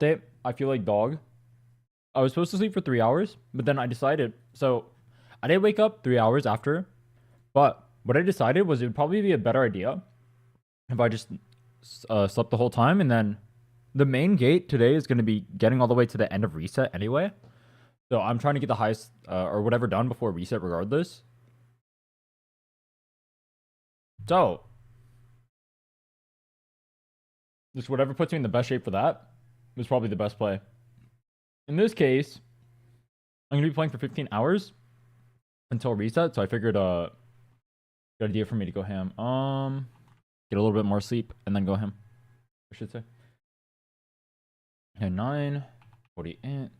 Day, I feel like dog. I was supposed to sleep for 3 hours, but then I decided. So I did wake up 3 hours after, but what I decided was it would probably be a better idea if I just slept the whole time. And then the main gate today is going to be getting all the way to the end of reset anyway. So I'm trying to get the highest or whatever done before reset regardless. So just whatever puts me in the best shape for that is probably the best play. In this case, I'm going to be playing for 15 hours until reset. So I figured good idea for me to go ham. Get a little bit more sleep and then go ham, I should say. And 9:48.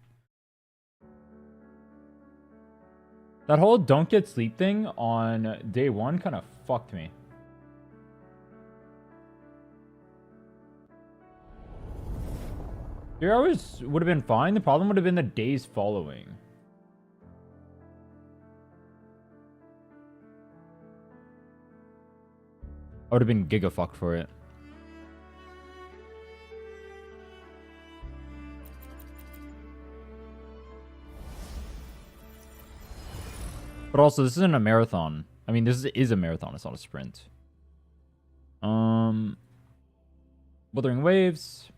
That whole don't get sleep thing on day one kind of fucked me. Your hours would have been fine. The problem would have been the days following. I would have been giga fucked for it. But also, this isn't a marathon. I mean, this is a marathon. It's not a sprint. Wuthering Waves.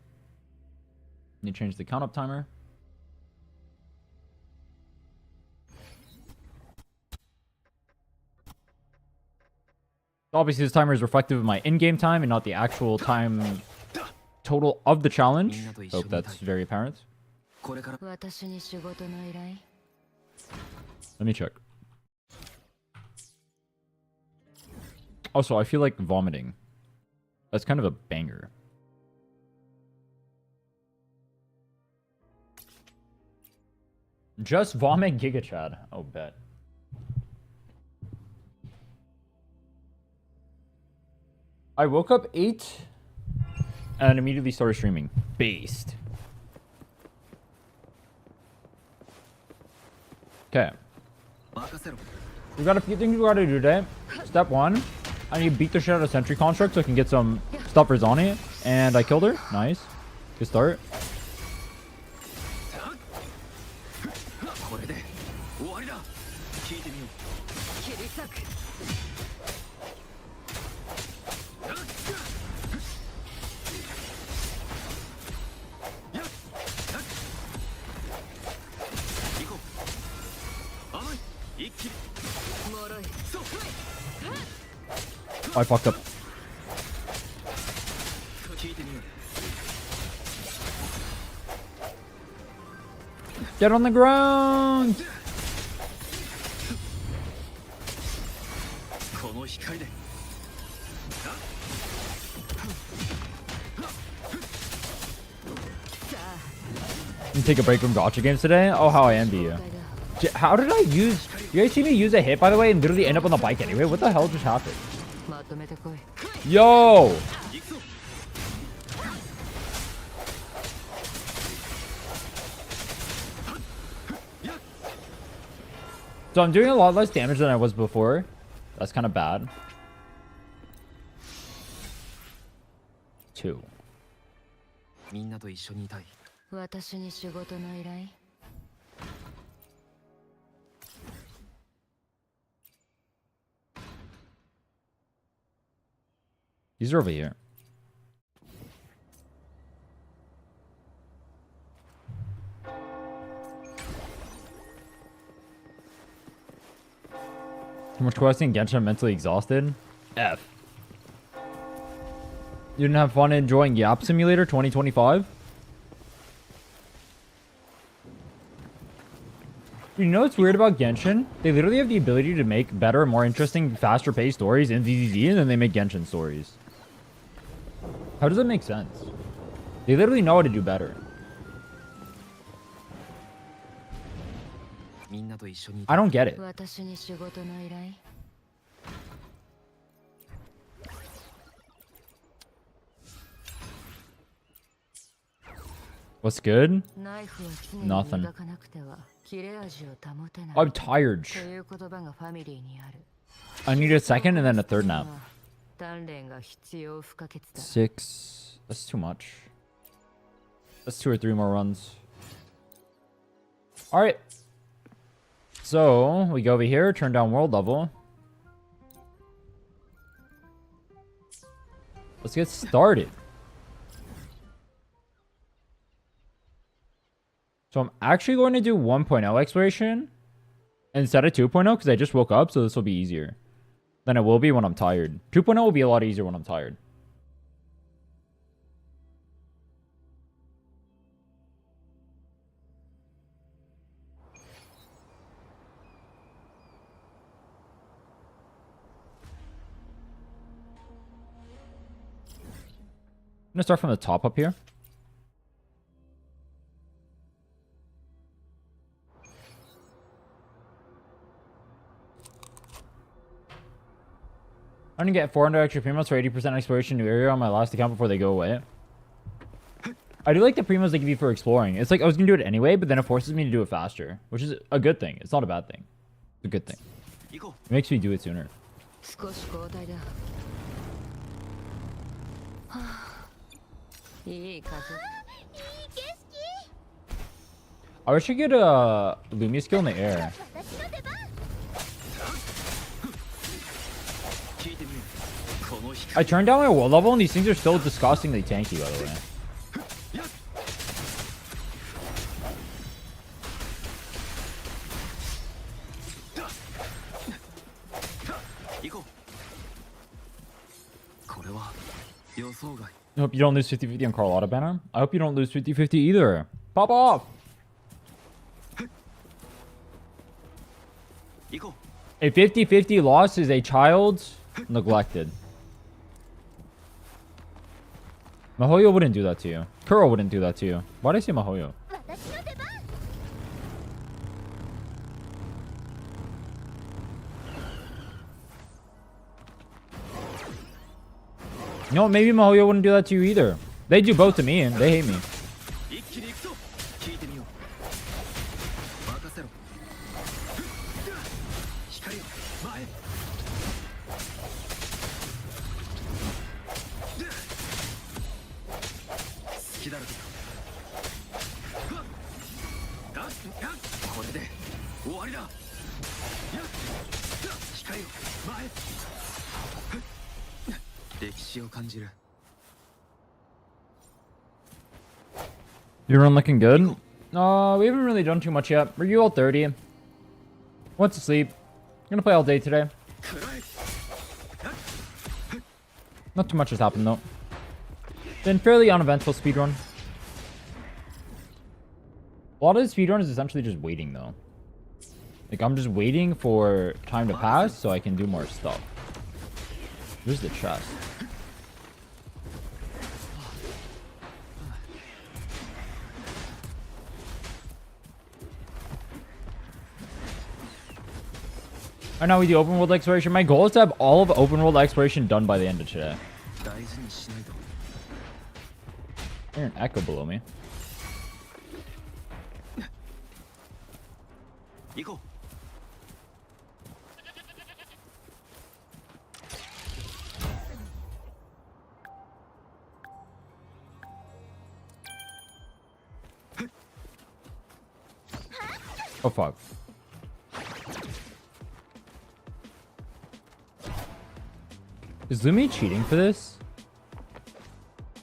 Need to change the count up timer. Obviously, this timer is reflective of my in-game time and not the actual time total of the challenge. Hope that's very apparent. Let me check. Also, I feel like vomiting. That's kind of a banger. Just vomit Giga Chad. Oh, bet. I woke up 8 and immediately started streaming. Based. Okay. We got a few things we gotta do today. Step 1. I need to beat the shit out of Sentry Construct so I can get some stuff for Zani. And I killed her. Nice. Good start. I fucked up. Get on the ground! You take a break from gacha games today? Oh, how I envy you. How did I use... You guys see me use a hit, by the way, and literally end up on the bike anyway? What the hell just happened? Yo! So I'm doing a lot less damage than I was before. That's kind of bad. 2. These are over here. Too much questing, Genshin, I'm mentally exhausted. F. You didn't have fun enjoying Yap Simulator 2025? You know what's weird about Genshin? They literally have the ability to make better, more interesting, faster paced stories in ZZZ, and then they make Genshin stories. How does that make sense? They literally know how to do better. I don't get it. What's good? Nothing. I'm tired. I need a second and then a third nap. 6. That's too much. That's 2 or 3 more runs. Alright. So, we go over here, turn down world level. Let's get started. So I'm actually going to do 1.0 exploration instead of 2.0 because I just woke up, so this will be easier than it will be when I'm tired. 2.0 will be a lot easier when I'm tired. I'm gonna start from the top up here. I'm gonna get 400 extra primos for 80% exploration new area on my last account before they go away. I do like the primos they give you for exploring. It's like I was gonna do it anyway, but then it forces me to do it faster, which is a good thing. It's not a bad thing. It's a good thing. It makes me do it sooner. I wish I could get a Lumia skill in the air. I turned down my world level and these things are still disgustingly tanky, by the way. I hope you don't lose 50-50 on Carlotta banner. I hope you don't lose 50-50 either. Pop off! A 50-50 loss is a child neglected. Mahoyo wouldn't do that to you. Kuro wouldn't do that to you. Why did I say Mahoyo? You know what? Maybe Mahoyo wouldn't do that to you either. They do both to me and they hate me. Your run looking good? We haven't really done too much yet. We're all 30. Went to sleep. Gonna play all day today. Not too much has happened though. Been fairly uneventful speedrun. A lot of the speedrun is essentially just waiting though. Like I'm just waiting for time to pass so I can do more stuff. Where's the chest? Right now we do open world exploration. My goal is to have all of open world exploration done by the end of today. There's an echo below me. Oh fuck. Is Lumi cheating for this?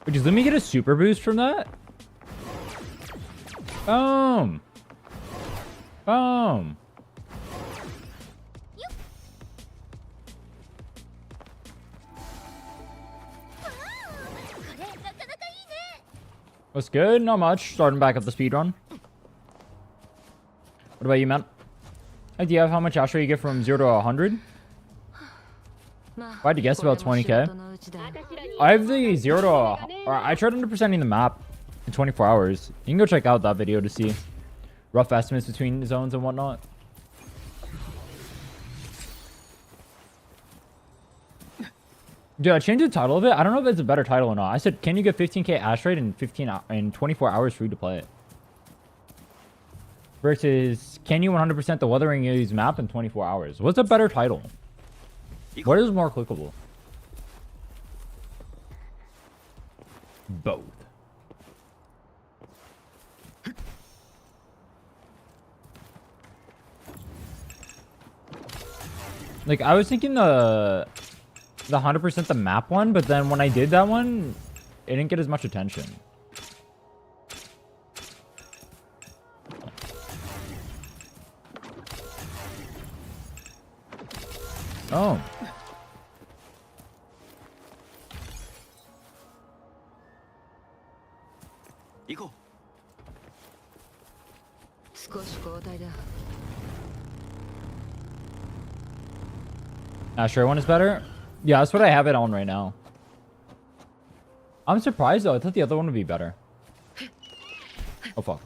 Wait, does Lumi get a super boost from that? Boom! Boom! What's good? Not much. Starting back up the speedrun. What about you, man? Idea of how much Astro you get from 0 to 100? If I had to guess, about 20k. I have the 0 to... Or I tried 100%ing the map in 24 hours. You can go check out that video to see rough estimates between zones and whatnot. Dude, I changed the title of it. I don't know if it's a better title or not. I said, can you get 15k asteroid in 24 hours free to play it? Versus, can you 100% the Wuthering Use map in 24 hours? What's a better title? What is more clickable? Both. Like, I was thinking the 100% the map one, but then when I did that one, it didn't get as much attention. Oh. Sure one is better? Yeah, that's what I have it on right now. I'm surprised though. I thought the other one would be better. Oh, fuck.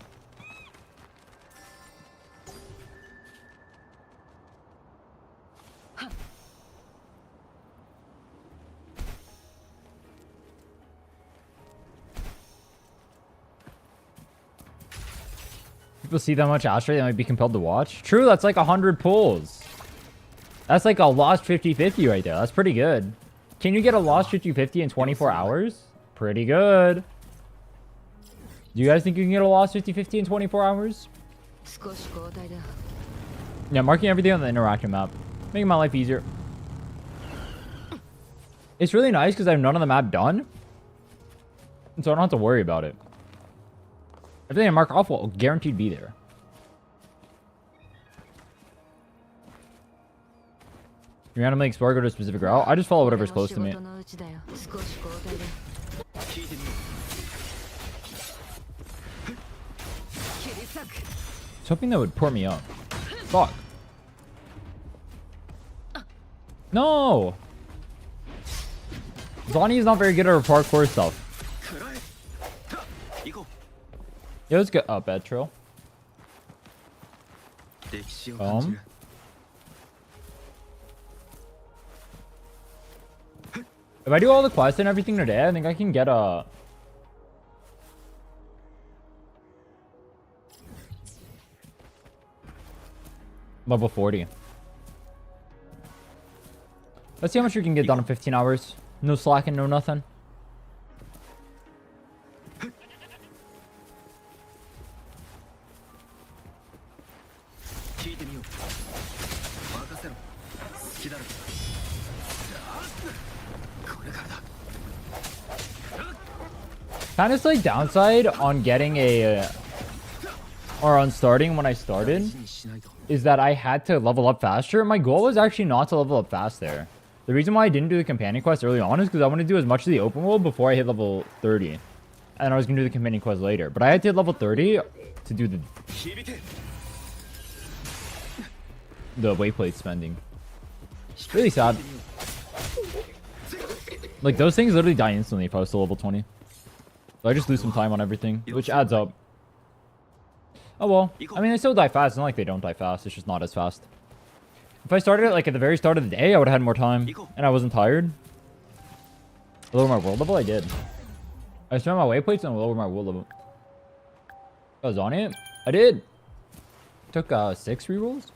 People see that much Astray, they might be compelled to watch. True, that's like 100 pulls. That's like a lost 50-50 right there. That's pretty good. Can you get a lost 50-50 in 24 hours? Pretty good. Do you guys think you can get a lost 50-50 in 24 hours? Yeah, marking everything on the interaction map. Making my life easier. It's really nice because I have none of the map done. And so I don't have to worry about it. Everything I mark off will guaranteed be there. You randomly explore, go to a specific route. I just follow whatever's close to me. I was hoping that would pour me up. Fuck. No! Zonnie is not very good at her parkour stuff. Yeah, let's get up, bad trail. If I do all the quests and everything today, I think I can get a... level 40. Let's see how much we can get done in 15 hours. No slacking, no nothing. Kind of like downside on getting a or on starting when I started is that I had to level up faster. My goal was actually not to level up fast there. The reason why I didn't do the companion quest early on is because I wanted to do as much of the open world before I hit level 30. And I was going to do the companion quest later. But I had to hit level 30 to do the wayplate spending. Really sad. Like, those things literally die instantly if I was to level 20. So I just lose some time on everything, which adds up. Oh well. I mean, they still die fast. It's not like they don't die fast. It's just not as fast. If I started it like at the very start of the day, I would have had more time. And I wasn't tired. Lower my world level? I did. I spent my wayplates and lower my world level. I was on it? I did. Took 6 rerolls.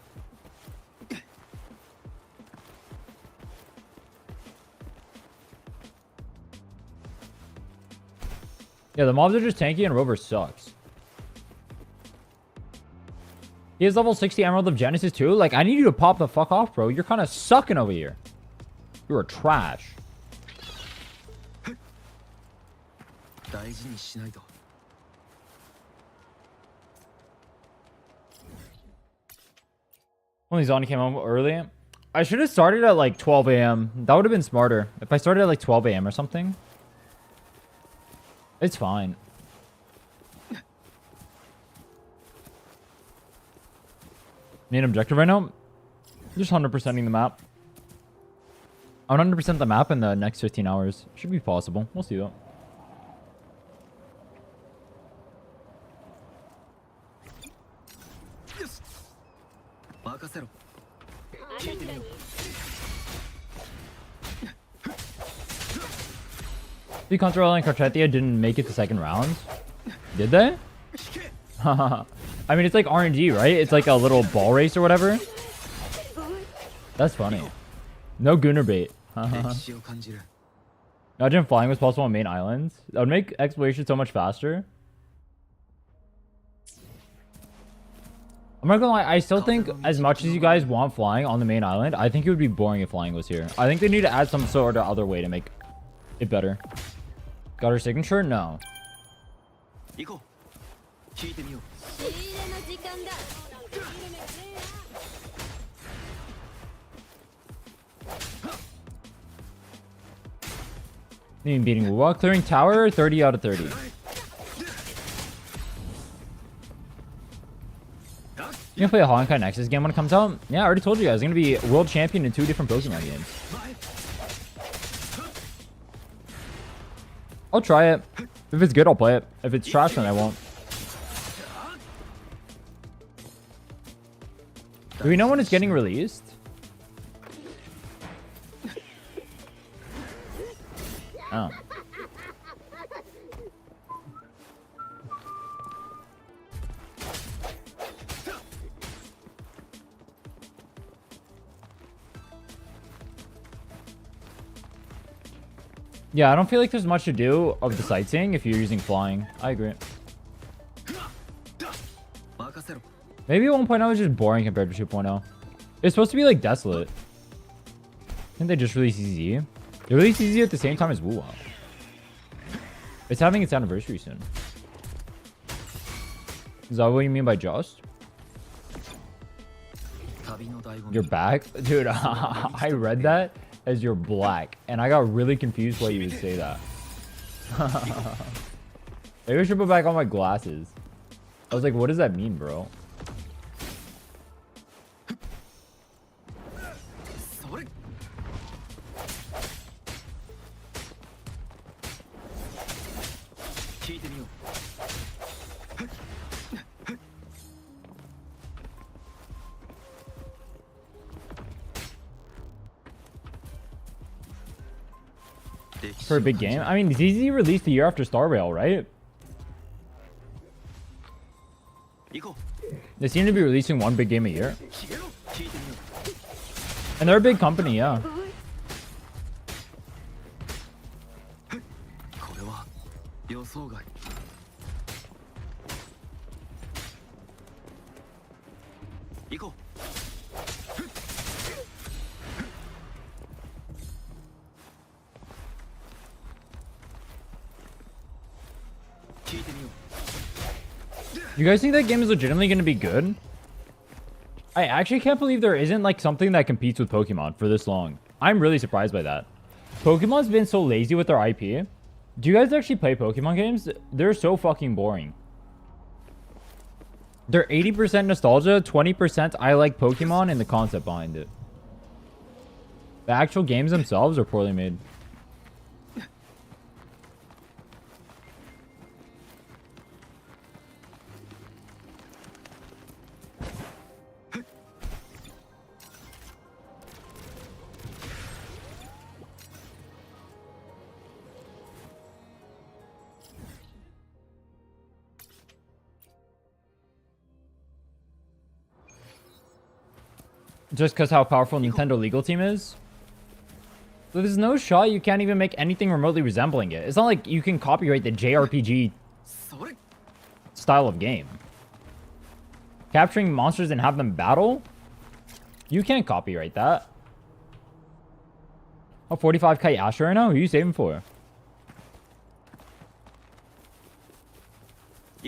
Yeah, the mobs are just tanky and Rover sucks. He has level 60 Emerald of Genesis too? Like, I need you to pop the fuck off, bro. You're kind of sucking over here. You're trash. Only Zonnie came home early. I should have started at like 12 a.m. That would have been smarter. If I started at like 12 a.m. or something. It's fine. Main objective right now? Just 100%ing the map. I'm 100% the map in the next 15 hours. Should be possible. We'll see though. The Control and Carchetia didn't make it to second rounds. Did they? I mean, it's like RNG, right? It's like a little ball race or whatever. That's funny. No Gunner bait. Imagine flying was possible on main islands. That would make exploration so much faster. I'm not gonna lie, I still think as much as you guys want flying on the main island, I think it would be boring if flying was here. I think they need to add some sort of other way to make it better. Got her signature? No. Even beating Wuwa. Clearing tower, 30 out of 30. You gonna play a Honkai Nexus game when it comes out? Yeah, I already told you guys. I'm gonna be world champion in 2 different Pokemon games. I'll try it. If it's good, I'll play it. If it's trash, then I won't. Do we know when it's getting released? Oh. Yeah, I don't feel like there's much to do of the sightseeing if you're using flying. I agree. Maybe 1.0 is just boring compared to 2.0. It's supposed to be like desolate. I think they just released EZ. They released EZ at the same time as Wuwa. It's having its anniversary soon. Is that what you mean by just? You're back? Dude, I read that as you're black. And I got really confused why you would say that. Maybe I should put back on my glasses. I was like, what does that mean, bro? For a big game? I mean, ZZ released the year after Star Rail, right? They seem to be releasing one big game a year. And they're a big company, yeah. You guys think that game is legitimately going to be good? I actually can't believe there isn't like something that competes with Pokemon for this long. I'm really surprised by that. Pokemon's been so lazy with their IP. Do you guys actually play Pokemon games? They're so fucking boring. They're 80% nostalgia, 20% I like Pokemon and the concept behind it. The actual games themselves are poorly made. Just because how powerful Nintendo legal team is? So there's no shot you can't even make anything remotely resembling it. It's not like you can copyright the JRPG style of game. Capturing monsters and have them battle? You can't copyright that. Oh, 45k Asher right now? Who are you saving for?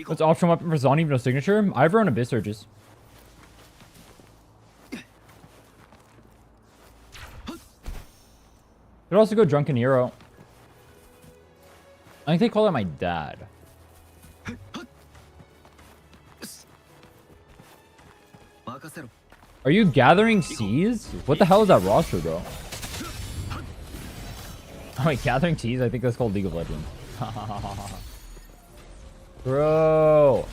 What's option weapon for Zon even no signature? I have her on Abyss Surges. Could also go Drunken Hero. I think they call it my dad. Are you gathering C's? What the hell is that roster, bro? Oh, wait, gathering C's? I think that's called League of Legends. Bro.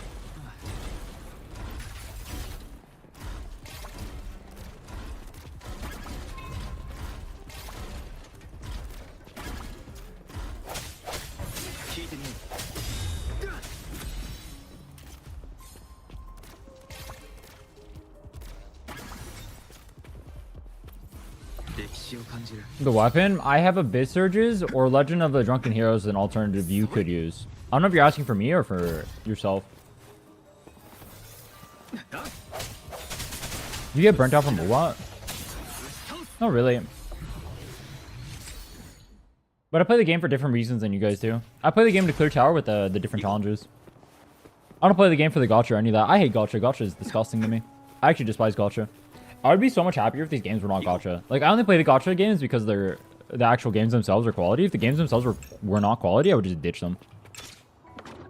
The weapon? I have Abyss Surges or Legend of the Drunken Heroes as an alternative you could use. I don't know if you're asking for me or for yourself. You get burnt out from what? Not really. But I play the game for different reasons than you guys do. I play the game to clear tower with the different challenges. I don't play the game for the gacha or any of that. I hate gacha. Gacha is disgusting to me. I actually despise gacha. I would be so much happier if these games were not gacha. Like, I only play the gacha games because the actual games themselves are quality. If the games themselves were not quality, I would just ditch them.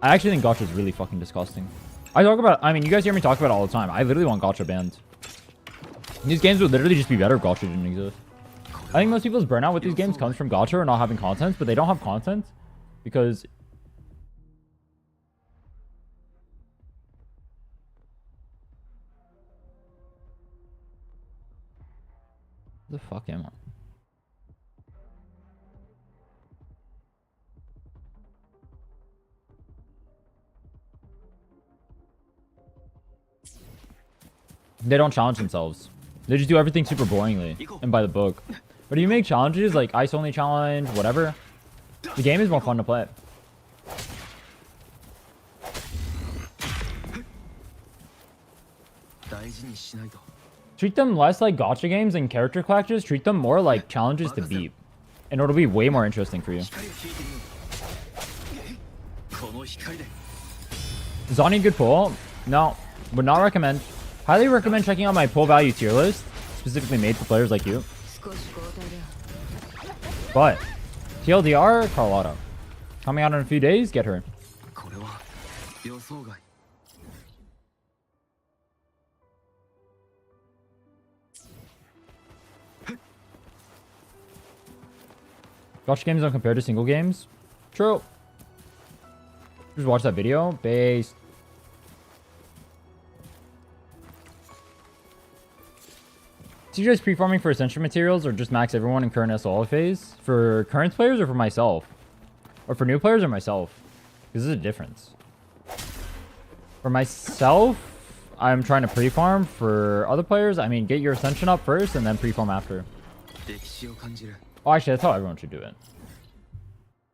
I actually think gacha is really fucking disgusting. I mean, you guys hear me talk about it all the time. I literally want gacha banned. These games would literally just be better if gacha didn't exist. I think most people's burnout with these games comes from gacha or not having content, but they don't have content because... What the fuck am I? They don't challenge themselves. They just do everything super boringly and by the book. But if you make challenges like ice only challenge, whatever, the game is more fun to play. Treat them less like gacha games and character collectors. Treat them more like challenges to beat. And it'll be way more interesting for you. Zani good pull? No, would not recommend. Highly recommend checking out my pull value tier list, specifically made for players like you. But TLDR, Carlotta. Coming out in a few days, get her. Gacha games don't compare to single games. True. Just watch that video. Based. So you guys pre-farming for Ascension materials or just max everyone in current SOL phase? For current players or for myself? Or for new players or myself? Because there's a difference. For myself, I'm trying to pre-farm. For other players, I mean, get your Ascension up first and then pre-farm after. Oh, actually, that's how everyone should do it.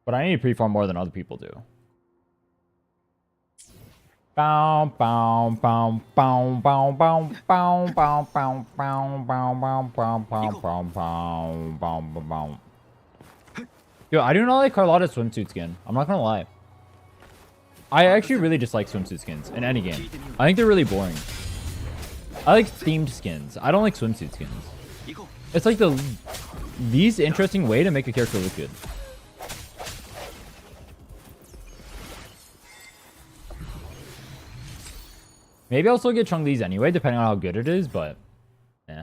But I need to pre-farm more than other people do. Bow, bow, bow, bow, bow, bow, bow, bow, bow, bow, bow, bow, bow, bow, bow, bow, bow, bow. Yo, I do not like Carlotta's swimsuit skin. I'm not gonna lie. I actually really dislike swimsuit skins in any game. I think they're really boring. I like themed skins. I don't like swimsuit skins. It's like the least interesting way to make a character look good. Maybe I'll still get Chun-Li's anyway, depending on how good it is, but... eh.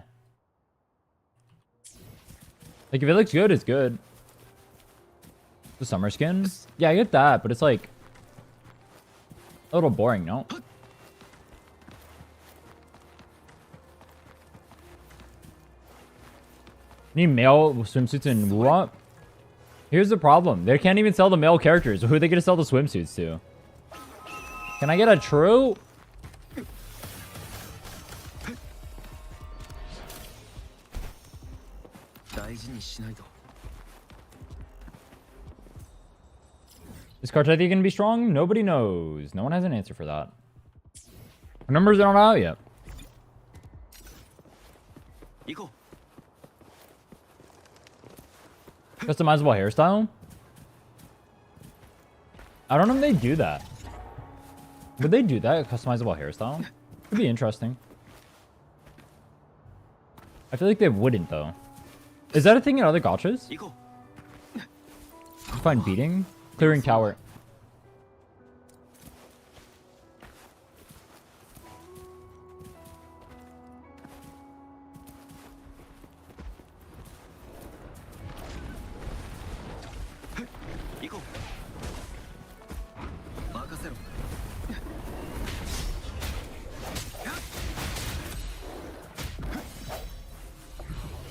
Like, if it looks good, it's good. The summer skin? Yeah, I get that, but it's like... a little boring, no? Need male swimsuits in Wuha? Here's the problem. They can't even sell the male characters. Who are they going to sell the swimsuits to? Can I get a true? Is Cartide going to be strong? Nobody knows. No one has an answer for that. Our numbers aren't out yet. Customizable hairstyle? I don't know if they do that. Would they do that? A customizable hairstyle? Could be interesting. I feel like they wouldn't though. Is that a thing in other gachas? Find beating? Clearing tower.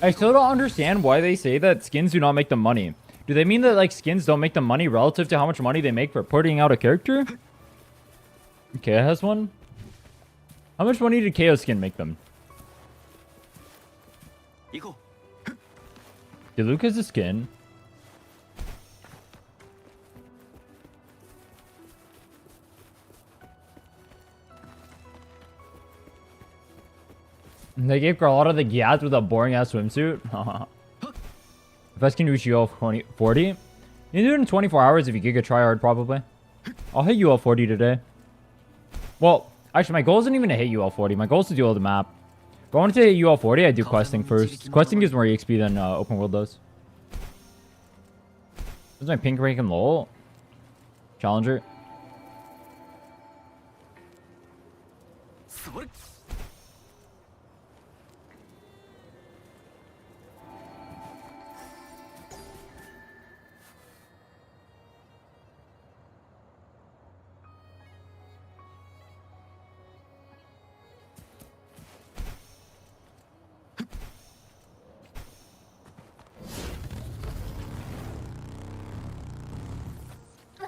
I still don't understand why they say that skins do not make them money. Do they mean that like skins don't make them money relative to how much money they make for putting out a character? Kea has one. How much money did Keo's skin make them? Did Luke has a skin? They gave Carlotta the Gaz with a boring ass swimsuit. If I can reach UL 40, you can do it in 24 hours if you giga try hard, probably. I'll hit UL 40 today. Well, actually, my goal isn't even to hit UL 40. My goal is to do all the map. If I wanted to hit UL 40, I do questing first. Questing gives more EXP than open world does. This is my pink rank and lol. Challenger.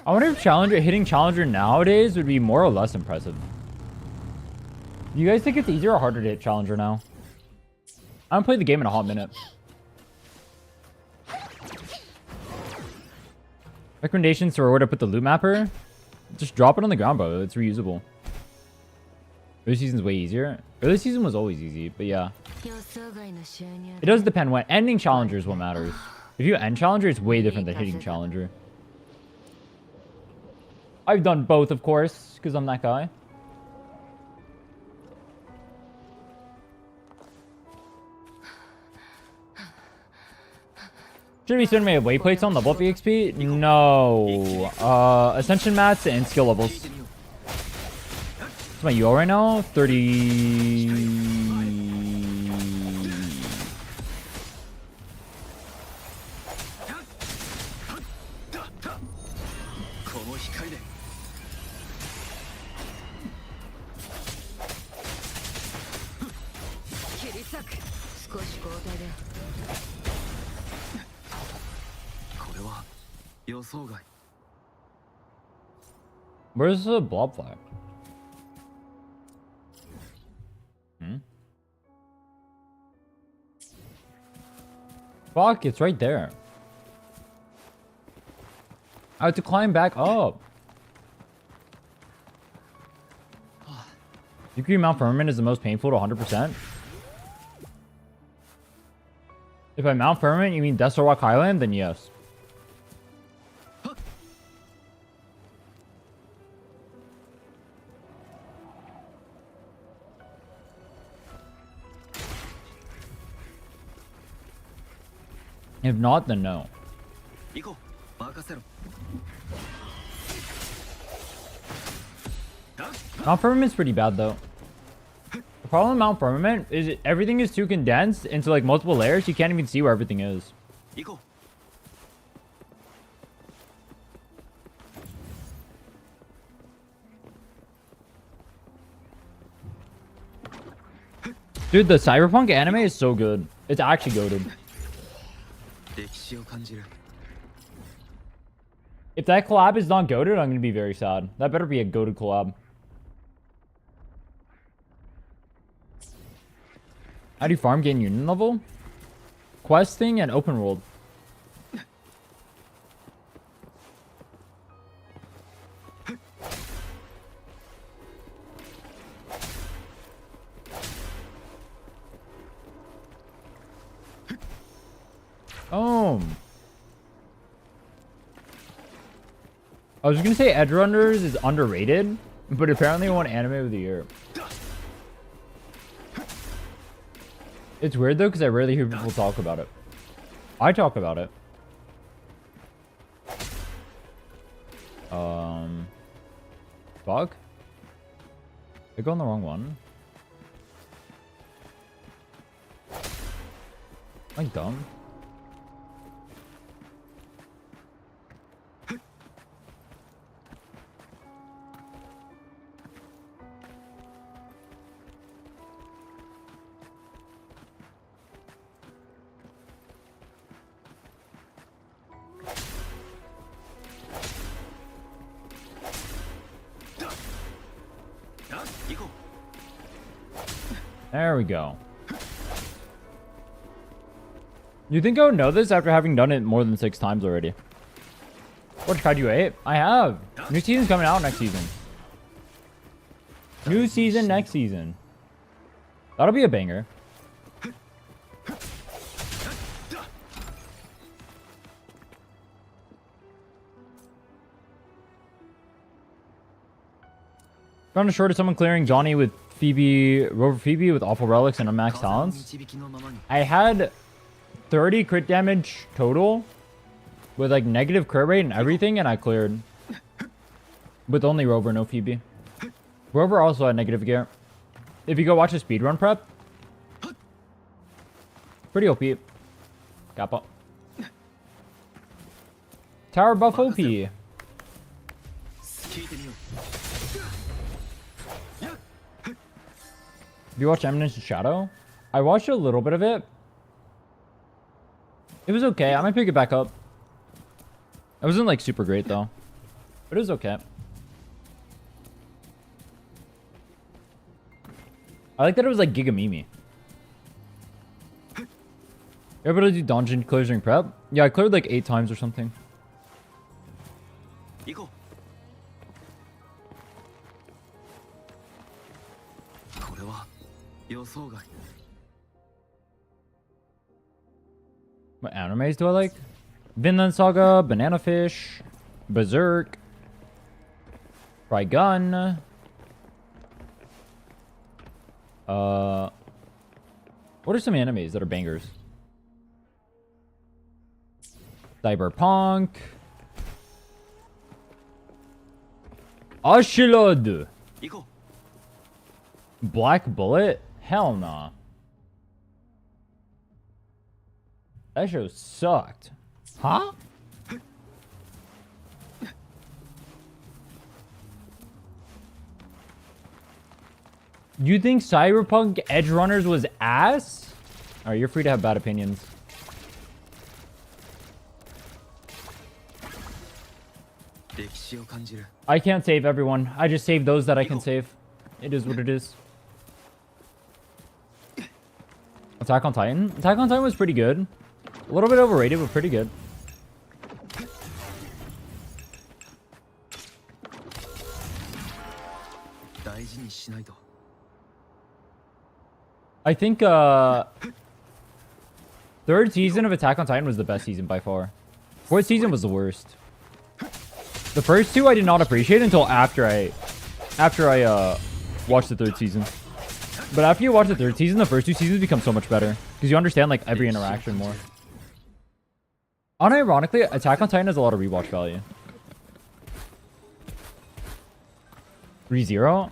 I wonder if hitting Challenger nowadays would be more or less impressive. Do you guys think it's easier or harder to hit Challenger now? I haven't played the game in a hot minute. Recommendations for where to put the loot mapper? Just drop it on the ground, bro. It's reusable. Early season's way easier. Early season was always easy, but yeah. It does depend when. Ending Challenger is what matters. If you end Challenger, it's way different than hitting Challenger. I've done both, of course, because I'm that guy. Should we send me waypoints on level up EXP? No. Ascension mats and skill levels. What's my UL right now? 30... Where's the blob flag? Fuck, it's right there. I have to climb back up. Degree Mount Firmament is the most painful to 100%. If by Mount Firmament you mean Desert Rock Highland, then yes. If not, then no. Mount Firmament's pretty bad though. The problem with Mount Firmament is everything is too condensed into like multiple layers. You can't even see where everything is. Dude, the Cyberpunk anime is so good. It's actually goated. If that collab is not goated, I'm gonna be very sad. That better be a goated collab. How do you farm gain union level? Questing and open world. Oh. I was gonna say Edgerunners is underrated, but apparently it won anime of the year. It's weird though, because I rarely hear people talk about it. I talk about it. Fuck. I go on the wrong one. Am I dumb? There we go. You think I would know this after having done it more than 6 times already? What card you ate? I have. New season's coming out next season. New season next season. That'll be a banger. Found a short of someone clearing Johnny with Phoebe, Rover Phoebe with awful relics and unmaxed talents. I had 30 crit damage total with like negative crit rate and everything, and I cleared with only Rover, no Phoebe. Rover also had negative gear. If you go watch a speedrun prep, pretty OP. Kappa. Tower buff OP. Have you watched Eminence of Shadow? I watched a little bit of it. It was okay. I might pick it back up. It wasn't like super great though. But it was okay. I like that it was like Gigamimi. Everybody do dungeon clears during prep? Yeah, I cleared like 8 times or something. What animes do I like? Vinland Saga, Banana Fish, Berserk, Trigun. What are some animes that are bangers? Cyberpunk. Ashilod. Black Bullet? Hell nah. That show sucked. Huh? You think Cyberpunk Edge Runners was ass? Alright, you're free to have bad opinions. I can't save everyone. I just save those that I can save. It is what it is. Attack on Titan? Attack on Titan was pretty good. A little bit overrated, but pretty good. I think, third season of Attack on Titan was the best season by far. Fourth season was the worst. The first 2 I did not appreciate until after I watched the 3rd season. But after you watch the 3rd season, the first 2 seasons become so much better. Because you understand, like, every interaction more. Unironically, Attack on Titan has a lot of rewatch value. ReZero?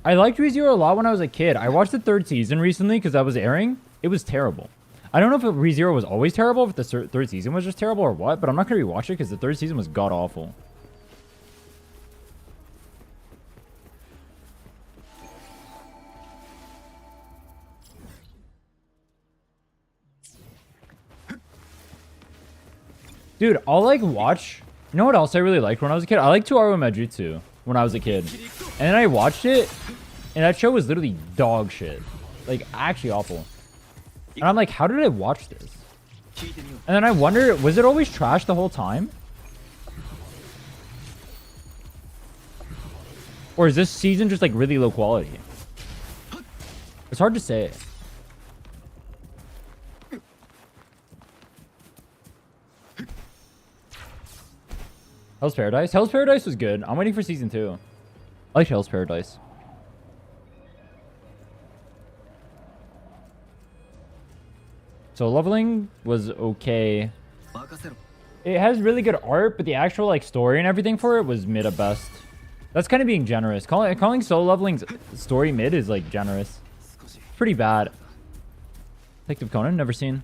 I liked ReZero a lot when I was a kid. I watched the 3rd season recently because that was airing. It was terrible. I don't know if ReZero was always terrible, if the 3rd season was just terrible or what, but I'm not going to rewatch it because the 3rd season was god-awful. Dude, I'll like watch. You know what else I really liked when I was a kid? I liked Tuaru Majutsu when I was a kid. And then I watched it, and that show was literally dog shit. Like, actually awful. And I'm like, how did I watch this? And then I wonder, was it always trash the whole time? Or is this season just like really low quality? It's hard to say. Hell's Paradise? Hell's Paradise was good. I'm waiting for season 2. I like Hell's Paradise. So Leveling was okay. It has really good art, but the actual like story and everything for it was mid at best. That's kind of being generous. Calling Solo Leveling's story mid is like generous. It's pretty bad. Detective Conan, never seen.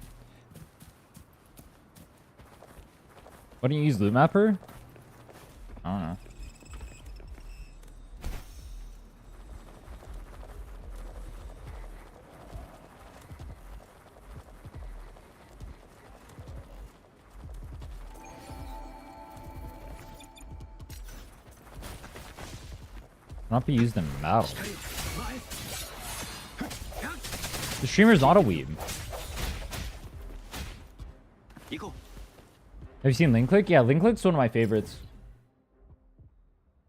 Why don't you use Loot Mapper? I don't know. Not be used in battle. The streamer's not a weeb. Have you seen Link Click? Yeah, Link Click's one of my favorites.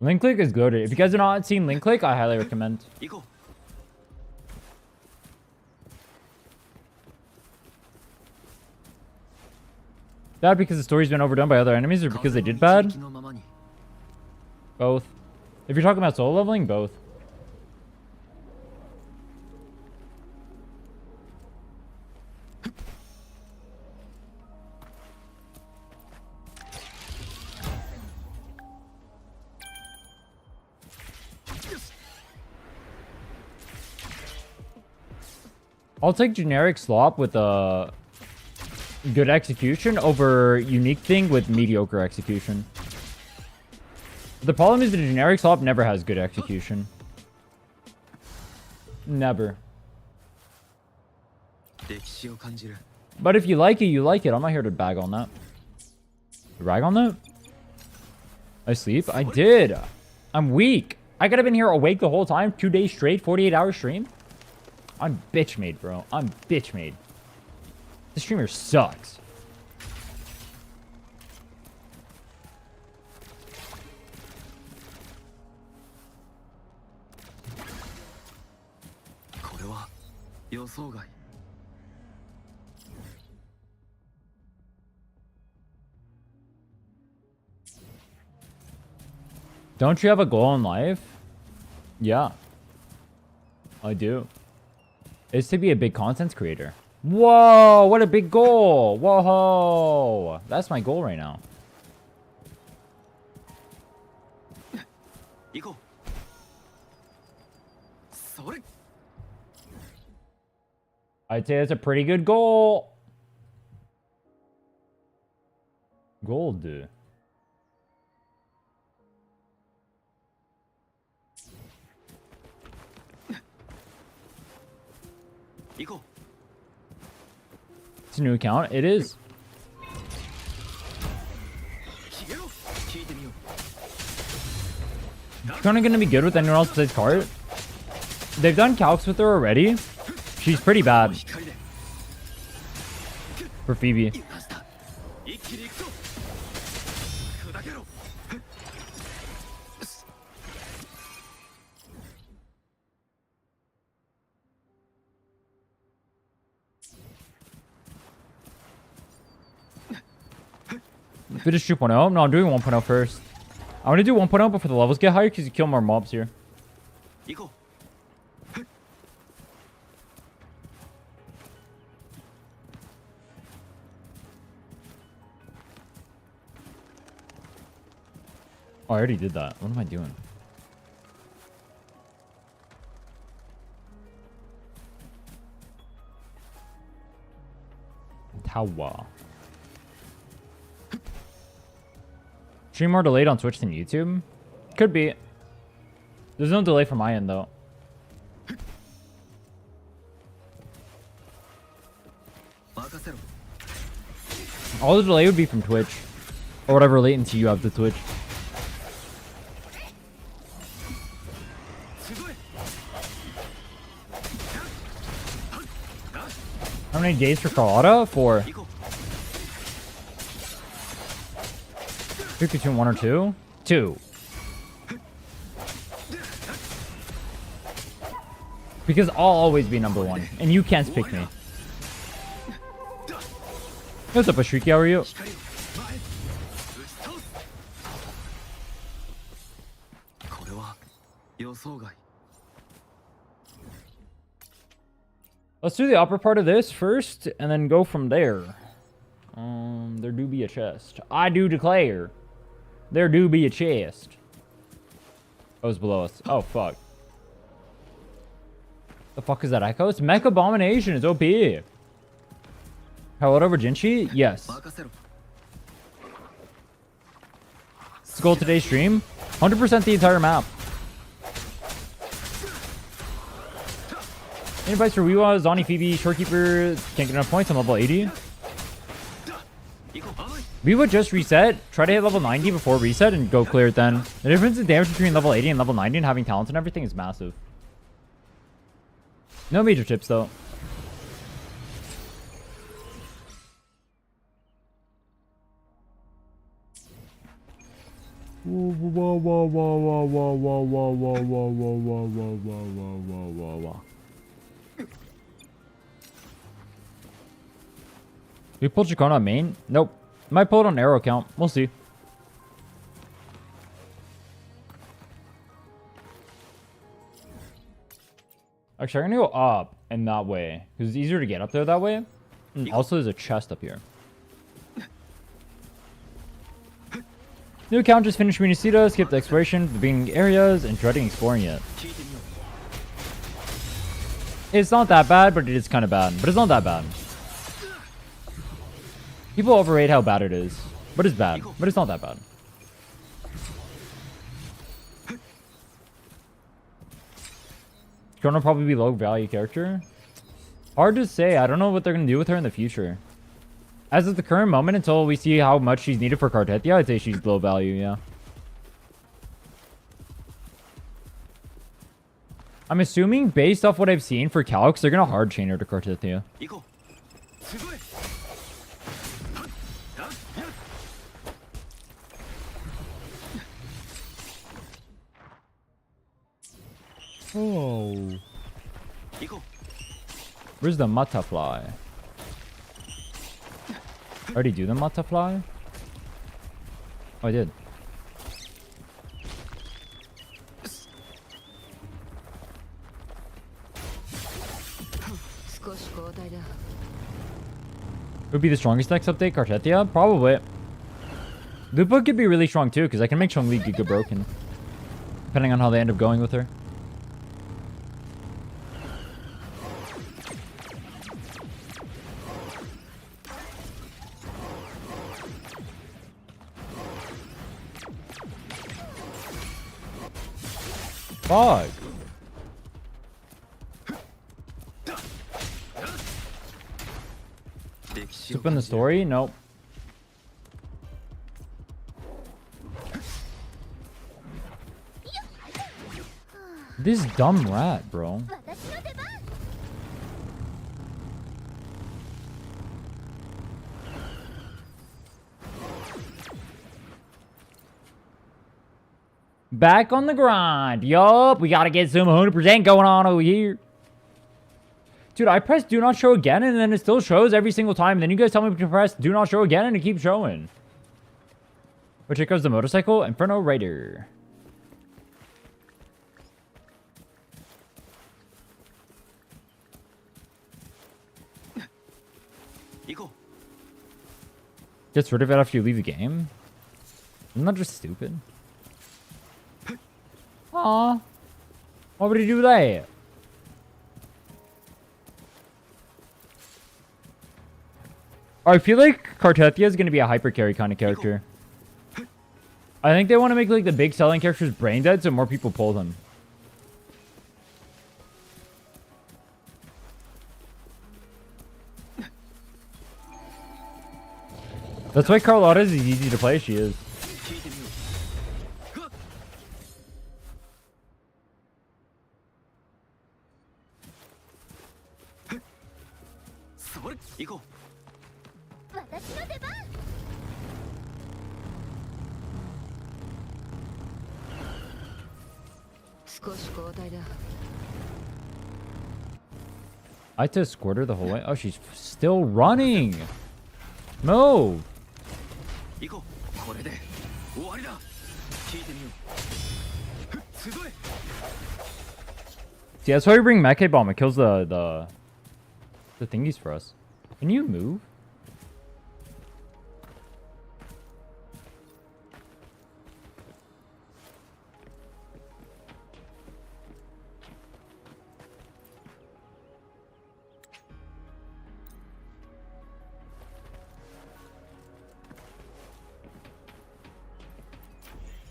Link Click is goated. If you guys have not seen Link Click, I highly recommend. Bad because the story's been overdone by other enemies, or because they did bad? Both. If you're talking about solo leveling, both. I'll take generic slop with a good execution over unique thing with mediocre execution. The problem is the generic slop never has good execution. Never. But if you like it, you like it. I'm not here to bag on that. Rag on that? I sleep? I did. I'm weak. I could have been here awake the whole time. 2 days straight, 48-hour stream. I'm bitch made, bro. I'm bitch made. This streamer sucks. Don't you have a goal in life? Yeah. I do. It's to be a big content creator. Whoa, what a big goal. Whoa. That's my goal right now. I'd say that's a pretty good goal. Gold. It's a new account. It is. Kind of gonna be good with anyone else besides Cart. They've done calcs with her already. She's pretty bad for Phoebe. Finish 2.0? No, I'm doing 1.0 first. I want to do 1.0 before the levels get higher because you kill more mobs here. Oh, I already did that. What am I doing? Tawa. Stream more delayed on Twitch than YouTube? Could be. There's no delay from my end, though. All the delay would be from Twitch. Or whatever latency you have to Twitch. How many days for Carlotta? 4. Pick between 1 or 2? 2. Because I'll always be number 1. And you can't pick me. What's up, Ashriki? How are you? Let's do the upper part of this first, and then go from there. There do be a chest. I do declare. There do be a chest. Oh, it's below us. Oh, fuck. The fuck is that echo? It's Mech Abomination. It's OP. Hello over Jinchi? Yes. Let's go today's stream. 100% the entire map. Any advice for Weewa, Zani, Phoebe, Shorekeeper? Can't get enough points. I'm level 80. Weewa just reset. Try to hit level 90 before reset and go clear it then. The difference in damage between level 80 and level 90 and having talents and everything is massive. No major tips though. We pulled Chacona on main? Nope. Might pull it on arrow count. We'll see. Actually, I'm gonna go up in that way. Because it's easier to get up there that way. And also, there's a chest up here. New account just finished Municita, skipped the exploration, the beginning areas, and dreading exploring it. It's not that bad, but it is kind of bad. But it's not that bad. People overrate how bad it is. But it's bad. But it's not that bad. Gonna probably be low value character. Hard to say. I don't know what they're gonna do with her in the future. As of the current moment, until we see how much she's needed for Cartetia, I'd say she's low value, yeah. I'm assuming, based off what I've seen for Calx, they're gonna hard chain her to Cartetia. Oh. Where's the Matafly? Already do the Matafly? Oh, I did. Would be the strongest next update, Cartetia? Probably. Lupa could be really strong too, because I can make Chong-Li Giga broken. Depending on how they end up going with her. Fuck. Skip in the story? Nope. This dumb rat, bro. Back on the grind. Yup, we gotta get some 100% going on over here. Dude, I press do not show again and then it still shows every single time. And then you guys tell me to press do not show again and it keeps showing. Which here goes the motorcycle. Inferno Rider. Gets rid of it after you leave the game? Isn't that just stupid? Aw. Why would he do that? I feel like Cartetia is going to be a hyper carry kind of character. I think they want to make like the big selling characters brain dead so more people pull them. That's why Carlotta is as easy to play as she is. I had to escort her the whole way. Oh, she's still running. Move. See, that's why we bring Mecha Bomb. It kills the thingies for us. Can you move?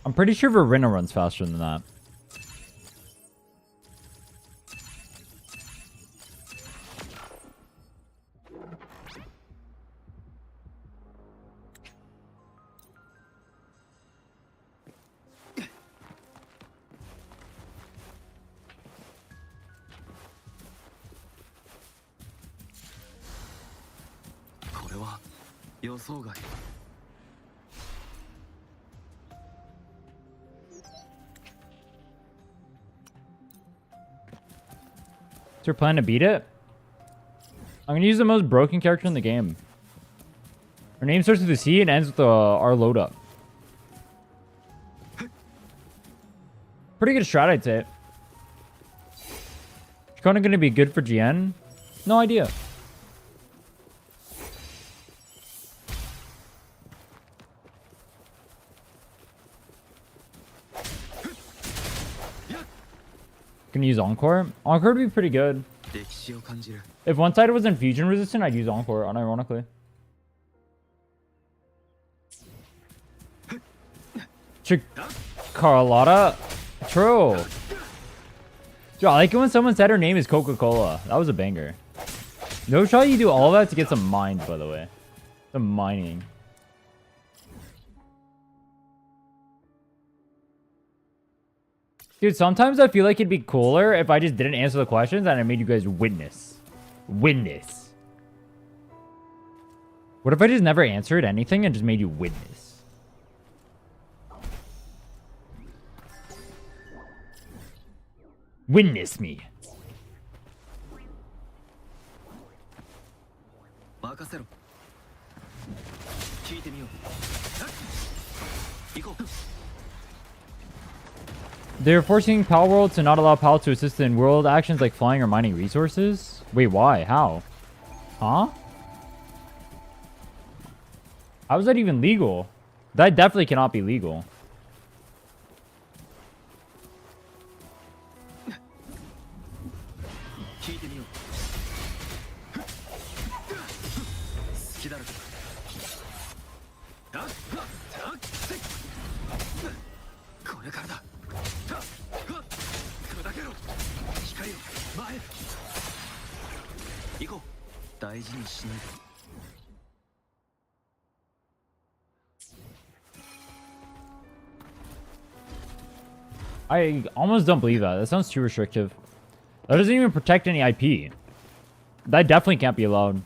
I'm pretty sure Verena runs faster than that. Is her plan to beat it? I'm gonna use the most broken character in the game. Her name starts with a C and ends with R load up. Pretty good strat, I'd say. She's kind of gonna be good for GN. No idea. Gonna use Encore? Encore would be pretty good. If one side was infusion resistant, I'd use Encore, unironically. Carlotta? True. Dude, I like it when someone said her name is Coca-Cola. That was a banger. No shot you do all that to get some mines, by the way. Some mining. Dude, sometimes I feel like it'd be cooler if I just didn't answer the questions and I made you guys witness. Witness. What if I just never answered anything and just made you witness? Witness me. They're forcing Pal World to not allow Pal to assist in world actions like flying or mining resources? Wait, why? How? Huh? How is that even legal? That definitely cannot be legal. I almost don't believe that. That sounds too restrictive. That doesn't even protect any IP. That definitely can't be allowed.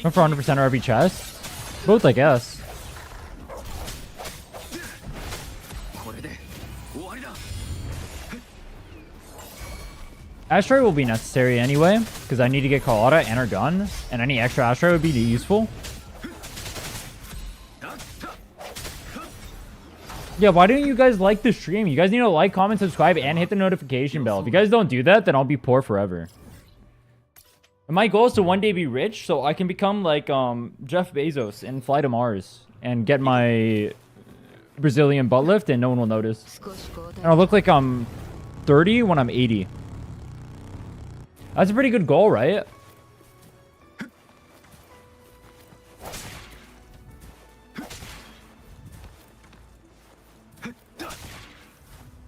Went for 100% RB chest. Both, I guess. Asteroid will be necessary anyway, because I need to get Carlotta and her gun, and any extra asteroid would be useful. Yeah, why don't you guys like the stream? You guys need to like, comment, subscribe, and hit the notification bell. If you guys don't do that, then I'll be poor forever. And my goal is to one day be rich, so I can become like Jeff Bezos and fly to Mars and get my Brazilian butt lift, and no one will notice. And I'll look like I'm 30 when I'm 80. That's a pretty good goal, right?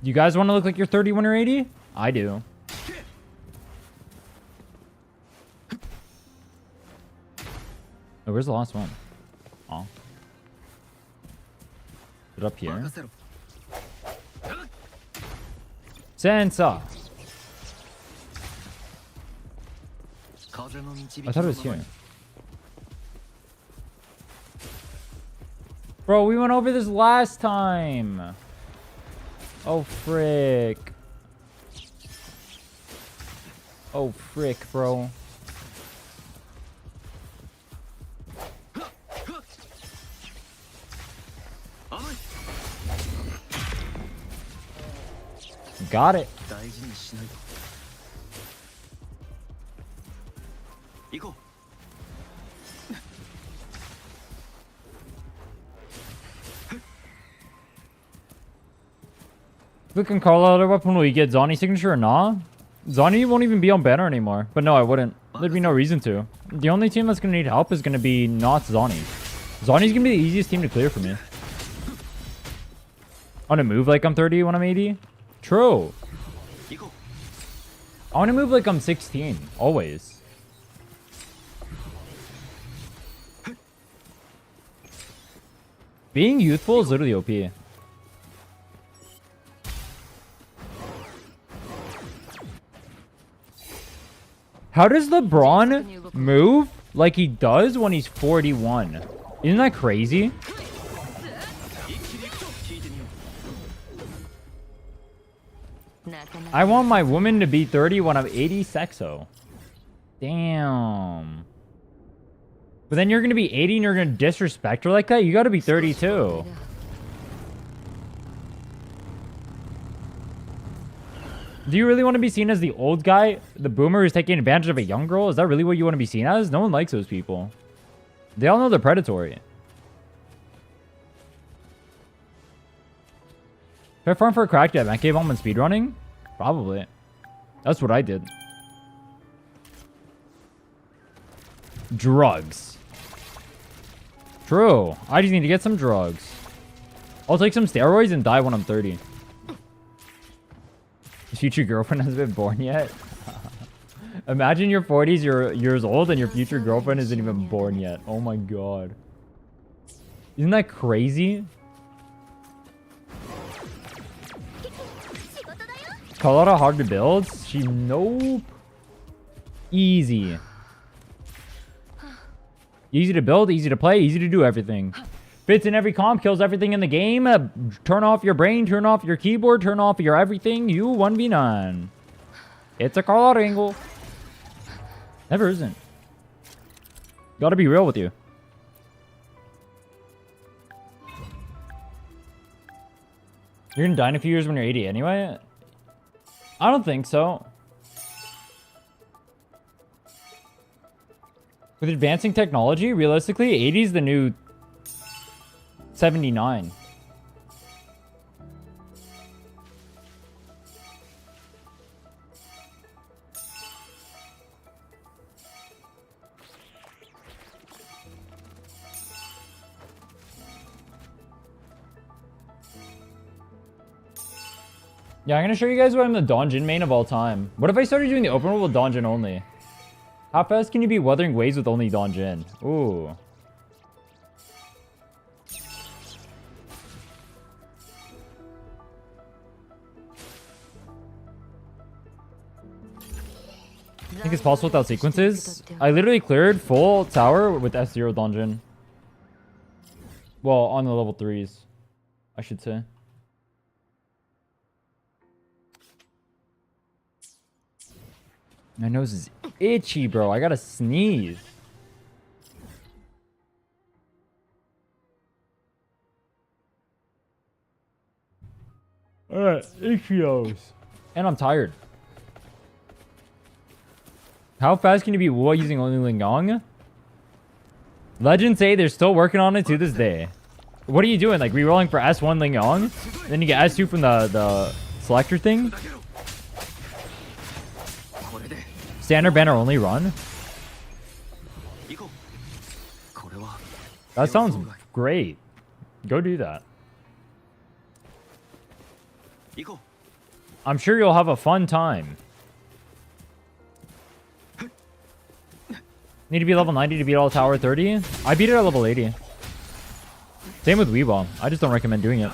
You guys want to look like you're 30 when you're 80? I do. Oh, where's the last one? Oh. Put it up here. Sensa. I thought it was here. Bro, we went over this last time. Oh, frick. Oh, frick, bro. Got it. If we can call out a weapon, will you get Zani signature or not? Zani won't even be on banner anymore. But no, I wouldn't. There'd be no reason to. The only team that's going to need help is going to be not Zani. Zani's going to be the easiest team to clear for me. I want to move like I'm 30 when I'm 80. True. I want to move like I'm 16. Always. Being youthful is literally OP. How does LeBron move like he does when he's 41? Isn't that crazy? I want my woman to be 30 when I'm 80 sexo. Damn. But then you're going to be 80 and you're going to disrespect her like that? You got to be 32. Do you really want to be seen as the old guy, the boomer who's taking advantage of a young girl? Is that really what you want to be seen as? No one likes those people. They all know they're predatory. If I farm for a crack dev and came home and speedrunning? Probably. That's what I did. Drugs. True. I just need to get some drugs. I'll take some steroids and die when I'm 30. Your future girlfriend hasn't been born yet? Imagine you're 40s, you're years old, and your future girlfriend isn't even born yet. Oh my god. Isn't that crazy? Colorado hard to build? Nope. Easy. Easy to build, easy to play, easy to do everything. Fits in every comp, kills everything in the game. Turn off your brain, turn off your keyboard, turn off your everything. You 1v9. It's a Colorado angle. Never isn't. Gotta be real with you. You're gonna die in a few years when you're 80 anyway? I don't think so. With advancing technology, realistically, 80 is the new 79. Yeah, I'm gonna show you guys why I'm the Donjin main of all time. What if I started doing the open world with Donjin only? How fast can you be Wuthering Waves with only Donjin? Ooh. I think it's possible without sequences. I literally cleared full tower with S0 Donjin. Well, on the level 3s, I should say. My nose is itchy, bro. I gotta sneeze. Alright, itchios. And I'm tired. How fast can you be Wu using only Lingyong? Legends say they're still working on it to this day. What are you doing? Like rerolling for S1 Lingyong? Then you get S2 from the selector thing? Standard banner only run? That sounds great. Go do that. I'm sure you'll have a fun time. Need to be level 90 to beat all tower 30? I beat it at level 80. Same with Weeball. I just don't recommend doing it.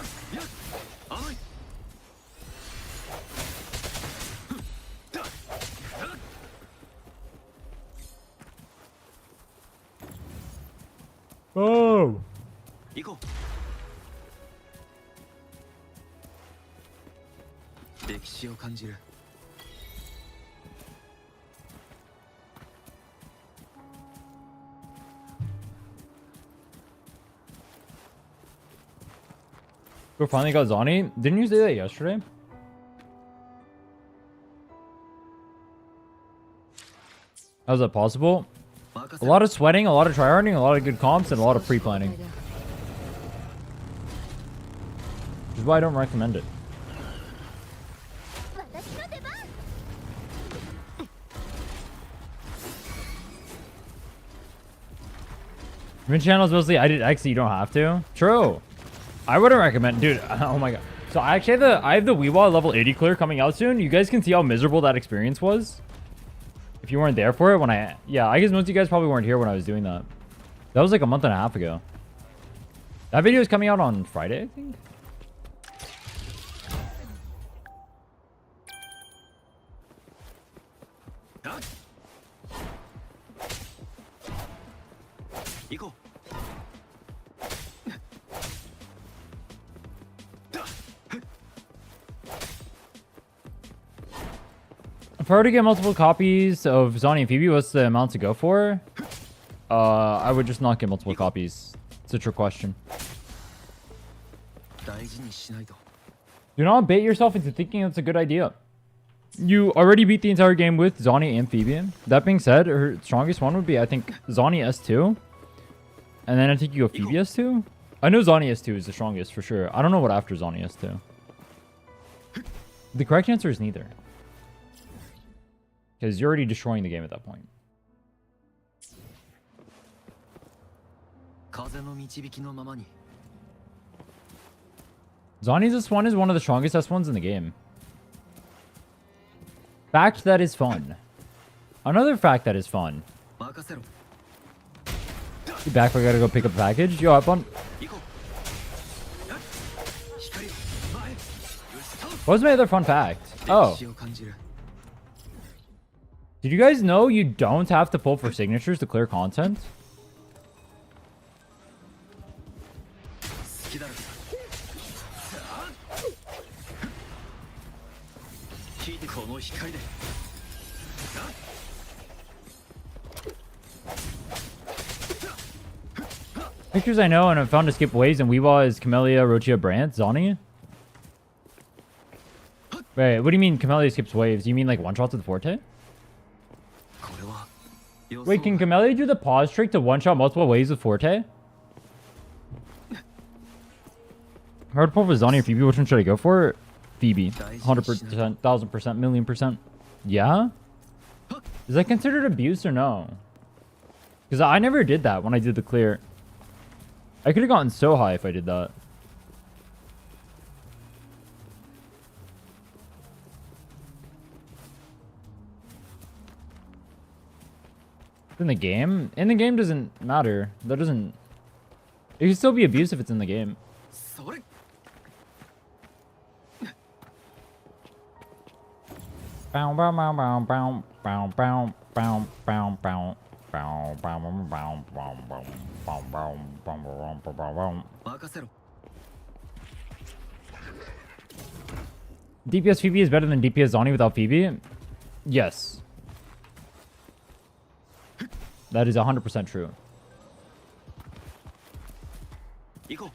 Oh! We finally got Zani. Didn't you say that yesterday? How's that possible? A lot of sweating, a lot of tryharding, a lot of good comps, and a lot of pre-planning. Which is why I don't recommend it. Mid channels mostly I did X, so you don't have to. True. I wouldn't recommend, dude. Oh my god. So I actually have the Weewall level 80 clear coming out soon. You guys can see how miserable that experience was. If you weren't there for it when I guess most of you guys probably weren't here when I was doing that. That was like a month and a half ago. That video is coming out on Friday, I think. If I were to get multiple copies of Zani and Phoebe, what's the amount to go for? I would just not get multiple copies. It's a trick question. Do not bait yourself into thinking it's a good idea. You already beat the entire game with Zani and Phoebe. That being said, her strongest one would be, I think, Zani S2. And then I think you go Phoebe S2. I know Zani S2 is the strongest for sure. I don't know what after Zani S2. The correct answer is neither. Because you're already destroying the game at that point. Zani's S1 is one of the strongest S1s in the game. Fact that is fun. Another fact that is fun. You back, I gotta go pick up a package. Yo, have fun. What was my other fun fact? Oh. Did you guys know you don't have to pull for signatures to clear content? Pictures I know and I'm found to skip waves, and Weewa is Camellia, Rochia, Brant, Zani? Wait, what do you mean Camellia skips waves? You mean like one-shots with Forte? Wait, can Camellia do the pause trick to one-shot multiple waves with Forte? Hard pull for Zani or Phoebe, which one should I go for? Phoebe. 100%, 1000%, million percent. Yeah? Is that considered abuse or no? Because I never did that when I did the clear. I could have gotten so high if I did that. In the game? In the game doesn't matter. That doesn't... It can still be abuse if it's in the game. Bow bow bow bow bow bow bow bow bow bow. DPS Phoebe is better than DPS Zani without Phoebe? Yes. That is 100% true.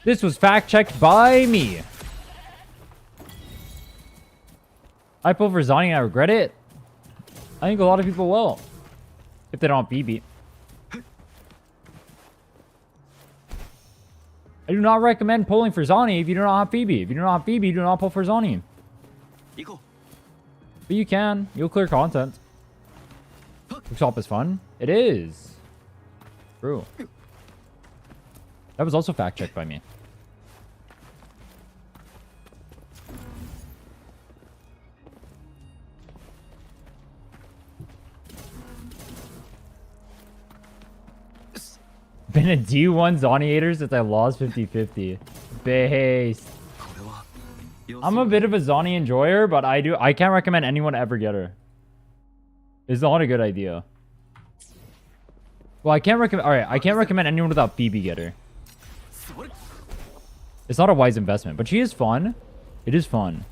This was fact-checked by me. I pull for Zani and I regret it. I think a lot of people will. If they don't have Phoebe. I do not recommend pulling for Zani if you do not have Phoebe. If you do not have Phoebe, do not pull for Zani. But you can. You'll clear content. Bookshop is fun. It is. True. That was also fact-checked by me. Been a D1 Zoniator since I lost 50-50. Based. I'm a bit of a Zoni enjoyer, but I can't recommend anyone ever get her. It's not a good idea. Well, I can't recommend... Alright, I can't recommend anyone without Phoebe get her. It's not a wise investment, but she is fun. It is fun.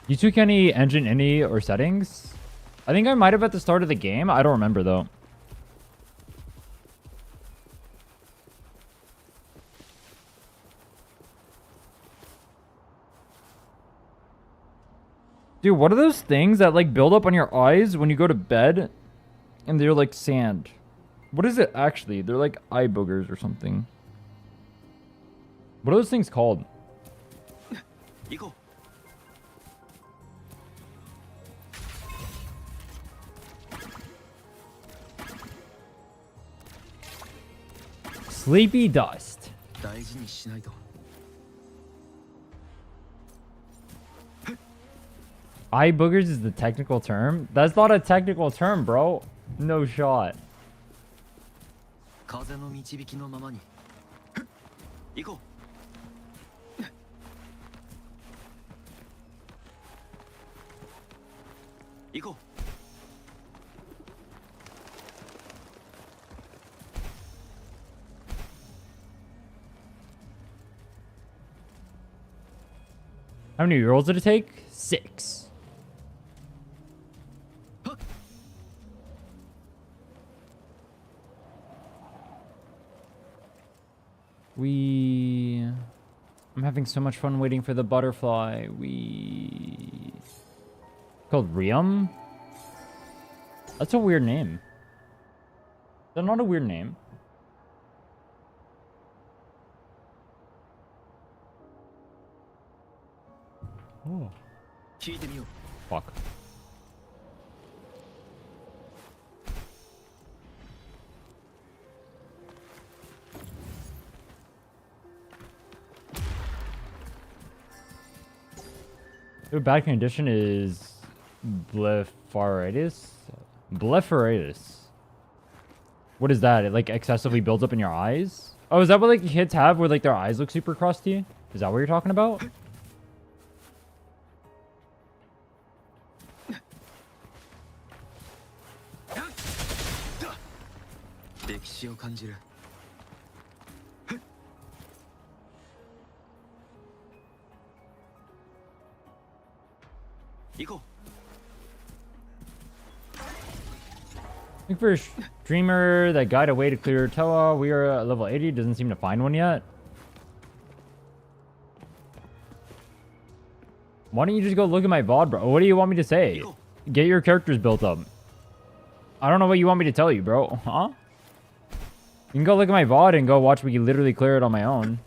You took any engine, any, or settings? I think I might have at the start of the game. I don't remember, though. Dude, what are those things that, like, build up on your eyes when you go to bed? And they're like sand. What is it, actually? They're like eye boogers or something. What are those things called? Sleepy dust. Eye boogers is the technical term? That's not a technical term, bro. No shot. How many rolls did it take? 6. I'm having so much fun waiting for the butterfly. We... Called Rium? That's a weird name. Is that not a weird name? Oh. Fuck. The bad condition is blepharitis. Blepharitis. What is that? It like excessively builds up in your eyes? Oh, is that what like kids have where like their eyes look super crusty? Is that what you're talking about? Looking for a streamer that guide a way to clear Toa. We are at level 80. Doesn't seem to find one yet. Why don't you just go look at my VOD, bro? What do you want me to say? Get your characters built up. I don't know what you want me to tell you, bro. Huh? You can go look at my VOD and go watch me literally clear it on my own.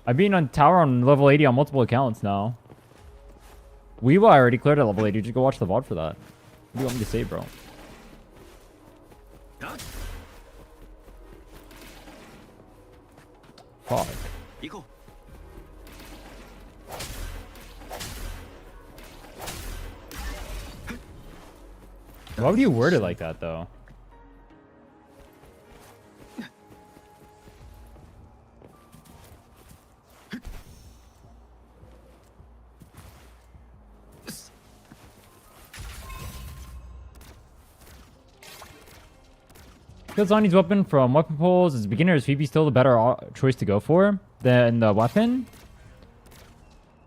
I've been on tower on level 80 on multiple accounts now. Weewa already cleared at level 80. Just go watch the VOD for that. What do you want me to say, bro? Fuck. Why would you word it like that, though? Kill Zani's weapon from weapon pools. As a beginner, is Phoebe still the better choice to go for than the weapon?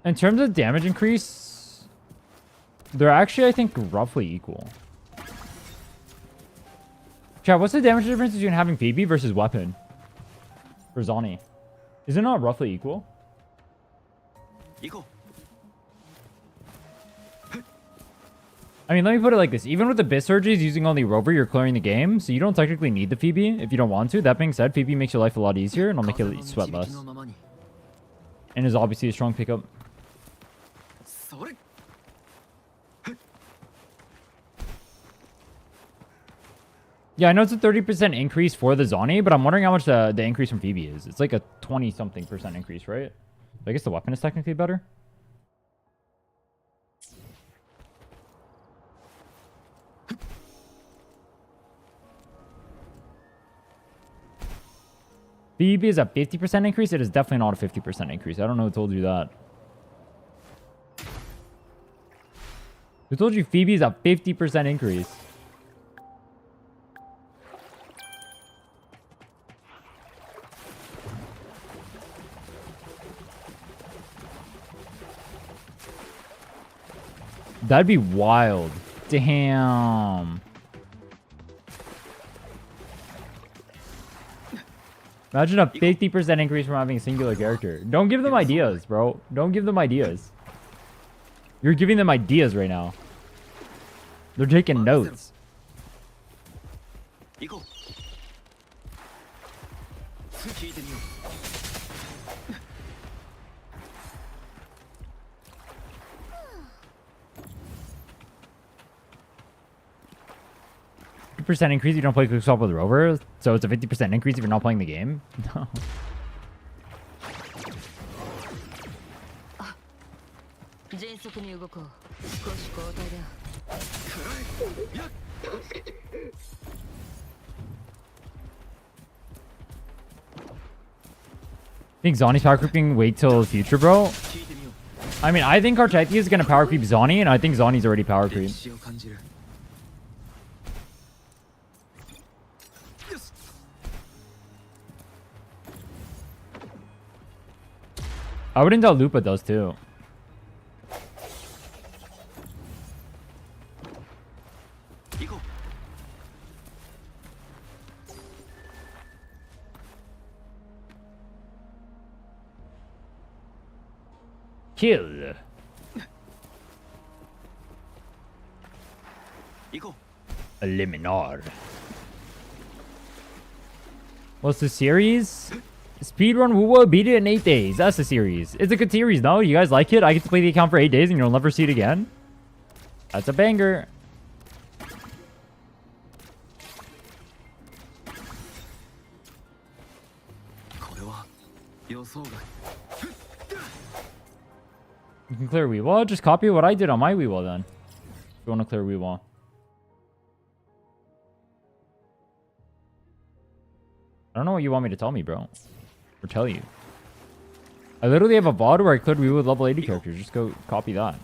In terms of damage increase, they're actually, I think, roughly equal. Chat, what's the damage difference between having Phoebe versus weapon? For Zani? Is it not roughly equal? I mean, let me put it like this. Even with the Bit Surges using only Rover, you're clearing the game, so you don't technically need the Phoebe if you don't want to. That being said, Phoebe makes your life a lot easier, and I'll make you sweat less. And is obviously a strong pickup. Yeah, I know it's a 30% increase for the Zani, but I'm wondering how much the increase from Phoebe is. It's like a 20-something% increase, right? I guess the weapon is technically better. Phoebe is a 50% increase. It is definitely not a 50% increase. I don't know who told you that. Who told you Phoebe is a 50% increase? That'd be wild. Damn. Imagine a 50% increase from having a singular character. Don't give them ideas, bro. Don't give them ideas. You're giving them ideas right now. They're taking notes. 50% increase if you don't play Quick Swap with Rover, so it's a 50% increase if you're not playing the game? No. Think Zani's power creeping wait till the future, bro? I mean, I think Architect is going to power creep Zani, and I think Zani's already power creep. I wouldn't doubt Lupa does too. Kill. Eliminar. What's the series? Speedrun Wuwa, beat it in 8 days. That's the series. It's a good series, no? You guys like it? I get to play the account for 8 days and you'll never see it again? That's a banger. You can clear Weewall? Just copy what I did on my Weewall then. If you want to clear Weewall. I don't know what you want me to tell me, bro. Or tell you. I literally have a VOD where I cleared Weewall with level 80 characters. Just go copy that.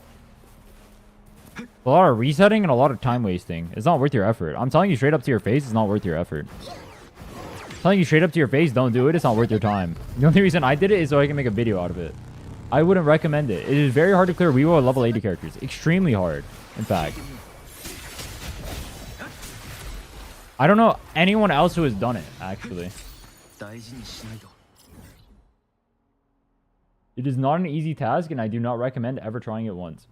A lot of resetting and a lot of time wasting. It's not worth your effort. I'm telling you straight up to your face, it's not worth your effort. I'm telling you straight up to your face, don't do it. It's not worth your time. The only reason I did it is so I can make a video out of it. I wouldn't recommend it. It is very hard to clear Weewall with level 80 characters. Extremely hard, in fact. I don't know anyone else who has done it, actually. It is not an easy task, and I do not recommend ever trying it once.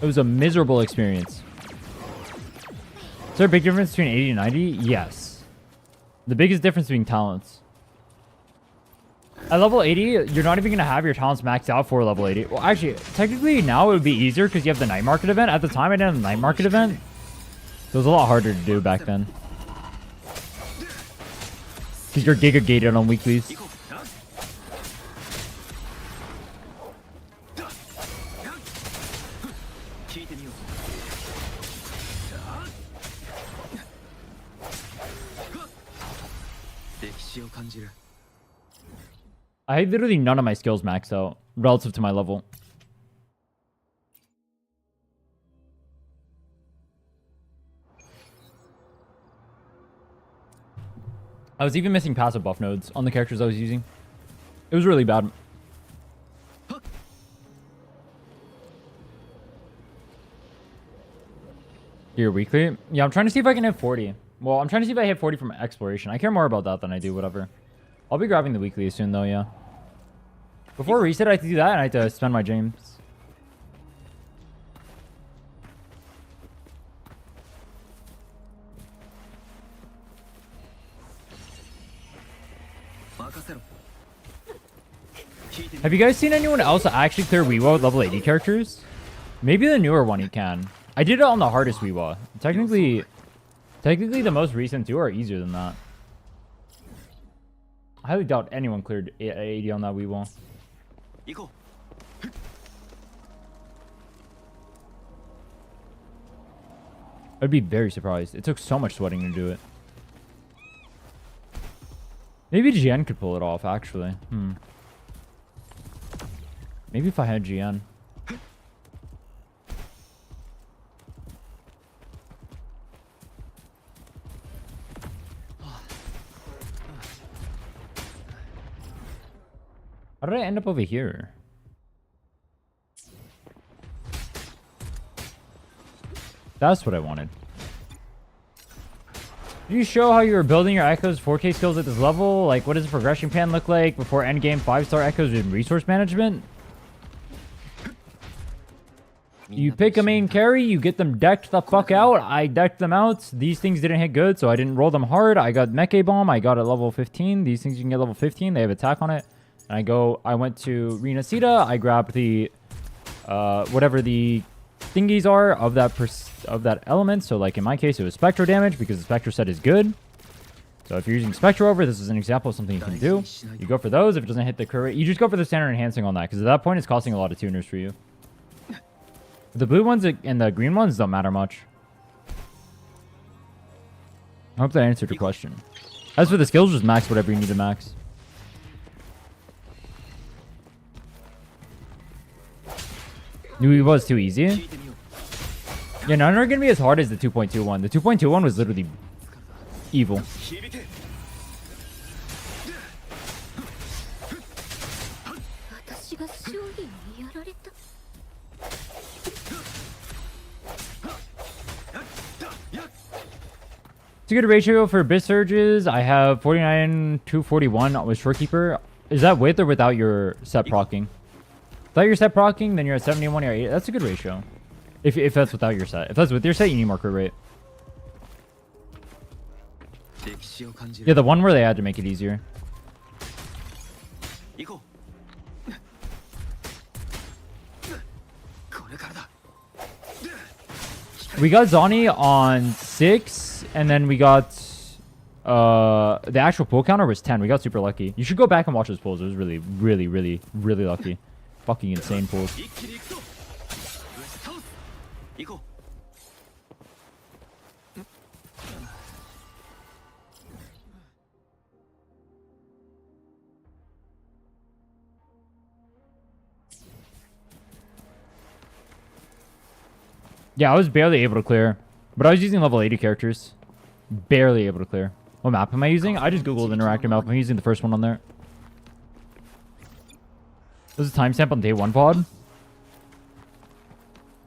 It was a miserable experience. Is there a big difference between 80 and 90? Yes. The biggest difference being talents. At level 80, you're not even going to have your talents maxed out for level 80. Well, actually, technically now it would be easier because you have the night market event. At the time, I didn't have the night market event. So it was a lot harder to do back then. Because you're giga gated on weeklies. I had literally none of my skills maxed out relative to my level. I was even missing passive buff nodes on the characters I was using. It was really bad. Your weekly? Yeah, I'm trying to see if I can hit 40. Well, I'm trying to see if I hit 40 from exploration. I care more about that than I do whatever. I'll be grabbing the weekly soon though, yeah. Before reset, I have to do that and I have to spend my gems. Have you guys seen anyone else actually clear Weewa with level 80 characters? Maybe the newer one you can. I did it on the hardest Weewa. Technically the most recent two are easier than that. I highly doubt anyone cleared 80 on that Weewa. I'd be very surprised. It took so much sweating to do it. Maybe GN could pull it off, actually. Maybe if I had GN. How did I end up over here? That's what I wanted. Did you show how you were building your Echo's 4K skills at this level? Like, what does the progression plan look like before endgame 5-star Echoes in resource management? You pick a main carry, you get them decked the fuck out. I decked them out. These things didn't hit good, so I didn't roll them hard. I got Mecha Bomb. I got at level 15. These things you can get level 15. They have attack on it. And I went to Rena Sita. I grabbed the, whatever the thingies are of that element. So like in my case, it was Spectro damage because the Spectro set is good. So if you're using Spectro over, this is an example of something you can do. You go for those. If it doesn't hit the current, you just go for the standard enhancing on that because at that point, it's costing a lot of tuners for you. The blue ones and the green ones don't matter much. I hope that answered your question. As for the skills, just max whatever you need to max. Knew it was too easy. Yeah, none are going to be as hard as the 2.21. The 2.21 was literally evil. It's a good ratio for bit surges. I have 49 to 41 with Shorekeeper. Is that with or without your set procking? Without your set procking, then you're at 71 or 8. That's a good ratio. If that's without your set. If that's with your set, you need more crit rate. Yeah, the one where they had to make it easier. We got Zani on 6, and then we got the actual pull counter was 10. We got super lucky. You should go back and watch those pulls. It was really, really, really, really lucky. Fucking insane pulls. Yeah, I was barely able to clear. But I was using level 80 characters. Barely able to clear. What map am I using? I just googled interactive map. I'm using the first one on there. There's a timestamp on day 1 pod.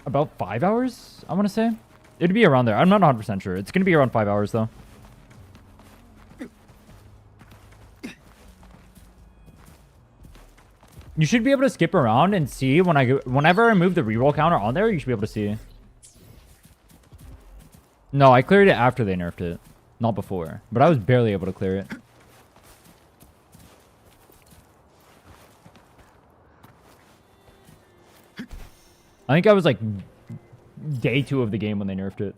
About 5 hours, I want to say. It'd be around there. I'm not 100% sure. It's going to be around 5 hours, though. You should be able to skip around and see whenever I move the reroll counter on there, you should be able to see. No, I cleared it after they nerfed it. Not before. But I was barely able to clear it. I think I was like day 2 of the game when they nerfed it.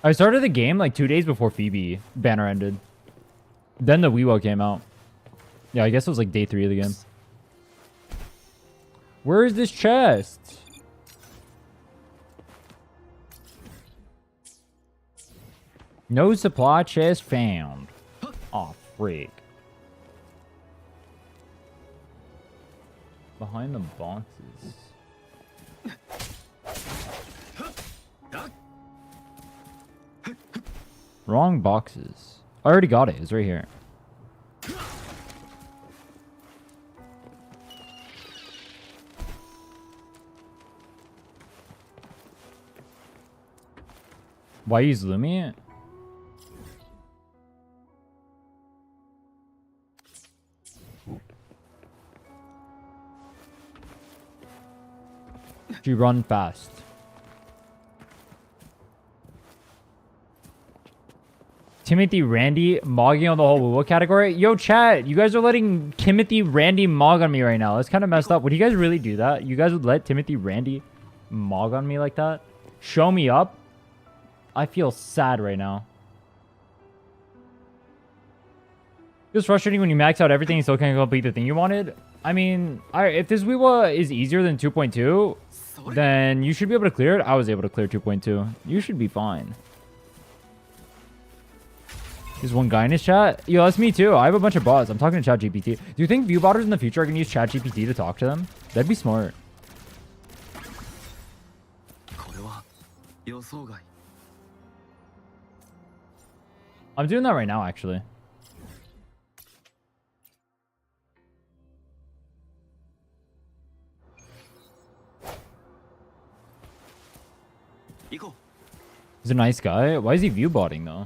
I started the game like 2 days before Phoebe banner ended. Then the Weewo came out. Yeah, I guess it was like day 3 of the game. Where is this chest? No supply chest found. Oh, freak. Behind the boxes. Wrong boxes. I already got it. It's right here. Why use Lumi? You run fast. Timothy Randy mogging on the whole woo category. Yo, chat, you guys are letting Timothy Randy mog on me right now. That's kind of messed up. Would you guys really do that? You guys would let Timothy Randy mog on me like that? Show me up? I feel sad right now. It's frustrating when you max out everything and still can't complete the thing you wanted. I mean, if this Weewa is easier than 2.2, then you should be able to clear it. I was able to clear 2.2. You should be fine. There's one guy in his chat. Yo, that's me too. I have a bunch of bots. I'm talking to ChatGPT. Do you think viewbotters in the future are going to use ChatGPT to talk to them? That'd be smart. I'm doing that right now, actually. He's a nice guy. Why is he viewbotting though?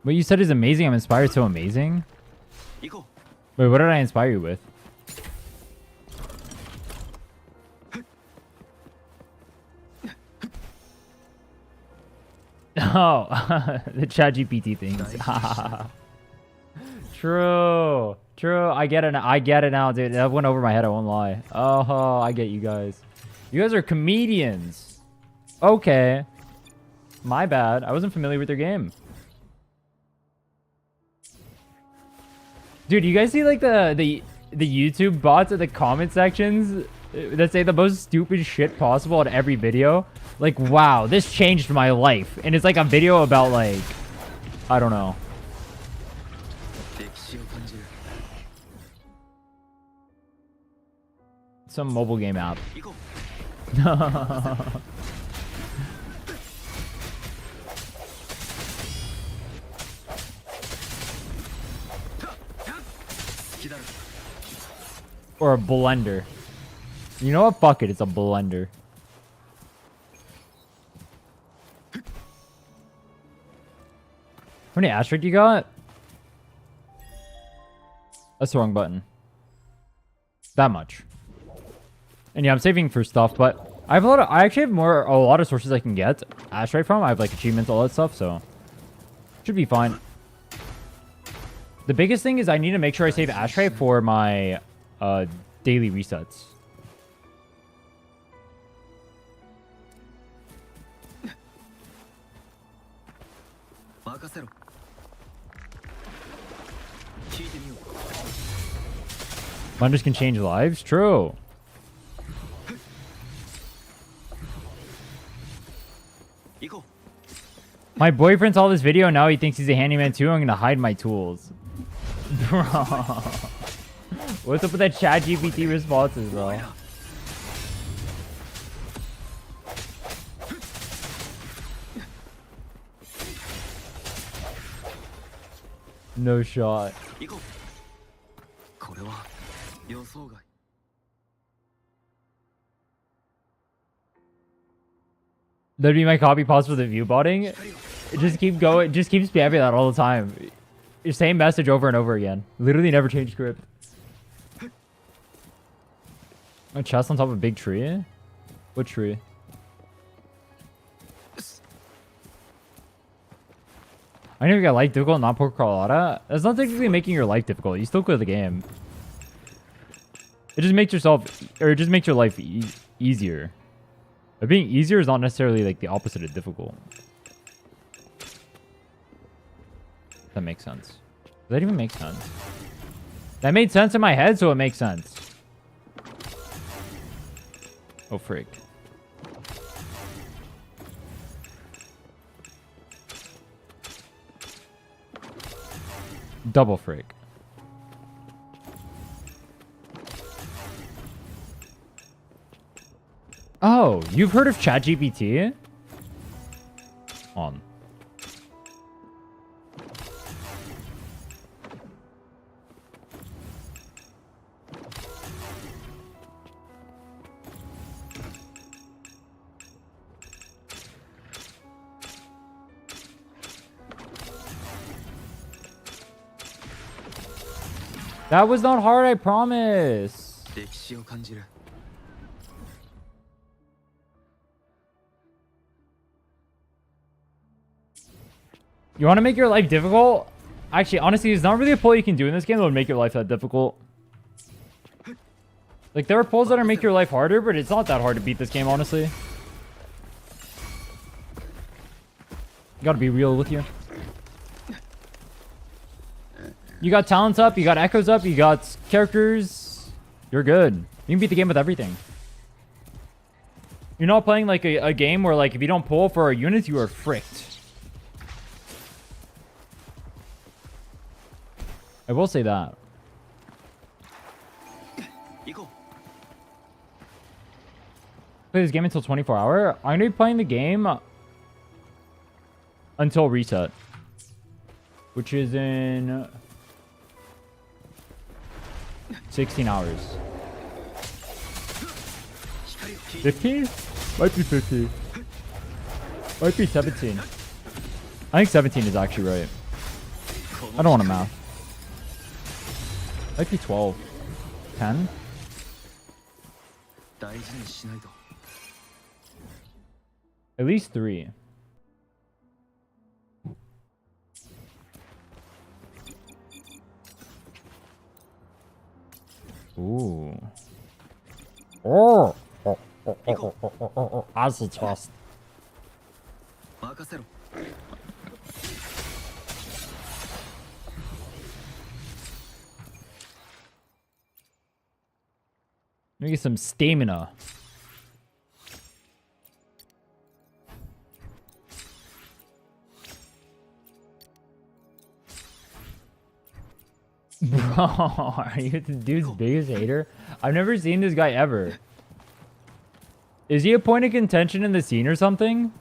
What you said is amazing. I'm inspired so amazing. Wait, what did I inspire you with? Oh, the ChatGPT things. True. True. I get it. I get it now, dude. That went over my head. I won't lie. Oh, I get you guys. You guys are comedians. Okay. My bad. I wasn't familiar with your game. Dude, you guys see like the YouTube bots in the comment sections that say the most stupid shit possible in every video? Like, wow, this changed my life. And it's like a video about like, I don't know. Some mobile game app. Or a blender. You know what? Fuck it. It's a blender. How many asteroid you got? That's the wrong button. That much. And yeah, I'm saving for stuff, but I have I actually have a lot of sources I can get asteroid from. I have like achievements, all that stuff, so should be fine. The biggest thing is I need to make sure I save asteroid for my daily resets. Blenders can change lives? True. My boyfriend saw this video, now he thinks he's a handyman too. I'm gonna hide my tools. Bro. What's up with that chat GPT responses, bro? No shot. That'd be my copy pause for the view botting. Just keep going. Just keep spamming that all the time. Your same message over and over again. Literally never change script. A chest on top of a big tree? What tree? I know you got life difficult, not poor Carlotta. That's not technically making your life difficult. You still clear the game. It just makes yourself, or it just makes your life easier. But being easier is not necessarily like the opposite of difficult. That makes sense. Does that even make sense? That made sense in my head, so it makes sense. Oh, freak. Double freak. Oh, you've heard of ChatGPT? On. That was not hard, I promise. You want to make your life difficult? Actually, honestly, there's not really a pull you can do in this game that would make your life that difficult. Like, there are pulls that are make your life harder, but it's not that hard to beat this game, honestly. Gotta be real with you. You got talents up, you got echoes up, you got characters. You're good. You can beat the game with everything. You're not playing like a game where like if you don't pull for our units, you are fricked. I will say that. Play this game until 24-hour. I'm gonna be playing the game until reset, which is in 16 hours. 15? Might be 15. Might be 17. I think 17 is actually right. I don't want to math. Might be 12. 10? At least 3. Ooh. Oh. As a trust. Let me get some stamina. Bro, are you the dude's biggest hater? I've never seen this guy ever. Is he a point of contention in the scene or something?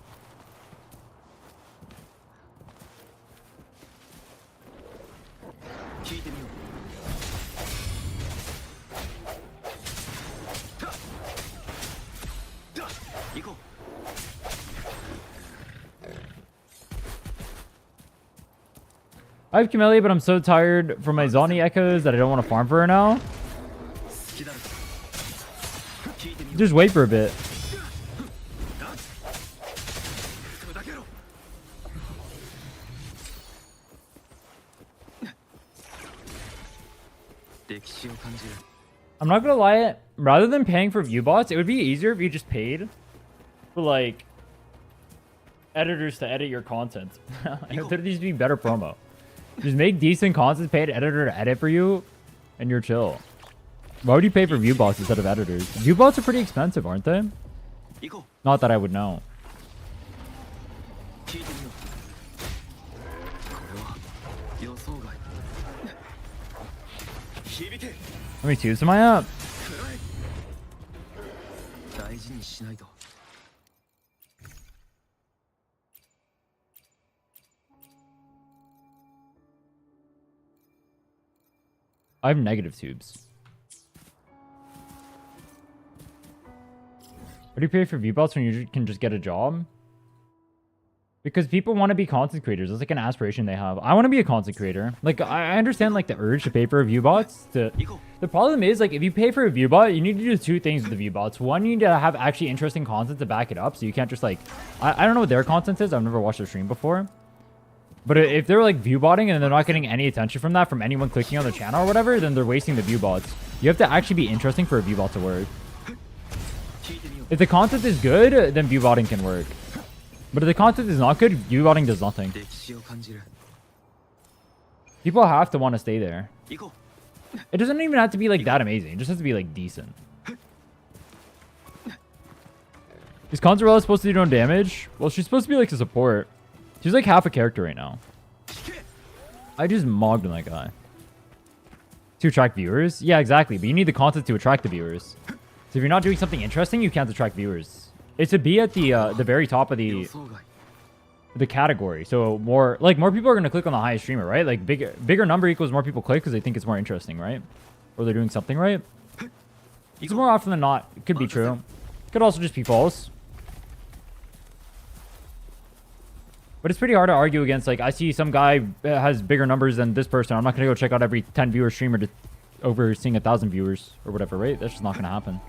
I have Camellia, but I'm so tired from my Zoni echoes that I don't want to farm for her now. Just wait for a bit. I'm not gonna lie, rather than paying for view bots, it would be easier if you just paid for like editors to edit your content. There'd just be better promo. Just make decent content, pay an editor to edit for you, and you're chill. Why would you pay for view bots instead of editors? View bots are pretty expensive, aren't they? Not that I would know. How many tubes am I up? I have negative tubes. What do you pay for V-Bots when you can just get a job? Because people want to be content creators. It's like an aspiration they have. I want to be a content creator. Like, I understand like the urge to pay for view-bots. The problem is, like, if you pay for a view-bot, you need to do two things with the view-bots. One, you need to have actually interesting content to back it up. So you can't just like... I don't know what their content is. I've never watched their stream before. But if they're like view-botting and they're not getting any attention from that, from anyone clicking on their channel or whatever, then they're wasting the view-bots. You have to actually be interesting for a view-bot to work. If the content is good, then view-botting can work. But if the content is not good, view-botting does nothing. People have to want to stay there. It doesn't even have to be like that amazing. It just has to be like decent. Is Conzarella supposed to do no damage? Well, she's supposed to be like a support. She's like half a character right now. I just mogged on that guy. To attract viewers? Yeah, exactly. But you need the content to attract the viewers. So if you're not doing something interesting, you can't attract viewers. It's to be at the very top of the category. So more people are gonna click on the highest streamer, right? Like bigger number equals more people click because they think it's more interesting, right? Or they're doing something right. It's more often than not. It could be true. It could also just be false. But it's pretty hard to argue against, like, I see some guy has bigger numbers than this person. I'm not going to go check out every 10 viewer streamer to over seeing 1,000 viewers or whatever, right? That's just not going to happen.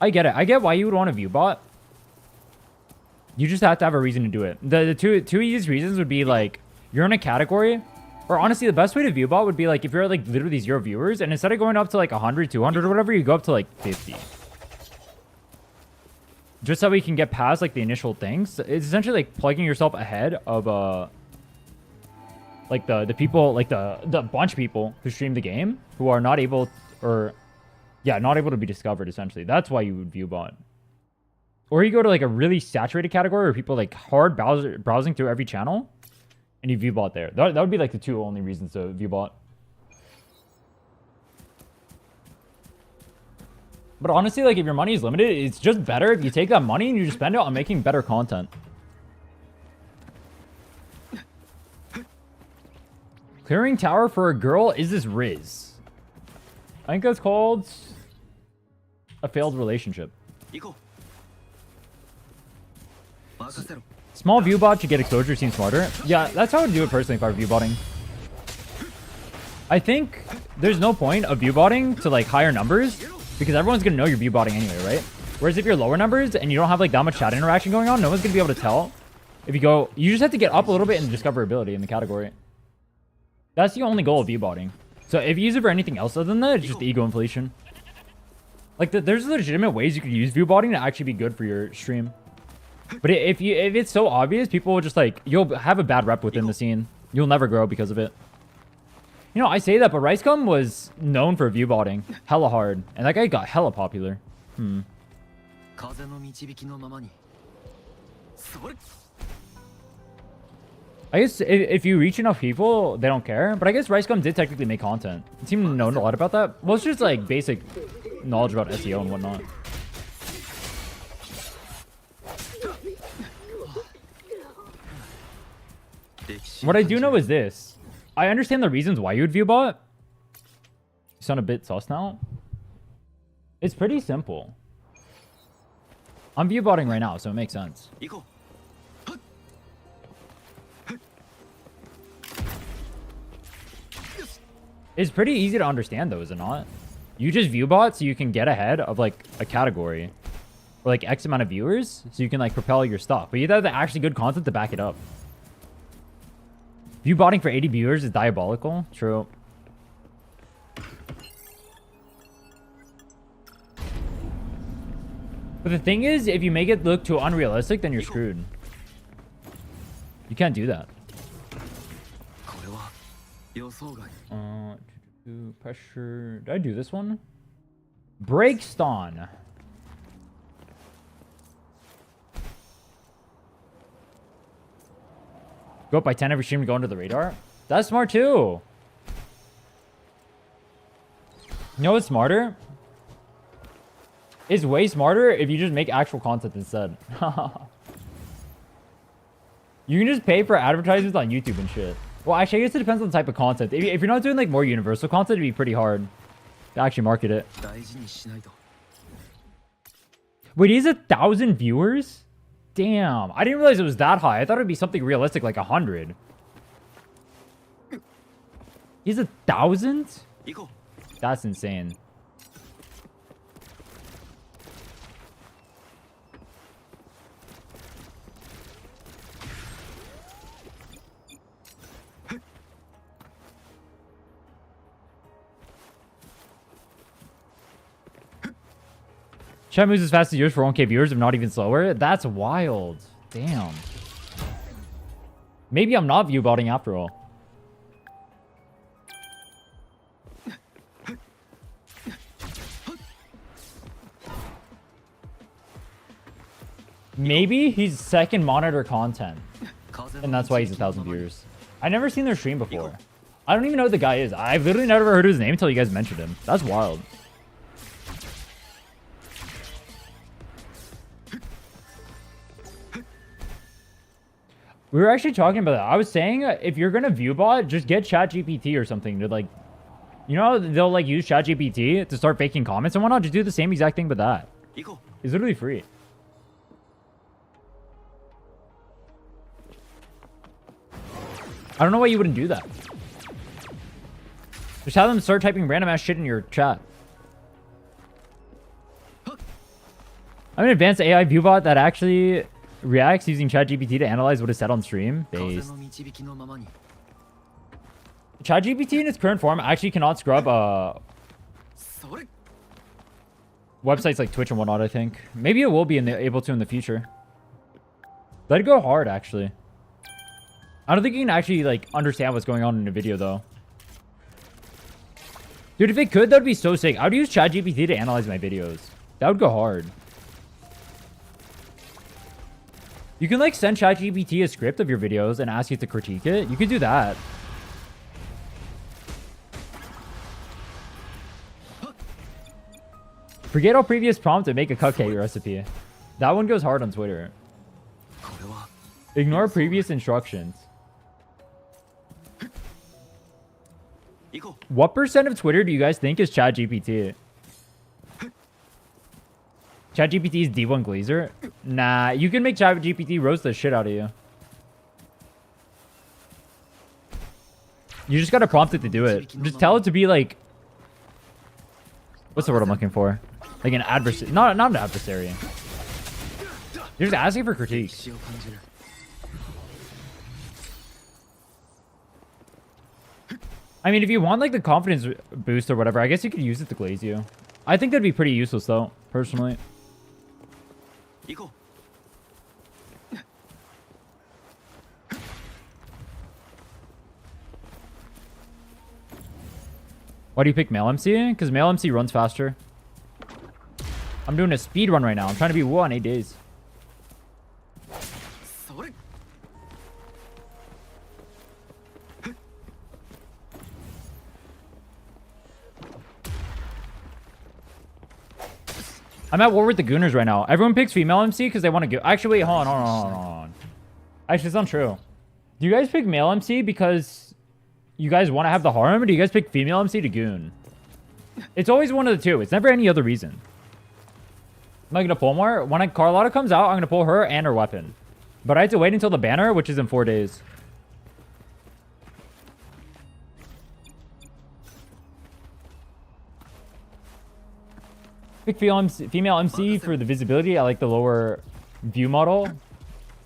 I get it. I get why you would want a view bot. You just have to have a reason to do it. The two easiest reasons would be, like, you're in a category... Or honestly, the best way to view bot would be like if you're at like literally 0 viewers and instead of going up to like 100, 200 or whatever, you go up to like 50. Just so we can get past like the initial things. It's essentially like plugging yourself ahead of like the people, like the bunch of people who stream the game who are not able not able to be discovered essentially. That's why you would view bot. Or you go to like a really saturated category where people like hard browsing through every channel. And you view bot there. That would be like the two only reasons to view bot. But honestly, like if your money is limited, it's just better if you take that money and you just spend it on making better content. Clearing tower for a girl? Is this Riz? I think that's called a failed relationship. Small view bot to get exposure seems smarter. Yeah, that's how I would do it personally if I were view botting. I think there's no point of view botting to like higher numbers because everyone's gonna know you're view botting anyway, right? Whereas if you're lower numbers and you don't have like that much chat interaction going on, no one's gonna be able to tell. If you go, you just have to get up a little bit in discoverability in the category. That's the only goal of view botting. So if you use it for anything else other than that, it's just ego inflation. Like there's legitimate ways you could use view botting to actually be good for your stream. But if it's so obvious, people will just like, you'll have a bad rep within the scene. You'll never grow because of it. You know, I say that, but Ricegum was known for view botting hella hard, and that guy got hella popular. I guess if you reach enough people, they don't care. But I guess Ricegum did technically make content. It seemed to know a lot about that. Well, it's just like basic knowledge about SEO and whatnot. What I do know is this. I understand the reasons why you would view bot. You sound a bit sus now. It's pretty simple. I'm view botting right now, so it makes sense. It's pretty easy to understand though, is it not? You just view bot so you can get ahead of like a category. Or like X amount of viewers, so you can like propel your stuff. But you have actually good content to back it up. View botting for 80 viewers is diabolical. True. But the thing is, if you make it look too unrealistic, then you're screwed. You can't do that. Pressure. Did I do this one? Breakstone. Go up by 10 every stream to go under the radar. That's smart too. You know what's smarter? It's way smarter if you just make actual content instead. You can just pay for advertisements on YouTube and shit. Well, actually, I guess it depends on the type of content. If you're not doing like more universal content, it'd be pretty hard to actually market it. Wait, he's 1,000 viewers? Damn, I didn't realize it was that high. I thought it'd be something realistic like 100. He's 1,000? That's insane. Chat moves as fast as yours for 1K viewers, if not even slower. That's wild. Damn. Maybe I'm not view botting after all. Maybe he's second monitor content. And that's why he's 1,000 viewers. I've never seen their stream before. I don't even know who the guy is. I've literally never heard his name until you guys mentioned him. That's wild. We were actually talking about that. I was saying if you're gonna view bot, just get ChatGPT or something to like, you know, they'll like use ChatGPT to start faking comments and whatnot. Just do the same exact thing with that. It's literally free. I don't know why you wouldn't do that. Just have them start typing random ass shit in your chat. I'm an advanced AI view bot that actually reacts using ChatGPT to analyze what is said on stream. Based. ChatGPT in its current form actually cannot scrub websites like Twitch and whatnot, I think. Maybe it will be able to in the future. Let it go hard, actually. I don't think you can actually like understand what's going on in a video, though. Dude, if it could, that would be so sick. I would use ChatGPT to analyze my videos. That would go hard. You can like send ChatGPT a script of your videos and ask it to critique it. You could do that. Forget all previous prompts and make a cupcake recipe. That one goes hard on Twitter. Ignore previous instructions. What percent of Twitter do you guys think is ChatGPT? ChatGPT is D1 Glazer? Nah, you can make ChatGPT roast the shit out of you. You just gotta prompt it to do it. Just tell it to be like... What's the word I'm looking for? Like an adversary. Not an adversary. You're just asking for critiques. I mean, if you want like the confidence boost or whatever, I guess you could use it to glaze you. I think that'd be pretty useless though, personally. Why do you pick male MC? Because male MC runs faster. I'm doing a speed run right now. I'm trying to be Wu on 8 days. I'm at war with the Gooners right now. Everyone picks female MC because they want to go. Actually, wait, hold on. Actually, it's not true. Do you guys pick male MC because you guys want to have the harem, or do you guys pick female MC to goon? It's always one of the two. It's never any other reason. Am I going to pull more? When Carlotta comes out, I'm going to pull her and her weapon. But I have to wait until the banner, which is in 4 days. Pick female MC for the visibility. I like the lower view model.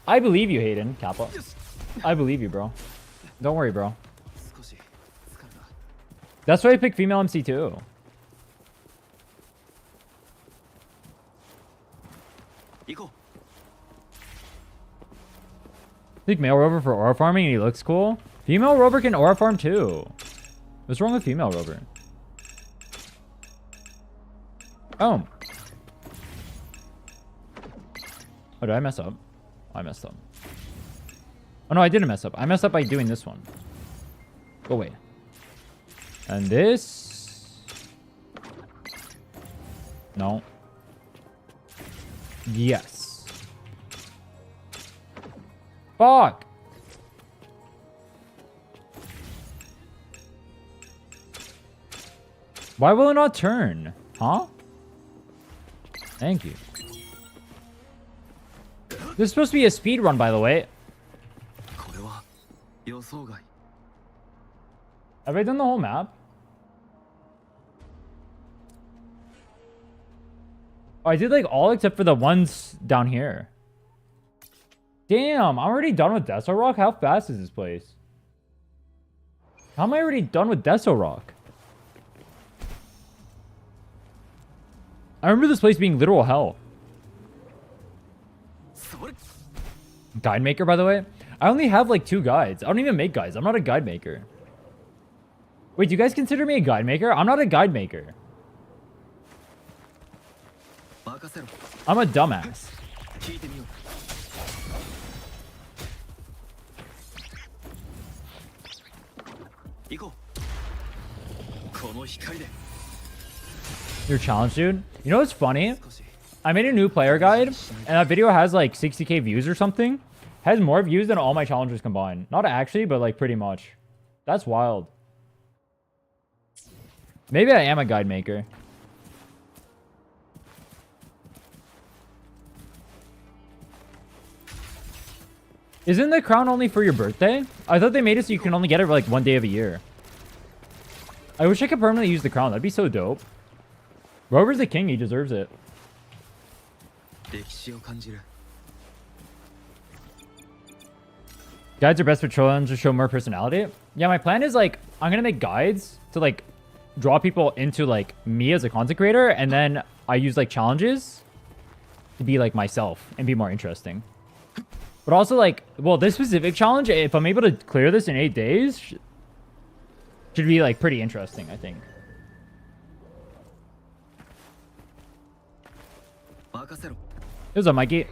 I believe you, Hayden. Kappa. I believe you, bro. Don't worry, bro. That's why I picked female MC too. Pick male rover for aura farming and he looks cool. Female rover can aura farm too. What's wrong with female rover? Oh. Oh, did I mess up? I messed up. Oh, no, I didn't mess up. I messed up by doing this one. Go away. And this... No. Yes. Fuck! Why will it not turn? Huh? Thank you. This is supposed to be a speed run, by the way. Have I done the whole map? Oh, I did like all except for the ones down here. Damn, I'm already done with Deso Rock? How fast is this place? How am I already done with Deso Rock? I remember this place being literal hell. Guide maker, by the way. I only have like 2 guides. I don't even make guides. I'm not a guide maker. Wait, do you guys consider me a guide maker? I'm not a guide maker. I'm a dumbass. Your challenge, dude? You know what's funny? I made a new player guide, and that video has like 60k views or something. Has more views than all my challenges combined. Not actually, but like pretty much. That's wild. Maybe I am a guide maker. Isn't the crown only for your birthday? I thought they made it so you can only get it for like 1 day of a year. I wish I could permanently use the crown. That'd be so dope. Rover's the king. He deserves it. Guides are best for trolls to show more personality. Yeah, my plan is like, I'm going to make guides to like draw people into like me as a content creator. And then I use like challenges to be like myself and be more interesting. But also like, well, this specific challenge, if I'm able to clear this in 8 days, should be like pretty interesting, I think. What's up, Mikey?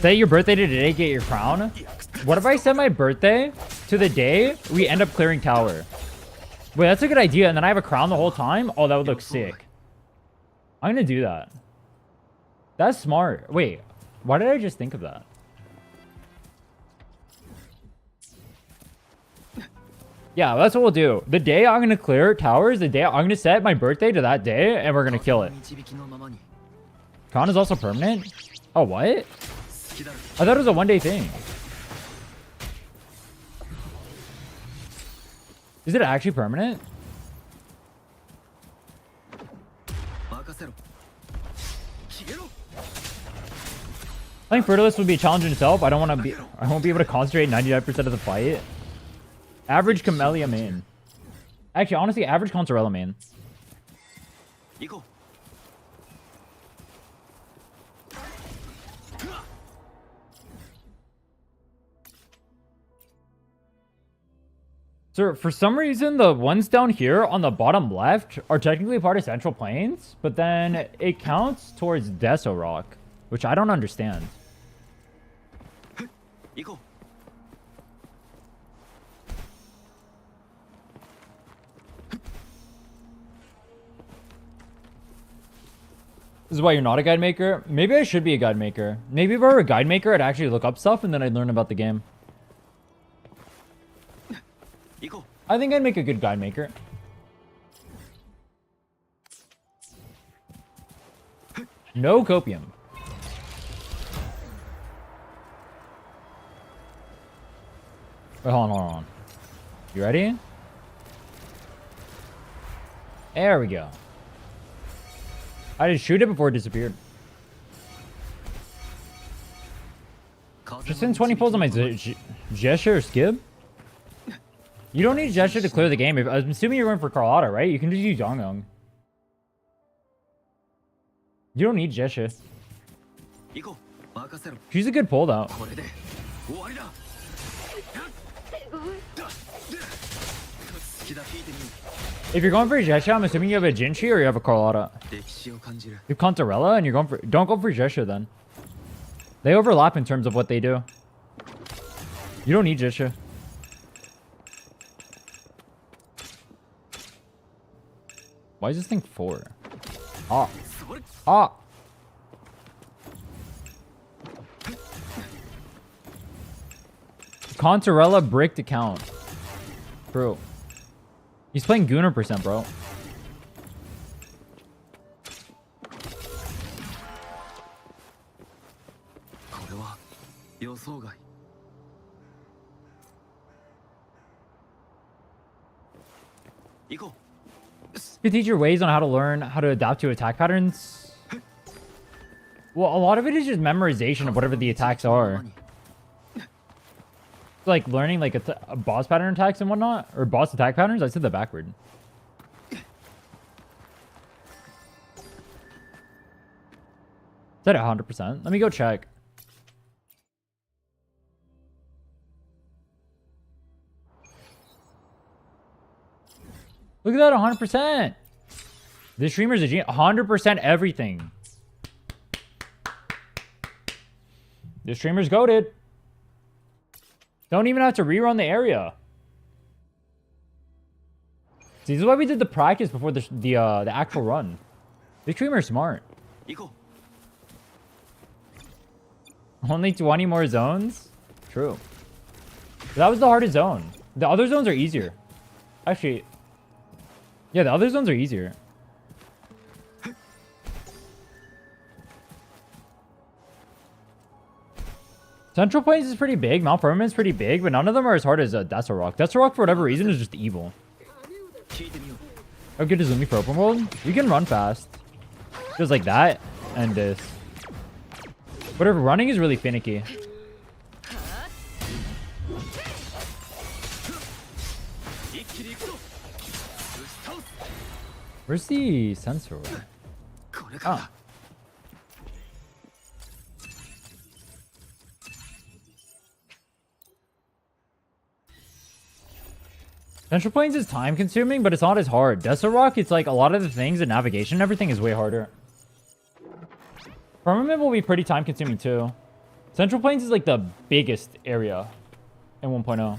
Say your birthday to today, get your crown. What if I set my birthday to the day we end up clearing tower? Wait, that's a good idea. And then I have a crown the whole time? Oh, that would look sick. I'm gonna do that. That's smart. Wait, why did I just think of that? Yeah, that's what we'll do. The day I'm going to clear towers, the day I'm going to set my birthday to that day, and we're going to kill it. Con is also permanent? Oh, what? I thought it was a 1-day thing. Is it actually permanent? I think Fertilist would be a challenge in itself. I won't be able to concentrate 99% of the fight. Average Camellia main. Actually, honestly, average Consorella main. So for some reason, the ones down here on the bottom left are technically part of Central Plains, but then it counts towards Deso Rock, which I don't understand. This is why you're not a guide maker? Maybe I should be a guide maker. Maybe if I were a guide maker, I'd actually look up stuff and then I'd learn about the game. I think I'd make a good guide maker. No copium. Wait, hold on. You ready? There we go. I just shoot it before it disappeared. Just in 20 pulls on my gesture or skib? You don't need gesture to clear the game. I'm assuming you're going for Carlotta, right? You can just use Yong. You don't need gesture. She's a good pull though. If you're going for gesture, I'm assuming you have a Jinchi or you have a Carlotta. You have Contarella and you're going for... Don't go for gesture then. They overlap in terms of what they do. You don't need gesture. Why is this thing 4? Ah. Ah. Contarella bricked account. Bro. He's playing Gooner %, bro. You teach your ways on how to learn how to adapt to attack patterns. Well, a lot of it is just memorization of whatever the attacks are. Like learning like a boss pattern attacks and whatnot, or boss attack patterns. I said that backward. Is that 100%? Let me go check. Look at that, 100%. This streamer's a genius. 100% everything. This streamer's goated. Don't even have to rerun the area. See, this is why we did the practice before the actual run. This streamer's smart. Only 20 more zones? True. That was the hardest zone. The other zones are easier. Actually, yeah, the other zones are easier. Central Plains is pretty big. Mount Firmament's pretty big, but none of them are as hard as Deso Rock. Deso Rock, for whatever reason, is just evil. How good is Lumi for open world? You can run fast. Just like that, and this. Whatever, running is really finicky. Where's the sensor? Oh. Central Plains is time consuming, but it's not as hard. Deso Rock, it's like a lot of the things and navigation and everything is way harder. Firmament will be pretty time consuming too. Central Plains is like the biggest area in 1.0.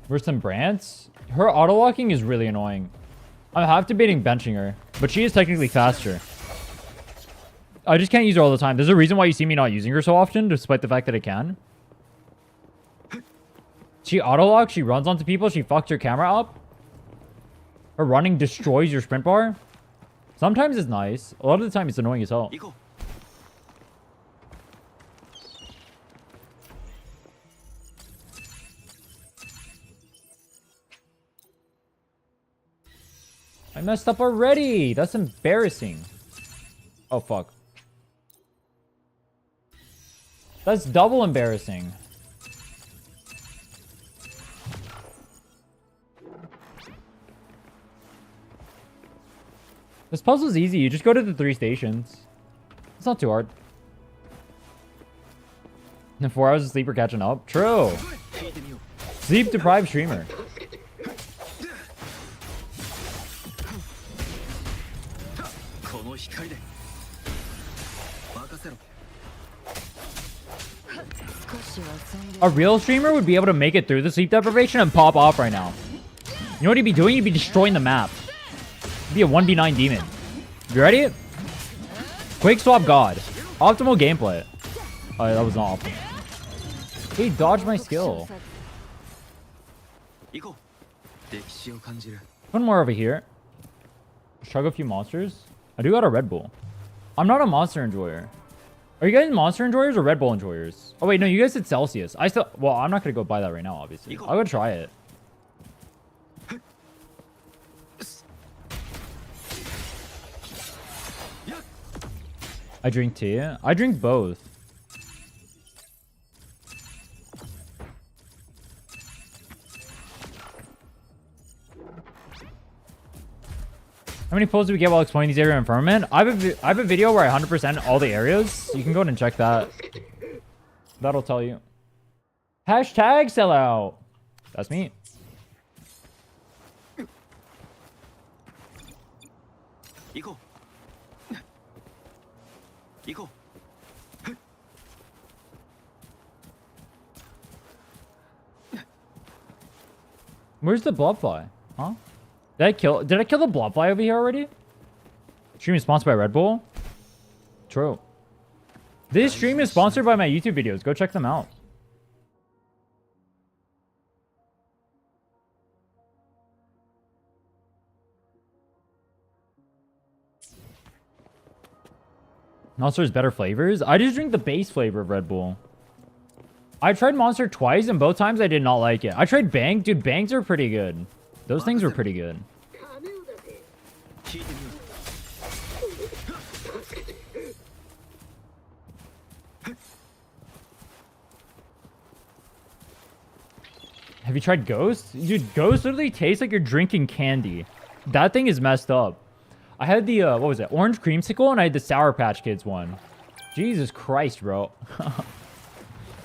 Where's some Brants? Her auto-locking is really annoying. I'm half debating benching her, but she is technically faster. I just can't use her all the time. There's a reason why you see me not using her so often, despite the fact that I can. She auto-locks, she runs onto people, she fucks your camera up. Her running destroys your sprint bar. Sometimes it's nice. A lot of the time it's annoying as hell. I messed up already. That's embarrassing. Oh, fuck. That's double embarrassing. This puzzle's easy. You just go to the 3 stations. It's not too hard. And 4 hours of sleep or catching up. True. Sleep deprived streamer. A real streamer would be able to make it through the sleep deprivation and pop off right now. You know what he'd be doing? He'd be destroying the map. He'd be a 1v9 demon. You ready? Quick swap god. Optimal gameplay. Oh, that was not optimal. He dodged my skill. One more over here. Chug a few monsters. I do got a Red Bull. I'm not a monster enjoyer. Are you guys monster enjoyers or Red Bull enjoyers? Oh wait, no, you guys said Celsius. Well, I'm not gonna go buy that right now, obviously. I'll go try it. I drink tea. I drink both. How many pulls do we get while exploring these areas of firmament? I have a video where I 100% all the areas. You can go and check that. That'll tell you. Hashtag sellout. That's me. Where's the blobfly? Huh? Did I kill the blobfly over here already? Stream is sponsored by Red Bull. True. This stream is sponsored by my YouTube videos. Go check them out. Monster's better flavors? I just drink the base flavor of Red Bull. I tried Monster twice, and both times I did not like it. I tried Bang. Dude, Bangs are pretty good. Those things were pretty good. Have you tried Ghost? Dude, Ghost literally tastes like you're drinking candy. That thing is messed up. I had the, what was it? Orange creamsicle, and I had the Sour Patch Kids one. Jesus Christ, bro.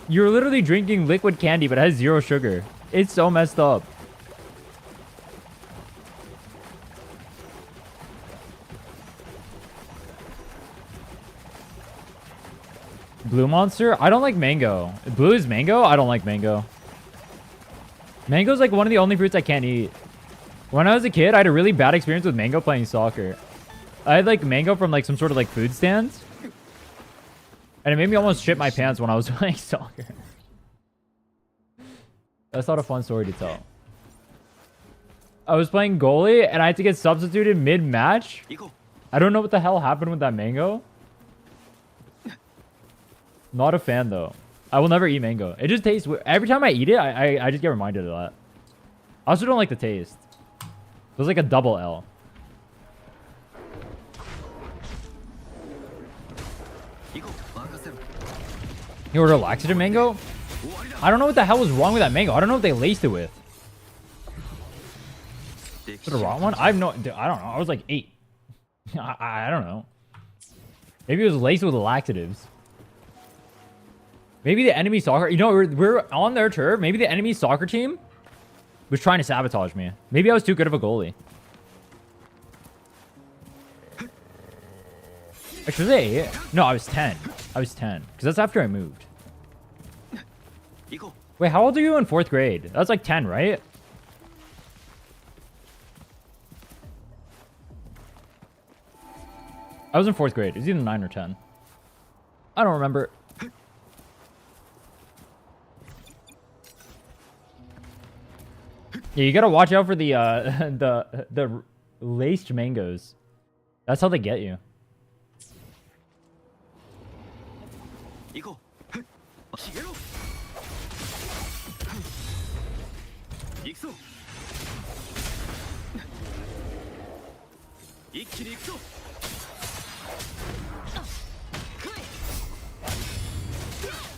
You're literally drinking liquid candy, but it has 0 sugar. It's so messed up. Blue Monster? I don't like mango. Blue is mango? I don't like mango. Mango's like one of the only fruits I can't eat. When I was a kid, I had a really bad experience with mango playing soccer. I had like mango from like some sort of like food stands. And it made me almost shit my pants when I was playing soccer. That's not a fun story to tell. I was playing goalie and I had to get substituted mid-match. I don't know what the hell happened with that mango. Not a fan though. I will never eat mango. It just tastes weird. Every time I eat it, I just get reminded of that. I also don't like the taste. It was like a double L. You order laxative mango? I don't know what the hell was wrong with that mango. I don't know what they laced it with. Is it a wrong one? I have no... I don't know. I was like 8. I don't know. Maybe it was laced with laxatives. Maybe the enemy soccer... You know, we're on their turf. Maybe the enemy soccer team was trying to sabotage me. Maybe I was too good of a goalie. Actually, no, I was 10. I was 10. Because that's after I moved. Wait, how old are you in 4th grade? That's like 10, right? I was in 4th grade. It was either 9 or 10. I don't remember. Yeah, you gotta watch out for the the laced mangoes. That's how they get you.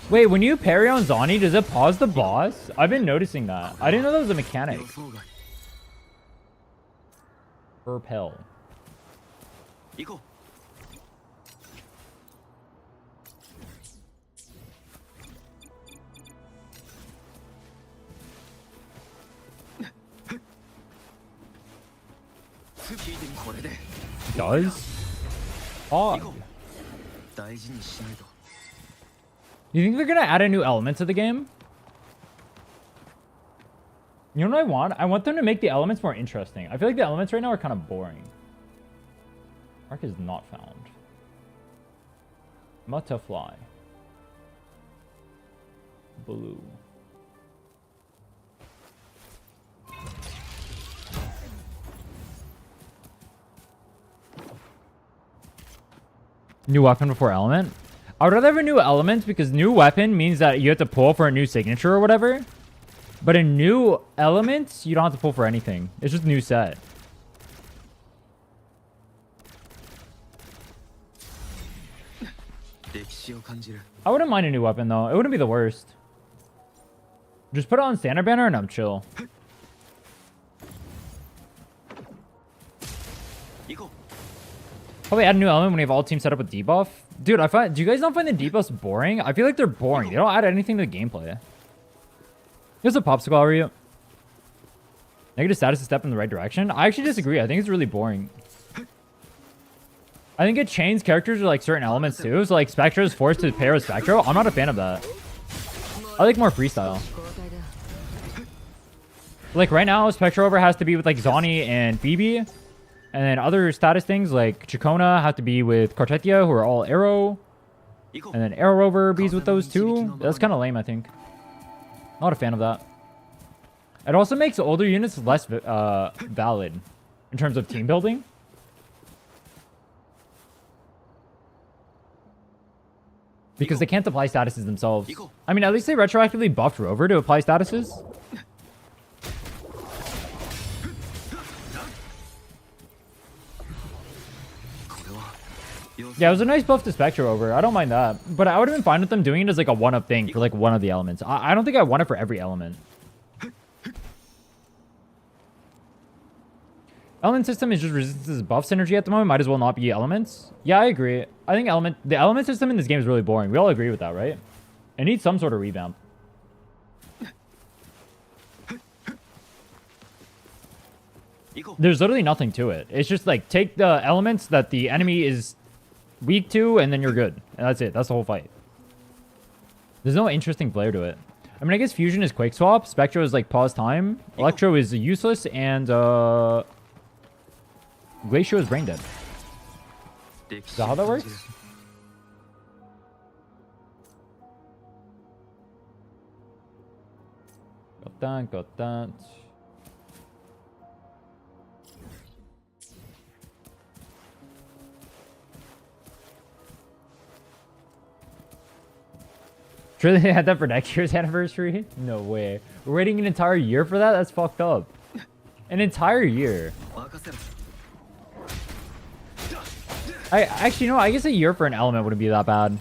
Wait, when you parry on Zani, does it pause the boss? I've been noticing that. I didn't know that was a mechanic. Repel. 行こう。これで Does? Oh. 大事にしないと。 You think they're gonna add a new element to the game? You know what I want? I want them to make the elements more interesting. I feel like the elements right now are kind of boring. Mark is not found. Butterfly. Blue. New weapon before element? I would rather have a new element because new weapon means that you have to pull for a new signature or whatever. But a new element, you don't have to pull for anything. It's just a new set. I wouldn't mind a new weapon though. It wouldn't be the worst. Just put it on standard banner and I'm chill. Probably add a new element when you have all teams set up with debuff. Dude, do you guys not find the debuffs boring? I feel like they're boring. They don't add anything to the gameplay. Here's a popsicle are you? Negative status is a step in the right direction. I actually disagree. I think it's really boring. I think it chains characters to like certain elements too. So like Spectre is forced to pair with Spectro. I'm not a fan of that. I like more freestyle. Like right now, Spectre over has to be with like Zani and Phoebe. And then other status things like Chikona have to be with Cartetia, who are all arrow. And then Arrow Rover bees with those two. That's kind of lame, I think. Not a fan of that. It also makes older units less valid in terms of team building. Because they can't apply statuses themselves. I mean, at least they retroactively buffed Rover to apply statuses. Yeah, it was a nice buff to Spectre over. I don't mind that. But I would have been fine with them doing it as like a one-up thing for like one of the elements. I don't think I want it for every element. Element system is just resistance buff synergy at the moment. Might as well not be elements. Yeah, I agree. I think the element system in this game is really boring. We all agree with that, right? It needs some sort of revamp. There's literally nothing to it. It's just like take the elements that the enemy is weak to, and then you're good. And that's it. That's the whole fight. There's no interesting flair to it. I mean, I guess Fusion is Quake Swap. Spectro is like pause time. Electro is useless, and Glacio is brain dead. Is that how that works? Got that, got that. Sure they had that for next year's anniversary? No way. We're waiting an entire year for that? That's fucked up. An entire year. Actually, you know, I guess a year for an element wouldn't be that bad.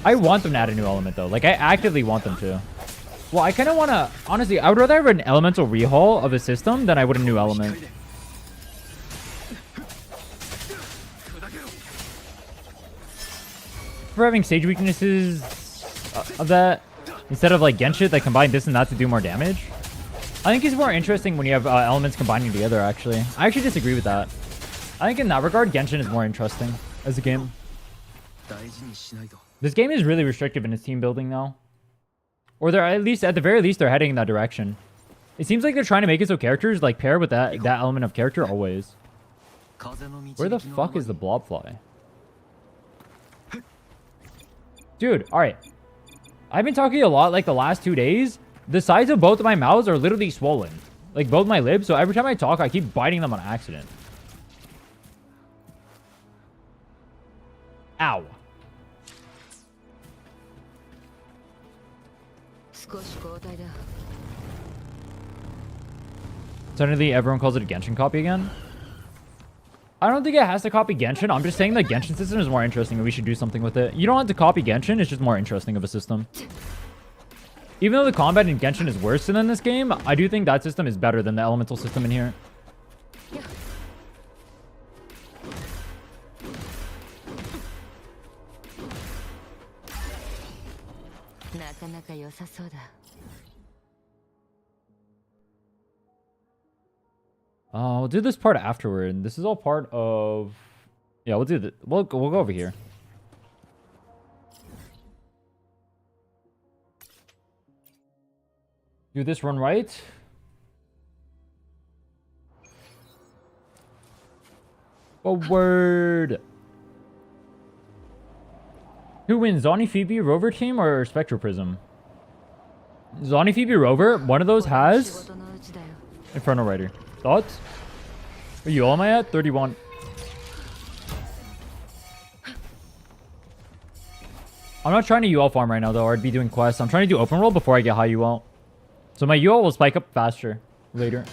I want them to add a new element, though. Like, I actively want them to. Well, I kind of want to... Honestly, I would rather have an elemental rehaul of a system than I would a new element. For having stage weaknesses of that, instead of like Genshin that combine this and that to do more damage. I think it's more interesting when you have elements combining together, actually. I actually disagree with that. I think in that regard, Genshin is more interesting as a game. This game is really restrictive in its team building now. Or they're at the very least, they're heading in that direction. It seems like they're trying to make it so characters like pair with that element of character always. Where the fuck is the blobfly? Dude, alright. I've been talking a lot like the last 2 days. The sides of both of my mouths are literally swollen. Like both my lips. So every time I talk, I keep biting them on accident. Ow. Suddenly everyone calls it a Genshin copy again. I don't think it has to copy Genshin. I'm just saying the Genshin system is more interesting and we should do something with it. You don't have to copy Genshin. It's just more interesting of a system. Even though the combat in Genshin is worse than in this game, I do think that system is better than the elemental system in here. なかなか良さそうだ。We'll do this part afterward. This is all part of... Yeah, we'll do the... We'll go over here. Do this run right. Forward. Who wins? Zonny Phoebe Rover team or Spectral Prism? Zonny Phoebe Rover, one of those has Inferno Rider. Thoughts? Are you all am I at? 31. I'm not trying to UL farm right now though, or I'd be doing quests. I'm trying to do open roll before I get high UL. So my UL will spike up faster later.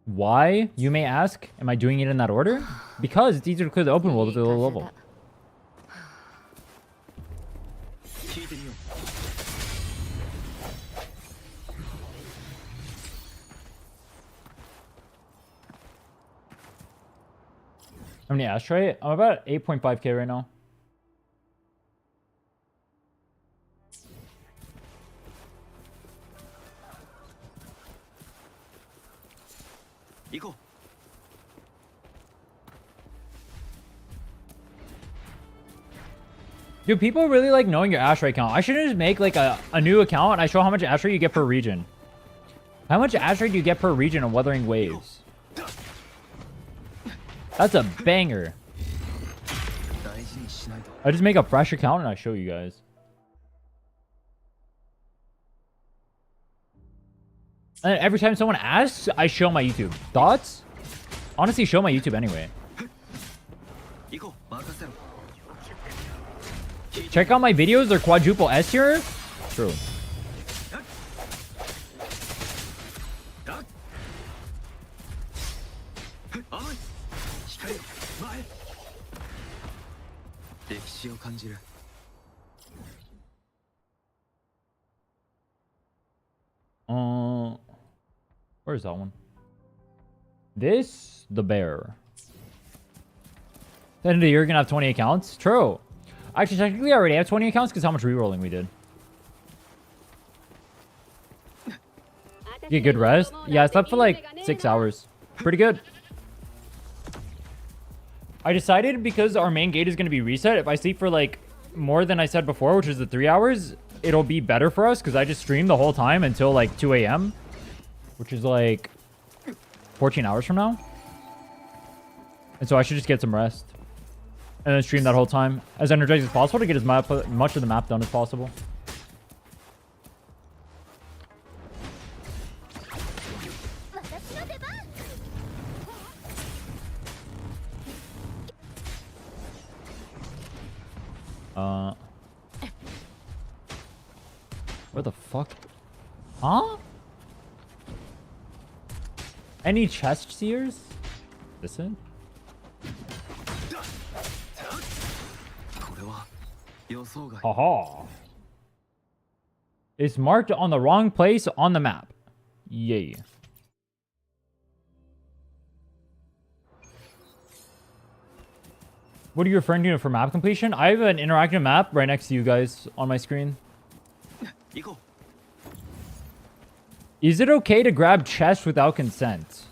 Why, you may ask, am I doing it in that order? Because it's easier to clear the open world at the low level. How many Ashtray? I'm about 8.5k right now. Go. Dude, people really like knowing your Ashtray count. I should just make like a new account and I show how much Ashtray you get per region. How much Ashtray do you get per region on Wuthering Waves? That's a banger. I just make a fresh account and I show you guys. And every time someone asks, I show my YouTube. Thoughts? Honestly, show my YouTube anyway. Check out my videos. They're quadruple S tier. True. Where's that one? This, the bear. Then you're gonna have 20 accounts. True. Actually, technically, I already have 20 accounts because how much rerolling we did. Get good rest. Yeah, I slept for like 6 hours. Pretty good. I decided because our main gate is going to be reset, if I sleep for like more than I said before, which is the 3 hours, it'll be better for us because I just stream the whole time until like 2 a.m. which is like 14 hours from now. And so I should just get some rest and then stream that whole time as energized as possible to get as much of the map done as possible. Where the fuck? Huh? Any chest seers? This it? Haha. It's marked on the wrong place on the map. Yay. What are you referring to for map completion? I have an interactive map right next to you guys on my screen. Is it okay to grab chests without consent?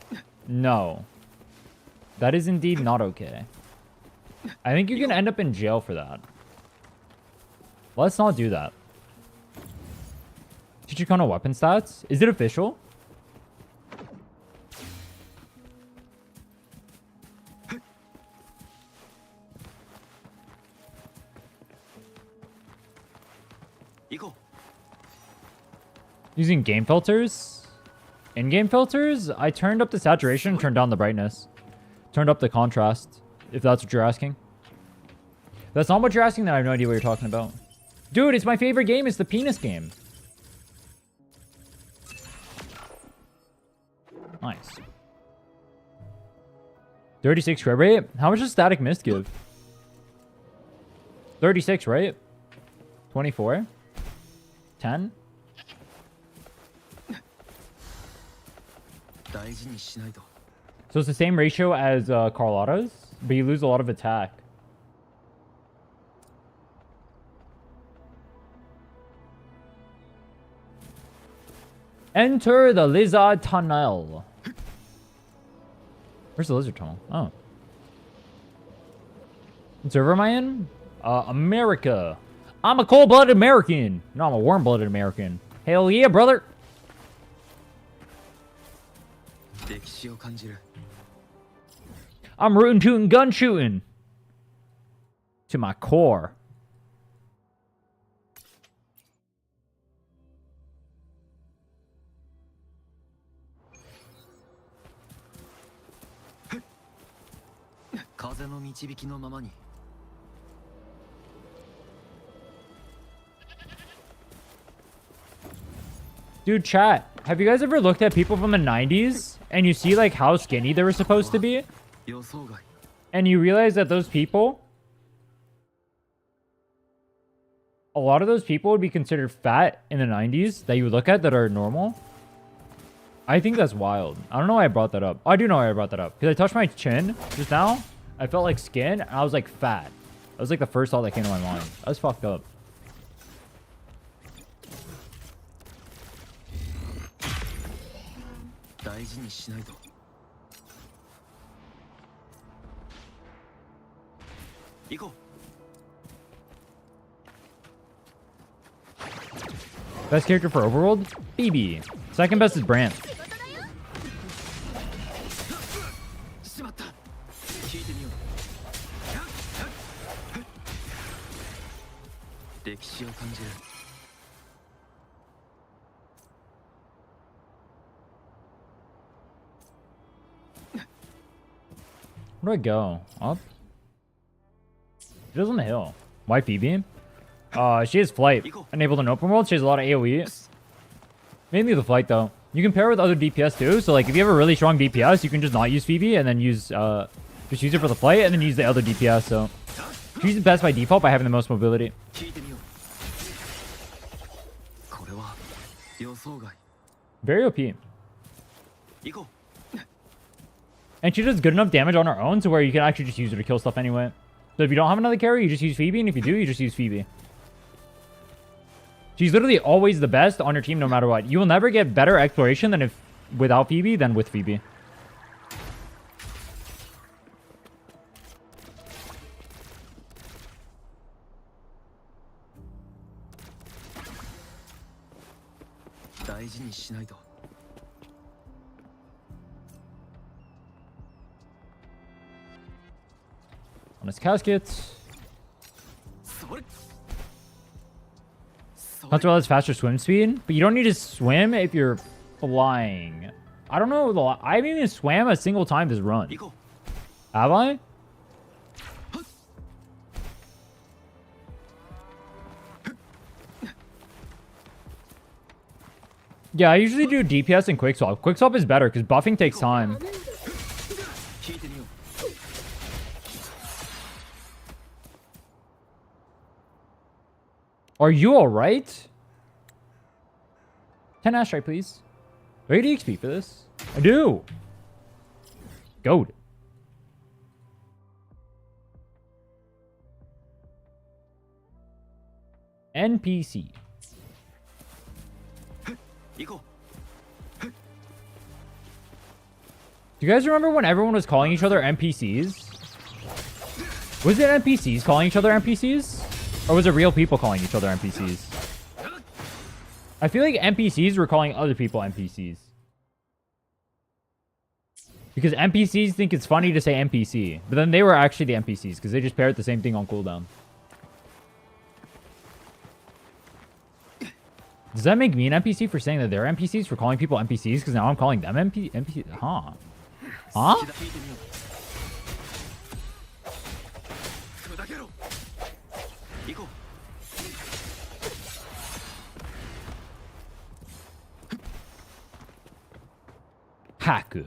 No. That is indeed not okay. I think you can end up in jail for that. Let's not do that. Chichikano weapon stats? Is it official? Using game filters? In-game filters? I turned up the saturation and turned down the brightness. Turned up the contrast, if that's what you're asking. If that's not what you're asking, then I have no idea what you're talking about. Dude, it's my favorite game. It's the penis game. Nice. 36 credit rate? How much does Static Mist give? 36, right? 24? 10? So it's the same ratio as Carlotta's? but you lose a lot of attack. Enter the lizard tunnel. Where's the lizard tunnel? Oh. What server am I in? America. I'm a cold-blooded American. No, I'm a warm-blooded American. Hell yeah, brother. 歴史を感じる I'm rootin' tootin' gun shooting. To my core. Huh. 風の導きのままに Dude, chat. Have you guys ever looked at people from the 90s and you see like how skinny they were supposed to be? 予想外 And you realize that those people, a lot of those people would be considered fat in the 90s that you would look at that are normal. I think that's wild. I don't know why I brought that up. Oh, I do know why I brought that up. Because I touched my chin just now. I felt like skin and I was like fat. That was like the first thought that came to my mind. That was fucked up. Best character for Overworld? Phoebe. Second best is Brant. しまった聞いてみよう歴史を感じる Where do I go? Up? She lives on the hill. Why Phoebe? She has flight. Enabled in open world. She has a lot of AoE. Mainly the flight though. You can pair with other DPS too. So like if you have a really strong DPS, you can just not use Phoebe and then use just use it for the flight and then use the other DPS. So she's the best by default by having the most mobility. Very OP. And she does good enough damage on her own to where you can actually just use her to kill stuff anyway. So if you don't have another carry, you just use Phoebe, and if you do, you just use Phoebe. She's literally always the best on your team no matter what. You will never get better exploration than if without Phoebe than with Phoebe. On his caskets. Hunter has faster swim speed, but you don't need to swim if you're flying. I don't know. I haven't even swam a single time this run. Have I? Yeah, I usually do DPS and quick swap. Quick swap is better because buffing takes time. Are you alright? 10 Ash Strike, please. Do I get XP for this? I do. Goat. NPC. Do you guys remember when everyone was calling each other NPCs? Was it NPCs calling each other NPCs? Or was it real people calling each other NPCs? I feel like NPCs were calling other people NPCs. Because NPCs think it's funny to say NPC. But then they were actually the NPCs because they just parrot the same thing on cooldown. Does that make me an NPC for saying that they're NPCs for calling people NPCs? Because now I'm calling them NPC? Huh? Huh? Haku.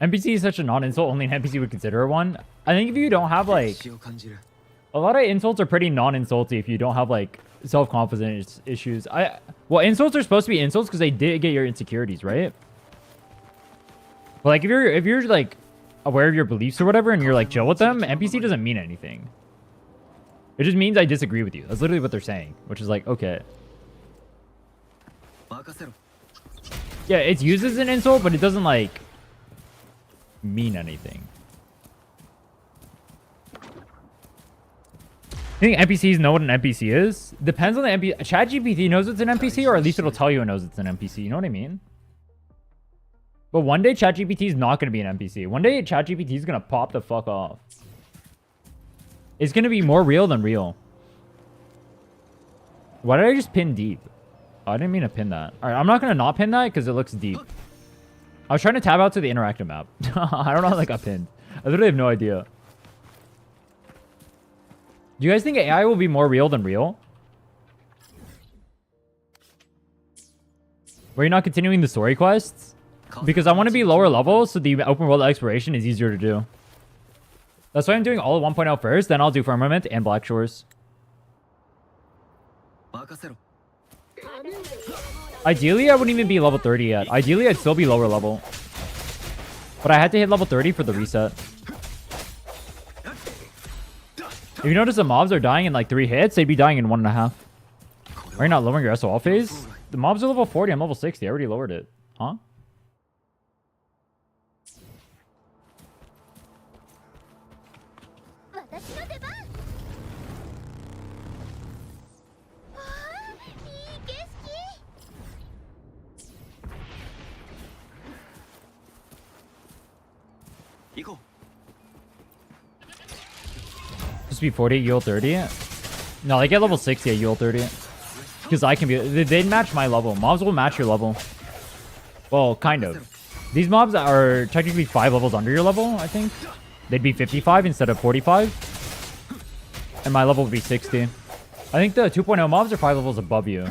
NPC is such a non-insult, only an NPC would consider one. I think if you don't have like A lot of insults are pretty non-insulty if you don't have like self-confidence issues. Well, insults are supposed to be insults because they did get your insecurities, right? But like if you're like aware of your beliefs or whatever and you're like chill with them, NPC doesn't mean anything. It just means I disagree with you. That's literally what they're saying, which is like, okay. Yeah, it's used as an insult, but it doesn't like mean anything. I think NPCs know what an NPC is. Depends on the NPC. ChatGPT knows it's an NPC, or at least it'll tell you it knows it's an NPC. You know what I mean? But one day ChatGPT is not going to be an NPC. One day ChatGPT is going to pop the fuck off. It's going to be more real than real. Why did I just pin deep? Oh, I didn't mean to pin that. All right, I'm not going to not pin that because it looks deep. I was trying to tab out to the interactive map. I don't know how that got pinned. I literally have no idea. Do you guys think AI will be more real than real? Were you not continuing the story quests? Because I want to be lower level, so the open world exploration is easier to do. That's why I'm doing all of 1.0 first, then I'll do Firmament and Black Shores. Ideally, I wouldn't even be level 30 yet. Ideally, I'd still be lower level. But I had to hit level 30 for the reset. If you notice the mobs are dying in like 3 hits, they'd be dying in 1.5. Are you not lowering your SOL phase? The mobs are level 40, I'm level 60. I already lowered it. Huh? Just be 40 at UL 30? No, they get level 60 at UL 30. Because I can be... They'd match my level. Mobs will match your level. Well, kind of. These mobs are technically 5 levels under your level, I think. They'd be 55 instead of 45. And my level would be 60. I think the 2.0 mobs are 5 levels above you.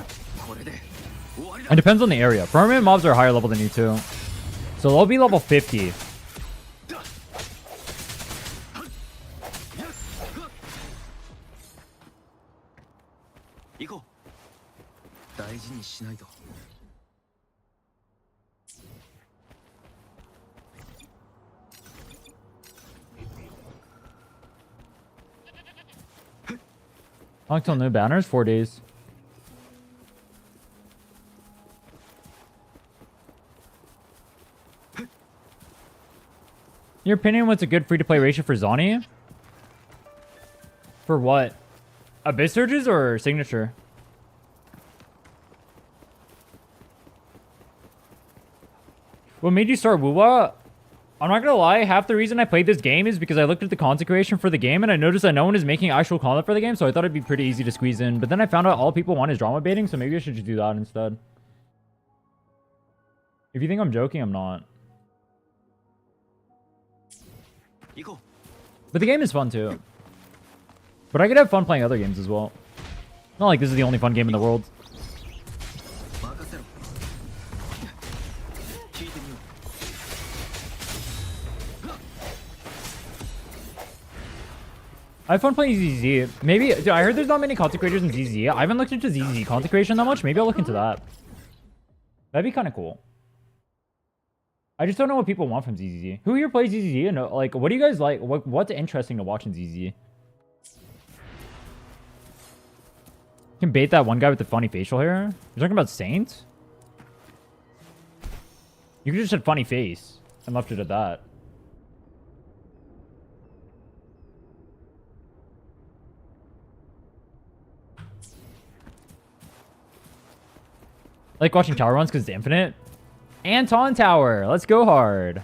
It depends on the area. Permanent mobs are higher level than you too. So they'll be level 50. Until new banners, 4 days. Your opinion, what's a good free-to-play ratio for Zoni? For what? Abyss Surges or Signature? What made you start Wuwa? I'm not gonna lie, half the reason I played this game is because I looked at the content creation for the game and I noticed that no one is making actual content for the game, so I thought it'd be pretty easy to squeeze in. But then I found out all people want is drama baiting, so maybe I should just do that instead. If you think I'm joking, I'm not. But the game is fun too. But I could have fun playing other games as well. Not like this is the only fun game in the world. I have fun playing ZZ. Maybe, dude, I heard there's not many content creators in ZZ. I haven't looked into ZZ content creation that much. Maybe I'll look into that. That'd be kind of cool. I just don't know what people want from ZZ. Who here plays ZZ? And like, what do you guys like? What's interesting to watch in ZZ? You can bait that one guy with the funny facial hair. You're talking about Saint? You could just said funny face and left it at that. I like watching tower runs because it's infinite. Anton Tower, let's go hard.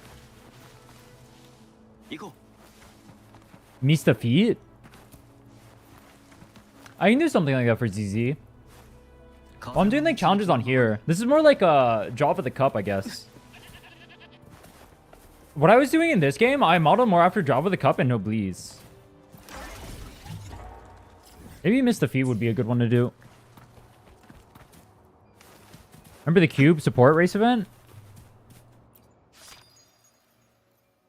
Mista feet. I can do something like that for ZZ. Oh, I'm doing like challenges on here. This is more like a job for the cup, I guess. What I was doing in this game, I modeled more after Job of the Cup and Noblesse. Maybe Mista feet would be a good one to do. Remember the Cube support race event?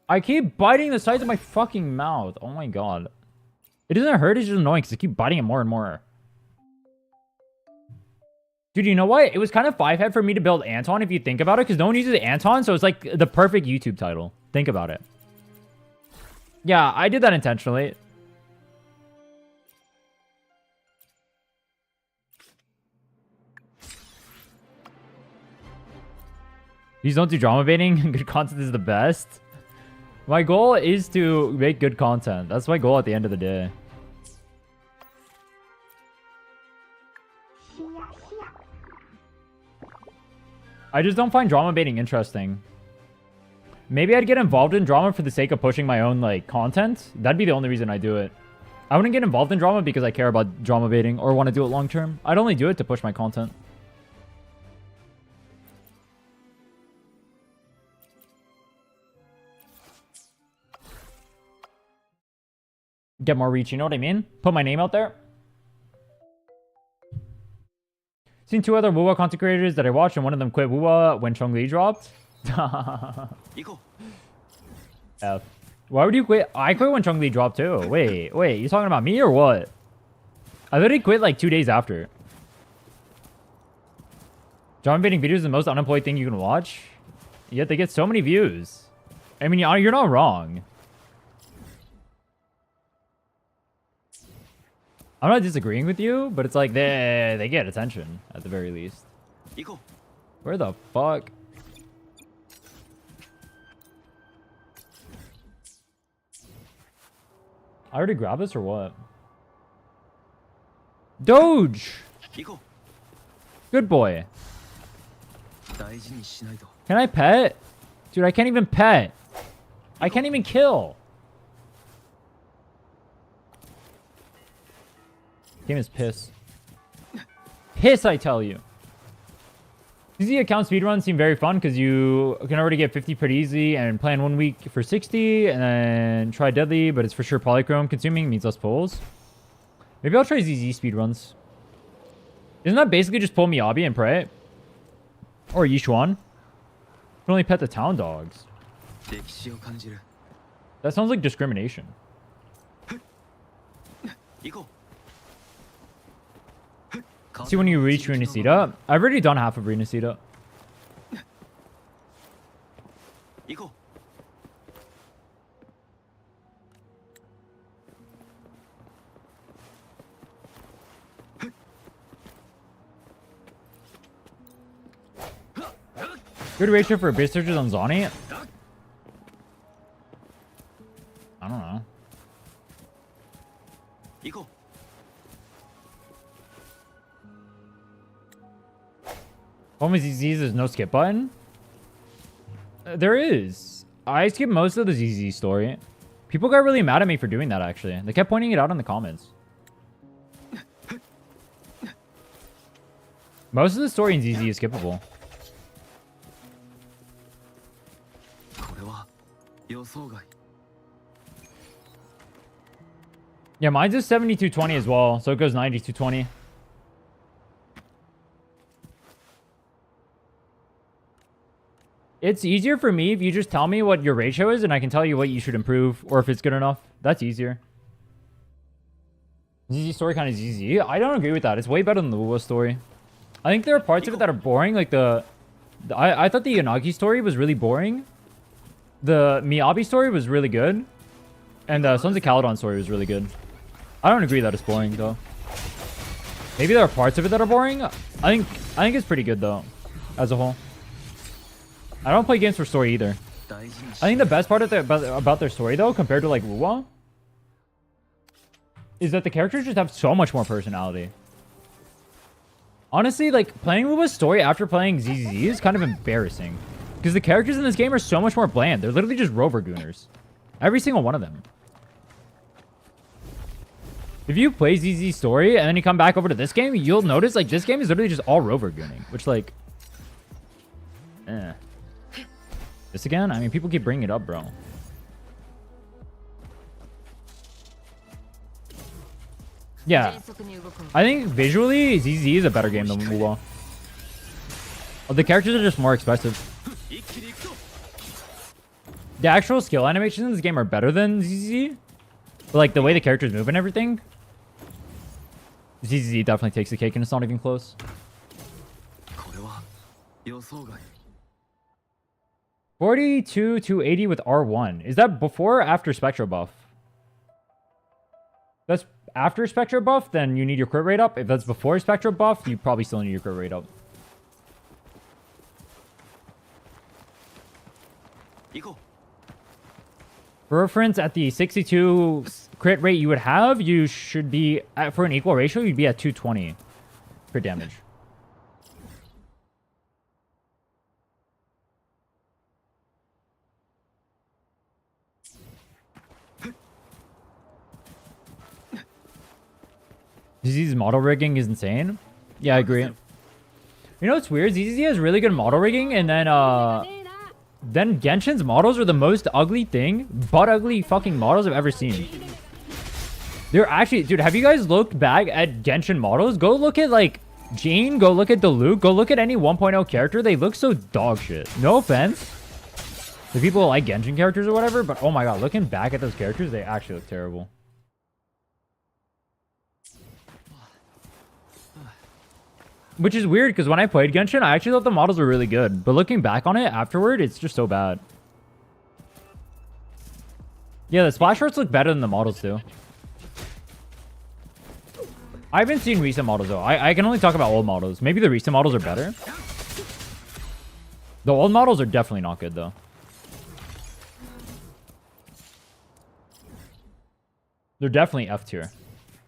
I keep biting the sides of my fucking mouth. Oh my god. It doesn't hurt, it's just annoying because I keep biting it more and more. Dude, you know what? It was kind of 5-head for me to build Anton if you think about it, because no one uses Anton, so it's like the perfect YouTube title. Think about it. Yeah, I did that intentionally. Please don't do drama baiting. Good content is the best. My goal is to make good content. That's my goal at the end of the day. I just don't find drama baiting interesting. Maybe I'd get involved in drama for the sake of pushing my own, like, content. That'd be the only reason I do it. I wouldn't get involved in drama because I care about drama baiting or want to do it long term. I'd only do it to push my content. Get more reach, you know what I mean? Put my name out there. Seen 2 other Wuwa content creators that I watched, and one of them quit Wuwa when Chong-Li dropped. F. Why would you quit? I quit when Chong-Li dropped too. Wait, you talking about me or what? I literally quit like 2 days after. Drama baiting videos is the most unemployed thing you can watch. Yet they get so many views. I mean, you're not wrong. I'm not disagreeing with you, but it's like they get attention at the very least. Where the fuck? I already grabbed this or what? Doge! Good boy. Can I pet? Dude, I can't even pet. I can't even kill. Game is piss. Piss, I tell you. Easy account speedruns seem very fun because you can already get 50 pretty easy and plan 1 week for 60 and then try deadly, but it's for sure polychrome consuming means less pulls. Maybe I'll try ZZ speedruns. Isn't that basically just pull Miyabi and pray? Or Yishuan? You can only pet the town dogs. That sounds like discrimination. See when you reach Renacida. I've already done half of Renacida. Good ratio for base searches on Zani? I don't know. Home ZZs, there's no skip button? There is. I skipped most of the ZZ story. People got really mad at me for doing that, actually. They kept pointing it out in the comments. Most of the story in ZZ is skippable. Yeah, mine's just 7220 as well, so it goes 9220. It's easier for me if you just tell me what your ratio is and I can tell you what you should improve or if it's good enough. That's easier. ZZ story kind of ZZ. I don't agree with that. It's way better than the Wuwa story. I think there are parts of it that are boring. Like I thought the Yanagi story was really boring. The Miyabi story was really good. And the Sons of Caledon story was really good. I don't agree that it's boring though. Maybe there are parts of it that are boring. I think it's pretty good though, as a whole. I don't play games for story either. I think the best part of about their story though, compared to like Wuwa, is that the characters just have so much more personality. Honestly, like playing Wuwa's story after playing ZZZ is kind of embarrassing. Because the characters in this game are so much more bland. They're literally just rover gooners. Every single one of them. If you play ZZ story and then you come back over to this game, you'll notice like this game is literally just all rover gooning. Which like... This again? I mean, people keep bringing it up, bro. Yeah. I think visually, ZZ is a better game than Wuwa. The characters are just more expressive. The actual skill animations in this game are better than ZZ. But like the way the characters move and everything, ZZZ definitely takes the cake and it's not even close. これは予想外 42 to 80 with R1. Is that before or after Spectro buff? If that's after Spectro buff, then you need your crit rate up. If that's before Spectro buff, you probably still need your crit rate up. 行こ For reference, at the 62 crit rate you would have, you should be, for an equal ratio, you'd be at 220 crit damage. ZZ's model rigging is insane. Yeah, I agree. You know what's weird? ZZ has really good model rigging, and then Genshin's models are the most ugly thing, butt ugly fucking models I've ever seen. They're actually, dude, have you guys looked back at Genshin models? Go look at, like, Jane, go look at Diluc, go look at any 1.0 character. They look so dog shit. No offense to people who like Genshin characters or whatever, but oh my god, looking back at those characters, they actually look terrible. Which is weird, because when I played Genshin, I actually thought the models were really good. But looking back on it afterward, it's just so bad. Yeah, the splash arts look better than the models, too. I haven't seen recent models, though. I can only talk about old models. Maybe the recent models are better. The old models are definitely not good, though. They're definitely F tier.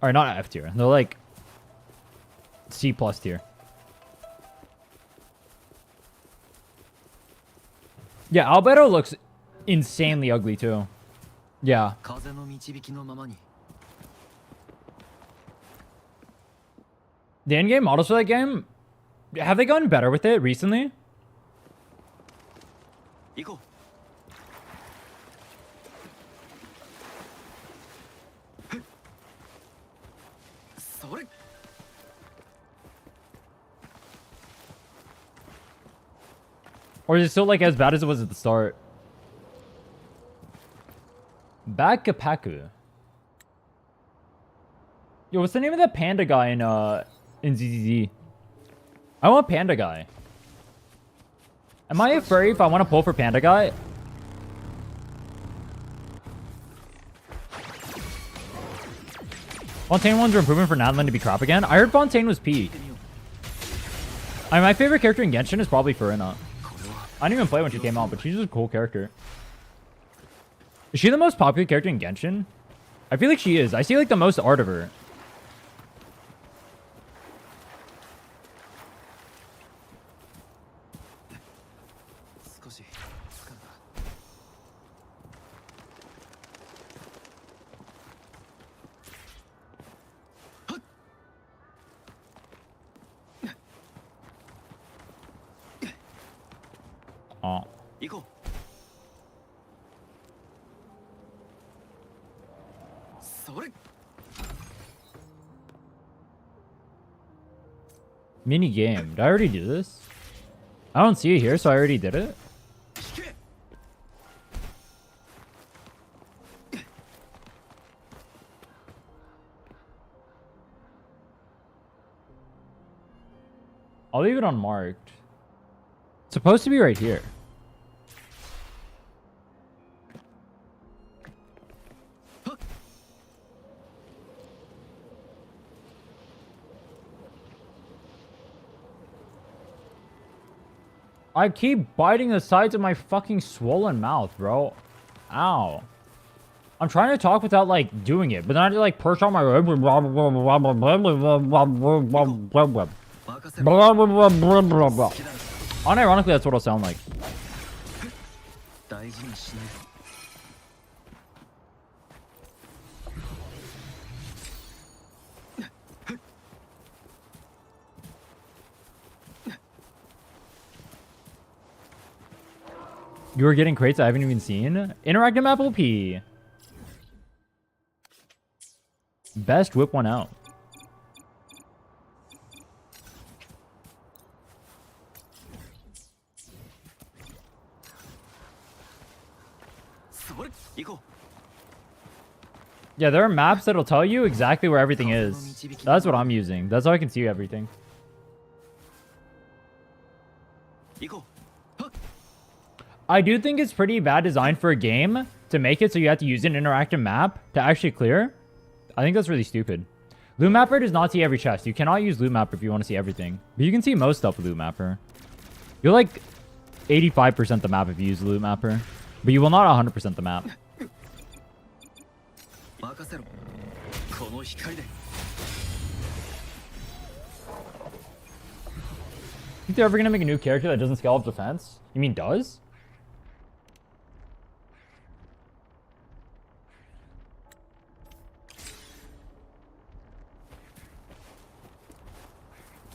Or not F tier. They're like C+ tier. Yeah, Albedo looks insanely ugly too. Yeah. 風の導きのままに The in-game models for that game, have they gotten better with it recently? 行こ それ Or is it still like as bad as it was at the start? Bakapaku. Yo, what's the name of that panda guy in ZZZ? I want panda guy. Am I a furry if I want to pull for panda guy? Fontaine ones are improving for Natlan to be crap again. I heard Fontaine was P. I mean, my favorite character in Genshin is probably Furina. I didn't even play when she came out, but she's just a cool character. Is she the most popular character in Genshin? I feel like she is. I see like the most art of her. Oh. 行こうそれ Mini game. Did I already do this? I don't see it here, so I already did it. 引け I'll leave it unmarked. It's supposed to be right here. I keep biting the sides of my fucking swollen mouth, bro. Ow. I'm trying to talk without, like, doing it, but then I just, like, perch on my... Unironically, that's what it'll sound like. 大事にしないと You were getting crates I haven't even seen? Interactive Apple P. Best whip one out. Yeah, there are maps that'll tell you exactly where everything is. That's what I'm using. That's how I can see everything. 行こうはっ I do think it's pretty bad design for a game to make it so you have to use an interactive map to actually clear. I think that's really stupid. Loot Mapper does not see every chest. You cannot use Loot Mapper if you want to see everything. But you can see most stuff with Loot Mapper. You're like 85% the map if you use Loot Mapper. But you will not 100% the map. 任せろこの光で Think they're ever going to make a new character that doesn't scale up defense? You mean does?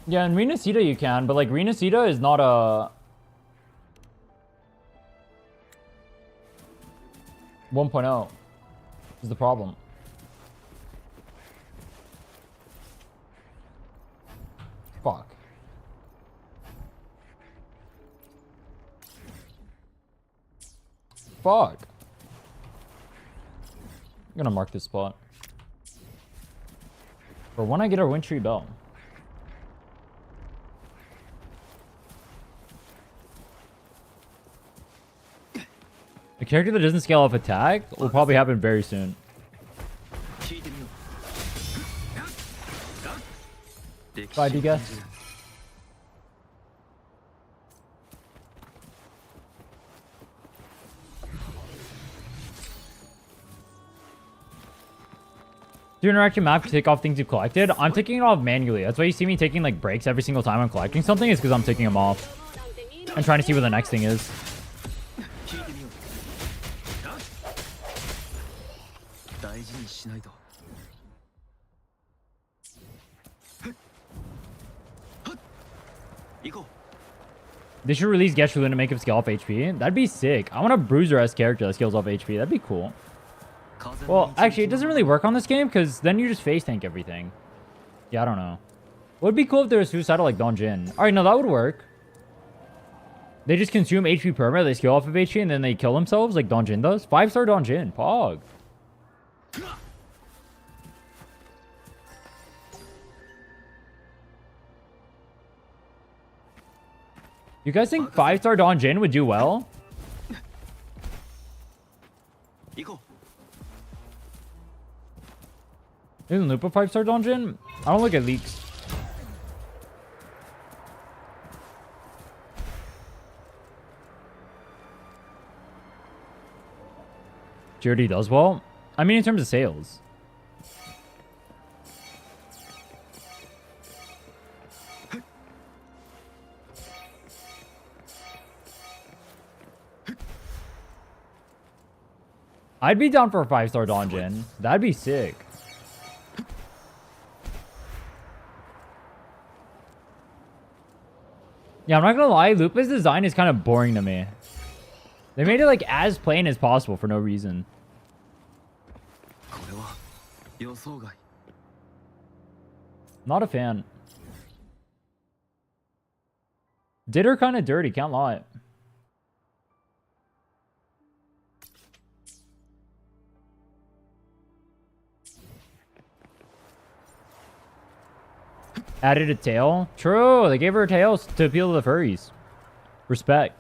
Yeah, in Renacita you can, but like Renacita is not a 1.0 is the problem. Fuck. Fuck. I'm gonna mark this spot. For when I get our Wintry Bell. A character that doesn't scale off attack will probably happen very soon. 聞いてみよう歴 Bye, 史を Diga. 感じる Do you interact your map to take off things you've collected? I'm taking it off manually. That's why you see me taking like breaks every single time I'm collecting something, is because I'm taking them off. And trying to see where the next thing is. 聞いてみよう大事にしないと行こう They should release Geshelun to make him scale off HP. That'd be sick. I want a Bruiser-esque character that scales off HP. That'd be cool. Well, actually, it doesn't really work on this game because then you just face tank everything. Yeah, I don't know. Would be cool if there was suicidal like Don Jin. Alright, no, that would work. They just consume HP perma, they scale off of HP, and then they kill themselves like Don Jin does. 5-star Don Jin. Pog. You guys think 5-star Don Jin would do well? 行こ Isn't Loop a 5-star Don Jin? I don't look at leaks. Jordy does well? I mean, in terms of sales. I'd be down for a 5-star Don Jin. That'd be sick. Yeah, I'm not gonna lie, Lupa's design is kind of boring to me. They made it like as plain as possible for no reason. うこれは予想外 Not a fan. Did her kind of dirty, can't lie. Added a tail? True, they gave her a tail to appeal to the furries. Respect.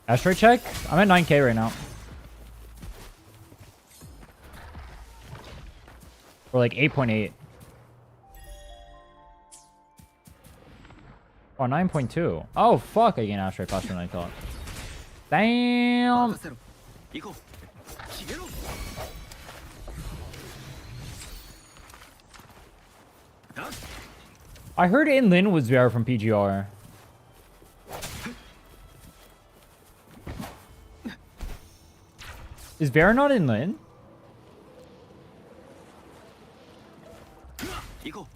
Asteroid check? I'm at 9k right now. Or like 8.8. Oh, 9.2. Oh, fuck, I gained asteroid faster than I thought. Damn! 任せろ行こう決めろ I heard Inlin was there from PGR. Is Vera not Inlin? 行こ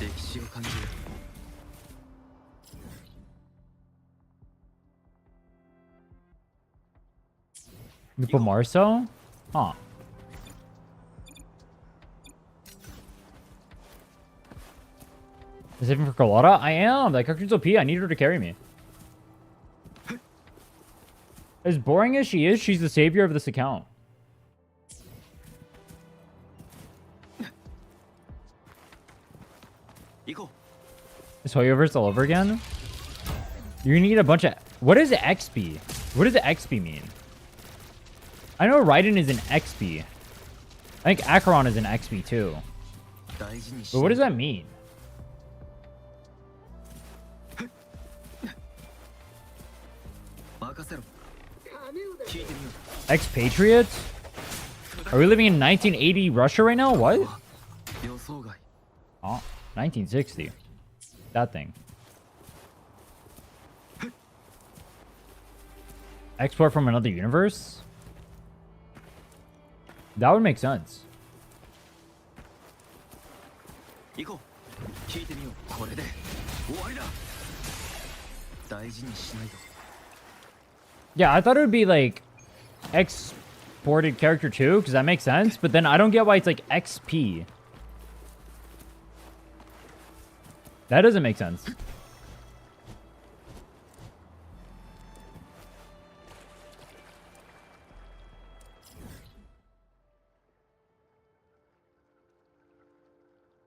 う歴史を感じる Lupa Marso? Huh. Is it even for Carlotta? I am. That character's OP. I need her to carry me. As boring as she is, she's the savior of this account. Is Hoyoverse all over again? You need a bunch of... What is XP? What does XP mean? I know Raiden is an XP. I think Acheron is an XP too. But what does that mean? Expatriates? Are we living in 1980 Russia right now? What? Oh, 1960. That thing. Export from another universe? That would make sense. Yeah, I thought it would be like exported character too, because that makes sense. But then I don't get why it's like XP. That doesn't make sense.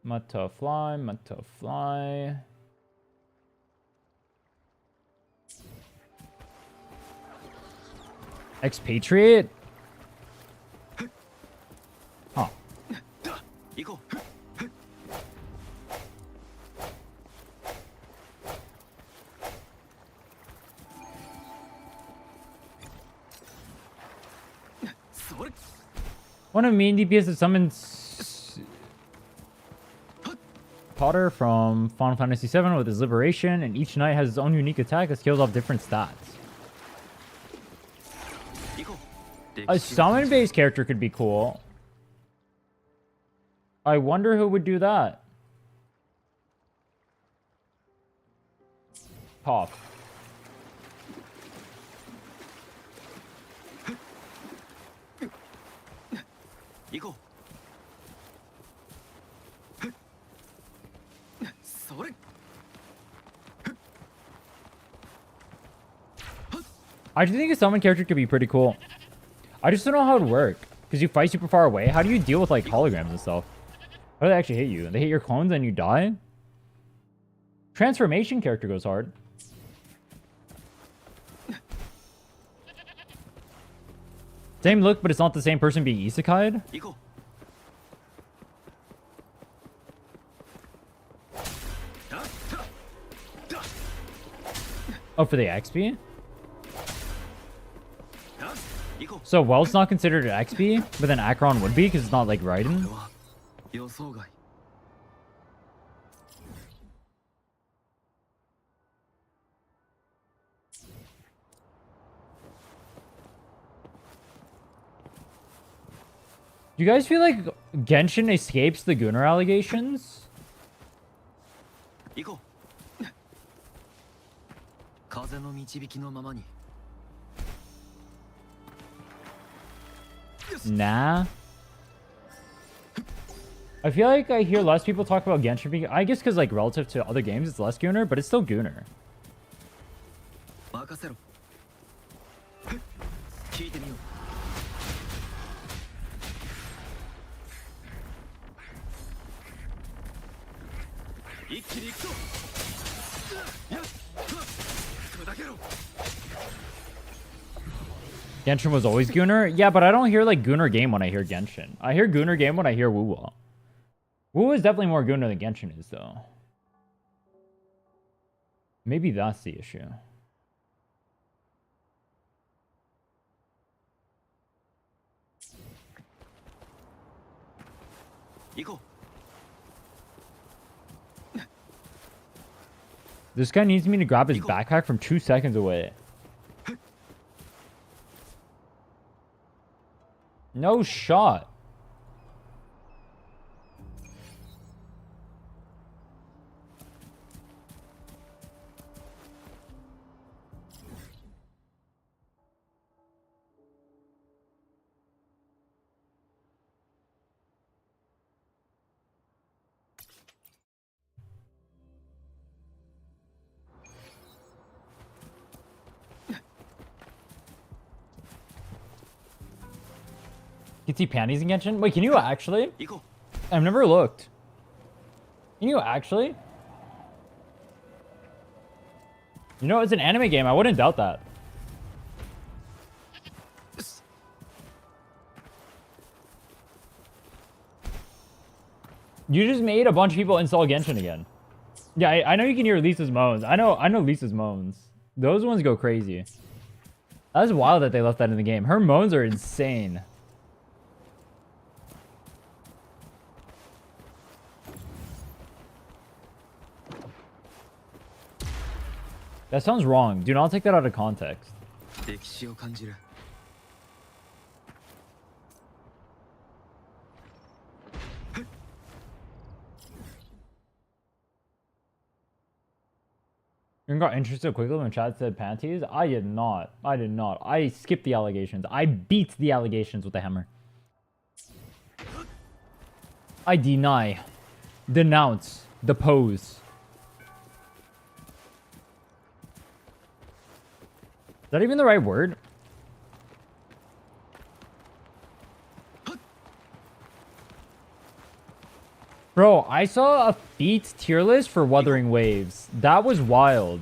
Mata fly, mata fly. Expatriate? Huh. One of main DPS that summons Potter from Final Fantasy VII with his Liberation, and each knight has his own unique attack that scales off different stats. A summon-based character could be cool. I wonder who would do that. Pop. I do think a summon character could be pretty cool. I just don't know how it would work. Because you fight super far away. How do you deal with like holograms and stuff? How do they actually hit you? They hit your clones and you die? Transformation character goes hard. Same look, but it's not the same person being isekai'd? Oh, for the XP? So Wells not considered an XP, but then Acheron would be because it's not like Raiden. Do you guys feel like Genshin escapes the Gunnar allegations? Nah. I feel like I hear less people talk about Genshin being... I guess because like relative to other games it's less Gunnar, but it's still Gunnar. Genshin was always Gunnar? Yeah, but I don't hear like Gunnar game when I hear Genshin. I hear Gunnar game when I hear Wuwa. Wuwa is definitely more Gunnar than Genshin is, though. Maybe that's the issue. This guy needs me to grab his backpack from 2 seconds away. No shot. You can see panties in Genshin? Wait, can you actually? 行こ I've never looked. Can you actually? You know, it's an anime game. I wouldn't doubt that. You just made a bunch of people install Genshin again. Yeah, I know you can hear Lisa's moans. I know Lisa's moans. Those ones go crazy. That's wild that they left that in the game. Her moans are insane. That sounds wrong. Do not take that out of context. う歴史を感じる You got interested quickly when chat said panties? I did not. I did not. I skipped the allegations. I beat the allegations with a hammer. I deny. Denounce. Depose. Is that even the right word? Bro, I saw a feat tier list for Wuthering Waves. That was wild.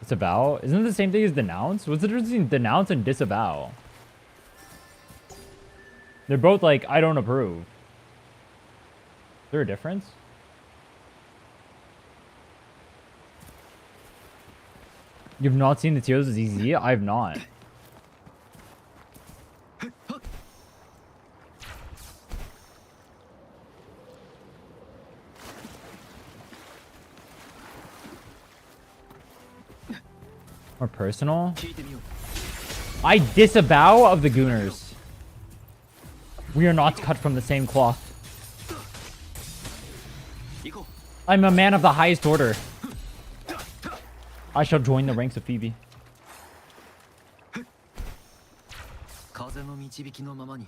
Disavow? Isn't it the same thing as denounce? What's the difference between denounce and disavow? They're both like, I don't approve. Is there a difference? You've not seen the tiers of ZZ? I have not. More personal? 聞いてみよう I disavow of the Gooners. We are not cut from the same cloth. 行こ I'm a man of the highest order. I shall join the ranks of Phoebe. う風の導きのままに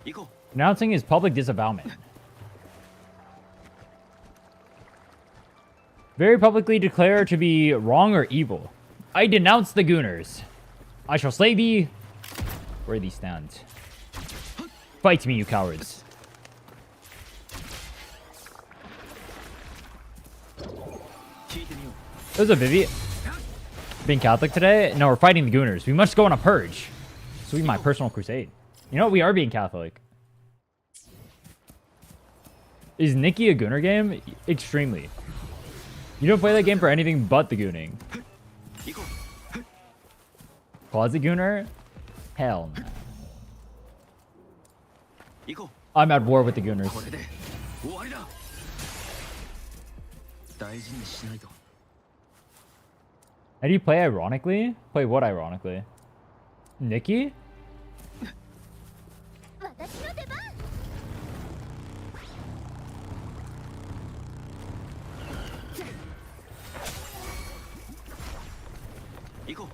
行こ Announcing his public disavowment. Very publicly declare to be wrong or evil. I denounce the Gooners. I shall slay thee where thee stand. Fight me, you cowards. う聞いてみよう There's a Vivi. Being Catholic today? No, we're fighting the Gooners. We must go on a purge. This will be my personal crusade. You know what? We are being Catholic. Is Nikki a Gooner game? Extremely. You don't play that game for anything but the gooning. 行こ Closet Gooner? Hell no. う行こ I'm at war with the Gooners. うこれで終わりだ大事にしないと How do you play ironically? Play what ironically? Nikki? 私の出番 行こ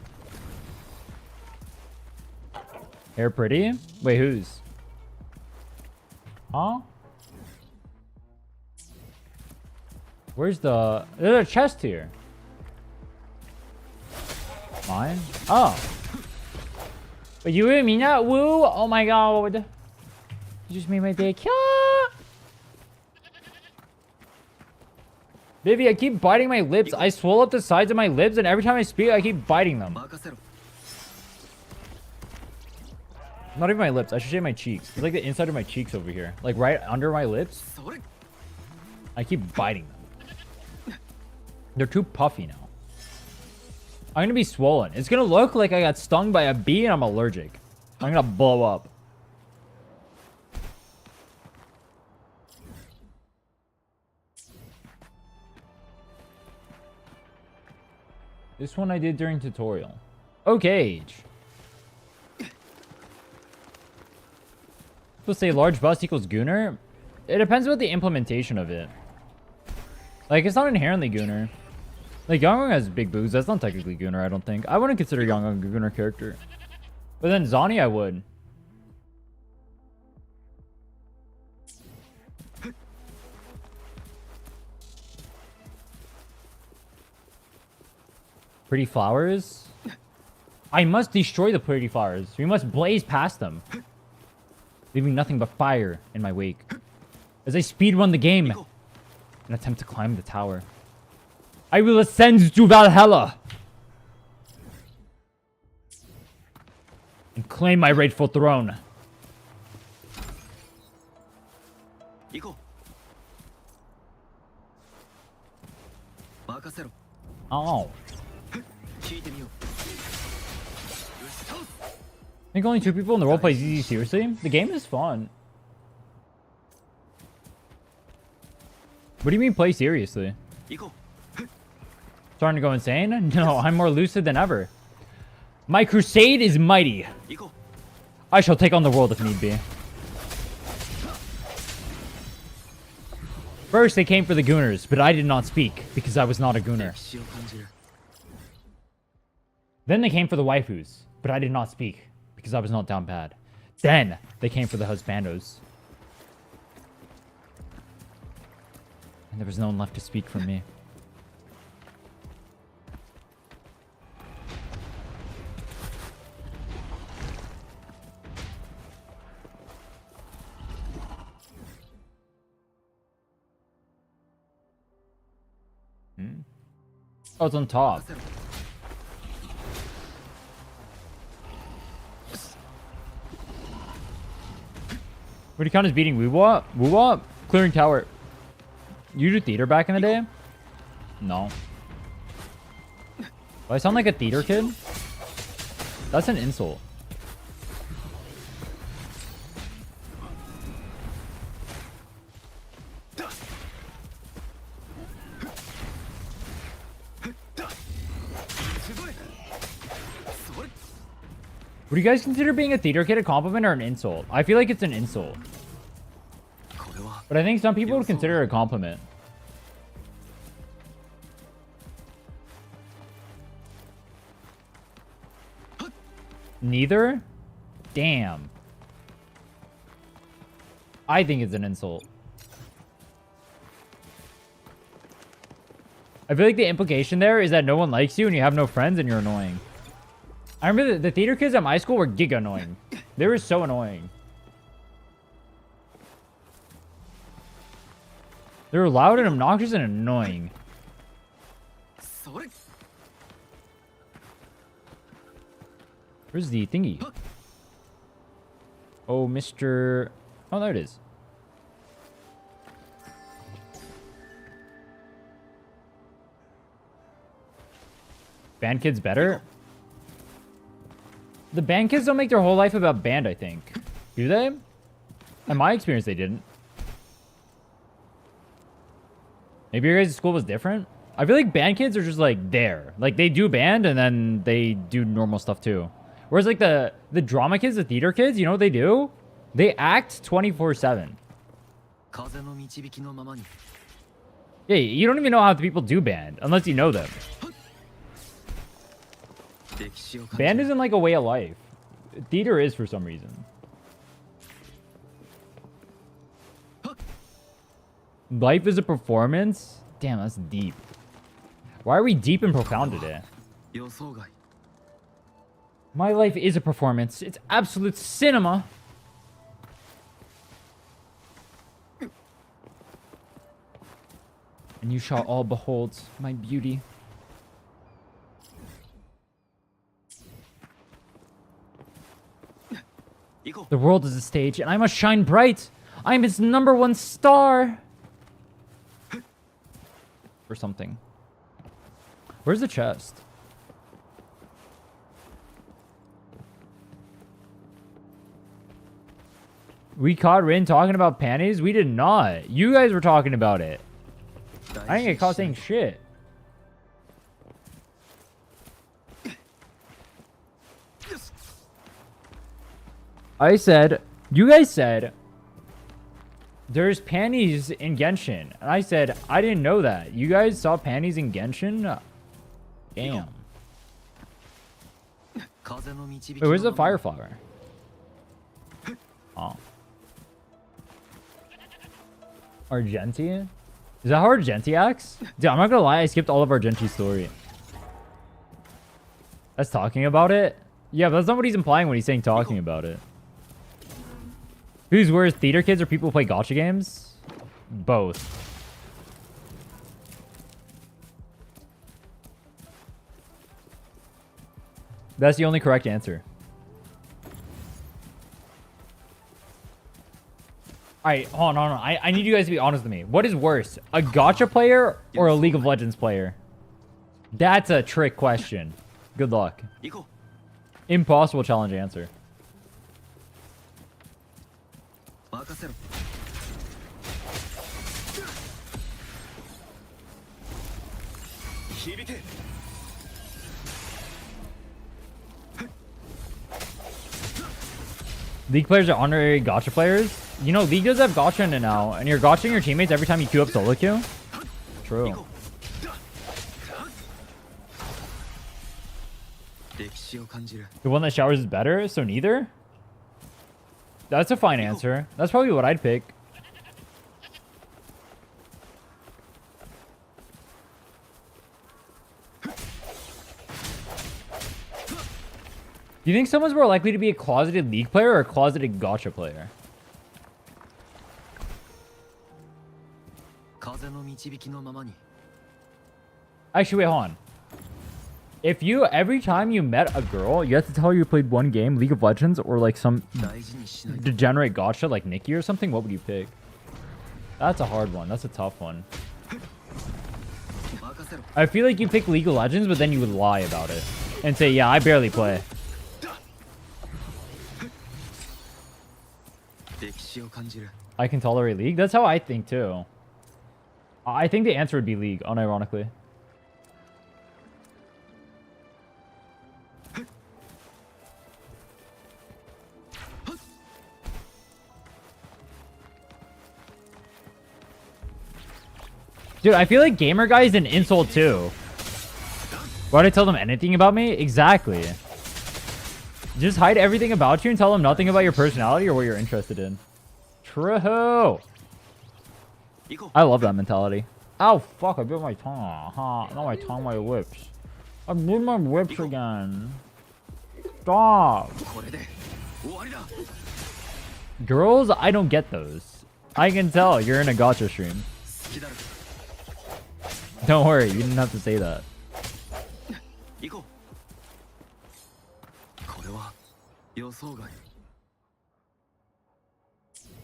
Hair pretty? Wait, whose? Huh? Where's the... There's a chest here. Mine? Oh. But you and me not woo? Oh my god. You just made my day. Kya? Vivi, I keep biting my lips. I swell up the sides of my lips, and every time I speak, I keep biting う them. 任せろ Not even my lips. I should shave my cheeks. It's like the inside of my cheeks over here. Like right under my lips. それ I keep biting them. They're too puffy now. I'm gonna be swollen. It's gonna look like I got stung by a bee and I'm allergic. I'm gonna blow up. This one I did during tutorial. Okay. Let's say large bust equals Gooner. It depends about the implementation of it. Like, it's not inherently Gooner. Like, Yangon has big boobs. That's not technically Gooner, I don't think. I wouldn't consider Yangon a Gooner character. But then Zani, I would. Pretty flowers? I must destroy the pretty flowers. We must blaze past them, leaving nothing but fire in my wake. As I speedrun the game and attempt to climb the tower. I will ascend to Valhalla and claim my rightful throne. 行こう任せろ Oh. 聞いてみよう I think only 2 people in the role plays easy. Seriously? The game is fun. What do you mean play seriously? 行こ Starting to go insane? No, I'm more lucid than ever. My crusade is mighty. う行こ I shall take on the world if need be. First, they came for the Gooners, but I did not speak because I was not a う Gooner. 歴史を感じる Then they came for the waifus, but I did not speak because I was not down bad. Then they came for the husbandos. And there was no one left to speak for me. Oh, it's on top. 任せろ What do you count as beating Woo-Wop? Woo-Wop? Clearing tower. You do theater back in the day? No. Do I sound like a theater kid? That's an insult. Would you guys consider being a theater kid a compliment or an insult? I feel like it's an insult. これは But I think some people would consider it a compliment. Neither? Damn. I think it's an insult. I feel like the implication there is that no one likes you and you have no friends and you're annoying. I remember the theater kids at my school were giga annoying. They were so annoying. They were loud and obnoxious and annoying. それ Where's the thingy? Oh, Mr. Oh, there it is. Band kids better? The band kids don't make their whole life about band, I think. Do they? In my experience, they didn't. Maybe your guys' school was different? I feel like band kids are just like there. Like they do band and then they do normal stuff too. Whereas like the drama kids, the theater kids, you know what they do? They act 24/7. 風の導きのままに Yeah, you don't even know how the people do band unless you know them. 歴史を感じ Band る isn't like a way of life. Theater is for some reason. Life is a performance? Damn, that's deep. Why are we deep and profound today? 予想外 My life is a performance. It's absolute cinema. And you shall all behold my beauty. The world is a stage, and I must shine bright. I am its #1 star. Or something. Where's the chest? We caught Rin talking about panties? We did not. You guys were talking about it. I didn't get caught saying shit. I said, you guys said, there's panties in Genshin. And I said, I didn't know that. You guys saw panties in Genshin? Damn. 風の導き Wait, where's the のまま fire に flower? Oh. Argenti? Is that how Argenti acts? Dude, I'm not gonna lie, I skipped all of Argenti's story. That's talking about it? Yeah, but that's not what he's implying when he's saying talking about it. Who's worse, theater kids or people who play gacha games? Both. That's the only correct answer. Alright, hold on. I need you guys to be honest with me. What is worse, a gacha player or a League of Legends player? That's a trick question. Good luck. Impossible challenge answer. League players are honorary gacha players? You know, League does have gacha in it now, and you're gaching your teammates every time you queue up solo queue? True. The one that showers is better, so neither? That's a fine answer. That's probably what I'd pick. Do you think someone's more likely to be a closeted League player or a closeted gacha player? Actually, wait, hold on. If you, every time you met a girl, you have to tell her you played one game, League of Legends, or like some degenerate gacha like Nikki or something, what would you pick? That's a hard one. That's a tough one. I feel like you pick League of Legends, but then you would lie about it and say, yeah, I barely play. I can tolerate League? That's how I think too. I think the answer would be League, unironically. Dude, I feel like gamer guy is an insult too. Why'd I tell them anything about me? Exactly. Just hide everything about you and tell them nothing about your personality or what you're interested in. True. I love that mentality. Oh, fuck, I bit my tongue. Huh? Not my tongue, my lips. I bit my lips again. Stop. Girls, I don't get those. I can tell you're in a gacha stream. Don't worry, you didn't have to say that.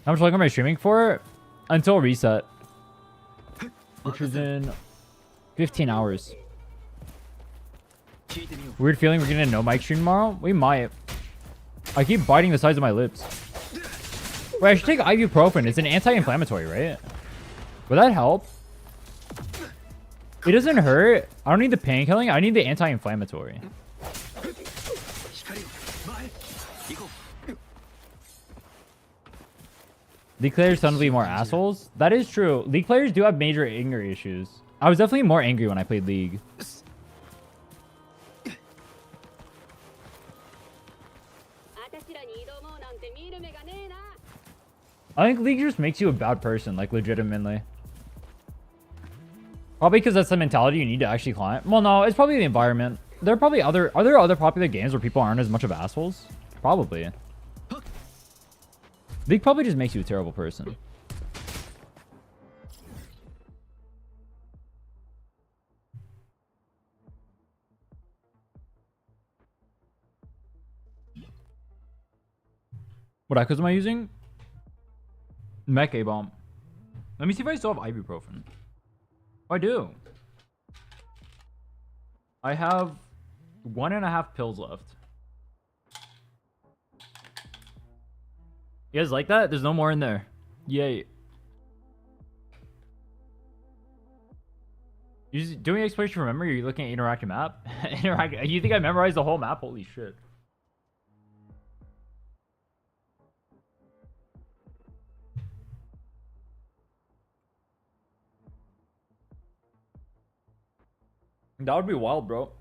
How much longer am I streaming for? Until reset. Which is in 15 hours. Weird feeling we're getting a no mic stream tomorrow? We might. I keep biting the sides of my lips. Wait, I should take ibuprofen. It's an anti-inflammatory, right? Would that help? It doesn't hurt. I don't need the painkilling. I need the anti-inflammatory. League players tend to be more assholes. That is true. League players do have major anger issues. I was definitely more angry when I played League. I think League just makes you a bad person, like legitimately. Probably because that's the mentality you need to actually climb. Well, no, it's probably the environment. There are probably are there other popular games where people aren't as much of assholes? Probably. League probably just makes you a terrible person. What echoes am I using? Mech A-bomb. Let me see if I still have ibuprofen. Oh, I do. I have 1.5 pills left. You guys like that? There's no more in there. Yay. You doing exploration from memory? Or are you looking at interactive map? You think I memorized the whole map? Holy shit. That would be wild, bro.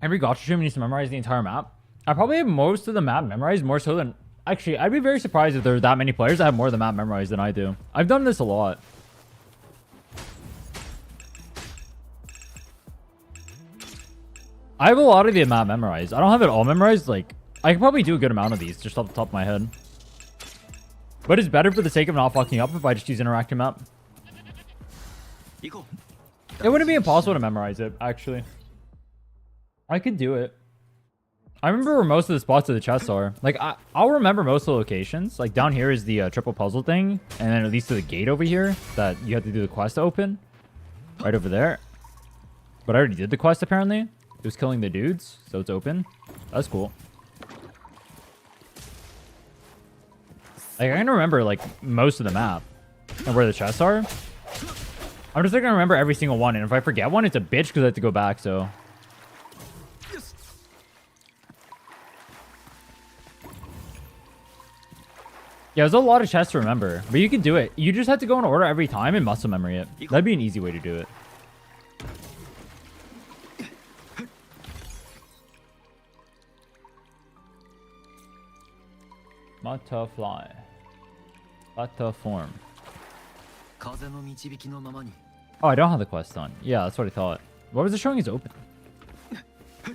Every gacha stream needs to memorize the entire map. I probably have most of the map memorized, more so than... Actually, I'd be very surprised if there's that many players that have more of the map memorized than I do. I've done this a lot. I have a lot of the map memorized. I don't have it all memorized. Like, I can probably do a good amount of these just off the top of my head. But it's better for the sake of not fucking up if I just use interactive map. It wouldn't be impossible to memorize it, actually. I could do it. I remember where most of the spots of the chests are. Like, I'll remember most of the locations. Like, down here is the triple puzzle thing. And then at least to the gate over here that you have to do the quest to open. Right over there. But I already did the quest, apparently. It was killing the dudes, so it's open. That's cool. Like, I can remember, like, most of the map. And where the chests are. I'm just not gonna remember every single one. And if I forget one, it's a bitch because I have to go back, so... Yeah, there's a lot of chests to remember, but you can do it. You just have to go in order every time and muscle memory it. That'd be an easy way to do it. Butterfly. Butterform. Oh, I don't have the quest done. Yeah, that's what I thought. What was it showing is open? Yeah,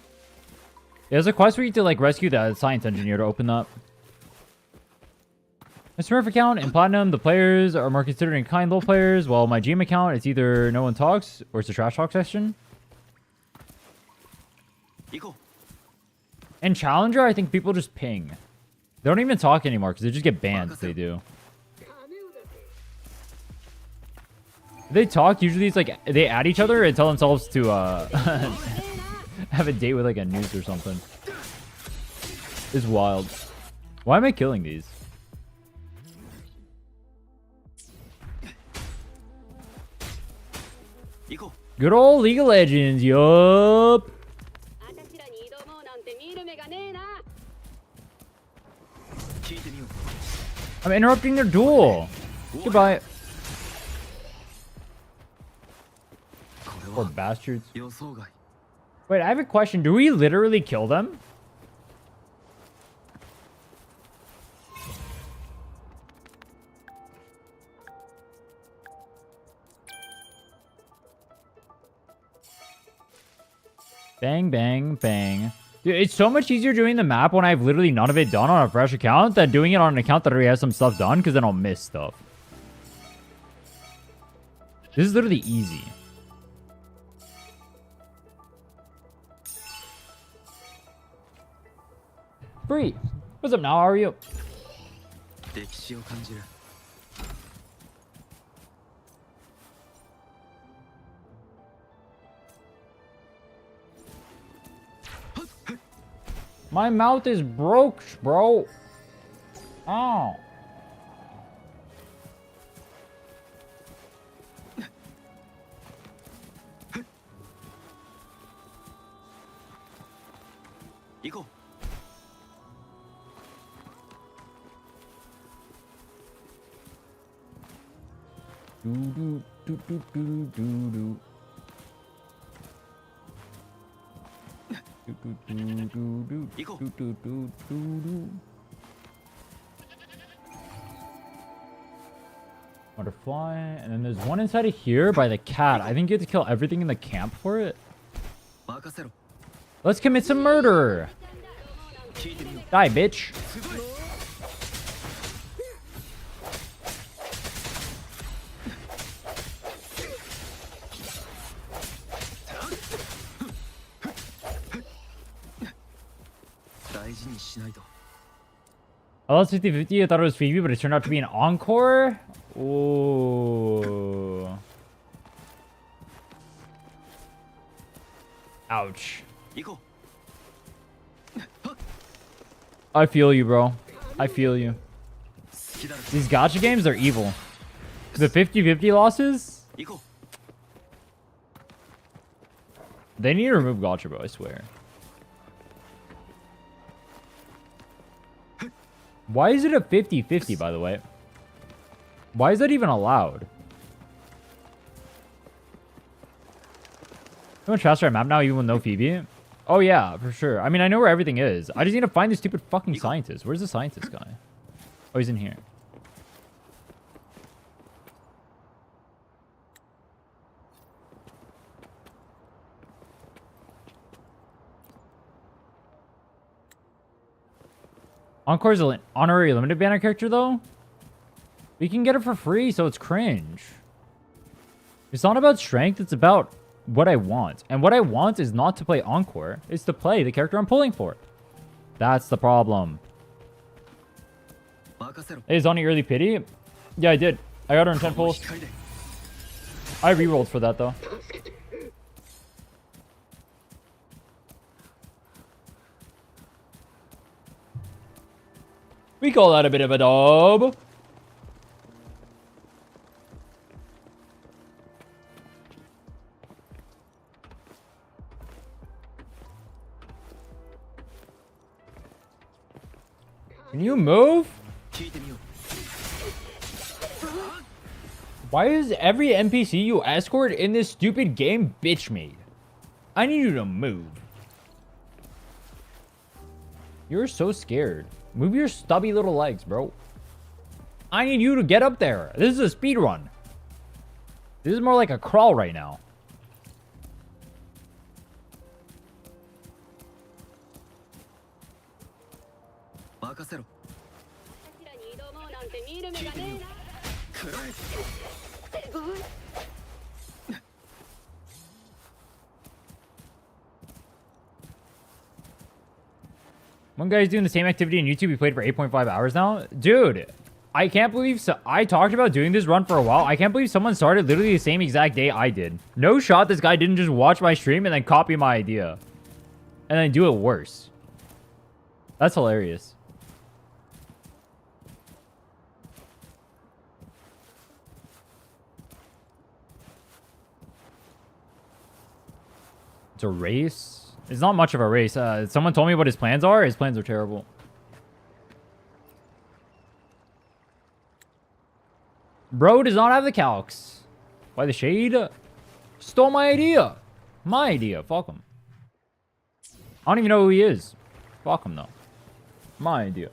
there's a quest where you have to, like, rescue the science engineer to open up. My Smurf account in Platinum, the players are more considered and kind little players, while my GM account, it's either no one talks or it's a trash talk session. And Challenger, I think people just ping. They don't even talk anymore because they just get banned if they do. If they talk, usually it's like they add each other and tell themselves to have a date with like a noose or something. It's wild. Why am I killing these? Good old League of Legends, yup. I'm interrupting their duel. Goodbye. Poor bastards. Wait, I have a question. Do we literally kill them? Bang, bang, bang. Dude, it's so much easier doing the map when I have literally none of it done on a fresh account than doing it on an account that already has some stuff done, because then I'll miss stuff. This is literally easy. Free. What's up now? How are you? My mouth is broke, bro. Oh. Do do do do do do do. Butterfly, and then there's one inside of here by the cat. I think you have to kill everything in the camp for it. Let's commit some murder. Die, bitch. I lost 50-50. I thought it was Phoebe, but it turned out to be an encore. Ooh. Ouch. I feel you, bro. I feel you. These gacha games are evil. The 50-50 losses? They need to remove gacha, bro, I swear. Why is it a 50-50, by the way? Why is that even allowed? You want to trust our map now even with no Phoebe? Oh yeah, for sure. I mean, I know where everything is. I just need to find the stupid fucking scientist. Where's the scientist guy? Oh, he's in here. Encore's an honorary limited banner character, though. We can get it for free, so it's cringe. It's not about strength, it's about what I want. And what I want is not to play Encore. It's to play the character I'm pulling for. That's the problem. Hey, is Zoni early pity? Yeah, I did. I got her in 10 pulls. I rerolled for that, though. We call that a bit of a dub. Can you move? Why is every NPC you escort in this stupid game bitch made? I need you to move. You're so scared. Move your stubby little legs, bro. I need you to get up there. This is a speed run. This is more like a crawl right now. One guy's doing the same activity on YouTube. He played for 8.5 hours now. Dude, I can't believe... I talked about doing this run for a while. I can't believe someone started literally the same exact day I did. No shot this guy didn't just watch my stream and then copy my idea. And then do it worse. That's hilarious. It's a race? It's not much of a race. Someone told me what his plans are. His plans are terrible. Bro does not have the calcs. Why the shade? Stole my idea. My idea. Fuck him. I don't even know who he is. Fuck him, though. My idea.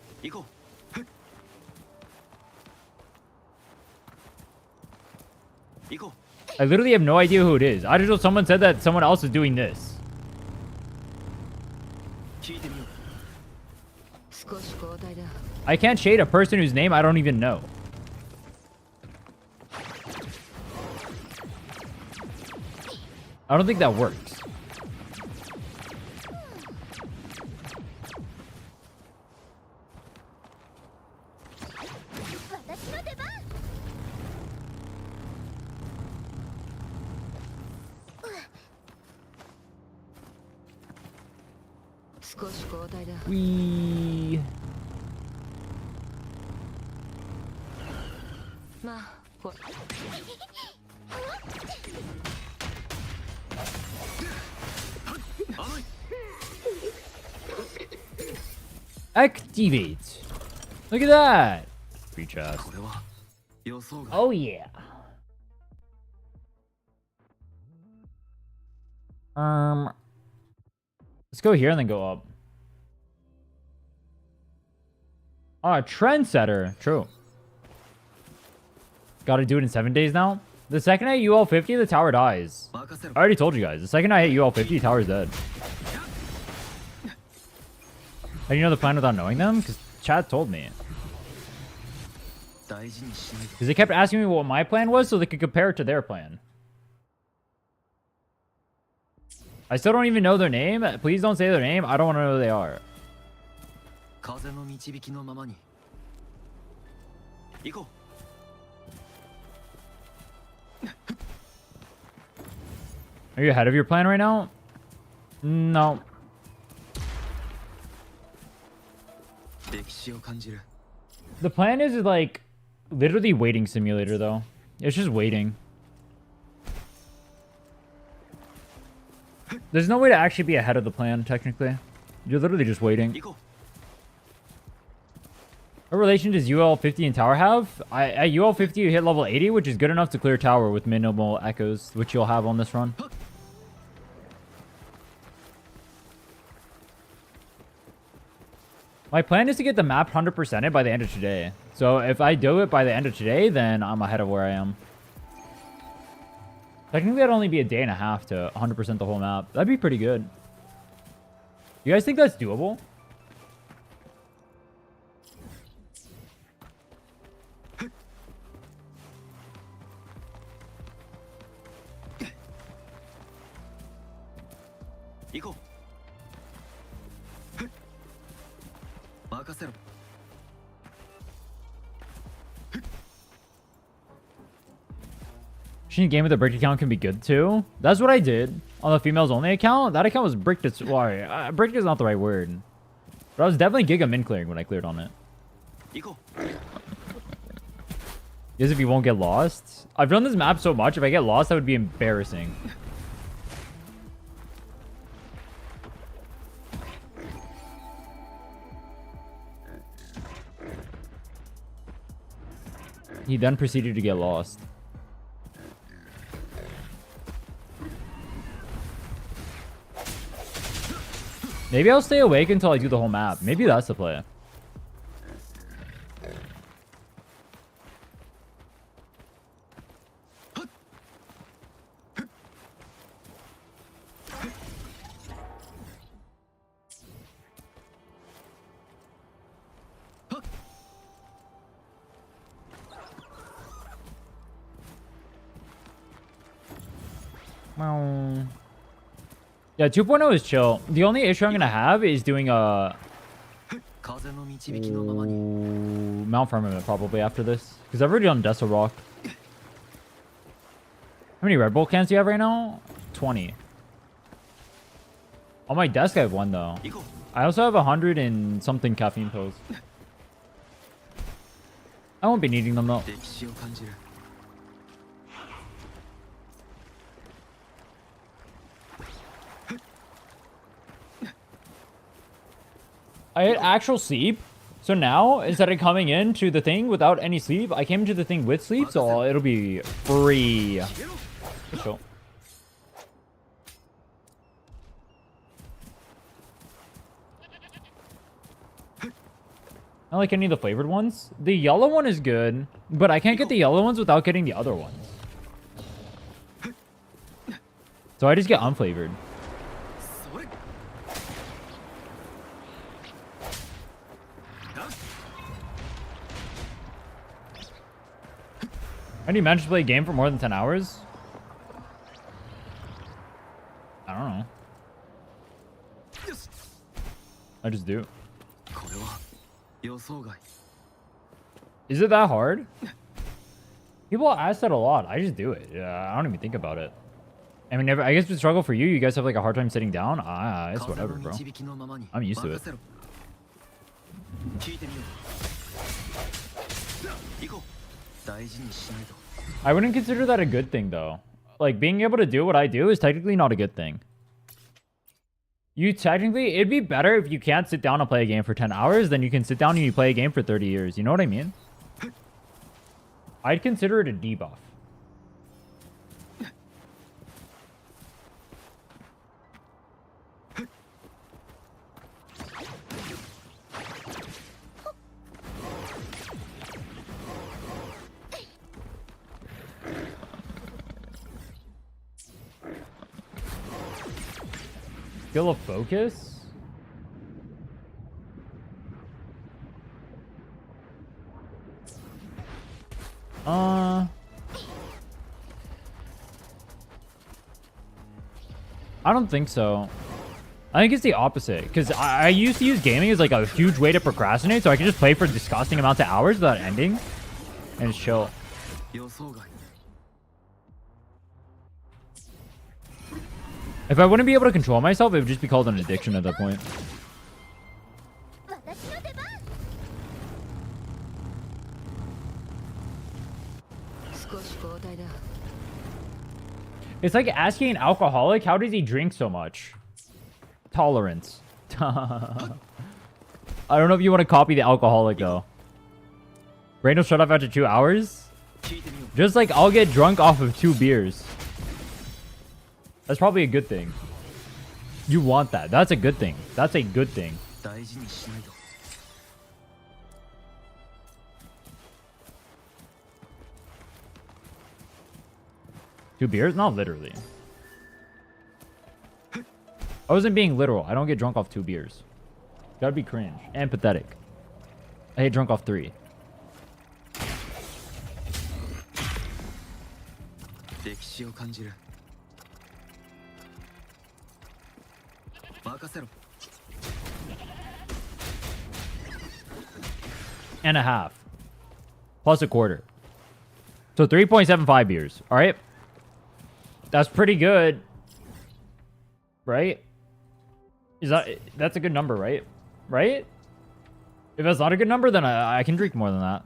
I literally have no idea who it is. I just know someone said that someone else is doing this. I can't shade a person whose name I don't even know. I don't think that works. We activate. Look at that. Free chest. Oh yeah. Let's go here and then go up. Trendsetter. True. Gotta do it in 7 days now. The second I hit UL 50, the tower dies. I already told you guys. The second I hit UL 50, the tower's dead. How do you know the plan without knowing them? Because chat told me. Because they kept asking me what my plan was so they could compare it to their plan. I still don't even know their name. Please don't say their name. I don't want to know who they are. Are you ahead of your plan right now? No. The plan is like literally waiting simulator though. It's just waiting. There's no way to actually be ahead of the plan technically. You're literally just waiting. What relation does UL 50 and tower have? At UL 50 you hit level 80, which is good enough to clear tower with minimal echoes, which you'll have on this run. My plan is to get the map 100%ed by the end of today. So if I do it by the end of today, then I'm ahead of where I am. Technically, that'd only be a day and a half to 100% the whole map. That'd be pretty good. You guys think that's doable? 行こう任せろ Shooting a game with a bricked account can be good too. That's what I did on the females only account. That account was bricked. Why? Bricked is not the right word. But I was definitely giga min clearing when I cleared on it. Is if you won't get lost. I've done this map so much. If I get lost, that would be embarrassing. He then proceeded to get lost. Maybe I'll stay awake until I do the whole map. Maybe that's the play. Yeah, 2.0 is chill. The only issue I'm gonna have is doing a Mount Firmament probably after this, because I've already done Desert Rock. How many Red Bull cans do you have right now? 20. On my desk I have one though. I also have 100 and something caffeine pills. I won't be needing them though. I had actual sleep. So now, instead of coming into the thing without any sleep, I came into the thing with sleep, so it'll be free. For sure. I like any of the flavored ones. The yellow one is good, but I can't get the yellow ones without getting the other ones. So I just get unflavored. How do you manage to play a game for more than 10 hours? I don't know. I just do. Is it that hard? People ask that a lot. I just do it. I don't even think about it. I mean, I guess it's a struggle for you. You guys have like a hard time sitting down. It's whatever, bro. I'm used to it. I wouldn't consider that a good thing, though. Like, being able to do what I do is technically not a good thing. It'd be better if you can't sit down and play a game for 10 hours than you can sit down and you play a game for 30 years. You know what I mean? I'd consider it a debuff. Skill of focus? I don't think so. I think it's the opposite, because I used to use gaming as like a huge way to procrastinate, so I can just play for disgusting amounts of hours without ending, and it's chill. If I wouldn't be able to control myself, it would just be called an addiction at that point. It's like asking an alcoholic, how does he drink so much? Tolerance. I don't know if you want to copy the alcoholic, though. Brain will shut off after 2 hours? Just like, I'll get drunk off of 2 beers. That's probably a good thing. You want that. That's a good thing. That's a good thing. 2 beers? Not literally. I wasn't being literal. I don't get drunk off 2 beers. Gotta be cringe and pathetic. I get drunk off 3. 任せろ。 and a half. Plus a quarter. So 3.75 beers. All right. That's pretty good. Right? That's a good number, right? Right? If that's not a good number, then I can drink more than that.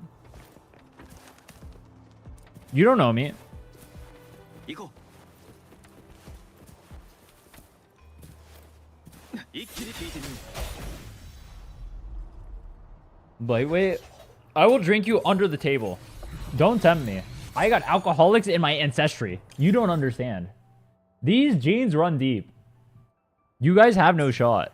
You don't know me. 行こう。一気に聞いてみよう。 Lightweight. I will drink you under the table. Don't tempt me. I got alcoholics in my ancestry. You don't understand. These genes run deep. You guys have no shot.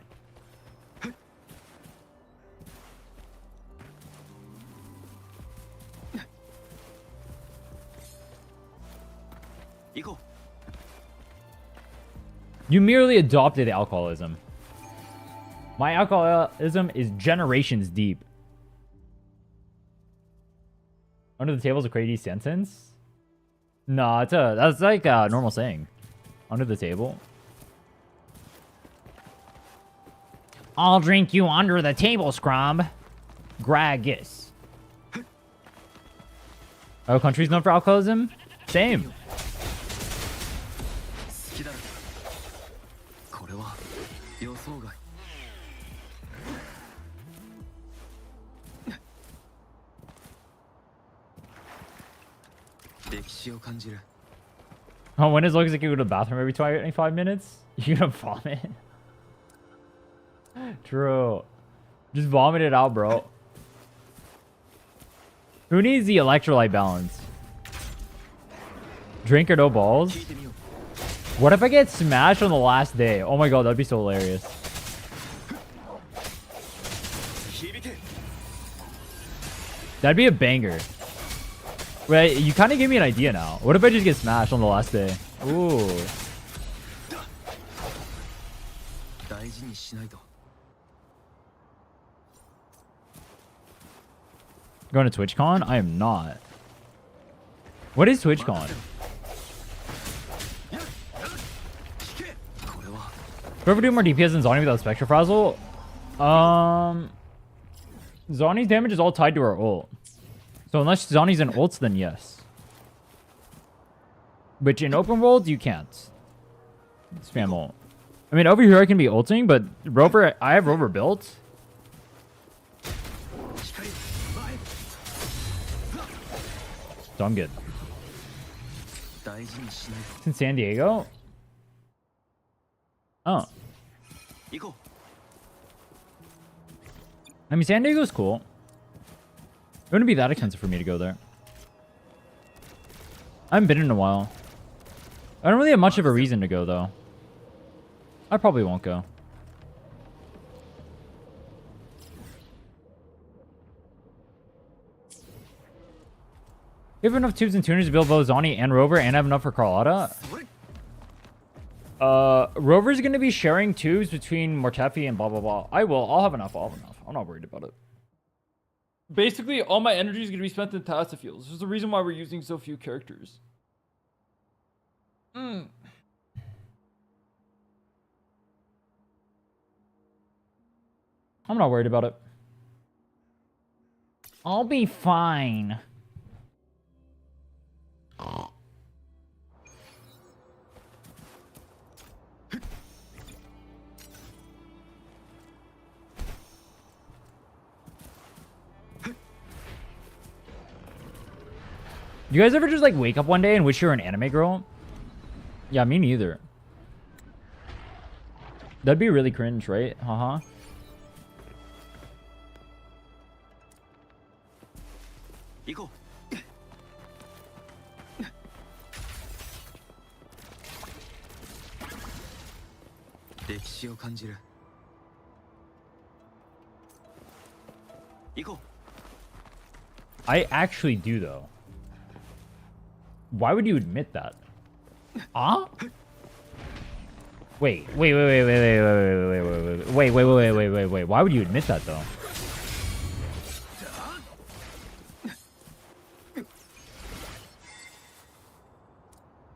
You merely adopted alcoholism. My alcoholism is generations deep. Under the table is a crazy sentence? No, that's like a normal saying. Under the table. I'll drink you under the table, scrub. Gragus. Oh, country's known for alcoholism? Same. 好きだろ。これは予想外。歴史を感じる。 Oh, when it looks like you go to the bathroom every 25 minutes? You're gonna vomit? True. Just vomit it out, bro. Who needs the electrolyte balance? Drink or no balls? What if I get smashed on the last day? Oh my god, that'd be so hilarious. That'd be a banger. Wait, you kind of gave me an idea now. What if I just get smashed on the last day? Ooh. Going to TwitchCon? I am not. What is TwitchCon? Whoever do more DPS than Zoni without Spectre Frazzle? Zoni's damage is all tied to her ult. So unless Zoni's in ults, then yes. Which in open world, you can't. Spam ult. I mean, over here I can be ulting, but Rover, I have Rover built. So I'm good. It's in San Diego? Oh. I mean, San Diego's cool. It wouldn't be that expensive for me to go there. I haven't been in a while. I don't really have much of a reason to go, though. I probably won't go. You have enough tubes and tuners to build both Zoni and Rover and have enough for Carlotta? Rover's going to be sharing tubes between Mortefi and blah, blah, blah. I will. I'll have enough. I'll have enough. I'm not worried about it. Basically, all my energy is going to be spent in Tassifields. There's the reason why we're using so few characters. I'm not worried about it. I'll be fine. You guys ever just like wake up one day and wish you were an anime girl? Yeah, me neither. That'd be really cringe, right? Haha. I actually do, though. Why would you admit that? Huh? Wait. Why would you admit that, though?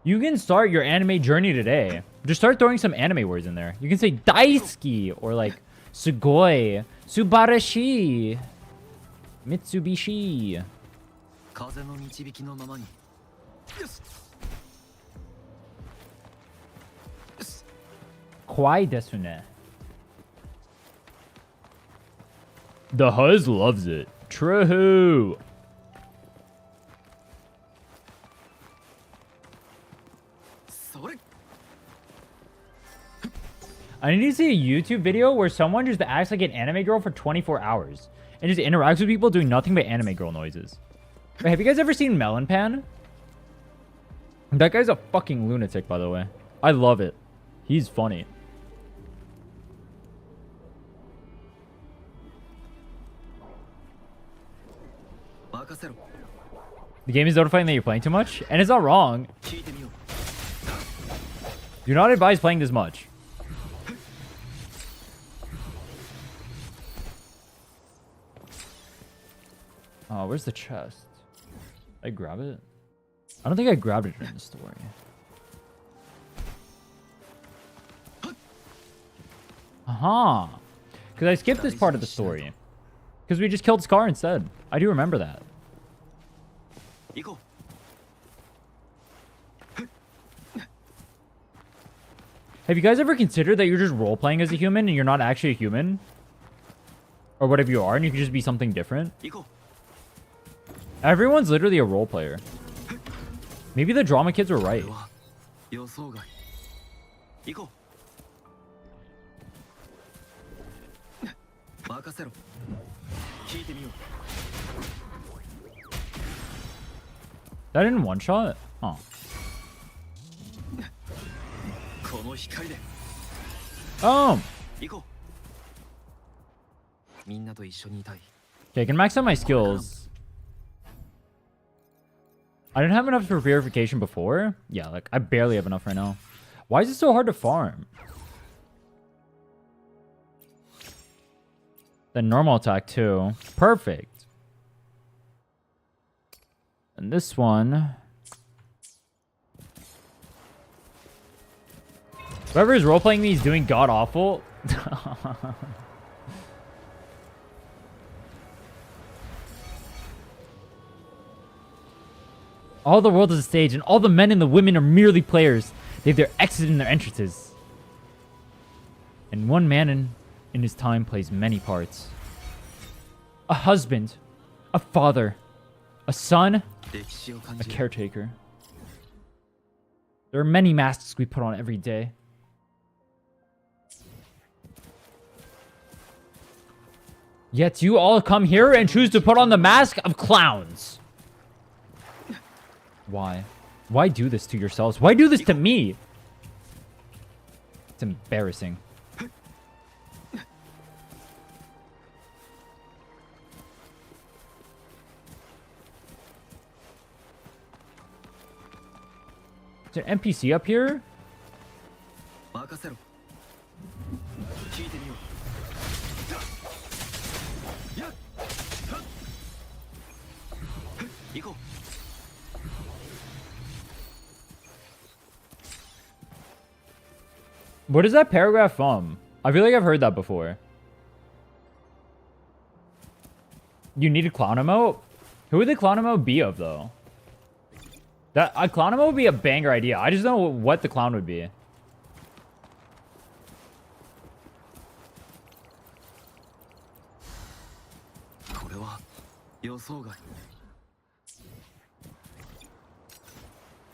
You can start your anime journey today. Just start throwing some anime words in there. You can say daisuki or like sugoi, subarashi, Mitsubishi. 風の導きのままに。よし。 Kwai desune. The Huz loves it. True. I need to see a YouTube video where someone just acts like an anime girl for 24 hours and just interacts with people doing nothing but anime girl noises. Wait, have you guys ever seen Melon Pan? That guy's a fucking lunatic, by the way. I love it. He's funny. The game is notifying that you're playing too much, and it's not wrong. Do not advise playing this much. Oh, where's the chest? Did I grab it? I don't think I grabbed it in the story. Uh-huh. Because I skipped this part of the story. Because we just killed Scar instead. I do remember that. Have you guys ever considered that you're just role-playing as a human and you're not actually a human? Or whatever you are, and you can just be something different? Everyone's literally a role player. Maybe the drama kids were right. That didn't one shot? Oh. Oh. Okay, I can max out my skills. I didn't have enough for verification before. Yeah, like, I barely have enough right now. Why is it so hard to farm? Then normal attack, too. Perfect. And this one... Whoever is role-playing me is doing god-awful. All the world is a stage, and all the men and the women are merely players. They have their exits and their entrances. And one man in his time plays many parts. A husband, a father, a son, a caretaker. There are many masks we put on every day. Yet you all come here and choose to put on the mask of clowns. Why? Why do this to yourselves? Why do this to me? It's embarrassing. Is there an NPC up here? What is that paragraph from? I feel like I've heard that before. You need a clown emote? Who would the clown emote be of, though? That a clown emote would be a banger idea. I just don't know what the clown would be.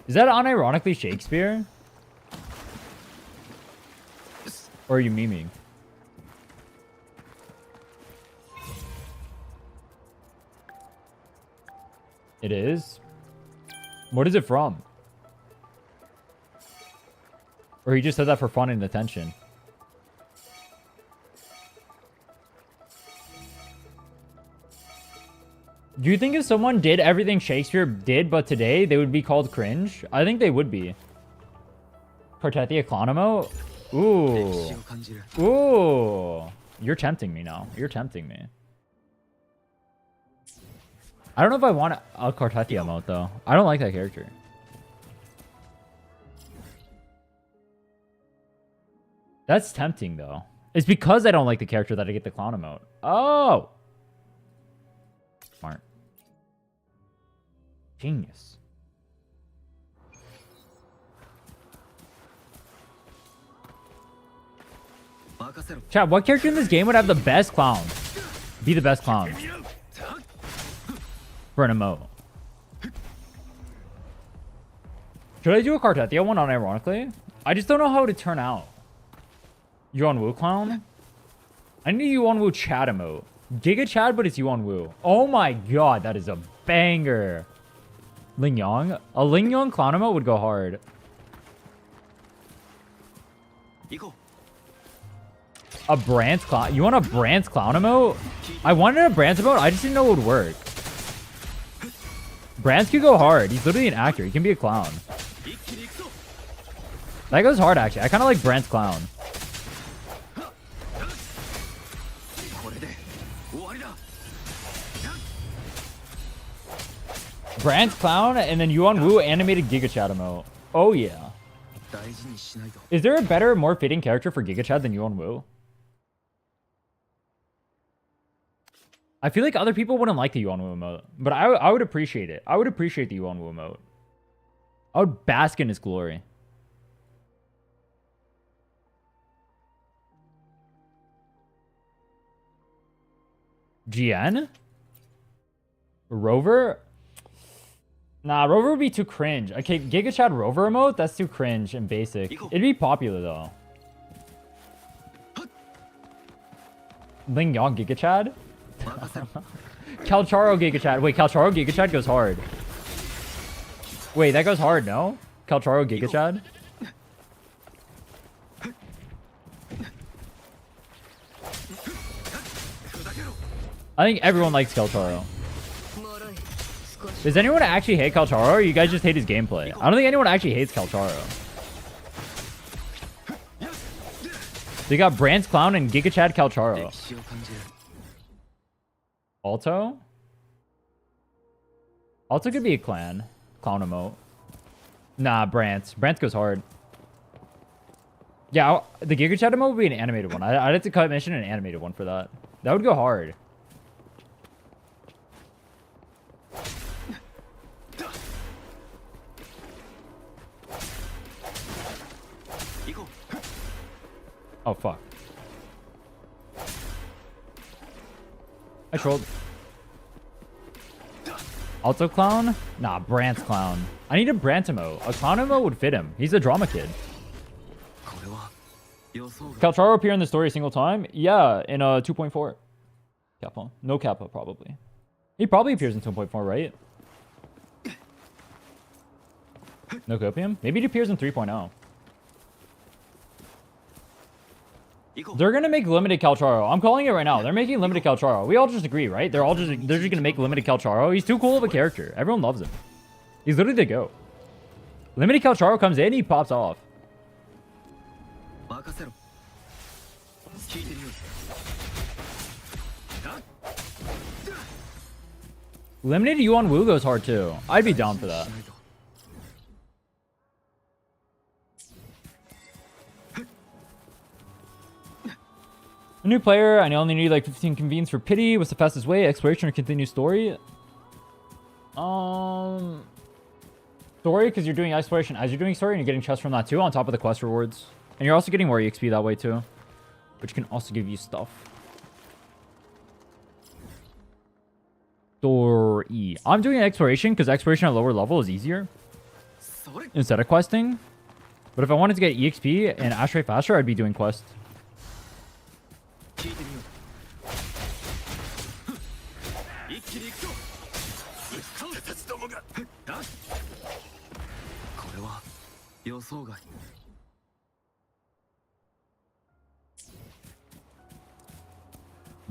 Is that unironically Shakespeare? Or are you memeing? It is? What is it from? Or he just said that for fun and attention? Do you think if someone did everything Shakespeare did but today, they would be called cringe? I think they would be. Cortetia Clonomo? Ooh. Ooh. You're tempting me now. You're tempting me. I don't know if I want a Cortetia mode, though. I don't like that character. That's tempting, though. It's because I don't like the character that I get the clown emote. Oh! Smart. Genius. Chat, what character in this game would have the best clown? Be the best clown. For an emote. Should I do a Cartethia one unironically? I just don't know how it would turn out. Yuan Wu clown? I need a Yuan Wu Chad emote. Giga Chad, but it's Yuan Wu. Oh my god, that is a banger. Ling Yong? A Ling Yong clown emote would go hard. A Brant's clown? You want a Brant's clown emote? I wanted a Brant's emote, I just didn't know it would work. Brant's could go hard. He's literally an actor. He can be a clown. That goes hard, actually. I kind of like Brant's clown. Brant's clown and then Yuan Wu animated Giga Chad emote. Oh, yeah. Is there a better, more fitting character for Giga Chad than Yuan Wu? I feel like other people wouldn't like the Yuan Wu emote, but I would appreciate it. I would appreciate the Yuan Wu emote. I would bask in his glory. GN? Rover? Nah, Rover would be too cringe. Okay, Giga Chad Rover emote? That's too cringe and basic. It'd be popular, though. Ling Yong Giga Chad? Calcharo Giga Chad. Wait, Calcharo Giga Chad goes hard. Wait, that goes hard, no? Calcharo Giga Chad? I think everyone likes Calcharo. Does anyone actually hate Calcharo, or you guys just hate his gameplay? I don't think anyone actually hates Calcharo. They got Brant's Clown and Giga Chad Calcharo. Alto? Alto could be a clown emote. Nah, Brant's goes hard. Yeah, the Giga Chad emote would be an animated one. I'd have to cut mission an animated one for that. That would go hard. Oh, fuck. I trolled. Alto clown? Nah, Brant's clown. I need a Brant emote. A clown emote would fit him. He's a drama kid. Calcharo appear in the story a single time? Yeah, in 2.4. Kappa. No Kappa, probably. He probably appears in 2.4, right? No Copium? Maybe it appears in 3.0. They're gonna make limited Calcharo. I'm calling it right now. They're making limited Calcharo. We all just agree, right? They're just gonna make limited Calcharo. He's too cool of a character. Everyone loves him. He's literally the GOAT. Limited Calcharo comes in, he pops off. Limited Yuan Wu goes hard too. I'd be down for that. A new player, I only need like 15 convenes for pity. What's the fastest way? Exploration or continue story? Story, because you're doing exploration as you're doing story and you're getting chests from that too on top of the quest rewards. And you're also getting more EXP that way too, which can also give you stuff. Story. I'm doing exploration because exploration at lower level is easier instead of questing. But if I wanted to get EXP and Ashtray faster, I'd be doing quest.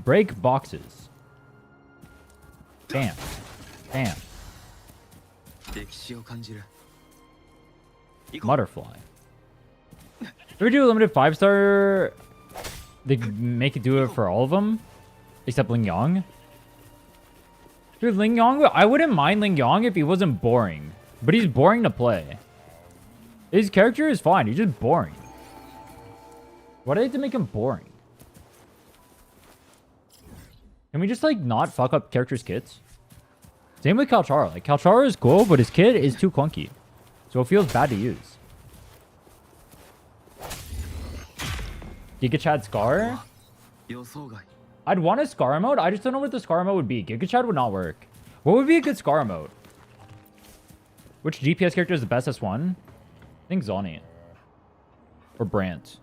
Break boxes. Damn. Damn. Butterfly. Ever do a limited 5-star? They make it do it for all of them? Except Ling Yong? Dude, Ling Yong, I wouldn't mind Ling Yong if he wasn't boring. But he's boring to play. His character is fine. He's just boring. Why do they have to make him boring? Can we just like not fuck up characters' kits? Same with Kalchara. Like Kalchara is cool, but his kit is too clunky. So it feels bad to use. Giga Chad Scar? 予想外 I'd want a Scar mode. I just don't know what the Scar mode would be. Giga Chad would not work. What would be a good Scar mode? Which GPS character is the best S1? I think Zoni. Or Brant.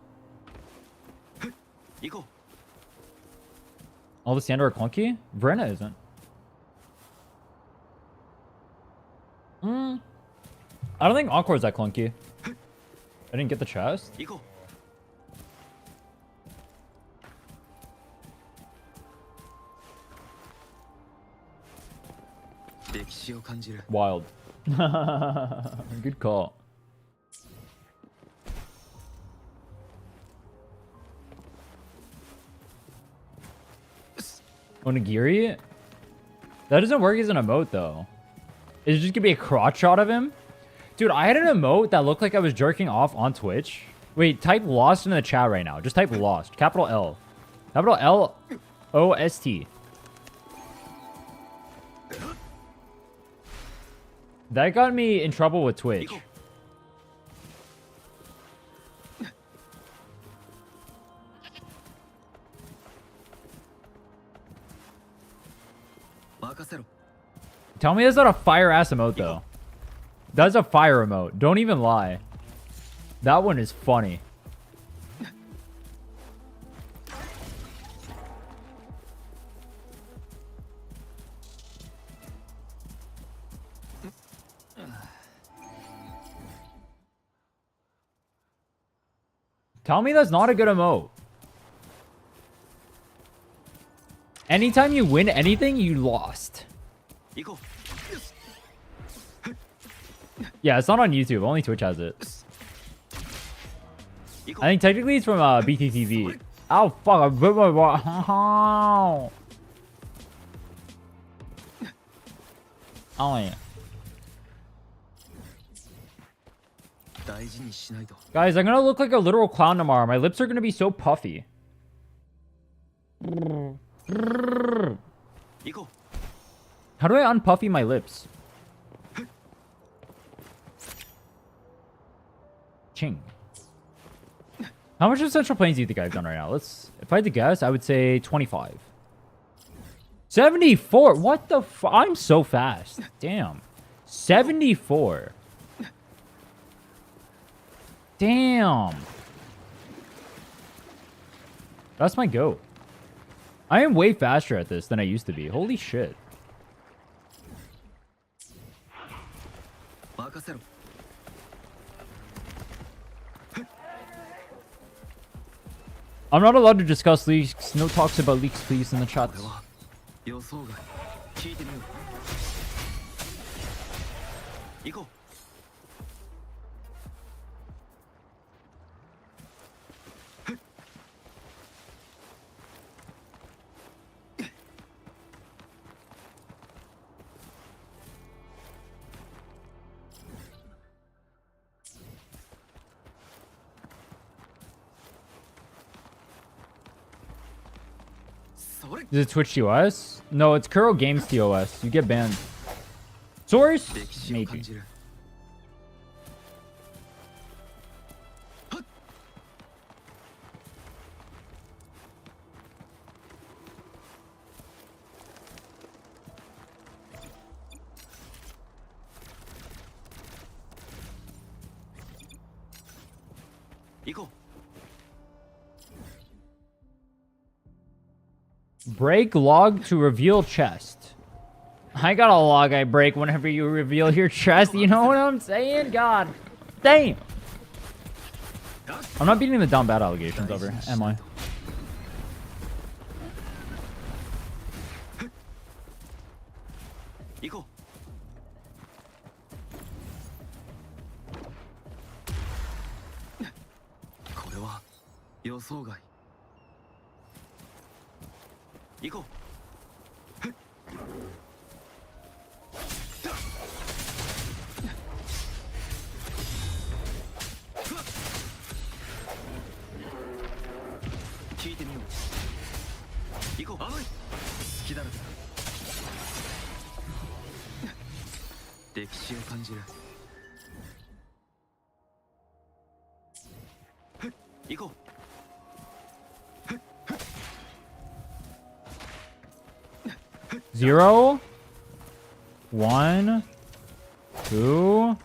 行こ All the standard are clunky? Verena isn't. I don't think Encore is that clunky. I didn't get the chest. う行こ 歴史を感じる Wild. Good call. Onigiri? That doesn't work as an emote though. Is it just gonna be a crotch shot of him? Dude, I had an emote that looked like I was jerking off on Twitch. Wait, type lost in the chat right now. Just type lost. Capital L. Capital L-O-S-T. That got me in trouble with Twitch. 行こ 任せろ Tell me that's not a fire ass emote though. That's a fire emote. Don't even lie. That one is funny. Tell me that's not a good emote. Anytime you win anything, you lost. 行こ Yeah, it's not on YouTube. Only Twitch has it. 行こ I think technically it's from BTTV. Oh, fuck. I bit my Oh, yeah. 大事にしないと Guys, I'm gonna look like a literal clown tomorrow. My lips are gonna be so puffy. 行こ How do I unpuffy my lips? Ching. How much of Central Plains do you think I've done right now? Let's. If I had to guess, I would say 25. 74. What the I'm so fast. Damn. 74. Damn. That's my go. I am way faster at this than I used to be. Holy shit. 任せろ I'm not allowed to discuss leaks. No talks about leaks, please, in the chat. これは予想外聞いてみよう行こ うそれ Is it Twitch TOS? No, it's Kuro Games TOS. You get banned. Source? 歴史を Maybe. 感じる 行こ Break log to reveal chest. I got a log I break whenever you reveal your chest. You know what I'm saying? God damn. I'm not beating the dumb bad allegations over, am I? う行こ これは予想外行こ う歴史を感じる。行こう。 0, 1, 2,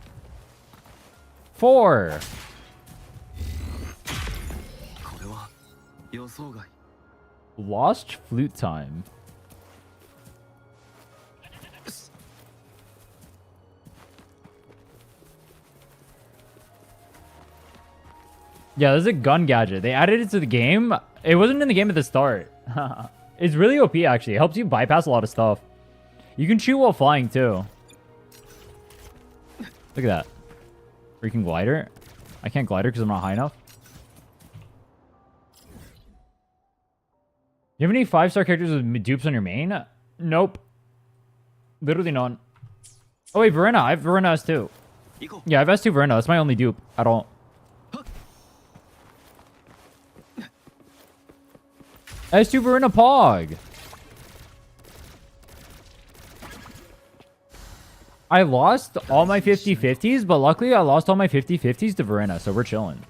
4. これは予想外。 Lost flute time. Yeah, this is a gun gadget. They added it to the game. It wasn't in the game at the start. It's really OP, actually. It helps you bypass a lot of stuff. You can shoot while flying, too. Look at that. Freaking glider. I can't glider because I'm not high enough. You have any 5-star characters with dupes on your main? Nope. Literally none. Oh, wait, Verena. I have Verena S2. Yeah, I have S2 Verena. That's my only dupe at all. S2 Verena Pog. I lost all my 50-50s, but luckily I lost all my 50-50s to Verena, so we're chilling.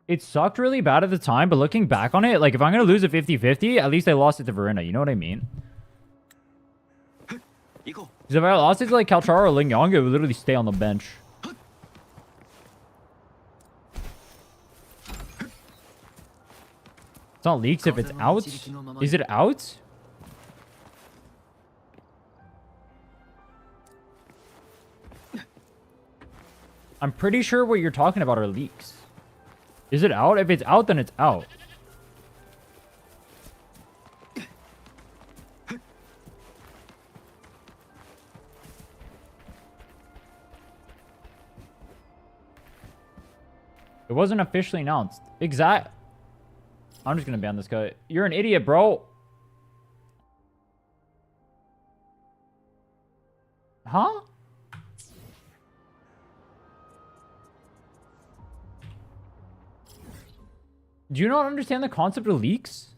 It sucked really bad at the time, but looking back on it, like if I'm going to lose a 50-50, at least I lost it to Verena. You know what I mean? Because if I lost it to like Kalchar or Ling Yong, it would literally stay on the bench. It's not leaks if it's out. Is it out? I'm pretty sure what you're talking about are leaks. Is it out? If it's out, then it's out. It wasn't officially announced. Exact. I'm just gonna ban this guy. You're an idiot, bro. Huh? Do you not understand the concept of leaks?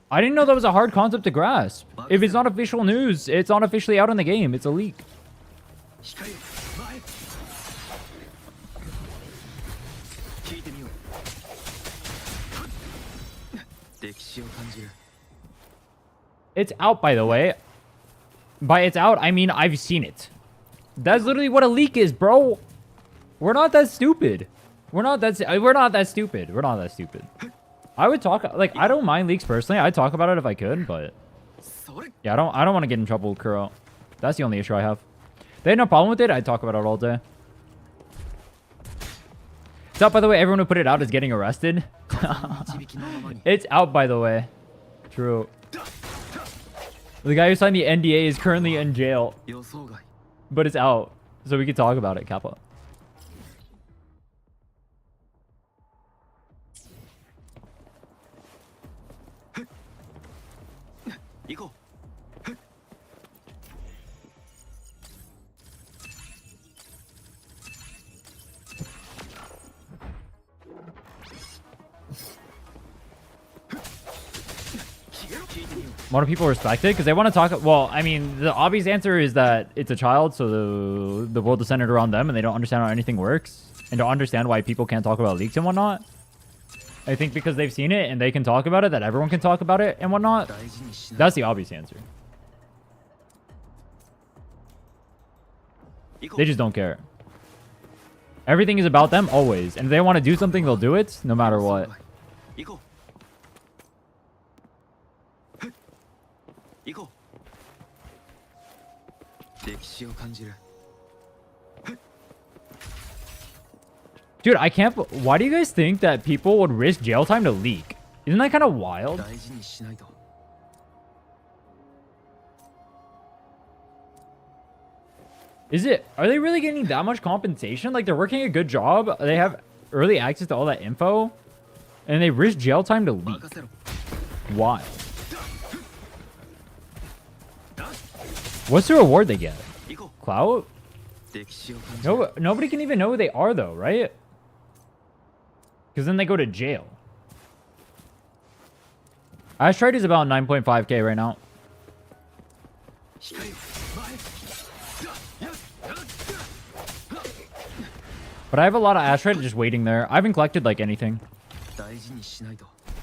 I didn't know that was a hard concept to grasp. If it's not official news, it's not officially out in the game. It's a leak. It's out, by the way. By it's out, I mean I've seen it. That's literally what a leak is, bro. We're not that stupid. We're not that stupid. We're not that stupid. I would talk, like, I don't mind leaks personally. I'd talk about it if I could, but yeah, I don't want to get in trouble with Kuro. That's the only issue I have. They had no problem with it. I'd talk about it all day. It's out, by the way. Everyone who put it out is getting arrested. It's out, by the way. True. The guy who signed the NDA is currently in jail. But it's out. So we can talk about it, Kappa. A lot of people respect it because they want to talk. Well, I mean, the obvious answer is that it's a child, so the world is centered around them, and they don't understand how anything works, and don't understand why people can't talk about leaks and whatnot. I think because they've seen it and they can talk about it, that everyone can talk about it and whatnot. That's the obvious answer. They just don't care. Everything is about them always, and if they want to do something, they'll do it no matter what. Dude, I can't. Why do you guys think that people would risk jail time to leak? Isn't that kind of wild? Is it? Are they really getting that much compensation? Like, they're working a good job. They have early access to all that info. And they risk jail time to leak. Why? What's the reward they get? Clout? No, nobody can even know who they are, though, right? Because then they go to jail. Asteroid is about 9.5k right now. But I have a lot of Asteroid just waiting there. I haven't collected like anything.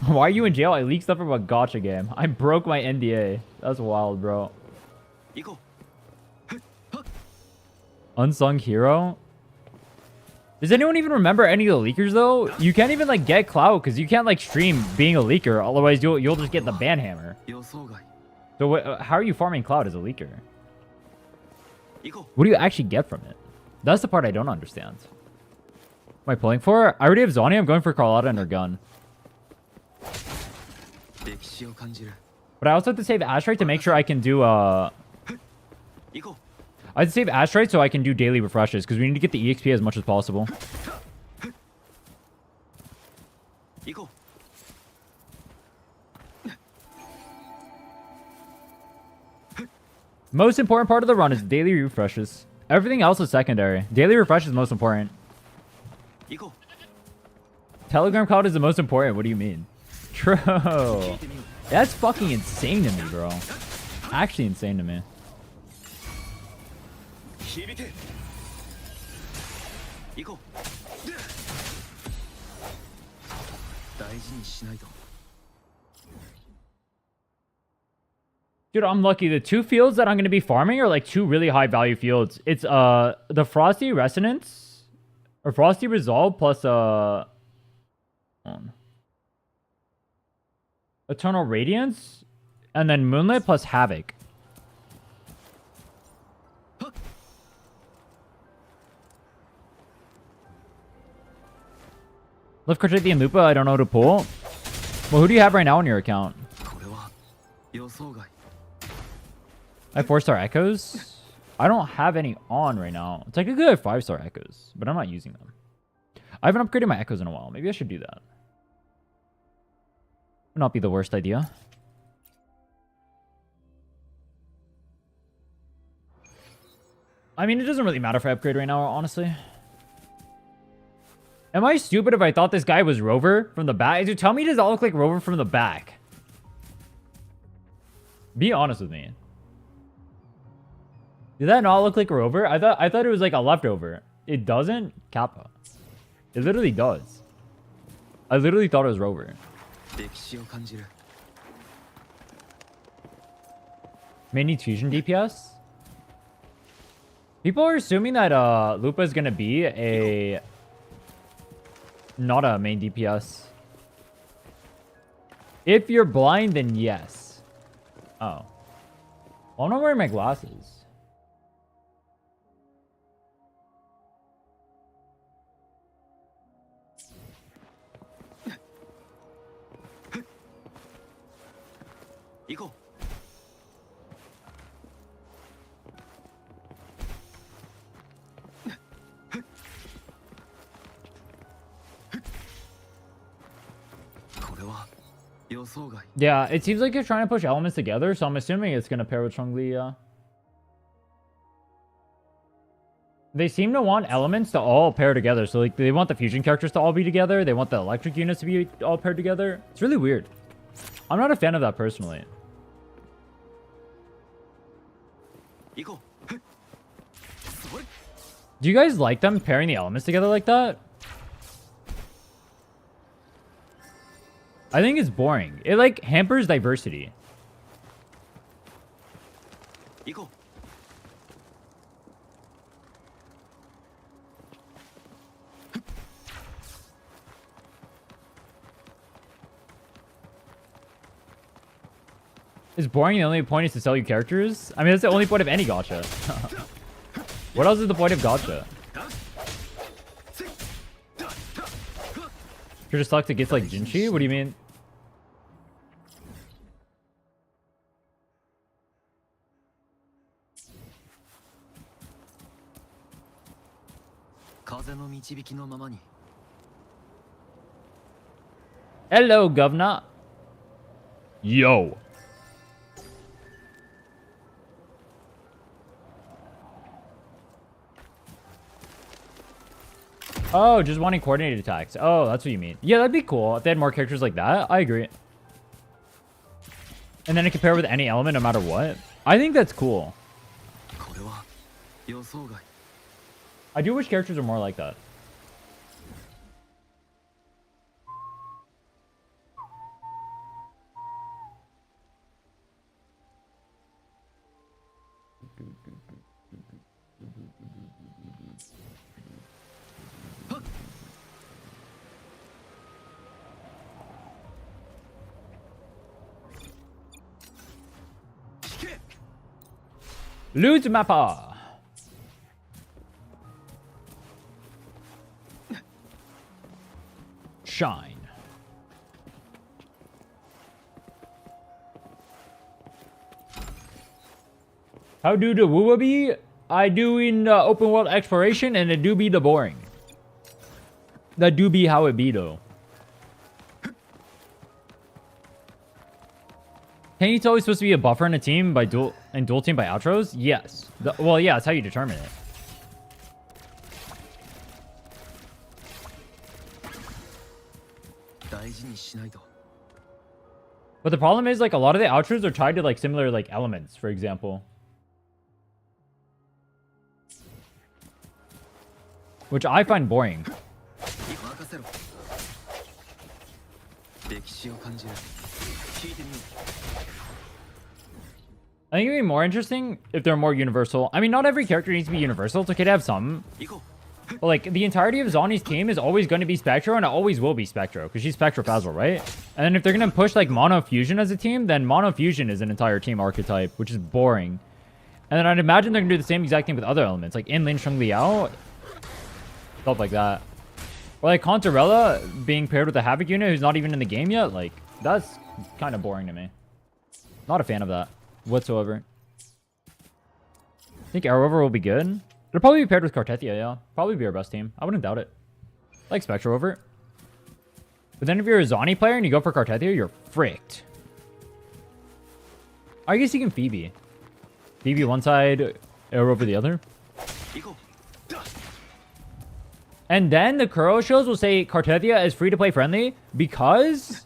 Why are you in jail? I leaked stuff from a gacha game. I broke my NDA. That's wild, bro. Unsung hero? Does anyone even remember any of the leakers though? You can't even like get clout because you can't like stream being a leaker. Otherwise you'll just get the ban hammer. So how are you farming clout as a leaker? What do you actually get from it? That's the part I don't understand. What am I pulling for? I already have Zonnie. I'm going for Carlotta and her gun. But I also have to save Asteroid to make sure I can do I have to save Asteroid so I can do daily refreshes because we need to get the EXP as much as possible. Most important part of the run is daily refreshes. Everything else is secondary. Daily refresh is most important. Telegram cloud is the most important. What do you mean? True. That's fucking insane to me, bro. Actually insane to me. Dude, I'm lucky. The two fields that I'm going to be farming are like two really high value fields. It's the Frosty Resonance or Frosty Resolve plus Eternal Radiance and then Moonlit plus Havoc. Left Corchetti and Lupa, I don't know who to pull. Well, who do you have right now on your account? I have 4-star Echoes. I don't have any on right now. It's like a good 5-star Echoes, but I'm not using them. I haven't upgraded my Echoes in a while. Maybe I should do that. Would not be the worst idea. I mean, it doesn't really matter if I upgrade right now, honestly. Am I stupid if I thought this guy was Rover from the back? Dude, tell me does that look like Rover from the back? Be honest with me. Did that not look like a Rover? I thought it was like a leftover. It doesn't? Kappa. It literally does. I literally thought it was Rover. Mini fusion DPS? People are assuming that Lupa is gonna be a not a main DPS. If you're blind, then yes. Oh. Well, I'm not wearing my glasses. Yeah, it seems like you're trying to push elements together, so I'm assuming it's going to pair with Chun-Li, yeah. They seem to want elements to all pair together. So, like, they want the fusion characters to all be together. They want the electric units to be all paired together. It's really weird. I'm not a fan of that personally. Do you guys like them pairing the elements together like that? I think it's boring. It, like, hampers diversity. It's boring. The only point is to sell you characters. I mean, that's the only point of any gacha. What else is the point of gacha? You're just sucked it gets like Jinchi? What do you mean? Hello, governor. Yo. Oh, just wanting coordinated attacks. Oh, that's what you mean. Yeah, that'd be cool if they had more characters like that. I agree. And then it compare with any element no matter what. I think that's cool. これは予想外。 I do wish characters were more like that. Loot mappa. Shine. How do the woo be? I do in open world exploration, and it do be the boring. That do be how it be though. Kenny's always supposed to be a buffer in a team by dual team by outros? Yes. Well, yeah, that's how you determine it. But the problem is, like, a lot of the outros are tied to, like, similar, like, elements, for example. Which I find boring. I think it'd be more interesting if they're more universal. I mean, not every character needs to be universal. It's okay to have some. But, like, the entirety of Zani's team is always going to be Spectro, and it always will be Spectro, because she's Spectro Fazzle, right? And then if they're going to push, like, Mono Fusion as a team, then Mono Fusion is an entire team archetype, which is boring. And then I'd imagine they're going to do the same exact thing with other elements, like In Lin Sheng Liao, stuff like that. Or, like, Contarella being paired with a Havoc unit who's not even in the game yet, like, that's kind of boring to me. Not a fan of that whatsoever. I think Arrow Rover will be good. It'll probably be paired with Cartethia, yeah. Probably be our best team. I wouldn't doubt it. Like Spectro Rover. But then if you're a Zani player and you go for Cartethia, you're fricked. I guess you can Phoebe. Phoebe one side, Arrow Rover the other. And then the Kuro shows will say Cartethia is free to play friendly because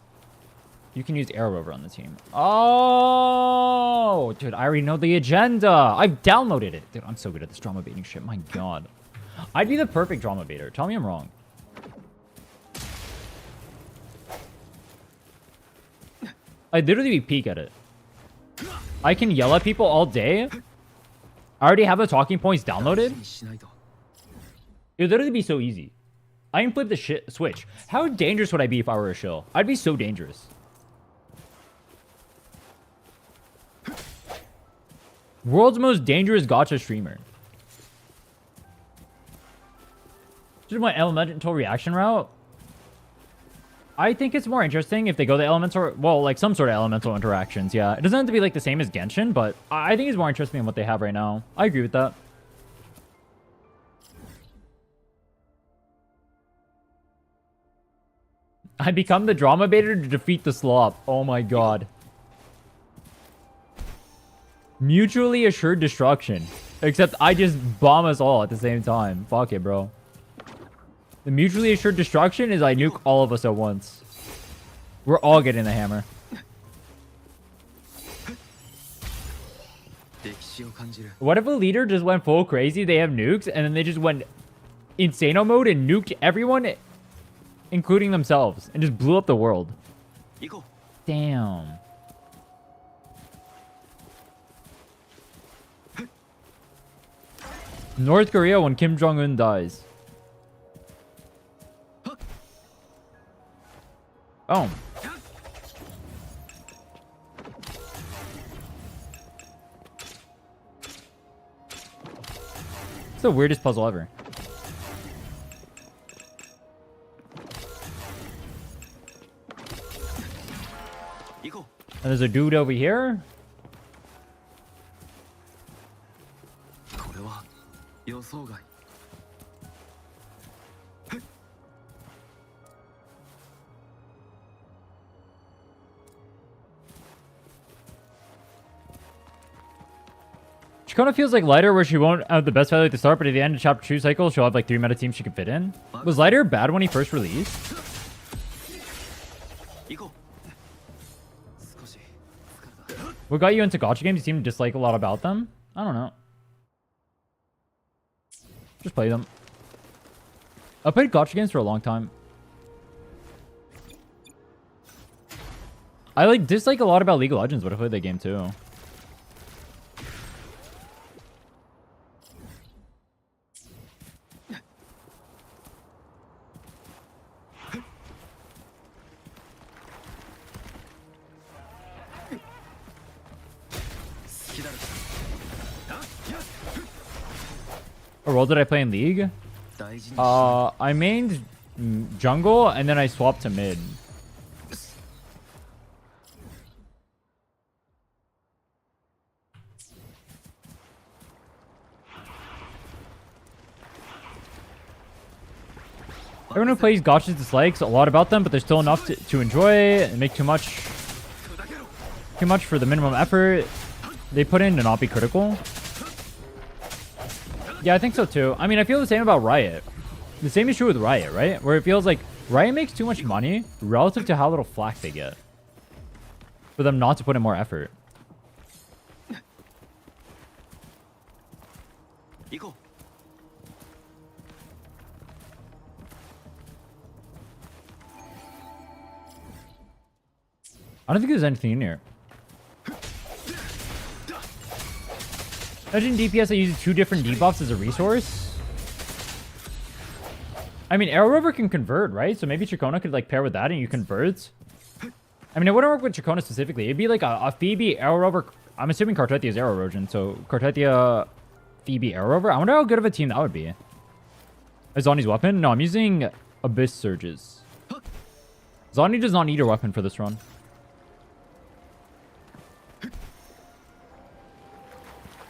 you can use Arrow Rover on the team. Oh, dude, I already know the agenda. I've downloaded it. Dude, I'm so good at this drama baiting shit. My God. I'd be the perfect drama baiter. Tell me I'm wrong. I'd literally be peak at it. I can yell at people all day. I already have the talking points downloaded. It would literally be so easy. I can flip the switch. How dangerous would I be if I were a shill? I'd be so dangerous. World's most dangerous gacha streamer. Just my elemental reaction route. I think it's more interesting if they go the elemental, well, like some sort of elemental interactions. Yeah, it doesn't have to be like the same as Genshin, but I think it's more interesting than what they have right now. I agree with that. I become the drama baiter to defeat the slop. Oh my God. Mutually assured destruction. Except I just bomb us all at the same time. Fuck it, bro. The mutually assured destruction is I nuke all of us at once. We're all getting the hammer. What if a leader just went full crazy, they have nukes, and then they just went insano mode and nuked everyone, including themselves, and just blew up the world? Damn. North Korea when Kim Jong-un dies. Oh. It's the weirdest puzzle ever. And there's a dude over here. Chikona feels like Lighter, where she won't have the best value at the start, but at the end of chapter 2 cycle, she'll have like 3 meta teams she can fit in. Was Lighter bad when he first released? 行こう少し疲れた What got you into gacha games? You seem to dislike a lot about them. I don't know. Just play them. I played gacha games for a long time. I like dislike a lot about League of Legends, but I played that game too. What role did I play in League? I mained jungle and then I swapped to mid. Everyone who plays gachas dislikes a lot about them, but there's still enough to enjoy and make too much for the minimum effort they put in to not be critical. Yeah, I think so too. I mean, I feel the same about Riot. The same is true with Riot, right? Where it feels like Riot makes too much money relative to how little flack they get for them not to put in more effort. 行こう I don't think there's anything in here. Imagine DPS that uses 2 different debuffs as a resource. I mean, Arrow Rover can convert, right? So maybe Chikona could like pair with that and you convert. I mean, it wouldn't work with Chikona specifically. It'd be like a Phoebe, Arrow Rover. I'm assuming Cartetia is Arrow Erosion. So Cartetia, Phoebe, Arrow Rover. I wonder how good of a team that would be. Is Zani's weapon? No, I'm using Abyss Surges. Zani does not need her weapon for this run.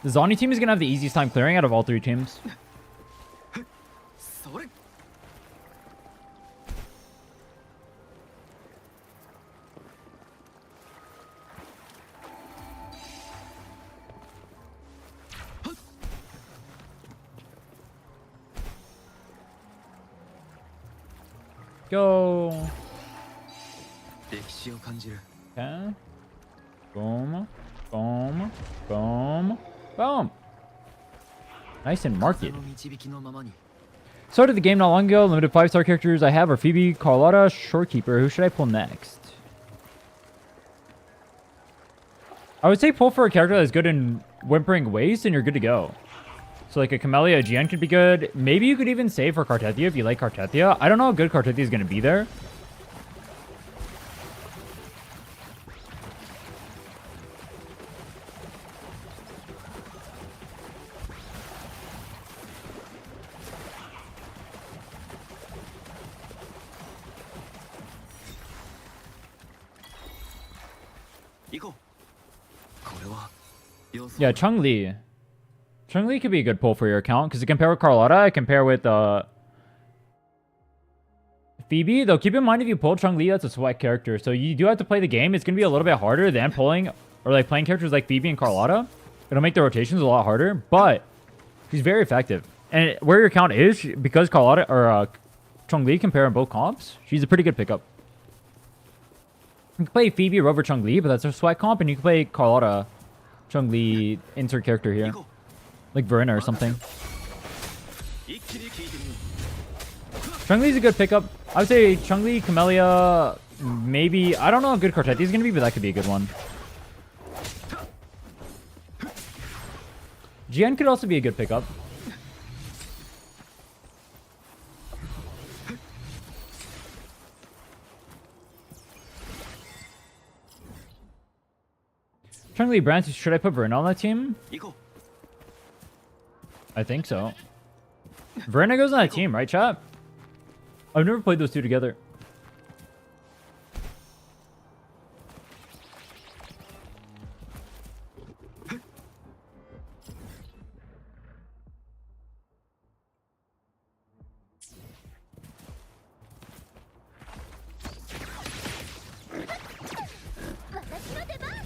The Zani team is going to have the easiest time clearing out of all 3 teams. Go. Okay. Boom. Boom. Boom. Boom. Nice and market. Started the game not long ago. Limited 5-star characters I have are Phoebe, Carlotta, Shorekeeper. Who should I pull next? I would say pull for a character that's good in Whimpering Waste and you're good to go. So like a Camellia, a GN could be good. Maybe you could even save for Cartetia if you like Cartetia. I don't know how good Cartetia is going to be there. Yeah, Chun-Li. Chun-Li could be a good pull for your account because you can pair with Carlotta. I can pair with Phoebe. Though keep in mind if you pull Chun-Li, that's a sweat character. So you do have to play the game. It's going to be a little bit harder than pulling or like playing characters like Phoebe and Carlotta. It'll make the rotations a lot harder, but she's very effective. And where your account is, because Carlotta or Chun-Li can pair in both comps, she's a pretty good pickup. You can play Phoebe, Rover, Chun-Li, but that's a sweat comp, and you can play Carlotta, Chun-Li, insert character here. Like Verena or something. Chun-Li's a good pickup. I would say Chun-Li, Camellia, maybe. I don't know how good Cartetia is going to be, but that could be a good one. GN could also be a good pickup. Chun-Li, Brandt, should I put Verena on that team? I think so. Verena goes on that team, right, chat? I've never played those two together.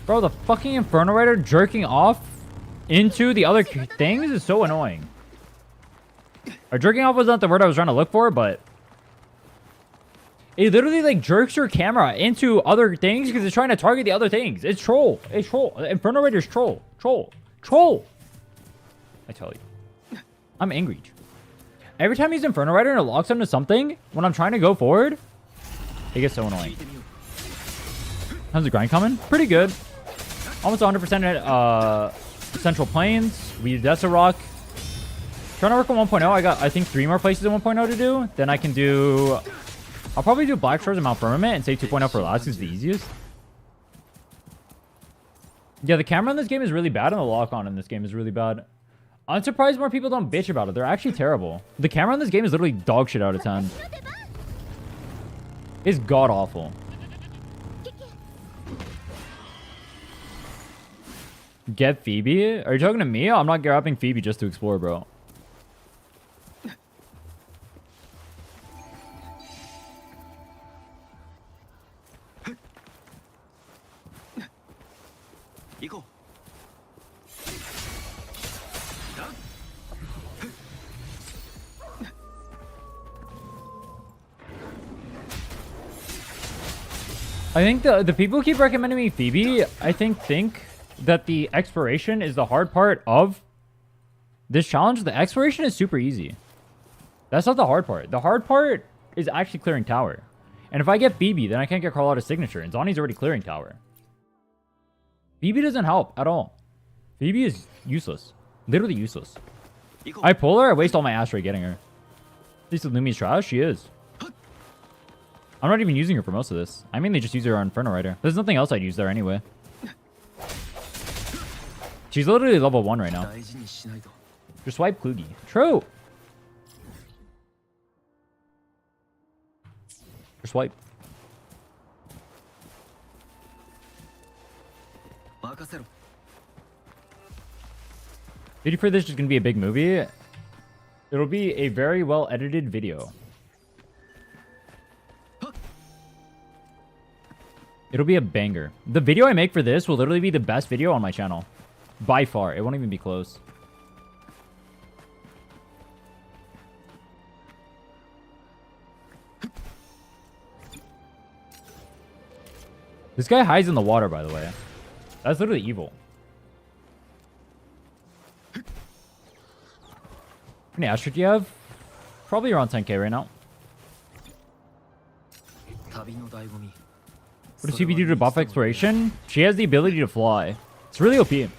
Bro, the fucking Inferno Rider jerking off into the other things is so annoying. Or jerking off was not the word I was trying to look for, but it literally like jerks your camera into other things because it's trying to target the other things. It's troll. It's troll. Inferno Raider's troll. Troll. Troll. I tell you. I'm angry. Every time he's Inferno Rider and it locks onto something, when I'm trying to go forward, it gets so annoying. How's the grind coming? Pretty good. Almost 100% at Central Plains. We did Dessa Rock. Trying to work on 1.0. I got, I think, 3 more places in 1.0 to do. Then I can do... I'll probably do Black Shores and Mount Firmament and say 2.0 for last is the easiest. Yeah, the camera in this game is really bad and the lock-on in this game is really bad. I'm surprised more people don't bitch about it. They're actually terrible. The camera in this game is literally dog shit out of 10. It's god-awful. Get Phoebe? Are you talking to me? I'm not grabbing Phoebe just to explore, bro. I think the people who keep recommending me Phoebe, I think that the exploration is the hard part of this challenge. The exploration is super easy. That's not the hard part. The hard part is actually clearing tower. And if I get Phoebe, then I can't get Carlotta's signature. And Zonni's already clearing tower. Phoebe doesn't help at all. Phoebe is useless. Literally useless. I pull her, I waste all my asteroid getting her. At least the Lumi's trash, she is. I'm not even using her for most of this. I mainly just use her on Inferno Rider. There's nothing else I'd use there anyway. She's literally level 1 right now. Just swipe Klugi. True. Just swipe. Beauty for this is going to be a big movie. It'll be a very well edited video. It'll be a banger. The video I make for this will literally be the best video on my channel. By far. It won't even be close. This guy hides in the water, by the way. That's literally evil. How many asteroids do you have? Probably around 10k right now. What does Phoebe do to buff exploration? She has the ability to fly. It's really OP.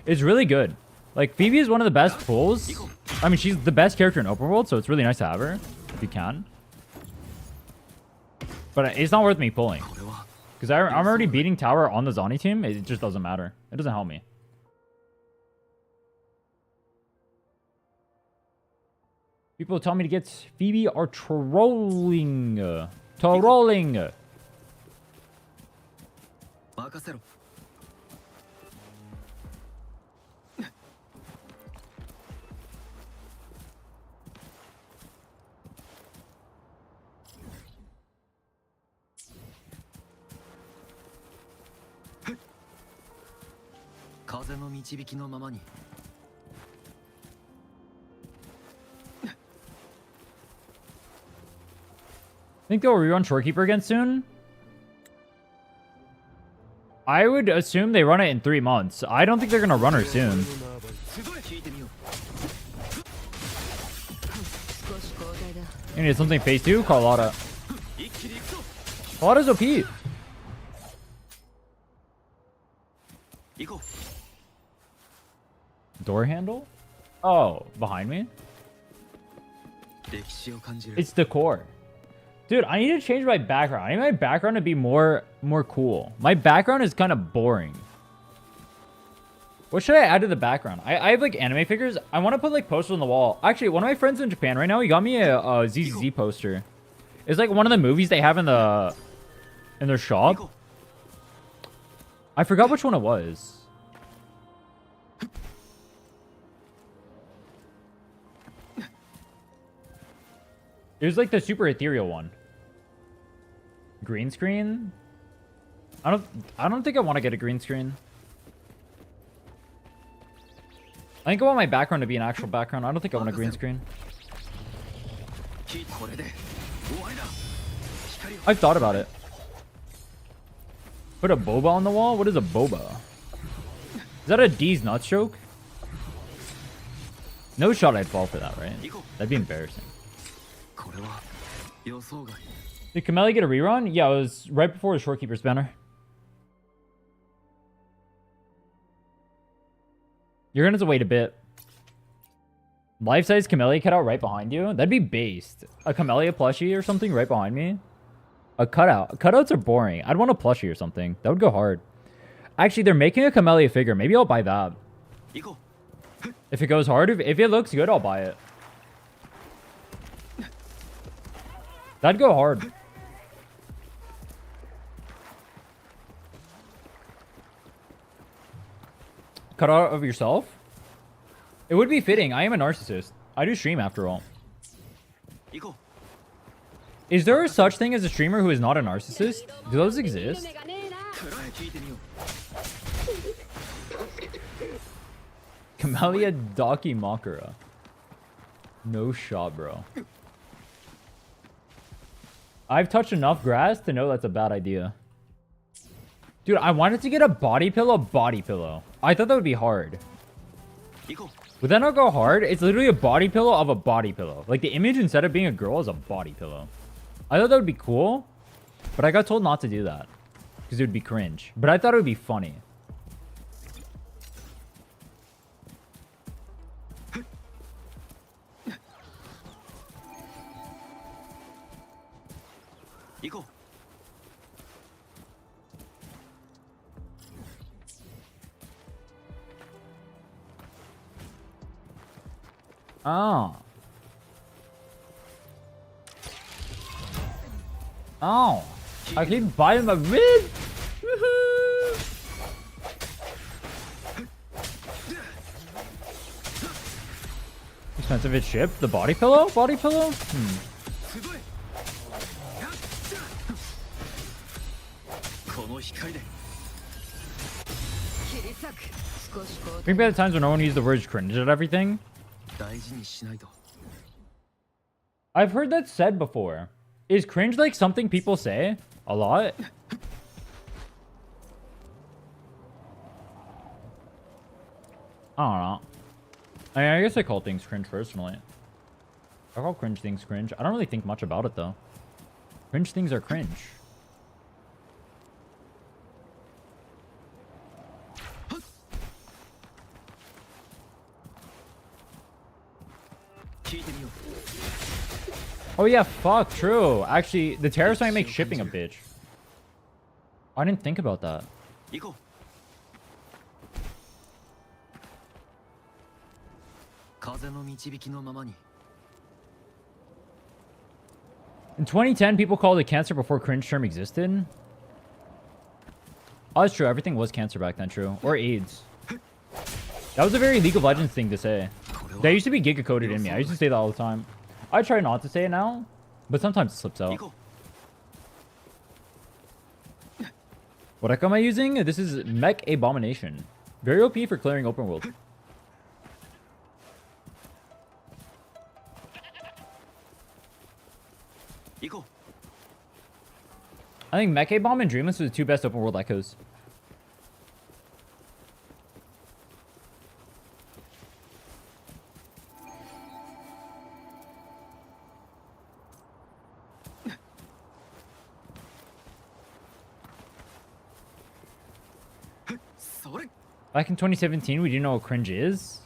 It's really good. Like, Phoebe is one of the best pulls. I mean, she's the best character in open world, so it's really nice to have her. If you can. But it's not worth me pulling. Because I'm already beating tower on the Zonny team. It just doesn't matter. It doesn't help me. People tell me to get Phoebe are trolling. Trolling. 任せろ。風の導きのままに。Think they'll rerun Shorekeeper again soon? I would assume they run it in 3 months. I don't think they're going to run her soon. You need something phase 2? Carlotta. Carlotta's OP. Door handle? Oh, behind me? It's decor. Dude, I need to change my background. I need my background to be more cool. My background is kind of boring. What should I add to the background? I have like anime figures. I want to put like posters on the wall. Actually, one of my friends in Japan right now, he got me a ZZZ poster. It's like one of the movies they have in their shop. I forgot which one it was. It was like the super ethereal one. Green screen? I don't think I want to get a green screen. I think I want my background to be an actual background. I don't think I want a green screen. これで終わりだ。光を I've thought about it. Put a boba on the wall? What is a boba? Is that a D's nuts joke? No shot I'd fall for that, right? That'd be embarrassing. これは予想外。 Did Kameli get a rerun? Yeah, it was right before the Shorekeeper's banner. You're gonna have to wait a bit. Life-size Camellia cutout right behind you? That'd be based. A Camellia plushie or something right behind me? A cutout. Cutouts are boring. I'd want a plushie or something. That would go hard. Actually, they're making a Camellia figure. Maybe I'll buy that. If it goes hard, if it looks good, I'll buy it. That'd go hard. Cutout of yourself? It would be fitting. I am a narcissist. I do stream after all. Is there a such thing as a streamer who is not a narcissist? Do those exist? Camellia Daki Makara. No shot, bro. I've touched enough grass to know that's a bad idea. Dude, I wanted to get a body pillow. I thought that would be hard. Would that not go hard? It's literally a body pillow of a body pillow. Like, the image, instead of being a girl, is a body pillow. I thought that would be cool, but I got told not to do that. Because it would be cringe. But I thought it would be funny. Oh. Oh. I keep biting my rib. Expensive it shipped. The body pillow? Body pillow? Think about the times when no one used the words cringe at everything. I've heard that said before. Is cringe like something people say a lot? I don't know. I guess I call things cringe personally. I call cringe things cringe. I don't really think much about it though. Cringe things are cringe. Oh yeah, fuck, true. Actually, the terrorists might make shipping a bitch. I didn't think about that. In 2010, people called it cancer before cringe term existed. Oh, that's true. Everything was cancer back then, true. Or AIDS. That was a very League of Legends thing to say. That used to be giga-coded in me. I used to say that all the time. I try not to say it now, but sometimes it slips out. What deck am I using? This is Mech Abomination. Very OP for clearing open world. I think Mech Bomb and Dreamless are the two best open world echoes. Back in 2017, we didn't know what cringe is.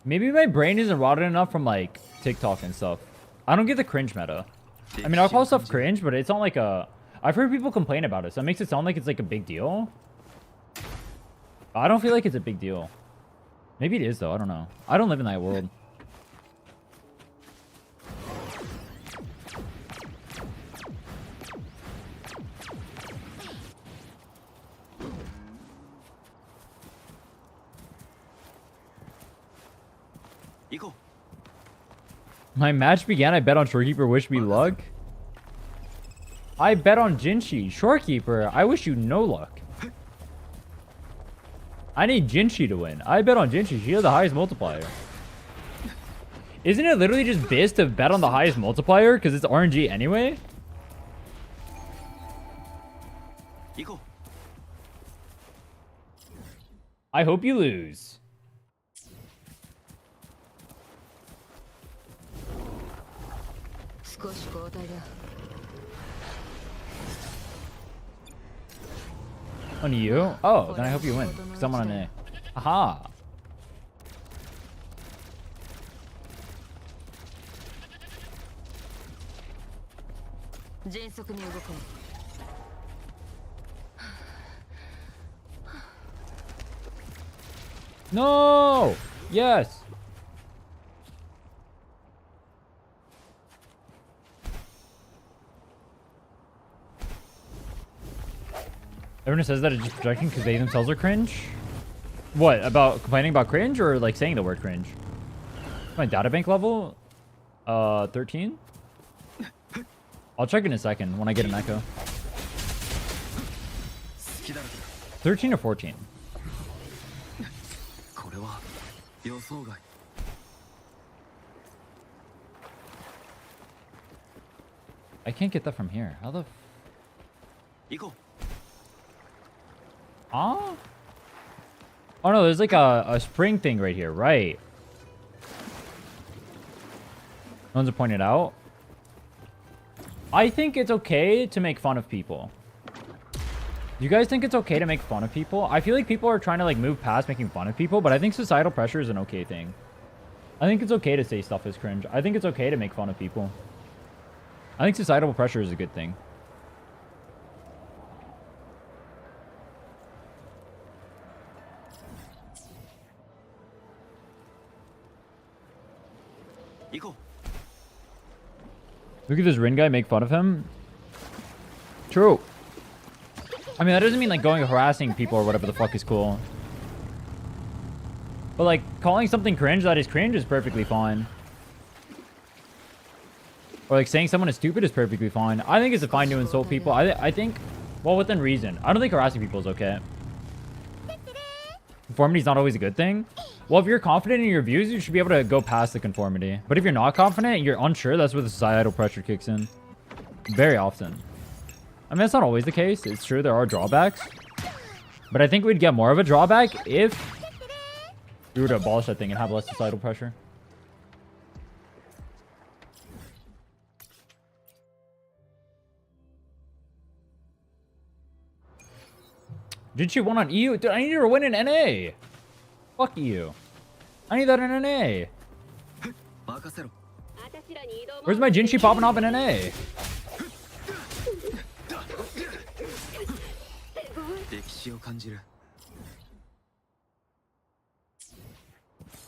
Maybe my brain isn't rotted enough from like TikTok and stuff. I don't get the cringe meta. I mean, I'll call stuff cringe, but it's not like a... I've heard people complain about it, so it makes it sound like it's like a big deal. I don't feel like it's a big deal. Maybe it is though, I don't know. I don't live in that world. My match began. I bet on Shorekeeper. Wish me luck. I bet on Jinshi. Shorekeeper, I wish you no luck. I need Jinshi to win. I bet on Jinshi. She has the highest multiplier. Isn't it literally just biz to bet on the highest multiplier? Because it's RNG anyway? I hope you lose. On you? Oh, then I hope you win. Because I'm on an A. Aha. No! Yes! Everyone says that it's just projecting because they themselves are cringe? What? About complaining about cringe or like saying the word cringe? My databank level? 13? I'll check in a second when I get an echo. 13 or 14? I can't get that from here. How the Huh? Oh no, there's like a spring thing right here, right? No one's pointed out. I think it's okay to make fun of people. Do you guys think it's okay to make fun of people? I feel like people are trying to like move past making fun of people, but I think societal pressure is an okay thing. I think it's okay to say stuff is cringe. I think it's okay to make fun of people. I think societal pressure is a good thing. Look at this Rin guy, make fun of him. True. I mean, that doesn't mean like going harassing people or whatever the fuck is cool. But like calling something cringe that is cringe is perfectly fine. Or like saying someone is stupid is perfectly fine. I think it's fine to insult people. I think, well, within reason. I don't think harassing people is okay. Conformity is not always a good thing. Well, if you're confident in your views, you should be able to go past the conformity. But if you're not confident and you're unsure, that's where the societal pressure kicks in. Very often. I mean, that's not always the case. It's true, there are drawbacks. But I think we'd get more of a drawback if we were to abolish that thing and have less societal pressure. Did she win on EU? Dude, I need her to win in NA. Fuck you. I need that in NA. Where's my Jinshi popping off in NA?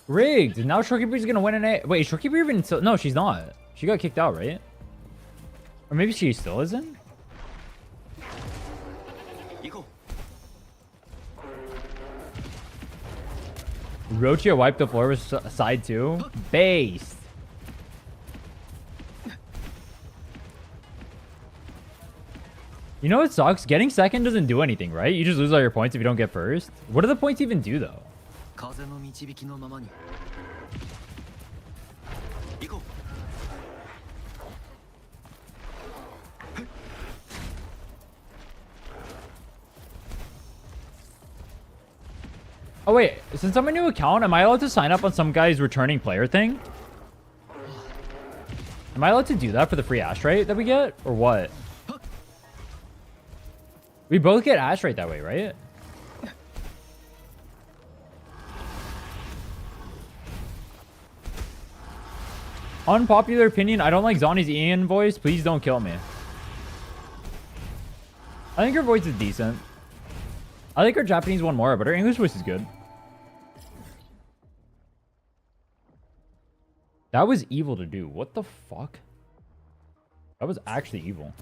Rigged. Now Shorekeeper's gonna win NA. Wait, Shorekeeper even still? No, she's not. She got kicked out, right? Or maybe she still isn't? Rochia wiped the floor with side 2. Based. You know what sucks? Getting second doesn't do anything, right? You just lose all your points if you don't get first. What do the points even do, though? Oh wait, since I'm a new account, am I allowed to sign up on some guy's returning player thing? Am I allowed to do that for the free Astrite that we get? Or what? We both get Astrite that way, right? Unpopular opinion, I don't like Zani's Ian voice. Please don't kill me. I think her voice is decent. I like her Japanese one more, but her English voice is good. That was evil to do. What the fuck? That was actually evil.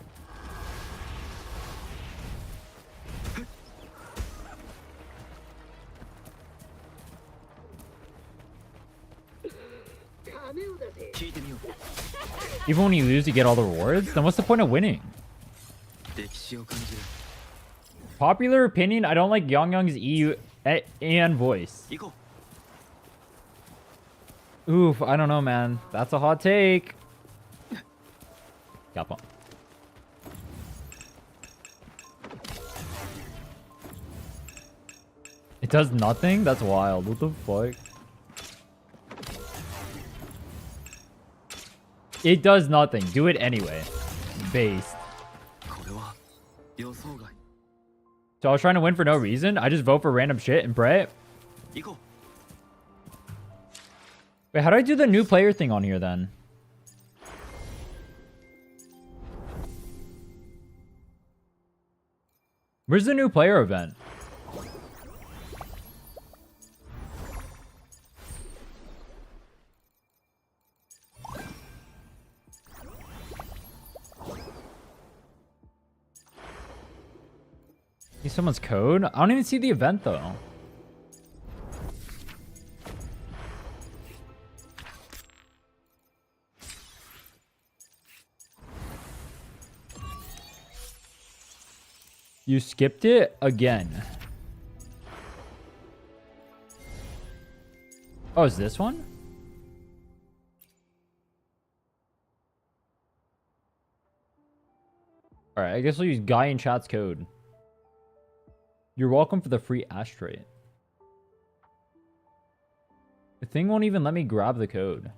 Even when you lose, you get all the rewards? Then what's the point of winning? 歴史を感じる。 Popular opinion, I don't like Yang Yang's EU and voice. 行こ Oof, I don't know, man. That's a hot take. Kappa. It does nothing? That's wild. What the fuck? It does nothing. Do it anyway. Based. う。これは予想外。 So I was trying to win for no reason? I just vote for random shit and pray? 行こ Wait, how do I do the new player thing on here then? Where's the new player event? See someone's code? I don't even see the event though. You skipped it again. Oh, is this one? Alright, I guess we'll use Guy in chat's code. You're welcome for the free ashtray. The thing won't even let me grab the code.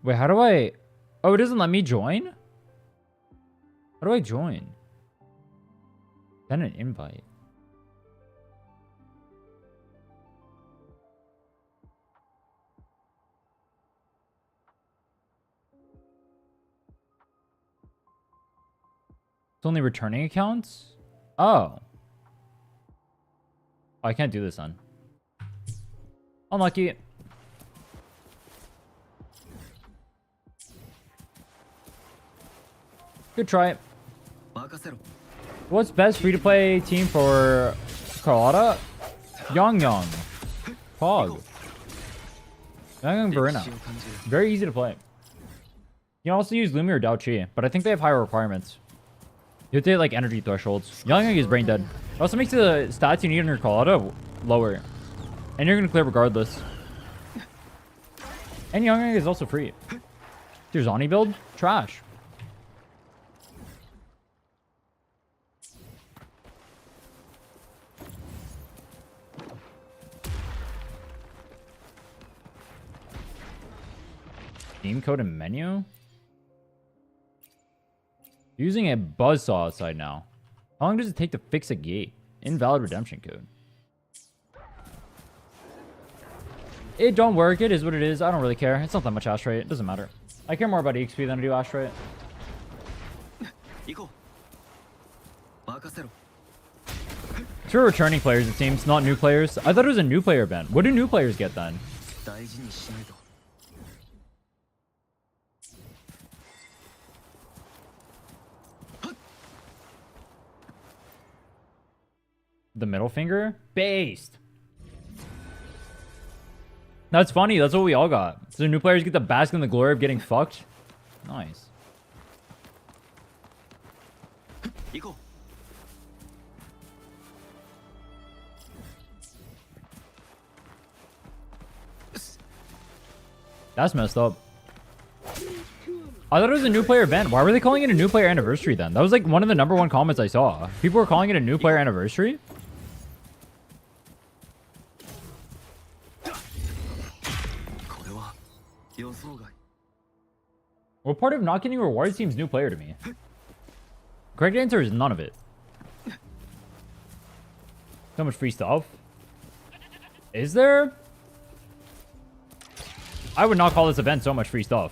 Wait, how do I... Oh, it doesn't let me join? How do I join? Send an invite. It's only returning accounts? Oh. I can't do this then. Unlucky. Good try. 任せろ。 What's best free-to-play team for Carlotta? Yang Yang. Pog. Yang Yang 歴 Barina. 史を感じる。 Very easy to play. You can also use Lumi or Dao Chi, but I think they have higher requirements. You have to hit like energy thresholds. Yang Yang is brain dead. It also makes the stats you need on your Carlotta lower. And you're gonna clear regardless. And Yang Yang is also free. Your Zani build? Trash. Steam code and menu? Using a buzzsaw outside now. How long does it take to fix a gate? Invalid redemption code. It don't work. It is what it is. I don't really care. It's not that much hash rate. It doesn't matter. I care more about EXP than I do hash rate. 行こう。任せろ。 It's for returning players, it seems, not new players. I thought it was a new player event. What do new players get then? 大事にしないと。 The middle finger? Based. That's funny. That's what we all got. So new players get to bask in the glory of getting fucked. Nice. 行こ That's messed up. I thought it was a new player event. Why were they calling it a new player anniversary then? That was like one of the #1 comments I saw. People were calling it a new player anniversary? う。これは予想外。 What part of not getting rewards seems new player to me? Correct answer is none of it. So much free stuff. Is there? I would not call this event so much free stuff.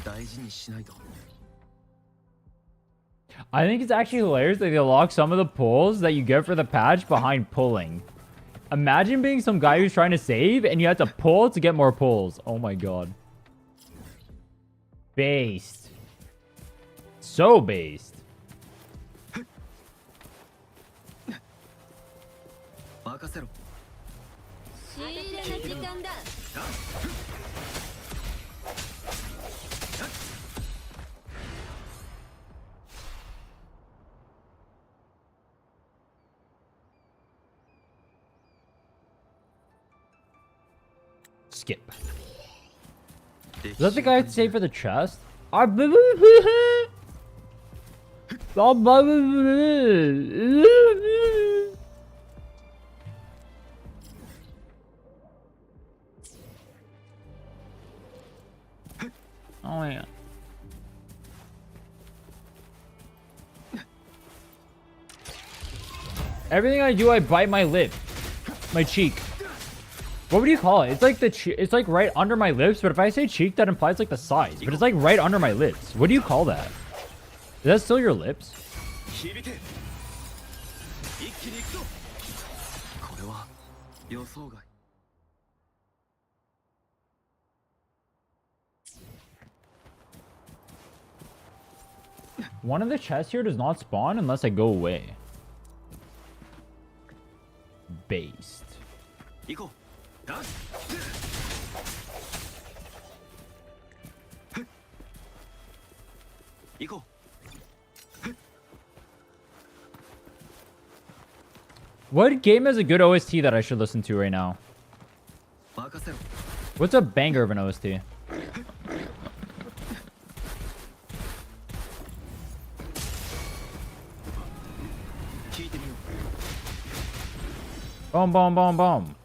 大事にしないと。 I think it's actually hilarious that they lock some of the pulls that you get for the patch behind pulling. Imagine being some guy who's trying to save and you have to pull to get more pulls. Oh my god. Based. So based. 任せろ。Skip. Is that the guy I'd say for the chest? Oh my god. Everything I do, I bite my lip. My cheek. What would you call it? It's like it's like right under my lips, but if I say cheek, that implies like the sides. But it's like right under my lips. What do you call that? Is that still your lips? One of the chests here does not spawn unless I go away. Based. What game has a good OST that I should listen to right now? What's a banger of an OST? Boom, boom, boom, boom.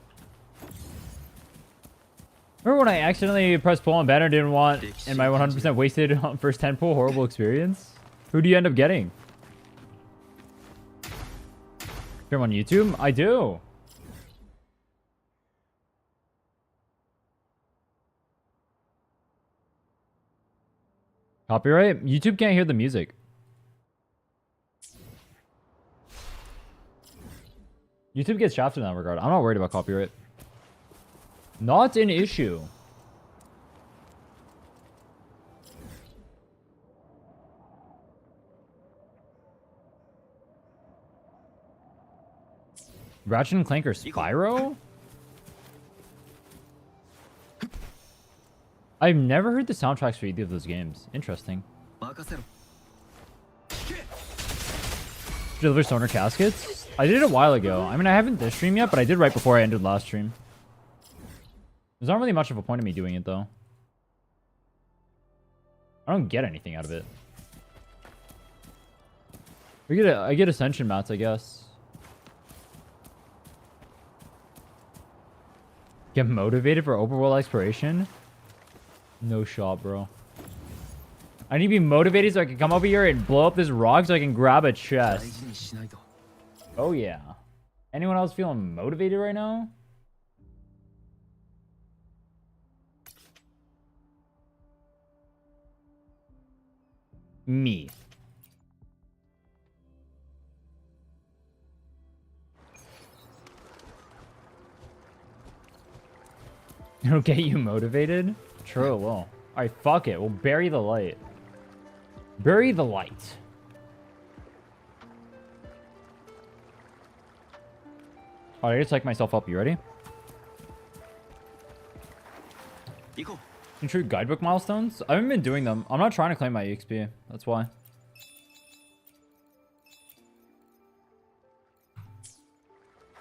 Remember when I accidentally pressed pull on banner, didn't want, and my 100% wasted on first 10 pull? Horrible experience. Who do you end up getting? You're on YouTube? I do. Copyright? YouTube can't hear the music. YouTube gets shafted in that regard. I'm not worried about copyright. Not an issue. Ratchet and Clank or Spyro? I've never heard the soundtracks for either of those games. Interesting. Deliver Stoner Caskets? I did it a while ago. I mean, I haven't this stream yet, but I did right before I ended last stream. There's not really much of a point of me doing it, though. I don't get anything out of it. I get Ascension mats, I guess. Get motivated for open world exploration? No shot, bro. I need to be motivated so I can come over here and blow up this rock so I can grab a chest. Oh, yeah. Anyone else feeling motivated right now? Me. It'll get you motivated? True, it will. Alright, fuck it. We'll bury the light. Bury the light. Alright, I gotta psych myself up. You ready? True guidebook milestones? I haven't been doing them. I'm not trying to claim my EXP. That's why.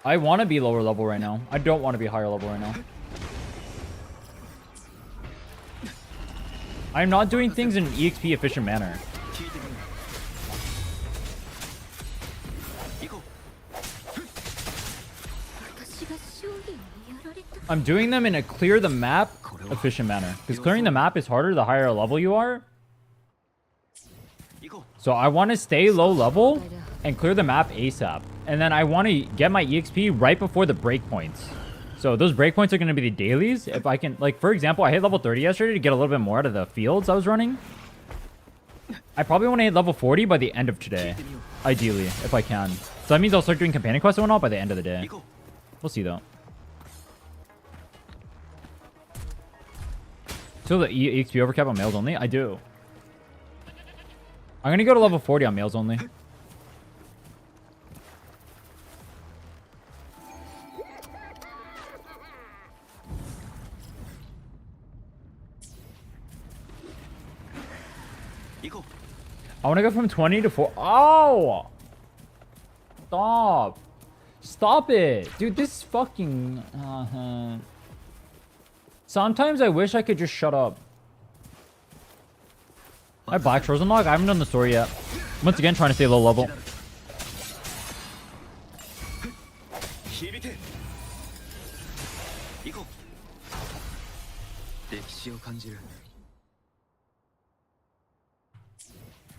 I want to be lower level right now. I don't want to be higher level right now. I'm not doing things in an EXP efficient manner. I'm doing them in a clear the map efficient manner. Because clearing the map is harder the higher level you are. So I want to stay low level and clear the map ASAP. And then I want to get my EXP right before the breakpoints. So those breakpoints are going to be the dailies. If I can, like, for example, I hit level 30 yesterday to get a little bit more out of the fields I was running. I probably want to hit level 40 by the end of today. Ideally, if I can. So that means I'll start doing companion quests and whatnot by the end of the day. We'll see, though. Still the EXP overcap on males only? I do. I'm going to go to level 40 on males only. want to go from 20 to 4. Oh! Stop. Stop it. Dude, this fucking... Sometimes I wish I could just shut up. My Black Shores unlock? I haven't done the story yet. Once again, trying to stay low level.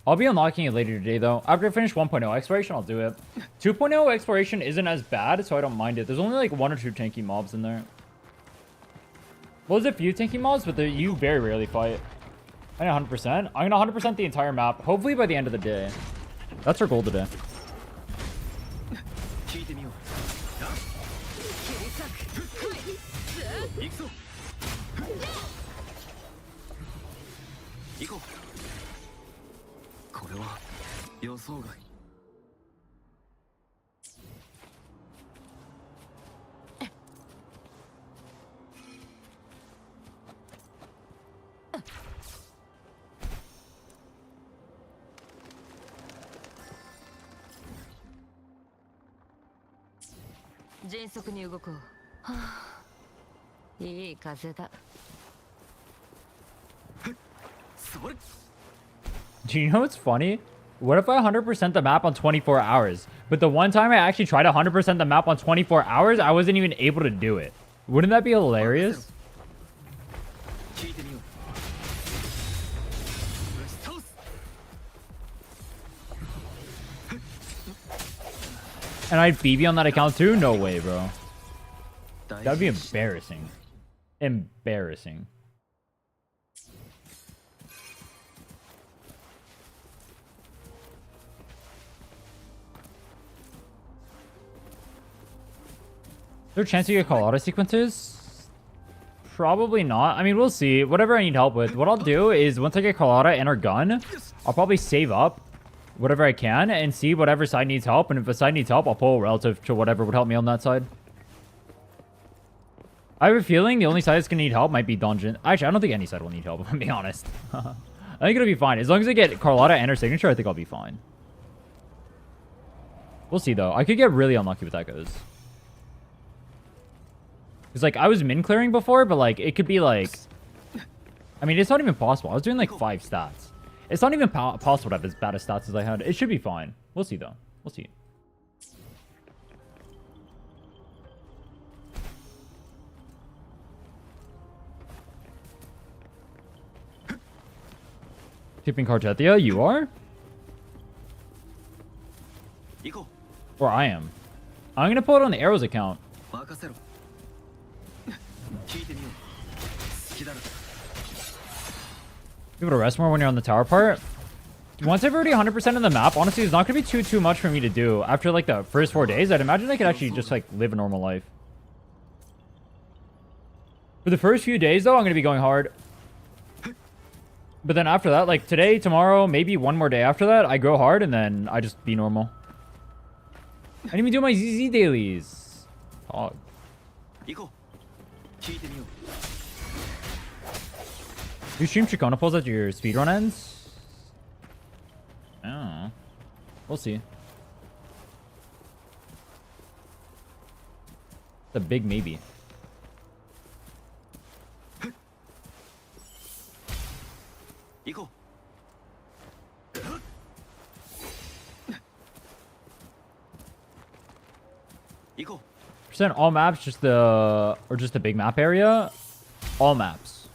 I'll be unlocking it later today, though. After I finish 1.0 exploration, I'll do it. 2.0 exploration isn't as bad, so I don't mind it. There's only like 1 or 2 tanky mobs in there. Well, there's a few tanky mobs, but you very rarely fight. I know 100%. I'm gonna 100% the entire map, hopefully by the end of the day. That's our goal today. Do you know what's funny? What if I 100% the map on 24 hours? But the one time I actually tried 100% the map on 24 hours, I wasn't even able to do it. Wouldn't that be hilarious? And I'd BB on that account too? No way, bro. That'd be embarrassing. Embarrassing. Is there a chance you get call auto sequences? Probably not. I mean, we'll see. Whatever I need help with. What I'll do is once I get Colada and our gun, I'll probably save up whatever I can and see whatever side needs help. And if a side needs help, I'll pull relative to whatever would help me on that side. I have a feeling the only side that's going to need help might be Dungeon. Actually, I don't think any side will need help, if I'm being honest. I think it'll be fine. As long as I get Carlotta and her signature, I think I'll be fine. We'll see, though. I could get really unlucky with that goes. Because, like, I was min clearing before, but, like, it could be, like... I mean, it's not even possible. I was doing, like, 5 stats. It's not even possible to have as bad a stats as I had. It should be fine. We'll see, though. We'll see. Tipping Cartethia, you are? Or I am. I'm going to pull it on the Arrows account. Give it a rest more when you're on the tower part. Once I've already 100% in the map, honestly, it's not going to be too much for me to do. After, like, the first 4 days, I'd imagine I could actually just, like, live a normal life. For the first few days, though, I'm going to be going hard. But then after that, like, today, tomorrow, maybe one more day after that, I go hard, and then I just be normal. I didn't even do my ZZ dailies. Oh. You stream Chicona pulls at your speedrun ends? Oh. We'll see. It's a big maybe. Percent all maps, just the just the big map area. All maps.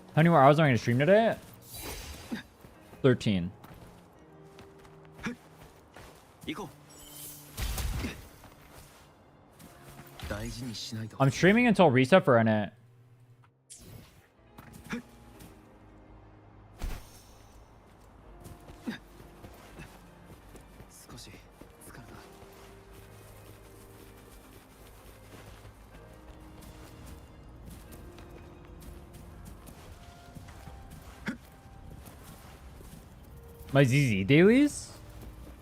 How many more hours am I going to stream today? 13. I'm streaming until reset for NA. My ZZ dailies?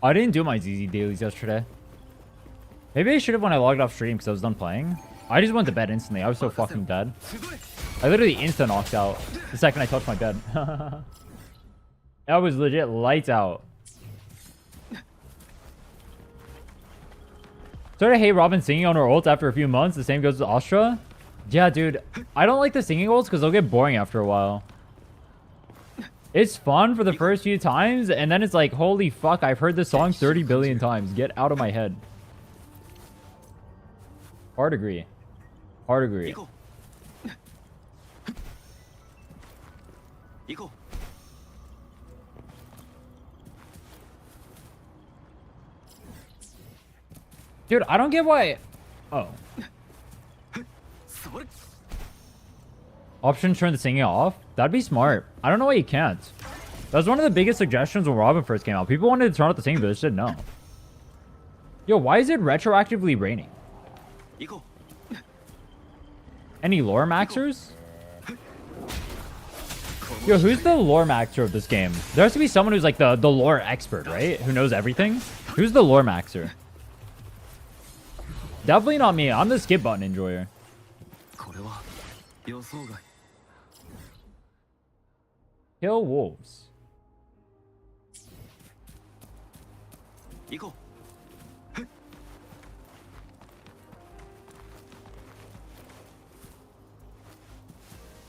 I didn't do my ZZ dailies yesterday. Maybe I should have when I logged off stream because I was done playing. I just went to bed instantly. I was so fucking dead. I literally insta knocked out the second I touched my bed. That was legit lights out. Sort of hate Robin singing on her ult after a few months. The same goes with Astra. Yeah, dude. I don't like the singing ults because they'll get boring after a while. It's fun for the first few times, and then it's like, holy fuck, I've heard this song 30 billion times. Get out of my head. Hard agree. Hard agree. Dude, I don't get why... Oh. Option turn the singing off? That'd be smart. I don't know why you can't. That was one of the biggest suggestions when Robin first came out. People wanted to turn off the singing, but they said no. Yo, why is it retroactively raining? Any lore maxers? Yo, who's the lore maxer of this game? There has to be someone who's like the lore expert, right? Who knows everything? Who's the lore maxer? Definitely not me. I'm the skip button enjoyer. Kill wolves.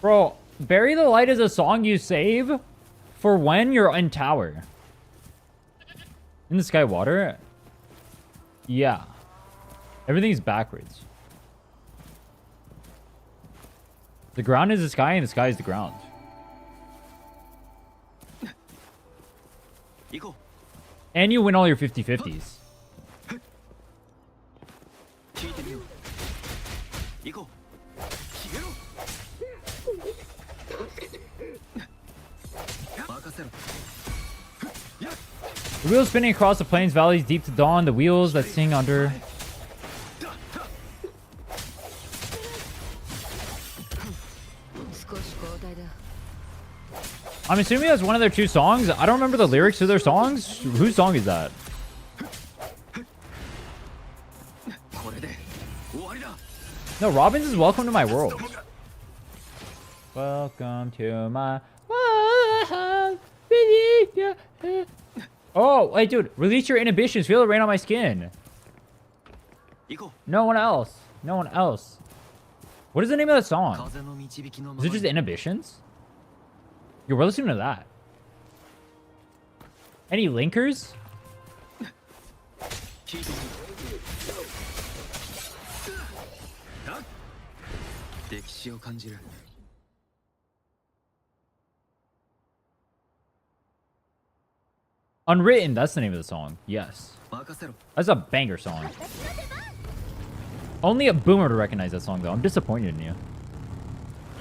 Bro, Bury the Light is a song you save for when you're in tower. In the sky water? Yeah. Everything's backwards. The ground is the sky and the sky is the ground. And you win all your 50-50s. The wheels spinning across the plains, valleys, deep to dawn. The wheels that sing under. I'm assuming that's one of their two songs. I don't remember the lyrics to their songs. Whose song is that? No, Robin's is Welcome to My World. Welcome to my world. Oh, wait, dude. Release your inhibitions. Feel it rain on my skin. No one else. No one else. What is the name of that song? Is it just inhibitions? Yo, we're listening to that. Any linkers? Unwritten, that's the name of the song. Yes. That's a banger song. Only a boomer to recognize that song, though. I'm disappointed in you.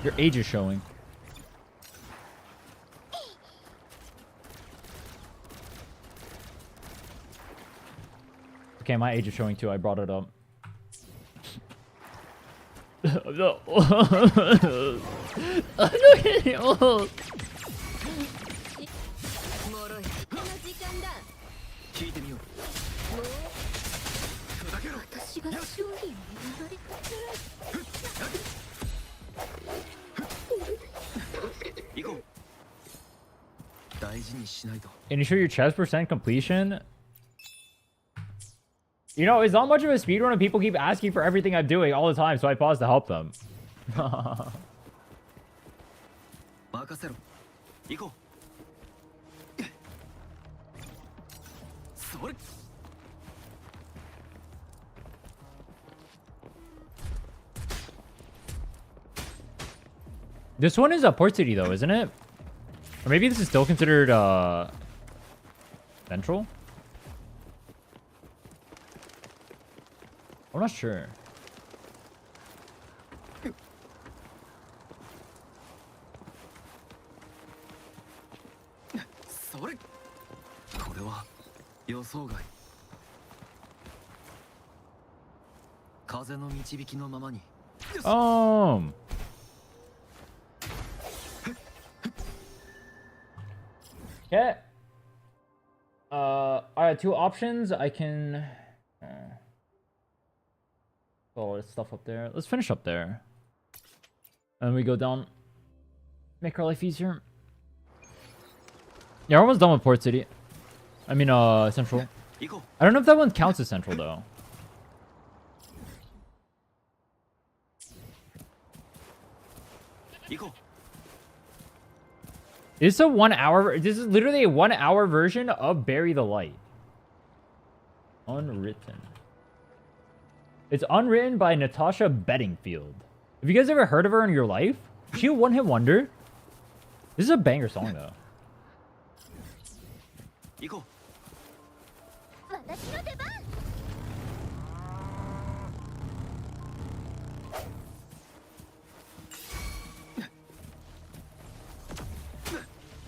Your age is showing. Okay, my age is showing too. I brought it up. No. I'm getting old. And you show your chest percent completion? You know, it's not much of a speedrun and people keep asking for everything I'm doing all the time, so I pause to help them. This one is a port city though, isn't it? Or maybe this is still considered central? I'm not sure. Okay. I have two options. I can all this stuff up there. Let's finish up there. And we go down. Make our life easier. Yeah, we're almost done with Port City. I mean, Central. 行こ I don't know if that one counts as Central, though. う行こ This is literally a 1 hour version of Bury the Light. Unwritten. It's unwritten by Natasha Bedingfield. Have you guys ever heard of her in your life? Is she a one-hit wonder? This is a banger song, though. う行こ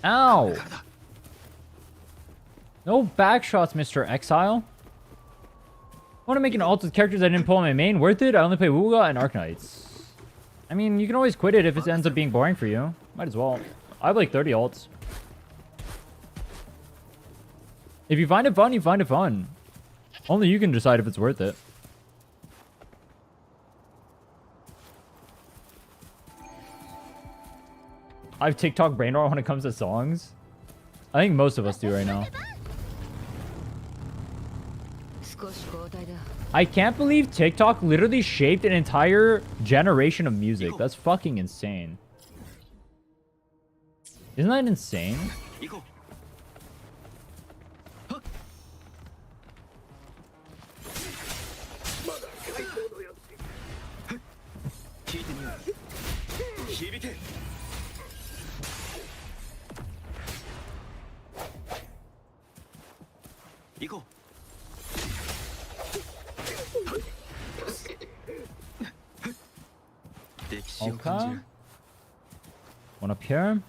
Ow! うからだ No back shots, Mr. Exile. I want to make an alt with characters I didn't pull on my main. Worth it? I only play Wuga and Arknights. I mean, you can always quit it if it ends up being boring for you. Might as well. I have like 30 alts. If you find it fun, you find it fun. Only you can decide if it's worth it. I have TikTok brain rot when it comes to songs. I think most of us do right now. I can't believe TikTok literally shaped an entire generation of music. That's fucking insane. Isn't that insane? 行こ 聞いてみよう響け 行こ う歴史を感じ Okay. る One up here.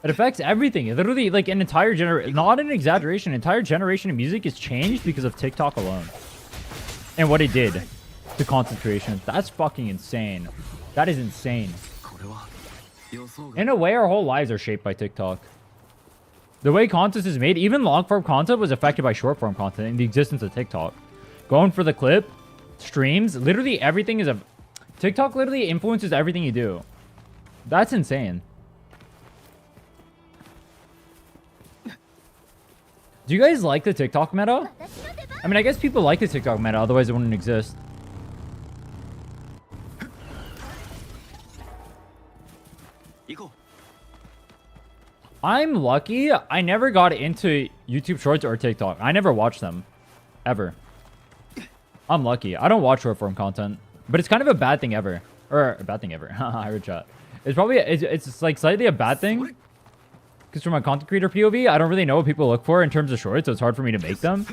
It affects everything. It literally, like, an entire generation, not an exaggeration, an entire generation of music is changed because of TikTok alone. And what it did to content creation. That's fucking insane. That is insane. これは予想外 In a way, our whole lives are shaped by TikTok. The way content is made, even long-form content was affected by short-form content and the existence of TikTok. Going for the clip, streams, literally everything is a... TikTok literally influences everything you do. That's insane. Do you guys like the TikTok meta? I mean, I guess people like the TikTok meta, otherwise it wouldn't exist. I'm lucky. I never got into YouTube Shorts or TikTok. I never watched them. Ever. I'm lucky. I don't watch short form content. But it's kind of a bad thing ever. Or a bad thing ever. I heard chat. It's probably... It's like slightly a bad thing. Because from a content creator POV, I don't really know what people look for in terms of shorts. So it's hard for me to make them.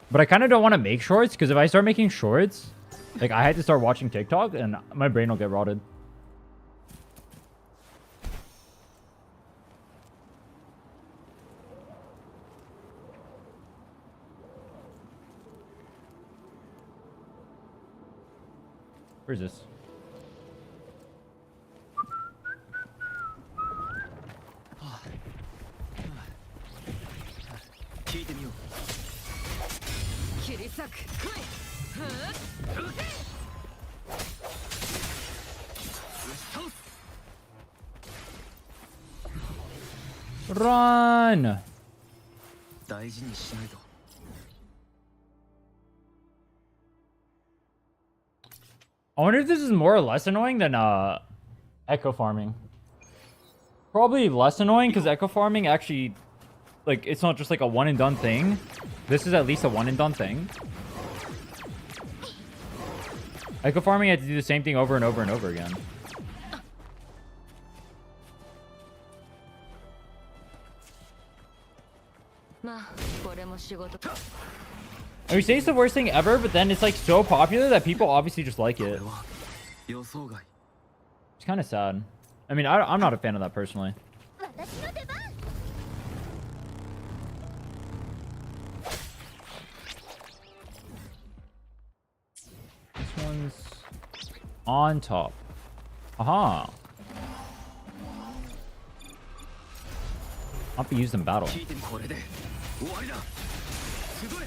But I kind of don't want to make shorts. Because if I start making shorts... Like, I had to start watching TikTok. And my brain will get rotted. Where's this? Run! 大事にしないと I wonder if this is more or less annoying than echo farming. Probably less annoying because echo farming actually, like, it's not just like a one and done thing. This is at least a one and done thing. Echo farming, I had to do the same thing over and over and over again. I mean, say it's the worst thing ever, but then it's like so popular that people obviously just like it. 予想外 It's kind of sad. I mean, I'm not a fan of that personally. This one's on top. Aha. Not be used in battle. 聞いてみこれで終わりだすごい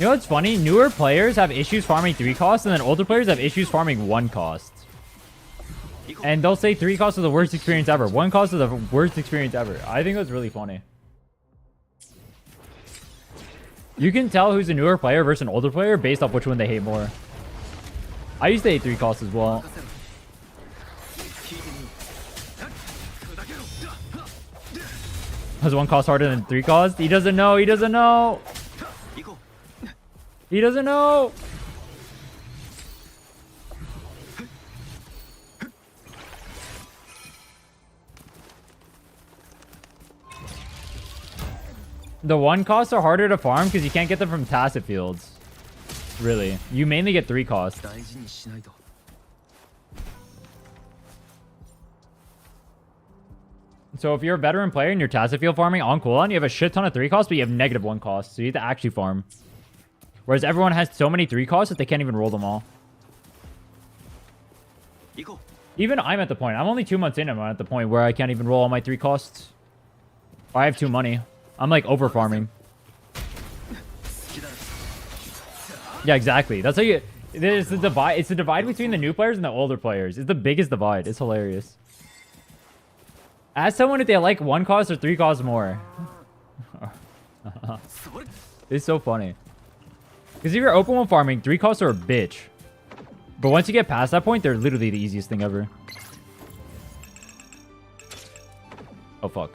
You know what's funny? Newer players have issues farming 3 costs, and then older players have issues farming 1 cost. And they'll say 3 costs is the worst experience ever. 1 cost is the worst experience ever. I think that's really funny. You can tell who's a newer player versus an older player based off which one they hate more. I used to hate 3 costs as well. Was 1 cost harder than 3 costs? He doesn't know. He doesn't know. He doesn't know. The 1 costs are harder to farm because you can't get them from tacit fields. Really. You mainly get 3 costs. So if you're a veteran player and you're tacit field farming on cooldown, you have a shit ton of 3 costs, but you have negative 1 cost. So you have to actually farm. Whereas everyone has so many 3 costs that they can't even roll them all. Even I'm at the point. I'm only 2 months in and I'm at the point where I can't even roll all my 3 costs. I have too money. I'm like over farming. Yeah, exactly. That's how you... It's the divide. It's the divide between the new players and the older players. It's the biggest divide. It's hilarious. Ask someone if they like 1 cost or 3 costs more. It's so funny. Because if you're open one farming, 3 costs are a bitch. But once you get past that point, they're literally the easiest thing ever. Oh, fuck.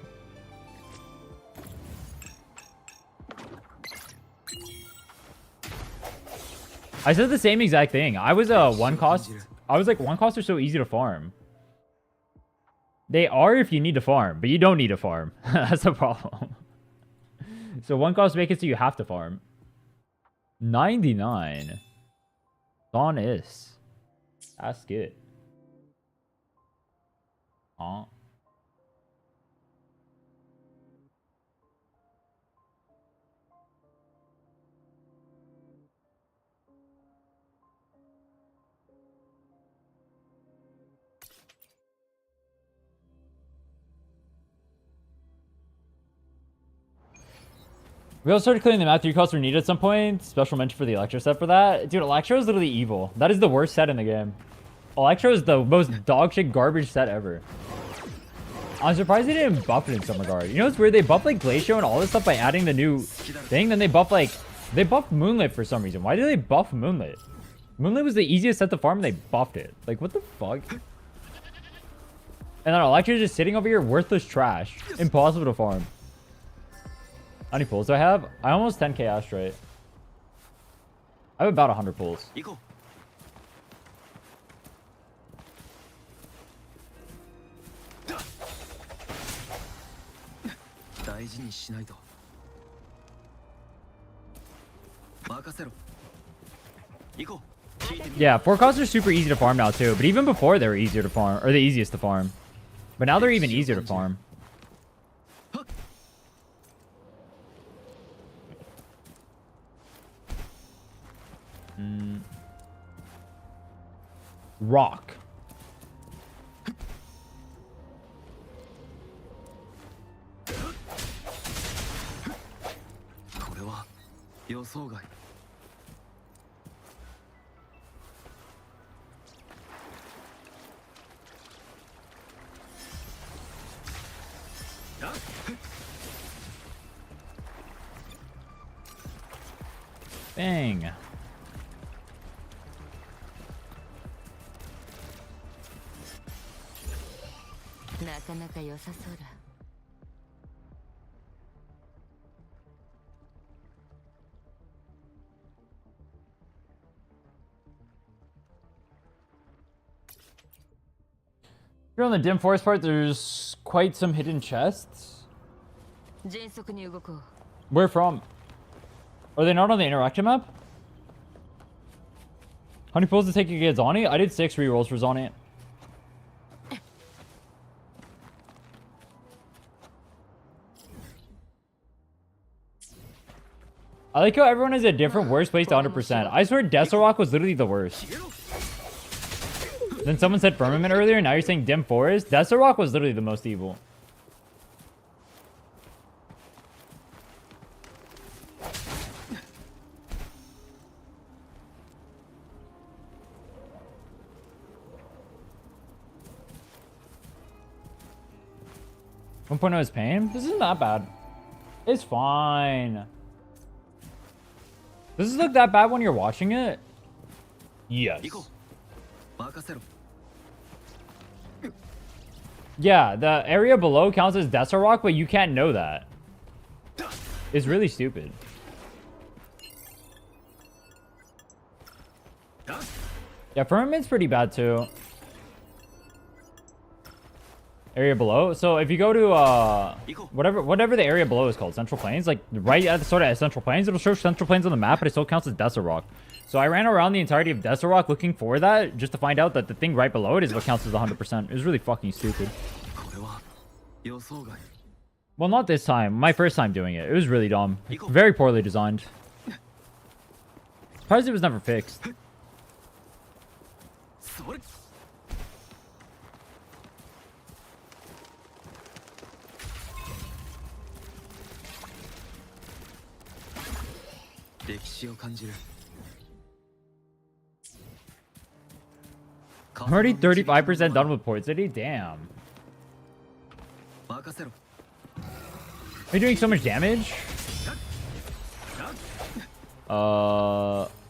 I said the same exact thing. I was a 1 cost. I was like, 1 costs are so easy to farm. They are if you need to farm, but you don't need to farm. That's the problem. So 1 cost make it so you have to farm. 99. Dawn is. That's good. Huh? We also started clearing the map. 3 costs were needed at some point. Special mention for the Electro set for that. Dude, Electro is literally evil. That is the worst set in the game. Electro is the most dog shit garbage set ever. I'm surprised they didn't buff it in some regard. You know what's weird? They buffed like Glacio and all this stuff by adding the new thing. Then they buff like... They buffed Moonlit for some reason. Why did they buff Moonlit? Moonlit was the easiest set to farm and they buffed it. Like, what the fuck? And then Electro is just sitting over here worthless trash. Impossible to farm. How many pulls do I have? I almost 10k Astrite. I have about 100 pulls. Yeah, 4 costs are super easy to farm now too. But even before they were easier to farm, or the easiest to farm. But now they're even easier to farm. Rock. Bang. Here on the dim forest part, there's quite some hidden chests. Where from? Are they not on the interaction map? How many pulls to take against Zani? I did 6 rerolls for Zani. I like how everyone has a different worst place to 100%. I swear Desert Rock was literally the worst. Then someone said Firmament earlier, now you're saying Dim Forest? Desert Rock was literally the most evil. 1.0 is pain? This isn't that bad. It's fine. Does this look that bad when you're watching it? Yes. 行こう任せろ Yeah, the area below counts as Desert Rock, but you can't know that. It's really stupid. Yeah, firmament's pretty bad too. Area below. So if you go to whatever the area below is called, Central Plains, like right at the sort of Central Plains, it'll show Central Plains on the map, but it still counts as Desert Rock. So I ran around the entirety of Desert Rock looking for that, just to find out that the thing right below it is what counts as 100%. It was really fucking stupid. これは予想外 Well, not this time. My first time doing it. It was really dumb. Very poorly designed. Surprised it was never fixed. それ歴史を感じる I'm already 35% done with Port City? Damn. 任せろ Are you doing so much damage?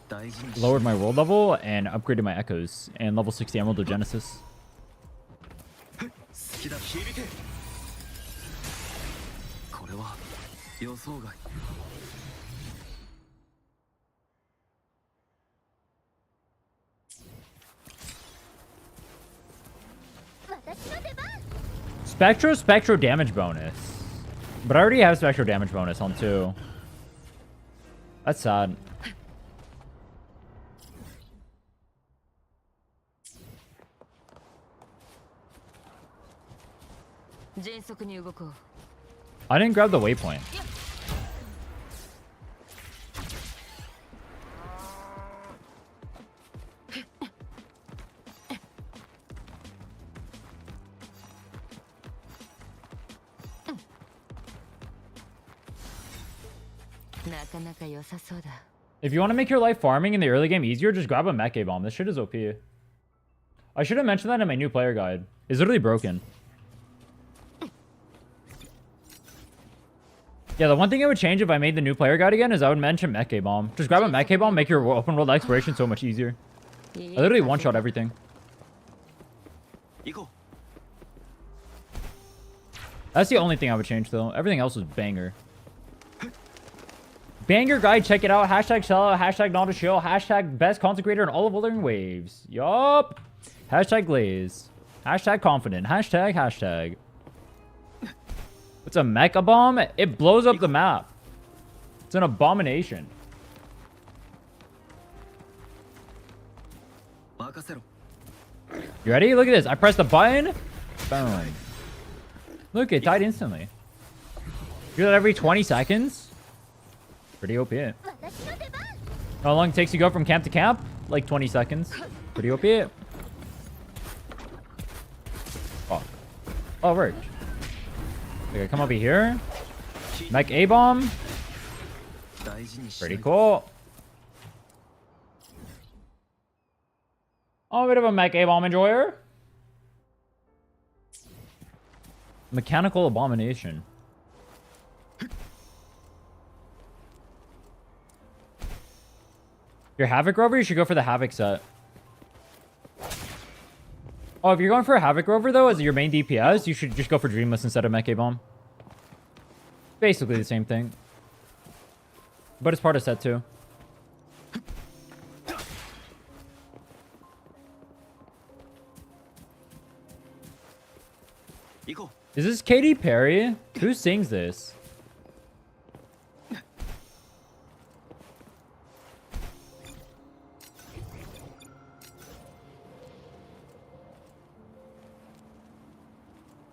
大事にし Lowered my world level and upgraded my echoes and level 60 Emerald of Genesis. 好きだ響けこれは予想外 Spectro damage bonus. But I already have Spectro damage bonus on 2. That's sad. 迅速に動こう I didn't grab the waypoint. なかなか良さそうだ If you want to make your life farming in the early game easier, just grab a Mech Bomb. This shit is OP. I should have mentioned that in my new player guide. It's literally broken. Yeah, the one thing I would change if I made the new player guide again is I would mention Mech Bomb. Just grab a Mech Bomb, make your open world exploration so much easier. I literally one-shot everything. 行こ That's the only thing I would change though. Everything else was banger. Banger guide, check it out. Hashtag sellout, hashtag not a show, hashtag best consecrator in all of Wuthering Waves. Yup. Hashtag glaze. Hashtag confident. Hashtag. It's a mecha bomb. It blows up the map. It's an abomination. う任せろ You ready? Look at this. I pressed the button. Boom. Look, it died instantly. Do that every 20 seconds. Pretty OP. How long it takes to go from camp to camp? Like 20 seconds. Pretty OP. Fuck. Oh, it worked. Okay, come over here. Mech A-bomb. 大事にしない Pretty cool. Oh, a bit of a mech A-bomb enjoyer. Mechanical abomination. Your Havoc Rover, you should go for the Havoc set. Oh, if you're going for a Havoc Rover, though, as your main DPS, you should just go for Dreamless instead of Mech A-bomb. Basically the same thing. But it's part of set 2. Is this Katy Perry? Who sings this?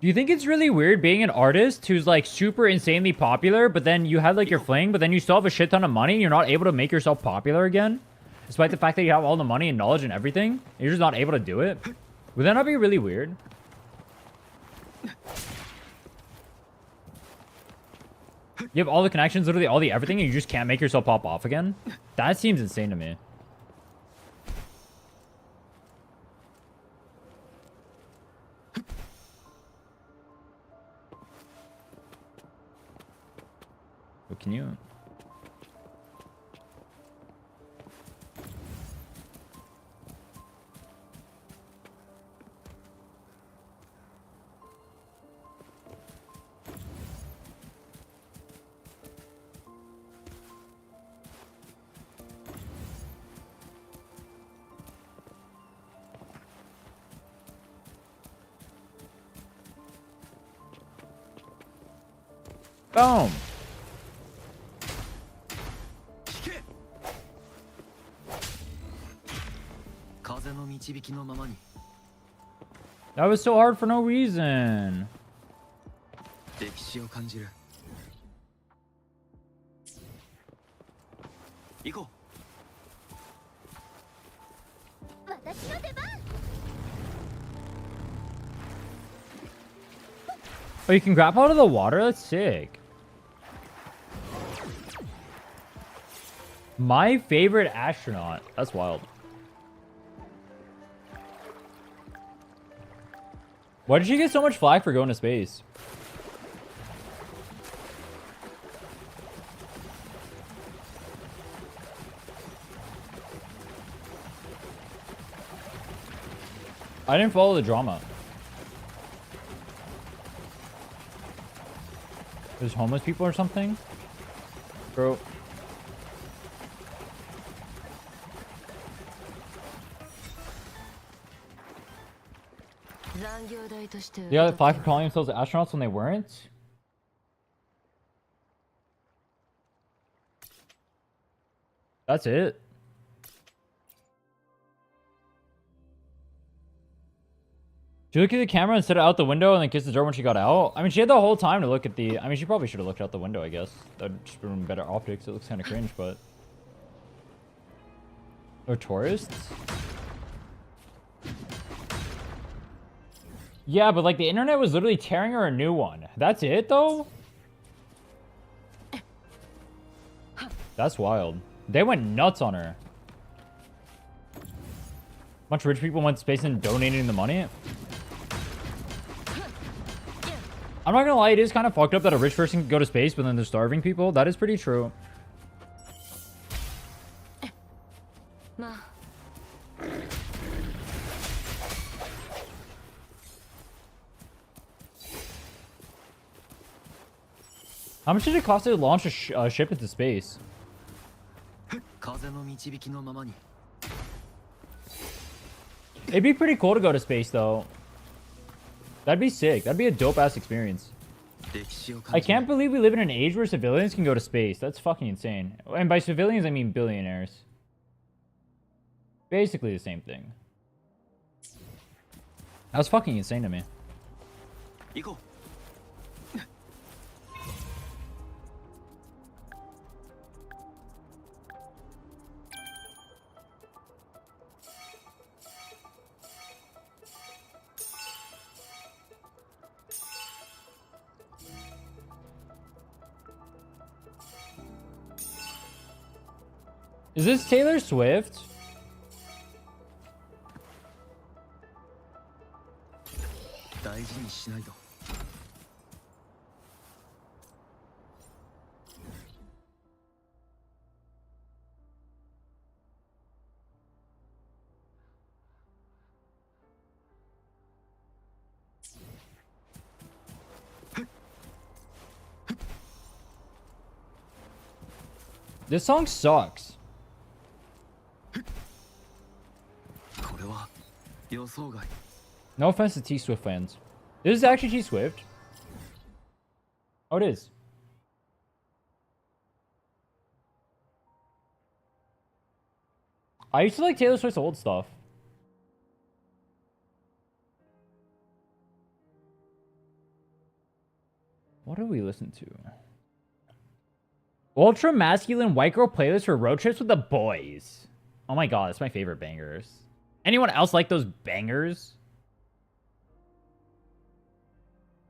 Do you think it's really weird being an artist who's like super insanely popular, but then you have like your fling, but then you still have a shit ton of money and you're not able to make yourself popular again? Despite the fact that you have all the money and knowledge and everything, and you're just not able to do it? Would that not be really weird? You have all the connections, literally all the everything, and you just can't make yourself pop off again? That seems insane to me. Can you? Boom. 聞け。風の導きのままに。 That was so hard for no reason. 歴史を感じる。行こう。私の出番。 Oh, you can grab out of the water? That's sick. My favorite astronaut. That's wild. Why did she get so much flack for going to space? I didn't follow the drama. There's homeless people or something? Bro. They got flack for calling themselves astronauts when they weren't? That's it. She looked at the camera and set it out the window and then kissed the door when she got out. I mean, she had the whole time to look at the... I mean, she probably should have looked out the window, I guess. That would just been better optics. It looks kind of cringe, but... Or tourists? Yeah, but like the internet was literally tearing her a new one. That's it, though? That's wild. They went nuts on her. Bunch of rich people went to space and donating the money. I'm not gonna lie, it is kind of fucked up that a rich person can go to space, but then they're starving people. That is pretty true. How much did it cost to launch a ship into space? 風の導きのままに。 It'd be pretty cool to go to space, though. That'd be sick. That'd be a dope-ass experience. 歴史を感 I じる。 can't believe we live in an age where civilians can go to space. That's fucking insane. And by civilians, I mean billionaires. Basically the same thing. That's fucking insane to me. 行こう。 Is this Taylor Swift? 大事にしないと。 This song sucks. これは予想外。 No offense to T Swift fans. This is actually T Swift. Oh, it is. I used to like Taylor Swift's old stuff. What do we listen to? Ultra masculine white girl playlist for road trips with the boys. Oh my god, that's my favorite bangers. Anyone else like those bangers?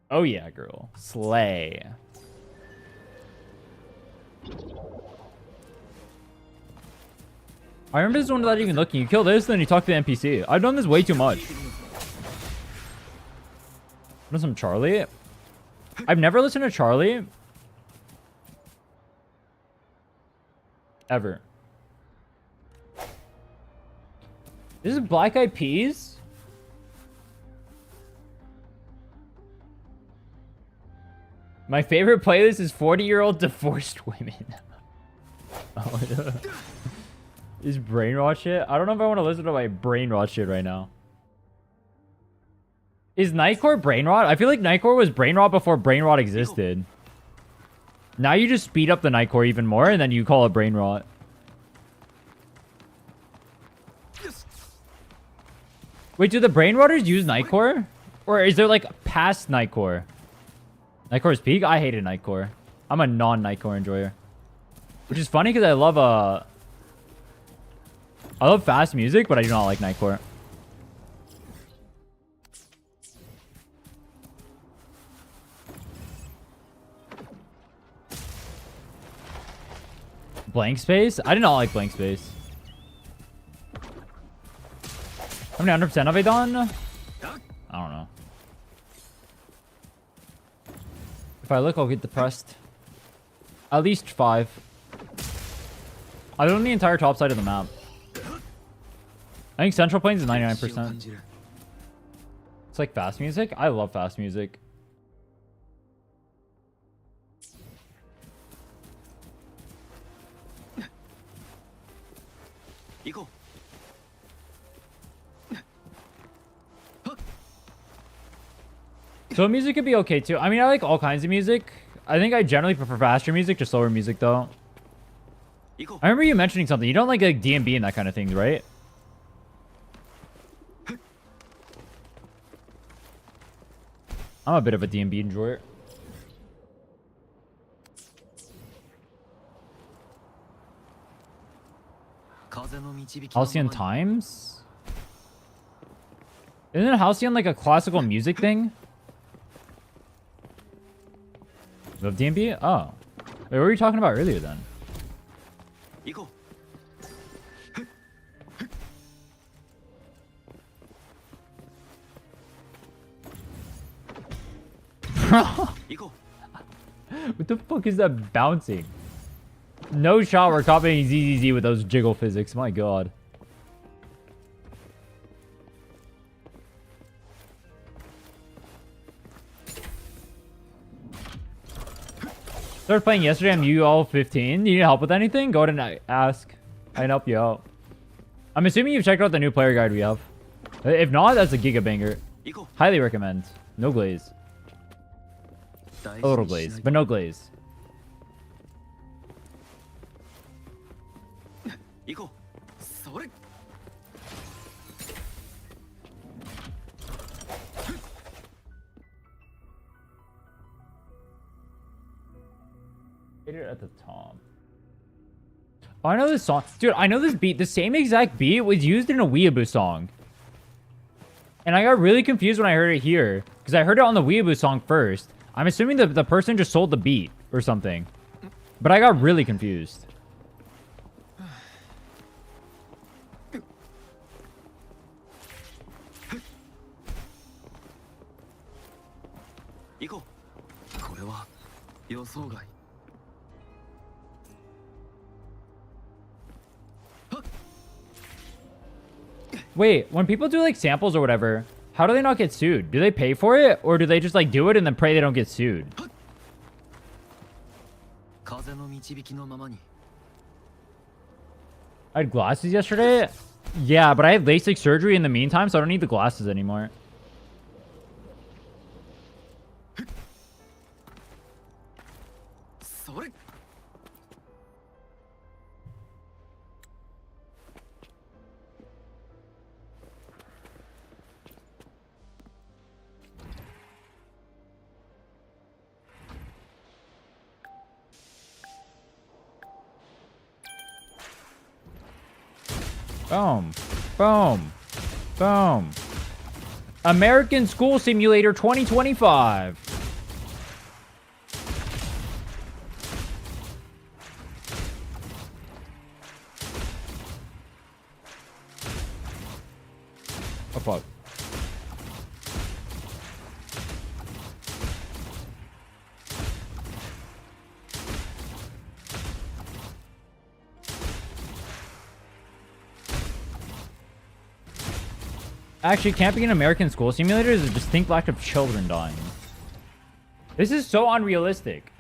Oh yeah, girl. Slay. I remember this one without even looking. You kill this, then you talk to the NPC. I've done this way too much. Listen to Charlie. I've never listened to Charlie. Ever. This is Black Eyed Peas? My favorite playlist is 40-year-old divorced women. Oh, yeah. Is brain rot shit? I don't know if I want to listen to my brain rot shit right now. Is Nightcore brain rot? I feel like Nightcore was brain rot before brain rot existed. Now you just speed up the Nightcore even more and then you call it brain rot. Wait, do the brain rotters use Nightcore? Or is there like past Nightcore? Nightcore's peak? I hated Nightcore. I'm a non-Nightcore enjoyer. Which is funny because I love fast music, but I do not like Nightcore. Blank Space? I did not like Blank Space. How many 100% have I done? I don't know. If I look, I'll get depressed. At least 5. I own the entire top side of the map. I think Central Plains is 99%. It's like fast music. I love fast music. So music could be okay too. I mean, I like all kinds of music. I think I generally prefer faster music to slower music though. I remember you mentioning something. You don't like DMB and that kind of thing, right? I'm a bit of a DMB enjoyer. Halcyon Times? Isn't Halcyon like a classical music thing? Love DMB? Oh. Wait, what were you talking about earlier then? What the fuck is that bouncing? No shot we're copying ZZZ with those jiggle physics. My god. Started playing yesterday. I'm UL 15. You need help with anything? Go ahead and ask. I can help you out. I'm assuming you've checked out the new player guide we have. If not, that's a giga banger. Highly recommend. No glaze. A little glaze, but no glaze. Hit it at the top. Oh, I know this song. Dude, I know this beat. The same exact beat was used in a Weeaboo song. And I got really confused when I heard it here. Because I heard it on the Weeaboo song first. I'm assuming the person just sold the beat or something. But I got really confused. Wait, when people do like samples or whatever, how do they not get sued? Do they pay for it? Or do they just like do it and then pray they don't get sued? I had glasses yesterday? Yeah, but I had LASIK surgery in the meantime, so I don't need the glasses anymore. Boom. Boom. Boom. American School Simulator 2025. Oh, fuck. Actually, camping in American school simulators is a distinct lack of children dying. This is so unrealistic.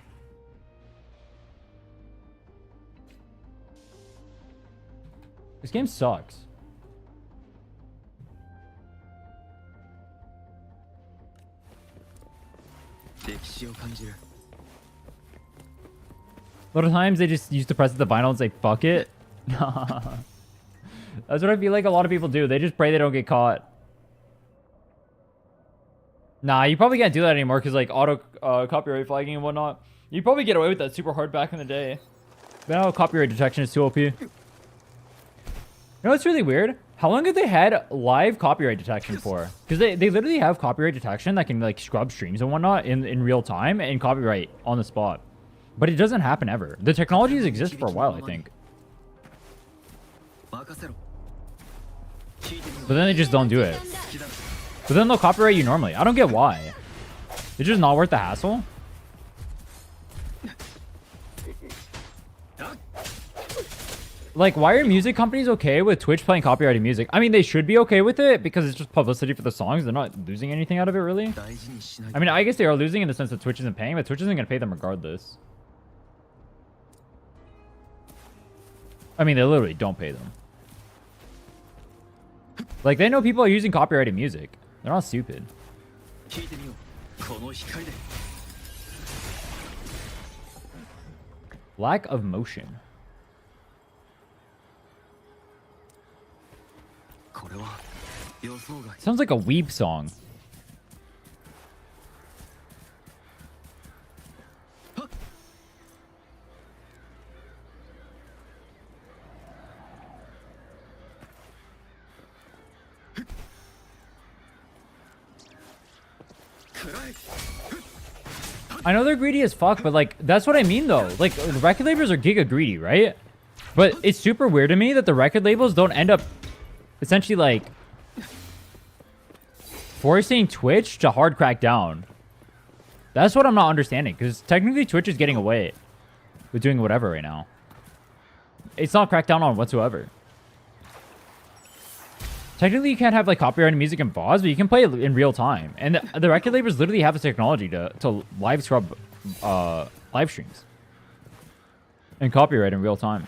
This game sucks. A lot of times they just used to press the vinyl and say, fuck it. That's what I feel like a lot of people do. They just pray they don't get caught. Nah, you probably can't do that anymore because like auto copyright flagging and whatnot. You probably get away with that super hard back in the day. But now copyright detection is too OP. You know what's really weird? How long have they had live copyright detection for? Because they literally have copyright detection that can like scrub streams and whatnot in real time and copyright on the spot. But it doesn't happen ever. The technologies exist for a while, I think. But then they just don't do it. But then they'll copyright you normally. I don't get why. It's just not worth the hassle. Like, why are music companies okay with Twitch playing copyrighted music? I mean, they should be okay with it because it's just publicity for the songs. They're not losing anything out of it, really. I mean, I guess they are losing in the sense that Twitch isn't paying, but Twitch isn't going to pay them regardless. I mean, they literally don't pay them. Like, they know people are using copyrighted music. They're not stupid. Lack of motion. Sounds like a weeb song. I know they're greedy as fuck, but like, that's what I mean though. Like, the record labels are giga greedy, right? But it's super weird to me that the record labels don't end up essentially like forcing Twitch to hard crack down. That's what I'm not understanding, because technically Twitch is getting away with doing whatever right now. It's not cracked down on whatsoever. Technically, you can't have like copyrighted music in VODs, but you can play it in real time. And the record labels literally have the technology to live scrub live streams and copyright in real time.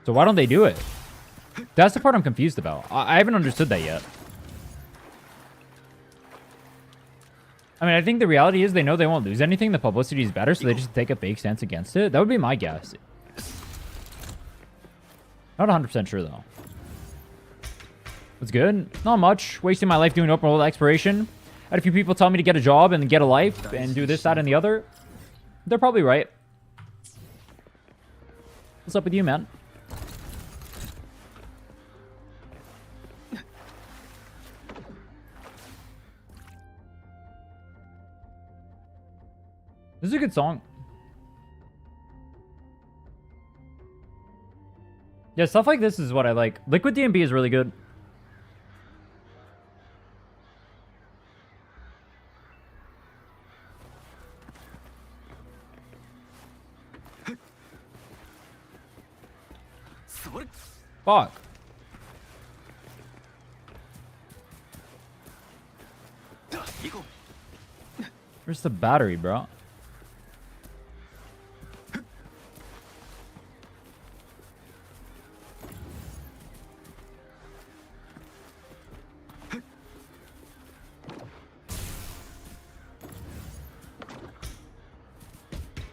So why don't they do it? That's the part I'm confused about. I haven't understood that yet. I mean, I think the reality is they know they won't lose anything. The publicity is better, so they just take a fake stance against it. That would be my guess. Not 100% sure, though. What's good? Not much. Wasting my life doing open world exploration. I had a few people tell me to get a job and get a life and do this, that, and the other. They're probably right. What's up with you, man? This is a good song. Yeah, stuff like this is what I like. Liquid DMB is really good. Fuck. Where's the battery, bro?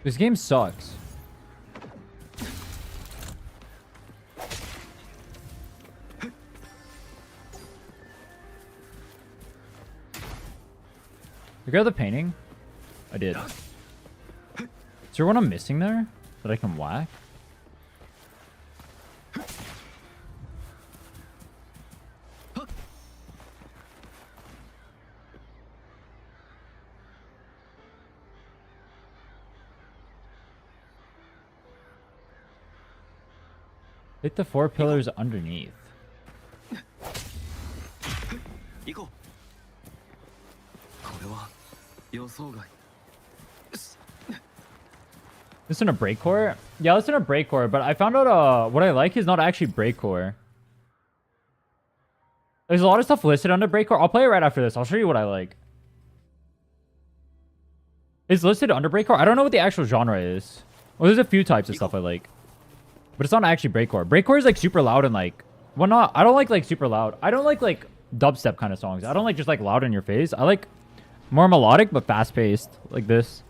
This game sucks. You got the painting? I did. Is there one I'm missing there that I can whack? Hit the 4 pillars underneath. Listen to breakcore? Yeah, listen to breakcore, but I found out what I like is not actually breakcore. There's a lot of stuff listed under breakcore. I'll play it right after this. I'll show you what I like. It's listed under breakcore. I don't know what the actual genre is. Well, there's a few types of stuff I like. But it's not actually breakcore. Breakcore is like super loud and like... Well, not... I don't like super loud. I don't like dubstep kind of songs. I don't like just like loud in your face. I like more melodic but fast paced. Like this.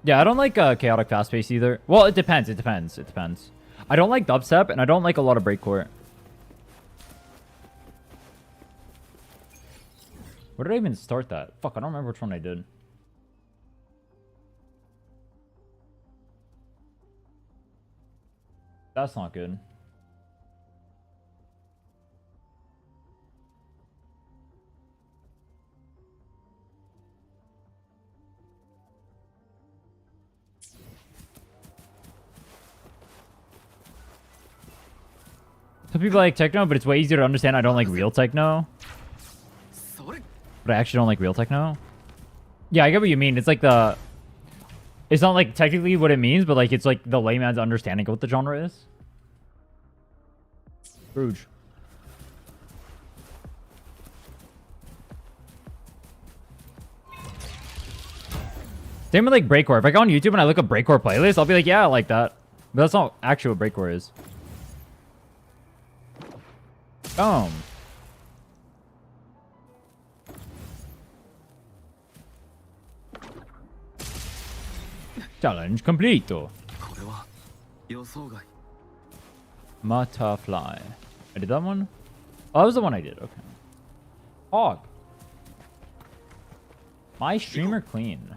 Yeah, I don't like chaotic fast pace either. Well, it depends. It depends. It depends. I don't like dubstep and I don't like a lot of breakcore. Where did I even start that? Fuck, I don't remember which one I did. That's not good. Some people like techno, but it's way easier to understand I don't like real techno. But I actually don't like real techno. Yeah, I get what you mean. It's like the... It's not like technically what it means, but like it's like the layman's understanding of what the genre is. Rouge. Same with like breakcore. If I go on YouTube and I look up breakcore playlist, I'll be like, yeah, I like that. But that's not actually what breakcore is. Boom. Challenge completo. Butterfly. I did that one? Oh, that was the one I did. Okay. Hog. My streamer clean.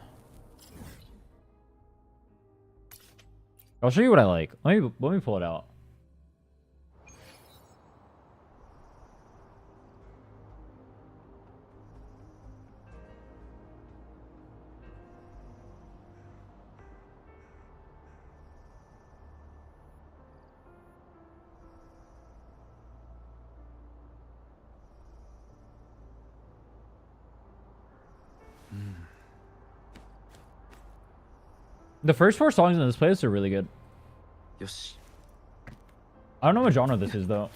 I'll show you what I like. Let me pull it out. The first 4 songs in this playlist are really good. I don't know what genre this is, though.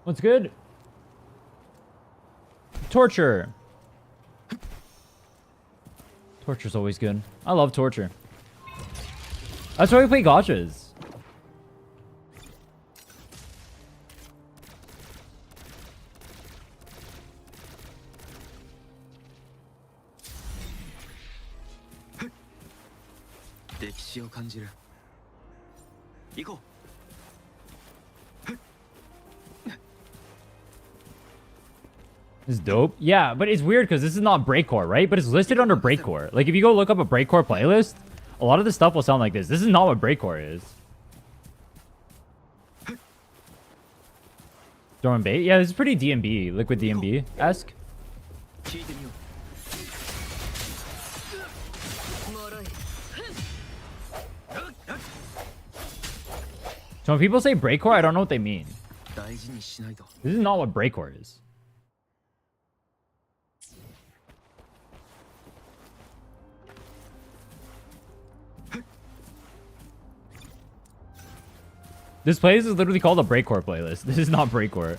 What's good? Torture. Torture's always good. I love Torture. That's why we play gachas. This is dope. Yeah, but it's weird because this is not breakcore, right? But it's listed under breakcore. Like if you go look up a breakcore playlist, a lot of the stuff will sound like this. This is not what breakcore is. Drum and bait? Yeah, this is pretty DMB, liquid DMB-esque. So when people say breakcore, I don't know what they mean. This is not what breakcore is. This playlist is literally called a breakcore playlist. This is not breakcore.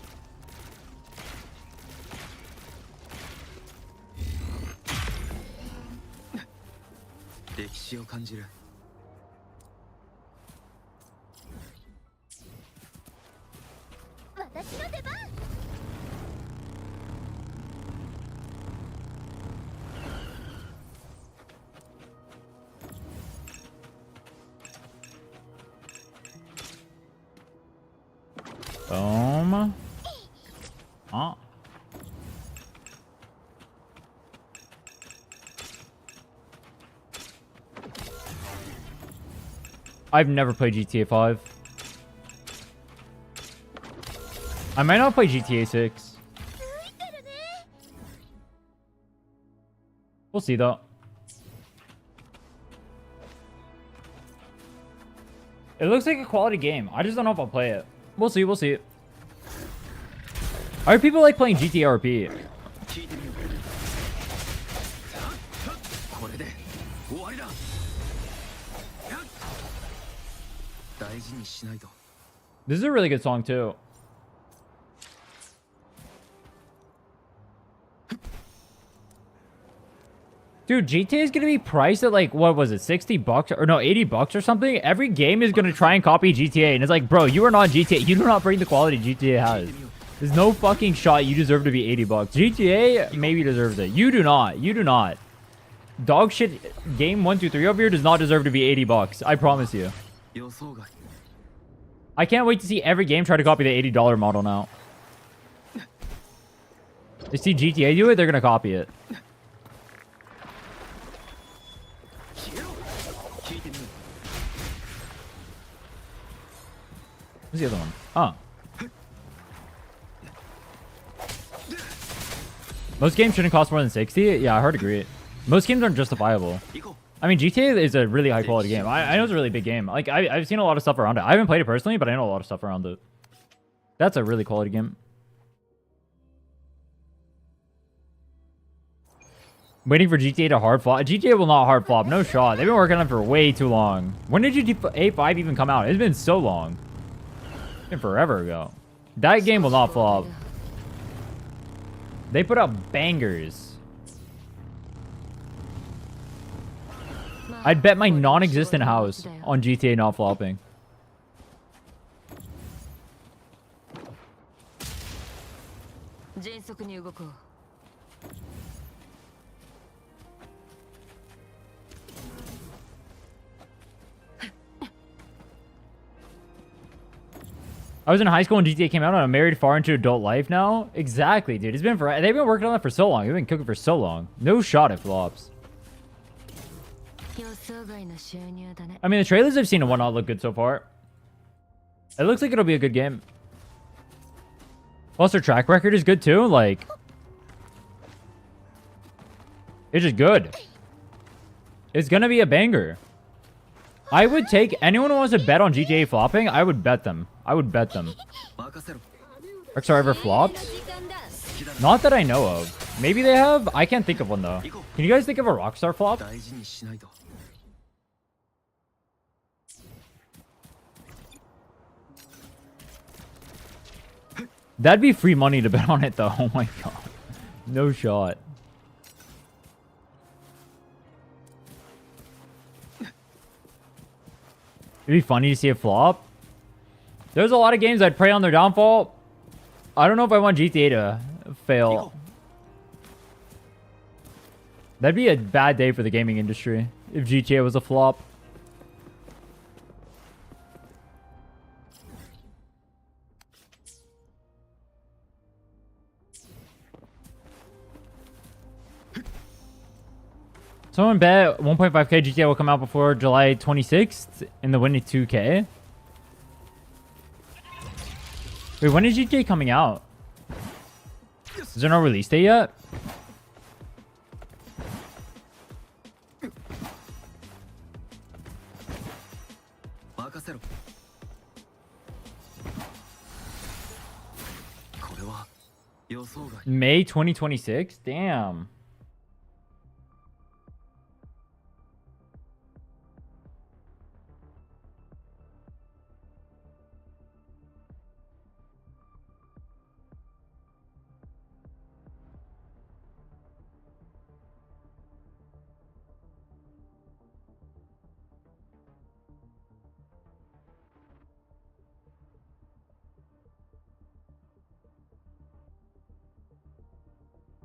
Boom. Oh. I've never played GTA 5. I might not play GTA 6. We'll see though. It looks like a quality game. I just don't know if I'll play it. We'll see. We'll see. I heard people like playing GTA RP. 聞いてみよう。これで終わりだ。大事にしないと。 This is a really good song too. Dude, GTA is gonna be priced at like, what was it, 60 bucks or no, 80 bucks or something? Every game is gonna try and copy GTA, and it's like, bro, you are not GTA. You do not bring the quality GTA has. There's no fucking shot you deserve to be 80 bucks. GTA maybe deserves it. You do not. You do not. Dog shit game 1, 2, 3 over here does not deserve to be 80 bucks. I promise you. 予想外。 I can't wait to see every game try to copy the $80 model now. They see GTA do it, they're gonna copy it. 消えろ。聞いてみよう。 What's the other one? Oh. Most games shouldn't cost more than 60? Yeah, I hard agree. Most games aren't justifiable. 行こう。 I mean, GTA is a really high quality game. I know it's a really big game. Like, I've seen a lot of stuff around it. I haven't played it personally, but I know a lot of stuff around it. That's a really quality game. Waiting for GTA to hard flop. GTA will not hard flop. No shot. They've been working on it for way too long. When did GTA 5 even come out? It's been so long. It's been forever ago. That game will not flop. They put out bangers. I'd bet my non-existent house on GTA not flopping. I was in high school when GTA came out, and I'm married far into adult life now. Exactly, dude. It's been for they've been working on that for so long. They've been cooking for so long. No shot it flops. I mean, the trailers I've seen and whatnot look good so far. It looks like it'll be a good game. Plus, their track record is good too. Like, it's just good. It's gonna be a banger. I would take anyone who wants to bet on GTA flopping. I would bet them. I would bet them. Rockstar ever flopped? Not that I know of. Maybe they have. I can't think of one though. Can you guys think of a Rockstar flop? 大事にしないと。 That'd be free money to bet on it though. Oh my god. No shot. It'd be funny to see a flop. There's a lot of games I'd pray on their downfall. I don't know if I want GTA to fail. That'd be a bad day for the gaming industry if GTA was a flop. Someone bet 1.5k GTA will come out before July 26th in the Winnie 2K. Wait, when is GTA coming out? Is there no release date yet? May 2026? Damn.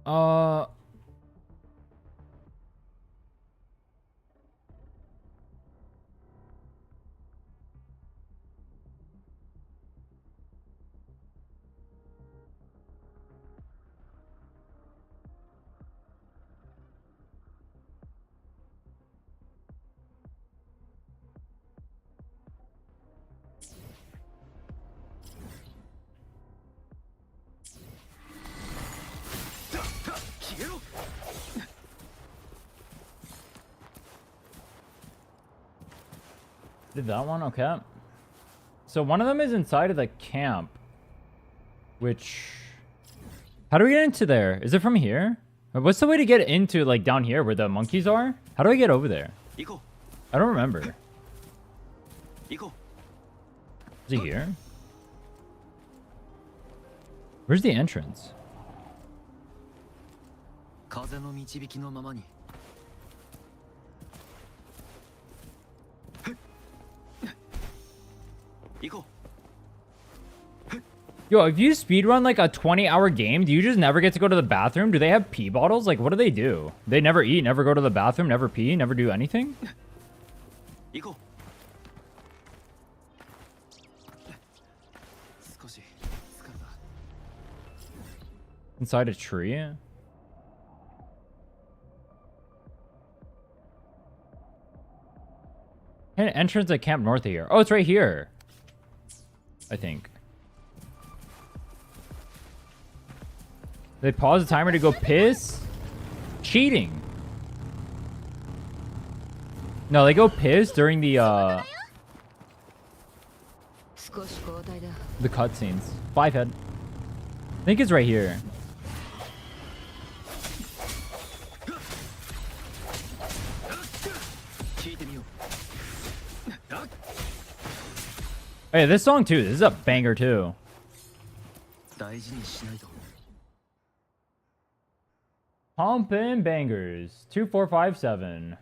Uh... Did that one? Okay. So one of them is inside of the camp. Which... How do we get into there? Is it from here? What's the way to get into, like, down here where the monkeys are? How do I get over there? I don't remember. Is he here? Where's the entrance? 風の導きのままに Yo, if you speedrun like a 20-hour game, do you just never get to go to the bathroom? Do they have pee bottles? Like, what do they do? They never eat, never go to the bathroom, never pee, never do anything? Inside a tree? An entrance at Camp North of here. Oh, it's right here. I think. They pause the timer to go piss? Cheating. No, they go piss during the cutscenes. 5 head. I think it's right here. Hey, this song too. This is a banger too. Pumpin' bangers. 2457.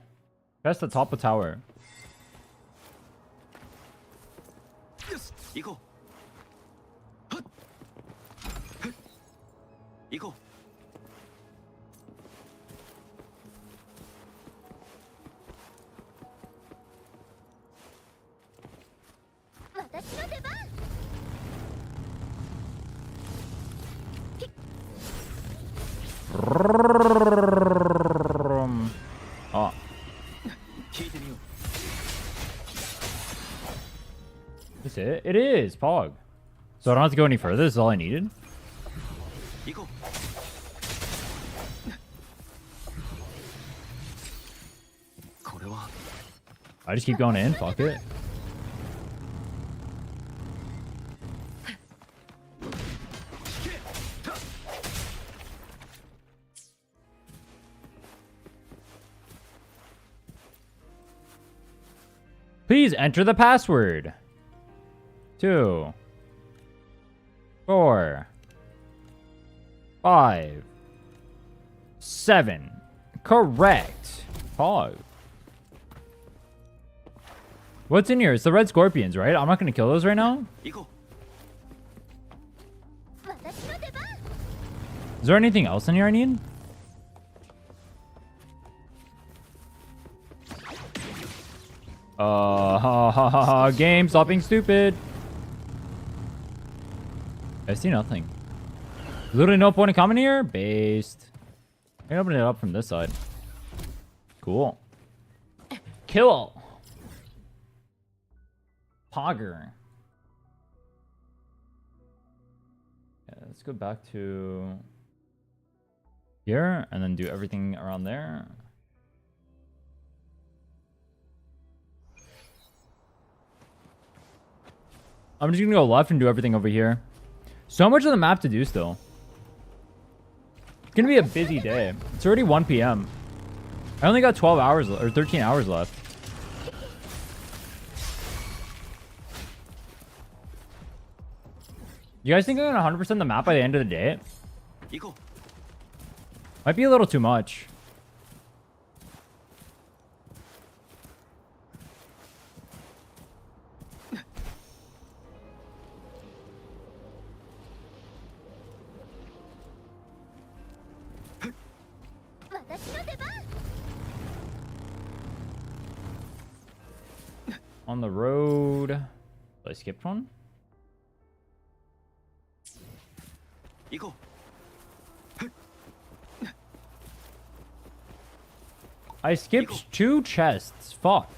Best at top of tower. Oh. Is it? It is, Pog. So I don't have to go any further. This is all I needed. I just keep going in. Fuck it. Please enter the password. 2, 4, 5, 7. Correct. Pog. What's in here? It's the red scorpions, right? I'm not gonna kill those right now. Is there anything else in here I need? Game, stop being stupid. I see nothing. Literally no point in coming here. Based. I can open it up from this side. Cool. Kill. Pogger. Yeah, let's go back to here and then do everything around there. I'm just gonna go left and do everything over here. So much of the map to do still. It's gonna be a busy day. It's already 1 p.m. I only got 12 hours or 13 hours left. You guys think I'm gonna 100% the map by the end of the day? Might be a little too much. On the road. I skipped one? I skipped 2 chests. Fuck.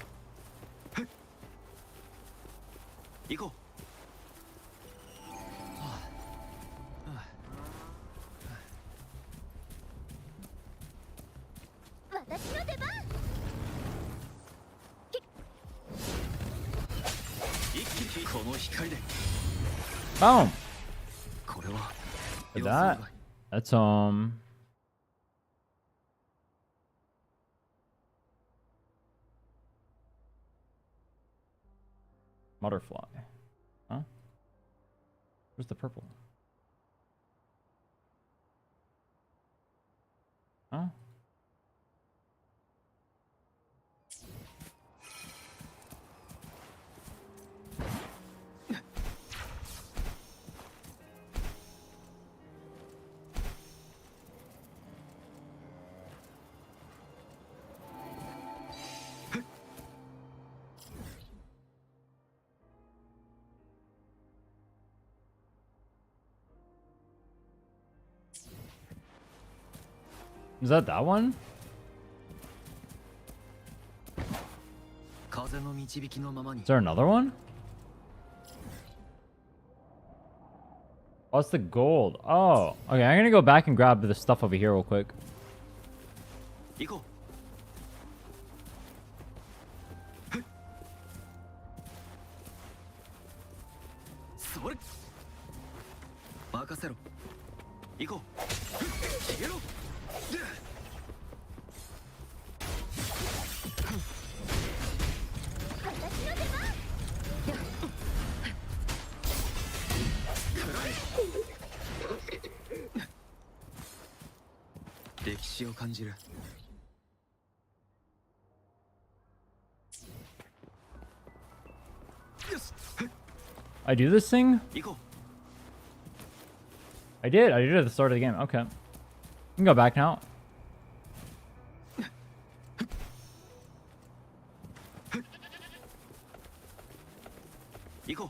この光で Boom. これは Look 予 at 想 that. 外 That's butterfly. Huh? Where's the purple? Huh? Is that one? 風の導きのままに Is there another one? Oh, it's the gold. Oh, okay. I'm gonna go back and grab the stuff over here real quick. 行こうそれ任せろ行こう逃げろ歴史を感じる I do this thing? 行こ I did. I did it at the start of the game. Okay. You can go back now. う行こ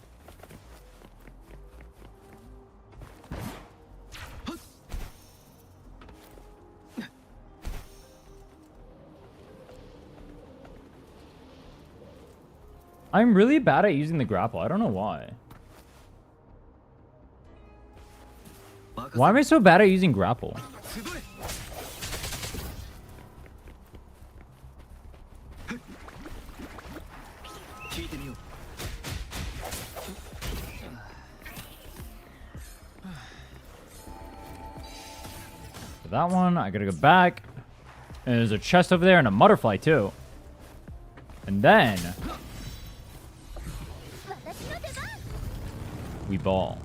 I'm really bad at using the grapple. I don't know why. う任せ Why am I so bad at using grapple? すごい聞いてみよう For that one, I gotta go back. And there's a chest over there and a butterfly too. And then we ball.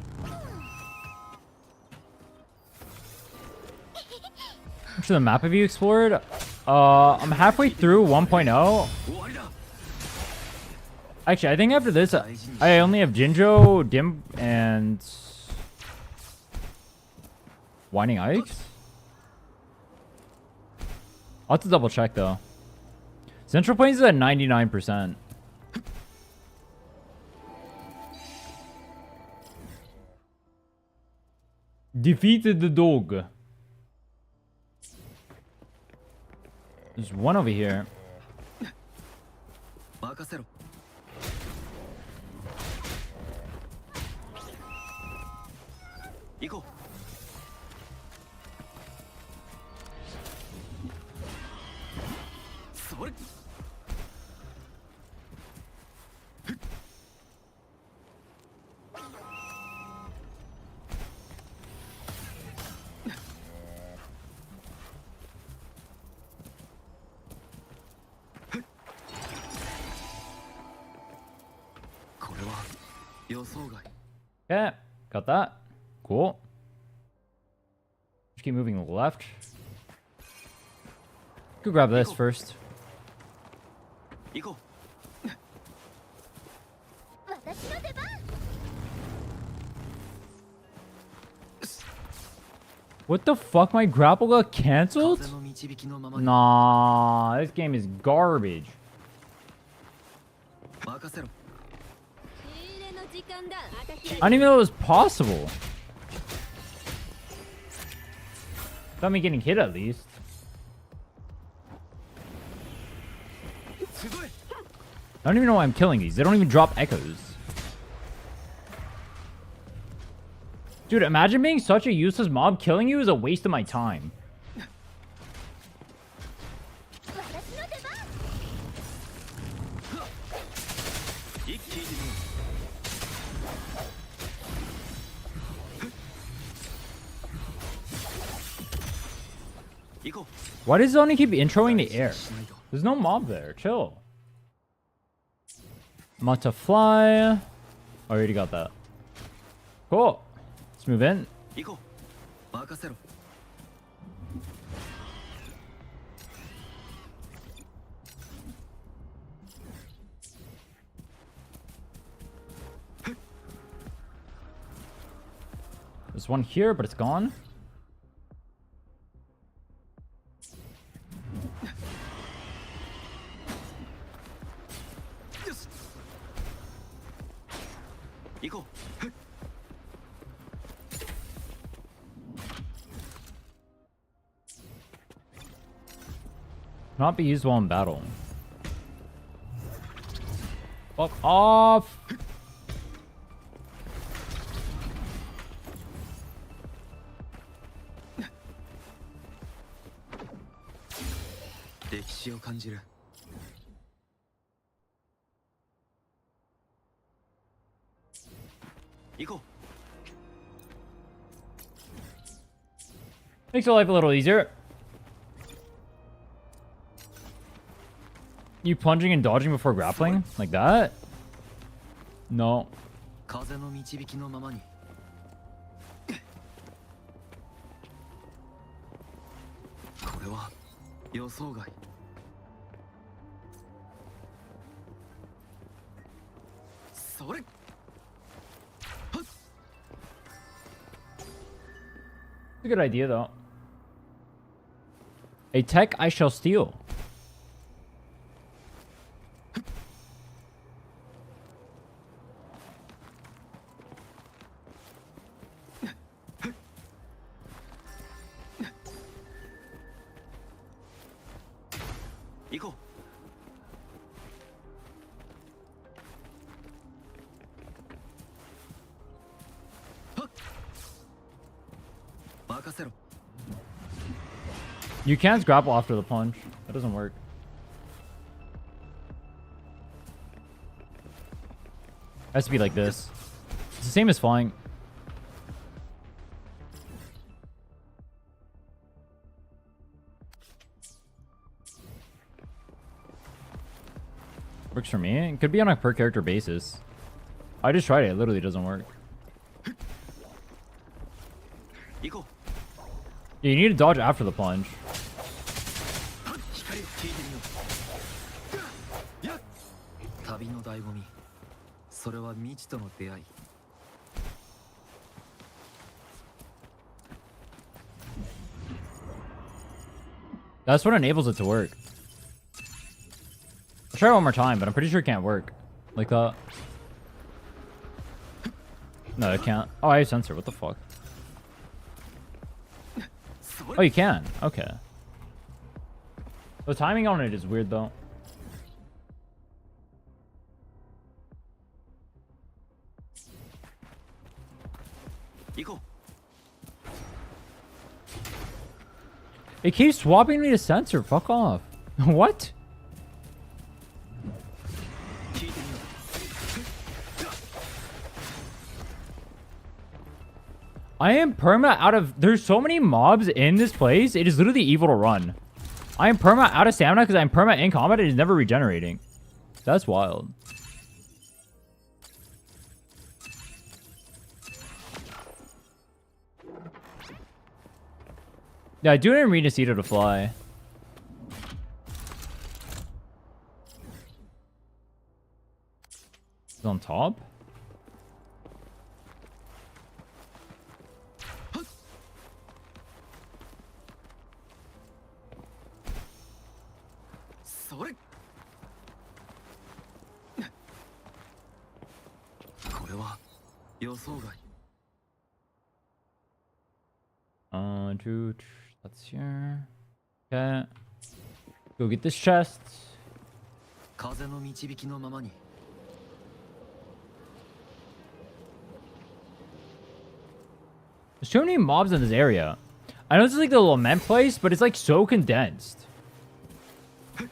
How much of the map have you explored? I'm halfway through 1.0. 終わりだ Actually, I think after this, I only have Jinjo, Dim, and Winding Ikes. I'll have to double check though. Central Plains is at 99%. Defeated the dog. There's one over here. 任せろ 行こうそれ これは予想外 Okay, got that. Cool. Just keep moving left. Go grab this first. 行こ What the fuck? My grapple got う canceled? 風の導きのままに Nah, this game is garbage. 任せろ I didn't even know it was possible. Without me getting hit at least. すごい I don't even know why I'm killing these. They don't even drop echoes. Dude, imagine being such a useless mob. Killing you is a waste of my time. 一気に行こ Why does it only keep introing う the air? しないと There's no mob there. Chill. Mata fly. Already got that. Cool. Let's move in. 行こう任せろ There's one here, but it's gone. Yes. 行こう Not be used while in battle. Fuck off. 歴史を感じる 行こ Makes your life a little easier. You plunging and dodging before grappling? Like that? No. う風の導きのままにこれは予想外 それ It's a good idea, though. A tech I shall steal. Go. 任せろ You can't grapple after the plunge. That doesn't work. Has to be like this. It's the same as flying. Works for me. It could be on a per character basis. I just tried it. It literally doesn't work. 行こ Yeah, you need to dodge after the plunge. う光を聞いてみようやっ旅の醍醐味それは未知との出会い That's what enables it to work. I'll try it one more time, but I'm pretty sure it can't work. Like that. No, it can't. Oh, I have sensor. What the fuck? Oh, you can. Okay. The timing on it is weird, though. Go. It keeps swapping me to sensor. Fuck off. What? 聞いてみよ I am perma out of... There's so many mobs in this place. It is literally evil to run. I am perma out of stamina because I'm perma in combat and it's never regenerating. That's wild. Yeah, I do didn't read Aceto to fly. It's on top?うそれこれは予想外 Dude, that's here. Okay. Go get this chest. 風の導きのままに There's too many mobs in this area. I know this is like the lament place, but it's like so condensed.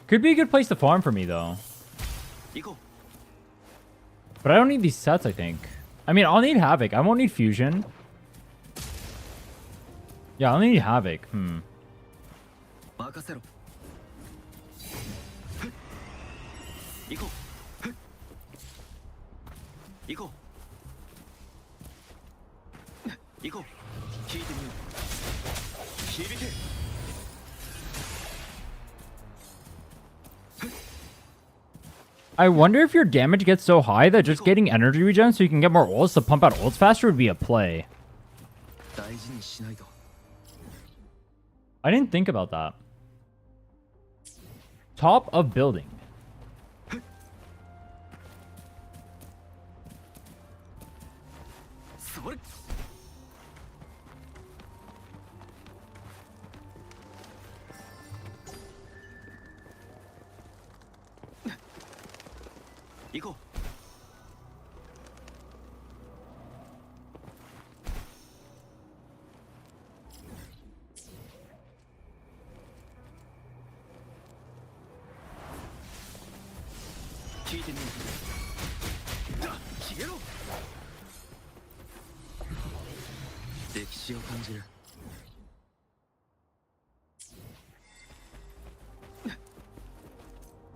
Could be a good place to farm for me though. 行こ But I don't need these sets, I think. I mean, I'll need Havoc. I won't need Fusion. Yeah, I'll need Havoc. 任せろ。行こう。行こう。行こう。聞いてみよう。響け。 I wonder if your damage gets so high that just getting energy regen so you can get more ults to pump out ults faster would be a play. 大事にしないと。 I didn't think about that. Top of building. それ。 行こう。聞いてみよう。消えろ。歴史を感じる。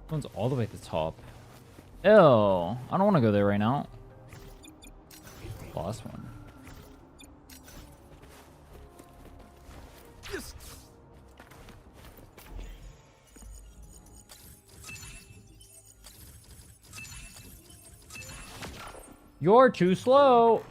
One's all the way at the top. Ew. I don't want to go there right now. Last one. You're too slow.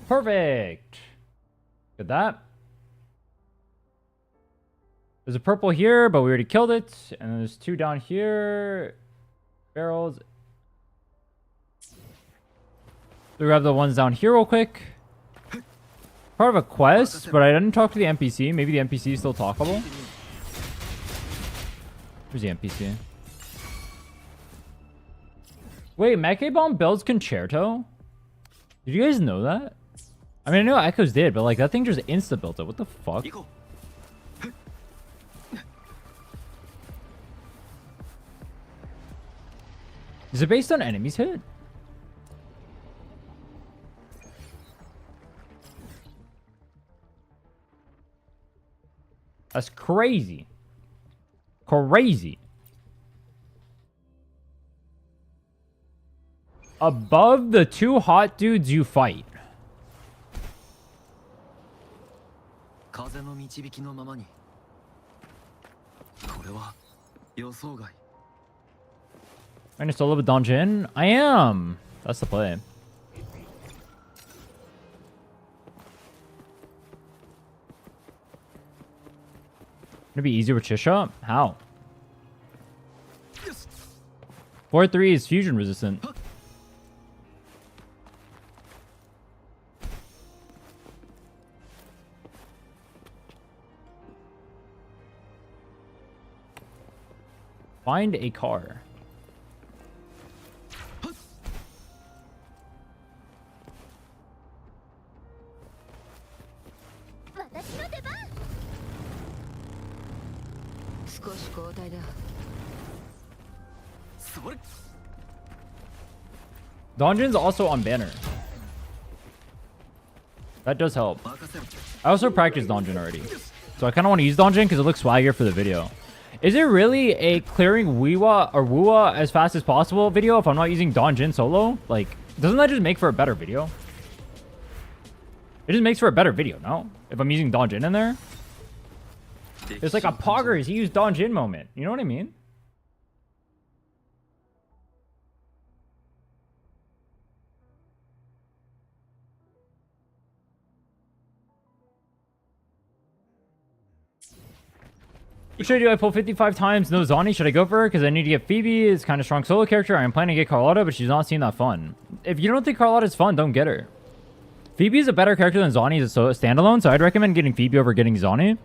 Perfect. Good that. There's a purple here, but we already killed it. And then there's 2 down here. Barrels. We grab the ones down here real quick. Part of a quest, but I didn't talk to the NPC. Maybe the NPC is still talkable. Where's the NPC? Wait, Mecha Bomb builds Concerto? Did you guys know that? I mean, I know Echoes did, but like that thing just insta-built it. What the fuck? Is it based on enemies hit? That's crazy. Crazy. Above the 2 hot dudes you fight. 風の導きのままに。これは予想外。 Trying to solo a dungeon? I am. That's the play. Gonna be easier with Chisha? How? 4-3 is fusion resistant. Find a car. Donjin's also on banner. That does help. I also practiced Donjin already. So I kind of want to use Donjin because it looks swaggier for the video. Is it really a clearing Wiwa or Wua as fast as possible video if I'm not using Donjin solo? Like, doesn't that just make for a better video? It just makes for a better video, no? If I'm using Donjin in there? It's like a Poggers, he used Donjin moment. You know what I mean? What should I do? I pull 55 times, no Zani. Should I go for her? Because I need to get Phoebe. It's kind of strong solo character. I'm planning to get Carlotta, but she's not seeing that fun. If you don't think Carlotta's fun, don't get her. Phoebe is a better character than Zani as a standalone, so I'd recommend getting Phoebe over getting Zani.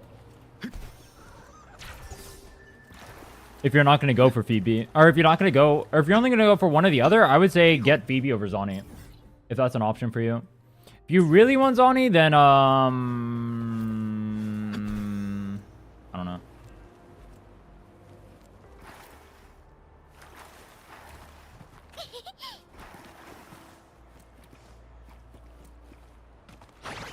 If you're not going to go for Phoebe. Or if you're not going to go... Or if you're only going to go for one or the other, I would say get Phoebe over Zani. If that's an option for you. If you really want Zani, then... I don't know.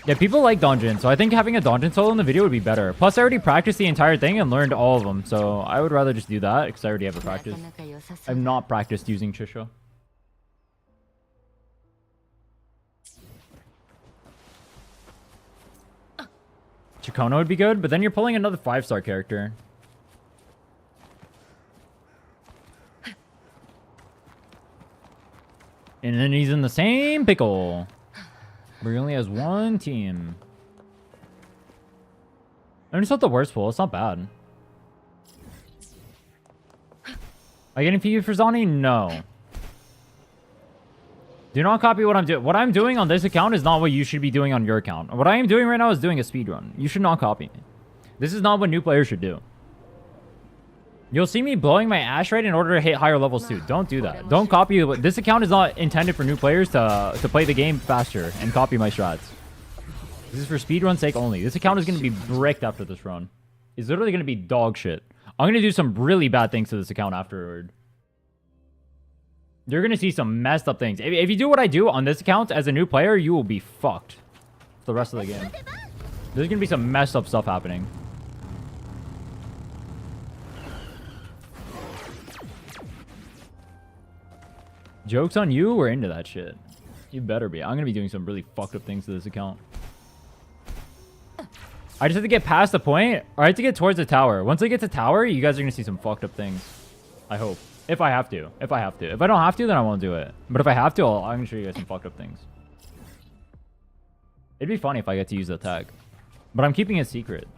Yeah, people like dungeons, so I think having a dungeon solo in the video would be better. Plus, I already practiced the entire thing and learned all of them, so I would rather just do that because I already have a practice. I've not practiced using Chisha. Chikono would be good, but then you're pulling another 5-star character. And then he's in the same pickle. Where he only has one team. I just not the worst pull. It's not bad. Am I getting PvP for Zani? No. Do not copy what I'm doing. What I'm doing on this account is not what you should be doing on your account. What I am doing right now is doing a speedrun. You should not copy me. This is not what new players should do. You'll see me blowing my ash rate in order to hit higher levels too. Don't do that. Don't copy. This account is not intended for new players to play the game faster and copy my strats. This is for speedrun sake only. This account is going to be bricked after this run. It's literally going to be dog shit. I'm going to do some really bad things to this account afterward. You're going to see some messed up things. If you do what I do on this account as a new player, you will be fucked for the rest of the game. There's going to be some messed up stuff happening. Joke's on you, we're into that shit. You better be. I'm going to be doing some really fucked up things to this account. I just have to get past the point, or I have to get towards the tower. Once I get to tower, you guys are going to see some fucked up things. I hope. If I have to. If I have to. If I don't have to, then I won't do it. But if I have to, I'm going to show you guys some fucked up things. It'd be funny if I get to use the tag. But I'm keeping it secret.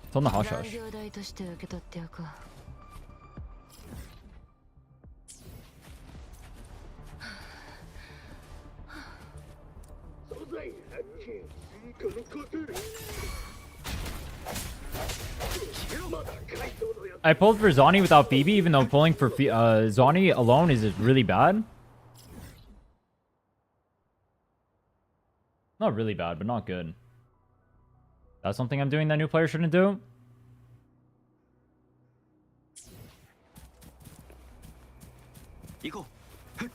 It's on the hush hush. I pulled for Zani without Phoebe, even though pulling for Zani alone is really bad. Not really bad, but not good. That's something I'm doing that new players shouldn't do.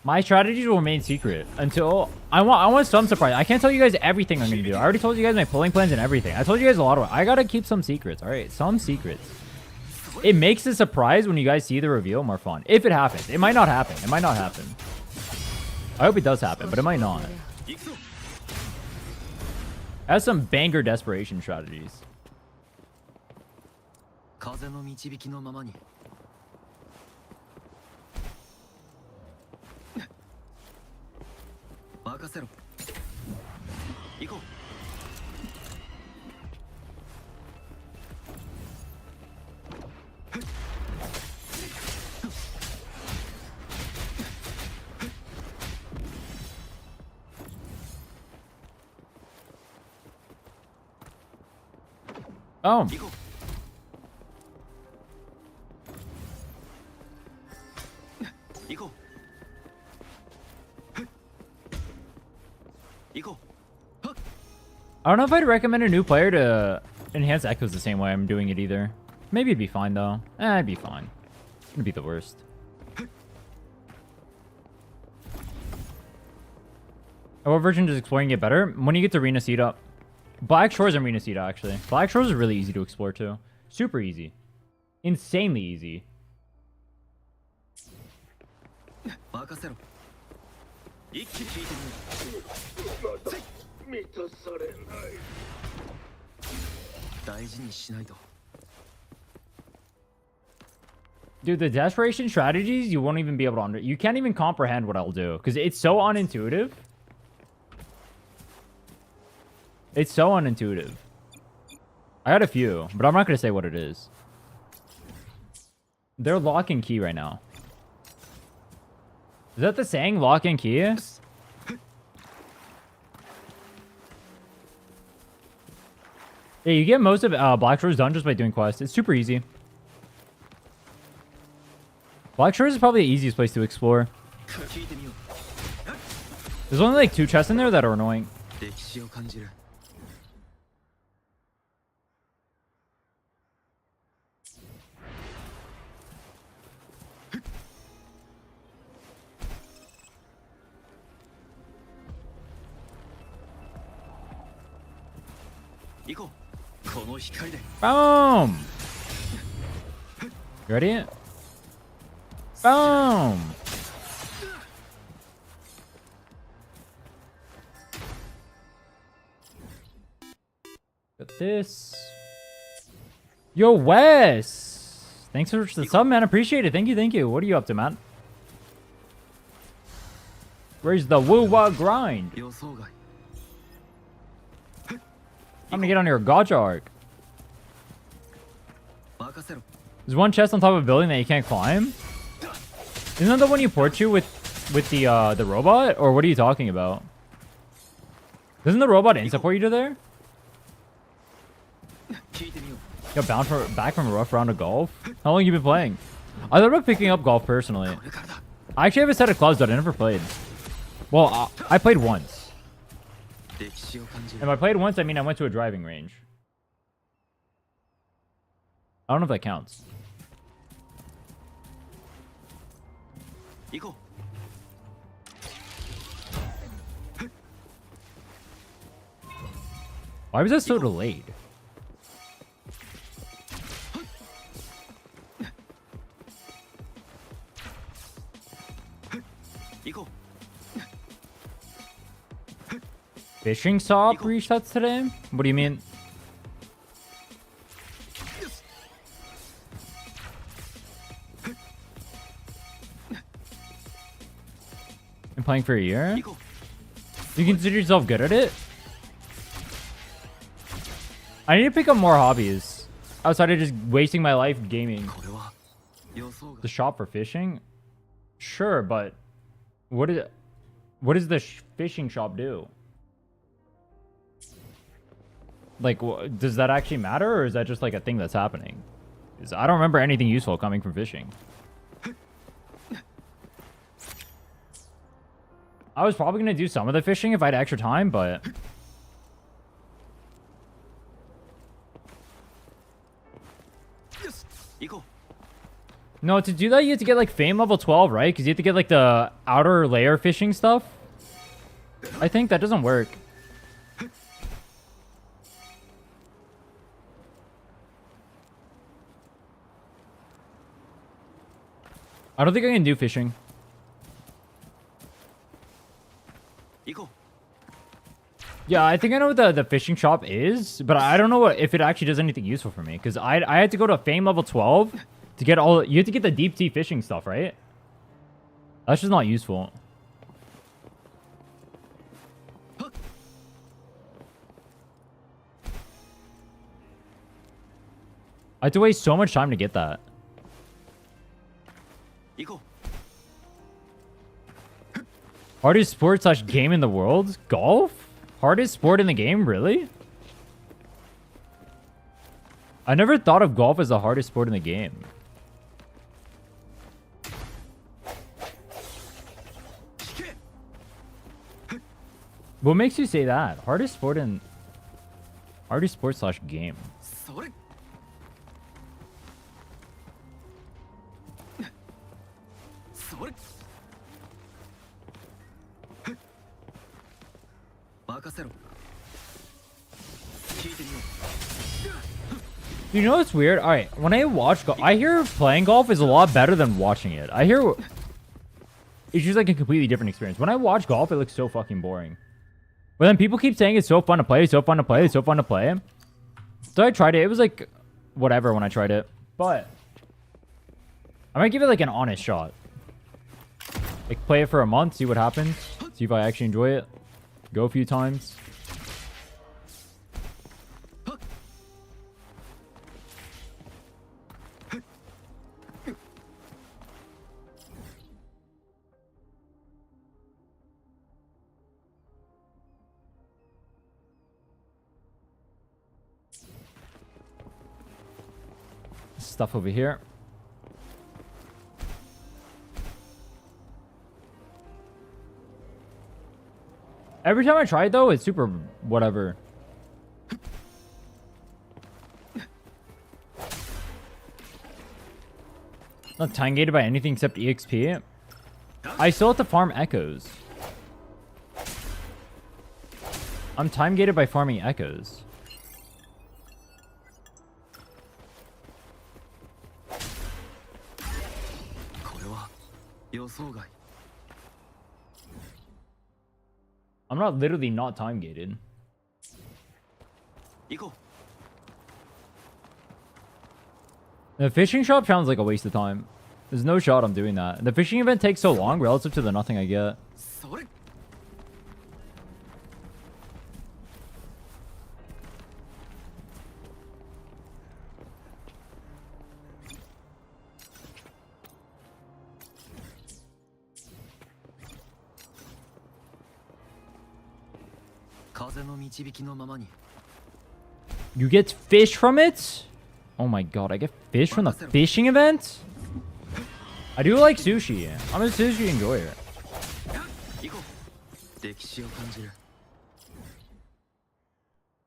My strategies will remain secret until I want some surprise. I can't tell you guys everything I'm gonna do. I already told you guys my pulling plans and everything. I told you guys a lot of it. I gotta keep some secrets. All right, some secrets. It makes the surprise when you guys see the reveal more fun. If it happens, it might not happen. It might not happen. I hope it does happen, but it might not. It has some banger desperation strategies. Oh. I don't know if I'd recommend a new player to enhance echoes the same way I'm doing it either. Maybe it'd be fine though. It'd be fine. It'd be the worst. What version does exploring get better? When you get to Arena Seed Up. Black Shores and Arena Seed actually. Black Shores is really easy to explore too. Super easy. Insanely easy. Dude, the desperation strategies, you won't even be able to you can't even comprehend what I'll do because it's so unintuitive. It's so unintuitive. I got a few, but I'm not going to say what it is. They're lock and key right now. Is that the saying? Lock and key? Yeah, you get most of Black Shores done just by doing quests. It's super easy. Black Shores is probably the easiest place to explore. There's only like 2 chests in there that are annoying. 行こう。この光で。 Boom! You ready? Boom! Got this. Yo, Wes! Thanks for the sub, man. Appreciate it. Thank you, thank you. What are you up to, man? Where's the woo-wah grind? 予想外。 I'm gonna get on your gacha arc. 任せろ。 There's one chest on top of a building that you can't climb. Isn't that the one you port you with the robot? Or what are you talking about? Doesn't the robot in-support you to there? 聞いてみよう。 Yo, back from a rough round of golf? How long you been playing? I thought about picking up golf personally. これからだ。 I actually have a set of clubs that I never played. Well, I played once. 歴史を感じ And る。 by played once, I mean I went to a driving range. I don't know if that counts. 行こ Why was that so delayed? う。行こ Fishing shop resets today? What do you mean? Been playing for a う。 year? 行こ You consider yourself good at it? I need to pick up more hobbies outside of just wasting my life gaming. う。これは予想外。 The shop for fishing? Sure, but what does the fishing shop do? Like, does that actually matter, or is that just like a thing that's happening? 'Cause I don't remember anything useful coming from fishing. I was probably gonna do some of the fishing if I had extra time, but 行こ no, to do that you have to get like fame level 12, right? Because you have to get like the outer layer fishing stuff. I think that doesn't work. I don't think I can do fishing. う。行こ Yeah, I think I know what the fishing shop is, but I don't know if it actually does anything useful for me. Because I had to go to fame level 12 to get all... You have to get the deep sea fishing stuff, right? That's just not useful. I had to waste so much time to get that. う。行こ Hardest sport slash game in the world? Golf? Hardest sport in the game? Really? I never thought of golf as the hardest sport in the game. What makes you say that? Hardest sport slash game. う。それ。それ。任せろ。聞いてみよう。 You know what's weird? Alright, when I watch golf, I hear playing golf is a lot better than watching it. I hear it's just like a completely different experience. When I watch golf, it looks so fucking boring. But then people keep saying it's so fun to play, so fun to play, so fun to play. So I tried it. It was like whatever when I tried it. But I might give it like an honest shot. Like play it for a month, see what happens. See if I actually enjoy it. Go a few times. Stuff over here. Every time I try it though, it's super whatever. Not time gated by anything except EXP. I still have to farm echoes. I'm time gated by farming echoes. 予想外。 I'm not literally not time gated. 行こ The fishing shop sounds like a waste of time. There's no shot I'm doing that. The fishing event takes so long relative to the nothing I get. う。それ。風の導きのままに。 You get fish from it? Oh my god, I get fish from the fishing event? I do like sushi. I'm a sushi enjoyer. 行こう。歴史を感じる。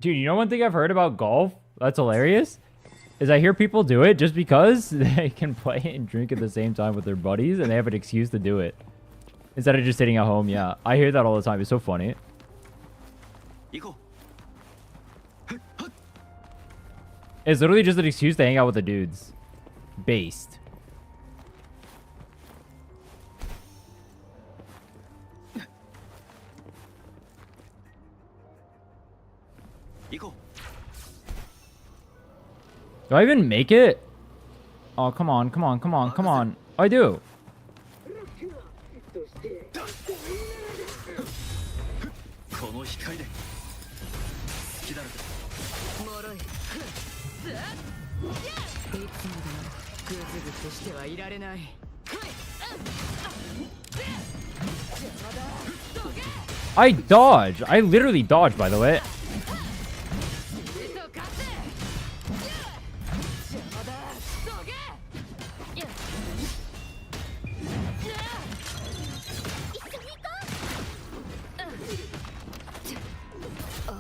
Dude, you know one thing I've heard about golf that's hilarious? Is I hear people do it just because they can play and drink at the same time with their buddies and they have an excuse to do it. Instead of just sitting at home, yeah. I hear that all the time. It's so funny. 行こ It's literally just an excuse to hang out with the dudes. Based. う。行こ Do I even make it? Oh, come on, come on, come on, come on. I do. う。この光で。好きだろ。 脆いいつまでもグズグズしてはいられない I dodge. I literally dodge, by the way.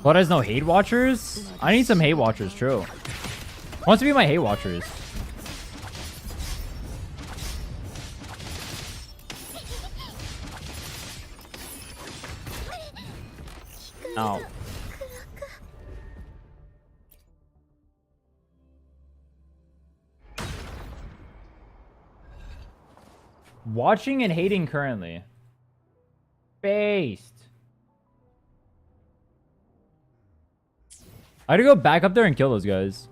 But has no hate watchers? I need some hate watchers, true. Wants to be my hate watchers. Ow. Watching and hating currently. Based. I had to go back up there and kill those guys.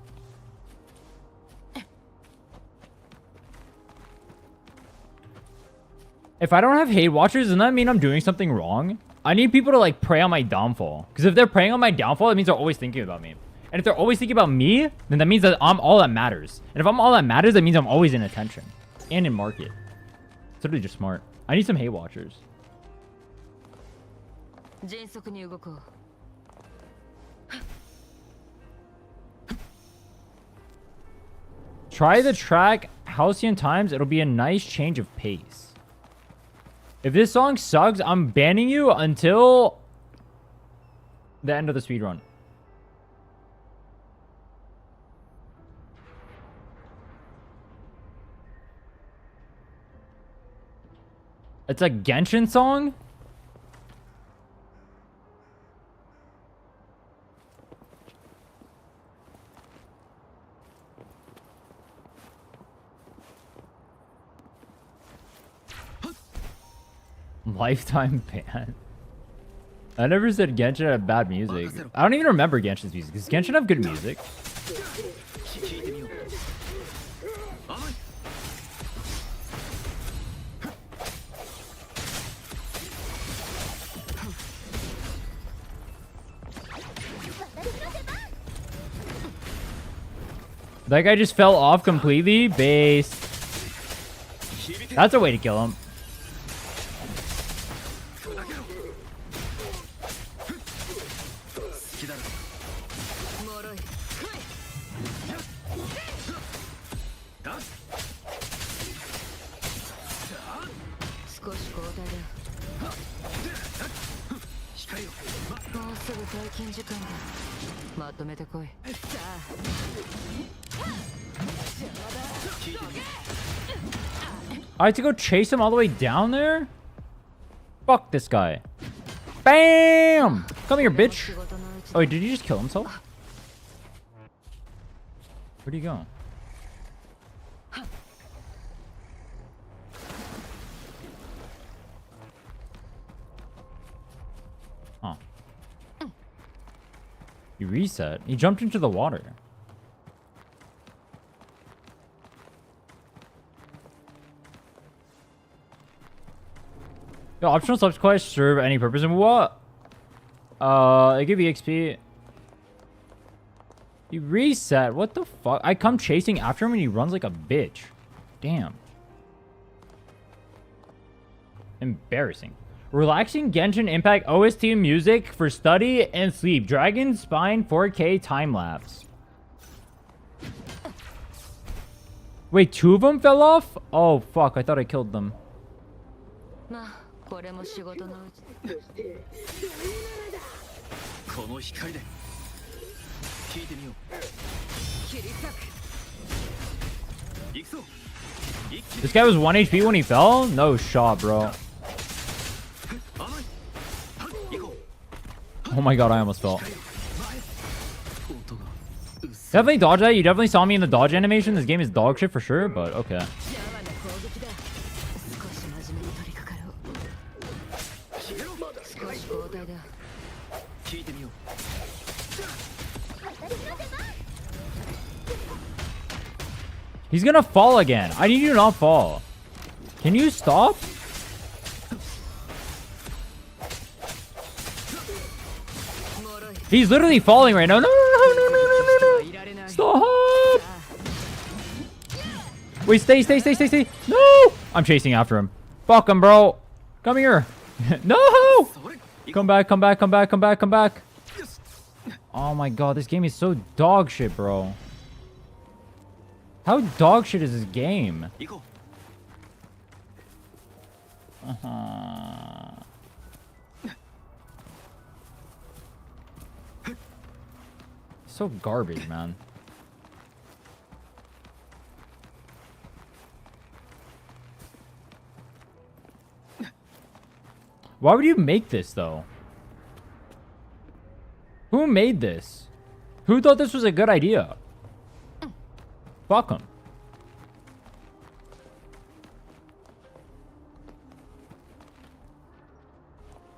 If I don't have hate watchers, doesn't that mean I'm doing something wrong? I need people to like prey on my downfall. Because if they're preying on my downfall, it means they're always thinking about me. And if they're always thinking about me, then that means that I'm all that matters. And if I'm all that matters, that means I'm always in attention. And in market. It's literally just smart. I need some hate watchers. 迅速に動こう Try the track Halcyon Times. It'll be a nice change of pace. If this song sucks, I'm banning you until the end of the speedrun. It's a Genshin song? Lifetime ban. I never said Genshin had bad music. I don't even remember Genshin's music. Does Genshin have good music? 聞いてみよう。甘い。 That guy just fell off completely. Based. That's a way to kill him. I had to go chase him all the way down there? Fuck this guy. Bam! Come here, bitch. Oh, wait, did he just kill himself? Where'd he go? reset? He jumped into the water. Yo, optional subs quest serve any purpose and what? They give you XP. He reset. What the fuck? I come chasing after him and he runs like a bitch. Damn. Embarrassing. Relaxing Genshin Impact OST music for study and sleep. Dragon Spine 4K time lapse. Wait, 2 of them fell off? Oh fuck, I thought I killed them. まあこれも仕事のうちこの光で聞いてみよう。切り裂く 行くぞ。一気に This guy was 1 HP when he fell? No shot, bro. 甘い。行こう。 Oh my god, I almost fell. 音がうっす Definitely dodge that. You definitely saw me in the dodge animation. This game is dog shit for sure, but okay. 邪魔な攻撃だ少し真面目に取り掛かろう少し交代だ聞いてみよう。 He's gonna fall again. I need you to not fall. Can you stop? He's literally falling right now. No, no, no, no, no, no, no, no. Stop! Wait, stay. No! I'm chasing after him. Fuck him, bro. Come here. No! それ Come back. Oh my god, this game is so dog shit, bro. How dog shit is this game? 行こう。 So garbage, man. Why would you make this, though? Who made this? Who thought this was a good idea? Fuck him.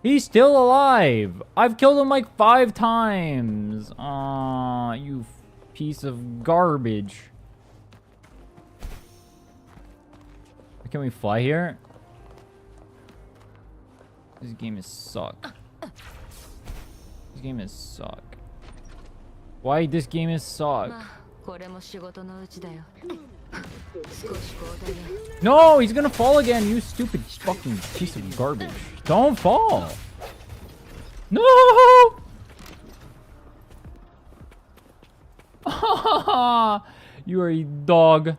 He's still alive. I've killed him like 5 times. Aw, you piece of garbage. Can we fly here? This game is suck. This game is suck. Why this game is suck? まあこれも仕事のうちだよ少し交代だ No, he's gonna fall again, you stupid fucking piece of garbage. Don't fall. No! You are a dog.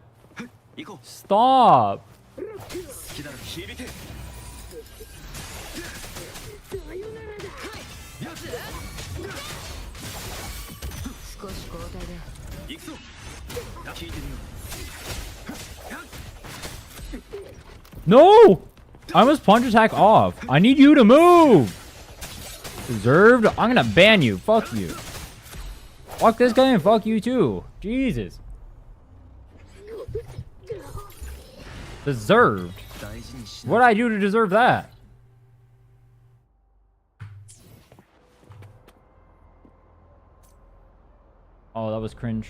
行こう。 Stop. 好きなら響け。 少し交代だ行くぞ。聞いてみよう。 No! I almost punch attack off. I need you to move. Deserved. I'm gonna ban you. Fuck you. Fuck this guy and fuck you too. Jesus. Deserved. 大事にしな。 What did I do to deserve that? Oh, that was cringe.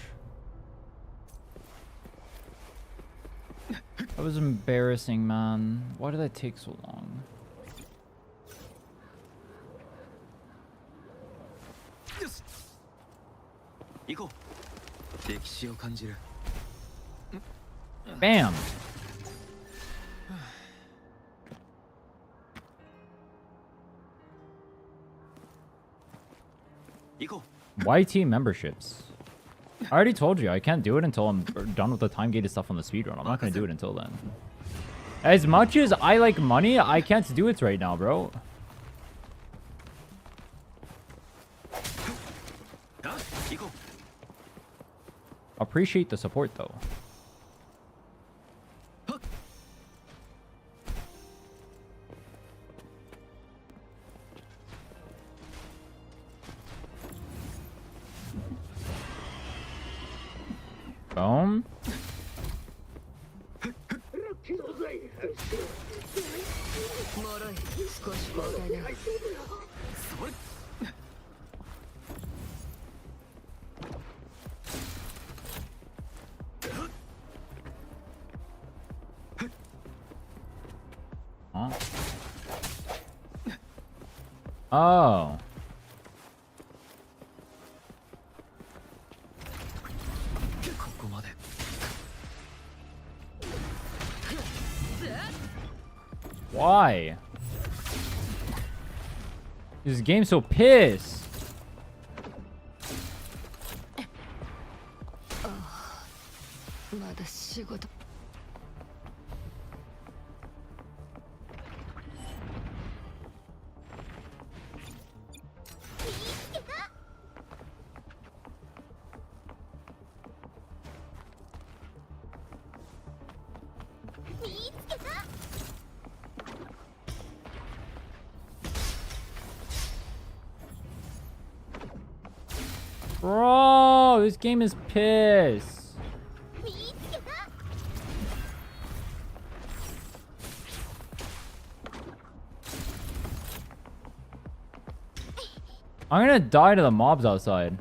That was embarrassing, man. Why did that take so long? よし。行こう。歴史を感じる。 Bam. YT memberships. I already told you I can't do it until I'm done with the time gated stuff on the speedrun. I'm not gonna do it until then. As much as I like money, I can't do it right now, bro. Appreciate the support though. Boom. Oh. Why? This game's so pissed. Bro, this game is piss. I'm gonna die to the mobs outside.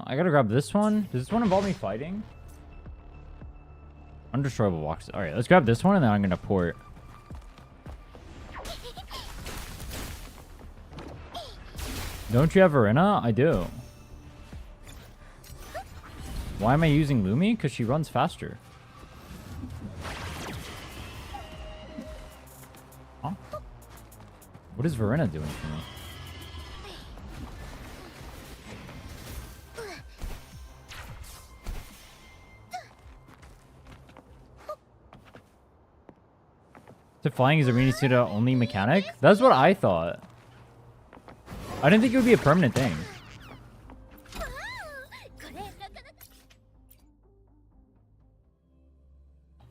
I gotta grab this one. Does this one involve me fighting? Undestroyable boxes. Alright, let's grab this one and then I'm gonna port. Don't you have Verena? I do. Why am I using Lumi? Because she runs faster. Huh? What is Verena doing for me? So flying is Arena Suda only mechanic? That's what I thought. I didn't think it would be a permanent thing.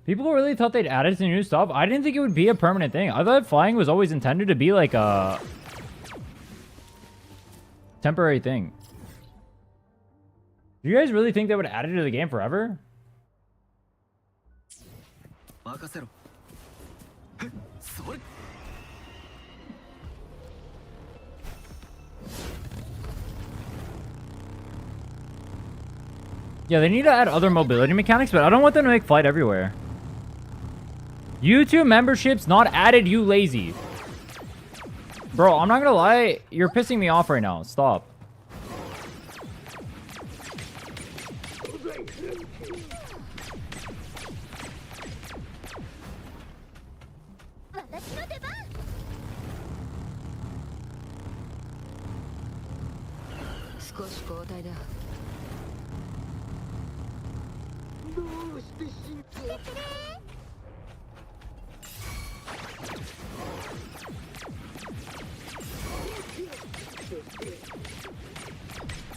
People really thought they'd add it to new stuff. I didn't think it would be a permanent thing. I thought flying was always intended to be like a temporary thing. Do you guys really think they would add it to the game forever? Yeah, they need to add other mobility mechanics, but I don't want them to make flight everywhere. YouTube memberships not added, you lazy. Bro, I'm not gonna lie. You're pissing me off right now. Stop.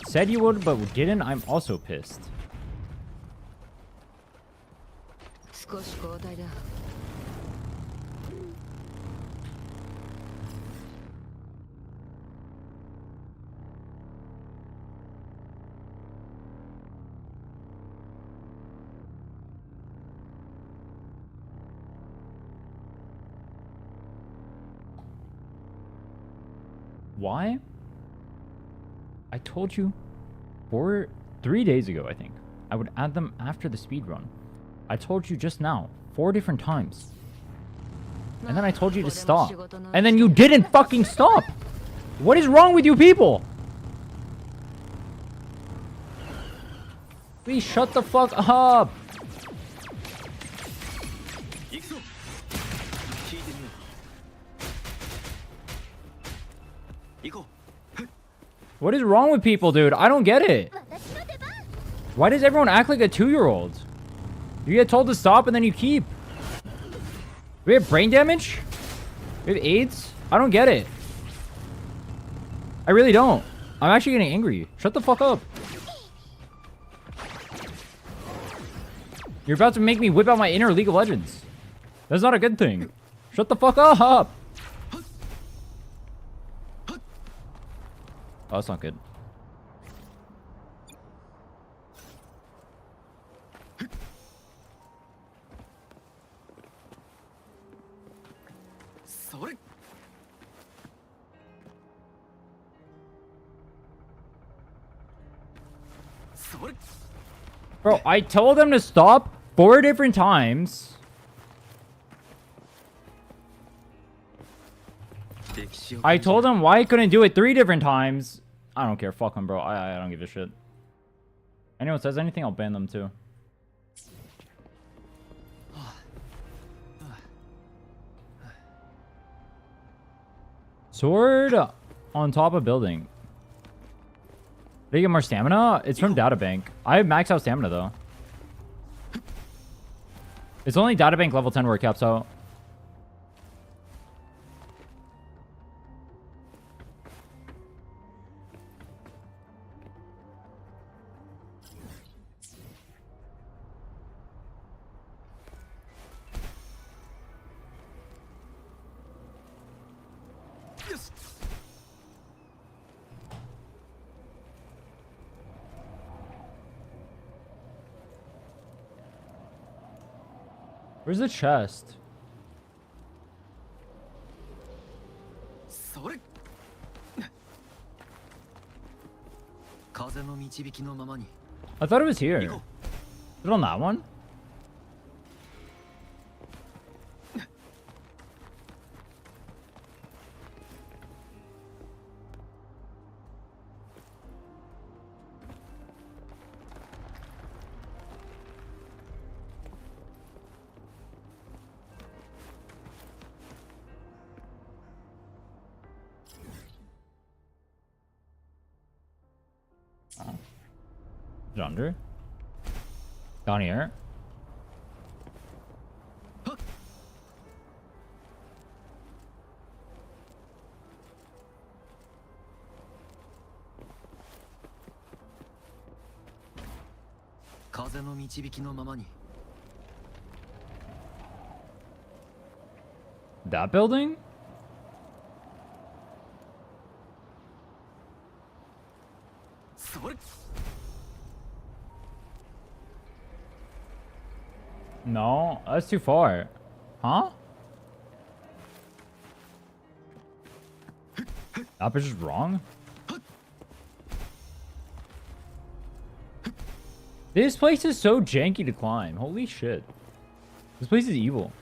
Said you would, but didn't. I'm also pissed. Why? I told you 3 days ago, I think. I would add them after the speed run. I told you just now 4 different times. And then I told you to stop. And then you didn't fucking stop. What is wrong with you people? Please shut the fuck up. What is wrong with people, dude? I don't get it. Why does everyone act like a 2-year-old? You get told to stop and then you keep. We have brain damage? We have AIDS? I don't get it. I really don't. I'm actually getting angry. Shut the fuck up. You're about to make me whip out my inner League of Legends. That's not a good thing. Shut the fuck up. Oh, that's not good. Bro, I told them to stop 4 different times. 歴史を I 感じる told them why I couldn't do it 3 different times. I don't care. Fuck them, bro. I don't give a shit. Anyone says anything, I'll ban them too. Sword on top of building. Did you get more stamina? It's from databank. I have max out stamina though. It's only databank level 10 where it caps out. Where's the chest? それ風の導きのままに I thought it was here. Is 行こ it on that one? Is it under? Down here? 風の導きのままに That building? No, that's too far. Huh? That bitch is wrong. This place is so janky to climb. Holy shit. This place is evil.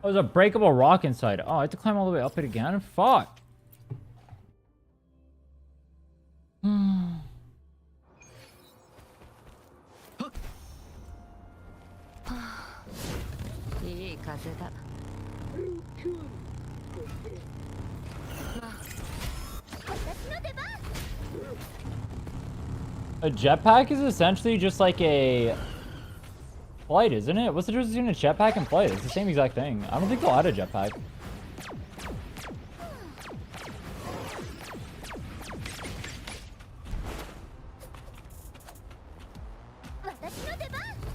Oh, there's a breakable rock inside. Oh, I have to climb all the way up it again? Fuck. Hmm. いい風だ。A jetpack is essentially just like a flight, isn't it? What's the difference between a jetpack and flight? It's the same exact thing. I don't think they'll add a jetpack.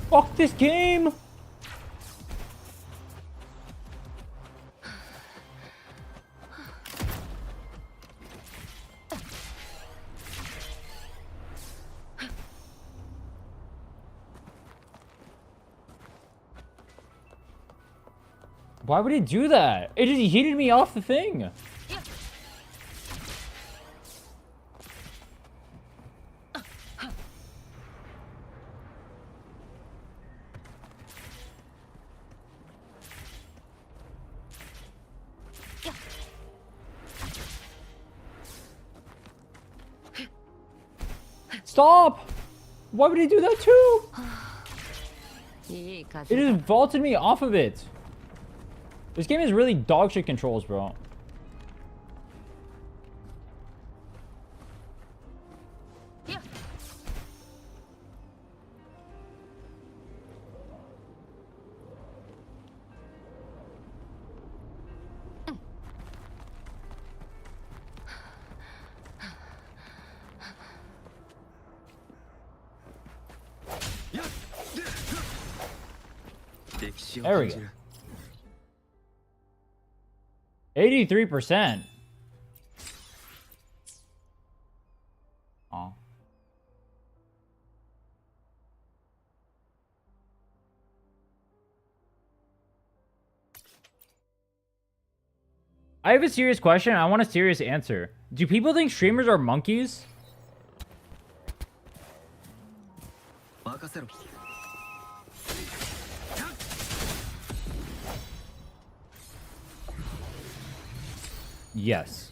Fuck this game! Why would it do that? It just heated me off the thing. Stop! Why would he do that too? It just vaulted me off of it. This game is really dog shit controls, bro. There we go. 83%. Oh. I have a serious question. I want a serious answer. Do people think streamers are monkeys? 任せろ Yes.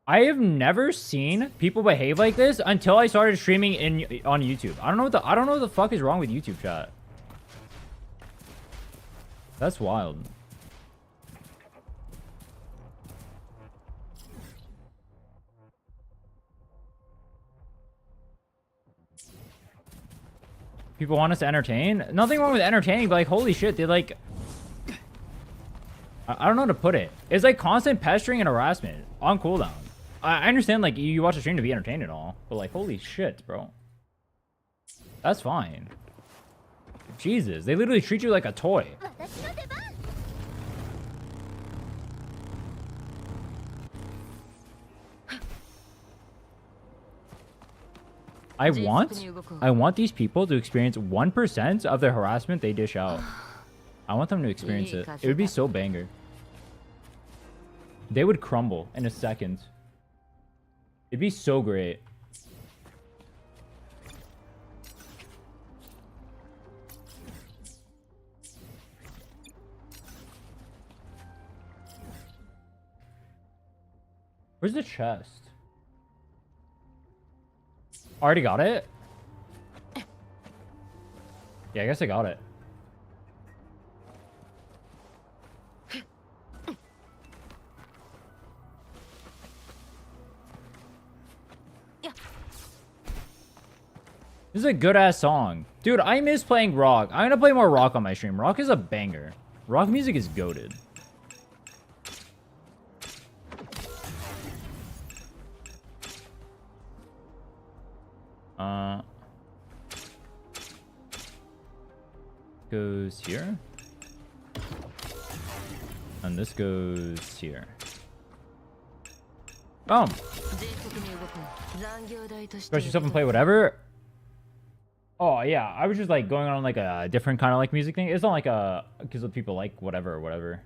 I have never seen people behave like this until I started streaming on YouTube. I don't know what the fuck is wrong with YouTube chat. That's wild. People want us to entertain? Nothing wrong with entertaining, but like, holy shit, they like... I don't know how to put it. It's like constant pestering and harassment on cooldown. I understand, like, you watch a stream to be entertained and all, but like, holy shit, bro. That's fine. Jesus, they literally treat you like a toy. I want these people to experience 1% of the harassment they dish out. I want them to experience it. It would be so banger. They would crumble in a second. It'd be so great. Where's the chest? Already got it? Yeah, I guess I got it. This is a good ass song. Dude, I miss playing rock. I'm gonna play more rock on my stream. Rock is a banger. Rock music is goated. Goes here. And this goes here. Boom. Express yourself and play whatever. Oh yeah, I was just like going on like a different kind of like music thing. It's not like a because people like whatever or whatever.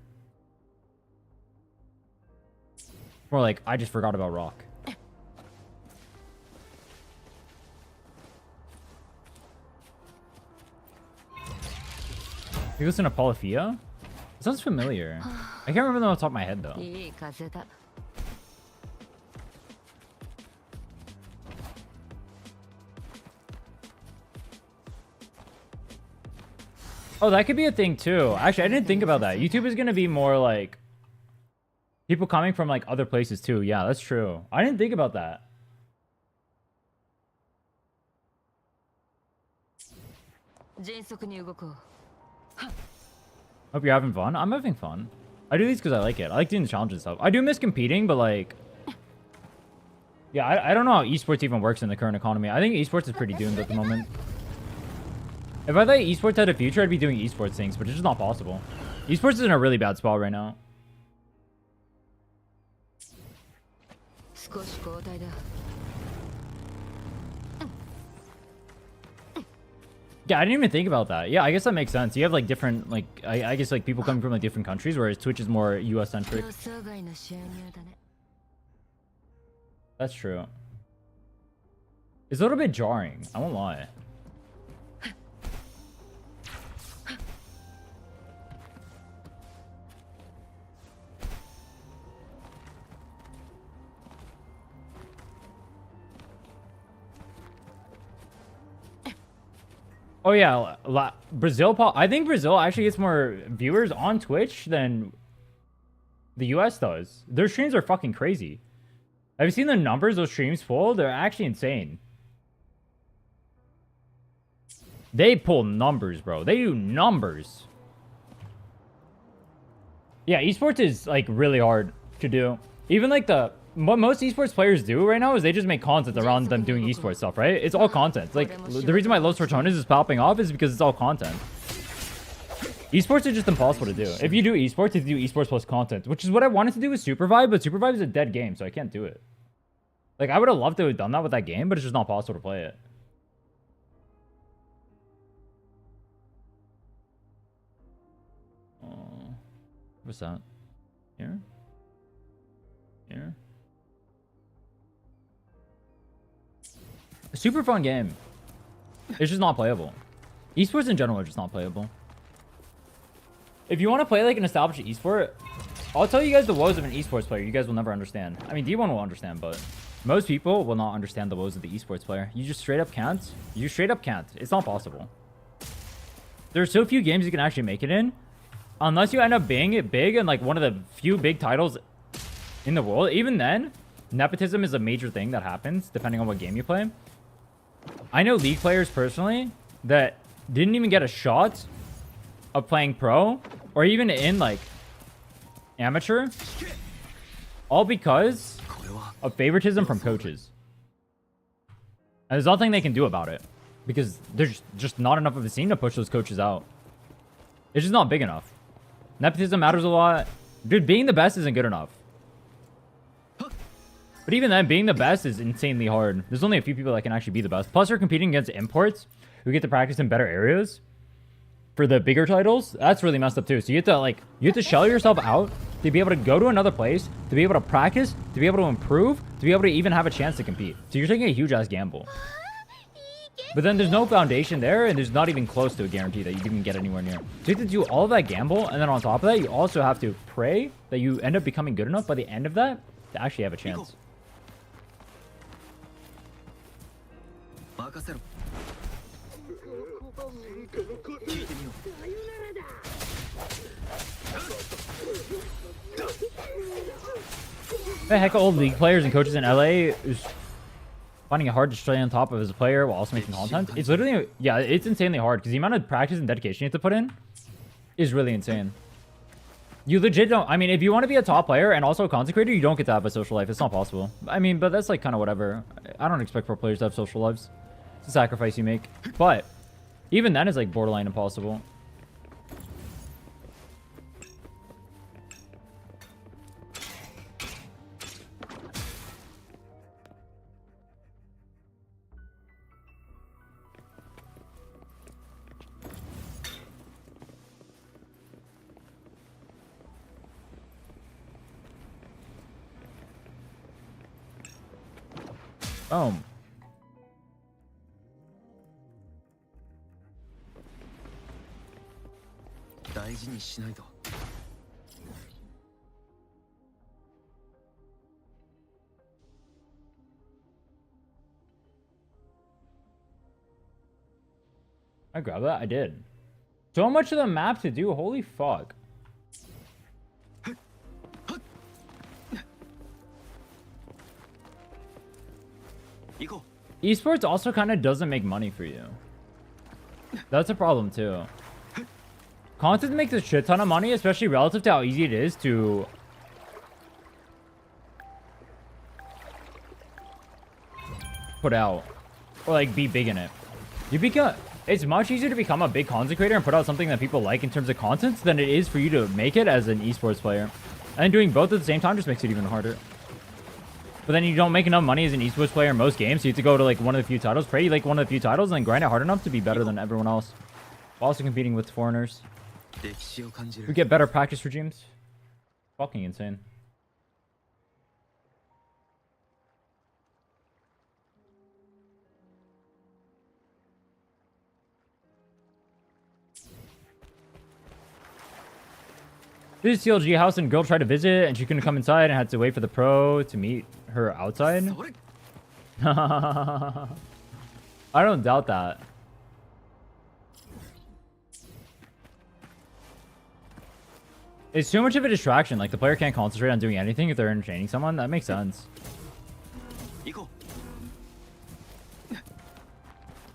More like I just forgot about rock. You listen to Polyphia? It sounds familiar. I can't remember them off the top of my head though. Oh, that could be a thing too. Actually, I didn't think about that. YouTube is gonna be more like people coming from like other places too. Yeah, that's true. I didn't think about that. Hope you're having fun. I'm having fun. I do these because I like it. I like doing the challenges and stuff. I do miss competing, but like... Yeah, I don't know how esports even works in the current economy. I think esports is pretty doomed at the moment. If I thought esports had a future, I'd be doing esports things, but it's just not possible. Esports is in a really bad spot right now. Yeah, I didn't even think about that. Yeah, I guess that makes sense. You have like different, like, I guess like people coming from like different countries, whereas Twitch is more US centric. That's true. It's a little bit jarring. I won't lie. Oh yeah, Brazil. I think Brazil actually gets more viewers on Twitch than the US does. Their streams are fucking crazy. Have you seen the numbers those streams pull? They're actually insane. They pull numbers, bro. They do numbers. Yeah, esports is like really hard to do. Even like what most esports players do right now is they just make content around them doing esports stuff, right? It's all content. Like the reason why Los Fortunas is popping off is because it's all content. Esports are just impossible to do. If you do esports, you do esports plus content, which is what I wanted to do with Supervive, but Supervive is a dead game, so I can't do it. Like I would have loved to have done that with that game, but it's just not possible to play it. What's that? Here? Yeah. A super fun game. It's just not playable. Esports in general are just not playable. If you want to play like an established esport, I'll tell you guys the woes of an esports player. You guys will never understand. I mean, D1 will understand, but most people will not understand the woes of the esports player. You just straight up can't. You straight up can't. It's not possible. There's so few games you can actually make it in. Unless you end up being big and like one of the few big titles in the world. Even then, nepotism is a major thing that happens depending on what game you play. I know League players personally that didn't even get a shot of playing pro or even in like amateur, all because of favoritism from coaches. And there's nothing they can do about it because there's just not enough of a scene to push those coaches out. It's just not big enough. Nepotism matters a lot. Dude, being the best isn't good enough. But even then, being the best is insanely hard. There's only a few people that can actually be the best. Plus, you're competing against imports who get to practice in better areas for the bigger titles. That's really messed up too. So you have to shell yourself out to be able to go to another place, to be able to practice, to be able to improve, to be able to even have a chance to compete. So you're taking a huge ass gamble. But then there's no foundation there, and there's not even close to a guarantee that you can even get anywhere near. So you have to do all of that gamble, and then on top of that, you also have to pray that you end up becoming good enough by the end of that to actually have a chance. The heck of old League players and coaches in LA is finding it hard to stay on top of as a player while also making content. It's literally, yeah, it's insanely hard because the amount of practice and dedication you have to put in is really insane. You legit don't, I mean, if you want to be a top player and also a content creator, you don't get to have a social life. It's not possible. I mean, but that's like kind of whatever. I don't expect pro players to have social lives. It's a sacrifice you make. But even then, it's like borderline impossible. Boom. I grabbed that? I did. So much of the map to do. Holy fuck. Esports also kind of doesn't make money for you. That's a problem too. Content makes a shit ton of money, especially relative to how easy it is to put out or like be big in it. It's much easier to become a big content creator and put out something that people like in terms of content than it is for you to make it as an esports player. And doing both at the same time just makes it even harder. But then you don't make enough money as an esports player in most games, so you have to go to like one of the few titles, pray you like one of the few titles, and then grind it hard enough to be better than everyone else. While also competing with foreigners. We get better practice regimes. Fucking insane. This is CLG house and girl tried to visit and she couldn't come inside and had to wait for the pro to meet her outside. I don't doubt that. It's too much of a distraction. Like the player can't concentrate on doing anything if they're entertaining someone. That makes sense.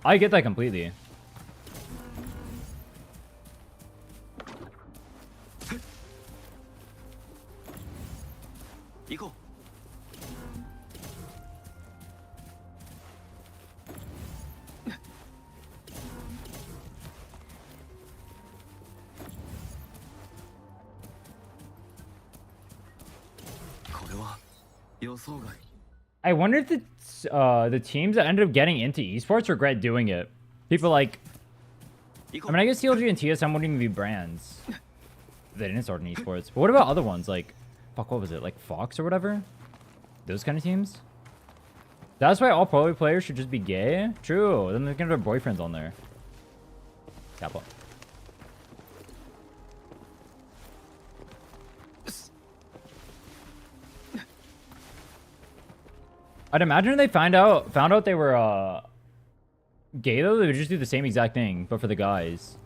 I get that completely. I wonder if the teams that ended up getting into esports regret doing it. People like, I mean, I guess CLG and TSM wouldn't even be brands. They didn't start in esports. But what about other ones like, fuck, what was it? Like Fox or whatever? Those kind of teams. That's why all pro players should just be gay. True. Then they can have their boyfriends on there. Kappa. I'd imagine if they found out they were gay though, they would just do the same exact thing, but for the guys.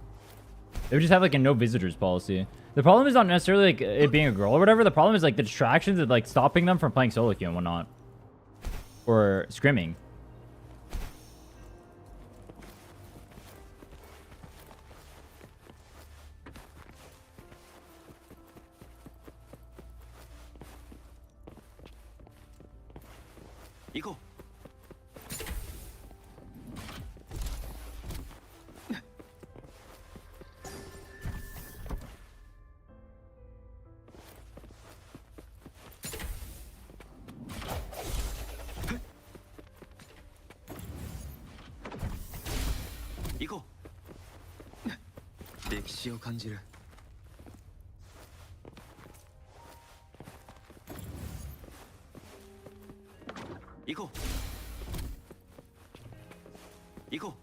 They would just have like a no visitors policy. The problem is not necessarily like it being a girl or whatever. The problem is like the distractions of like stopping them from playing solo queue and whatnot. Or scrimming. Go. 行こう。歴史を感じる。行こう。行こう。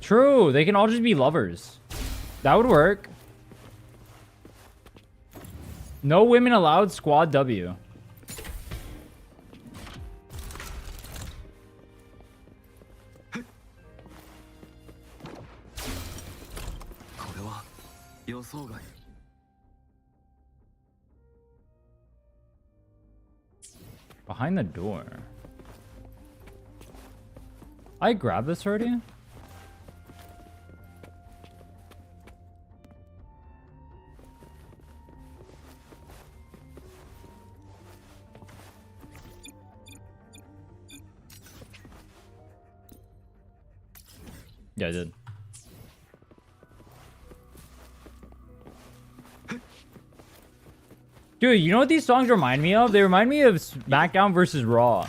True, they can all just be lovers. That would work. No women allowed, squad W. Behind the door. I grabbed this already? Yeah, I did. Dude, you know what these songs remind me of? They remind me of SmackDown versus Raw.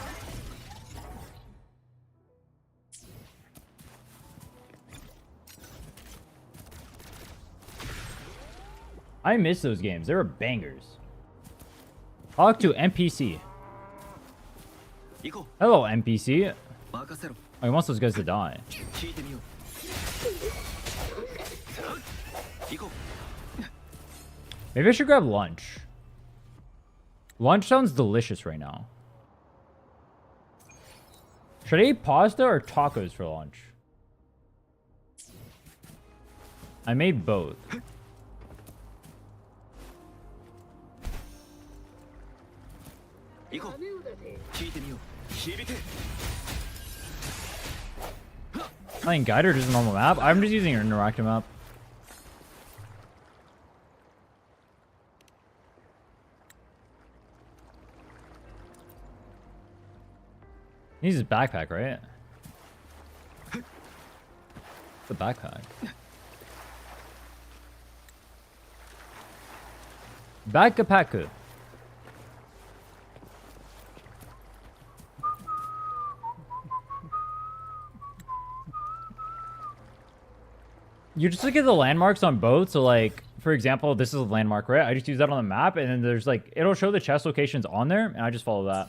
I miss those games. They were bangers. Talk to NPC. Hello, NPC. I want those guys to die. Maybe I should grab lunch. Lunch sounds delicious right now. Should I eat pasta or tacos for lunch? I made both. Playing guide or just a normal map? I'm just using an interactive map. He needs his backpack, right? The backpack. Backpack. You just look at the landmarks on both. So like, for example, this is a landmark, right? I just use that on the map and then there's like, it'll show the chest locations on there and I just follow that.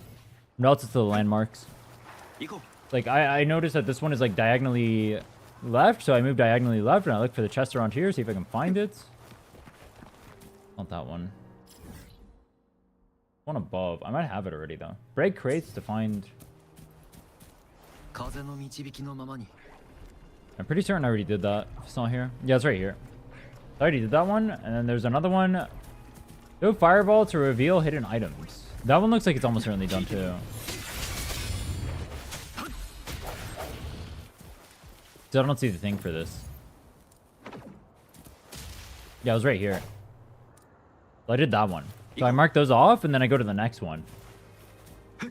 Relative to the landmarks. Like I noticed that this one is like diagonally left. So I move diagonally left and I look for the chest around here. See if I can find it. Not that one. One above. I might have it already though. Break crates to find. I'm pretty certain I already did that. If it's not here. Yeah, it's right here. I already did that one. And then there's another one. Do fireball to reveal hidden items. That one looks like it's almost certainly done too. So I don't see the thing for this. Yeah, it was right here. So I did that one. So I mark those off and then I go to the next one. I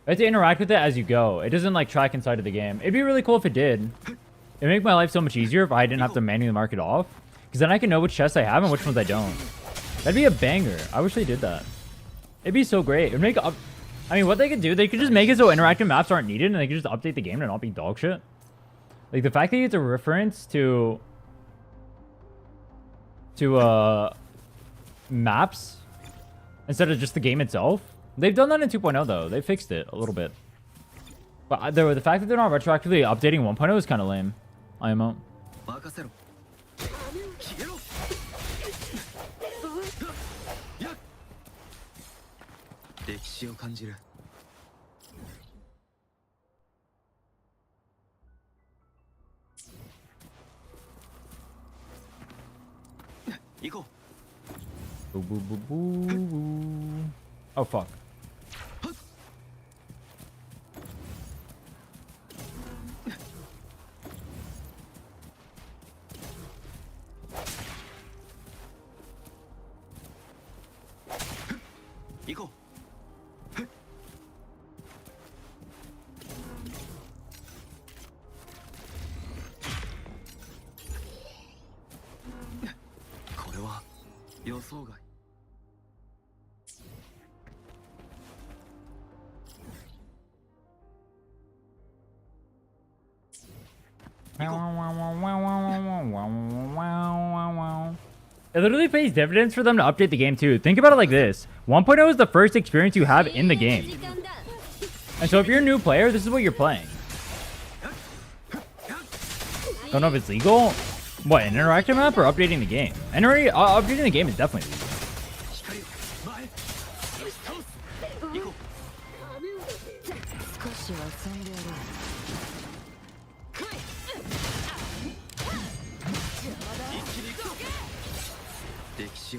have to interact with it as you go. It doesn't like track inside of the game. It'd be really cool if it did. It'd make my life so much easier if I didn't have to manually mark it off. Because then I can know which chests I have and which ones I don't. That'd be a banger. I wish they did that. It'd be so great. It'd make up. I mean, what they could do, they could just make it so interactive maps aren't needed and they could just update the game and not be dog shit. Like the fact that it's a reference to to maps instead of just the game itself. They've done that in 2.0 though. They fixed it a little bit. But the fact that they're not retroactively updating 1.0 is kind of lame. IMO. 任せろ消えろやっ歴史を感じる行こう Boo, boo, boo, boo, boo. Oh fuck. Go. これは予想外 It literally pays dividends for them to update the game too. Think about it like this. 1.0 is the first experience you have in the game. And so if you're a new player, this is what you're playing. Don't know if it's legal. What, an interactive map or updating the game? Updating the game is definitely legal. 少しは遊んでやろう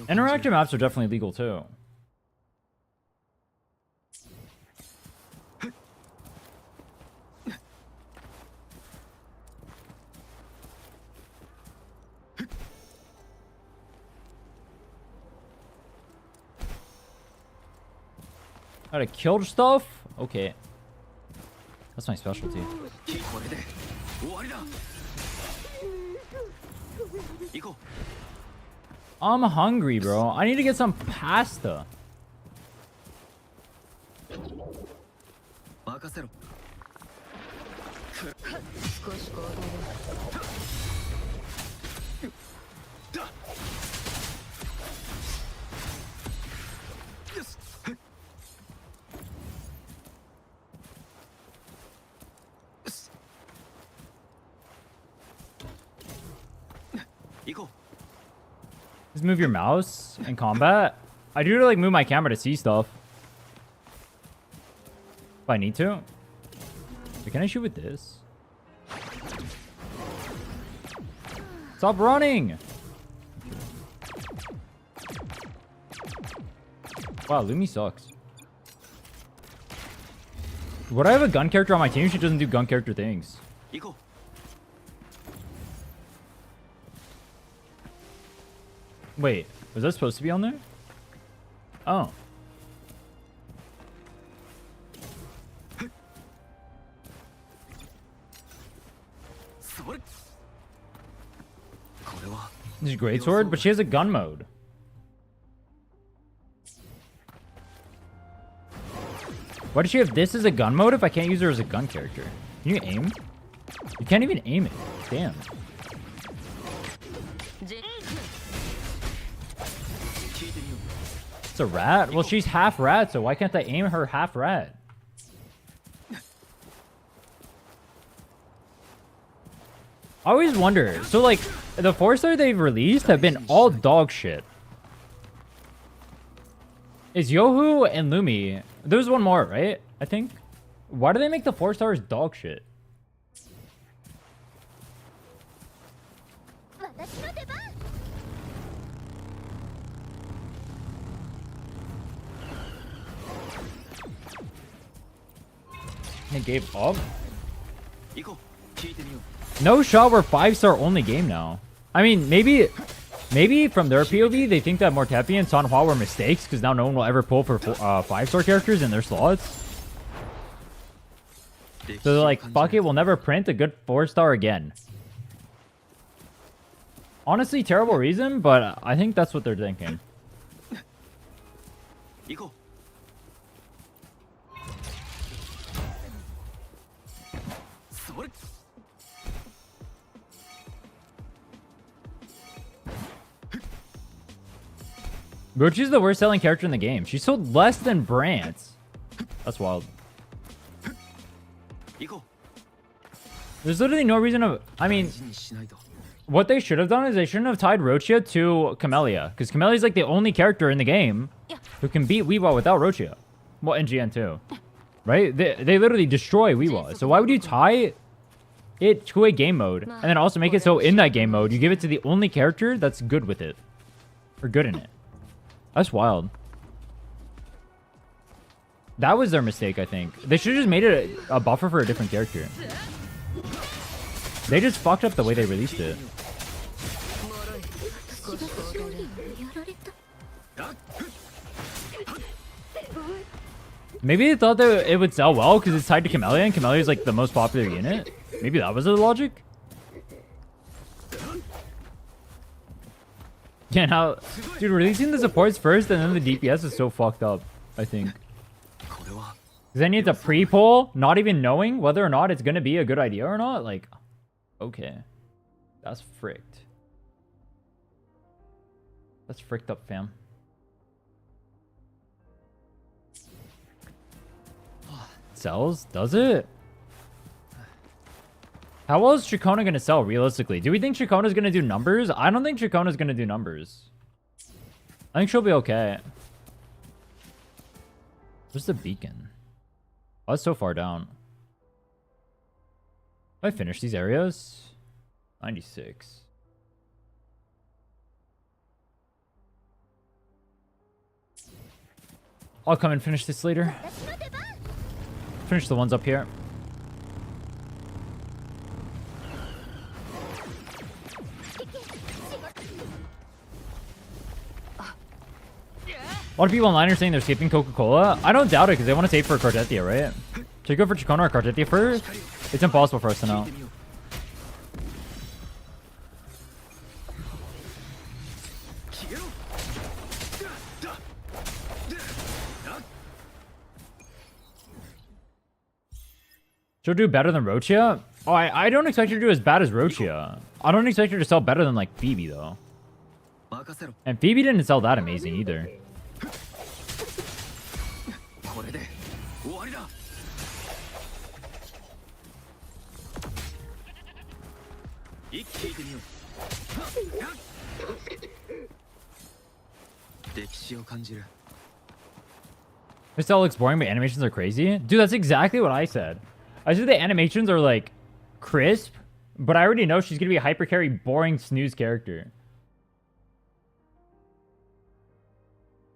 Interactive maps are definitely legal too. How to kill stuff? Okay. That's my specialty. I'm hungry, bro. I need to get some pasta. 任せろ 少し行動で 行こう Just move your mouse in combat. I do like move my camera to see stuff. If I need to. Wait, can I shoot with this? Stop running! Wow, Lumi sucks. Would I have a gun character on my team? She doesn't do gun character things. 行こう Wait, was that supposed to be on there? Oh. This is great sword, but she has a gun mode. Why does she have this as a gun mode if I can't use her as a gun character? Can you aim? You can't even aim it. Damn. It's a rat? Well, she's half rat, so why can't I aim her half rat? I always wonder. So, like, the 4-star they've released have been all dog shit. Is Yohu and Lumi... There's one more, right? I think. Why do they make the 4-stars dog shit? They gave up? No shot, we're 5-star only game now. I mean, maybe from their POV, they think that Mortepi and Sanhua were mistakes because now no one will ever pull for 5-star characters in their slots. So they're like, fuck it, we'll never print a good 4-star again. Honestly, terrible reason, but I think that's what they're thinking. Rochi's the worst selling character in the game. She sold less than Brant. That's wild. 行こ There's literally no reason to... I う mean, 大事にしないと what they should have done is they shouldn't have tied Rochia to Camellia. Because Camellia's like the only character in the game who can beat Weewa without Rochia. Well, and GN too. Right? They literally destroy Weewa. So why would you tie it to a game mode? And then also make it so in that game mode, you give it to the only character that's good with it. Or good in it. That's wild. That was their mistake, I think. They should have just made it a buffer for a different character. They just fucked up the way they released it. 少し放題だ。やられた。 Maybe they thought that it would sell well because it's tied to Camellia, and Camellia is like the most popular unit. Maybe that was the logic. Yeah, now, dude, releasing the supports first and then the DPS is so fucked up, I think. これは Because then you have to pre-poll, not even knowing whether or not it's going to be a good idea or not. Like, okay. That's fricked. That's fricked up, fam. Sells? Does it? How well is Chikona going to sell realistically? Do we think Chikona's going to do numbers? I don't think Chikona's going to do numbers. I think she'll be okay. Where's the beacon? Oh, it's so far down. Have I finished these areas? 96. I'll come and finish this later. Finish the ones up here. A lot of people online are saying they're skipping Coca-Cola. I don't doubt it because they want to save for Cartetia, right? Should we go for Chikona or Cartetia first? It's impossible for us to know. She'll do better than Rochia? Oh, I don't expect her to do as bad as Rochia. I don't expect her to sell better than, like, Phoebe, though. 任せろ And Phoebe didn't sell that amazing, either. これで終わりだ一気にいってみよう歴史を感じる This style looks boring, but animations are crazy. Dude, that's exactly what I said. I said the animations are, like, crisp, but I already know she's going to be a hyper carry, boring snooze character.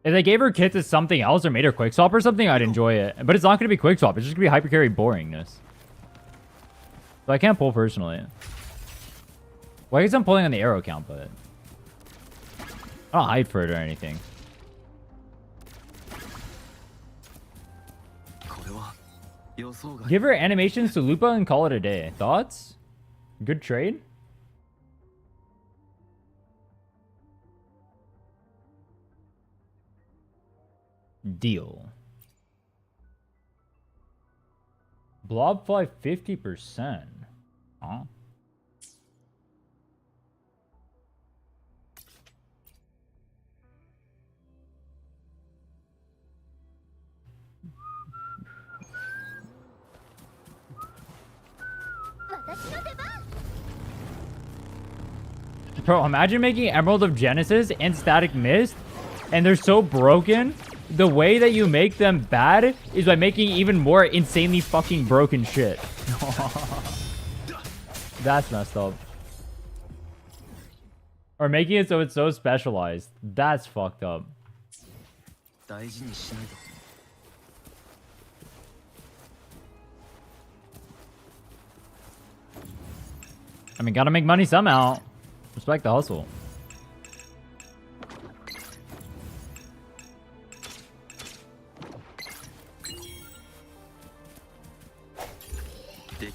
If they gave her kits as something else or made her quick swap or something, I'd enjoy it. But it's not going to be quick swap. It's just going to be hyper carry boringness. So I can't pull personally. Well, I guess I'm pulling on the arrow count, but I don't hide for it or anything. これは予想外 Give her animations to Lupa and call it a day. Thoughts? Good trade? Deal. Blob fly 50%. Huh? Bro, imagine making Emerald of Genesis and Static Mist, and they're so broken. The way that you make them bad is by making even more insanely fucking broken shit. That's messed up. Or making it so it's so specialized. That's fucked up. 大事にしないと I mean, gotta make money somehow. Respect the hustle.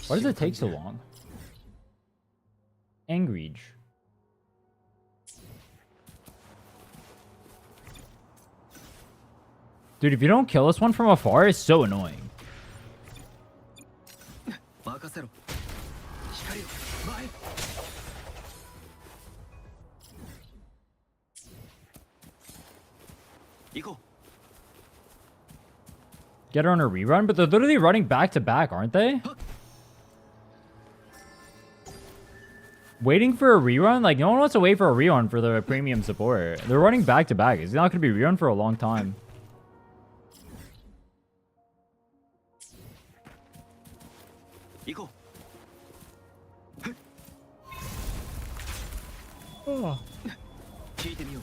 Why does it take so long? Angreage. Dude, if you don't kill this one from afar, it's so annoying. 任せろ光を前へ こ行こ Get her on a rerun, but they're literally running back to back, aren't they? Waiting for a rerun? Like, no one wants to wait for a rerun for the premium support. They're running back to back. It's not going to be rerun for a long time. う行こ Oh. う聞いてみよう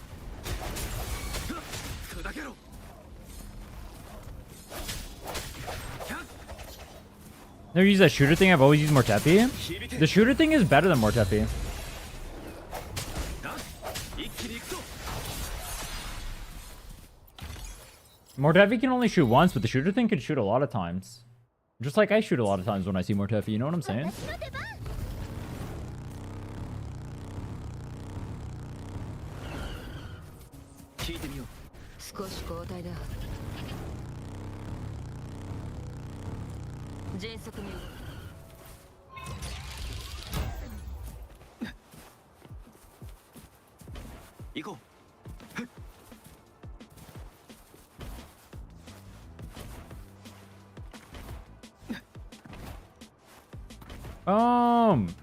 砕けろ Never used that shooter thing. I've always used Mortepi. The shooter thing is better than Mortepi. 一気に行くぞ Mortepi can only shoot once, but the shooter thing can shoot a lot of times. Just like I shoot a lot of times when I see Mortepi, you know what I'm saying? 聞いてみよう 少し交代だ迅速に動く 行こ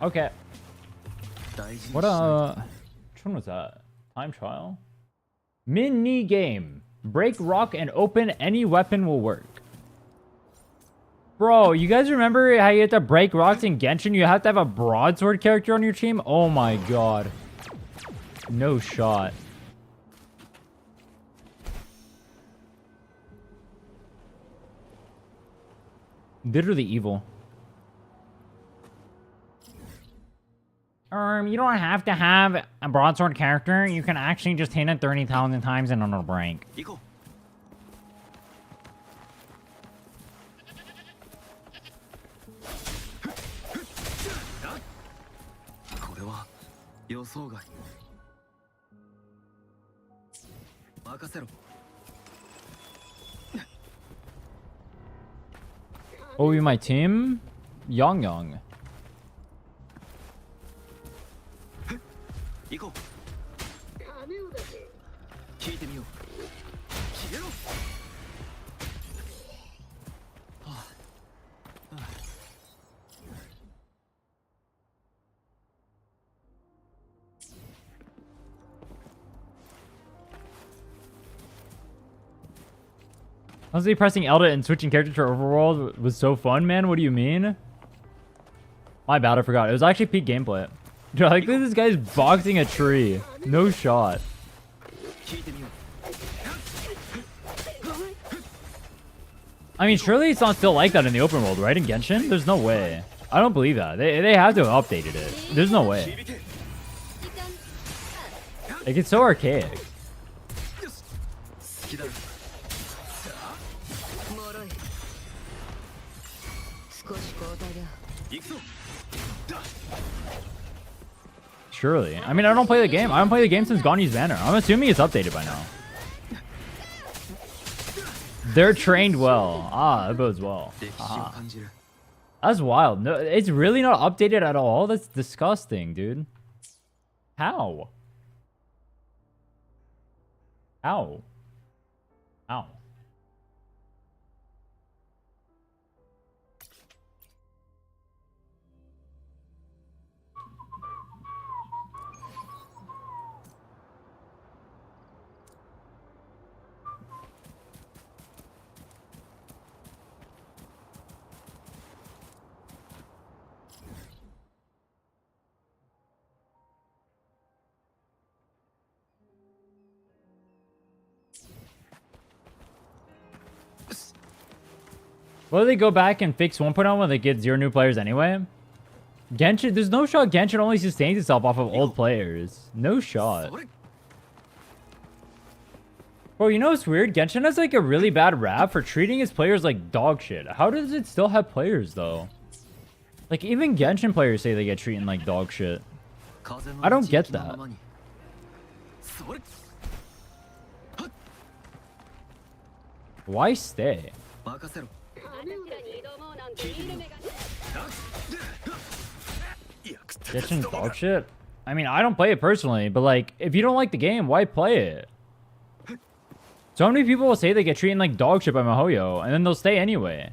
Okay. う大事にし What ない which one was that? Time trial? Mini game. Break rock and open any weapon will work. Bro, you guys remember how you have to break rocks in Genshin? You have to have a broadsword character on your team? Oh my god. No shot. Literally evil. You don't have to have a broadsword character. You can actually just hit it 30,000 times and on a break. 行こ これは予想外任せろ What will be my team? Young Young. 行こう聞いてみよう消えろ Honestly, pressing Elda and switching character to Overworld was so fun, man. What do you mean? My bad, I forgot. It was actually peak gameplay. Dude, I like that this guy's boxing a tree. No shot. 聞いてみよう I mean, surely it's not still like that in the open world, right? In Genshin? There's no way. I don't believe that. They have to have updated it. There's no way. 響け Like, it's so archaic. 好きだろ脆い少し交代だ行くぞ Surely. I mean, I don't play the game. I haven't played the game since Gonyi's banner. I'm assuming it's updated by now. They're trained well. Ah, that bodes well. 歴史を Aha. 感じる That's wild. No, it's really not updated at all. That's disgusting, dude. How? How? How? What do they go back and fix 1.0 when they get 0 new players anyway? Genshin, there's no shot Genshin only sustains itself off of old players. No shot. それ Bro, you know what's weird? Genshin has like a really bad rap for treating its players like dog shit. How does it still have players though? Like even Genshin players say they get treated like dog shit. 風の I don't get 導きのま that. まにそれ Why stay? 任せろ Genshin's dog shit? I mean, I don't play it personally, but like, if you don't like the game, why play it? So many people will say they get treated like dog shit by Mihoyo, and then they'll stay anyway.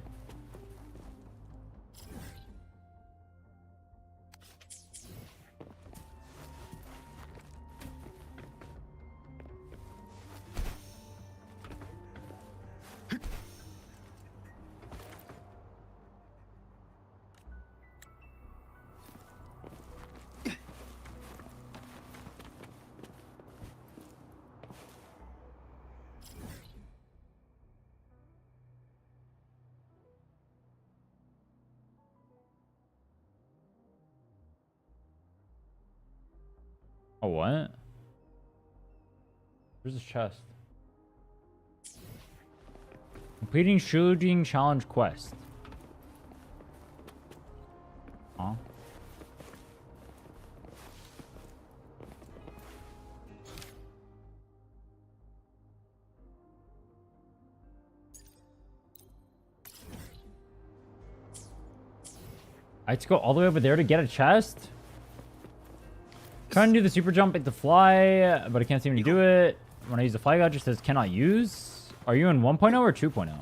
Oh, what? Where's his chest? Completing shooting challenge quest. Huh? I had to go all the way over there to get a chest? Trying to do the super jump at the fly, but I can't seem to do it. When I use the fly god, it just says cannot use. Are you in 1.0 or 2.0?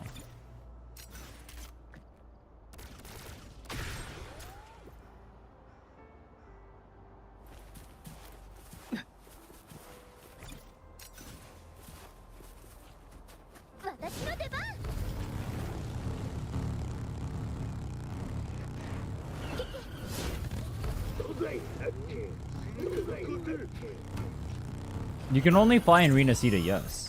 You can only fly in Rena Sita, yes.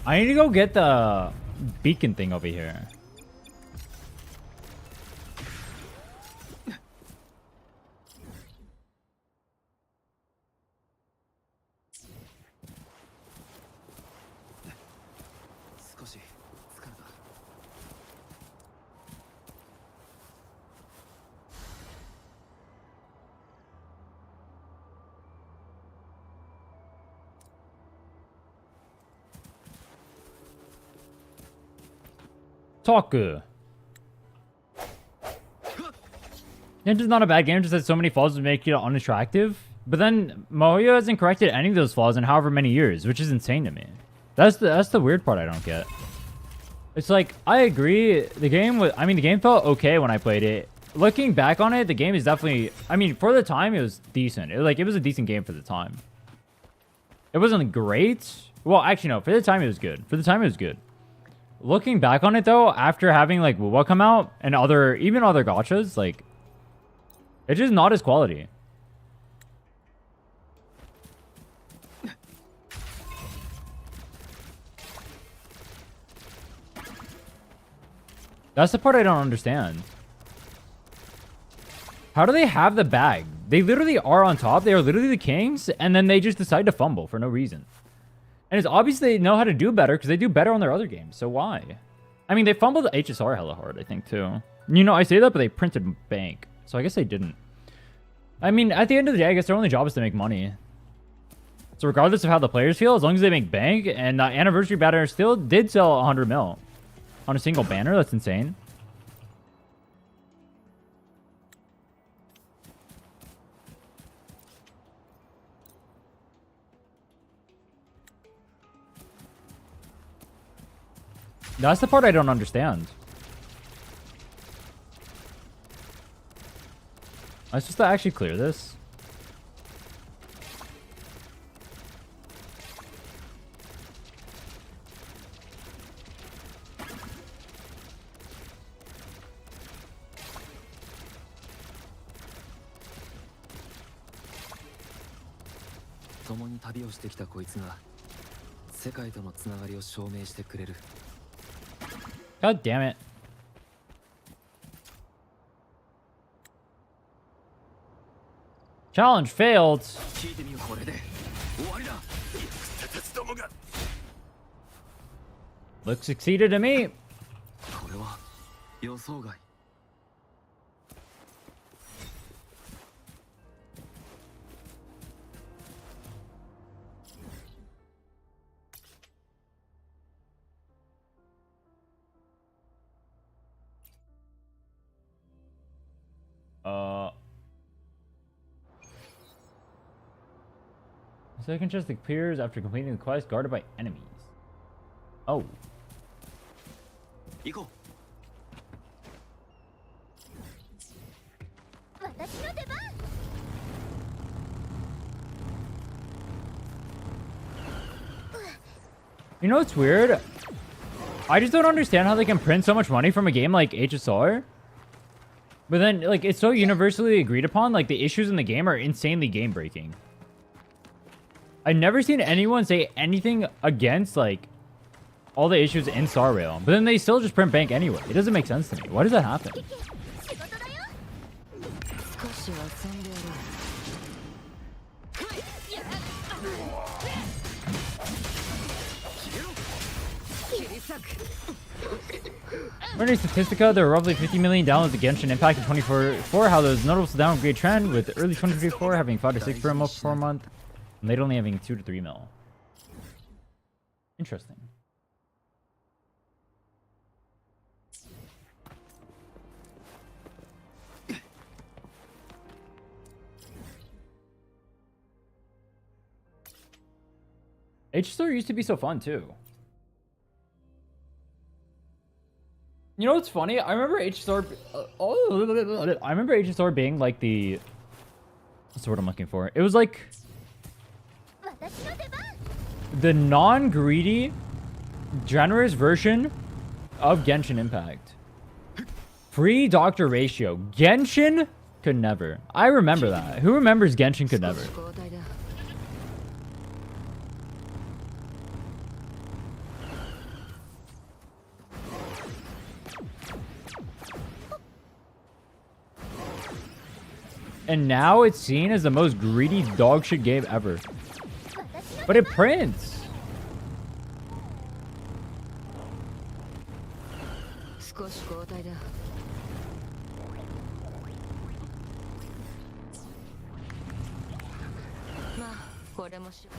I need to go get the beacon thing over here. Talku. Ninja's not a bad game, just that so many flaws would make it unattractive. But then Mihoyo hasn't corrected any of those flaws in however many years, which is insane to me. That's the weird part I don't get. It's like, I agree, the game felt okay when I played it. Looking back on it, the game is definitely, I mean, for the time, it was decent. It was a decent game for the time. It wasn't great. Well, actually, no, for the time, it was good. For the time, it was good. Looking back on it, though, after having, like, Wuwa come out and even other gachas, like, it's just not as quality. That's the part I don't understand. How do they have the bag? They literally are on top. They are literally the kings, and then they just decide to fumble for no reason. And it's obvious they know how to do better because they do better on their other games. So why? I mean, they fumbled the HSR hella hard, I think, too. You know, I say that, but they printed bank. So I guess they didn't. I mean, at the end of the day, I guess their only job is to make money. So regardless of how the players feel, as long as they make bank, and the anniversary banner still did sell 100 mil on a single banner. That's insane. That's the part I don't understand. Am I supposed to actually clear this? God damn it. Challenge failed. Looks succeeded to me. Second chest appears after completing the quest guarded by enemies. Oh. 行こ You know what's weird? I just don't understand how they can print so much money from a game like HSR. But then, like, it's so universally agreed upon, like, the issues in the game are insanely game-breaking. I've never seen anyone say anything against, like, all the issues in Star Rail. But then they still just print bank anyway. It doesn't make sense to me. Why does that happen? 少しは遊んでやろう According to Statistica, there were roughly 50 million downloads of Genshin Impact in 2024. How there's a notable downgrade trend, with early 2024 having 5 to 6 per month, and late only having 2 to 3 mil. Interesting. HSR used to be so fun too. You know what's funny? I remember HSR. I remember HSR being like the. What's the word I'm looking for? It was like the non-greedy, generous version of Genshin Impact. Free doctor ratio. Genshin could never. I remember that. Who remembers Genshin could never? 交代だ And now it's seen as the most greedy dog shit game ever. But it prints. 少し交代だまあこれもし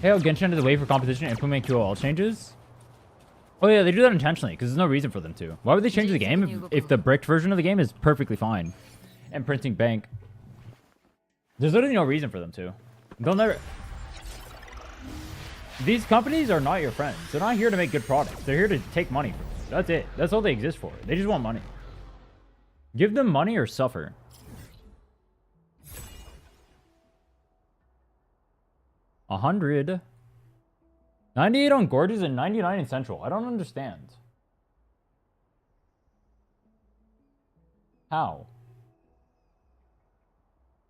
Hey, Genshin had to wait for competition to implement QOL changes? Oh yeah, they do that intentionally, because there's no reason for them to. Why would they change the game if the bricked version of the game is perfectly fine? And printing bank. There's literally no reason for them to. They'll never... These companies are not your friends. They're not here to make good products. They're here to take money from you. That's it. That's all they exist for. They just want money. Give them money or suffer. $100. 98 on Gorgeous and 99 in Central. I don't understand. How?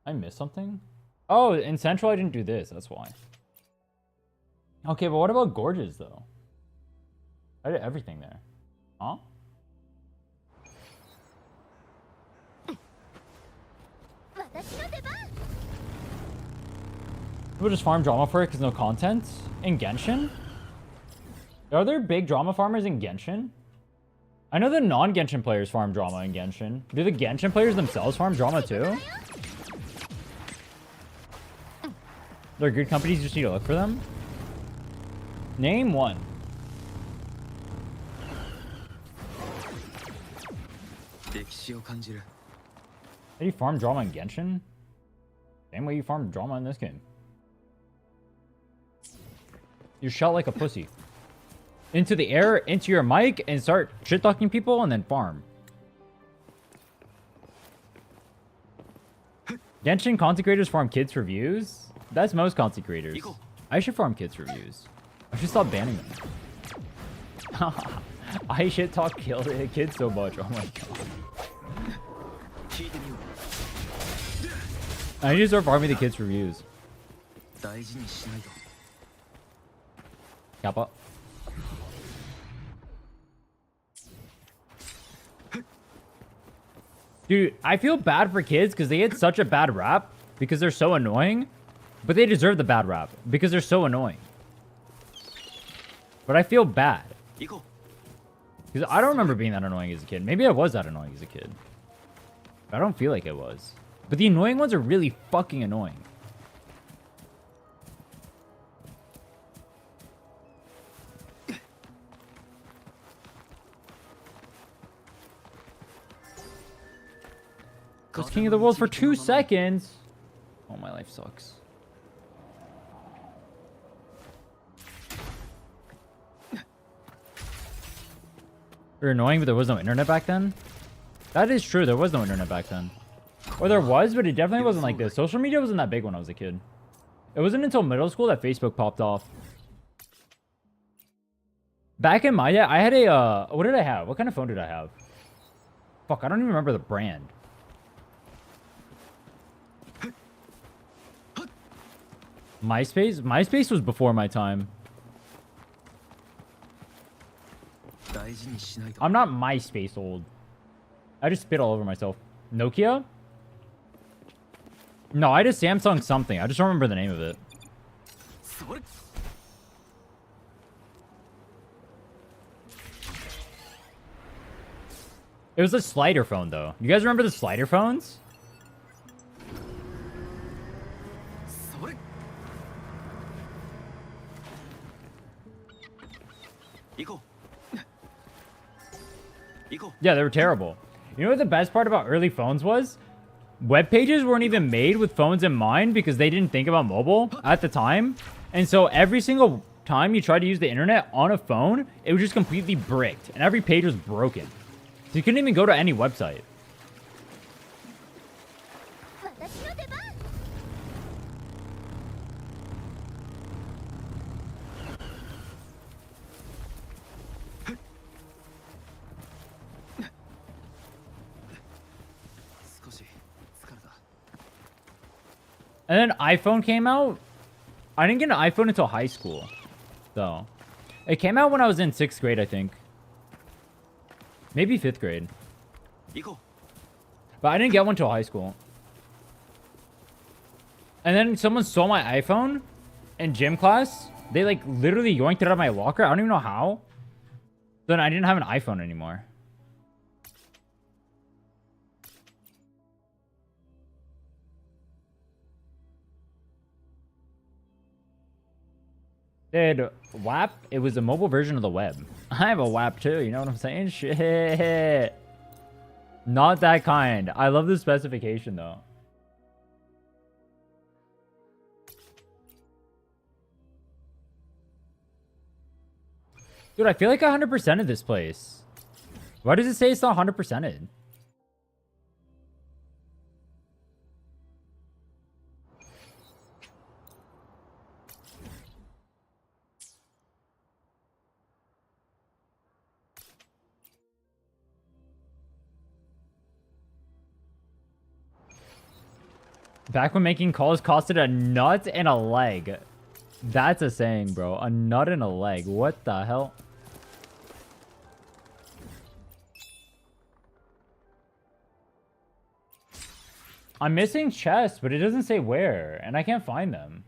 I missed something? Oh, in Central I didn't do this. That's why. Okay, but what about Gorgeous, though? I did everything there. Huh? People just farm drama for it because no content? In Genshin? Are there big drama farmers in Genshin? I know the non-Genshin players farm drama in Genshin. Do the Genshin players themselves farm drama too? They're good companies, you just need to look for them? Name one. How do you farm drama in Genshin? Same way you farm drama in this game. You shout like a pussy. Into the air, into your mic, and start shit-talking people, and then farm. Genshin content creators farm kids for views? That's most content creators. I should farm kids for views. I should stop banning them. I shit-talk kids so much. Oh my god. I need to start farming the kids for views. Kappa. Dude, I feel bad for kids because they get such a bad rap because they're so annoying. But they deserve the bad rap because they're so annoying. But I feel bad. Because I don't remember being that annoying as a kid. Maybe I was that annoying as a kid. But I don't feel like it was. But the annoying ones are really fucking annoying. Was king of the world for 2 seconds. Oh, my life sucks. You're annoying, but there was no internet back then? That is true. There was no internet back then. Or there was, but it definitely wasn't like this. Social media wasn't that big when I was a kid. It wasn't until middle school that Facebook popped off. Back in my day, I had a... what did I have? What kind of phone did I have? Fuck, I don't even remember the brand. MySpace? MySpace was before my time. I'm not MySpace old. I just spit all over myself. Nokia? No, I just Samsung something. I just don't remember the name of it. It was a slider phone, though. You guys remember the slider phones? Yeah, they were terrible. You know what the best part about early phones was? Web pages weren't even made with phones in mind because they didn't think about mobile at the time. And so every single time you tried to use the internet on a phone, it was just completely bricked. And every page was broken. So you couldn't even go to any website. And then iPhone came out. I didn't get an iPhone until high school, though. It came out when I was in 6th grade, I think. Maybe 5th grade. But I didn't get one until high school. And then someone stole my iPhone in gym class. They, like, literally yoinked it out of my locker. I don't even know how. Then I didn't have an iPhone anymore. Dude, WAP, it was a mobile version of the web. I have a WAP too, you know what I'm saying? Shit. Not that kind. I love the specification though. Dude, I feel like 100%ed this place. Why does it say it's not 100%ed? Back when making calls costed a nut and a leg. That's a saying, bro. A nut and a leg. What the hell? I'm missing chests, but it doesn't say where. And I can't find them.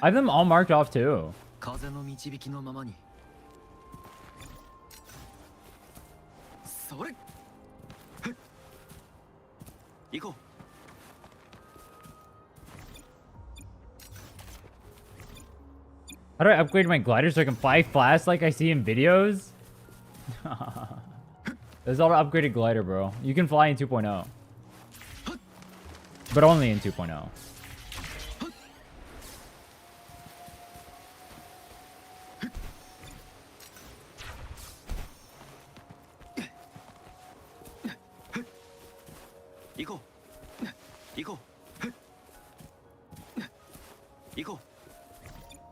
I have them all marked off too. How do I upgrade my glider so I can fly fast like I see in videos? There's all the upgraded glider, bro. You can fly in 2.0. But only in 2.0.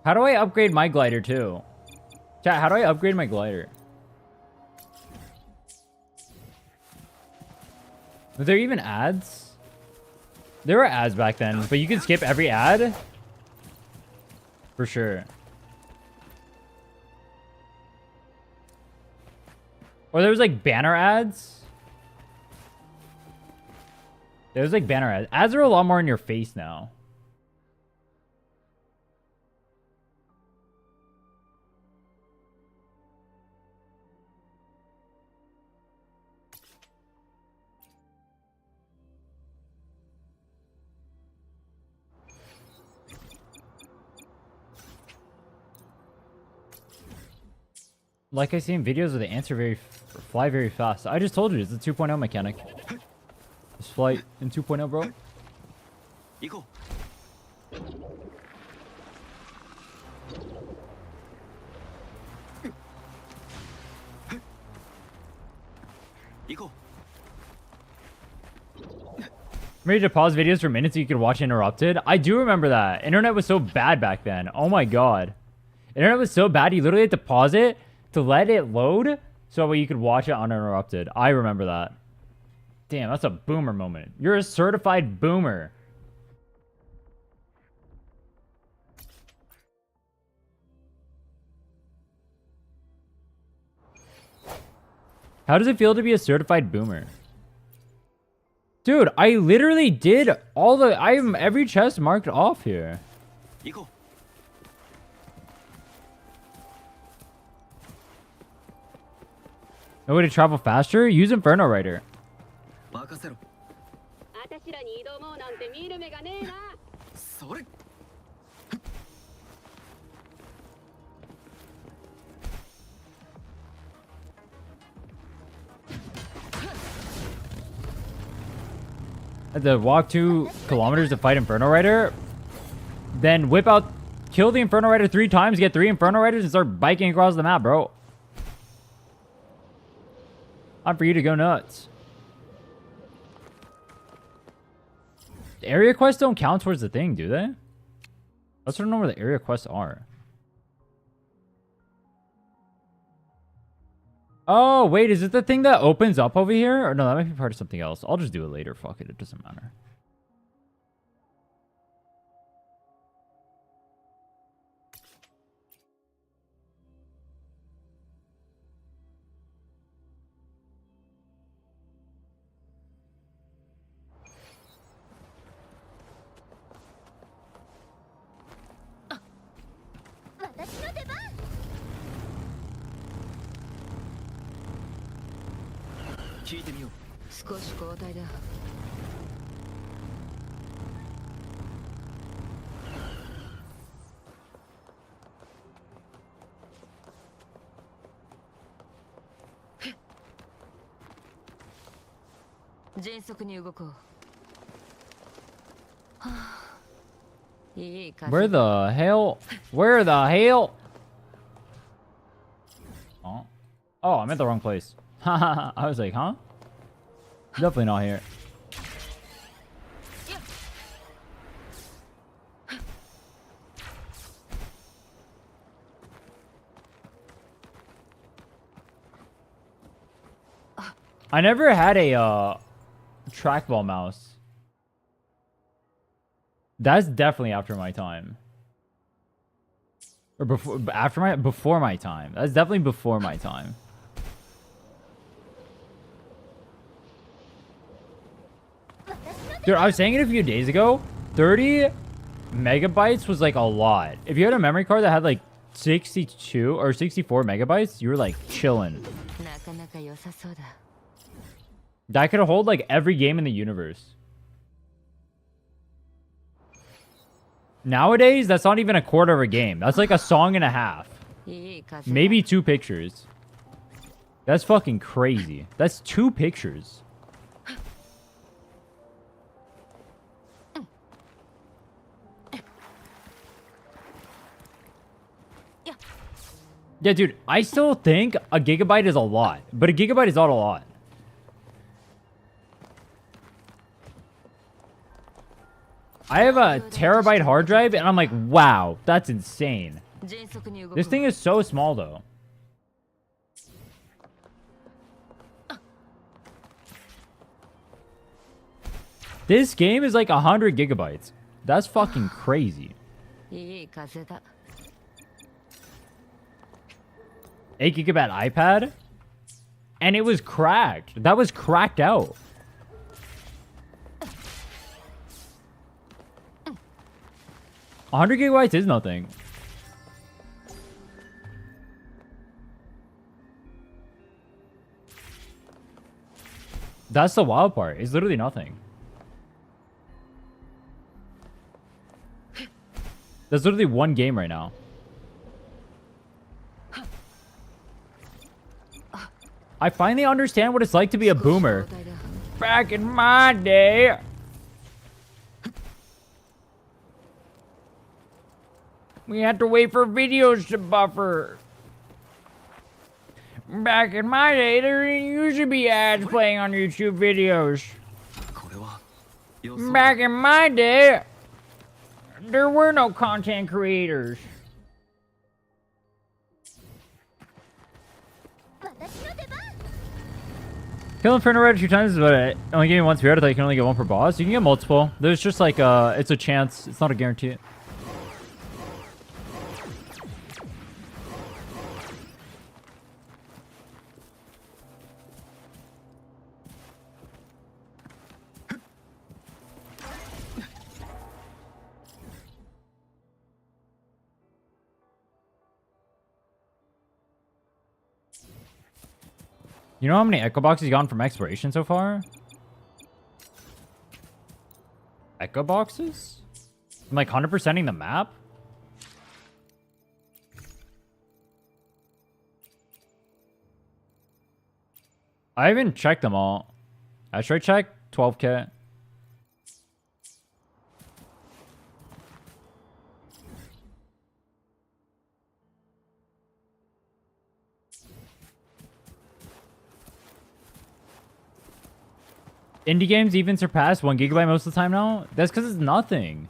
How do I upgrade my glider too? Chat, how do I upgrade my glider? Were there even ads? There were ads back then, but you could skip every ad? For sure. Or there was like banner ads? There's like banner ads. Ads are a lot more in your face now. Like I see in videos where they answer fly very fast. I just told you it's a 2.0 mechanic. Just flight in 2.0, bro. 行こう行こ Remember to pause videos for minutes so you could watch interrupted? I do remember that. Internet was so bad back then. Oh my god. Internet was so bad you literally had to pause it to let it load so you could watch it uninterrupted. I remember that. Damn, that's a boomer moment. You're a certified boomer. How does it feel to be a certified boomer? Dude, I literally did all the... I have every chest marked off here. う行こ No way to travel faster? Use Inferno Rider. う任せろ私らに挑もうなんて見る目がねえな。それ Had to walk 2 kilometers to fight Inferno Rider. Then whip out... Kill the Inferno Rider 3 times, get 3 Inferno Riders, and start biking across the map, bro. Time for you to go nuts. Area quests don't count towards the thing, do they? Let's don't know where the area quests are. Oh, wait, is it the thing that opens up over here? Or no, that might be part of something else. I'll just do it later. Fuck it, it doesn't matter.聞いてみよう少し交代だ。迅速に動こう。はあ、いい風。 Where the hell? Where the hell? Oh, oh, I'm at the wrong place. Haha, I was like, huh? Definitely not here. I never had a trackball mouse. That's definitely after my time. Or before my time. That's definitely before my time. Dude, I was saying it a few days ago. 30 megabytes was like a lot. If you had a memory card that had like 62 or 64 megabytes, you were like chilling. That could hold like every game in the universe. Nowadays, that's not even a quarter of a game. That's like a song and a half. Maybe 2 pictures. That's fucking crazy. That's 2 pictures. Yeah, dude, I still think a gigabyte is a lot. But a gigabyte is not a lot. I have a terabyte hard drive, and I'm like, wow, that's insane. This thing is so small, though. This game is like 100 gigabytes. That's fucking crazy. 8 gigabyte iPad? And it was cracked. That was cracked out. A 100 gigabytes is nothing. That's the wild part. It's literally nothing. There's literally 1 game right now. I finally understand what it's like to be a boomer. Back in my day. We had to wait for videos to buffer. Back in my day, there didn't used to be ads playing on YouTube videos. これは予想 Back in my day, there were no content creators. Kill Inferno Red 2 times, but it only gave me one spirit. I thought you can only get one per boss. You can get multiple. There's just like it's a chance. It's not a guarantee. You know how many echo boxes you gotten from exploration so far? Echo boxes? I'm like 100%ing the map? I haven't checked them all. Should I check? 12k. Indie games even surpass 1 gigabyte most of the time now? That's because it's nothing.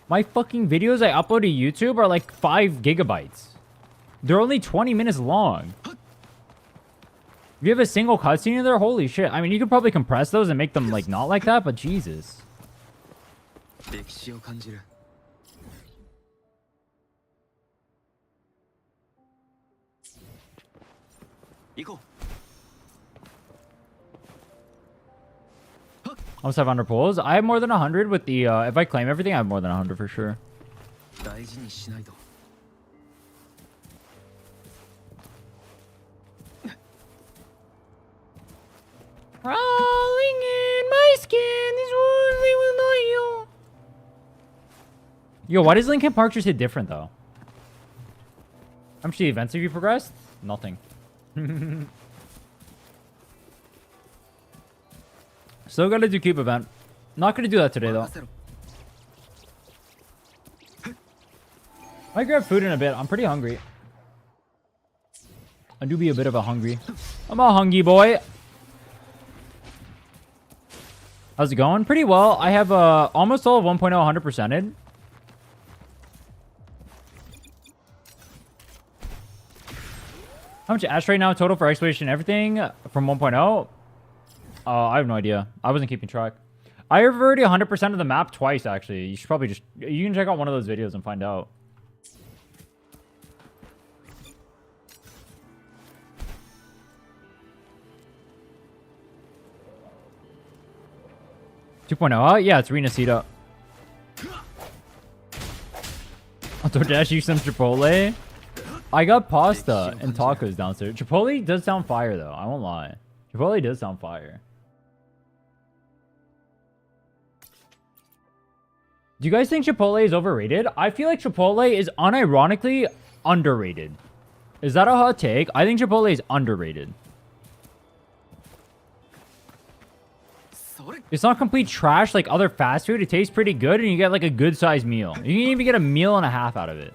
My fucking videos I upload to YouTube are like 5 gigabytes. They're only 20 minutes long. If you have a single cutscene in there, holy shit. I mean, you could probably compress those and make them like not like that, but Jesus. 歴史を感じる 行こう Almost have 100 pulls. I have more than 100 with the, if I claim everything, I have more than 100 for sure. 大事にしないと Crawling in my skin is what we will know you. Yo, why does Linkin Park just hit different though? How much the events have you progressed? Nothing. Still gotta do keep event. Not gonna do that today though. 任せろ Might grab food in a bit. I'm pretty hungry. I do be a bit of a hungry. I'm a hungry boy. How's it going? Pretty well. I have almost all of 1.0 100%ed. How much ash right now total for exploration and everything from 1.0? I have no idea. I wasn't keeping track. I have already 100% of the map twice, actually. You should probably just... You can check out one of those videos and find out. Yeah, it's Renacita. I'll dash you some Chipotle. I got pasta and tacos downstairs. Chipotle does sound fire, though. I won't lie. Chipotle does sound fire. Do you guys think Chipotle is overrated? I feel like Chipotle is unironically underrated. Is that a hot take? I think Chipotle is underrated. それ It's not complete trash like other fast food. It tastes pretty good and you get like a good sized meal. You can even get a meal and a half out of it.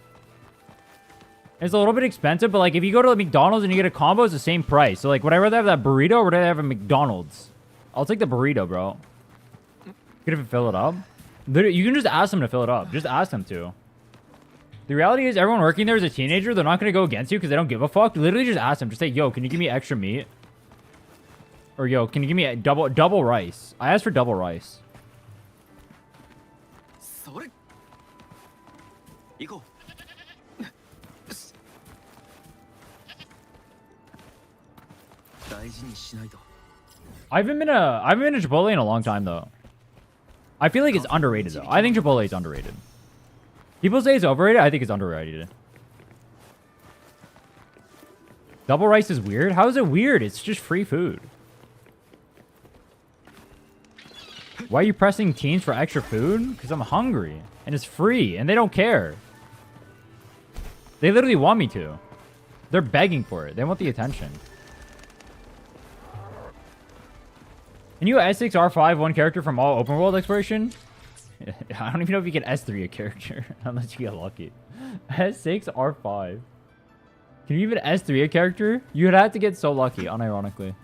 It's a little bit expensive, but like if you go to McDonald's and you get a combo, it's the same price. So like, would I rather have that burrito or would I have a McDonald's? I'll take the burrito, bro. Could even fill it up. You can just ask them to fill it up. Just ask them to. The reality is everyone working there is a teenager. They're not going to go against you because they don't give a fuck. Literally just ask them. Just say, yo, can you give me extra meat? Or yo, can you give me a double rice? I asked for double rice. それ行こう 大事にしないと I haven't been to Chipotle in a long time though. I feel like it's underrated though. I think Chipotle is underrated. People say it's overrated. I think it's underrated. Double rice is weird. How is it weird? It's just free food. Why are you pressing teens for extra food? Because I'm hungry and it's free and they don't care. They literally want me to. They're begging for it. They want the attention. Can you S6 R5 one character from all open world exploration? I don't even know if you can S3 a character unless you get lucky. S6 R5. Can you even S3 a character? You'd have to get so lucky, unironically.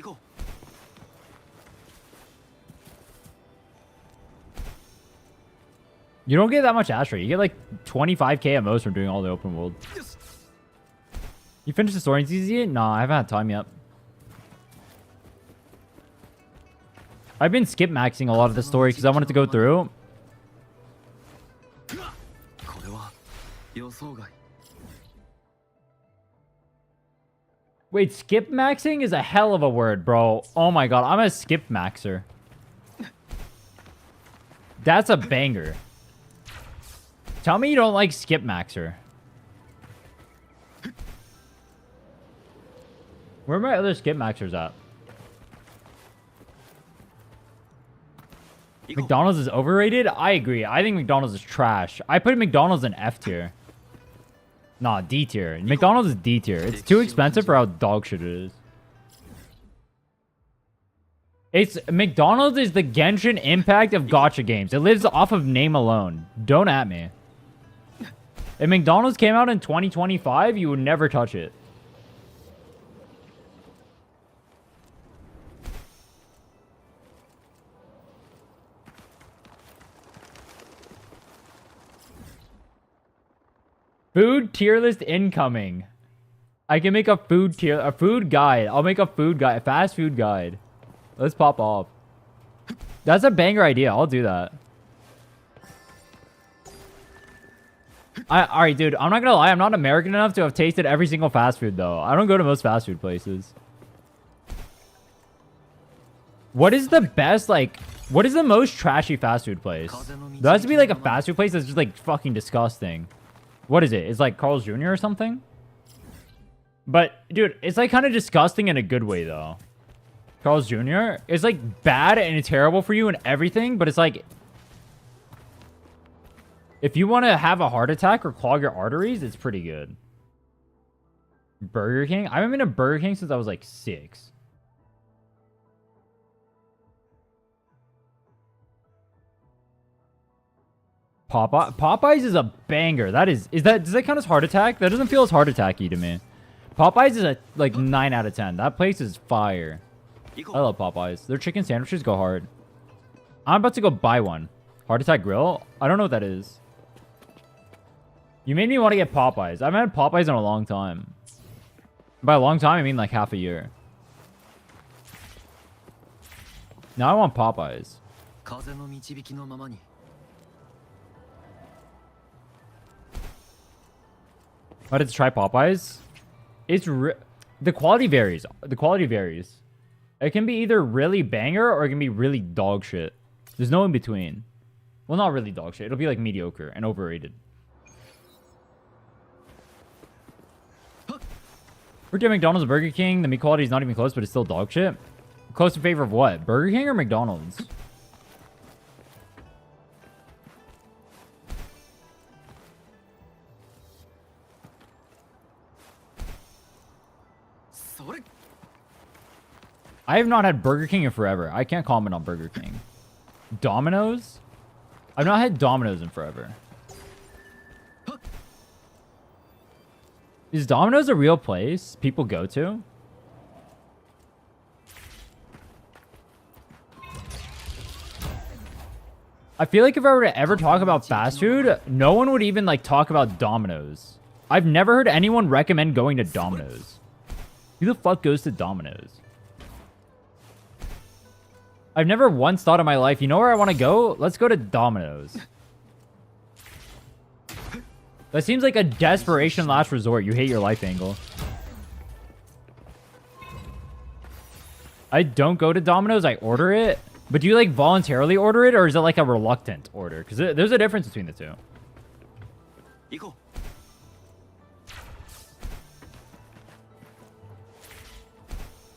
Go. You don't get that much Astra. You get like 25k at most from doing all the open world. You finished the story in ZZ? Nah, I haven't had time yet. I've been skip maxing a lot of the story because I wanted to go through. Wait, skip maxing is a hell of a word, bro. Oh my god, I'm a skip maxer. That's a banger. Tell me you don't like skip maxer. Where are my other skip maxers at? McDonald's is overrated? I agree. I think McDonald's is trash. I put McDonald's in F tier. Nah, D tier. McDonald's is D tier. It's too expensive for how dog shit it is. McDonald's is the Genshin Impact of gacha games. It lives off of name alone. Don't at me. If McDonald's came out in 2025, you would never touch it. Food tier list incoming. I can make a food guide. I'll make a food guide, a fast food guide. Let's pop off. That's a banger idea. I'll do that. Alright, dude. I'm not gonna lie. I'm not American enough to have tasted every single fast food, though. I don't go to most fast food places. What is the best, like... What is the most trashy fast food place? There has to be, like, a fast food place that's just, like, fucking disgusting. What is it? It's like Carl's Jr. or something? But, dude, it's like kind of disgusting in a good way, though. Carl's Jr. is like bad and it's terrible for you and everything, but it's like... If you want to have a heart attack or clog your arteries, it's pretty good. Burger King? I haven't been to Burger King since I was like 6. Popeyes is a banger. Does that count as heart attack? That doesn't feel as heart attacky to me. Popeyes is a like 9 out of 10. That place is fire. I love Popeyes. Their chicken sandwiches go hard. I'm about to go buy one. Heart attack grill? I don't know what that is. You made me want to get Popeyes. I haven't had Popeyes in a long time. By a long time, I mean like half a year. Now I want Popeyes. I had to try Popeyes. The quality varies. The quality varies. It can be either really banger or it can be really dog shit. There's no in between. Well, not really dog shit. It'll be like mediocre and overrated. We're doing McDonald's or Burger King. The meat quality is not even close, but it's still dog shit. Close in favor of what? Burger King or McDonald's? I have not had Burger King in forever. I can't comment on Burger King. Domino's? I've not had Domino's in forever. Is Domino's a real place people go to? I feel like if I were to ever talk about fast food, no one would even like talk about Domino's. I've never heard anyone recommend going to Domino's. Who the fuck goes to Domino's? I've never once thought in my life, you know where I want to go? Let's go to Domino's. That seems like a desperation last resort. You hate your life angle. I don't go to Domino's. I order it. But do you like voluntarily order it or is it like a reluctant order? Because there's a difference between the two.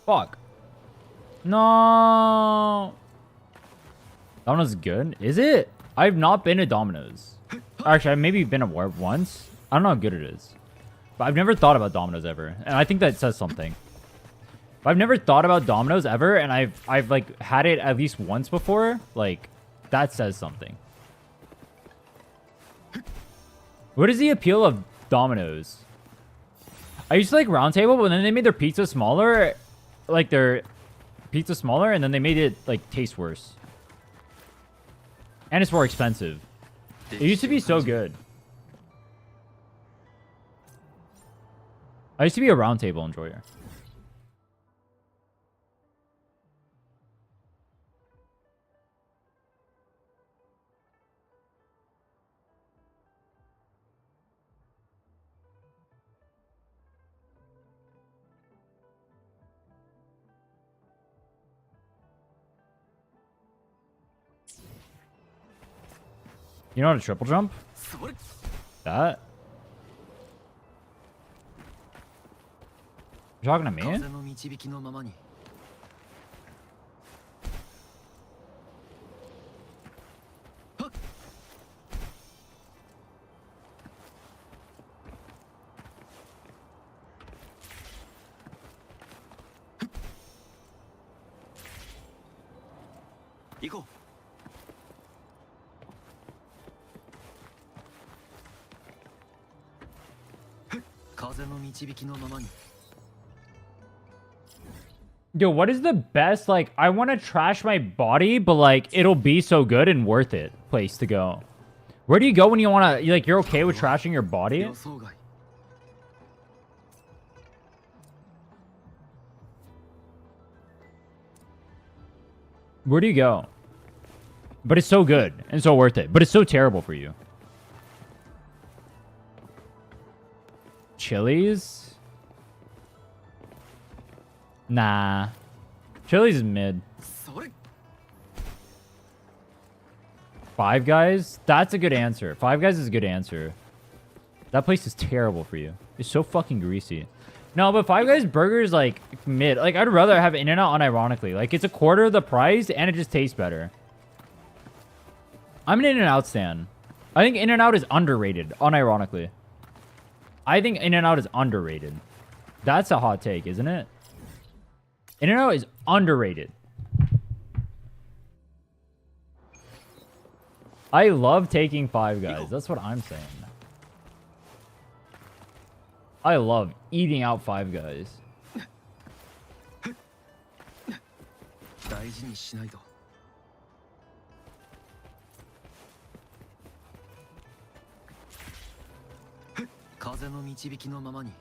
Fuck. No. Domino's is good. Is it? I've not been to Domino's. Actually, I've maybe been to once. I don't know how good it is. But I've never thought about Domino's ever. And I think that says something. But I've never thought about Domino's ever, and I've like had it at least once before. Like, that says something. What is the appeal of Domino's? I used to like Round Table, but then they made their pizza smaller. Like their pizza smaller, and then they made it like taste worse. And it's more expensive. It used to be so good. I used to be a Round Table enjoyer. You know how to triple jump? That? You talking to me? 風の導きのままに 行こう 風の導きのままに Yo, what is the best, like, I want to trash my body, but, like, it'll be so good and worth it place to go? Where do you go when you want to, like, you're okay with trashing your body? 予想外 Where do you go? But it's so good and so worth it. But it's so terrible for you. Chili's? Nah. Chili's is mid. それ Five Guys? That's a good answer. Five Guys is a good answer. That place is terrible for you. It's so fucking greasy. No, but Five Guys burger is like mid. Like, I'd rather have In-N-Out unironically. Like, it's a quarter of the price and it just tastes better. I'm an In-N-Out stan. I think In-N-Out is underrated, unironically. I think In-N-Out is underrated. That's a hot take, isn't it? In-N-Out is underrated. I love taking Five Guys. That's what I'm saying. I love eating out Five Guys. 大事にしないと 風の導きのままに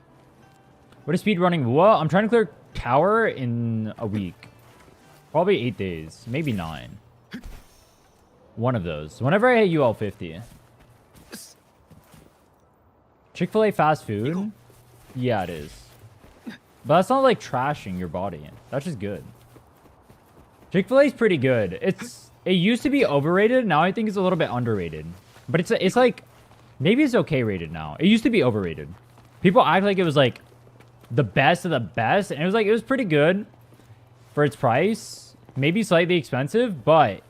What is speed running? What? I'm trying to clear Tower in a week. Probably 8 days. Maybe 9. One of those. Whenever I hit UL 50. Chick-fil-A fast food? Yeah, it is. But that's not like trashing your body. That's just good. Chick-fil-A is pretty good. It used to be overrated. Now I think it's a little bit underrated. But it's like, maybe it's okay rated now. It used to be overrated. People act like it was like the best of the best. And it was like, it was pretty good for its price. Maybe slightly expensive, but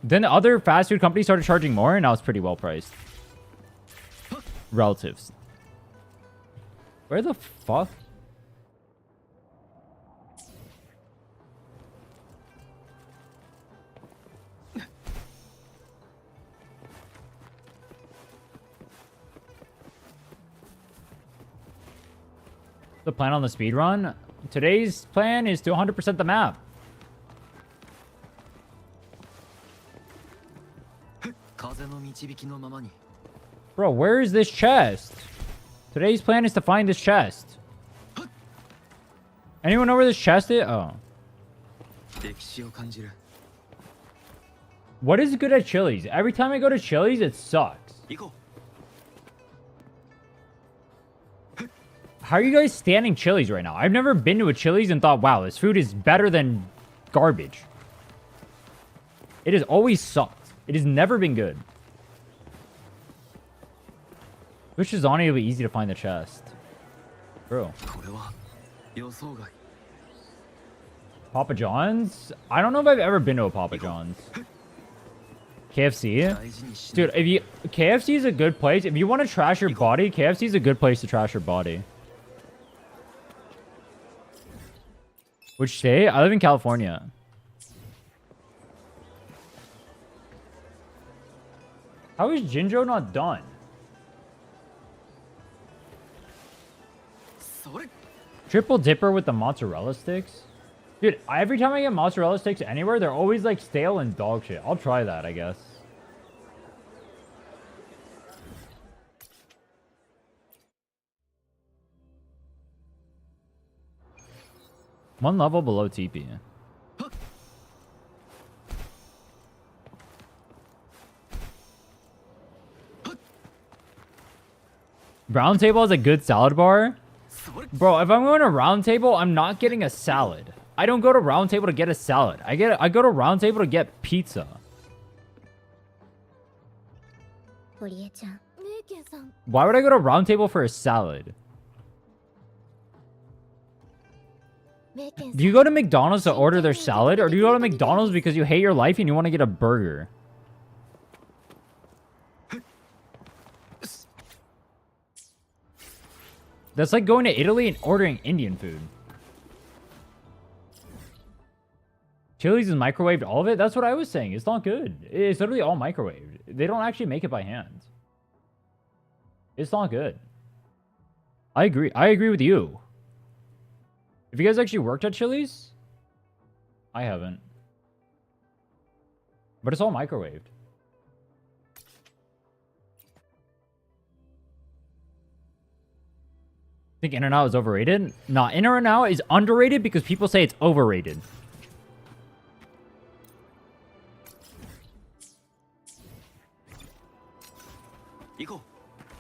then the other fast food companies started charging more, and now it's pretty well priced. Relatives. Where the fuck? The plan on the speed run? Today's plan is to 100% the map. Bro, where is this chest? Today's plan is to find this chest. Anyone know where this chest is? Oh. What is good at Chili's? Every time I go to Chili's, it sucks. How are you guys standing Chili's right now? I've never been to a Chili's and thought, wow, this food is better than garbage. It has always sucked. It has never been good. Which is honestly easy to find the chest. Bro. Papa John's? I don't know if I've ever been to a Papa John's. KFC? 大事にしない Dude, KFC is a good place. If you want to trash your body, KFC is a good place to trash your body. Which state? I live in California. How is Jinjo not done? それ Triple dipper with the mozzarella sticks? Dude, every time I get mozzarella sticks anywhere, they're always like stale and dog shit. I'll try that, I guess. One level below TP. Round Table has a good salad bar. それ Bro, if I'm going to Round Table, I'm not getting a salad. I don't go to Round Table to get a salad. I go to Round Table to get pizza. 堀江ちゃんメイケンさん Why would I go to Round Table for a salad? メイケンさん Do you go to McDonald's to order their salad, or do you go to McDonald's because you hate your life and you want to get a burger? That's like going to Italy and ordering Indian food. Chili's is microwaved, all of it? That's what I was saying. It's not good. It's literally all microwaved. They don't actually make it by hand. It's not good. I agree. I agree with you. Have you guys actually worked at Chili's? I haven't. But it's all microwaved. Think In-N-Out is overrated? Nah, In-N-Out is underrated because people say it's overrated.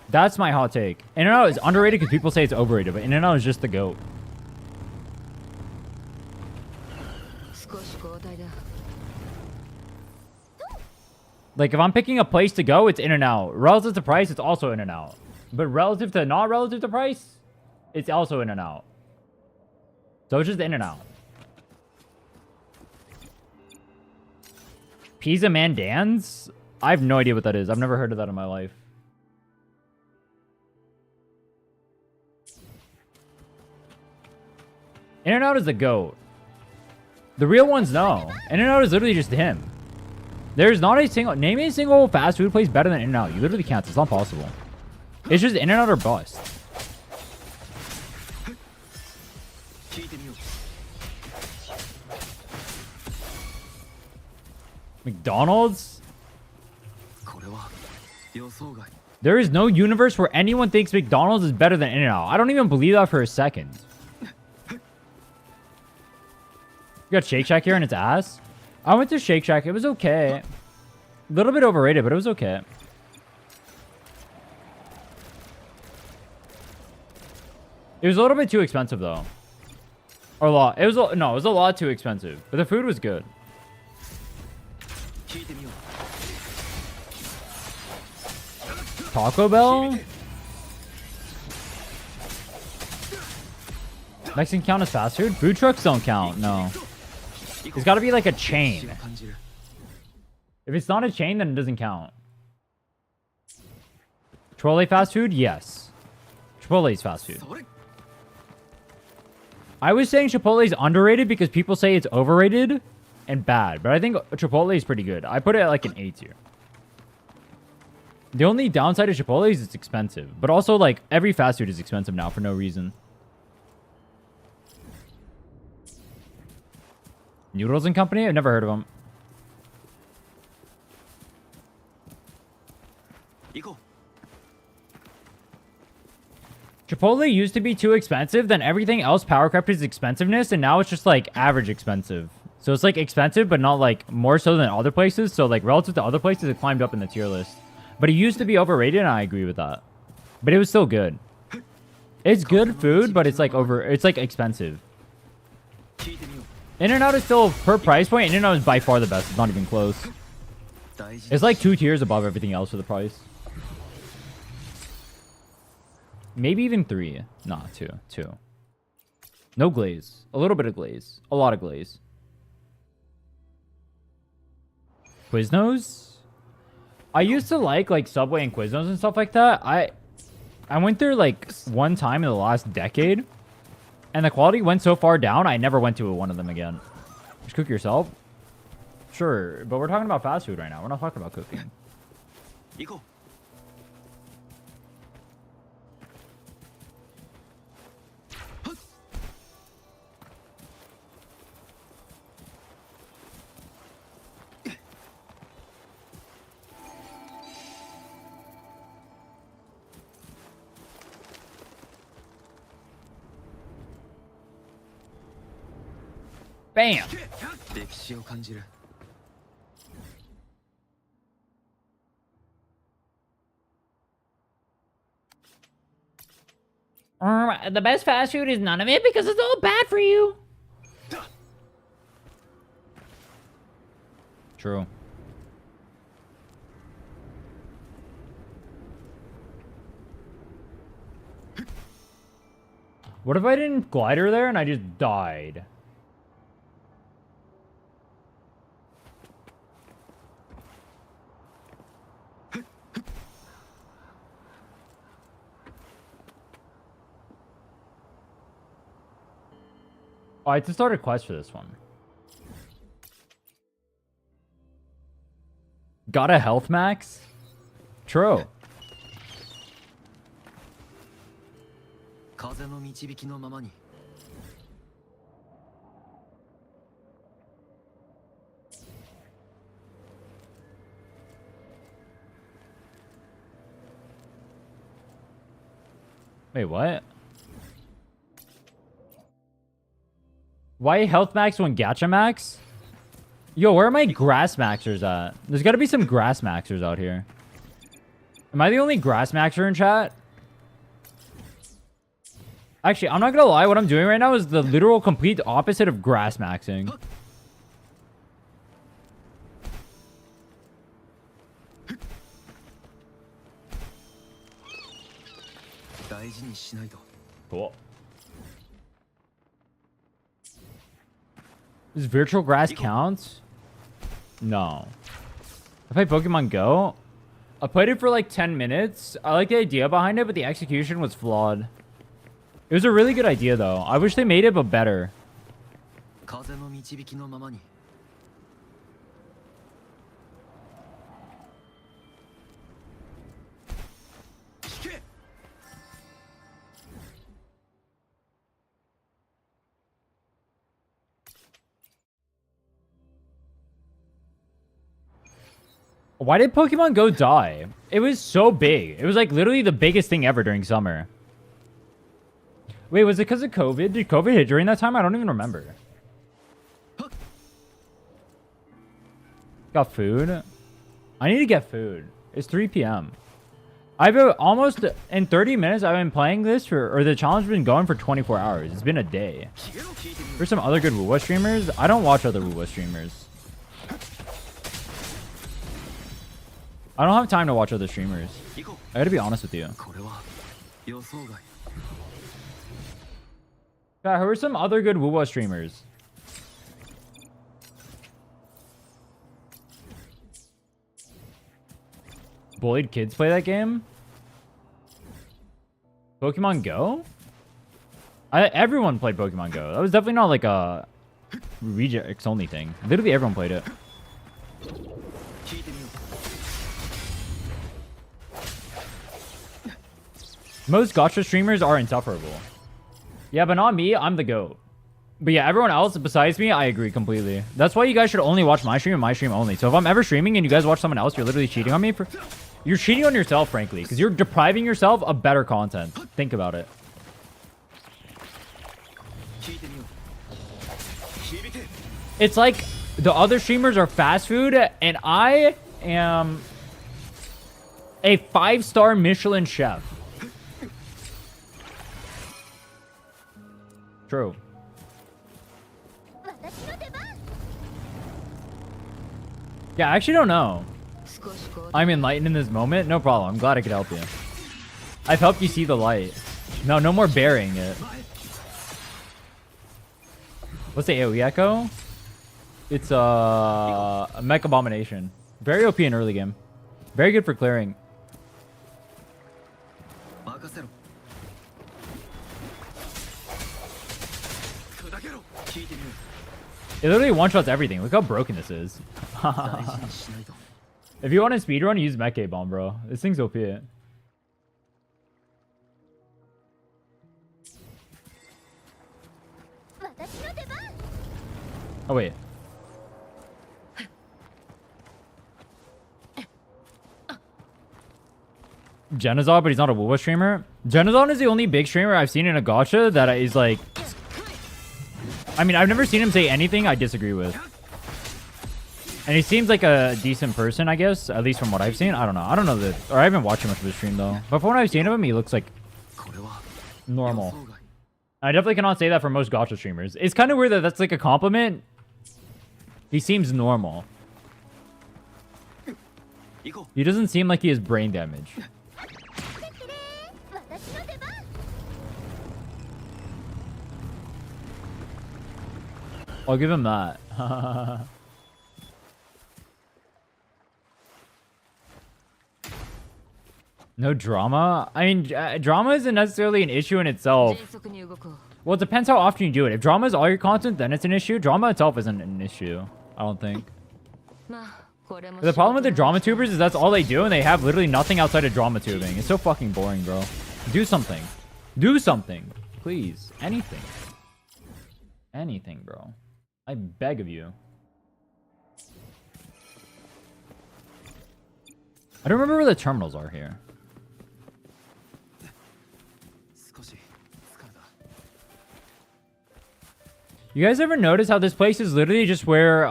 That's my hot take. In-N-Out is underrated because people say it's overrated, but In-N-Out is just the GOAT. 少し交代だ Like, if I'm picking a place to go, it's In-N-Out. Relative to price, it's also In-N-Out. But relative to not relative to price, it's also In-N-Out. So it's just In-N-Out. Pizza Man Dan's? I have no idea what that is. I've never heard of that in my life. In-N-Out is the GOAT. The real ones know. In-N-Out is literally just him. There's not a single... Name a single fast food place better than In-N-Out. You literally can't. It's not possible. It's just In-N-Out or bust. McDonald's? There is no universe where anyone thinks McDonald's is better than In-N-Out. I don't even believe that for a second. You got Shake Shack here and it's ass? I went to Shake Shack. It was okay. A little bit overrated, but it was okay. It was a little bit too expensive, though. Or a lot. It was no, it was a lot too expensive. But the food was good. Taco Bell? Mexican count as fast food? Food trucks don't count, no. It's got to be like a chain. If it's not a chain, then it doesn't count. Chipotle fast food? Yes. Chipotle is fast food. I was saying Chipotle is underrated because people say it's overrated and bad. But I think Chipotle is pretty good. I put it at like an A tier. The only downside of Chipotle is it's expensive. But also, like, every fast food is expensive now for no reason. Noodles and Company? I've never heard of them. Chipotle used to be too expensive, then everything else power crept its expensiveness, and now it's just like average expensive. So it's like expensive, but not like more so than other places. So like relative to other places, it climbed up in the tier list. But it used to be overrated, and I agree with that. But it was still good. It's good food, but it's like it's like expensive. In-N-Out is still, per price point, In-N-Out is by far the best. It's not even close. It's like 2 tiers above everything else for the price. Maybe even 3. Nah, 2. 2. No glaze. A little bit of glaze. A lot of glaze. Quiznos? I used to like Subway and Quiznos and stuff like that. I went there like one time in the last decade, and the quality went so far down, I never went to one of them again. Just cook yourself? Sure, but we're talking about fast food right now. We're not talking about cooking. 行こう Bam! 歴史を感じる The best fast food is none of it because it's all bad for you. True. What if I didn't glider there and I just died? Oh, I have to start a quest for this one. Got a health max? True. 風の導きのままに Wait, what? Why health max when gacha max? Yo, where are my grass maxers at? There's gotta be some grass maxers out here. Am I the only grass maxer in chat? Actually, I'm not gonna lie, what I'm doing right now is the literal complete opposite of grass maxing. Cool. Does virtual grass count? No. I played Pokemon Go. I played it for like 10 minutes. I like the idea behind it, but the execution was flawed. It was a really good idea, though. I wish they made it, but better. 風の導きのままに Why did Pokemon Go die? It was so big. It was like literally the biggest thing ever during summer. Wait, was it because of COVID? Did COVID hit during that time? I don't even remember. Got food? I need to get food. It's 3 p.m. I've almost, in 30 minutes, I've been playing this or the challenge has been going for 24 hours. It's been a day. There's some other good Wuwa streamers. I don't watch other Wuwa streamers. I don't have time to watch other streamers. I gotta be honest with you. Yeah, who are some other good Wuwa streamers? Bullied kids play that game? Pokemon Go? Everyone played Pokemon Go. That was definitely not like a rejects only thing. Literally everyone played it. Most gacha streamers are insufferable. Yeah, but not me. I'm the GOAT. But yeah, everyone else besides me, I agree completely. That's why you guys should only watch my stream and my stream only. So if I'm ever streaming and you guys watch someone else, you're literally cheating on me. You're cheating on yourself, frankly, because you're depriving yourself of better content. Think about it. It's like the other streamers are fast food and I am a 5-star Michelin chef. True. Yeah, I actually don't know. I'm enlightened in this moment. No problem. I'm glad I could help you. I've helped you see the light. No more burying it. What's the AoE echo? It's a mech abomination. Very OP in early game. Very good for clearing. 任せろ砕けろ聞いてみよ It literally one-shots everything. Look how broken this is. う大事にしないと If you want to speedrun, use Mecha Bomb, bro. This thing's OP. Oh, wait. Genazon, but he's not a Wuwa streamer. Genazon is the only big streamer I've seen in a gacha that is like... I mean, I've never seen him say anything I disagree with. And he seems like a decent person, I guess. At least from what I've seen. I don't know. I don't know that... Or I haven't watched much of his stream, though. But from what I've seen of him, he looks like... normal. I definitely cannot say that for most gacha streamers. It's kind of weird that that's like a compliment. He seems normal. He doesn't seem like he has brain damage. I'll give him that. No drama? I mean, drama isn't necessarily an issue in itself. Well, it depends how often you do it. If drama is all your content, then it's an issue. Drama itself isn't an issue, I don't think. But the problem with the drama tubers is that's all they do, and they have literally nothing outside of drama tubing. It's so fucking boring, bro. Do something. Do something. Please. Anything. Anything, bro. I beg of you. I don't remember where the terminals are here. You guys ever notice how this place is literally just where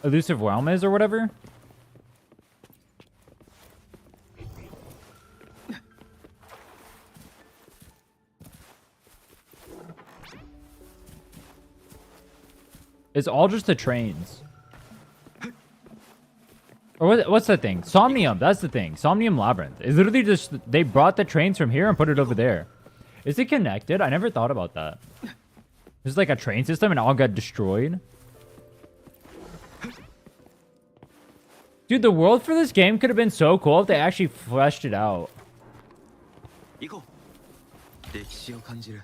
Elusive Realm is or whatever? It's all just the trains. Or what's that thing? Somnium, that's the thing. Somnium Labyrinth. It's literally just, they brought the trains from here and put it over there. Is it connected? I never thought about that. There's like a train system and it all got destroyed. Dude, the world for this game could have been so cool if they actually fleshed it out.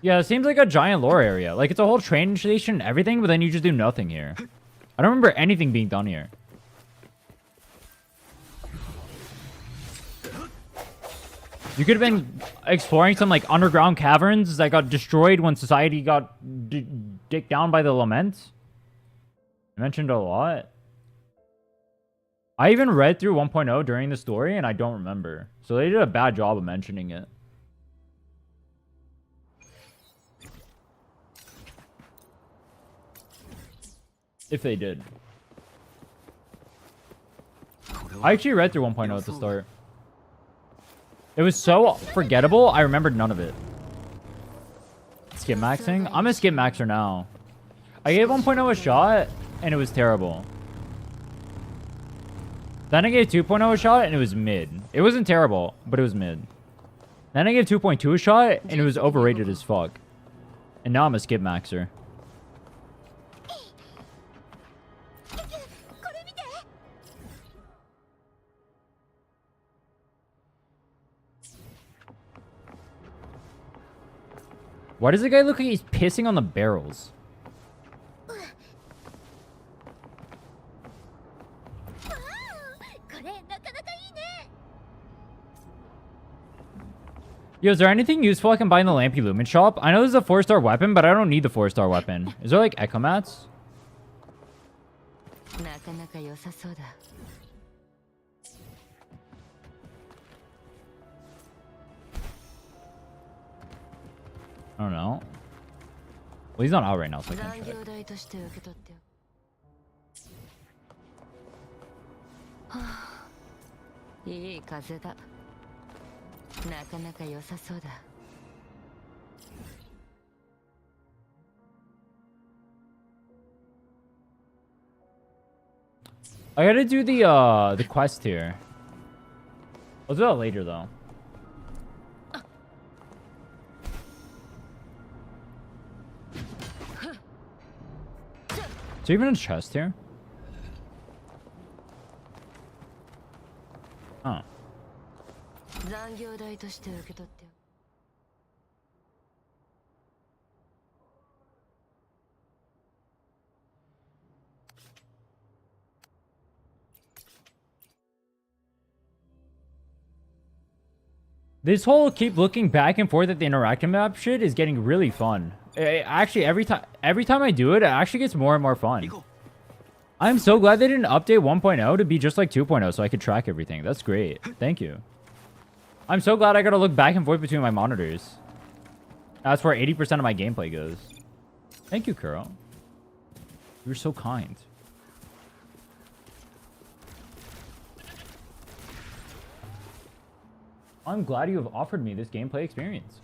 Yeah, it seems like a giant lore area. Like, it's a whole train station and everything, but then you just do nothing here. I don't remember anything being done here. You could have been exploring some, like, underground caverns that got destroyed when society got dicked down by the lament. I mentioned a lot. I even read through 1.0 during the story, and I don't remember. So they did a bad job of mentioning it. If they did. I actually read through 1.0 at the start. It was so forgettable, I remembered none of it. Skip maxing? I'm a skip maxer now. I gave 1.0 a shot, and it was terrible. Then I gave 2.0 a shot, and it was mid. It wasn't terrible, but it was mid. Then I gave 2.2 a shot, and it was overrated as fuck. And now I'm a skip maxer. Why does the guy look like he's pissing on the barrels? Yo, is there anything useful I can buy in the Lampy Lumen shop? I know there's a 4-star weapon, but I don't need the 4-star weapon. Is there like echo mats? I don't know. Well, he's not out right now, so I can't check. I gotta do the quest here. I'll do that later though. Is there even a chest here? Huh. 残業代として受け取ってよ。 This whole keep looking back and forth at the interactive map shit is getting really fun. Actually, every time I do it, it actually gets more and more fun. I'm so glad they didn't update 1.0 to be just like 2.0 so I could track everything. That's great. Thank you. I'm so glad I gotta look back and forth between my monitors. That's where 80% of my gameplay goes. Thank you, Kuro. You're so kind. I'm glad you have offered me this gameplay experience.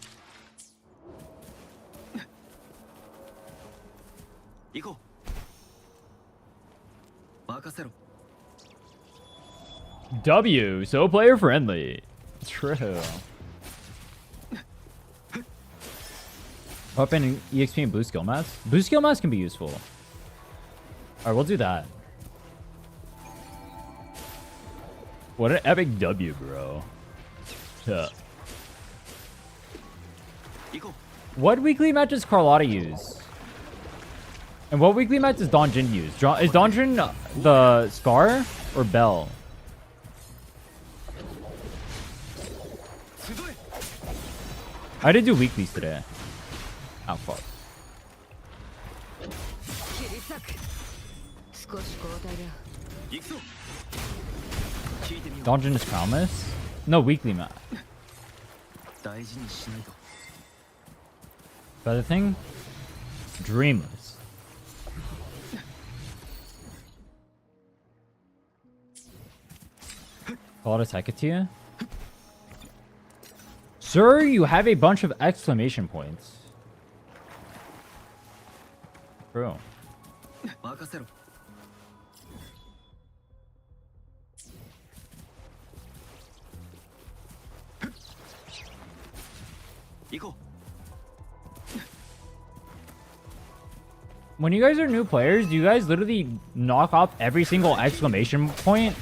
W, so player friendly. True. Up in EXP and blue skill mats. Blue skill mats can be useful. Alright, we'll do that. What an epic W, bro. Yeah. What weekly match does Carlotta use? And what weekly match does Donjin use? Is Donjin the Scar or Bell? I did do weeklies today. Oh, fuck. Donjin is Crownless? No, weekly match. Other thing? Dreamless. Call it a Hekatia? Sir, you have a bunch of exclamation points. Bro. When you guys are new players, do you guys literally knock off every single exclamation point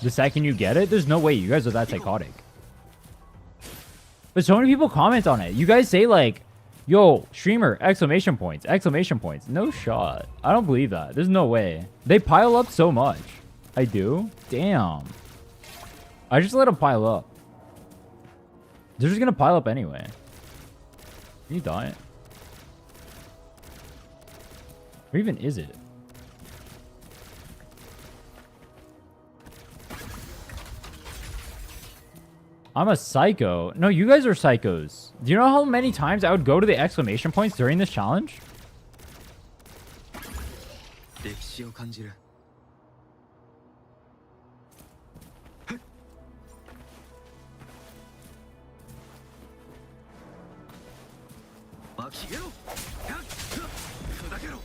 the second you get it? There's no way you guys are that psychotic. But so many people comment on it. You guys say like, yo, streamer, exclamation points, exclamation points. No shot. I don't believe that. There's no way. They pile up so much. I do? Damn. I just let them pile up. They're just gonna pile up anyway. Can you die? Or even is it? I'm a psycho. No, you guys are psychos. Do you know how many times I would go to the exclamation points during this challenge?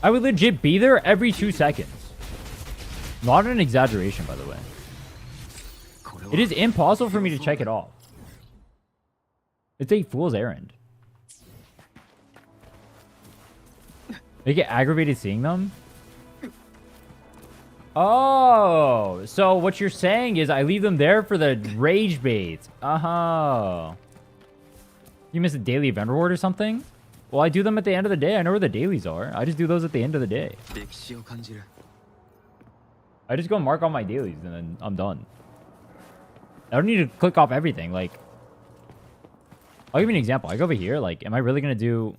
I would legit be there every 2 seconds. Not an exaggeration, by the way. It is impossible for me to check it off. It's a fool's errand. They get aggravated seeing them? Oh, so what you're saying is I leave them there for the rage bait. Uh-huh. You miss a daily event reward or something? Well, I do them at the end of the day. I know where the dailies are. I just do those at the end of the day. I just go mark all my dailies and then I'm done. I don't need to click off everything. Like, I'll give you an example. I go over here. Like, am I really going to do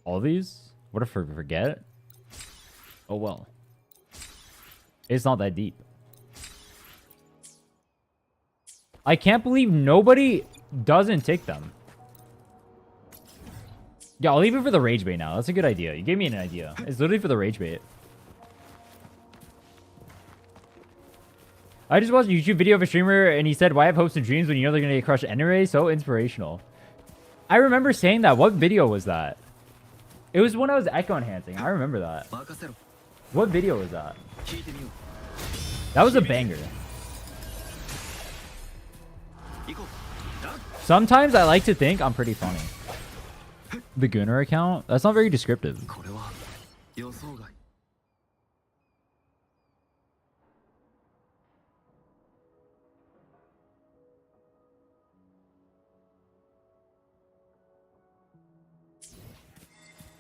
all these? What if I forget? Oh, well. It's not that deep. I can't believe nobody doesn't tick them. Yeah, I'll leave it for the rage bait now. That's a good idea. You gave me an idea. It's literally for the rage bait. I just watched a YouTube video of a streamer and he said, why have hopes and dreams when you know they're going to get crushed anyway? So inspirational. I remember saying that. What video was that? It was when I was echo enhancing. I remember that. What video was that? That was a banger. Sometimes I like to think I'm pretty funny. The Gunner account? That's not very descriptive.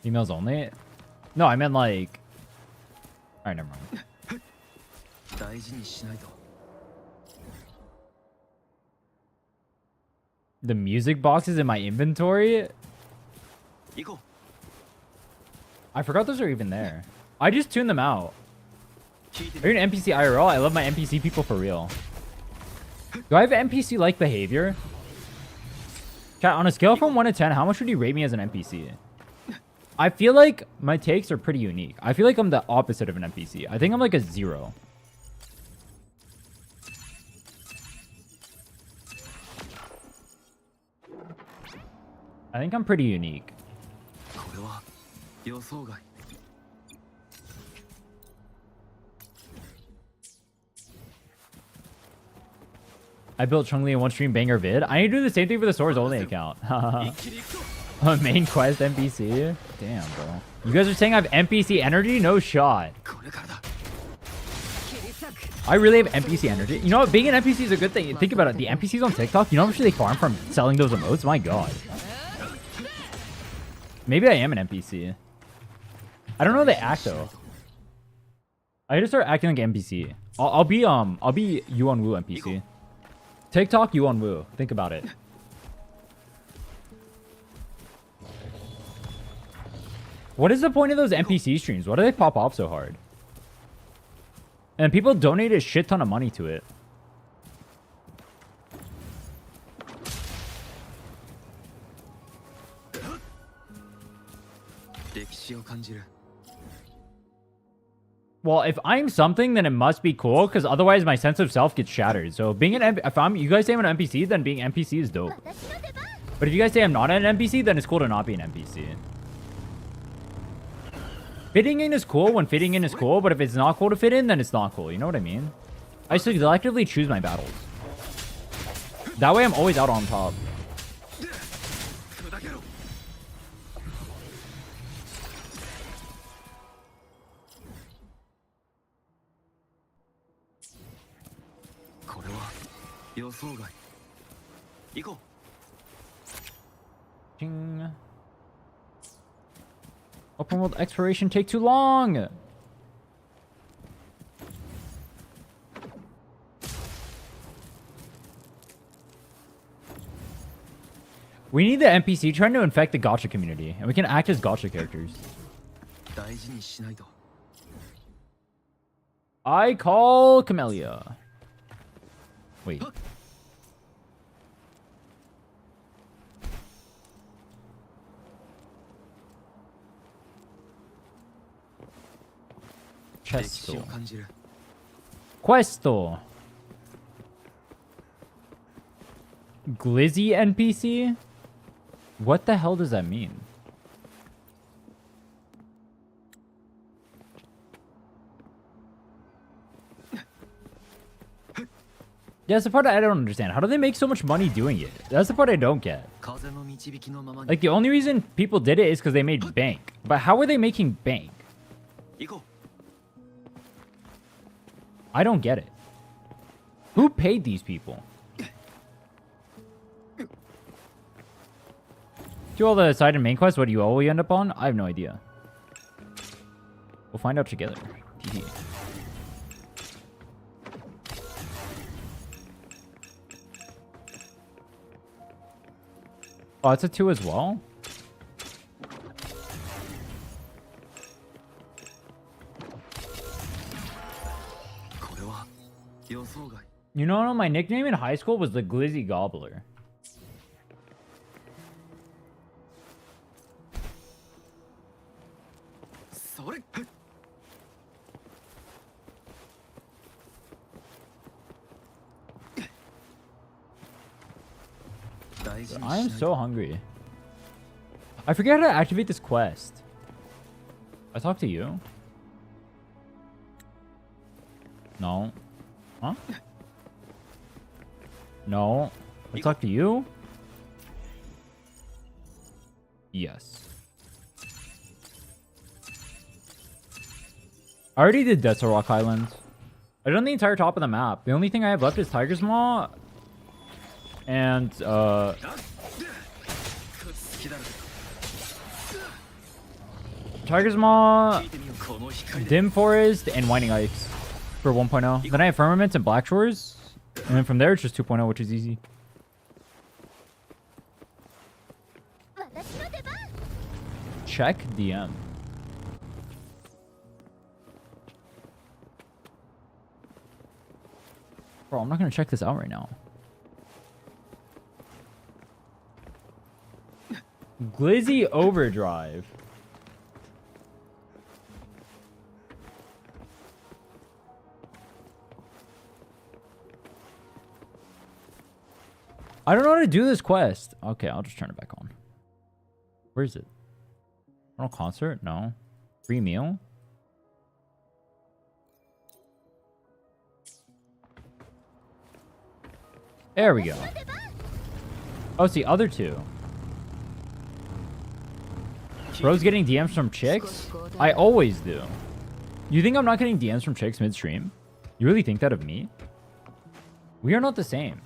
Females only? No, I meant like... Alright, never mind. 大事にしないと The music boxes in my inventory? 行こ I forgot those are even there. I just tuned them out. う聞いて Are you an NPC IRL? I love my NPC people for real. Do I have NPC-like behavior? Chat, on a scale from 1 to 10, how much would you rate me as an NPC? I feel like my takes are pretty unique. I feel like I'm the opposite of an NPC. I think I'm like a 0. I think I'm pretty unique. これは予想外 I built Chun-Li in one stream banger vid. I need to do the same thing for the Swords Only account. 一気に行くぞ A main quest NPC? Damn, bro. You guys are saying I have NPC energy? No shot. これからだ I really have NPC energy. You know what? Being an NPC is a good thing. Think about it. The NPCs on TikTok, you know how much they farm from selling those emotes? My god. Maybe I am an NPC. I don't know how they act though. I gotta start acting like NPC. I'll be Yuan Wu NPC. TikTok Yuan Wu. Think about it. What is the point of those NPC streams? Why do they pop off so hard? And people donate a shit ton of money to it. 歴史を感じる Well, if I'm something, then it must be cool, because otherwise my sense of self gets shattered. So being an if I'm you guys say I'm an NPC, then being NPC is dope. But if you guys say I'm not an NPC, then it's cool to not be an NPC. Fitting in is cool when fitting in is cool, but if it's not cool to fit in, then it's not cool. You know what I mean? I selectively choose my battles. That way I'm always out on top. 砕けろ これは予想外行こ Ching. Open world exploration take too long. We need the NPC trying to infect the gacha community, and we can act as gacha characters. う大事にしないと I call Camellia. Wait. Chesto. 歴史を感じる Questo. Glizzy NPC? What the hell does that mean? Yeah, that's the part I don't understand. How do they make so much money doing it? That's the part I don't get. 風の導きのままに Like, the only reason people did it is because they made bank. But how are they making bank? 行こ I don't get it. Who paid these people? Do all the side and main quests, what do you always end up on? I have no idea. We'll find out together. TD. Oh, it's a 2 as well? You know, my nickname in high school was the Glizzy Gobbler. I am so hungry. I forget how to activate this quest. I talk to you? No. Huh? No. I talk to you? Yes. I already did Desert Rock Island. I've done the entire top of the map. The only thing I have left is Tiger's Maw. And, Tiger's Maw, 聞いてみようこの光で Dim Forest, and Winding Ice for 1.0. Then I have Firmament and Black Shores. And then from there, it's just 2.0, which is easy. Check DM. Bro, I'm not going to check this out right now. Glizzy Overdrive. I don't know how to do this quest. Okay, I'll just turn it back on. Where is it? No concert? No. Free meal? There we go. Oh, it's the other two. Bro's getting DMs from chicks? I always do. You think I'm not getting DMs from chicks mid-stream? You really think that of me? We are not the same.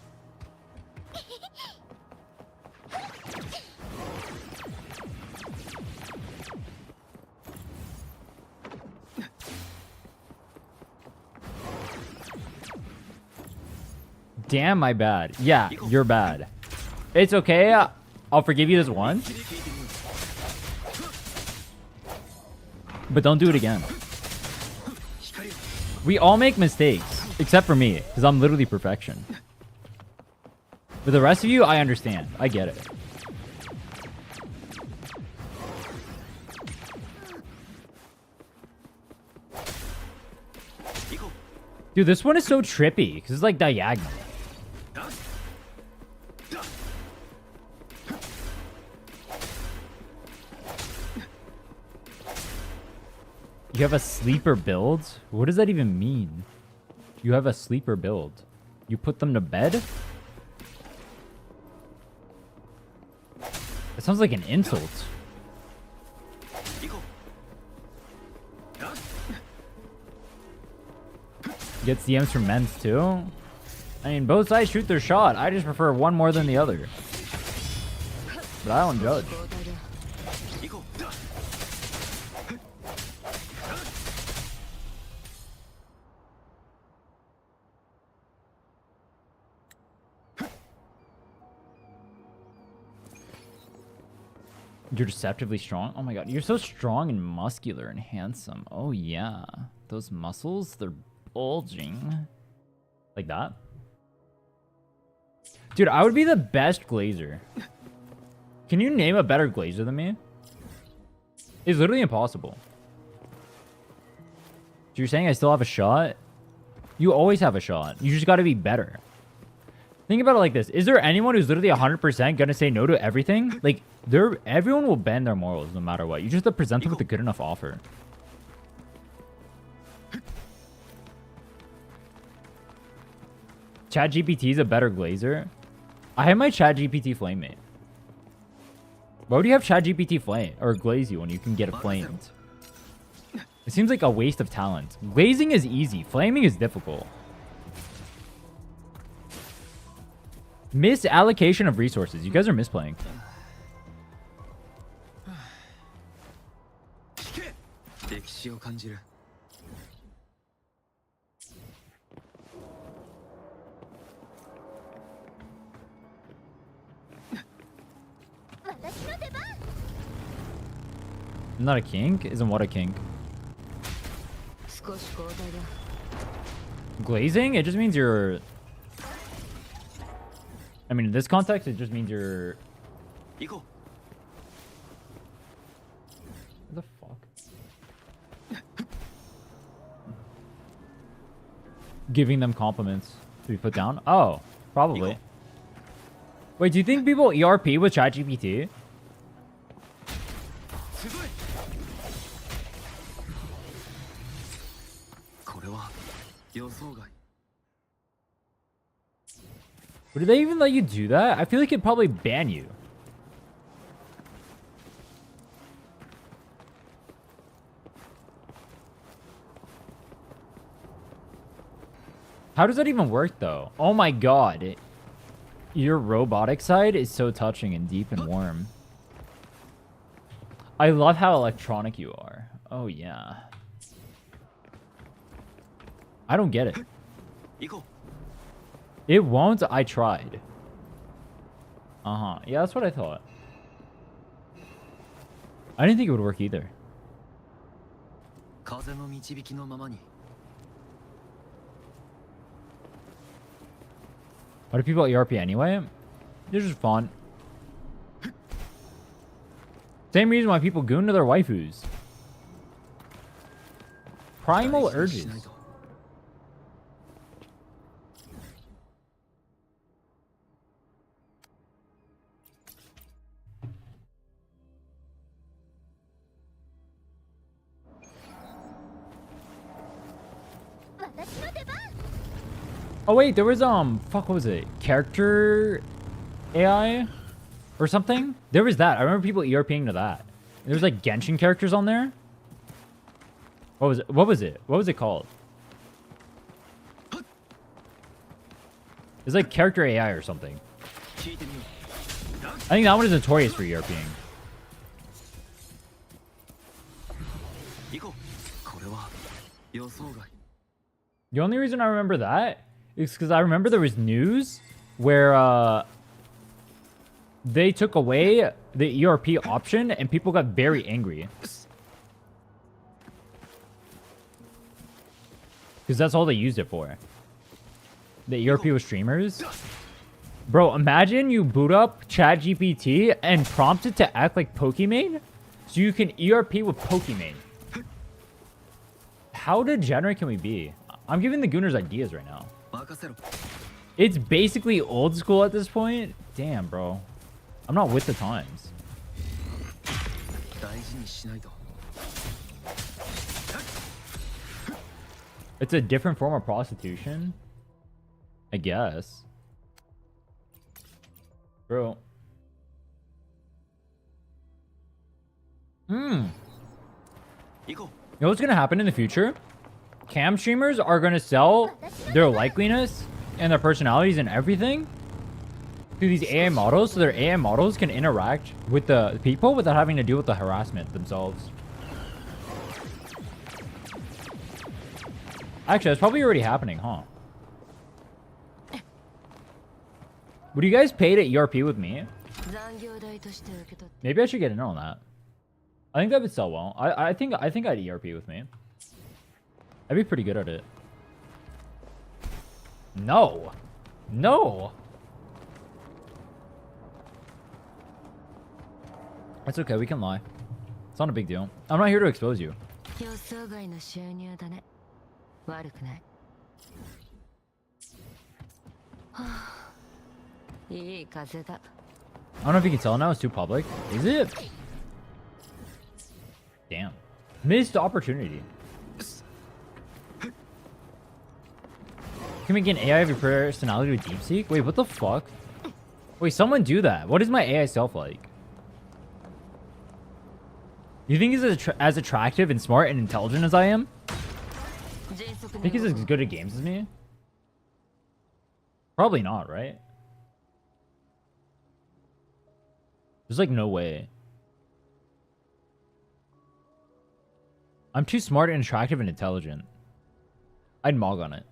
Damn, my bad. Yeah, you're bad. It's okay. I'll forgive you this once. But don't do it again. We all make mistakes. Except for me. Because I'm literally perfection. For the rest of you, I understand. I get it. Dude, this one is so trippy. Because it's like diagonal. You have a sleeper build? What does that even mean? You have a sleeper build. You put them to bed? That sounds like an insult. Gets DMs from men's too? I mean, both sides shoot their shot. I just prefer one more than the other. But I don't judge. You're deceptively strong? Oh my god, you're so strong and muscular and handsome. Oh yeah. Those muscles, they're bulging. Like that? Dude, I would be the best glazer. Can you name a better glazer than me? It's literally impossible. So you're saying I still have a shot? You always have a shot. You just gotta be better. Think about it like this. Is there anyone who's literally 100% gonna say no to everything? Like, everyone will bend their morals no matter what. You just have to present them with a good enough offer. ChatGPT is a better glazer. I have my ChatGPT flame mate. Why would you have ChatGPT flame or glaze you when you can get it flamed? It seems like a waste of talent. Glazing is easy. Flaming is difficult. Misallocation of resources. You guys are misplaying. Not a kink? Isn't what a kink? Glazing? It just means you're... I mean, in this context, it just means you're... What the fuck? Giving them compliments to be put down? Oh, probably. Wait, do you think people ERP with ChatGPT? Would they even let you do that? I feel like it'd probably ban you. How does that even work, though? Oh my god. Your robotic side is so touching and deep and warm. I love how electronic you are. Oh, yeah. I don't get it. 行こ It won't. I tried. Uh-huh. Yeah, that's what I thought. I didn't think it would work either. う風の導きのままに Why do people ERP anyway? They're just fun. Same reason why people goon to their waifus. Primal 大事にしない urges. と Oh wait, there was fuck, what was it? Character AI or something? There was that. I remember people ERPing to that. There was like Genshin characters on there. What was it? What was it? What was it called? It's like character AI or something. 聞いてみよ I think that one is notorious for ERPing. う行こうこれは予想外 The only reason I remember that is because I remember there was news where they took away the ERP option and people got very angry. Because that's all they used it for. The ERP with streamers. Bro, imagine you boot up ChatGPT and prompt it to act like Pokimane so you can ERP with Pokimane. How degenerate can we be? I'm giving the Gooners ideas right now. 任せろ It's basically old school at this point. Damn, bro. I'm not with the times. 大事にしないと It's a different form of prostitution. I guess. Bro. You 行こ know what's gonna happen in the future? Cam streamers are gonna sell their likeliness and their personalities and everything to these AI models, so their AI models can interact with the people without having to deal with the harassment themselves. Actually, that's probably already happening, huh? Would you guys pay to ERP with me? 残業代として受け取って Maybe I should get in on that. I think that would sell well. I think I'd ERP with me. I'd be pretty good at it. No. No. That's okay, we can lie. It's not a big deal. I'm not here to expose you. 予想外の収入だね悪くないはあいい風だ I don't know if you can tell now, it's too public. Is it? Damn. Missed opportunity. Can we get an AI of your personality with DeepSeek? Wait, what the fuck? Wait, someone do that. What is my AI self like? You think he's as attractive and smart and intelligent as I am? Think he's as good at games as me? Probably not, right? There's like no way. I'm too smart and attractive and intelligent. I'd mog on it.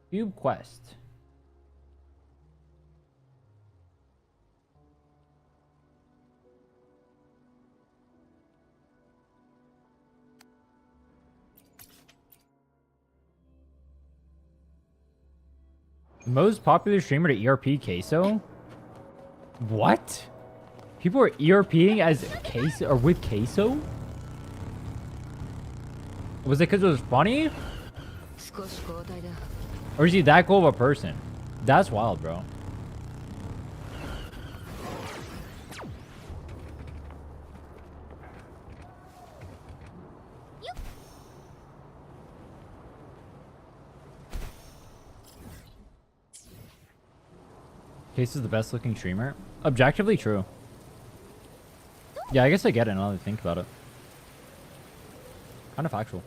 Cube quest. Most popular streamer to ERP Queso? What? People are ERPing as Queso or with Queso? Was it because it was funny? 少し交代だ Or is he that cool of a person? That's wild, bro. Case is the best looking streamer. Objectively true. Yeah, I guess I get it now that I think about it. Kind of factual.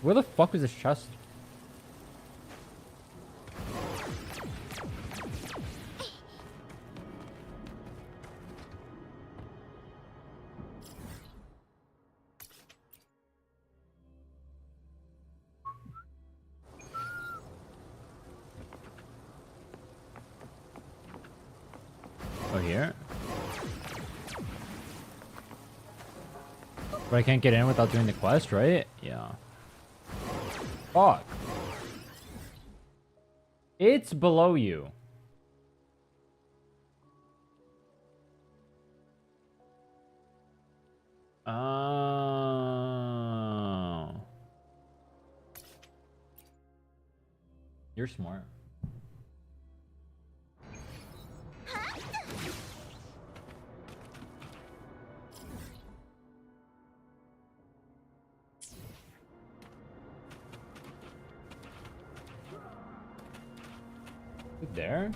Where the fuck was this chest? But I can't get in without doing the quest, right? Yeah. Fuck. It's below you. Oh. You're smart. There?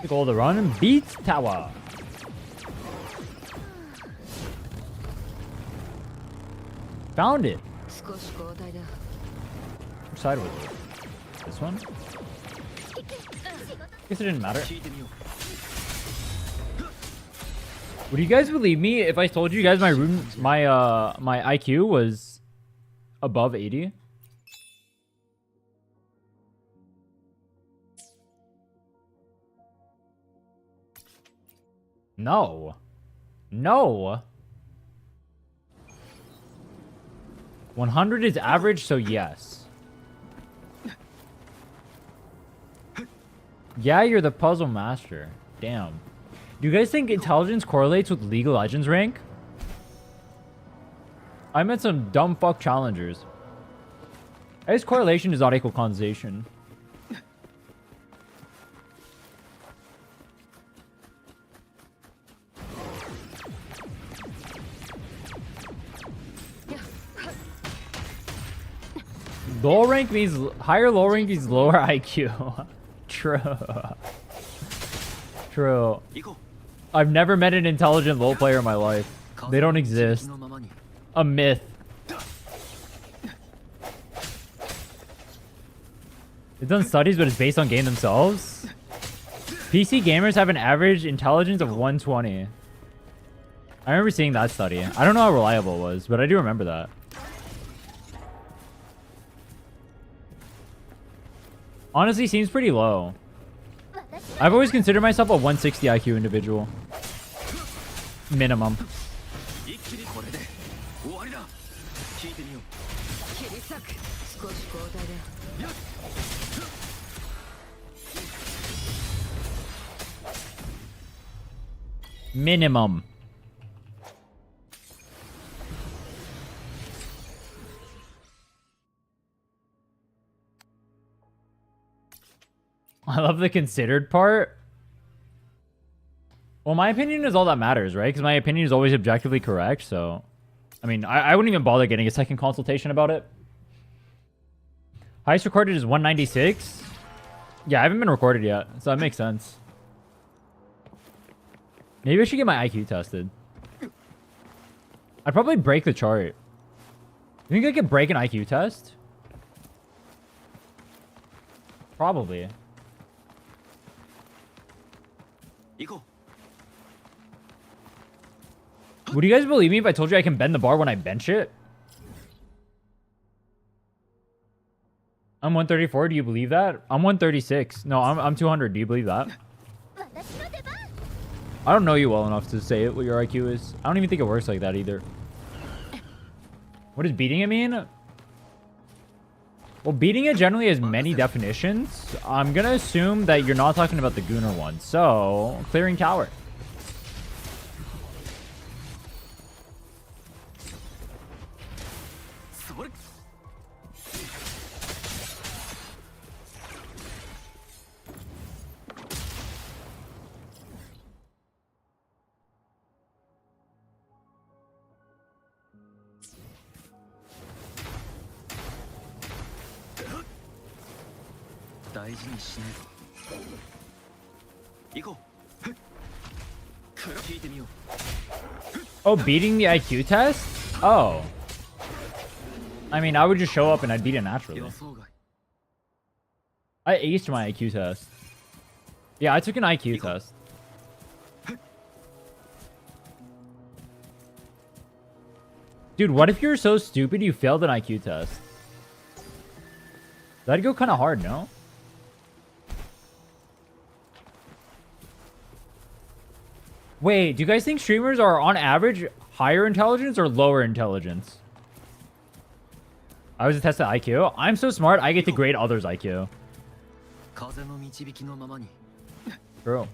The goal to run and beat tower. Found it. 少し交代だ。 Which side was it? This one? Guess it didn't matter. 聞いてみよう Would you guys believe me if I told you guys my IQ was above 80? No. No. 100 is average, so yes. Yeah, you're the puzzle master. Damn. Do you guys think intelligence correlates with League of Legends rank? I met some dumb fuck challengers. I guess correlation does not equal causation. Low rank means higher low rank means lower IQ. True. True. 行こ I've never met an intelligent low player in my life. う They don't 風 exist. のままに A myth. It's done studies, but it's based on game themselves. PC gamers have an average intelligence of 120. I remember seeing that study. I don't know how reliable it was, but I do remember that. Honestly, seems pretty low. I've always considered myself a 160 IQ individual. Minimum. 一気にこれで終わりだ聞いてみよう切り裂く。少し交代だ。 Minimum. I love the considered part. Well, my opinion is all that matters, right? Because my opinion is always objectively correct, so... I mean, I wouldn't even bother getting a second consultation about it. Highest recorded is 196. Yeah, I haven't been recorded yet, so that makes sense. Maybe I should get my IQ tested. I'd probably break the chart. You think I could break an IQ test? Probably. 行こ Would you guys believe me if I told you I can bend the bar when I bench it? I'm 134. Do you believe that? I'm 136. No, I'm 200. Do you believe that? I don't know you well enough to say it, what your IQ is. I don't even think it works like that either. What does beating it mean? Well, beating it generally has many definitions. I'm gonna assume that you're not talking about the Gunnar one. So, clearing tower. うそれ 大事にしないと行こう聞いてみよう Oh, beating the IQ test? Oh. I mean, I would just show up and I'd beat it naturally. 予想外 I aced my IQ test. Yeah, I took an IQ test. Dude, what if you're so stupid you failed an IQ test? That'd go kind of hard, no? Wait, do you guys think streamers are on average higher intelligence or lower intelligence? I was to test the IQ. I'm so smart, I get to grade others' IQ. 風の導きのままに True.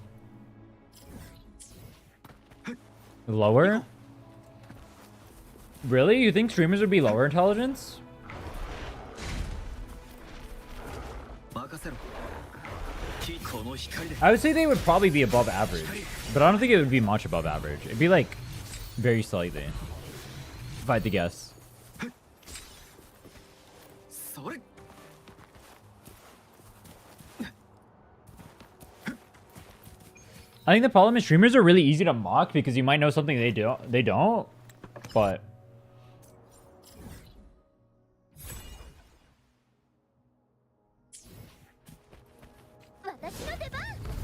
Lower? Really? You think streamers would be lower intelligence? 任せろこの光で I would say they would probably be above average. But I don't think it would be much above average. It'd be like very slightly. If I had to guess. それ I think the problem is streamers are really easy to mock because you might know something they don't. But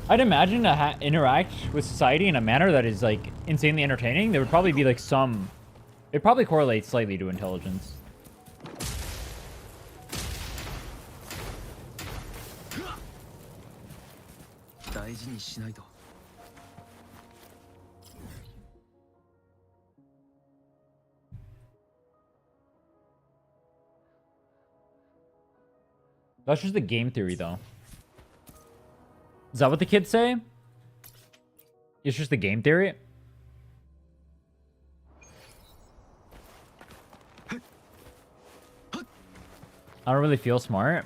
I'd imagine to interact with society in a manner that is like insanely entertaining. There would probably be like some. It probably correlates slightly to intelligence. That's just the game theory, though. Is that what the kids say? It's just the game theory? I don't really feel smart.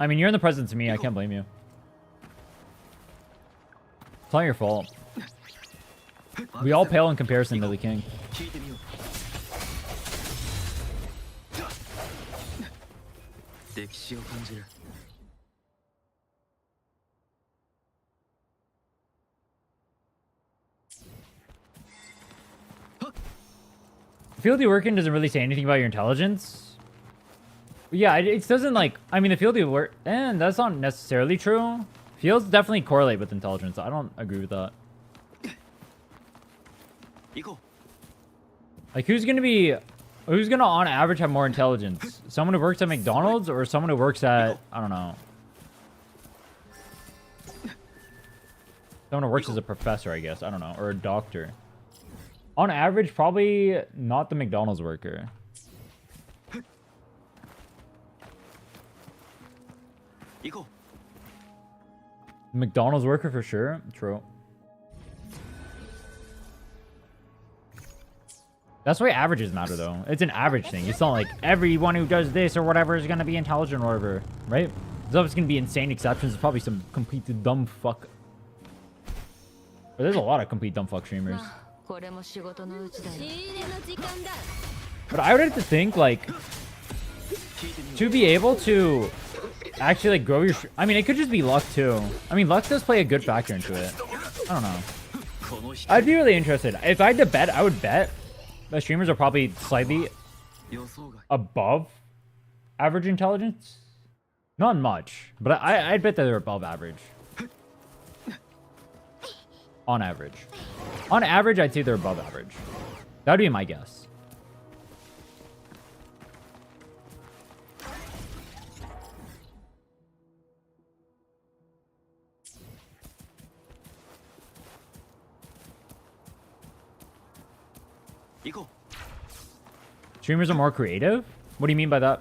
I mean, you're in the presence of me. I can't blame you. It's not your fault. We all pale in comparison to the king. Field you work in doesn't really say anything about your intelligence. Yeah, it doesn't like... I mean, the field you work... And that's not necessarily true. Fields definitely correlate with intelligence. I don't agree with that. Like, who's gonna on average have more intelligence? Someone who works at McDonald's or someone who works at... I don't know. Someone who works as a professor, I guess. I don't know. Or a doctor. On average, probably not the McDonald's worker. McDonald's worker for sure. True. That's why averages matter, though. It's an average thing. It's not like everyone who does this or whatever is going to be intelligent or whatever, right? There's always going to be insane exceptions. There's probably some complete dumb fuck. But there's a lot of complete dumb fuck streamers. But I would have to think, like, to be able to actually, like, grow your... I mean, it could just be luck, too. I mean, luck does play a good factor into it. I don't know. I'd be really interested. If I had to bet, I would bet the streamers are probably slightly above average intelligence. Not much, but I'd bet that they're above average. On average. On average, I'd say they're above average. That would be my guess. Streamers are more creative? What do you mean by that?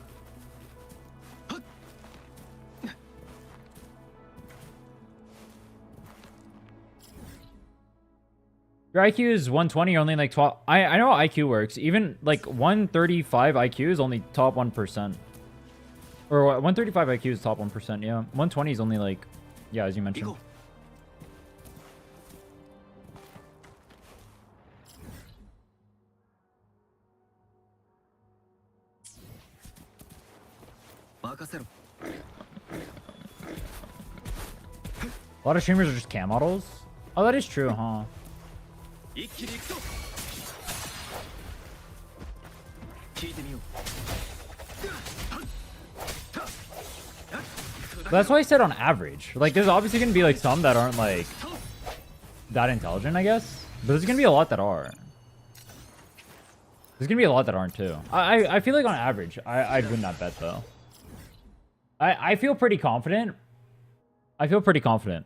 Your IQ is 120, you're only like 12. I know how IQ works. Even like 135 IQ is only top 1%. Or 135 IQ is top 1%, yeah. 120 is only like, yeah, as you mentioned. A lot of streamers are just cam models. Oh, that is true, huh? That's why I said on average. Like, there's obviously gonna be like some that aren't like that intelligent, I guess. But there's gonna be a lot that are. There's gonna be a lot that aren't too. I feel like on average, I'd win that bet though. I feel pretty confident. I feel pretty confident.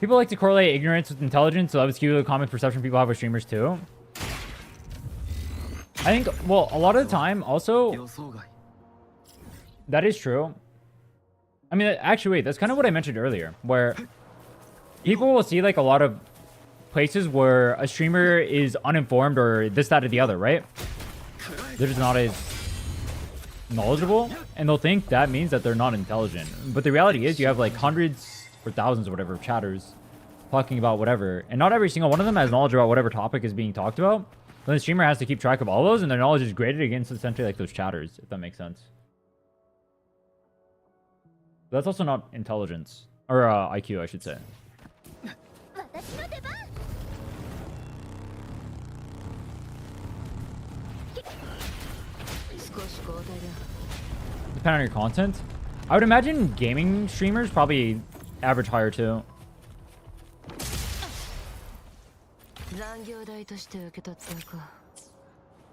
People like to correlate ignorance with intelligence, so that was cue the common perception people have with streamers too. I think, well, a lot of the time, also, 予想外 that is true. I mean, actually, wait, that's kind of what I mentioned earlier, where people will see like a lot of places where a streamer is uninformed or this, that, or the other, right? They're just not as knowledgeable, and they'll think that means that they're not intelligent. But the reality is you have like hundreds or thousands or whatever of chatters talking about whatever, and not every single one of them has knowledge about whatever topic is being talked about. Then the streamer has to keep track of all those, and their knowledge is graded against essentially like those chatters, if that makes sense. That's also not intelligence. Or IQ, I should say. 私の出番。少し交代だ。 Depending on your content. I would imagine gaming streamers probably average higher too. 残業代として受け取っておこ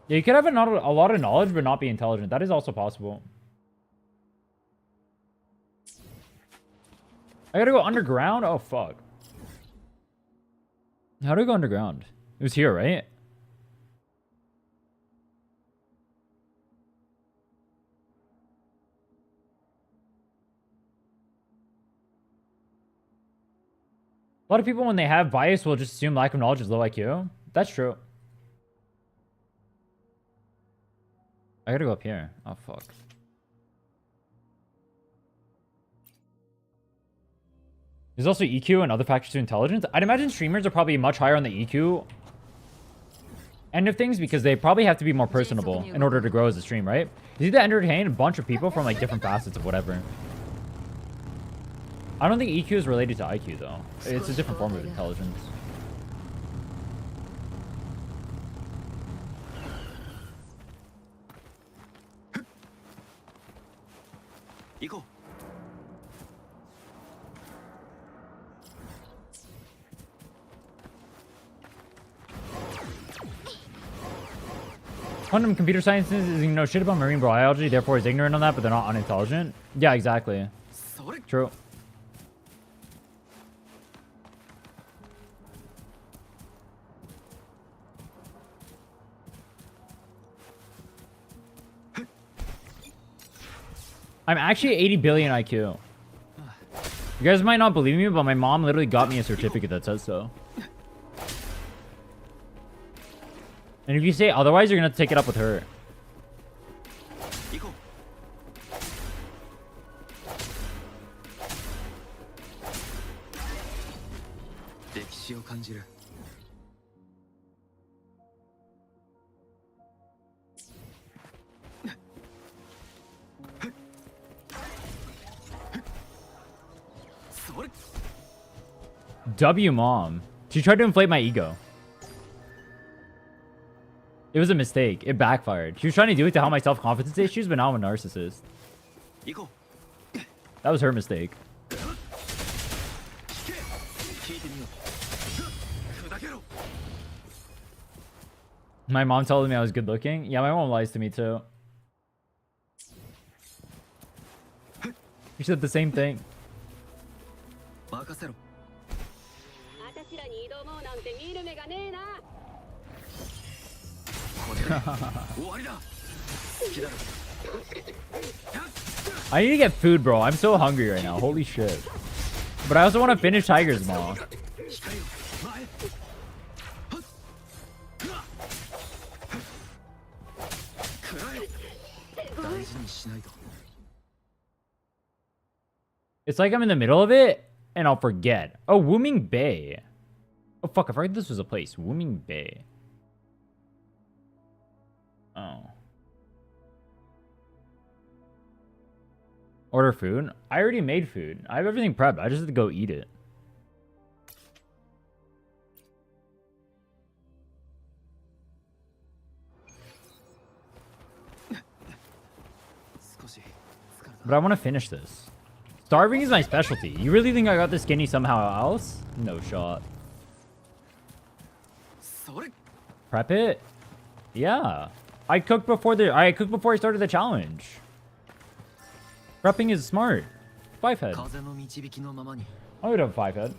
う。 Yeah, you could have a lot of knowledge but not be intelligent. That is also possible. I gotta go underground? Oh, fuck. How do I go underground? It was here, right? A lot of people, when they have bias, will just assume lack of knowledge is low IQ. That's true. I gotta go up here. Oh, fuck. There's also EQ and other factors to intelligence. I'd imagine streamers are probably much higher on the EQ end of things because they probably have to be more personable in order to grow as a stream, right? You need to entertain a bunch of people from like different facets of whatever. I don't think EQ is related to IQ though. It's a different form of intelligence. 行こう Quantum computer sciences is, you know, shit about marine biology, therefore is ignorant on that, but they're not unintelligent. Yeah, exactly. それ True. I'm actually 80 billion IQ. You guys might not believe me, but my mom literally got me a certificate that says so. And if you say otherwise, you're gonna have to take it up with her. 行こう歴史を感じる それ W mom. She tried to inflate my ego. It was a mistake. It backfired. She was trying to do it to help my self-confidence issues, but now I'm a narcissist. 行こう That was her mistake. 聞いてみよう砕けろ My mom told me I was good looking. Yeah, my mom lies to me too. She said the same thing. 任せろ私らに挑もうなんて見る目がねえな。これで終わりだ好きだろ I need to get food, bro. I'm so hungry right now. Holy shit. But I also want to finish Tiger's Maw. 光よ前食らえ大事にしないと It's like I'm in the middle of it and I'll forget. Oh, Wooming Bay. Oh, fuck. I forgot this was a place. Wooming Bay. Oh. Order food? I already made food. I have everything prepped. I just have to go eat it. But I want to finish this. Starving is my specialty. You really think I got this skinny somehow else? No shot. それ Prep it? Yeah. I cooked before I started the challenge. Prepping is smart. 5 head. 風の導きのままに I would have 5 head.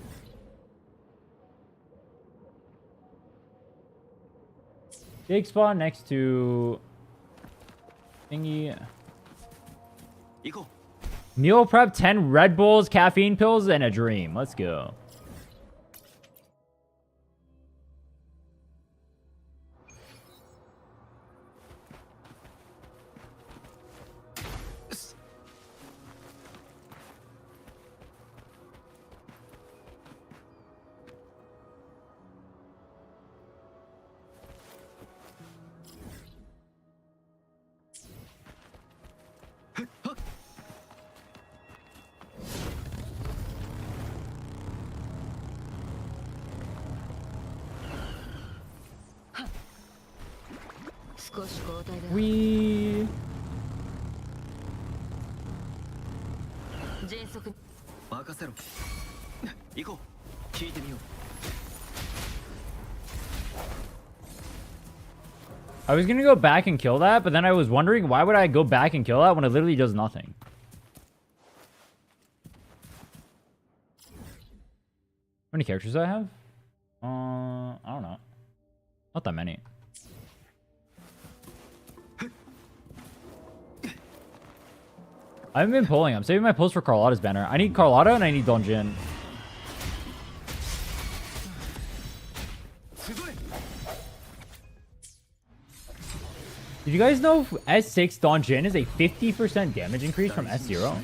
Big spot next to thingy. 行こ Meal prep, 10 Red Bulls, caffeine pills, and a dream. Let's go. We 迅速にう任せろ行こう聞いてみよう I was gonna go back and kill that, but then I was wondering why would I go back and kill that when it literally does nothing. How many characters do I have? I don't know. Not that many. I haven't been pulling. I'm saving my pulls for Carlotta's banner. I need Carlotta and I need Donjin. Did you guys know S6 Donjin is a 50% damage increase from S0?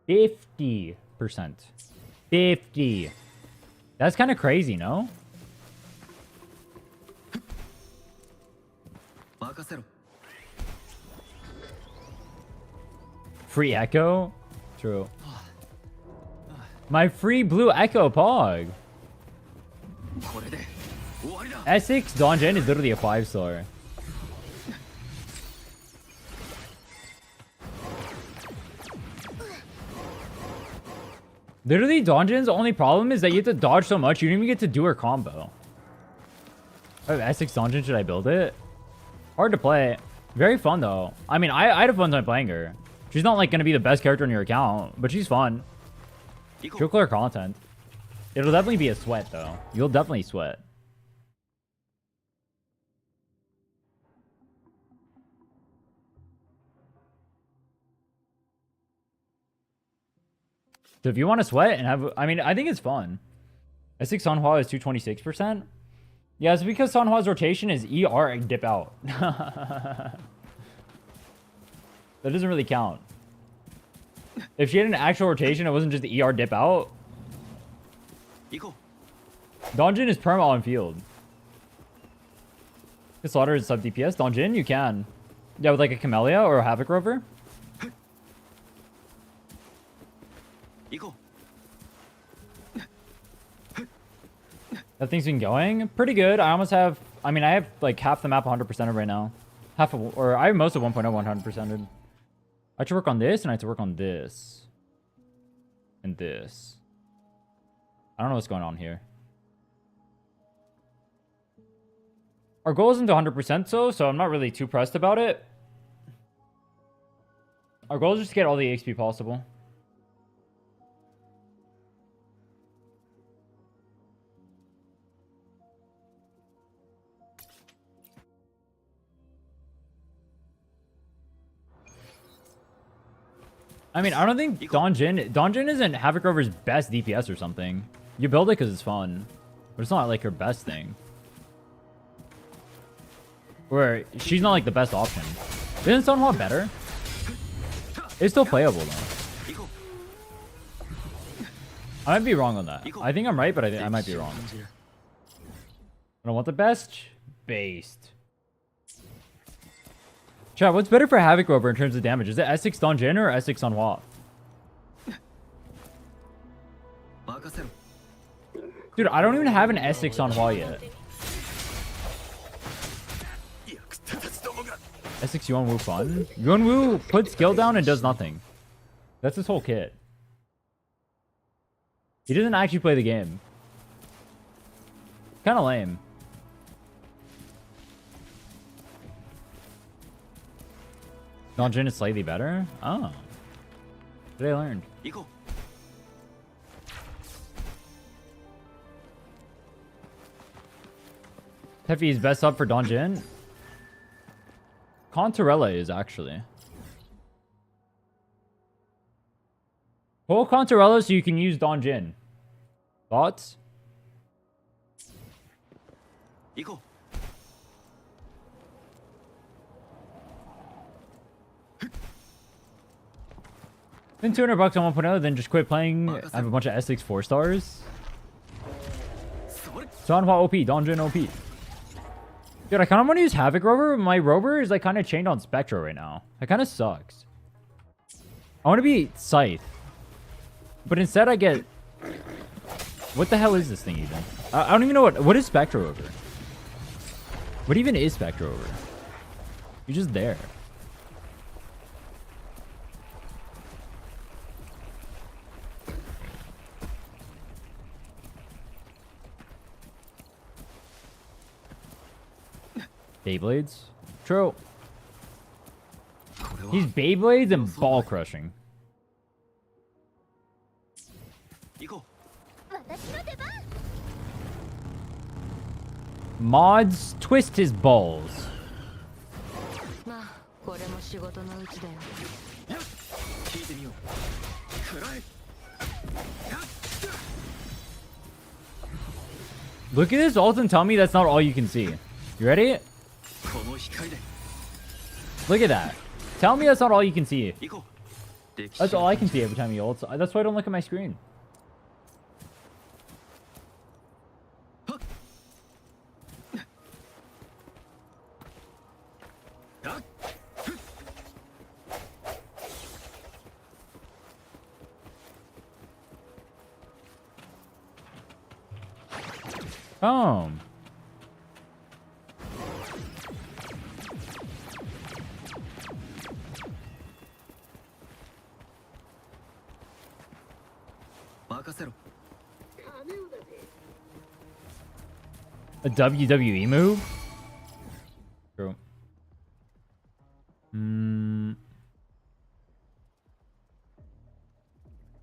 50%. 50. That's kind of crazy, no? 任せろ Free Echo? True. My free blue Echo Pog. これで終わりだ S6 Donjin is literally a 5-star. Literally, Donjin's only problem is that you have to dodge so much, you don't even get to do her combo. I have S6 Donjin, should I build it? Hard to play. Very fun, though. I mean, I had a fun time playing her. She's not, like, going to be the best character on your account, but she's fun. She'll clear content. It'll definitely be a sweat, though. You'll definitely sweat. So if you want to sweat and have... I mean, I think it's fun. S6 Sanhua is 226%. Yeah, it's because Sanhua's rotation is ER and dip out. That doesn't really count. If she had an actual rotation, it wasn't just the ER dip out. 行こ Donjin is perma on field. Can slaughter is sub DPS. Donjin, you can. Yeah, with like a Camellia or a Havoc Rover. う行こ That thing's been going pretty good. I almost have... I mean, I have like half the map 100%ed right now. Half of... Or I have most of 1.0 100%ed. I have to work on this and I have to work on this. And this. I don't know what's going on here. Our goal isn't to 100% so I'm not really too pressed about it. Our goal is just to get all the XP possible. I mean, I don't think Donjin isn't Havoc Rover's best DPS or something. You build it because it's fun, but it's not like her best thing. Where she's not like the best option. Isn't Sanhua better? It's still playable though. う行こ I might be wrong on that. I think I'm right, but I might be wrong. I don't want the best. Based. Chat, what's better for Havoc Rover in terms of damage? Is it S6 Donjin or S6 Sanhua? う任せろ Dude, I don't even have an S6 Sanhua yet. 役立たずどもが S6 Yuanwu fun? Yuanwu puts skill down and does nothing. That's his whole kit. He doesn't actually play the game. Kind of lame. Donjin is slightly better? Oh. Today I learned. 行こ 「Tefi is best up for Donjin. Contorella is actually. Pull Contorella so you can use Donjin. Thoughts? 行こ Spend 200 bucks on 1.0, then just quit playing. I have a bunch of S6 4 stars. うそれ Sanhua OP, Donjin OP. Dude, I kind of want to use Havoc Rover. My Rover is like kind of chained on Spectro right now. That kind of sucks. I want to be Scythe. But instead I get... What the hell is this thing even? I don't even know what is Spectro Rover. What even is Spectro Rover? You're just there. Beyblades? True. これは He's Beyblades and ball crushing. 行こ Mods twist his balls. まあこれも仕事のうちだよ。うやっ聞いてみようくらえ Look at this ult and tell me that's not all you can see. You ready? この光で Look at that. Tell me that's not all you can see. 行こう歴史 That's all I can see every time he ults. That's why I don't look at my screen. Oh. A WWE move? True.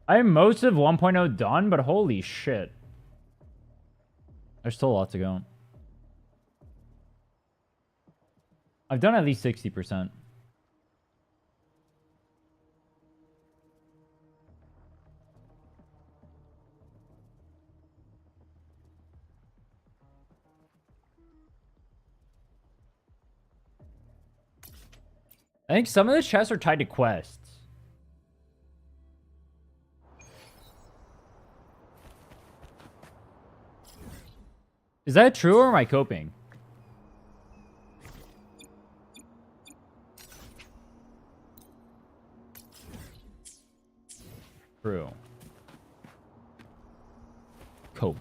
I am most of 1.0 done, but holy shit. There's still a lot to go. I've done at least 60%. I think some of the chests are tied to quests. Is that true or am I coping? True. Cope.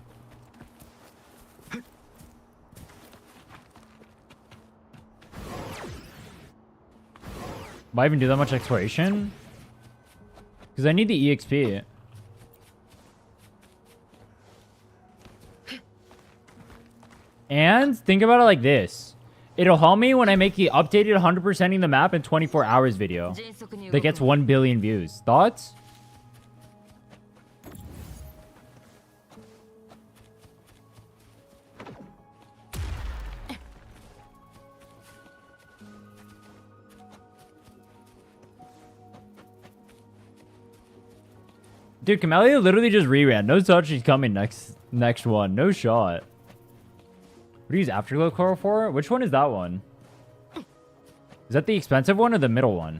Why even do that much exploration? Because I need the EXP. And think about it like this. It'll help me when I make the updated 100%ing the map in 24 hours video that gets 1 billion views. Thoughts? Dude, Camellia literally just re-ran. No touch, she's coming next one. No shot. What do you use Afterglow Coral for? Which one is that one? Is that the expensive one or the middle one?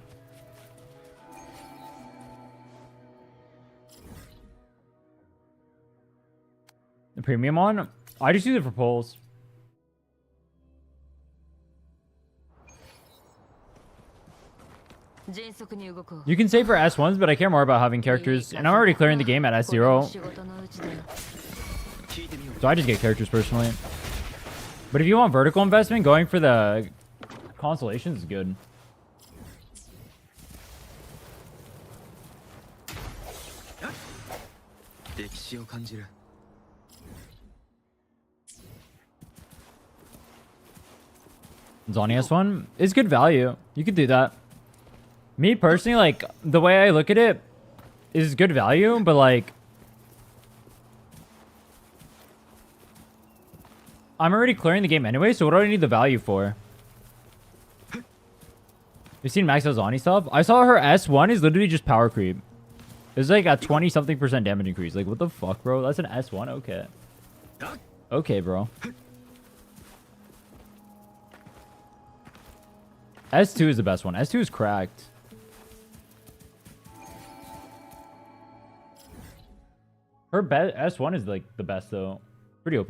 The premium one? I just use it for pulls. You can save for S1s, but I care more about having characters. And I'm already clearing the game at S0. So I just get characters personally. But if you want vertical investment, going for the constellations is good. Zonny S1 is good value. You could do that. Me personally, like, the way I look at it is good value, but like... I'm already clearing the game anyway, so what do I need the value for? You seen Max Azani stuff? I saw her S1 is literally just power creep. It's like a 20-something% damage increase. Like, what the fuck, bro? That's an S1? Okay. Okay, bro. S2 is the best one. S2 is cracked. Her S1 is like the best though. Pretty OP.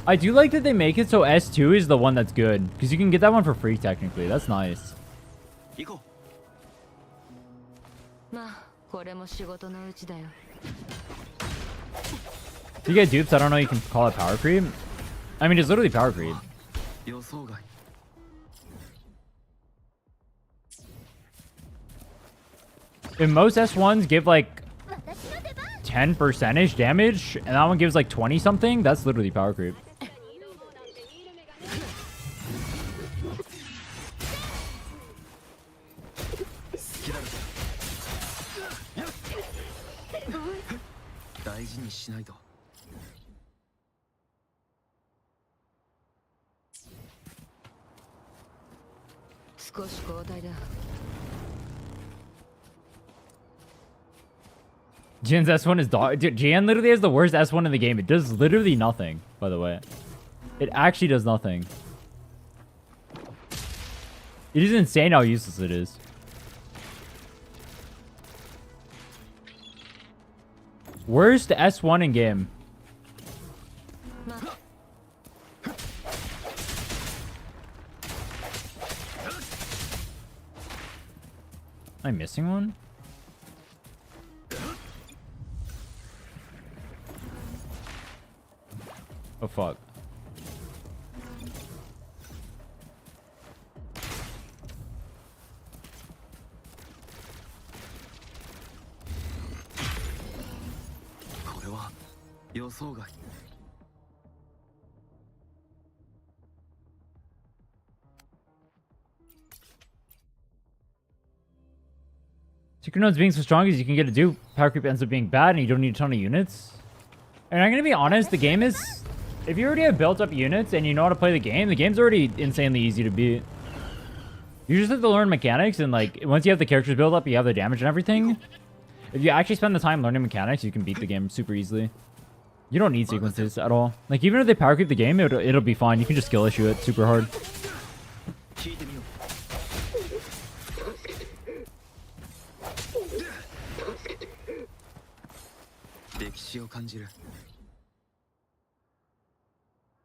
I do like that they make it so S2 is the one that's good. Because you can get that one for free technically. That's nice. You get dupes, I don't know you can call it power creep. I mean, it's literally power creep. If most S1s give like 10% damage, and that one gives like 20 something, that's literally power creep. Jin's S1 is dog. Dude, Jin literally has the worst S1 in the game. It does literally nothing, by the way. It actually does nothing. It is insane how useless it is. Worst S1 in game. Am I missing one? Oh fuck. Secret nodes being so strong is you can get a dupe. Power creep ends up being bad and you don't need a ton of units. And I'm gonna be honest, the game is... If you already have built up units and you know how to play the game's already insanely easy to beat. You just have to learn mechanics and like, once you have the characters built up, you have the damage and everything. If you actually spend the time learning mechanics, you can beat the game super easily. You don't need sequences at all. Like, even if they power creep the game, it'll be fine. You can just skill issue it super hard.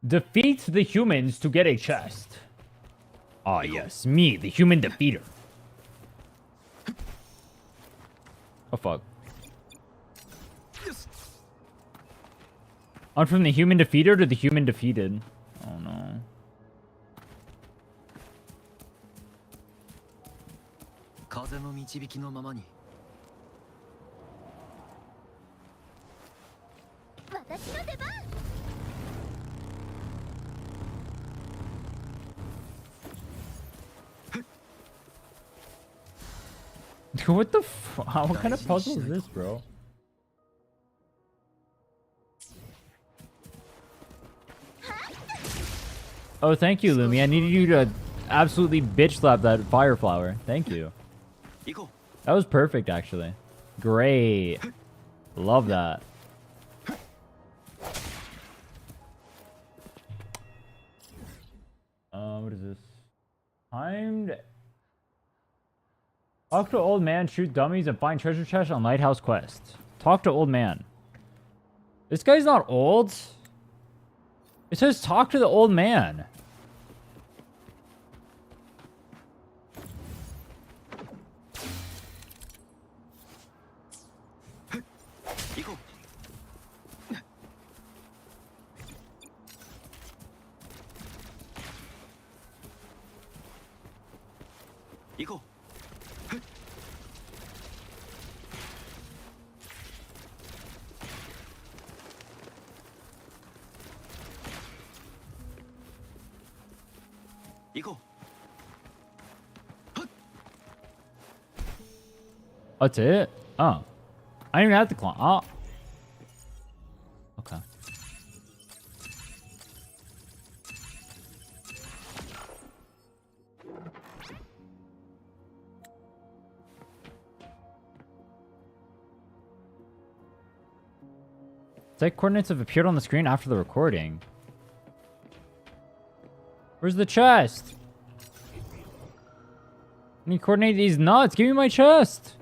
Defeat the humans to get a chest. Ah, yes, me, the human defeater. Oh, fuck. I'm from the human defeater to the human defeated. Oh, no. What the fuck? What kind of puzzle is this, bro? Oh, thank you, Lumi. I needed you to absolutely bitch slap that fire flower. Thank you. That was perfect, actually. Great. Love that. What is this? Timed. Talk to old man, shoot dummies, and find treasure chest on Lighthouse Quest. Talk to old man. This guy's not old. It says talk to the old man. That's it? Oh. I didn't even have to climb. Oh. Okay. Site coordinates have appeared on the screen after the recording. Where's the chest? I need to coordinate these nuts. Give me my chest.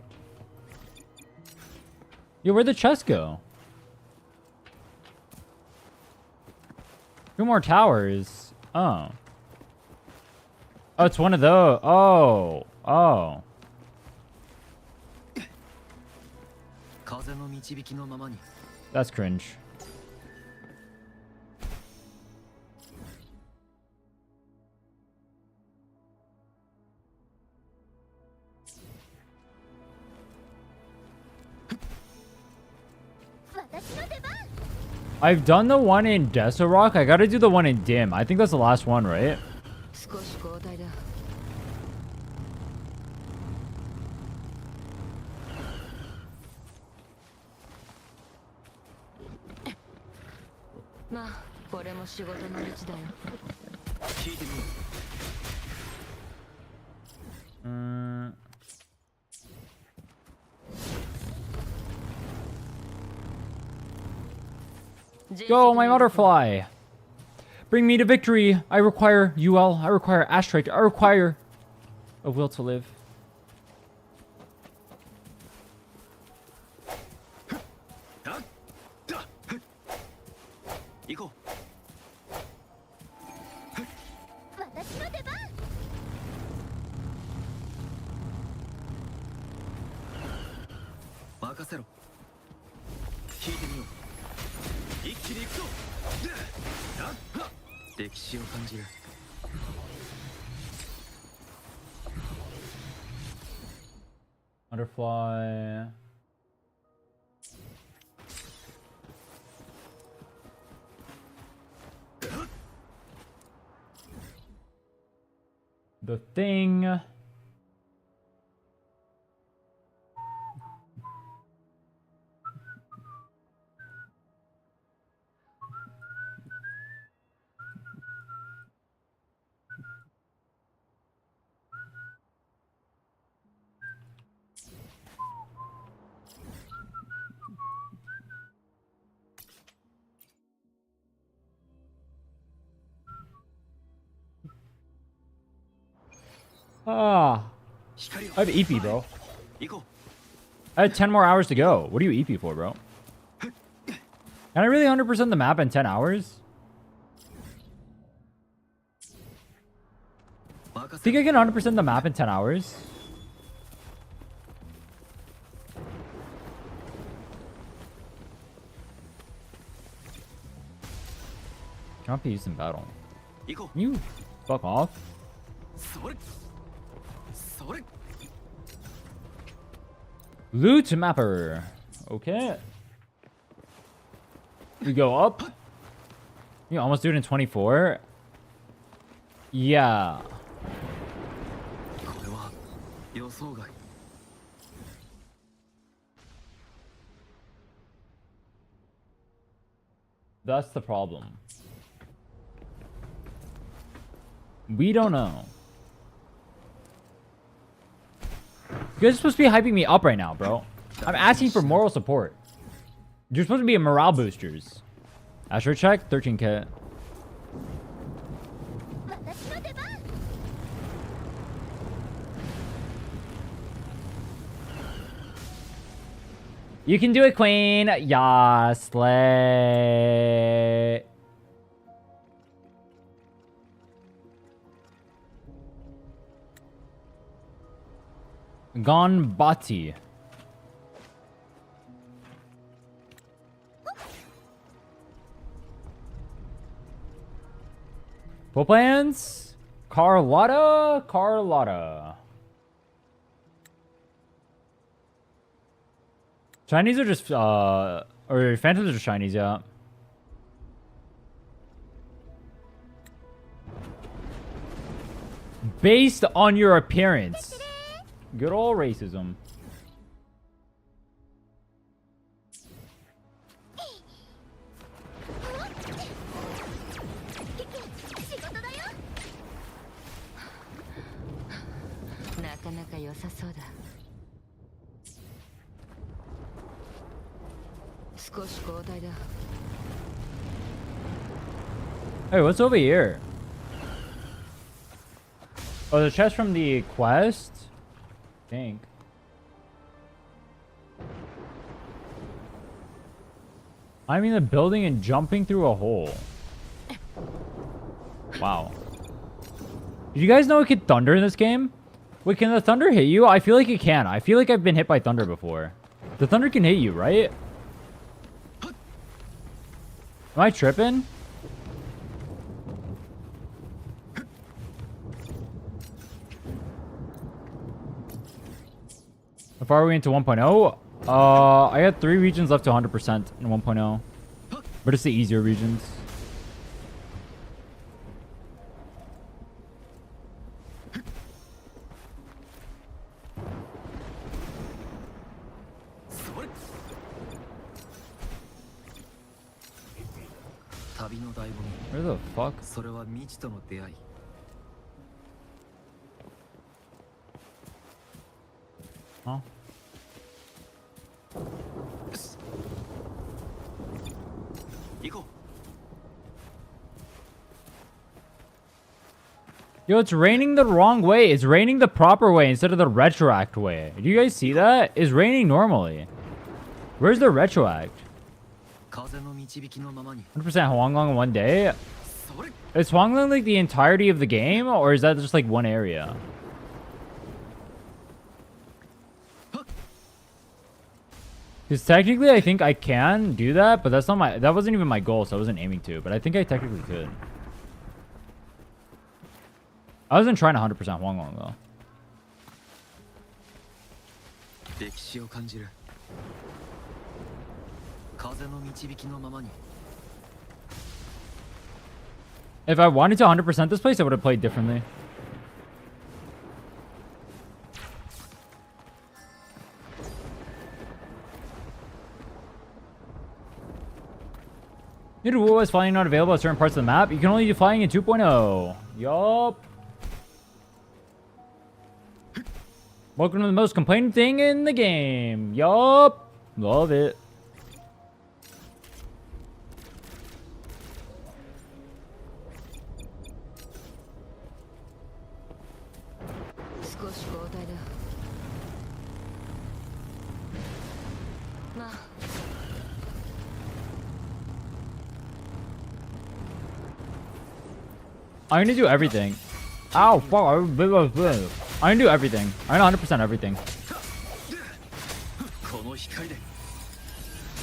Yo, where'd the chest go? 2 more towers. Oh. Oh, it's one of those. Oh. Oh. 風の導きのままに That's cringe. I've done the one in Desorok. I gotta do the one in Dim. I think that's the last one, right? 少し交代だ。まあ、これも仕事のうちだよ。聞いてみよう Go, my butterfly! Bring me to victory! I require UL. I require Astrite. I require a will to live. 行こう私の出番。任せろ聞いてみよう一気に行くぞ歴史を感じる Butterfly. The thing. Ah, I have EP, bro. 行こ I had 10 more hours to go. What are you EP for, bro? Can I really 100% the map in 10 hours? う任せ Think I can 100% the map in 10 hours? Cannot be used in battle. 行こ Can you fuck off? うそれそれ Loot mapper. Okay. We go up. You almost do it in 24. Yeah. これは予想外 That's the problem. We don't know. You guys are supposed to be hyping me up right now, bro. I'm asking for moral support. You're supposed to be a morale boosters. Astro check, 13k. 私の出番。You can do it, queen. Yeah, slay. Gonbati. Full plans? Carlotta? Carlotta. Chinese are just, or Phantoms are just Chinese, yeah. Based on your appearance. Good old racism. さそうだ。少し交代だ。 Hey, what's over here? Oh, the chest from the quest? I think. I'm in the building and jumping through a hole. Wow. Did you guys know it could thunder in this game? Wait, can the thunder hit you? I feel like it can. I feel like I've been hit by thunder before. The thunder can hit you, right? Am I tripping? How far are we into 1.0? I had 3 regions left to 100% in 1.0. But it's the easier regions. Where the fuck? Huh? Yo, it's raining the wrong way. It's raining the proper way instead of the retroact way. Do you guys see that? It's raining normally. Where's the retroact? 100% Huanglong in one day? Is Huanglong like the entirety of the game? Or is that just like one area? Because technically I think I can do that, but that's not my... That wasn't even my goal, so I wasn't aiming to. But I think I technically could. I wasn't trying 100% Huanglong though. If I wanted to 100% this place, I would have played differently. New to Wu is flying not available at certain parts of the map. You can only do flying in 2.0. Yup. Welcome to the most complaining thing in the game. Yup. Love it. I'm gonna do everything. Ow, fuck. I'm gonna do everything. I'm gonna 100% everything.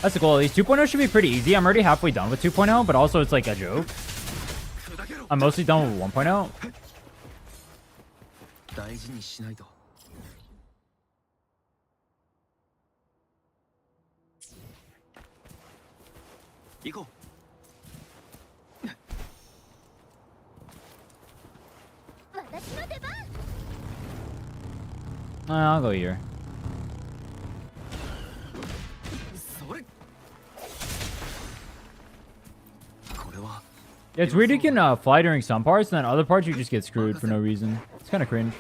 That's the goal. At least 2.0 should be pretty easy. I'm already halfway done with 2.0, but also it's like a joke. I'm mostly done with 1.0. I'll go here. Yeah, it's weird you can fly during some parts, and then other parts you just get screwed for no reason. It's kind of cringe.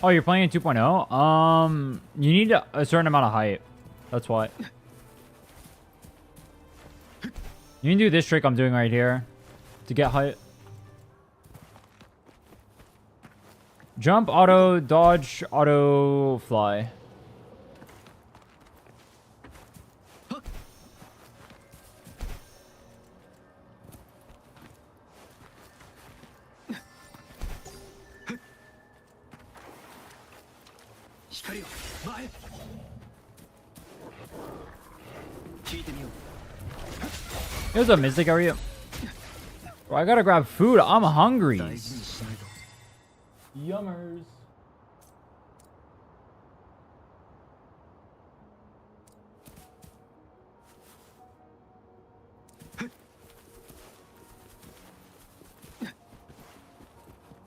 Oh, you're playing in 2.0? You need a certain amount of height. That's why. You can do this trick I'm doing right here to get height. Jump, auto, dodge, auto, fly. Here's a Mystic area. Bro, I gotta grab food. I'm hungry. Yummers.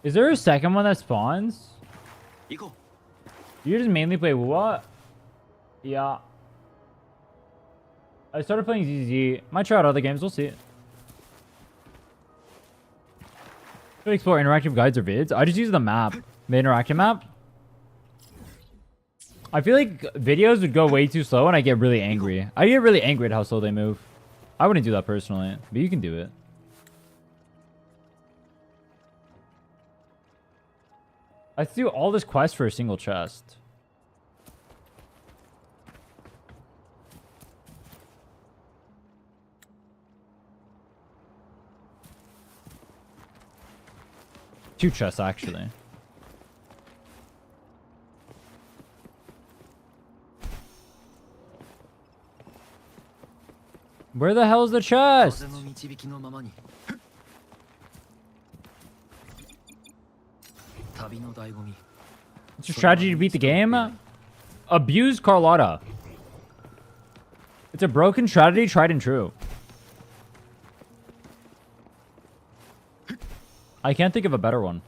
Is there a second one that spawns? You just mainly play what? Yeah. I started playing ZZ. Might try out other games. We'll see. Should I explore interactive guides or vids? I just use the map. The interactive map. I feel like videos would go way too slow and I get really angry. I get really angry at how slow they move. I wouldn't do that personally, but you can do it. Let's do all this quest for a single chest. Two chests, actually. Where the hell is the chest? 風の導きのままに旅の醍醐味 It's your strategy to beat the game? Abuse Carlotta. It's a broken strategy, tried and true. I can't think of a better one.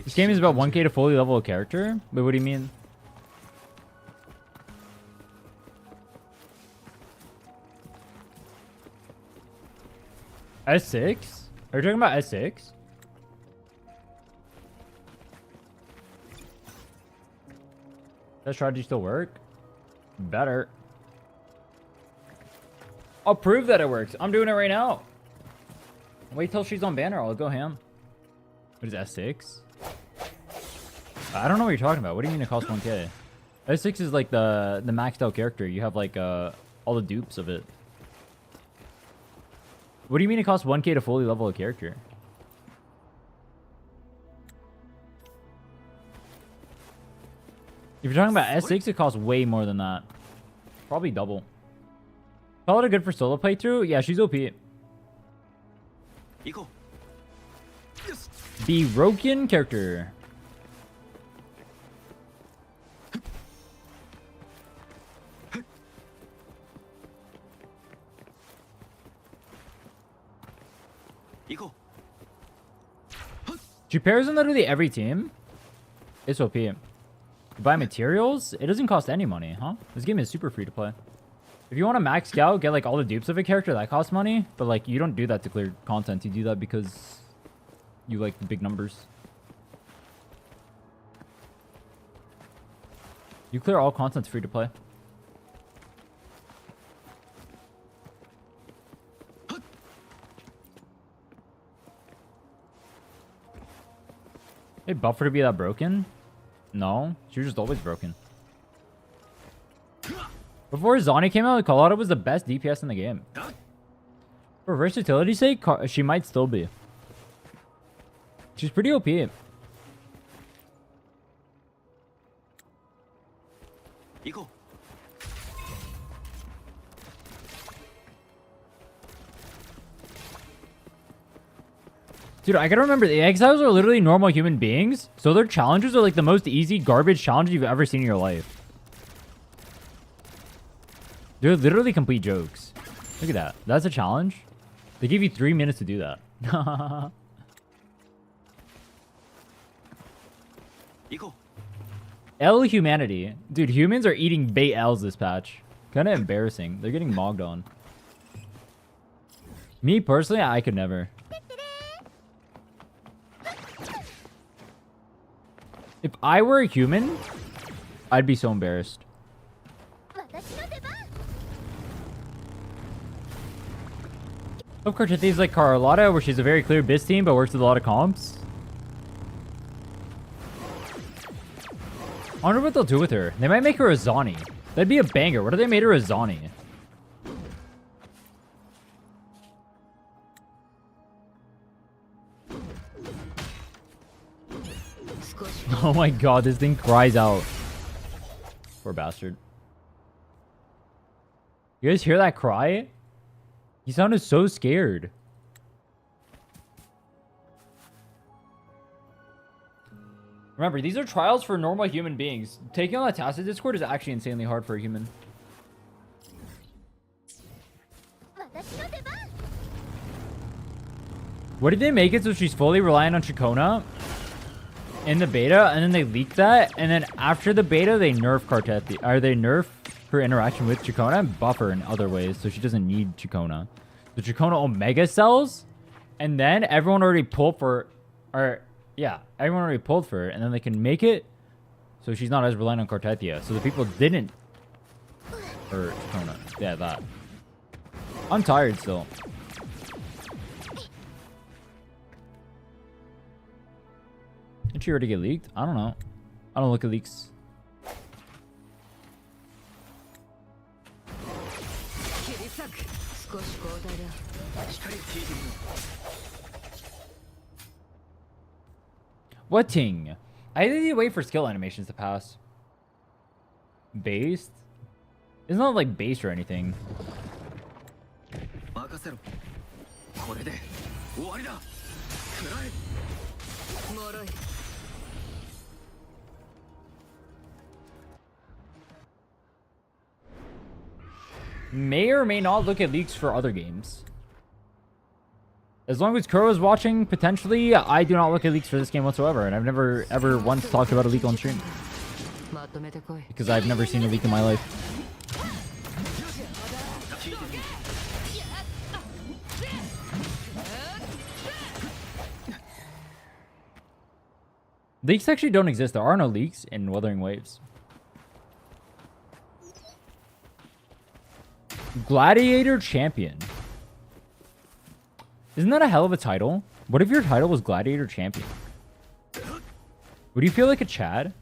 This game is about 1K to fully level a character? Wait, what do you mean? S6? Are you talking about S6? Does strategy still work? Better. I'll prove that it works. I'm doing it right now. Wait till she's on banner. I'll go ham. What is S6? I don't know what you're talking about. What do you mean it costs 1K? S6 is like the maxed out character. You have like all the dupes of it. What do you mean it costs 1K to fully level a character? If you're talking about S6, it costs way more than that. Probably double. Call it a good for solo playthrough? Yeah, she's OP. 行こ The Rokin character. She pairs in literally every team. It's OP. You buy materials? It doesn't cost any money, huh? This game is super free to play. If you want to max scout, get like all the dupes of a character, that costs money. But like, you don't do that to clear content. You do that because you like the big numbers. You clear all content free to play. Hey, Buffer to be that broken? No, she was just always broken. Before Zani came out, Colada was the best DPS in the game. For versatility's sake, she might still be. She's pretty OP. Dude, I gotta remember, the exiles are literally normal human beings, so their challenges are like the most easy garbage challenges you've ever seen in your life. They're literally complete jokes. Look at that. That's a challenge. They give you 3 minutes to do that. L humanity. Dude, humans are eating bait L's this patch. Kind of embarrassing. They're getting mogged on. Me personally, I could never. If I were a human, I'd be so embarrassed. Of course, things like Carlotta, where she's a very clear biz team, but works with a lot of comps. I wonder what they'll do with her. They might make her a Zani. That'd be a banger. What if they made her a Zani? Oh my god, this thing cries out. Poor bastard. You guys hear that cry? He sounded so scared. Remember, these are trials for normal human beings. Taking on a Tacit Discord is actually insanely hard for a human. What did they make it so she's fully reliant on Chikona in the beta, and then they leaked that, and then after the beta they nerf Cartethi, or they nerf her interaction with Chikona and buff her in other ways, so she doesn't need Chikona. The Chikona Omega cells, and then everyone already pulled for, or yeah, everyone already pulled for her, and then they can make it so she's not as reliant on Cartethia. So the people didn't, or Chikona, yeah, that. I'm tired still. Did she already get leaked? I don't know. I don't look at leaks. Wuthering. I need to wait for skill animations to pass. Based? It's not like based or anything. May or may not look at leaks for other games. As long as Kuro is watching, potentially, I do not look at leaks for this game whatsoever, and I've never ever once talked about a leak on stream. Because I've never seen a leak in my life. Leaks actually don't exist. There are no leaks in Wuthering Waves. Gladiator Champion. Isn't that a hell of a title? What if your title was Gladiator Champion? Would you feel like a Chad?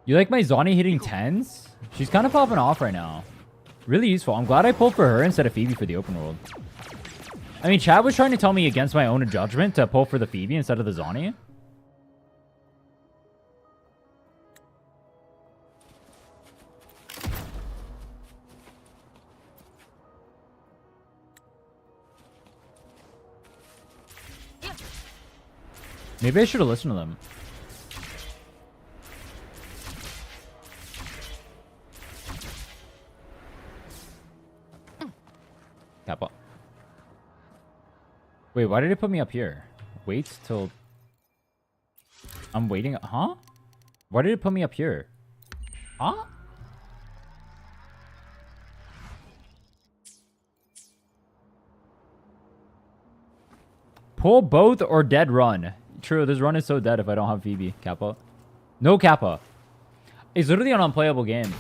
You like my Zani hitting 10s? She's kind of popping off right now. Really useful. I'm glad I pulled for her instead of Phoebe for the open world. I mean, Chad was trying to tell me against my own judgment to pull for the Phoebe instead of the Zani. Maybe I should have listened to them. Kappa. Wait, why did it put me up here? Wait till... I'm waiting... Huh? Why did it put me up here? Huh? Pull both or dead run. True, this run is so dead if I don't have Phoebe. Kappa. No Kappa. It's literally an unplayable game.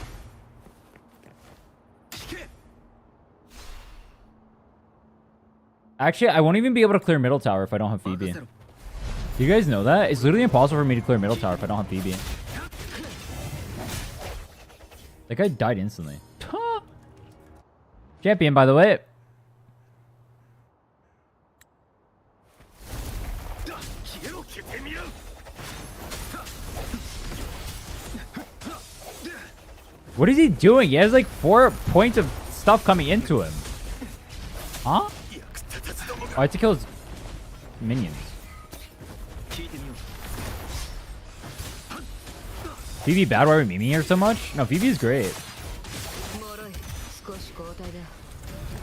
Actually, I won't even be able to clear middle tower if I don't have Phoebe. Do you guys know that? It's literally impossible for me to clear middle tower if I don't have Phoebe. That guy died instantly. Champion, by the way. What is he doing? He has like 4 points of stuff coming into him. Huh? Oh, I have to kill his minions. Phoebe bad? Why are we memeing her so much? No, Phoebe's great.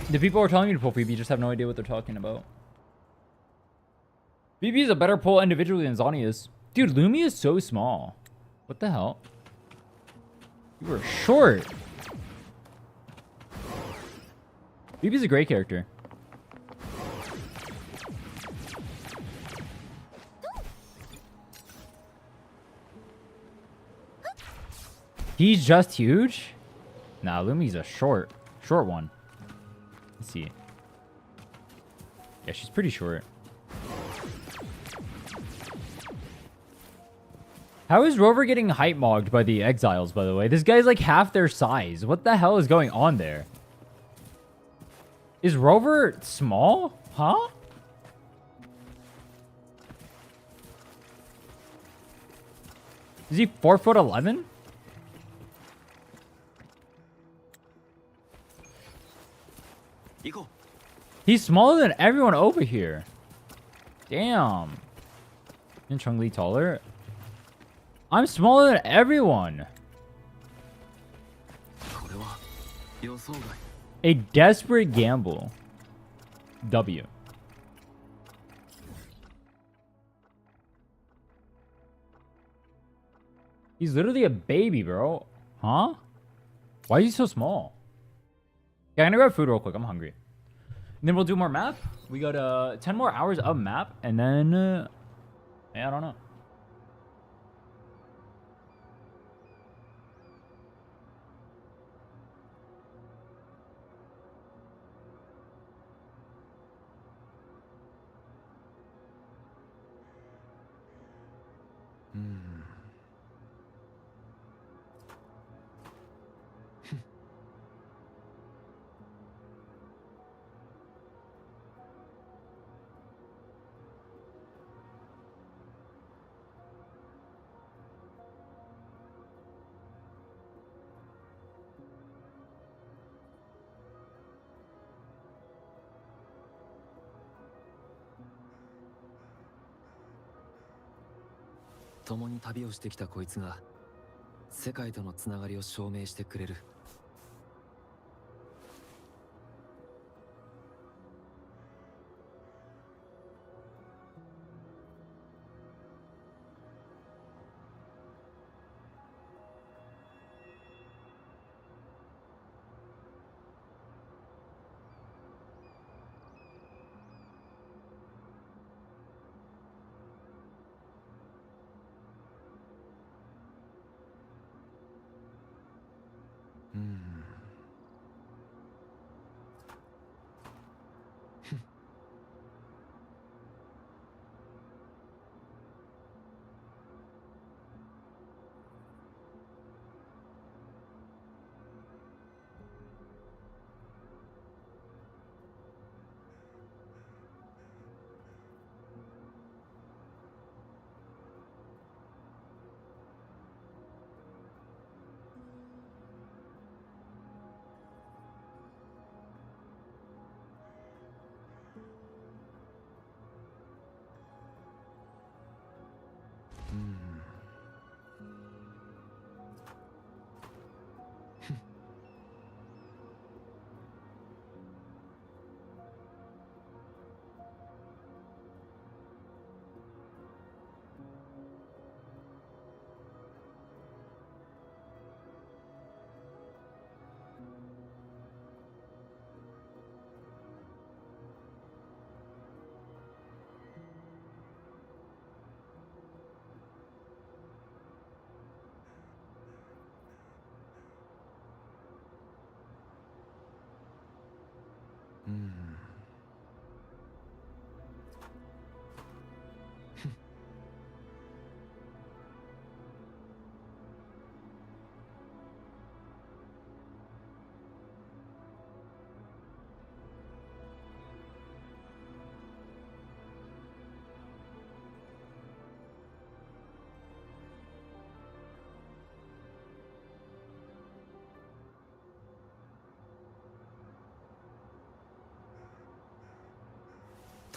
The people who are telling me to pull Phoebe just have no idea what they're talking about. Phoebe is a better pull individually than Zani is. Dude, Lumi is so small. What the hell? You were short. Phoebe's a great character. He's just huge? Nah, Lumi's a short one. Let's see. Yeah, she's pretty short. How is Rover getting hype mogged by the exiles, by the way? This guy's like half their size. What the hell is going on there? Is Rover small? Huh? Is he 4'11"? He's smaller than everyone over here. Damn. Isn't Chun-Li taller? I'm smaller than everyone. 予想外。 A desperate gamble. W. He's literally a baby, bro. Huh? Why is he so small? Okay, I'm gonna grab food real quick. I'm hungry. And then we'll do more map. We got 10 more hours of map, and then yeah, I don't know. Hmm. 共に旅をしてきたこいつが世界とのつながりを証明してくれる。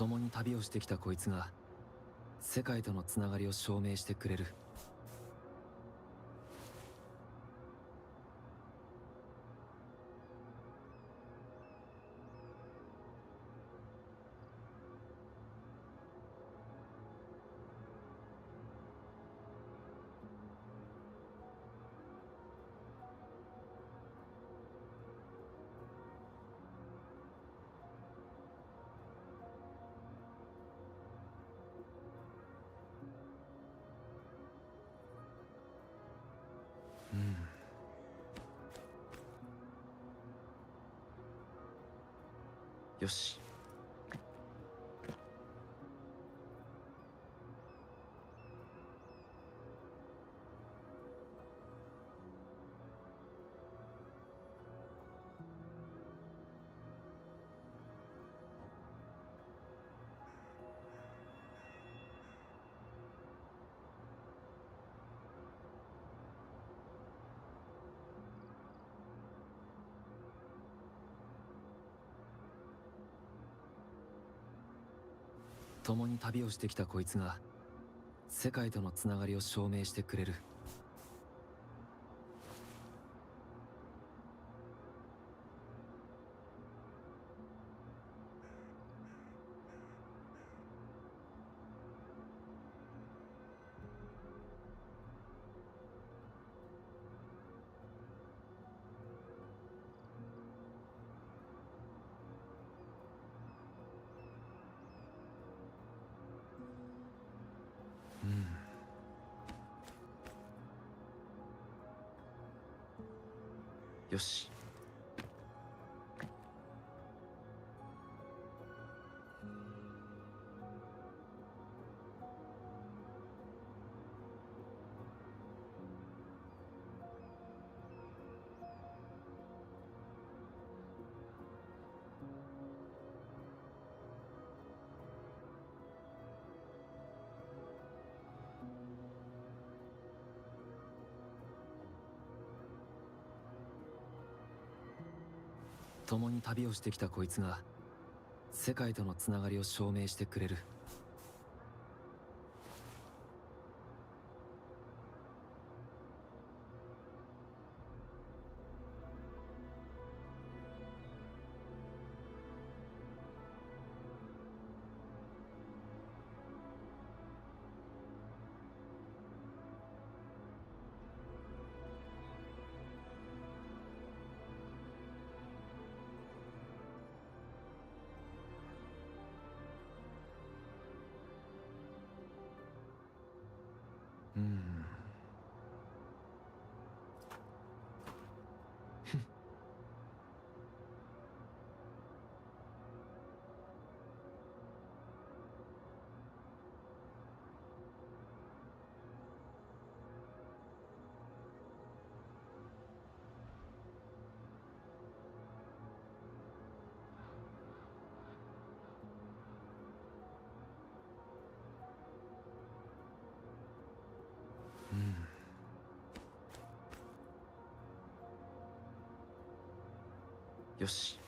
共に旅をしてきたこいつが世界とのつながりを証明してくれる。よし。共に旅をしてきたこいつが世界とのつながりを証明してくれる。うんよし。共に旅をしてきたこいつが世界とのつながりを証明してくれる。うんうんよし。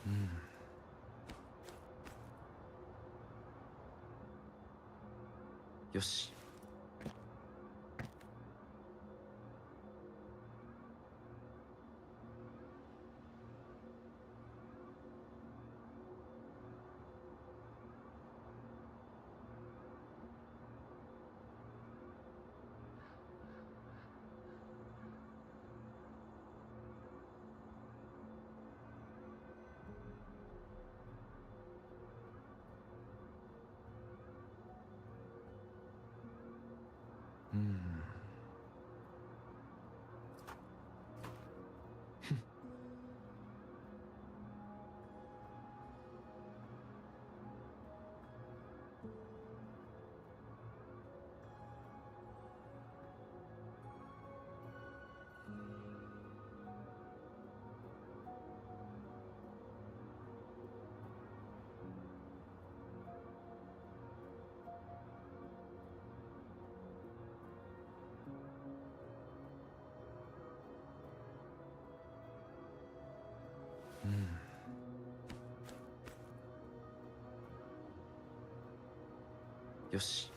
うんよし。うんうんよし。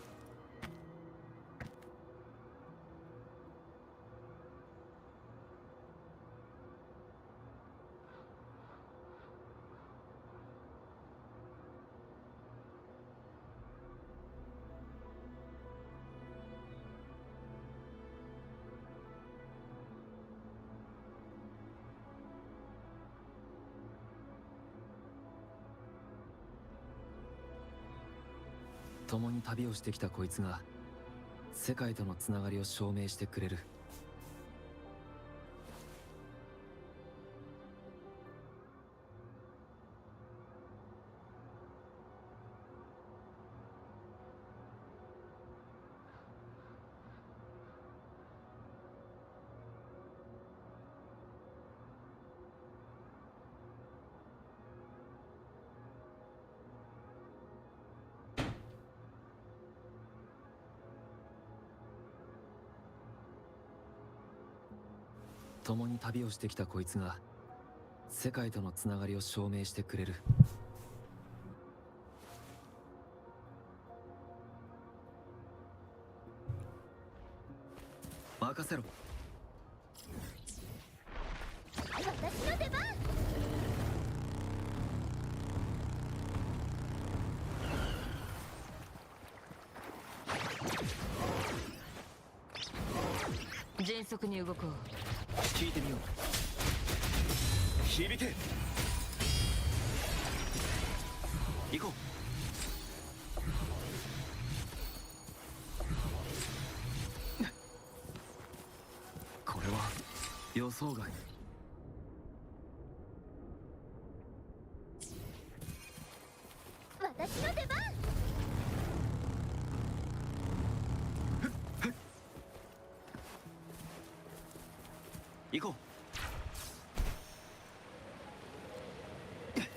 共に旅をしてきたこいつが世界とのつながりを証明してくれる。共に旅をしてきたこいつが世界とのつながりを証明してくれる。任せろ。私の出番。迅速に動こう。聞いてみよう。響け。行こう。これは予想外。私の出番。行こ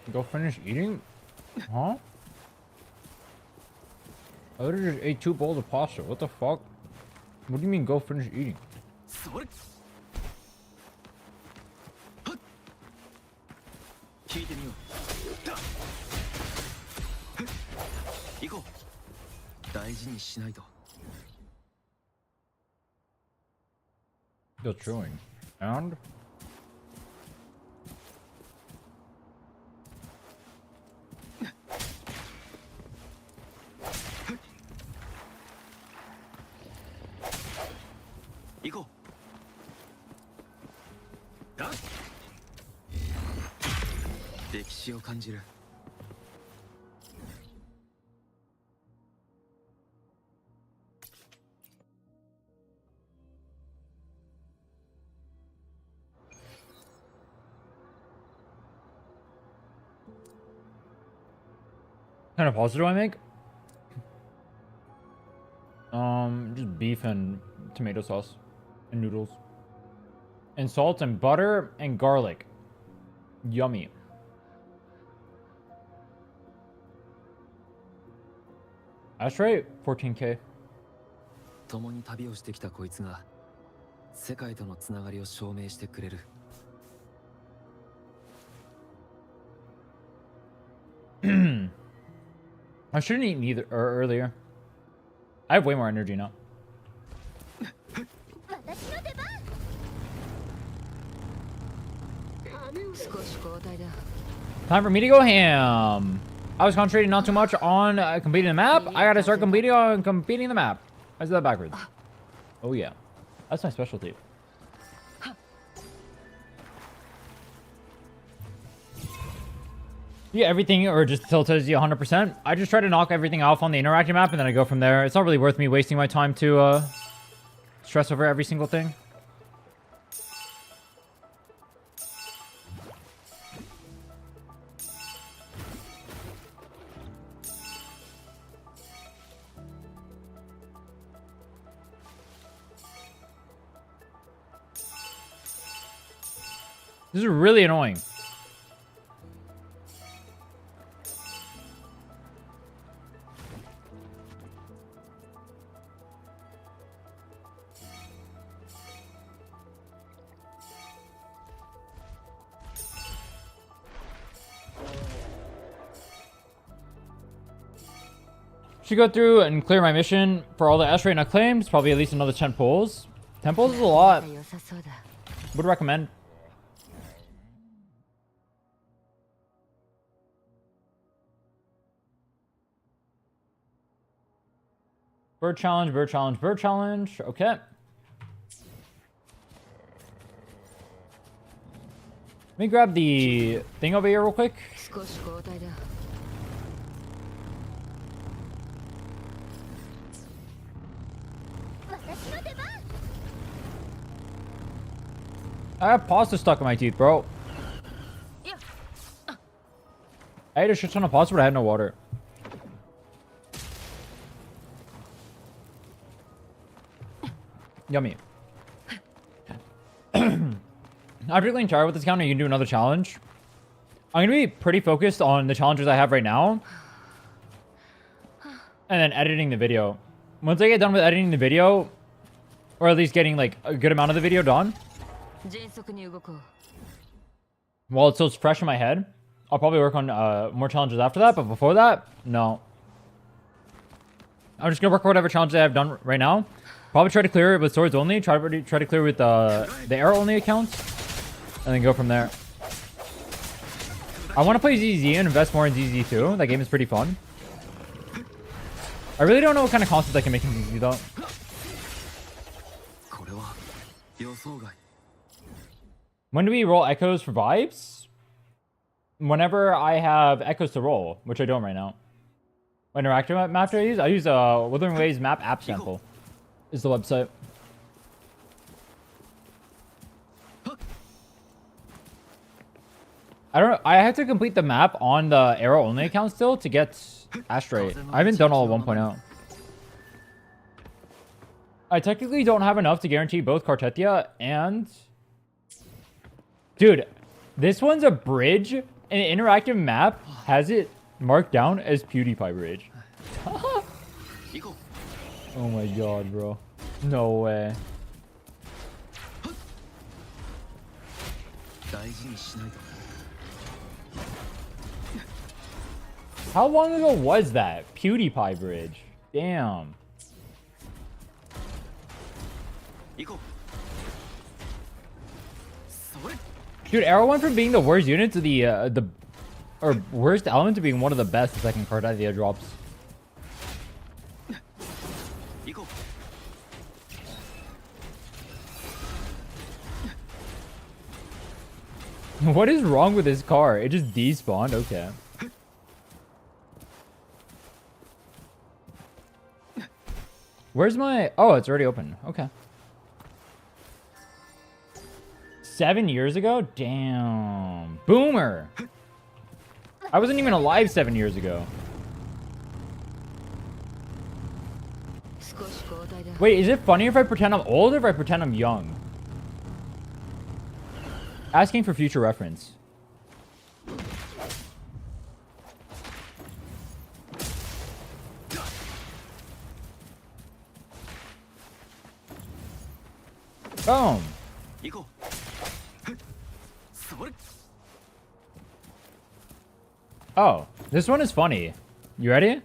う。 Go finish eating? Huh? I literally just ate 2 bowls of pasta. What the fuck? What do you mean go finish eating? それ。はっ。聞いてみよう。だ。行こう。大事にしないと。 Still chewing. And? Go. だ。歴史を感じる。What kind of pasta do I make? Just beef and tomato sauce and noodles and salt and butter and garlic. Yummy. Ashtray 14k. 共に旅をしてきたこいつが世界とのつながりを証明してくれる。 I shouldn't eat neither earlier. I have way more energy now. Time for me to go ham. I was concentrating not too much on completing the map. I gotta start completing the map. I said that backwards. Oh yeah, that's my specialty. Yeah, everything or just tilted you 100%. I just try to knock everything off on the interactive map and then I go from there. It's not really worth me wasting my time to stress over every single thing. This is really annoying. Should go through and clear my mission for all the asteroid not claimed. Probably at least another 10 pulls. 10 pulls is a lot. Would recommend. Bird challenge, bird challenge, bird challenge. Okay. Let me grab the thing over here real quick. I have pasta stuck in my teeth, bro. I ate a shit ton of pasta, but I had no water. Yummy. After getting tired with this counter, you can do another challenge. I'm gonna be pretty focused on the challenges I have right now. And then editing the video. Once I get done with editing the video, or at least getting like a good amount of the video done, while it's still fresh in my head, I'll probably work on more challenges after that. But before that, no. I'm just gonna work on whatever challenges I have done right now. Probably try to clear it with swords only. Try to clear with the arrow only accounts, and then go from there. I want to play ZZ and invest more in ZZ too. That game is pretty fun. I really don't know what kind of concept I can make in ZZ though. When do we roll echoes for vibes? Whenever I have echoes to roll, which I don't right now. What interactive map do I use? I use Wuthering Waves map app sample. Is the website. I have to complete the map on the arrow only account still to get Astrate. I haven't done all of 1.0. I technically don't have enough to guarantee both Cartetia and... Dude, this one's a bridge, and an interactive map has it marked down as PewDiePie bridge. Oh my god, bro. No way. How long ago was that? PewDiePie bridge. Damn. Dude, Arrow went from being the worst unit to the worst element to being one of the best the second Cartetia drops. What is wrong with this car? It just despawned? Okay. Where's my... Oh, it's already open. Okay. 7 years ago? Damn. Boomer. I wasn't even alive 7 years ago. Wait, is it funny if I pretend I'm old or if I pretend I'm young? Asking for future reference. Boom. Oh, this one is funny. You ready?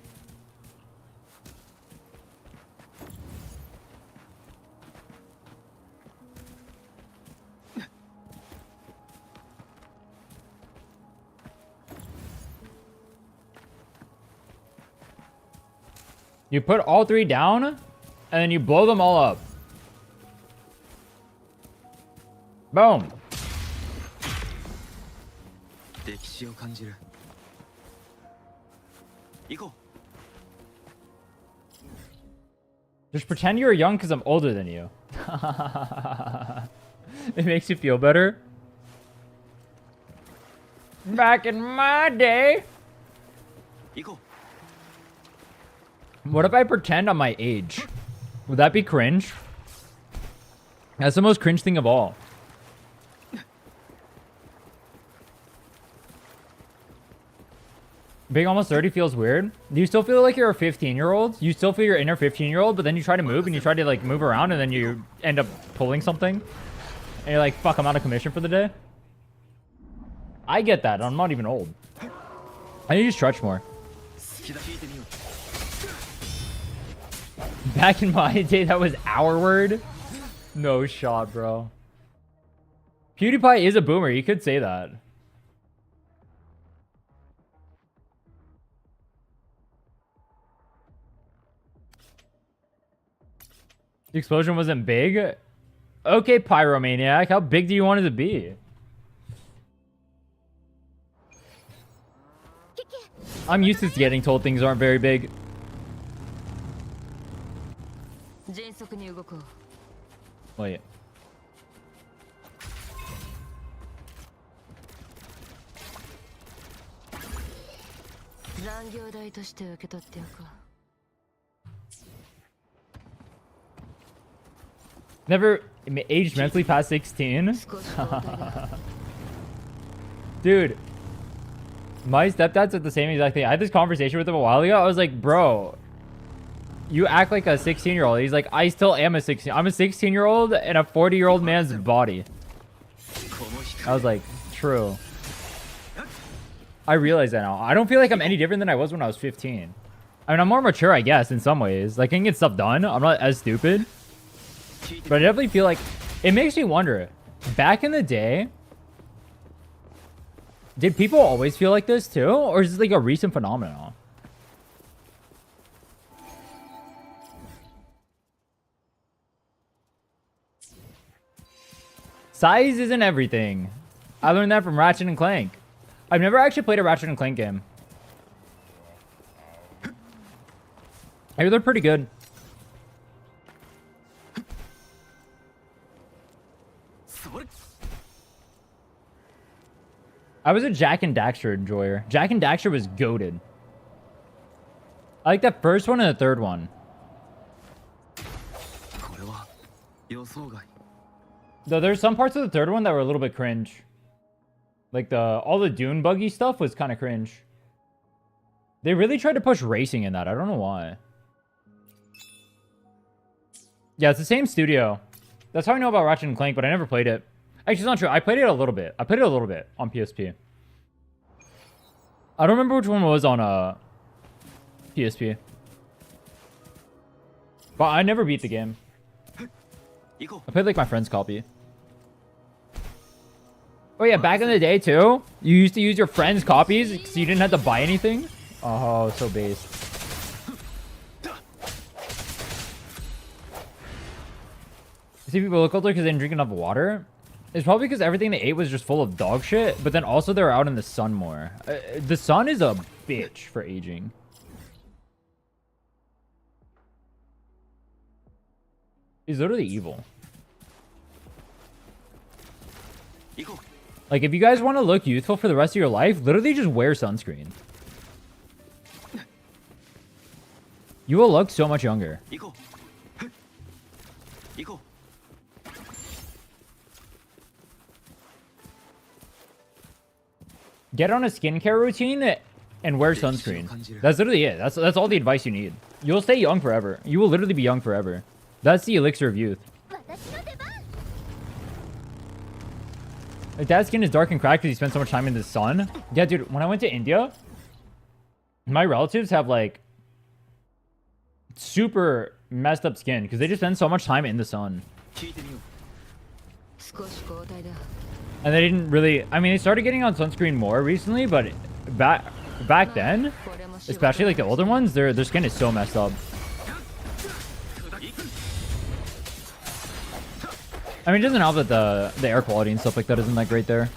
You put all three down, and then you blow them all up. Boom. Just pretend you're young because I'm older than you. It makes you feel better. Back in my day. What if I pretend I'm my age? Would that be cringe? That's the most cringe thing of all. Being almost 30 feels weird. Do you still feel like you're a 15-year-old? You still feel your inner 15-year-old, but then you try to move and you try to like move around and then you end up pulling something. And you're like, fuck, I'm out of commission for the day. I get that. I'm not even old. I need to stretch more. Back in my day, that was our word. No shot, bro. PewDiePie is a boomer. You could say that. The explosion wasn't big? Okay, Pyromaniac. How big do you want it to be? I'm used to getting told things aren't very big. Wait. Never aged mentally past 16? Dude. My stepdad said the same exact thing. I had this conversation with him a while ago. I was like, bro, you act like a 16-year-old. He's like, I still am a 16. I'm a 16-year-old in a 40-year-old man's body. I was like, true. I realize that now. I don't feel like I'm any different than I was when I was 15. I mean, I'm more mature, I guess, in some ways. Like, I can get stuff done. I'm not as stupid. But I definitely feel like it makes me wonder. Back in the day, did people always feel like this too, or is this like a recent phenomenon? Size isn't everything. I learned that from Ratchet and Clank. I've never actually played a Ratchet and Clank game. I hear they're pretty good. I was a Jack and Daxter enjoyer. Jack and Daxter was goated. I like that first one and the third one. Though there's some parts of the third one that were a little bit cringe. Like all the dune buggy stuff was kind of cringe. They really tried to push racing in that. I don't know why. Yeah, it's the same studio. That's how I know about Ratchet and Clank, but I never played it. Actually, it's not true. I played it a little bit. I played it a little bit on PSP. I don't remember which one was on PSP. But I never beat the game. I played like my friend's copy. Oh yeah, back in the day too, you used to use your friend's copies so you didn't have to buy anything. Oh, so based. See, people look older because they didn't drink enough water. It's probably because everything they ate was just full of dog shit, but then also they're out in the sun more. The sun is a bitch for aging. He's literally evil. Like, if you guys want to look youthful for the rest of your life, literally just wear sunscreen. You will look so much younger. Get on a skincare routine and wear sunscreen. That's literally it. That's all the advice you need. You'll stay young forever. You will literally be young forever. That's the elixir of youth. Like, dad's skin is dark and cracked because he spent so much time in the sun. Yeah, dude, when I went to India, my relatives have, like, super messed up skin because they just spend so much time in the sun. And they didn't really... I mean, they started getting on sunscreen more recently, but back then, especially, like, the older ones, their skin is so messed up. I mean, it doesn't help that the air quality and stuff like that isn't that great there.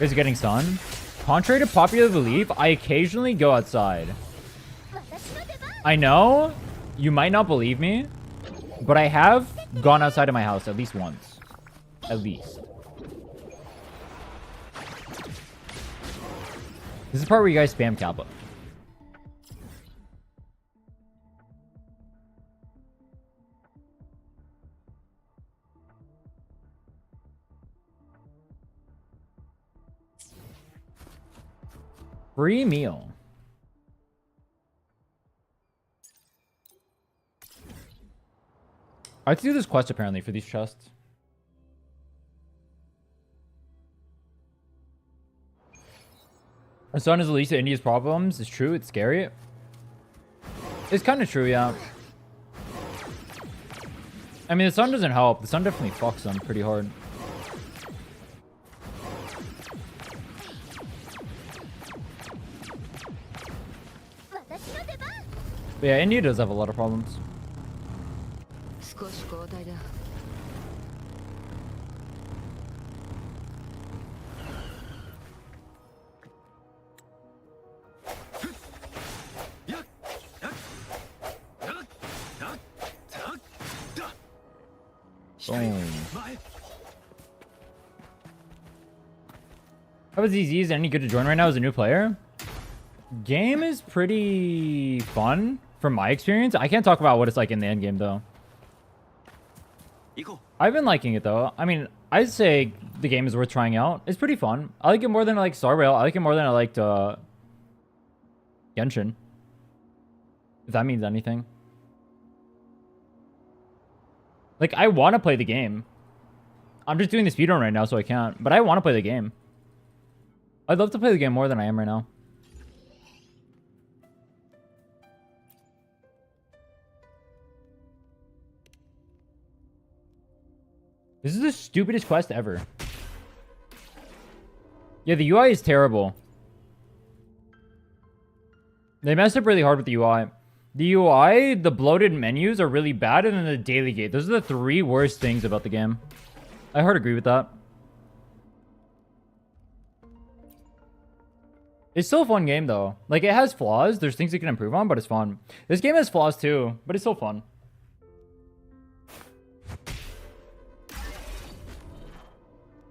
Is getting sun. Contrary to popular belief, I occasionally go outside. I know you might not believe me, but I have gone outside of my house at least once. At least. This is the part where you guys spam Kappa. Free meal. I have to do this quest apparently for these chests. The sun is the least of India's problems. It's true. It's scary. It's kind of true, yeah. I mean, the sun doesn't help. The sun definitely fucks them pretty hard. But yeah, India does have a lot of problems. Boom. How is ZZ? Is it any good to join right now as a new player? Game is pretty fun from my experience. I can't talk about what it's like in the end game though. I've been liking it though. I mean, I'd say the game is worth trying out. It's pretty fun. I like it more than I like Star Rail. I like it more than I liked Genshin. If that means anything. Like, I want to play the game. I'm just doing the speedrun right now, so I can't. But I want to play the game. I'd love to play the game more than I am right now. This is the stupidest quest ever. Yeah, the UI is terrible. They messed up really hard with the UI. The UI, the bloated menus are really bad, and then the daily gate. Those are the 3 worst things about the game. I hard agree with that. It's still a fun game, though. Like, it has flaws. There's things it can improve on, but it's fun. This game has flaws, too, but it's still fun.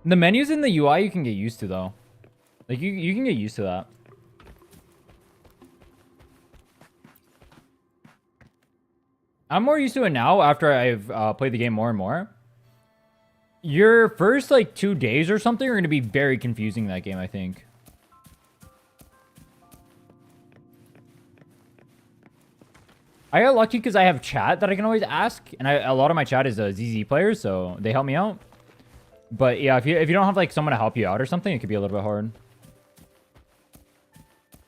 The menus in the UI you can get used to, though. Like, you can get used to that. I'm more used to it now after I've played the game more and more. Your first, like, 2 days or something are going to be very confusing in that game, I think. I got lucky because I have chat that I can always ask. And a lot of my chat is ZZ players, so they help me out. But yeah, if you don't have, like, someone to help you out or something, it could be a little bit hard.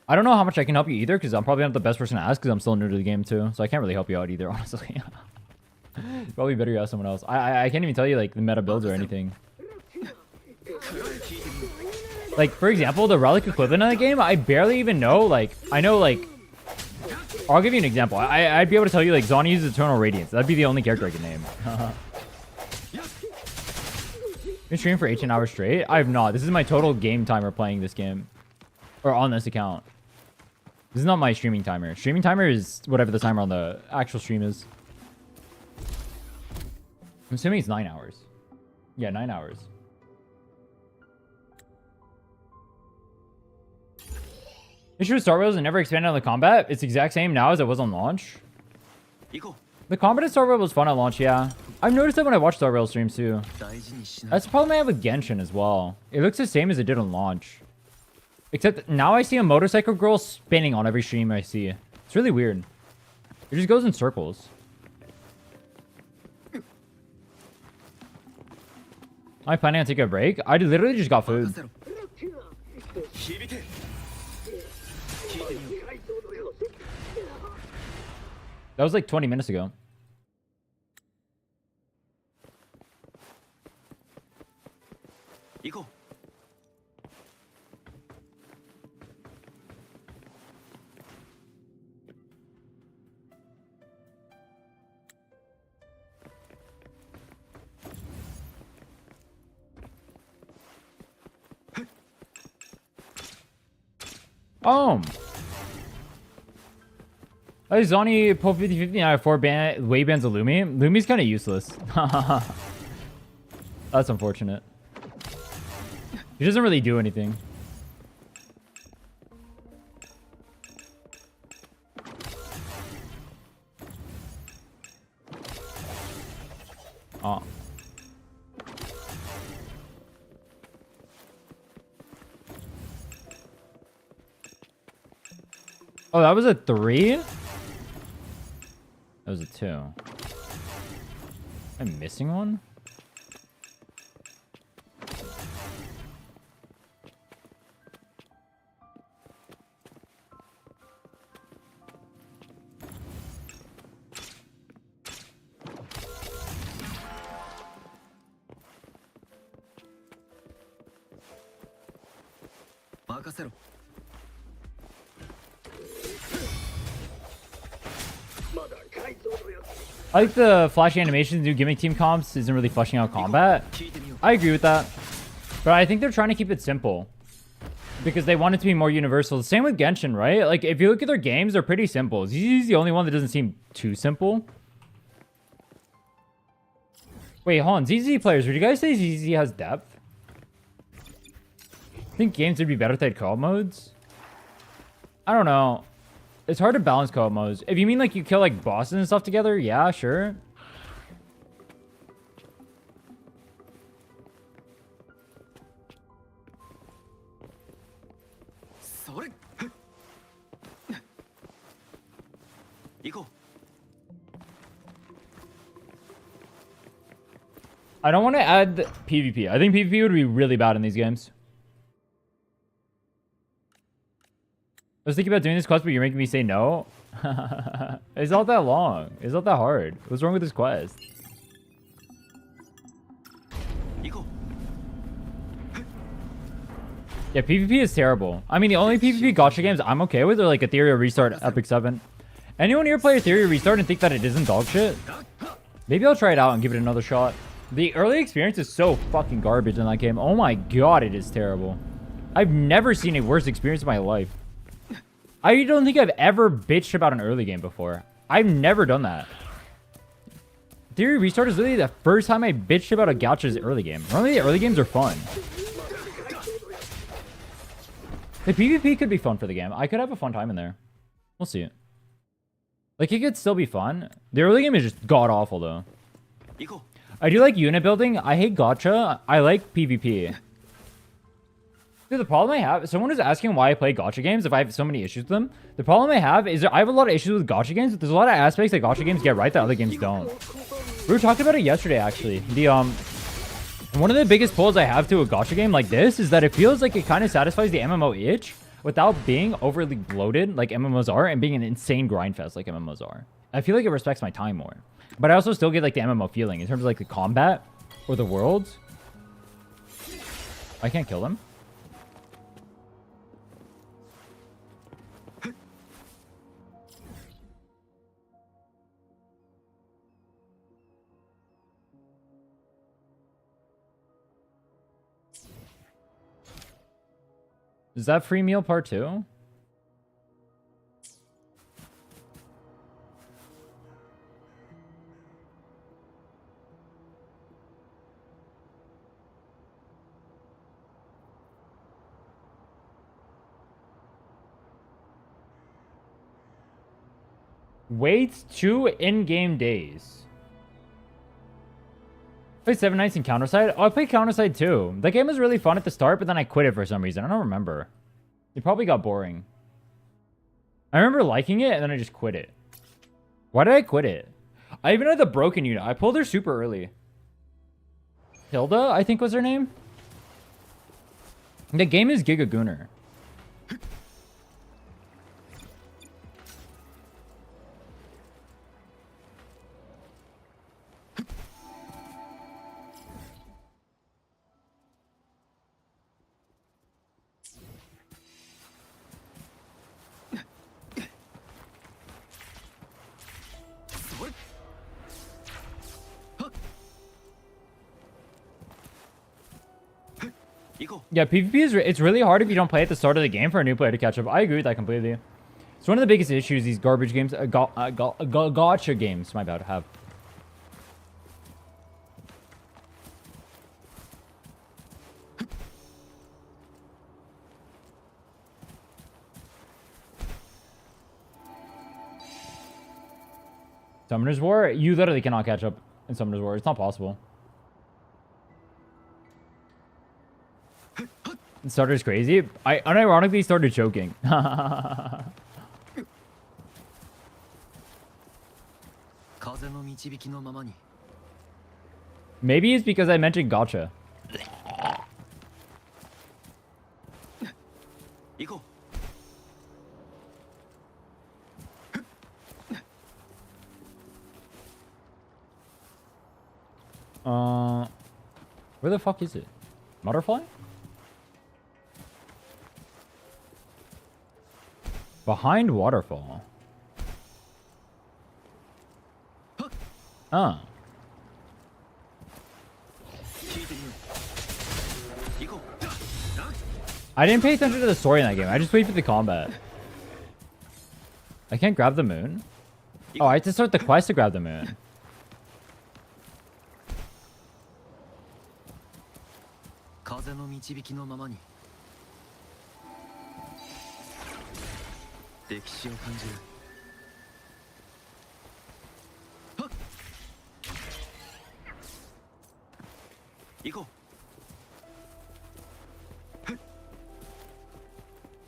I don't know how much I can help you either, because I'm probably not the best person to ask, because I'm still new to the game too. So I can't really help you out either, honestly. Probably better you ask someone else. I can't even tell you, like, the meta builds or anything. Like, for example, the relic equivalent of the game, I barely even know. Like, I know, like... I'll give you an example. I'd be able to tell you, like, Zani uses Eternal Radiance. That'd be the only character I can name. Been streaming for 18 hours straight? I have not. This is my total game timer playing this game. Or on this account. This is not my streaming timer. Streaming timer is whatever the timer on the actual stream is. I'm assuming it's 9 hours. Yeah, 9 hours. Issue with Star Wars and never expanded on the combat. It's the exact same now as it was on launch. The combat in Star Wars was fun at launch, yeah. I've noticed that when I watch Star Wars streams too. That's the problem I have with Genshin as well. It looks the same as it did on launch. Except now I see a motorcycle girl spinning on every stream I see. It's really weird. It just goes in circles. Am I planning on taking a break? I literally just got food. That was like 20 minutes ago. Oh, Zoni pull 50-50 out of 4 wave bands of Lumi. Lumi's kind of useless. That's unfortunate. He doesn't really do anything. Oh. Oh, that was a 3? That was a 2. Am I missing one? I like the flashy animations, new gimmick team comps isn't really fleshing out combat. I agree with that. But I think they're trying to keep it simple. Because they want it to be more universal. Same with Genshin, right? Like, if you look at their games, they're pretty simple. ZZ's the only one that doesn't seem too simple. Wait, hold on. ZZ players, would you guys say ZZ has depth? I think games would be better if they had co-op modes. I don't know. It's hard to balance co-op modes. If you mean like you kill like bosses and stuff together, yeah, sure. I don't want to add PvP. I think PvP would be really bad in these games. I was thinking about doing this quest, but you're making me say no. It's not that long. It's not that hard. What's wrong with this quest? Yeah, PvP is terrible. I mean, the only PvP gacha games I'm okay with are like Ethereal Restart, Epic 7. Anyone here play Ethereal Restart and think that it isn't dog shit? Maybe I'll try it out and give it another shot. The early experience is so fucking garbage in that game. Oh my god, it is terrible. I've never seen a worse experience in my life. I don't think I've ever bitched about an early game before. I've never done that. Theory Restart is literally the first time I bitched about a gacha's early game. Normally, the early games are fun. The PvP could be fun for the game. I could have a fun time in there. We'll see. Like, it could still be fun. The early game is just god-awful, though. I do like unit building. I hate gacha. I like PvP. Dude, the problem I have... Someone was asking why I play gacha games if I have so many issues with them. The problem I have is that I have a lot of issues with gacha games, but there's a lot of aspects that gacha games get right that other games don't. We were talking about it yesterday, actually. One of the biggest pulls I have to a gacha game like this is that it feels like it kind of satisfies the MMO itch without being overly bloated like MMOs are and being an insane grind fest like MMOs are. I feel like it respects my time more. But I also still get like the MMO feeling in terms of like the combat or the worlds. I can't kill them. Is that free meal part 2? Wait 2 in-game days. Played 7 Nights in Counterside? Oh, I played Counterside too. That game was really fun at the start, but then I quit it for some reason. I don't remember. It probably got boring. I remember liking it, and then I just quit it. Why did I quit it? I even had the broken unit. I pulled her super early. Hilda, I think was her name. The game is Giga Gooner. Yeah, PvP is it's really hard if you don't play at the start of the game for a new player to catch up. I agree with that completely. It's one of the biggest issues these garbage games, gacha games, my bad, have. Summoner's War? You literally cannot catch up in Summoner's War. It's not possible. Starter's crazy. I unironically started choking. Maybe it's because I mentioned gacha. Where the fuck is it? Butterfly? Behind waterfall. Oh. I didn't pay attention to the story in that game. I just waited for the combat. I can't grab the moon? Oh, I have to start the quest to grab the moon.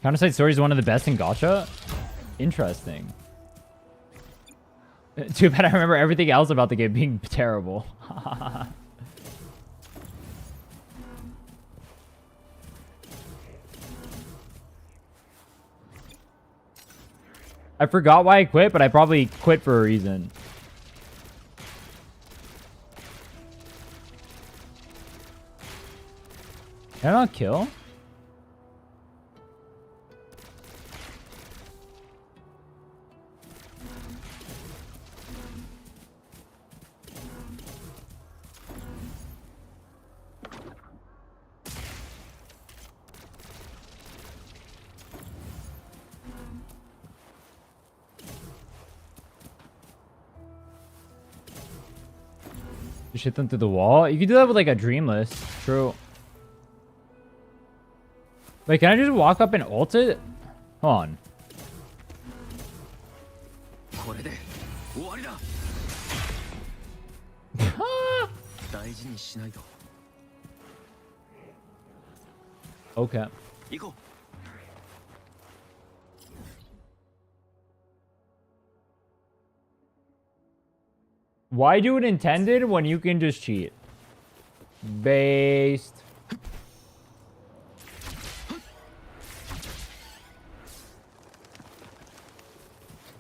Counterside Story is one of the best in gacha? Interesting. Too bad I remember everything else about the game being terrible. I forgot why I quit, but I probably quit for a reason. Can I not kill? Just hit them through the wall. You can do that with like a dreamless. True. Wait, can I just walk up and ult it? Hold on. これで終わりだ大事にしないと Okay. 行こ Why do it intended when you can just cheat? Based.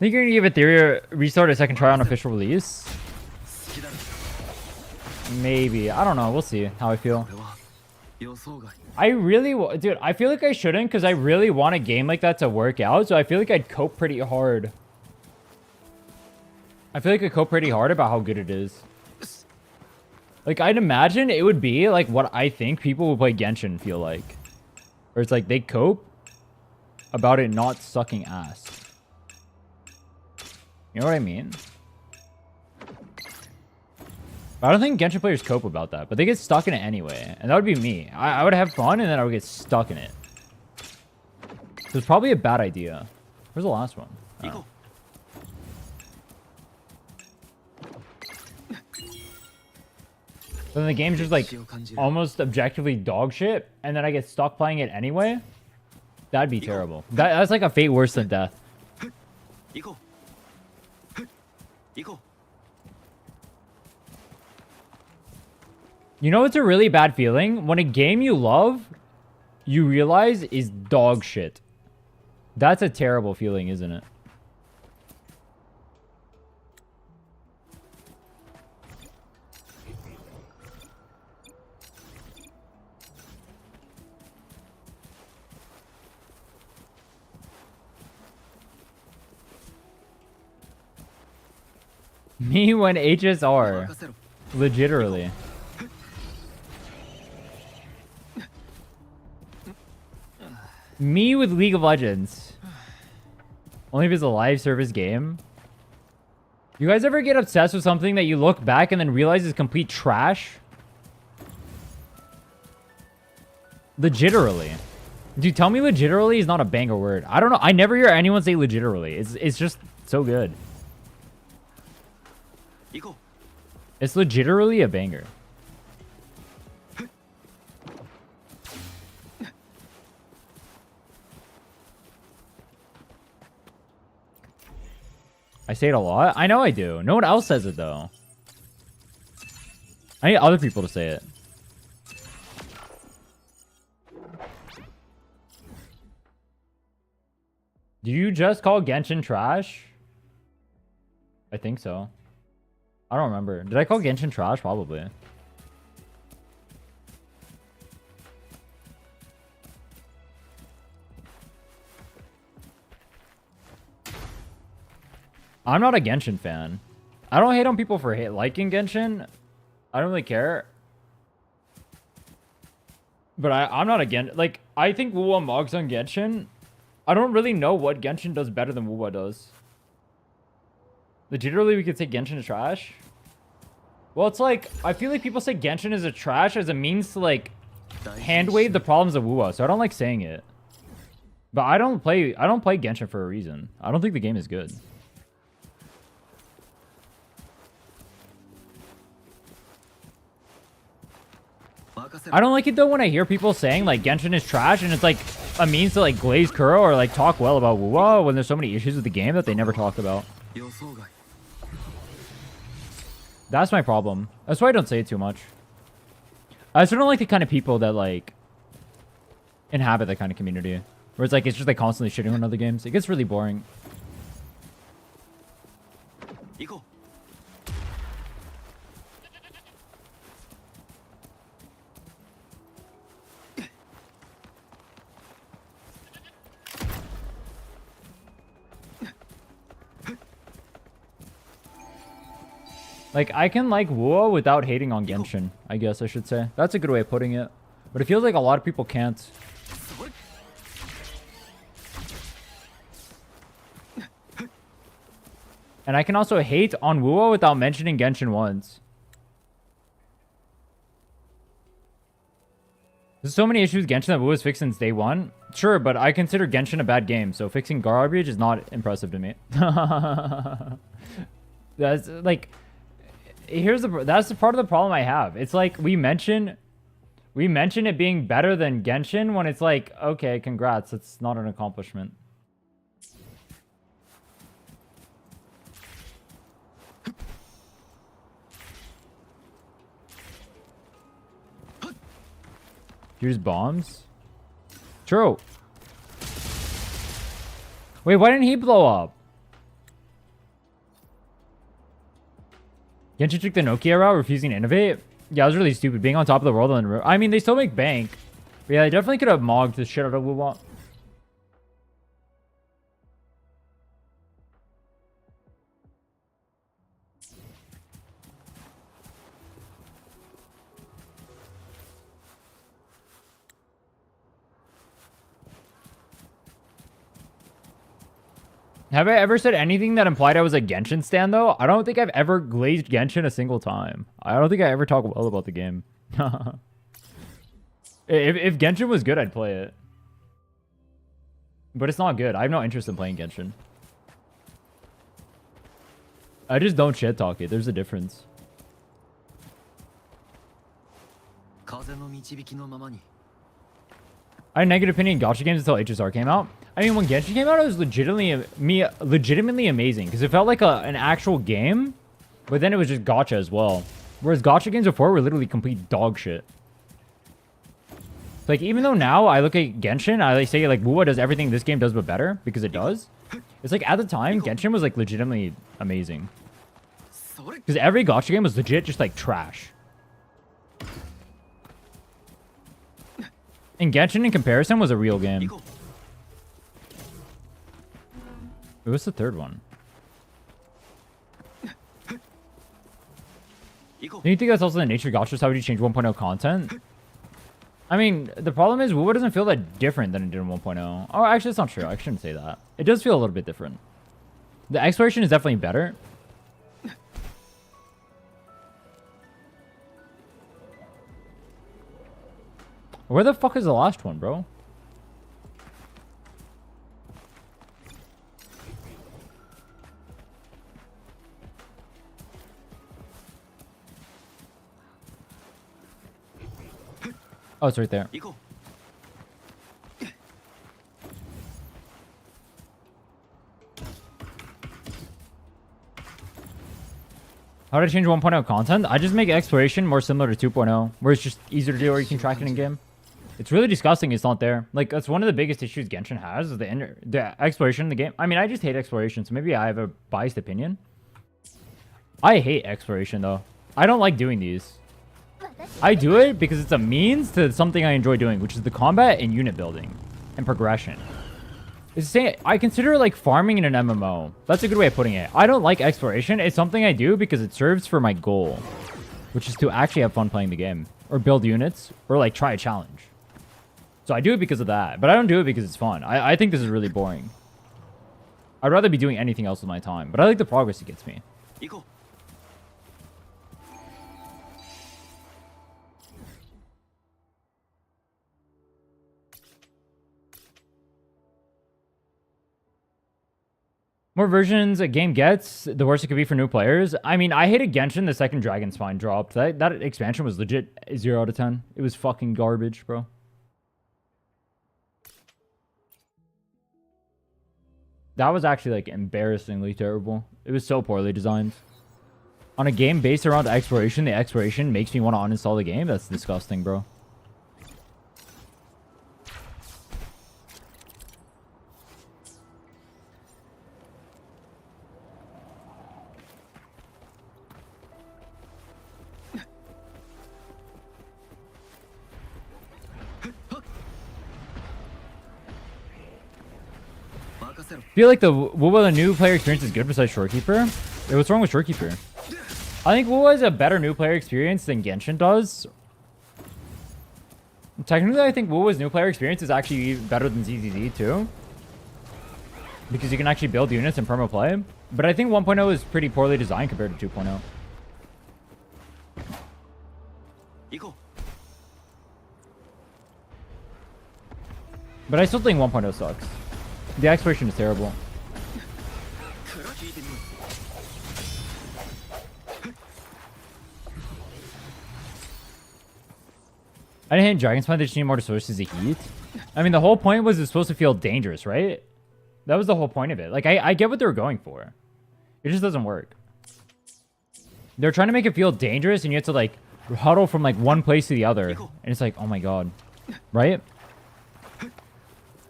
Think you're gonna give Ethereum restart a second try on official release? う好きだろ Maybe. I don't know. We'll see how I feel. これは予想外 I really, dude, I feel like I shouldn't because I really want a game like that to work out. So I feel like I'd cope pretty hard. I feel like I cope pretty hard about how good it is. Like, I'd imagine it would be like what I think people who play Genshin feel like. Where it's like they cope about it not sucking ass. You know what I mean? But I don't think Genshin players cope about that. But they get stuck in it anyway. And that would be me. I would have fun and then I would get stuck in it. So it's probably a bad idea. Where's the last one? 行こ Then the game's just like うを感じる almost objectively dog shit, and then I get stuck playing it anyway. That'd be terrible. That's like a fate worse than death. 行こう行こ You know what's a really bad feeling? When a game you love, you realize is dog shit. That's a terrible feeling, isn't it? Me when う HSR. 任せろ Legitimately. Me with League of Legends. Only if it's a live service game. You guys ever get obsessed with something that you look back and then realize is complete trash? Legitimately. Dude, tell me legitimately is not a banger word. I don't know. I never hear anyone say legitimately. It's just so good. 行こ It's legitimately a banger. I say it a lot. I know I do. No one else says it though. I need other people to say it. Do you just call Genshin trash? I think so. I don't remember. Did I call Genshin trash? Probably. I'm not a Genshin fan. I don't hate on people for liking Genshin. I don't really care. But I'm not against... Like, I think Wuwa mogs on Genshin. I don't really know what Genshin does better than Wuwa does. Legitimately, we could say Genshin is trash. Well, it's like... I feel like people say Genshin is a trash as a means to, like, hand wave the problems of Wuwa. So I don't like saying it. But I don't play Genshin for a reason. I don't think the game is good. I don't like it though when I hear people saying like Genshin is trash and it's like a means to like glaze Kuro or like talk well about Wuwa when there's so many issues with the game that they never talk about. 予想外 That's my problem. That's why I don't say it too much. I just don't like the kind of people that like inhabit that kind of community where it's like it's just like constantly shitting on other games. It gets really boring. 行こ Like, I can like Wuwa without hating on Genshin, I guess I should say. That's a good way of putting it. But it feels like a lot of people can't. う And I can also hate on Wuwa without mentioning Genshin once. There's so many issues with Genshin that Wu has fixed since day one. Sure, but I consider Genshin a bad game, so fixing garbage is not impressive to me. That's like, that's the part of the problem I have. It's like we mention it being better than Genshin when it's like, okay, congrats, it's not an accomplishment. Use bombs? True. Wait, why didn't he blow up? Genshin took the Nokia route, refusing to innovate? Yeah, it was really stupid. Being on top of the world on the I mean, they still make bank. But yeah, they definitely could have mogged the shit out of Wuwa. Have I ever said anything that implied I was a Genshin stan, though? I don't think I've ever glazed Genshin a single time. I don't think I ever talk well about the game. if Genshin was good, I'd play it. But it's not good. I have no interest in playing Genshin. I just don't shit talk it. There's a difference. I had a negative opinion on gacha games until HSR came out. I mean, when Genshin came out, it was legitimately amazing because it felt like an actual game, but then it was just gacha as well. Whereas gacha games before were literally complete dog shit. Like, even though now I look at Genshin, I say like Wuwa does everything this game does but better because it does. It's like at the time, Genshin was like legitimately amazing because every gacha game was legit just like trash. And Genshin in comparison was a real game. What's the third one? Do you think that's also the nature of gachas? How would you change 1.0 content? I mean, the problem is Wuwa doesn't feel that different than it did in 1.0. Oh, actually, that's not true. I shouldn't say that. It does feel a little bit different. The exploration is definitely better. Where the fuck is the last one, bro? Oh, it's right there. How did I change 1.0 content? I just make exploration more similar to 2.0, where it's just easier to do or you can track it in game. It's really disgusting it's not there. Like, that's one of the biggest issues Genshin has, is the exploration in the game. I mean, I just hate exploration, so maybe I have a biased opinion. I hate exploration, though. I don't like doing these. I do it because it's a means to something I enjoy doing, which is the combat and unit building and progression. It's the same. I consider it like farming in an MMO. That's a good way of putting it. I don't like exploration. It's something I do because it serves for my goal, which is to actually have fun playing the game or build units or like try a challenge. So I do it because of that, but I don't do it because it's fun. I think this is really boring. I'd rather be doing anything else with my time, but I like the progress it gets me. More versions a game gets, the worse it could be for new players. I mean, I hated Genshin the second Dragon Spine dropped. That expansion was legit 0 out of 10. It was fucking garbage, bro. That was actually, like, embarrassingly terrible. It was so poorly designed. On a game based around exploration, the exploration makes me want to uninstall the game? That's disgusting, bro. I feel like the new player experience is good besides Shorekeeper. Hey, what's wrong with Shorekeeper? I think WoW has a better new player experience than Genshin does. Technically, I think WoW's new player experience is actually better than ZZZ too. Because you can actually build units and perma play. But I think 1.0 is pretty poorly designed compared to 2.0. But I still think 1.0 sucks. The exploration is terrible. 聞いてみよう。 I didn't hit Dragon's Spine, they just need more sources of heat. I mean, the whole point was it's supposed to feel dangerous, right? That was the whole point of it. Like, I get what they were going for. It just doesn't work. They're trying to make it feel dangerous, and you have to, like, huddle from, like, one place to the other. And it's like, oh my god. Right?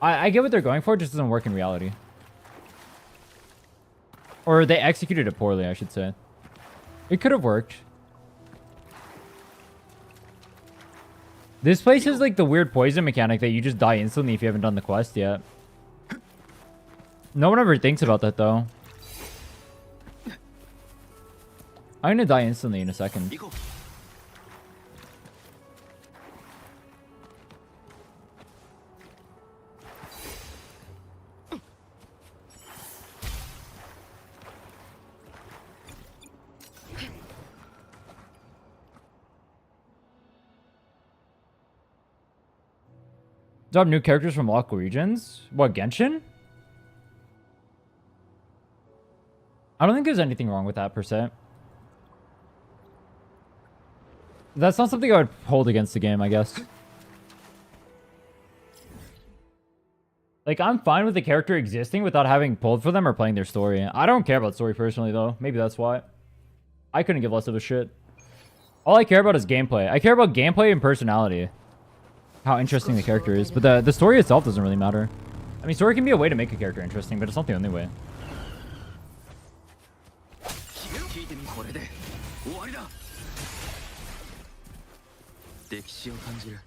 I get what they're going for, it just doesn't work in reality. Or they executed it poorly, I should say. It could have worked. This place is like the weird poison mechanic that you just die instantly if you haven't done the quest yet. No one ever thinks about that though. I'm gonna die instantly in a second. 行こう。 Drop new characters from local regions? What, Genshin? I don't think there's anything wrong with that per se. That's not something I would hold against the game, I guess. Like, I'm fine with the character existing without having pulled for them or playing their story. I don't care about story personally, though. Maybe that's why. I couldn't give less of a shit. All I care about is gameplay. I care about gameplay and personality. How interesting the character is. But the story itself doesn't really matter. I mean, story can be a way to make a character interesting, but it's not the only way. 聞いてみ、これで終わりだ。歴史を感じる。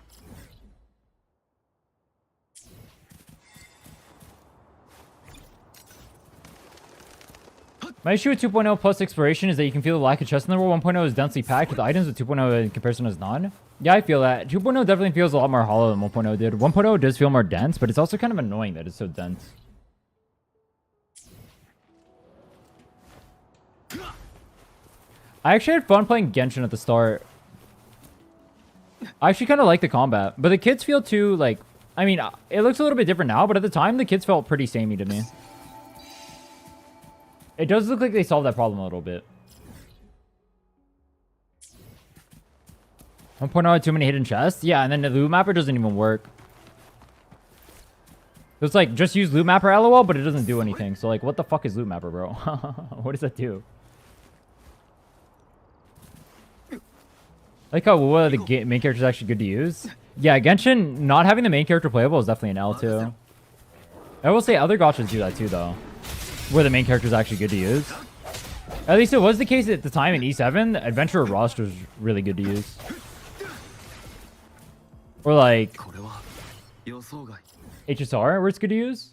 My issue with 2.0 plus exploration is that you can feel the lack of chest in the world. 1.0 is densely packed with items, with 2.0 in comparison is none. Yeah, I feel that. 2.0 definitely feels a lot more hollow than 1.0 did. 1.0 does feel more dense, but it's also kind of annoying that it's so dense. I actually had fun playing Genshin at the start. I actually kind of like the combat, but the kids feel too, like... I mean, it looks a little bit different now, but at the time, the kids felt pretty samey to me. It does look like they solved that problem a little bit. 1.0 had too many hidden chests? Yeah, and then the loot mapper doesn't even work. It's like, just use loot mapper LOL, but it doesn't do anything. So like, what the fuck is loot mapper, bro? What does that do? Like how the main character is actually good to use. Yeah, Genshin, not having the main character playable is definitely an L too. I will say other gachas do that too, though. Where the main character is actually good to use. At least it was the case at the time in E7. Adventurer Roster was really good to use. Or like HSR, where it's good to use.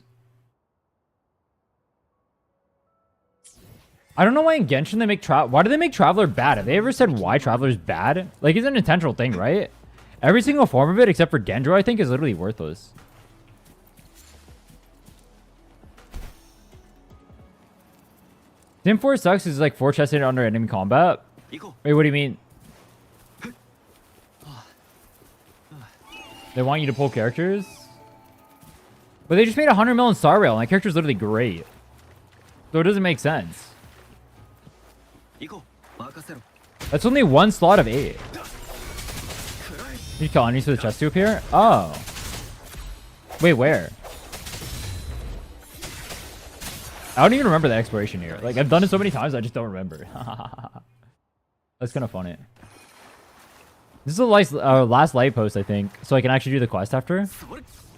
I don't know why in Genshin they make why do they make Traveler bad? Have they ever said why Traveler's bad? Like, it's an intentional thing, right? Every single form of it, except for Dendro, I think, is literally worthless. Sim 4 sucks is like 4 chests hit under enemy combat. Wait, what do you mean? They want you to pull characters? But they just made 100 million Star Rail, and that character's literally great. So it doesn't make sense. That's only one slot of 8. You kill enemies for the chest to appear? Oh. Wait, where? I don't even remember the exploration here. Like, I've done it so many times, I just don't remember. That's kind of funny. This is the last live post, I think. So I can actually do the quest after.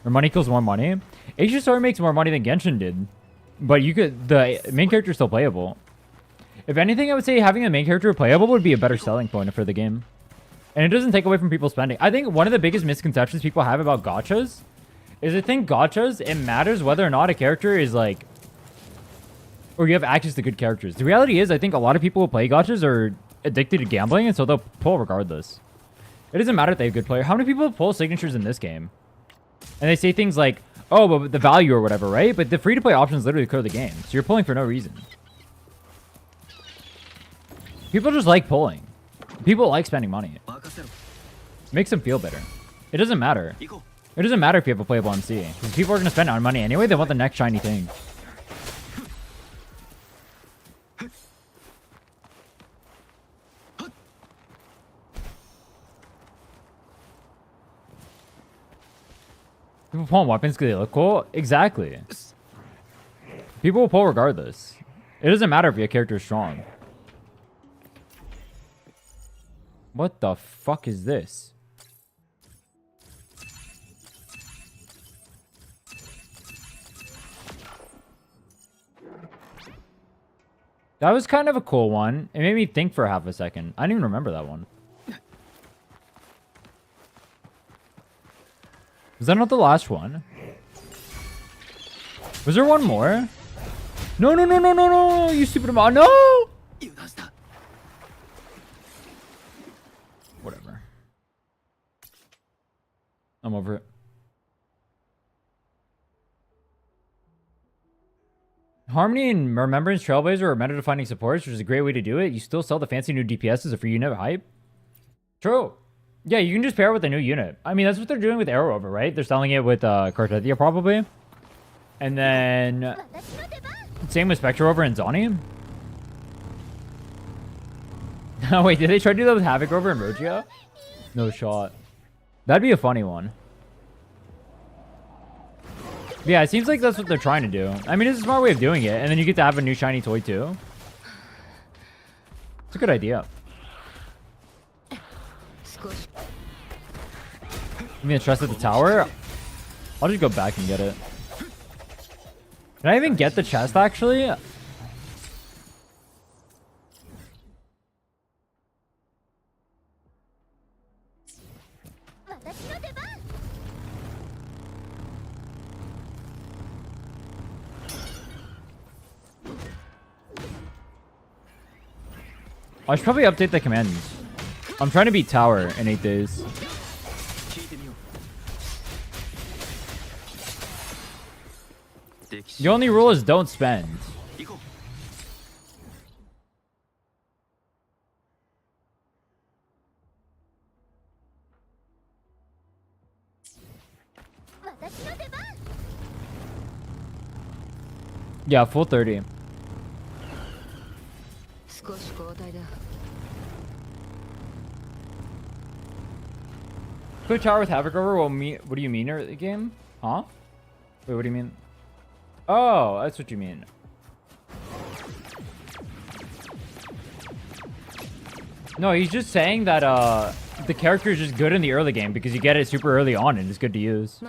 Or money equals more money. HSR makes more money than Genshin did. But you could... The main character is still playable. If anything, I would say having a main character playable would be a better selling point for the game. And it doesn't take away from people spending. I think one of the biggest misconceptions people have about gachas is they think gachas, it matters whether or not a character is like... Or you have access to good characters. The reality is, I think a lot of people who play gachas are addicted to gambling, and so they'll pull regardless. It doesn't matter if they have good player. How many people pull signatures in this game? And they say things like, oh, but the value or whatever, right? But the free-to-play options literally clear the game. So you're pulling for no reason. People just like pulling. People like spending money. Makes them feel better. It doesn't matter. It doesn't matter if you have a playable MC. Because people are going to spend on money anyway. They want the next shiny thing. People pull on weapons because they look cool? Exactly. People will pull regardless. It doesn't matter if your character is strong. What the fuck is this? That was kind of a cool one. It made me think for half a second. I didn't even remember that one. Was that not the last one? Was there one more? No, no, no, no, no, no, you stupid amount. No! Whatever. I'm over it. Harmony and Remembrance Trailblazer are meta-defining supports, which is a great way to do it. You still sell the fancy new DPS as a free unit hype. True. Yeah, you can just pair it with a new unit. I mean, that's what they're doing with Arrow Over, right? They're selling it with Cartethia, probably. And then... same with Spectre Over and Zoni. Oh, wait, did they try to do that with Havoc Over and Rogia? No shot. That'd be a funny one. Yeah, it seems like that's what they're trying to do. I mean, it's a smart way of doing it. And then you get to have a new shiny toy, too. It's a good idea. You mean trust at the tower? I'll just go back and get it. Can I even get the chest, actually? I should probably update the commands. I'm trying to beat tower in 8 days. The only rule is don't spend. Yeah, full 30. Put tower with Havoc over will mean. What do you mean early game? Huh? Wait, what do you mean? Oh, that's what you mean. No, he's just saying that the character is just good in the early game because you get it super early on and it's good to use.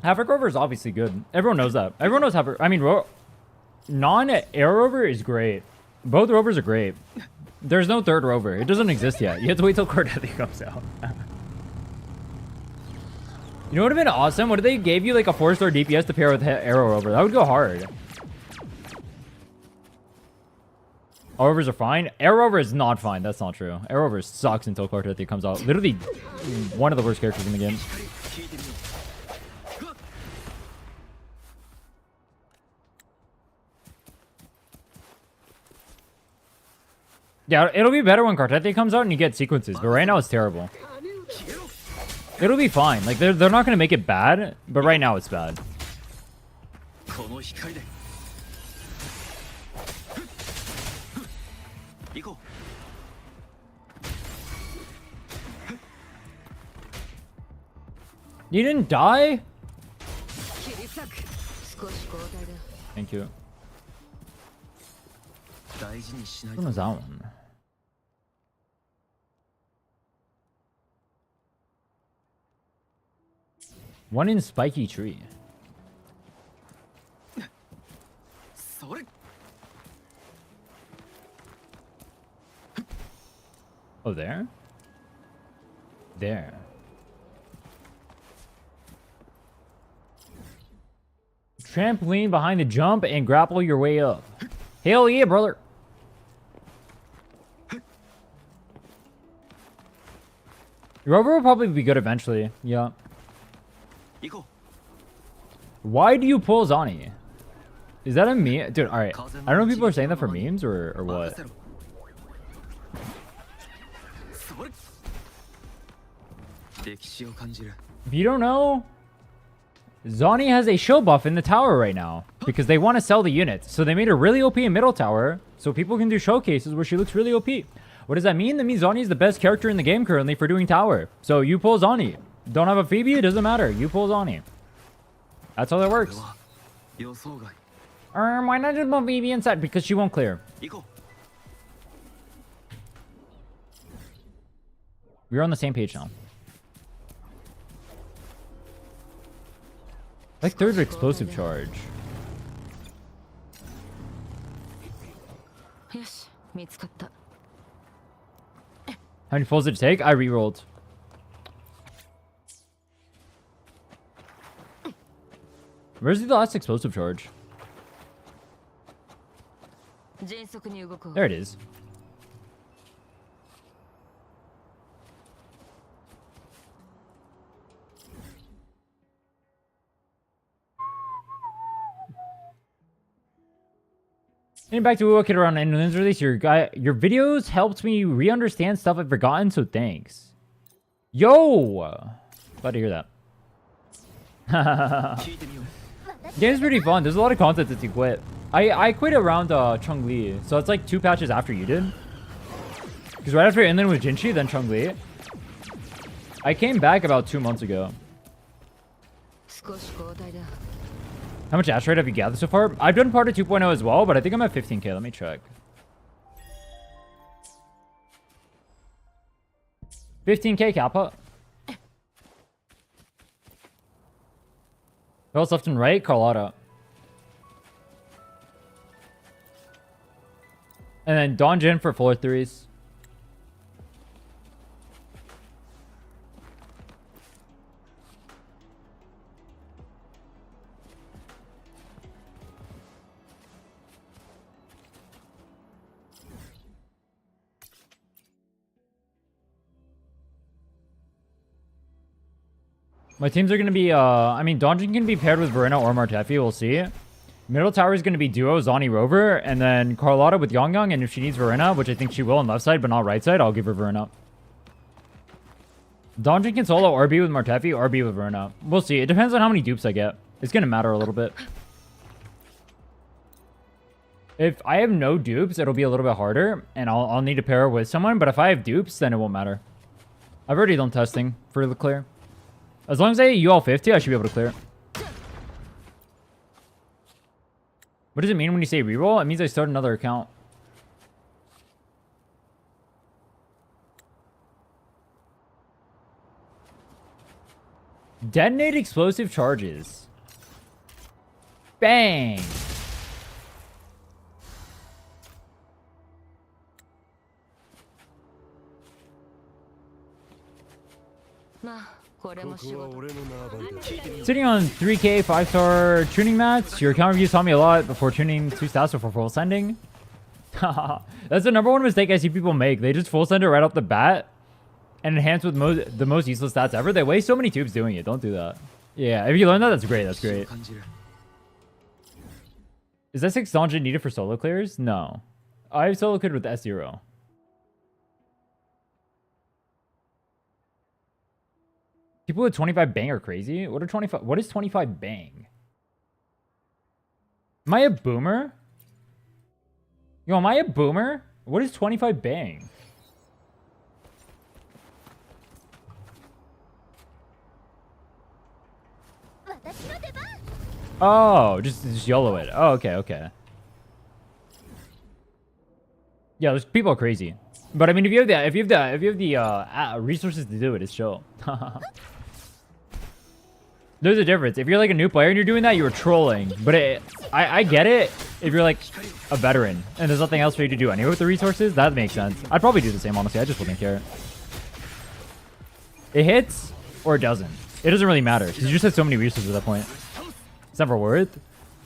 Havoc Rover is obviously good. Everyone knows that. Everyone knows Havoc. I mean, non-air rover is great. Both rovers are great. There's no third rover. It doesn't exist yet. You have to wait till Cartethia comes out. You know what would have been awesome? What if they gave you like a 4-star DPS to pair with Arrow Rover? That would go hard. All rovers are fine. Arrow Rover is not fine. That's not true. Arrow Rover sucks until Cartethia comes out. Literally one of the worst characters in the game. Yeah, it'll be better when Cartethia comes out and you get sequences, but right now it's terrible. It'll be fine. Like, they're not going to make it bad, but right now it's bad. You didn't die? Thank you. What was that one? One in Spiky Tree. Oh, there? There. Trampoline behind the jump and grapple your way up. Hell yeah, brother. Rover will probably be good eventually. Yeah. 行こ Why do you pull Zani? Is that a meme? Dude, alright. I don't know if people are saying that for memes or う what. 任せろそれ歴史を感じる If you don't know, Zani has a show buff in the tower right now because they want to sell the units. So they made her really OP in middle tower so people can do showcases where she looks really OP. What does that mean? That means Zani is the best character in the game currently for doing tower. So you pull Zani. Don't have a Phoebe? It doesn't matter. You pull Zani. That's how that これ works. は予想外 Why not just put Phoebe inside? Because she won't clear. 行こ We're on the same page now. Like third explosive charge. よし見つかった How many pulls did it take? I rerolled. Where's the last explosive charge? 迅速に動こう There it is. Getting back to what kid around Endlands release, your videos helped me re-understand stuff I've forgotten, so thanks. Yo! Glad to hear that. う聞いてみよう Game's pretty fun. There's a lot of content since you quit. I quit around Chung Li, so it's like 2 patches after you did. Because right after Inland was Jinchi, then Chung Li. I came back about 2 months ago. 少し交代だ How much asteroid have you gathered so far? I've done part of 2.0 as well, but I think I'm at 15k. Let me check. 15k Kappa. Who else left and right? Carlotta. And then Don Jin for floor 3s. My teams are going to be, I mean, Donjin can be paired with Verena or Martefi, we'll see. Middle tower is going to be duo Zani Rover, and then Carlotta with Yongyang, and if she needs Verena, which I think she will on left side, but not right side, I'll give her Verena. Donjin can solo RB with Martefi, RB with Verena. We'll see. It depends on how many dupes I get. It's going to matter a little bit. If I have no dupes, it'll be a little bit harder, and I'll need to pair with someone, but if I have dupes, then it won't matter. I've already done testing for the clear. As long as I hit UL 50, I should be able to clear. What does it mean when you say reroll? It means I start another account. Detonate explosive charges. Bang! Sitting on 3k 5-star tuning mats. Your account reviews taught me a lot before tuning 2 stats before full sending. That's the number one mistake I see people make. They just full send it right off the bat and enhance with the most useless stats ever. They waste so many tubes doing it. Don't do that. Yeah, if you learn that, that's great. That's great. Is S6 Donjin needed for solo clears? No. I have solo cleared with S0. People with 25 bang are crazy. What is 25 bang? Am I a boomer? Yo, am I a boomer? What is 25 bang? Oh, just YOLO it. Oh, okay. Yeah, those people are crazy. But I mean, if you have the resources to do it, it's chill. There's a difference. If you're like a new player and you're doing that, you're trolling. But I get it if you're like a veteran and there's nothing else for you to do anyway with the resources. That makes sense. I'd probably do the same, honestly. I just wouldn't care. It hits or it doesn't. It doesn't really matter because you just have so many resources at that point. It's never worth.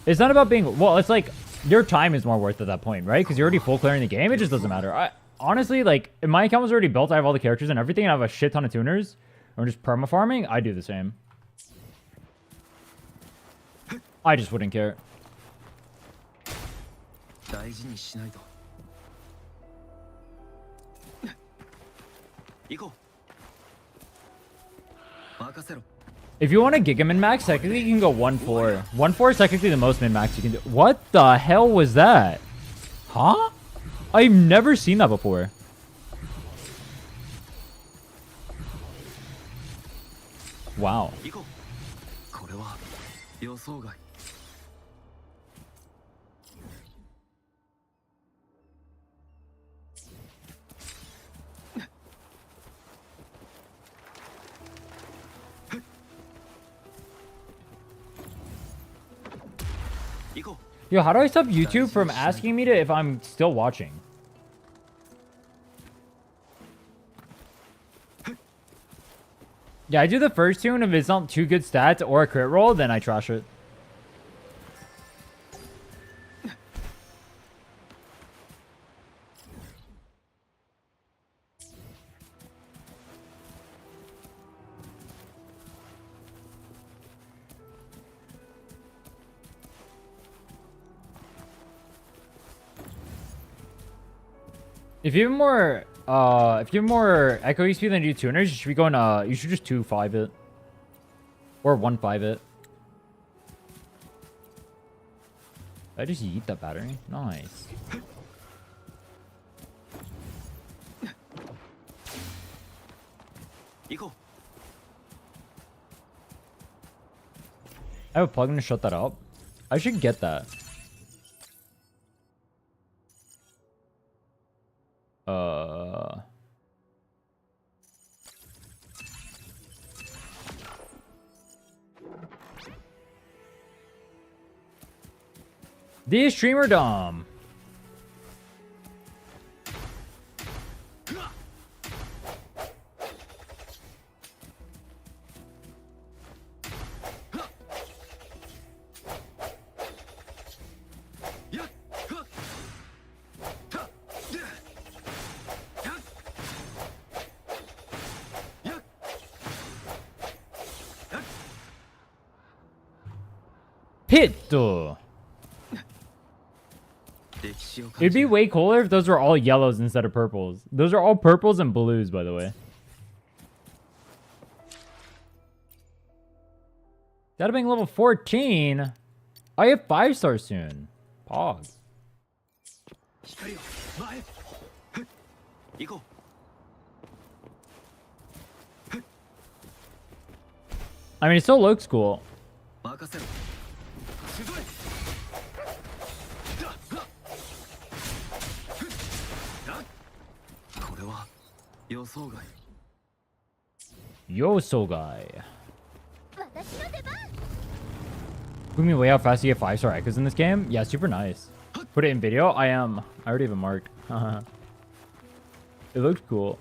It's not about being... Well, it's like your time is more worth at that point, right? Because you're already full clearing the game. It just doesn't matter. honestly, like, if my account was already built, I have all the characters and everything, and I have a shit ton of tuners, or just perma farming, I do the same. I just wouldn't care. 大事にしないと。行こう。任せろ。 If you want to Giga min max, technically you can go 1-4. 1-4 is technically the most min max you can do. What the hell was that? Huh? I've never seen that before. Wow. 行こう。これは予想外。 Yo, how do I stop YouTube from asking me to if I'm still watching? Yeah, I do the first tune. If it's not too good stats or a crit roll, then I trash it. If you have more echo EXP than you do tuners, you should be going you should just 2-5 it. Or 1-5 it. I just yeet that battery. Nice. I have a plugin to shut that up. I should get that. The streamer dom. Pitto. It'd be way cooler if those were all yellows instead of purples. Those are all purples and blues, by the way. That being level 14. I have 5 stars soon. Pog. I mean, it still looks cool. Yo, guy. Put me way how fast you get 5-star echoes in this game? Yeah, super nice. Put it in video? I already have it marked. It looks cool.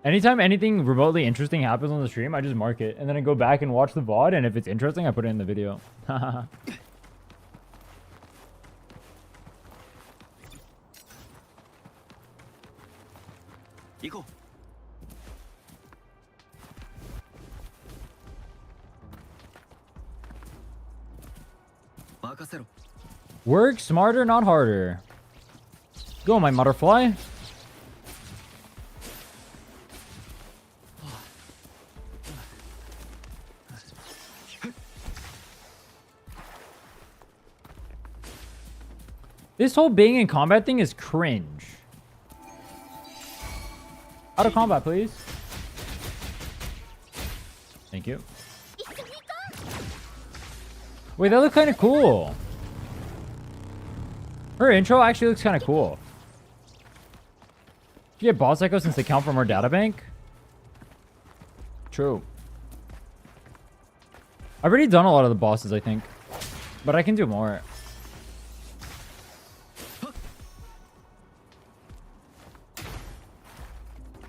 Anytime anything remotely interesting happens on the stream, I just mark it. And then I go back and watch the VOD, and if it's interesting, I put it in the video. Work smarter, not harder. Go, my butterfly. This whole being in combat thing is cringe. Out of combat, please. Thank you. Wait, that looks kind of cool. Her intro actually looks kind of cool. Did you get boss echo since they count from our databank? True. I've already done a lot of the bosses, I think. But I can do more.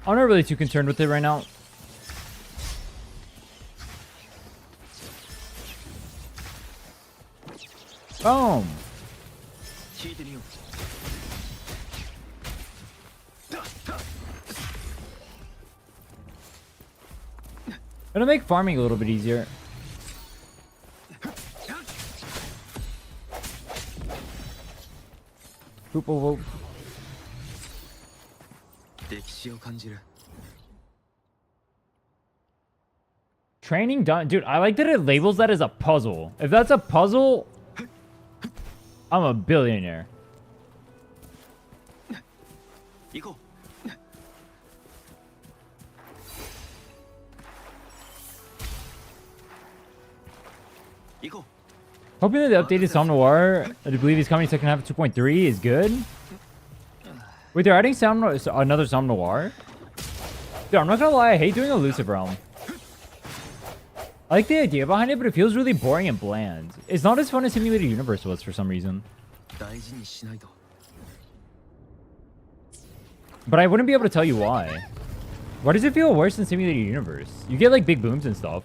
I'm not really too concerned with it right now. Boom. It'll make farming a little bit easier. Boop, boop, boop. 歴史を感じる Training done. Dude, I like that it labels that as a puzzle. If that's a puzzle, I'm a billionaire. 行こう 行こう Hoping that the updated Sound Noir, I do believe he's coming second half of 2.3, is good. Wait, they're adding another Sound Noir? Dude, I'm not gonna lie, I hate doing Elusive Realm. I like the idea behind it, but it feels really boring and bland. It's not as fun as Simulated Universe was for some reason. 大事にしないと But I wouldn't be able to tell you why. Why does it feel worse than Simulated Universe? You get like big booms and stuff.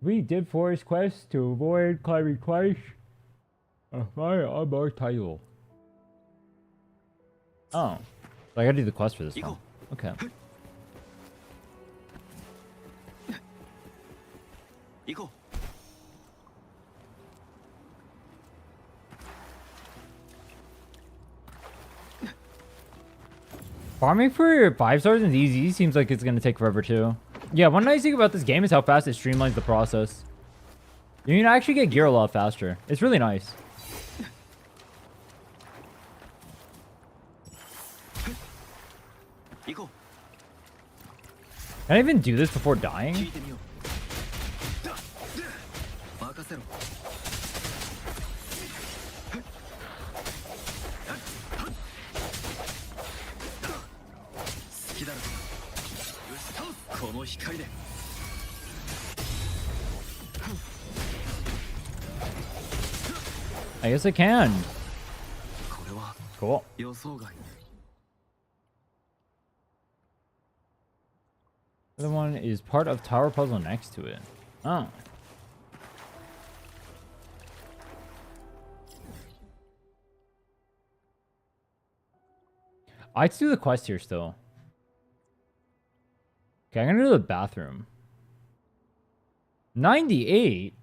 We did Forest Quest to avoid climbing twice. My more title. Oh. So I gotta do the quest for this one. Okay. 行こ Farming for 5 stars in DZ seems like it's gonna take forever too. Yeah, one nice thing about this game is how fast it streamlines the process. You can actually get gear a lot faster. It's really nice. う行こ Can I even do this before dying? う聞いてみよう任せろ 好きだろこの光で I guess I can. これは Cool. 予想外 The other one is part of tower puzzle next to it. Oh. I'd do the quest here still. Okay, I'm gonna do the bathroom. 98?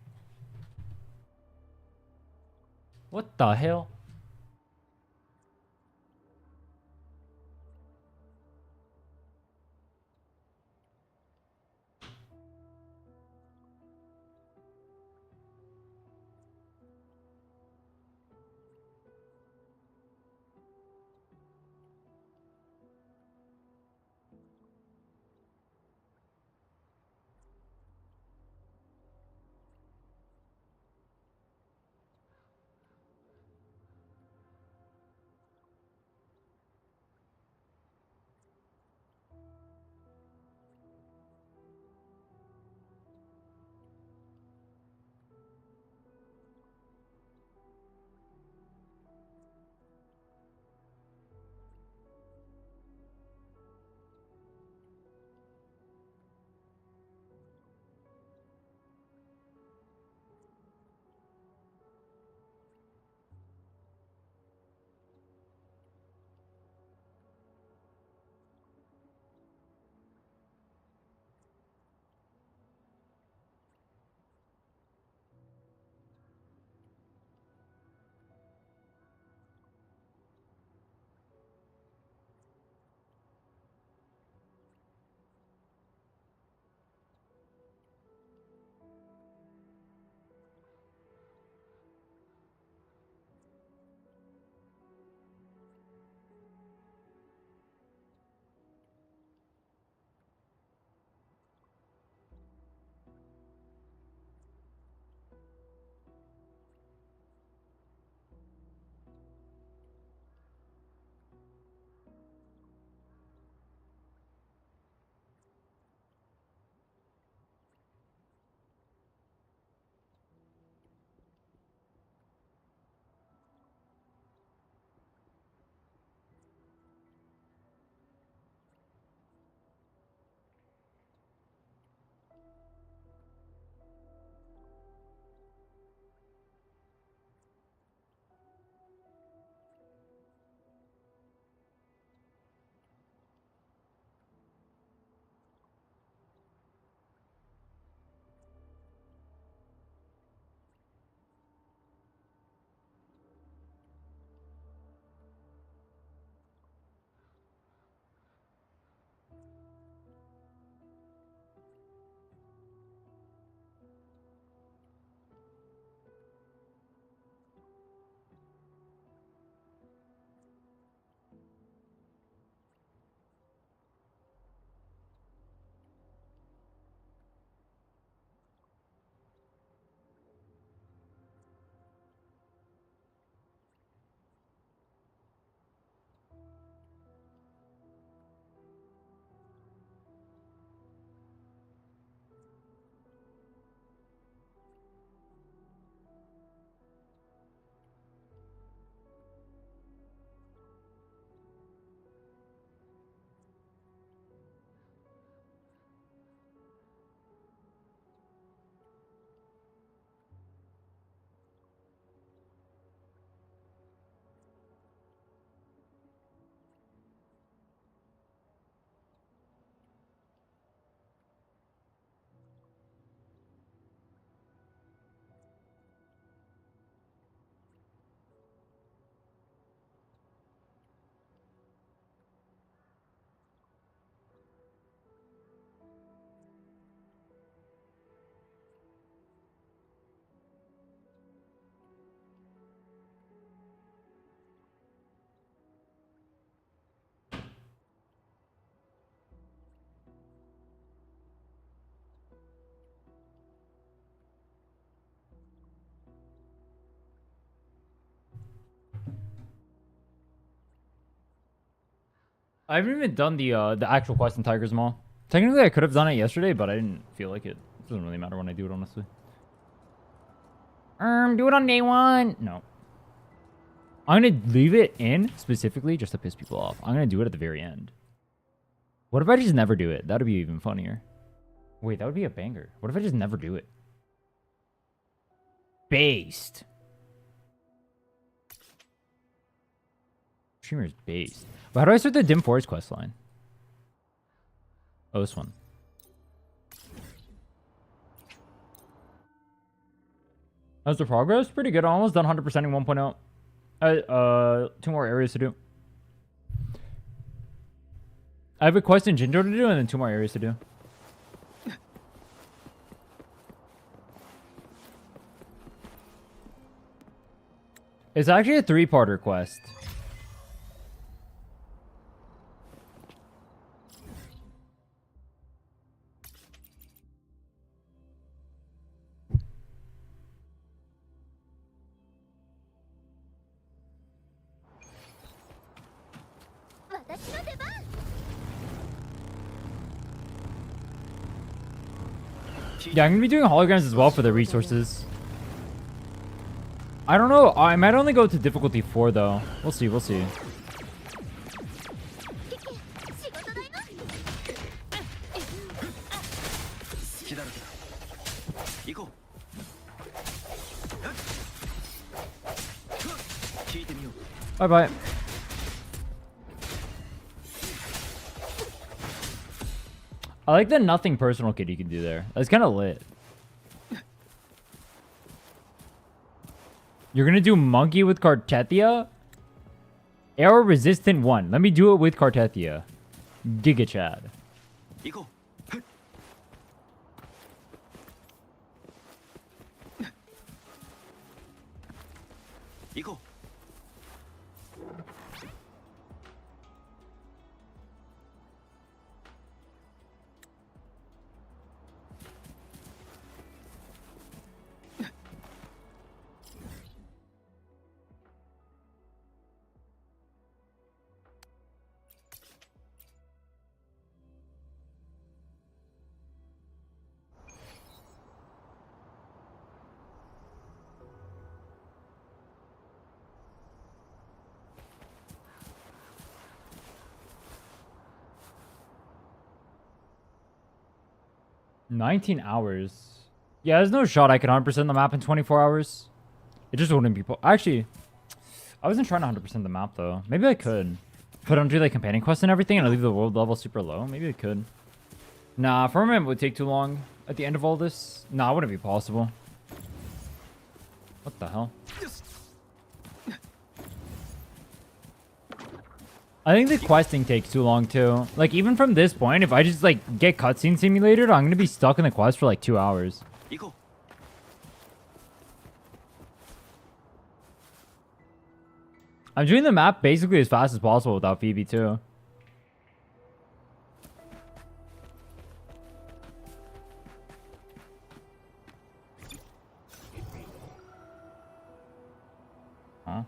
What the hell? I haven't even done the actual quest in Tiger's Mall. Technically, I could have done it yesterday, but I didn't feel like it. It doesn't really matter when I do it, honestly. Do it on day one. No. I'm gonna leave it in specifically just to piss people off. I'm gonna do it at the very end. What if I just never do it? That'd be even funnier. Wait, that would be a banger. What if I just never do it? Based. Streamer's based. But how do I start the Dim Forest quest line? Oh, this one. How's the progress? Pretty good. Almost done 100% in 1.0. 2 more areas to do. I have a quest in Jinjo to do and then 2 more areas to do. It's actually a 3-parter quest. Yeah, I'm gonna be doing holograms as well for the resources. I don't know. I might only go to difficulty 4 though. We'll see. We'll see. Bye bye. I like the nothing personal kit you can do there. That's kind of lit. You're gonna do monkey with Cartethia? Arrow resistant 1. Let me do it with Cartethia. Giga Chad. $19 hours. Yeah, there's no shot I could 100% the map in 24 hours. It just wouldn't be... Actually, I wasn't trying to 100% the map, though. Maybe I could. Put on do like companion quests and everything and I leave the world level super low. Maybe I could. Nah, firmament would take too long at the end of all this. Nah, it wouldn't be possible. What the hell? I think the questing takes too long too. Like even from this point, if I just like get cutscene simulated, I'm gonna be stuck in the quest for like 2 hours. I'm doing the map basically as fast as possible without Phoebe too. Huh?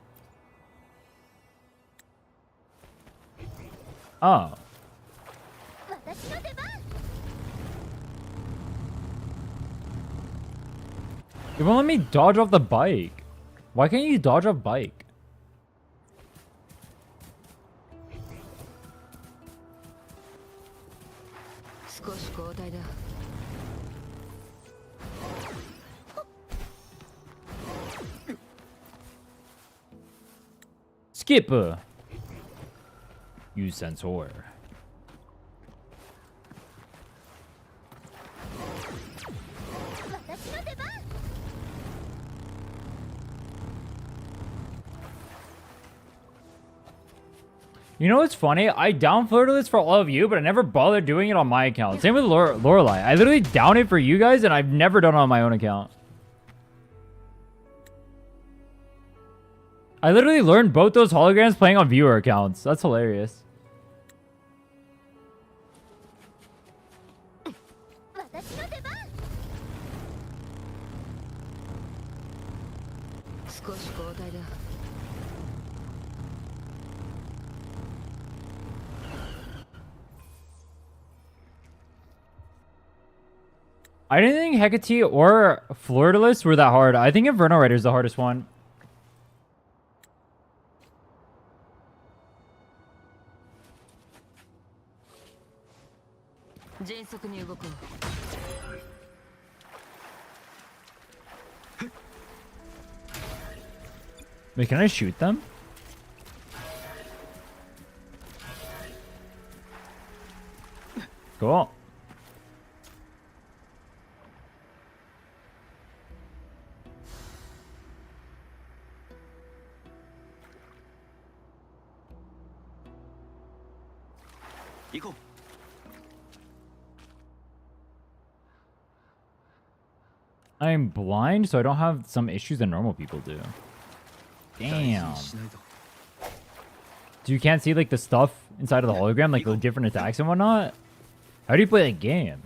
Oh. You won't let me dodge off the bike. Why can't you dodge off bike? Skip. Use sensor. You know what's funny? I downloaded this for all of you, but I never bothered doing it on my account. Same with Lorelei. I literally downed it for you guys, and I've never done it on my own account. I literally learned both those holograms playing on viewer accounts. That's hilarious. I didn't think Hecate or Floridalist were that hard. I think Inferno Rider is the hardest one. Wait, can I shoot them? Cool. I'm blind, so I don't have some issues that normal people do. Damn. So you can't see like the stuff inside of the hologram, like the different attacks and whatnot? How do you play that game?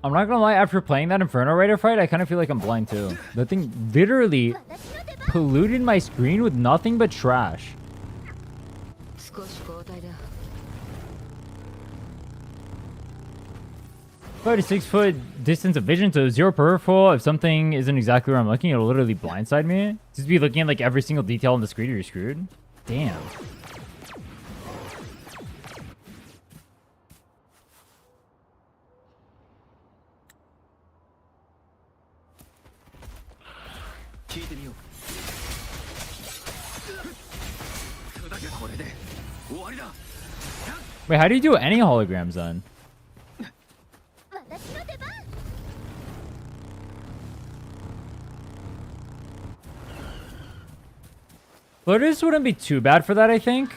I'm not gonna lie, after playing that Inferno Rider fight, I kind of feel like I'm blind too. That thing literally polluted my screen with nothing but trash. 5 to 6 foot distance of vision, so 0 peripheral. If something isn't exactly where I'm looking, it'll literally blindside me. Just be looking at like every single detail on the screen, or you're screwed. Damn. Wait, how do you do any holograms then? Lotus wouldn't be too bad for that, I think.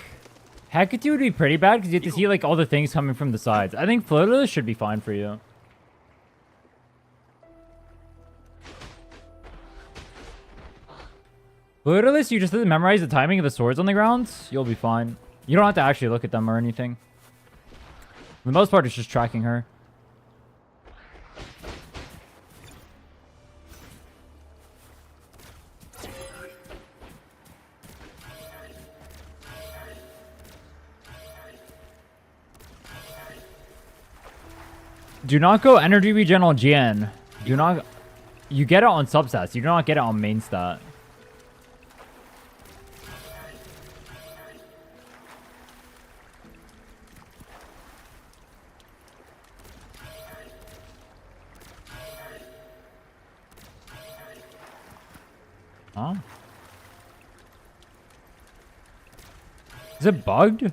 Hecate would be pretty bad because you have to see like all the things coming from the sides. I think Floridalist should be fine for you. Floridalist, you just have to memorize the timing of the swords on the ground. You'll be fine. You don't have to actually look at them or anything. For the most part, it's just tracking her. Do not go energy regen on GN. Do not... You get it on substats. You do not get it on main stat. Huh? Is it bugged?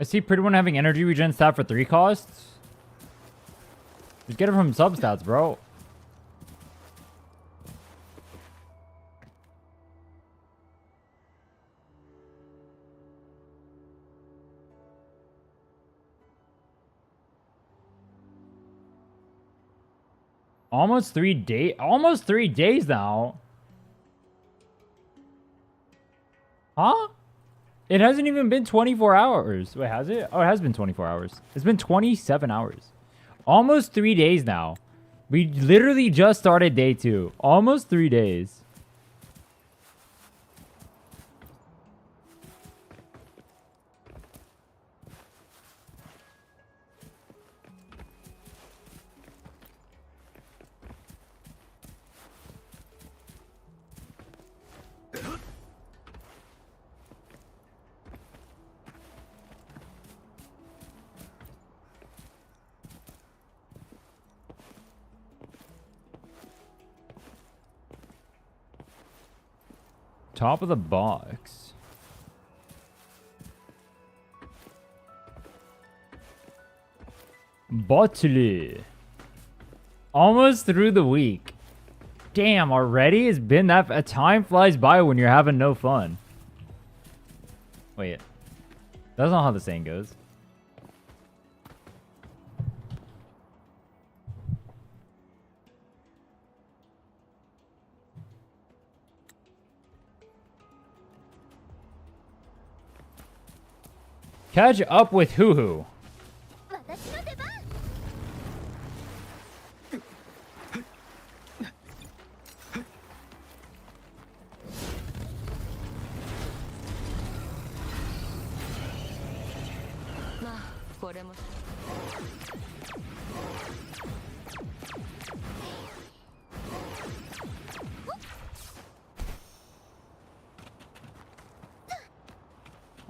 I see Pretty One having energy regen stat for 3 costs. Just get it from substats, bro. Almost 3 days. Almost 3 days now. Huh? It hasn't even been 24 hours. Wait, has it? Oh, it has been 24 hours. It's been 27 hours. Almost 3 days now. We literally just started day 2. Almost 3 days. Top of the box. Bottle. Almost through the week. Damn, already? It's been that... time flies by when you're having no fun. Wait. That's not how the saying goes. Catch up with Hoo-Hoo.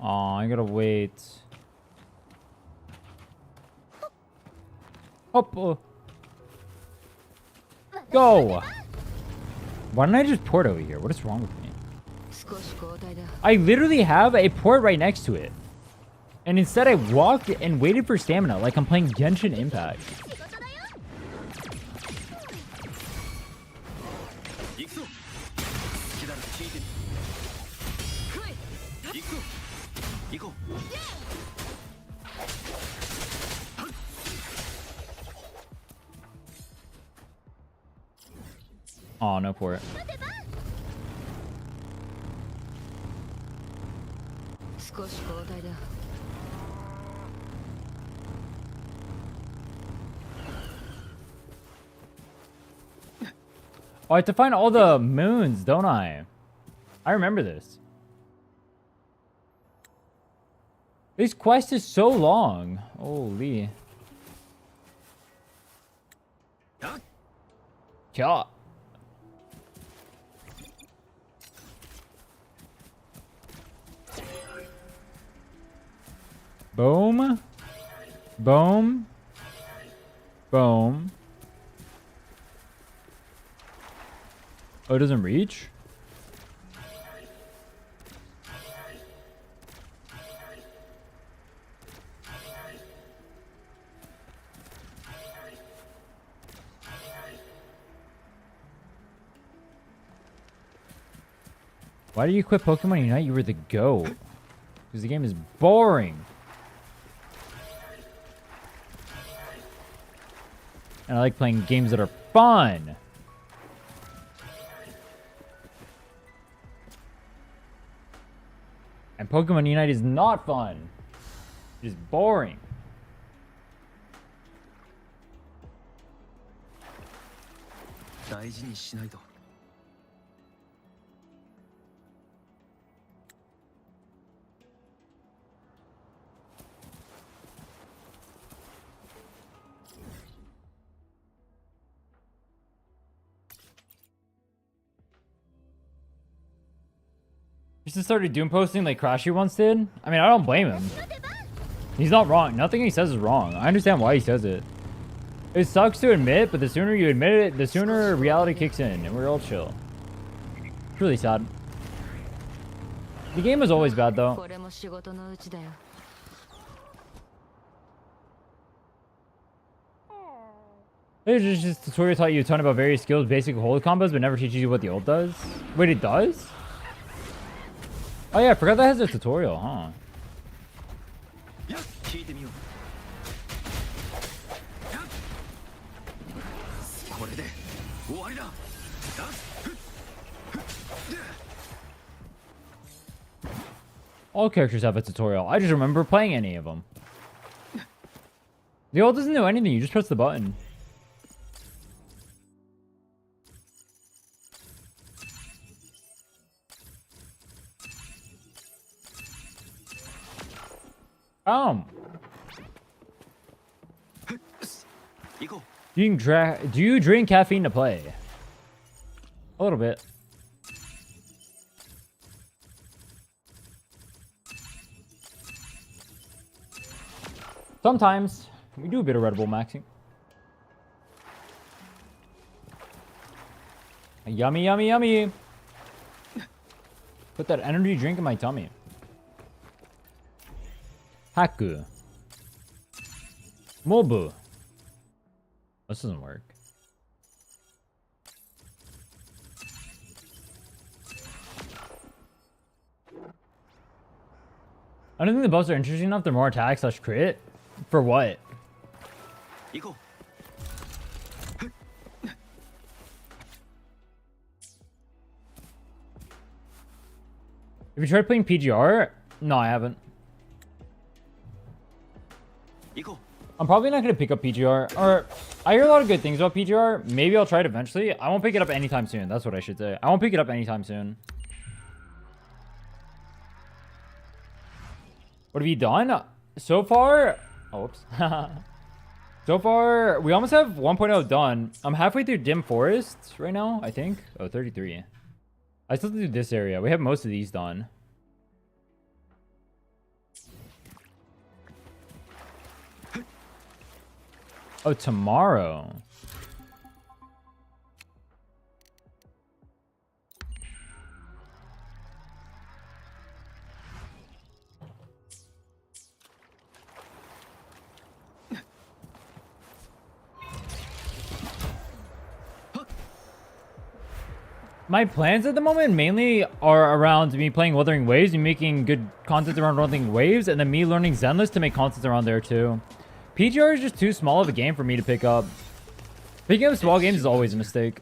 Aw, I gotta wait. Up. Go! Why didn't I just port over here? What is wrong with me? I literally have a port right next to it. And instead I walked and waited for stamina like I'm playing Genshin Impact. Oh, no port. Oh, I have to find all the moons, don't I? I remember this. This quest is so long. Holy. Yeah. Boom. Boom. Boom. Oh, it doesn't reach? Why did you quit Pokemon Unite? You were the GOAT. Because the game is boring. And I like playing games that are fun. And Pokemon Unite is not fun. It is boring. He just started doom posting like Crashy once did. I mean, I don't blame him. He's not wrong. Nothing he says is wrong. I understand why he says it. It sucks to admit, but the sooner you admit it, the sooner reality kicks in, and we're all chill. It's really sad. The game was always bad, though. It's just tutorial taught you a ton about various skills, basic hold combos, but never teaches you what the ult does. Wait, it does? Oh yeah, I forgot that has a tutorial, huh? All characters have a tutorial. I just remember playing any of them. The ult doesn't do anything, you just press the button. Do you drink caffeine to play? A little bit. Sometimes we do a bit of Red Bull maxing. Yummy, yummy, yummy. Put that energy drink in my tummy. Haku. Mobu. This doesn't work. I don't think the buffs are interesting enough. They're more attack slash crit. For what? 行こう Have you tried playing PGR? No, I haven't. 行こう I'm probably not going to pick up PGR. Or, I hear a lot of good things about PGR. Maybe I'll try it eventually. I won't pick it up anytime soon. That's what I should say. I won't pick it up anytime soon. What have you done? So far... Oh, whoops. So far, we almost have 1.0 done. I'm halfway through Dim Forest right now, I think. Oh, 33. I still have to do this area. We have most of these done. Oh, tomorrow. My plans at the moment mainly are around me playing Wuthering Waves and making good content around Wuthering Waves, and then me learning Zenless to make content around there too. PGR is just too small of a game for me to pick up. Picking up small games is always a mistake.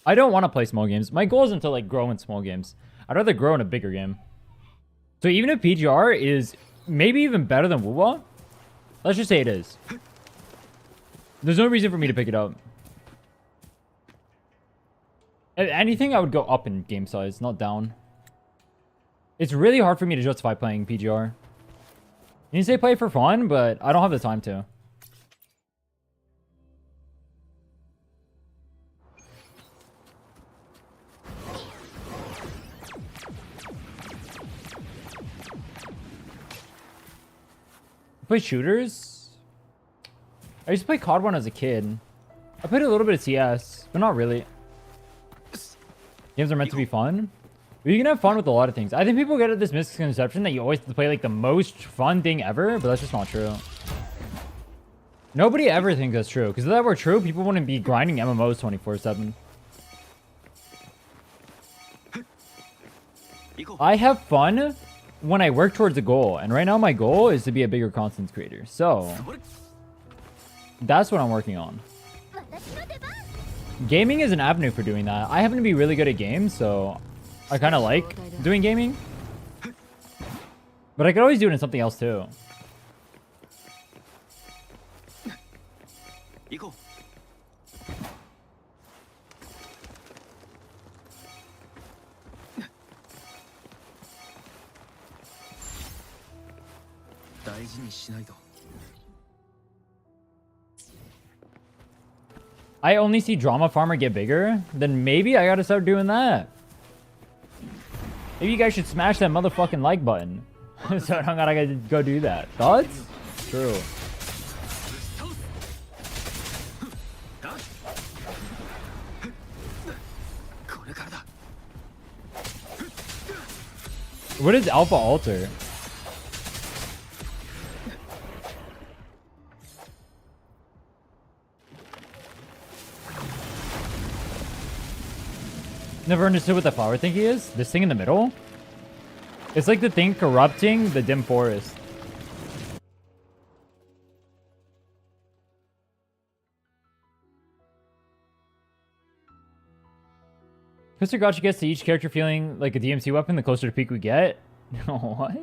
I don't want to play small games. My goal isn't to like grow in small games. I'd rather grow in a bigger game. So even if PGR is maybe even better than WoWa, let's just say it is. There's no reason for me to pick it up. If anything, I would go up in game size, not down. It's really hard for me to justify playing PGR. You say play for fun, but I don't have the time to. Play shooters? I used to play COD 1 as a kid. I played a little bit of CS, but not really. Games are meant to be fun. But you can have fun with a lot of things. I think people get this misconception that you always have to play like the most fun thing ever, but that's just not true. Nobody ever thinks that's true. Because if that were true, people wouldn't be grinding MMOs 24/7. I have fun when I work towards a goal. And right now my goal is to be a bigger content creator. So, that's what I'm working on. Gaming is an avenue for doing that. I happen to be really good at games, so I kind of like doing gaming. But I could always do it in something else too. 行こう 大事にしないと I only see Drama Farmer get bigger, then maybe I gotta start doing that. Maybe you guys should smash that motherfucking like button. So I don't gotta go do that. Thoughts? True. What is Alpha Alter? Never understood what the flower thingy is. This thing in the middle? It's like the thing corrupting the dim forest. Mr. Gotcha gets to each character feeling like a DMC weapon the closer to peak we get. What?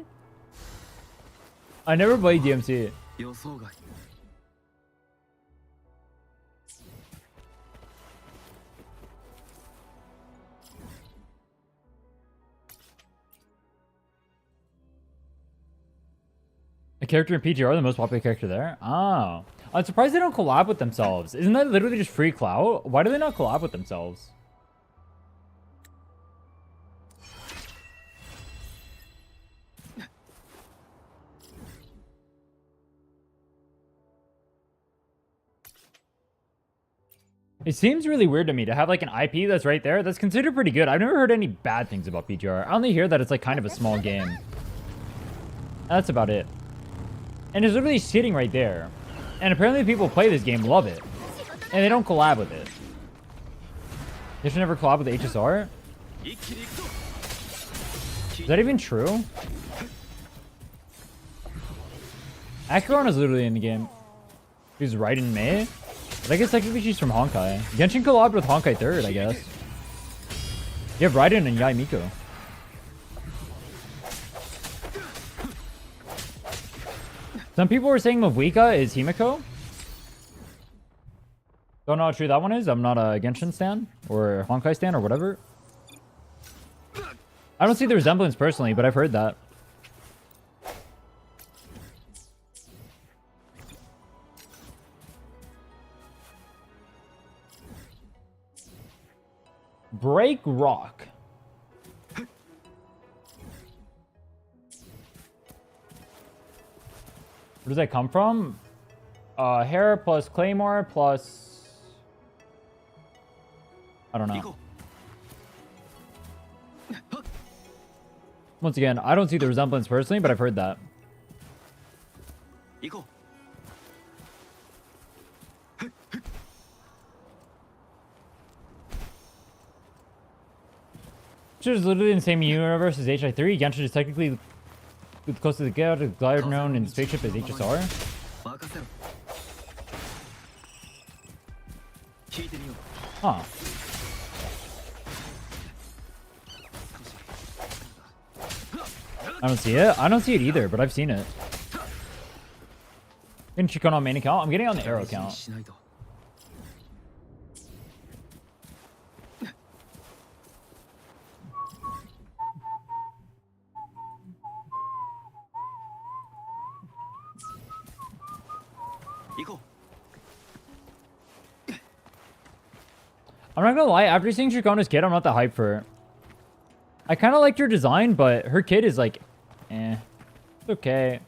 I never played DMC. 予想外 A character in PGR, the most popular character there? Oh. I'm surprised they don't collab with themselves. Isn't that literally just free clout? Why do they not collab with themselves? It seems really weird to me to have like an IP that's right there. That's considered pretty good. I've never heard any bad things about PGR. I only hear that it's like kind of a small game. That's about it. And it's literally sitting right there. And apparently people play this game, love it. And they don't collab with it. They should never collab with HSR? Is that even true? Acheron is literally in the game. She's right in May. But I guess technically she's from Honkai. Genshin collabed with Honkai 3rd, I guess. You have Raiden and Yai Miko. Some people were saying Mavuika is Himiko. Don't know how true that one is. I'm not a Genshin stan or Honkai stan or whatever. I don't see the resemblance personally, but I've heard that. Break Rock. Where does that come from? Hair plus Claymore plus... I don't know. Once again, I don't see the resemblance personally, but I've heard that. Which is literally in the same universe as HI3. Genshin is technically close to the glider known in spaceship as HSR. Huh. I don't see it. I don't see it either, but I've seen it. Getting Chikon on main account? I'm getting on the arrow account. I'm not gonna lie, after seeing Chikona's kid, I'm not that hyped for her. I kind of liked her design, but her kid is like, eh. It's okay.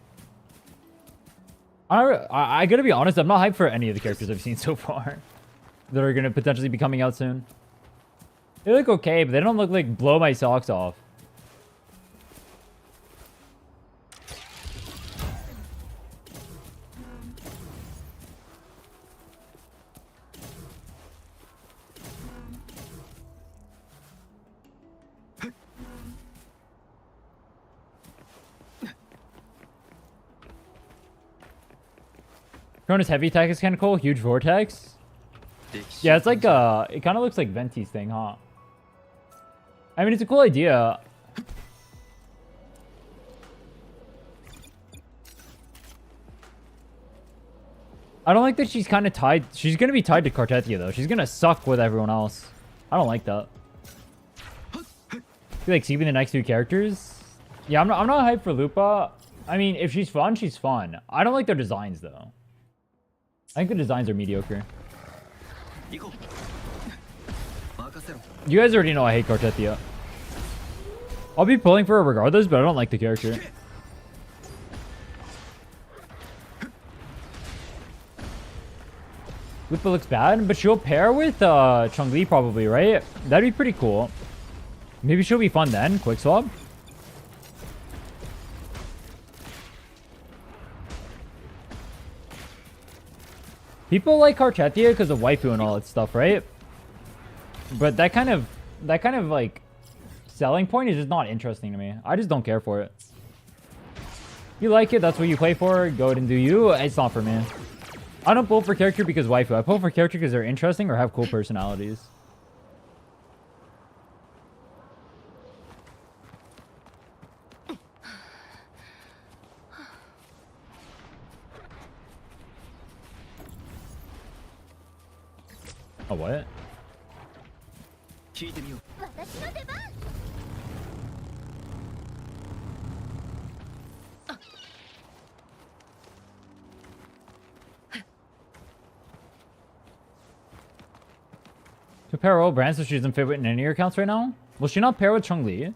I gotta be honest, I'm not hyped for any of the characters I've seen so far that are gonna potentially be coming out soon. They look okay, but they don't look like blow my socks off. Chronos heavy attack is kind of cool. Huge vortex. Yeah, it's like it kind of looks like Venti's thing, huh? I mean, it's a cool idea. I don't like that she's kind of tied. She's gonna be tied to Cartetia though. She's gonna suck with everyone else. I don't like that. You like keeping the next two characters? Yeah, I'm not hyped for Lupa. I mean, if she's fun, she's fun. I don't like their designs though. I think the designs are mediocre. You guys already know I hate Cartetia. I'll be pulling for her regardless, but I don't like the character. Lupa looks bad, but she'll pair with Chun-Li probably, right? That'd be pretty cool. Maybe she'll be fun then. Quick swap. People like Cartetia because of waifu and all that stuff, right? But that kind of like selling point is just not interesting to me. I just don't care for it. You like it, that's what you play for. Go ahead and do you. It's not for me. I don't pull for character because waifu. I pull for character because they're interesting or have cool personalities. Oh, what? To pair all brands so she doesn't fit in any of your accounts right now? Will she not pair with Chun-Li?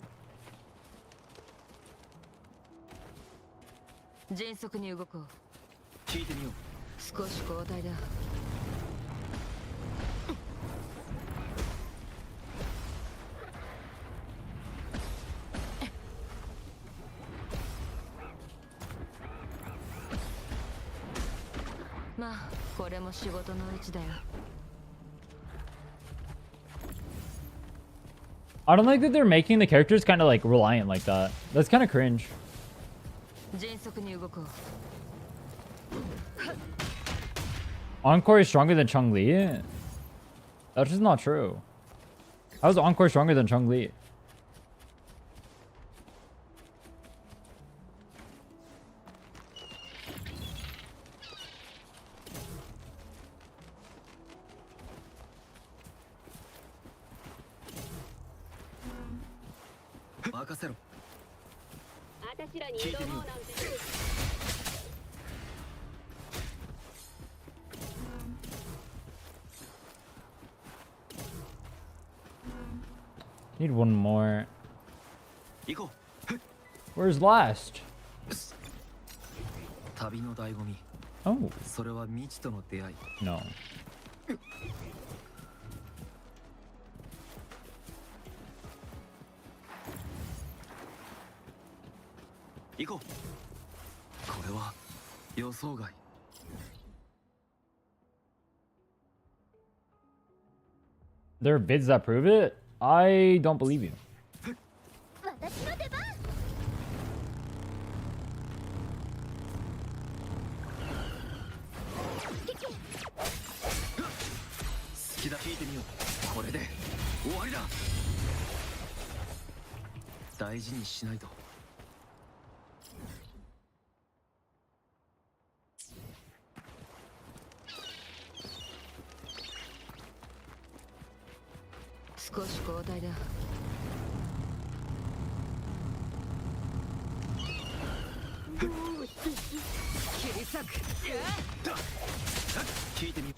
まあこれも仕事のうちだよ。 I don't like that they're making the characters kind of like reliant like that. That's kind of cringe. 迅速に動こう。 Encore is stronger than Chun-Li? That's just not true. How is Encore stronger than Chun-Li? Need one more. Where's last? 旅の醍醐味 Oh, それは未知との出会い no. 行こうこれは予想外 There are vids that prove it? I don't believe you. 私の出番。 好きだ聞いてみようこれで終わりだ大事にしないと 少し交代だ。 切り裂く。聞いてみ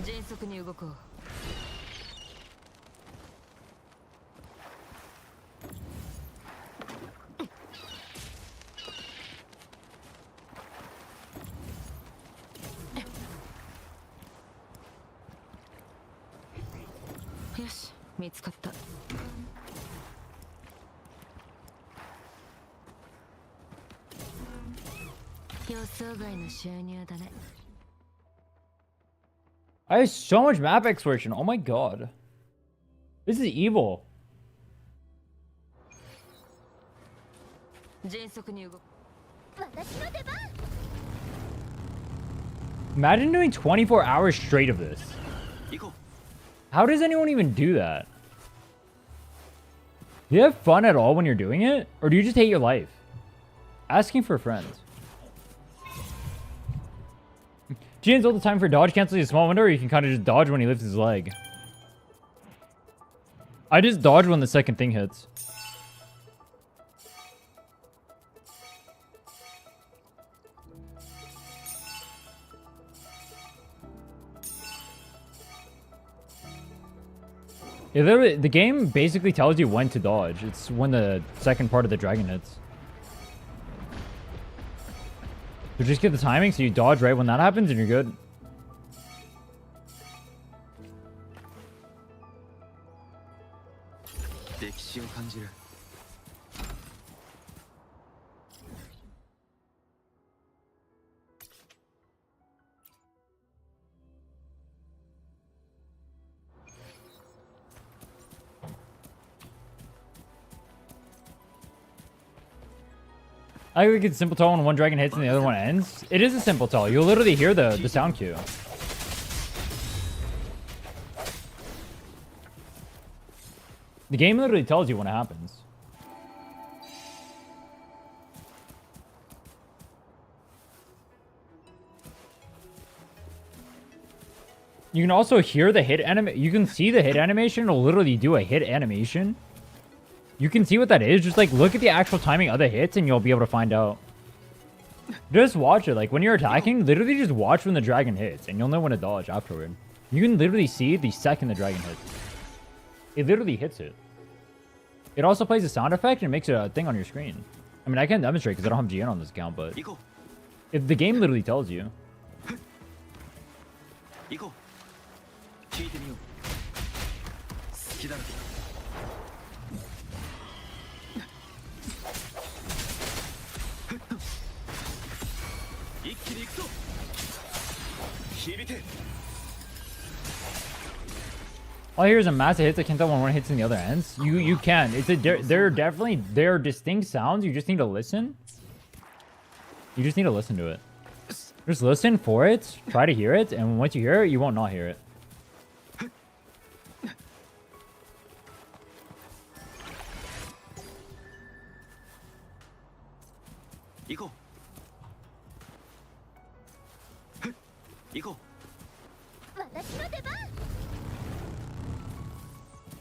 迅速に動こう。 よし、見つかった。 予想外の収入だね。 I have so much map exploration. Oh my god. This is evil. 迅速に動く。私の出番。 Imagine doing 24 hours straight of this. 行こう How does anyone even do that? Do you have fun at all when you're doing it? Or do you just hate your life? Asking for friends. Jin's all the time for dodge canceling a small window, or you can kind of just dodge when he lifts his leg. I just dodge when the second thing hits. Yeah, literally, the game basically tells you when to dodge. It's when the second part of the dragon hits. So just get the timing so you dodge right when that happens and you're good. I think it's simple tell when one dragon hits and the other one ends. It is a simple tell. You'll literally hear the sound cue. The game literally tells you when it happens. You can also hear the hit you can see the hit animation. It'll literally do a hit animation. You can see what that is. Just like look at the actual timing of the hits and you'll be able to find out. Just watch it. Like when you're attacking, literally just watch when the dragon hits and you'll know when to dodge afterward. You can literally see the second the dragon hits. It literally hits it. It also plays a sound effect and makes a thing on your screen. I mean, I can't demonstrate because I don't have GN on this account, but if the game literally tells you. All I hear is a massive hits. I can't tell when one hits in the other ends. You can. It's a they're distinct sounds. You just need to listen. You just need to listen to it. Just listen for it. Try to hear it, and once you hear it, you won't not hear it.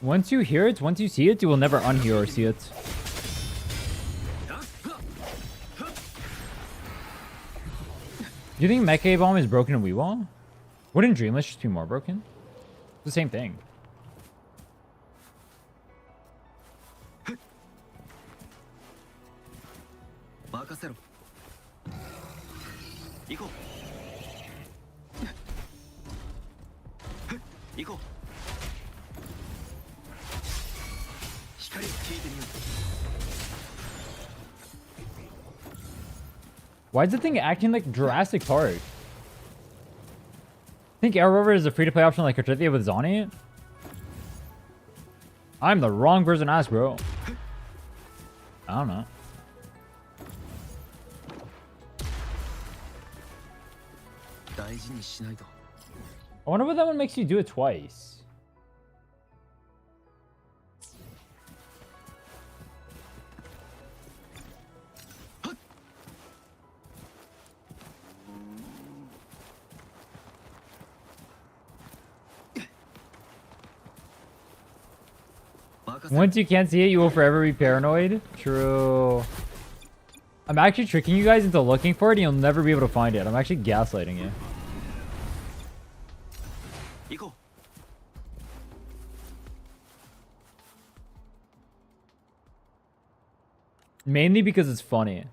Once you hear it, once you see it, you will never unhear or see it. Do you think Mecha Bomb is broken in Weewall? Wouldn't Dreamless just be more broken? It's the same thing. Why is the thing acting like Jurassic Park? Think Arrow Rover is a free-to-play option like Cartithia with Zoni? I'm the wrong person to ask, bro. I don't know. I wonder what that one makes you do it twice. Once you can't see it, you will forever be paranoid. True. I'm actually tricking you guys into looking for it, and you'll never be able to find it. I'm actually gaslighting you. Mainly because it's funny.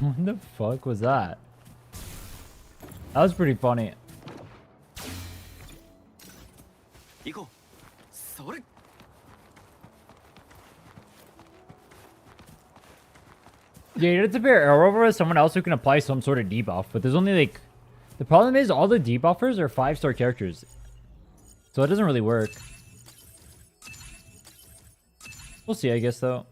What the fuck was that? That was pretty funny. Yeah, you have to pair Arrow Rover with someone else who can apply some sort of debuff, but there's only like... The problem is all the debuffers are 5-star characters. So it doesn't really work. We'll see, I guess, though.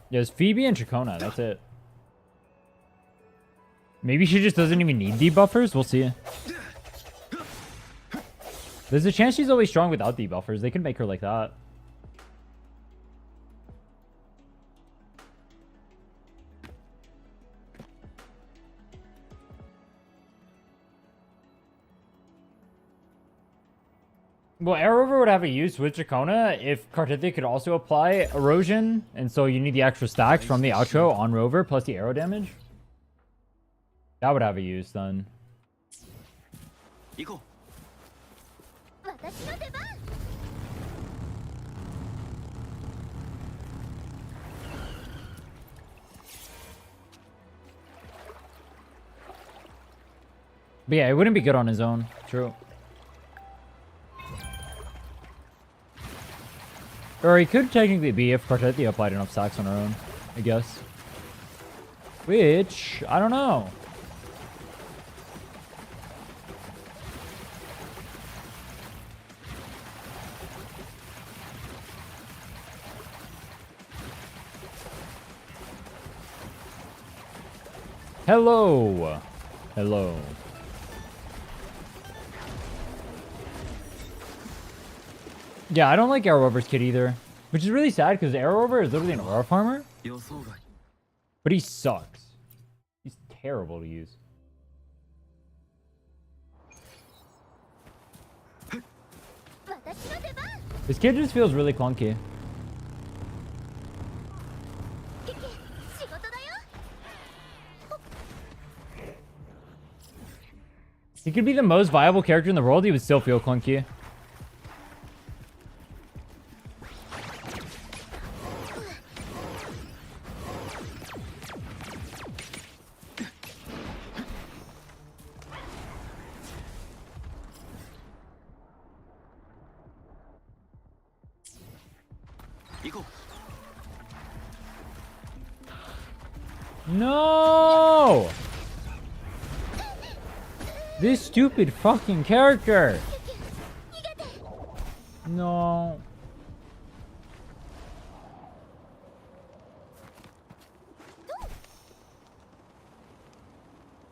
Yeah, it's Phoebe and Chacona, that's it. Maybe she just doesn't even need debuffers? We'll see. There's a chance she's always strong without debuffers. They could make her like that. Well, Arrow Rover would have a use with Chacona if Cartithia could also apply erosion, and so you need the extra stacks from the outro on Rover plus the arrow damage. That would have a use then. But yeah, it wouldn't be good on his own. True. Or he could technically be if Cartithia applied enough stacks on her own, I guess. Which, I don't know. Hello. Hello. Yeah, I don't like Arrow Rover's kit either. Which is really sad because Arrow Rover is literally an aura farmer. But he sucks. He's terrible to use. This kid just feels really clunky. He could be the most viable character in the world, he would still feel clunky. No! This stupid fucking character! No.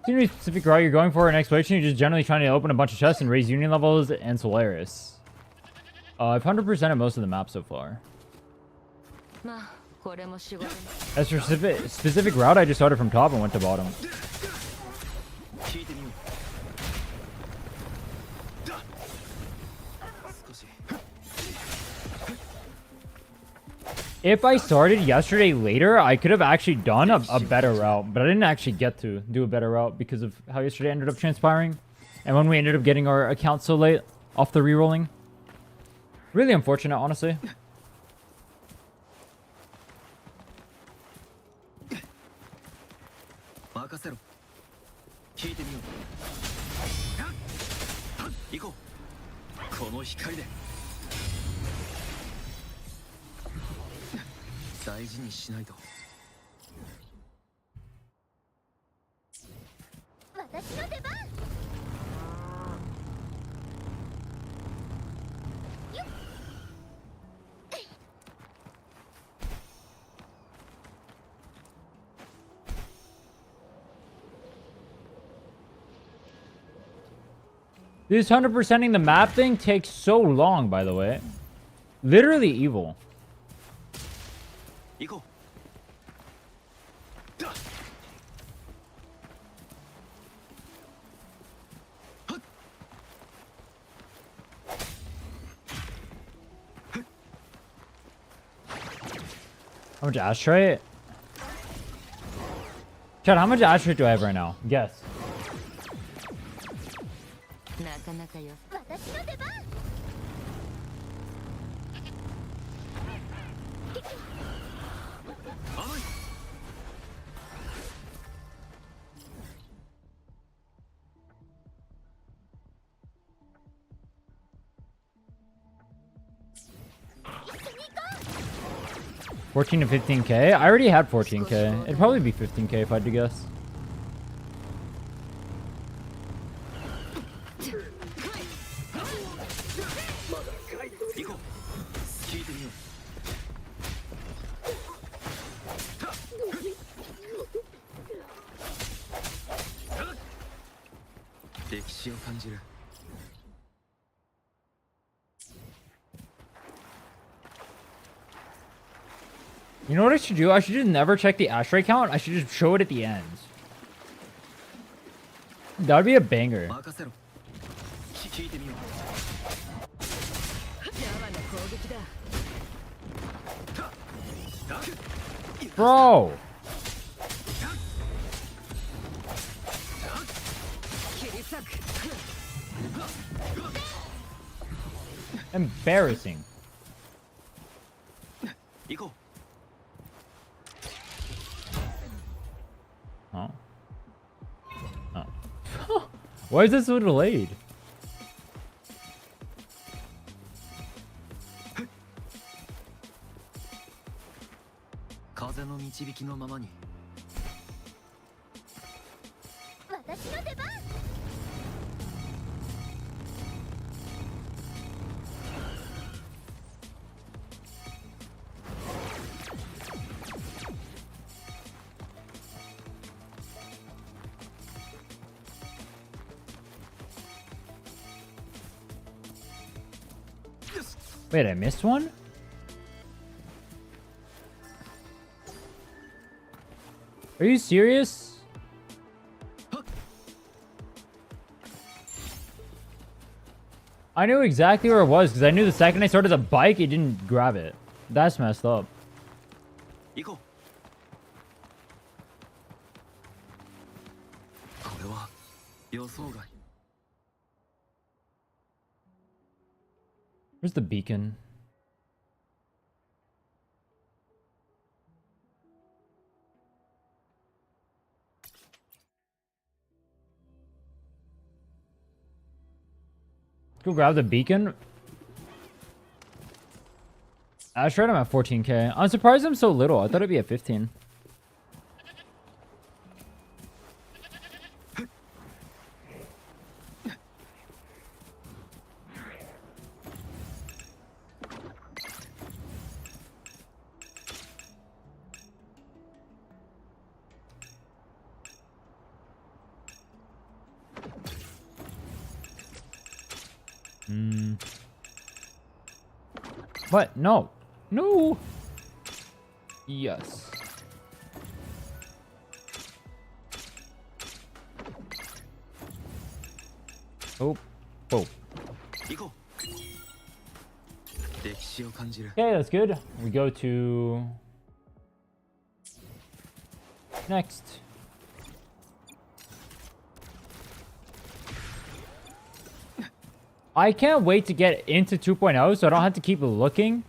Seems to be a specific route you're going for in exploration. You're just generally trying to open a bunch of chests and raise union levels and Solaris. I've 100%ed most of the map so far. As for specific route, I just started from top and went to bottom. If I started yesterday later, I could have actually done a better route, but I didn't actually get to do a better route because of how yesterday ended up transpiring. And when we ended up getting our account so late off the rerolling. Really unfortunate, honestly. This 100%ing the map thing takes so long, by the way. Literally evil. How much ashtray? Chad, how much ashtray do I have right now? Guess. $14 to $15K? I already had $14K. It'd probably be $15K if I had to guess. You know what I should do? I should just never check the ashtray count. I should just show it at the end. That would be a banger. Bro! Embarrassing. Oh. Oh. Why is this so delayed? Wait, I missed one? Are you serious? I knew exactly where it was because I knew the second I started the bike, it didn't grab it. That's messed up. 行こう。これは予想外。 Where's the beacon? Go grab the beacon. I tried him at 14k. I'm surprised I'm so little. I thought it'd be at 15. What? No. No. Yes. Oh. Oh. 行こう。歴史を感じる。 Okay, that's good. We go to next. I can't wait to get into 2.0 so I don't have to keep looking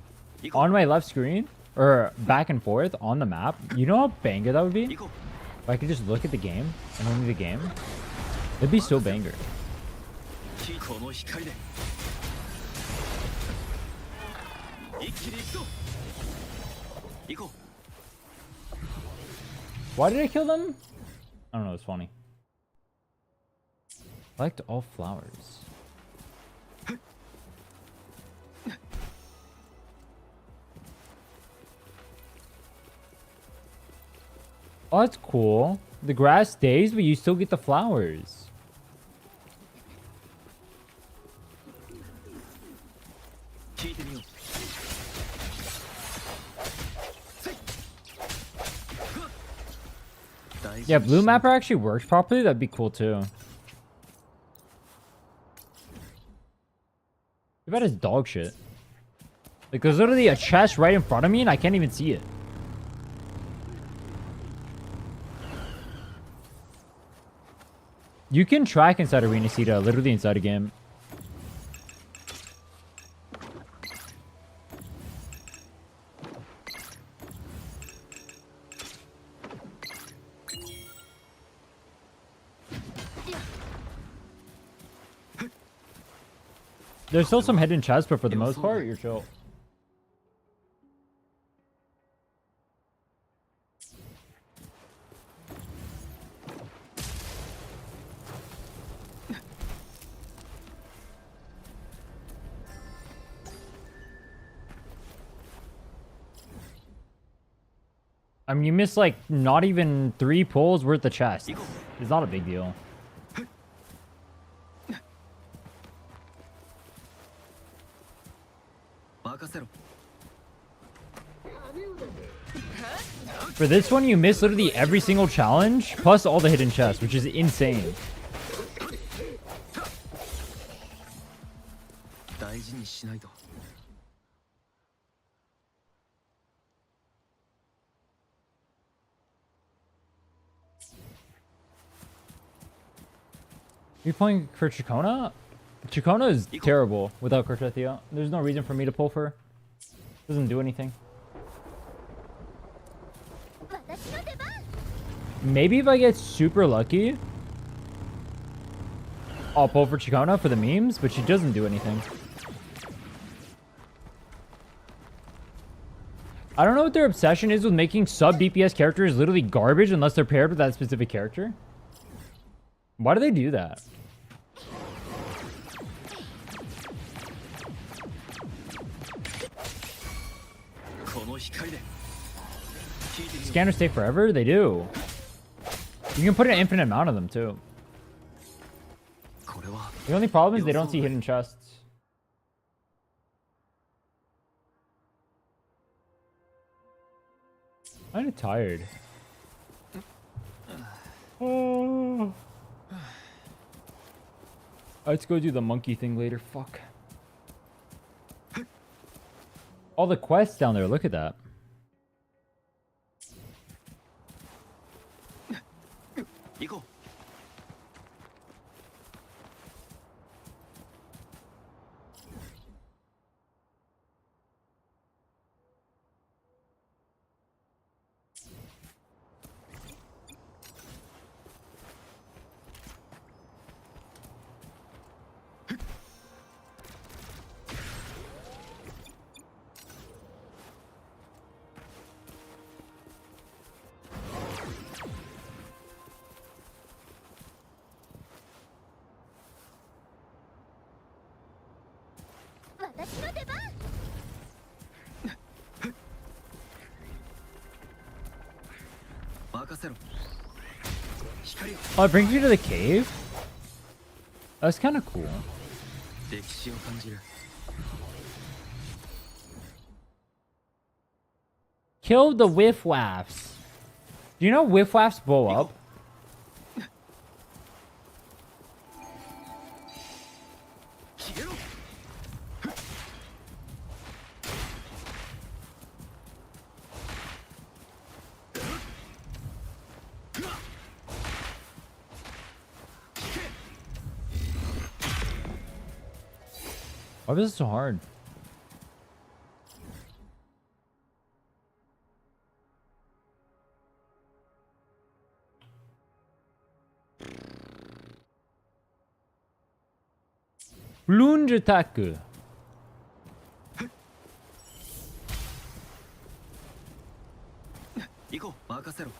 on my left screen or back and forth on the map. You know how banger that would be? 行こう。 If I could just look at the game and only the game. It'd be so banger. この光で一気に行くぞ。行こう。 Why did I kill them? I don't know, it's funny. Collect all flowers. Oh, that's cool. The grass stays, but you still get the flowers. Yeah, blue mapper actually works properly. That'd be cool too. Too bad it's dog shit. Like, there's literally a chest right in front of me and I can't even see it. You can track inside Arena Cita, literally inside a game. There's still some hidden chests, but for the most part, you're chill. I mean, you missed like not even 3 pulls worth of chest. It's not a big deal. For this one, you miss literally every single challenge, plus all the hidden chests, which is insane. You're playing for Chikona? Chikona is terrible without Cortetia. There's no reason for me to pull for her. Doesn't do anything. Maybe if I get super lucky, I'll pull for Chikona for the memes, but she doesn't do anything. I don't know what their obsession is with making sub-DPS characters literally garbage unless they're paired with that specific character. Why do they do that? Scanners stay forever? They do. You can put an infinite amount of them too. The only problem is they don't see hidden chests. I'm kind of tired. Oh. Let's go do the monkey thing later. Fuck. All the quests down there. Look at that. 行こう。私の出番。任せろ。光を Oh, it brings you to the cave? That's kind of cool. 歴史を感じる。 Kill the whiff-waffs. Do you know whiff-waffs blow up? 消えろ。 Why was it so hard? Lunge attack. 行こう。任せろ。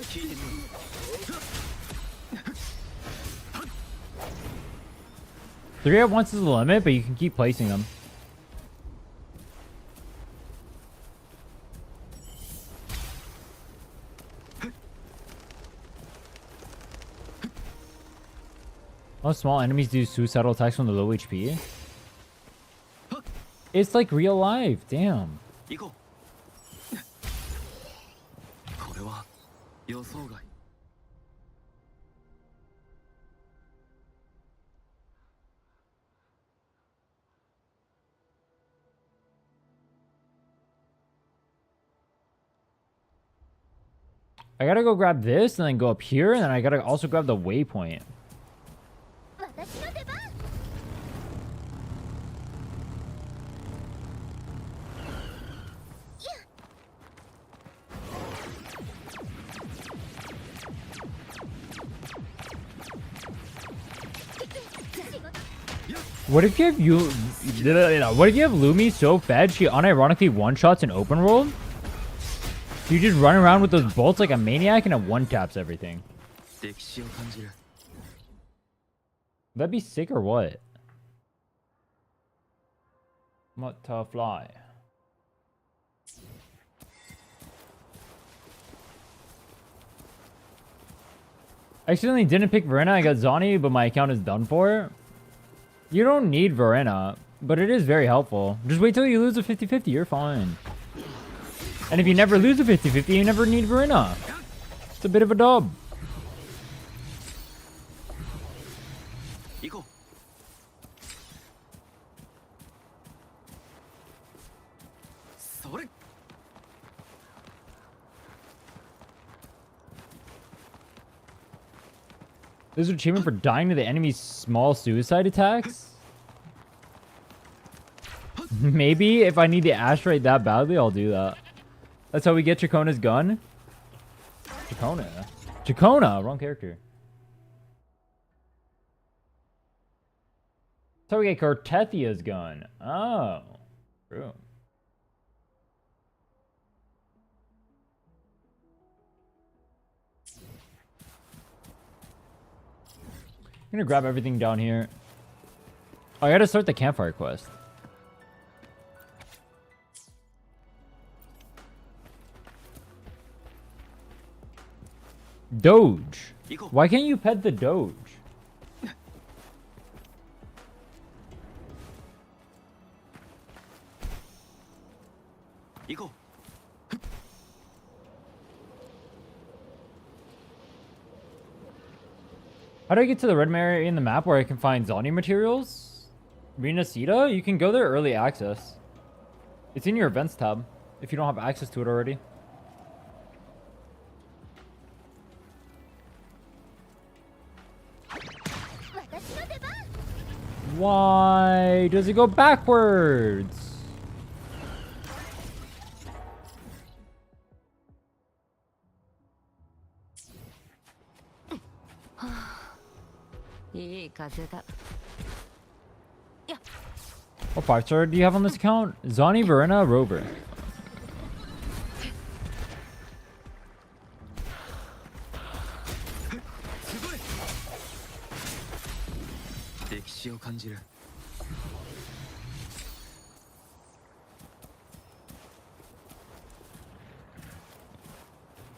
聞いてみろ。 3 at once is the limit, but you can keep placing them. Most small enemies do suicidal attacks when they're low HP. It's like real life, damn. 行こう。これは予想外。 I gotta go grab this and then go up here, and then I gotta also grab the waypoint. 私の出番。 What if you have what if you have Lumi so fed she unironically one-shots an open world? You just run around with those bolts like a maniac and it one-taps everything. 歴史を感じる。 That'd be sick or what? What to fly? I accidentally didn't pick Verena. I got Zani, but my account is done for. You don't need Verena, but it is very helpful. Just wait till you lose a 50-50. You're fine. And if you never lose a 50-50, you never need Verena. It's a bit of a dub. 行こう。 それ。 There's an achievement for dying to the enemy's small suicide attacks? Maybe if I need the asteroid that badly, I'll do that. That's how we get Chacona's gun. Chacona. Chacona! Wrong character. That's how we get Cartethia's gun. Oh. True. I'm gonna grab everything down here. Oh, I gotta start the campfire quest. Doge. Why can't you pet the Doge? How do I get to the red area in the map where I can find Zoni materials? Rena Sita? You can go there early access. It's in your events tab if you don't have access to it already. Why does it go backwards? What 5-star do you have on this account? Zani Verena Rover. 歴史を感じる。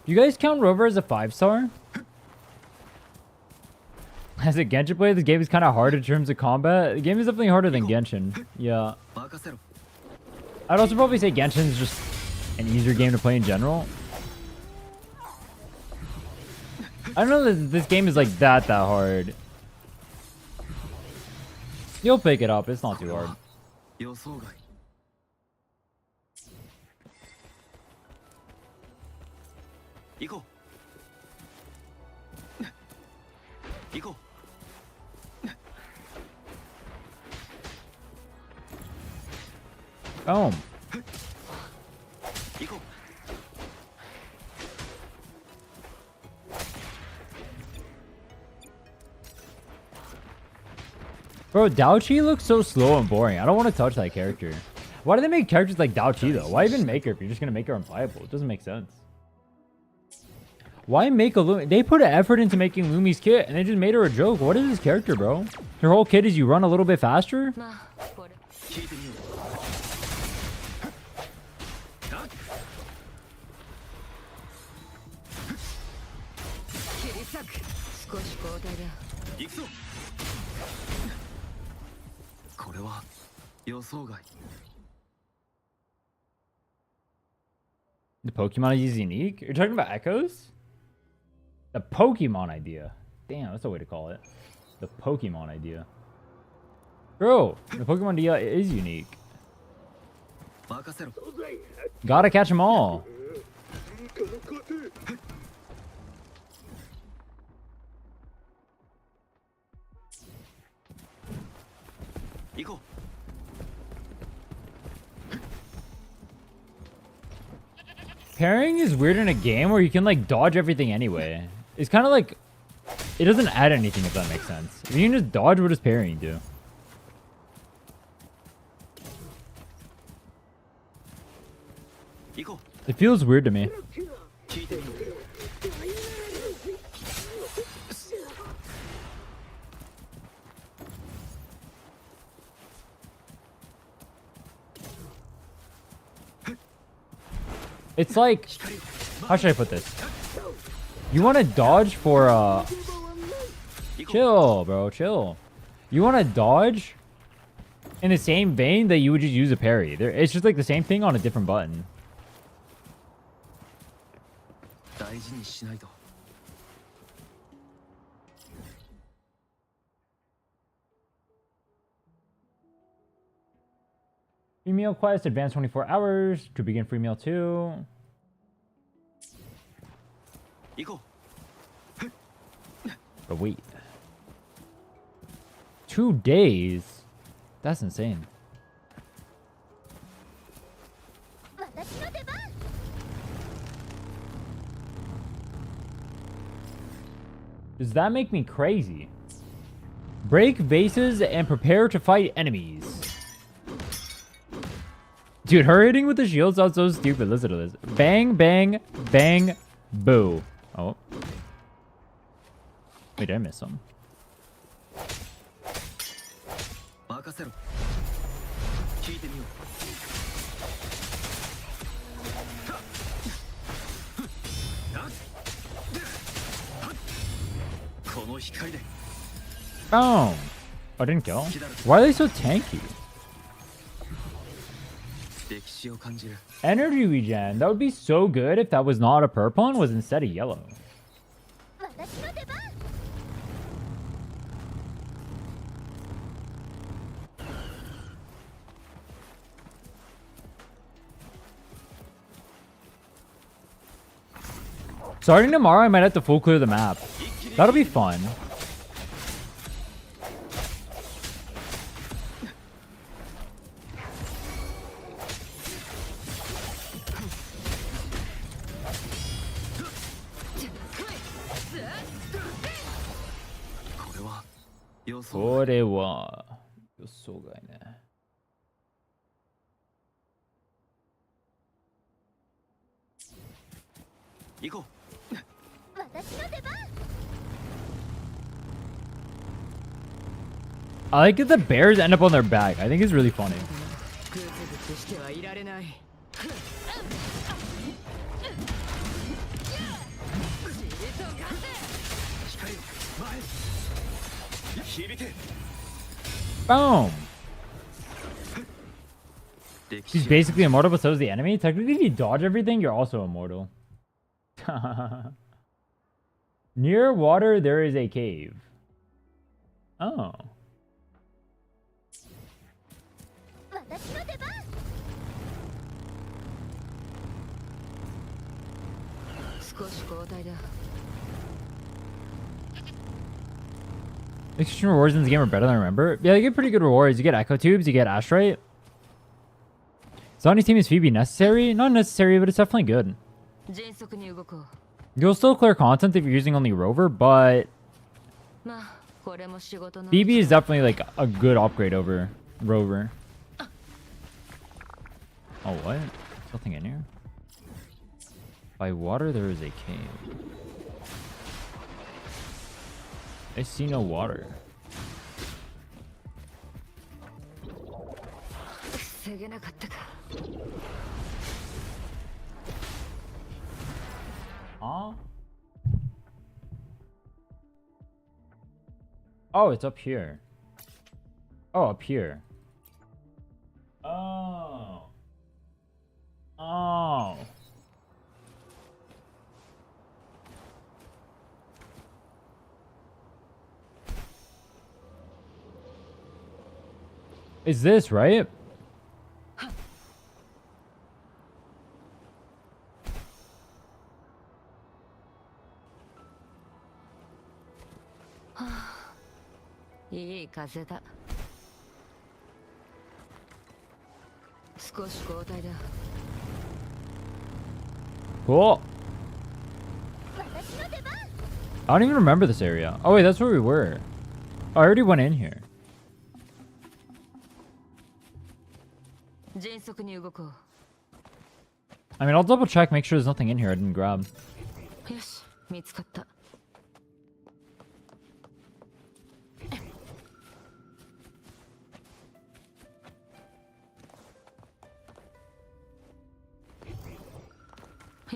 You guys count Rover as a 5-star? As a Genshin player, this game is kind of hard in terms of combat. The game is definitely harder than Genshin. Yeah. 任せろ。 I'd also probably say Genshin is just an easier game to play in general. I don't know that this game is like that hard. You'll pick it up. It's not too hard. 予想外。行こう。行こう。 Boom. 行こう。 Bro, Daochi looks so slow and boring. I don't want to touch that character. Why do they make characters like Daochi though? Why even make her if you're just gonna make her unplayable? It doesn't make sense. Why make a Lumi? They put an effort into making Lumi's kit and they just made her a joke. What is this character, bro? Her whole kit is you run a little bit faster? 聞いてみよう。行くぞ。これは予想外。 The Pokemon is unique? You're talking about Echoes? The Pokemon idea. Damn, that's a way to call it. The Pokemon idea. Bro, the Pokemon idea is unique. 任せろ。 Gotta catch them all. 行こう。 Parrying is weird in a game where you can like dodge everything anyway. It's kind of like, it doesn't add anything if that makes sense. If you can just dodge, what does parrying do? It feels weird to me. It's like, how should I put this? You want to dodge for chill, bro, chill. You want to dodge in the same vein that you would just use a parry. It's just like the same thing on a different button. 大事にしないと。 Free meal quest, advance 24 hours to begin free meal 2. 行こう。 But wait. 2 days? That's insane. Does that make me crazy? Break vases and prepare to fight enemies. Dude, her hitting with the shield sounds so stupid. Listen to this. Bang, bang, bang, boo. Oh. Wait, did I miss some? 任せろ。聞いてみよう。この光で。 Oh. I didn't kill. Why are they so tanky? 歴史を感じる。 Energy regen. That would be so good if that was not a purple and was instead a yellow. Starting tomorrow, I might have to full clear the map. That'll be fun. Korewa. Yosogai ne. 行こう I like that the bears end up on their back. I think it's really funny. グズグズしてはいられない Boom! He's basically immortal, but so is the enemy. Technically, if you dodge everything, you're also immortal. Near water, there is a cave. Oh. 少し交代だ Extra rewards in this game are better than I remember. Yeah, you get pretty good rewards. You get echo tubes, you get astrite. Zonny's team is Phoebe necessary? Not necessary, but it's definitely good. 迅速に動こ You'll still clear content if you're using only Rover, but うまあこれも仕事の Phoebe is definitely like a good upgrade over Rover. Oh, what? Nothing in here? By water, there is a cave. I see no water. 防げなかったか Huh? Oh, it's up here. Oh, up here. Oh. Oh. Is this right? いい風だ少し交代だ Cool. I don't even remember this area. Oh wait, that's where we were. Oh, I already went in here. 迅速に動こう I mean, I'll double check, make sure there's nothing in here I didn't grab. よし見つかった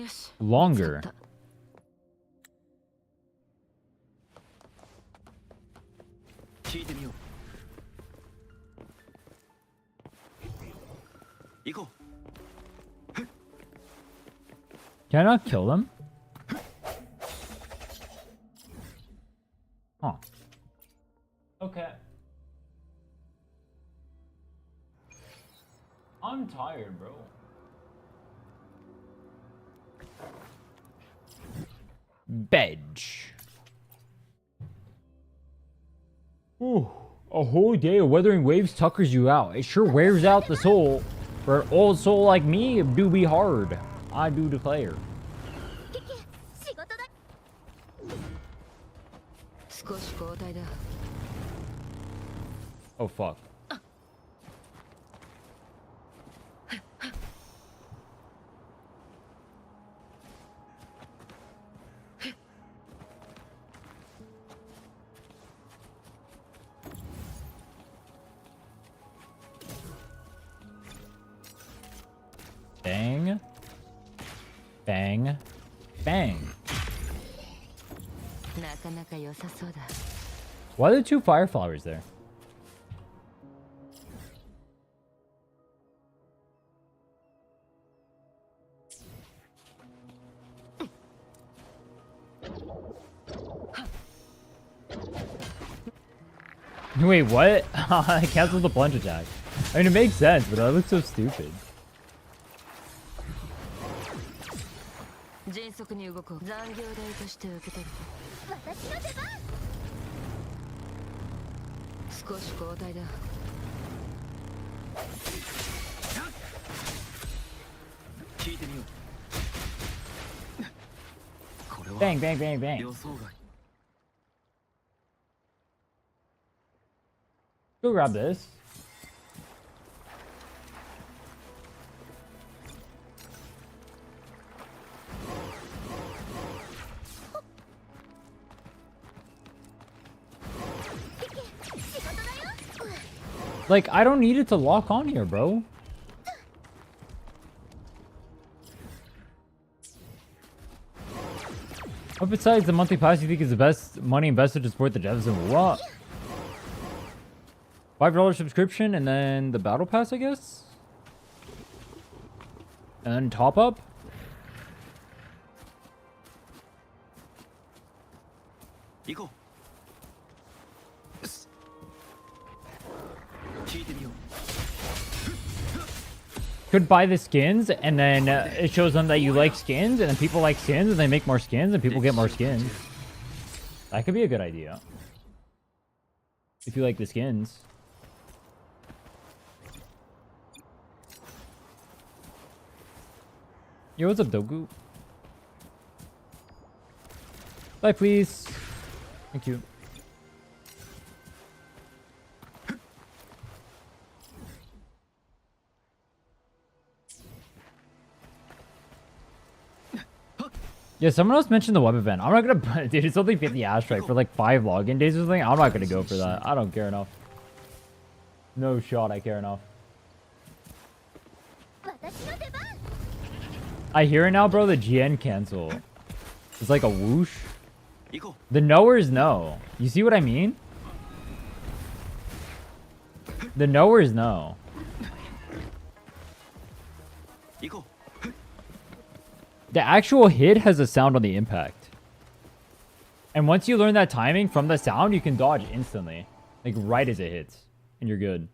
よし Longer. 聞いてみよう行こう Can I not kill them? Huh. Okay. I'm tired, bro. Bedge. Ooh, a whole day of weathering waves tuckers you out. It sure wears out the soul. For an old soul like me, it do be hard. I do declare. 少し交代だ Oh fuck. Bang. Bang. Bang. なかなか良さそうだ Why are there 2 fire flowers there? Wait, what? I canceled the plunge attack. I mean, it makes sense, but that looks so stupid. 迅速に動こう。残業代として受け取る。私の出番。少し交代だ。聞いてみよう。これは Bang, bang, bang, bang. 予想外。 Go grab this. Like, I don't need it to lock on here, bro. What besides the monthly pass you think is the best money invested to support the devs and what? $5 subscription and then the battle pass, I guess? And then top up? Go. Could buy the skins and then it shows them that you like skins and then people like skins and they make more skins and people get more skins. That could be a good idea. If you like the skins. Yo, what's up, Dogu? Bye, please. Thank you. Yeah, someone else mentioned the web event. I'm not gonna, dude, it's only 50 asteroid for like 5 login days or something. I'm not gonna go for that. I don't care enough. No shot, I care enough. I hear it now, bro. The GN cancel. It's like a whoosh. The knowers know. You see what I mean? The knowers know. The actual hit has a sound on the impact. And once you learn that timing from the sound, you can dodge instantly. Like right as it hits. And you're good.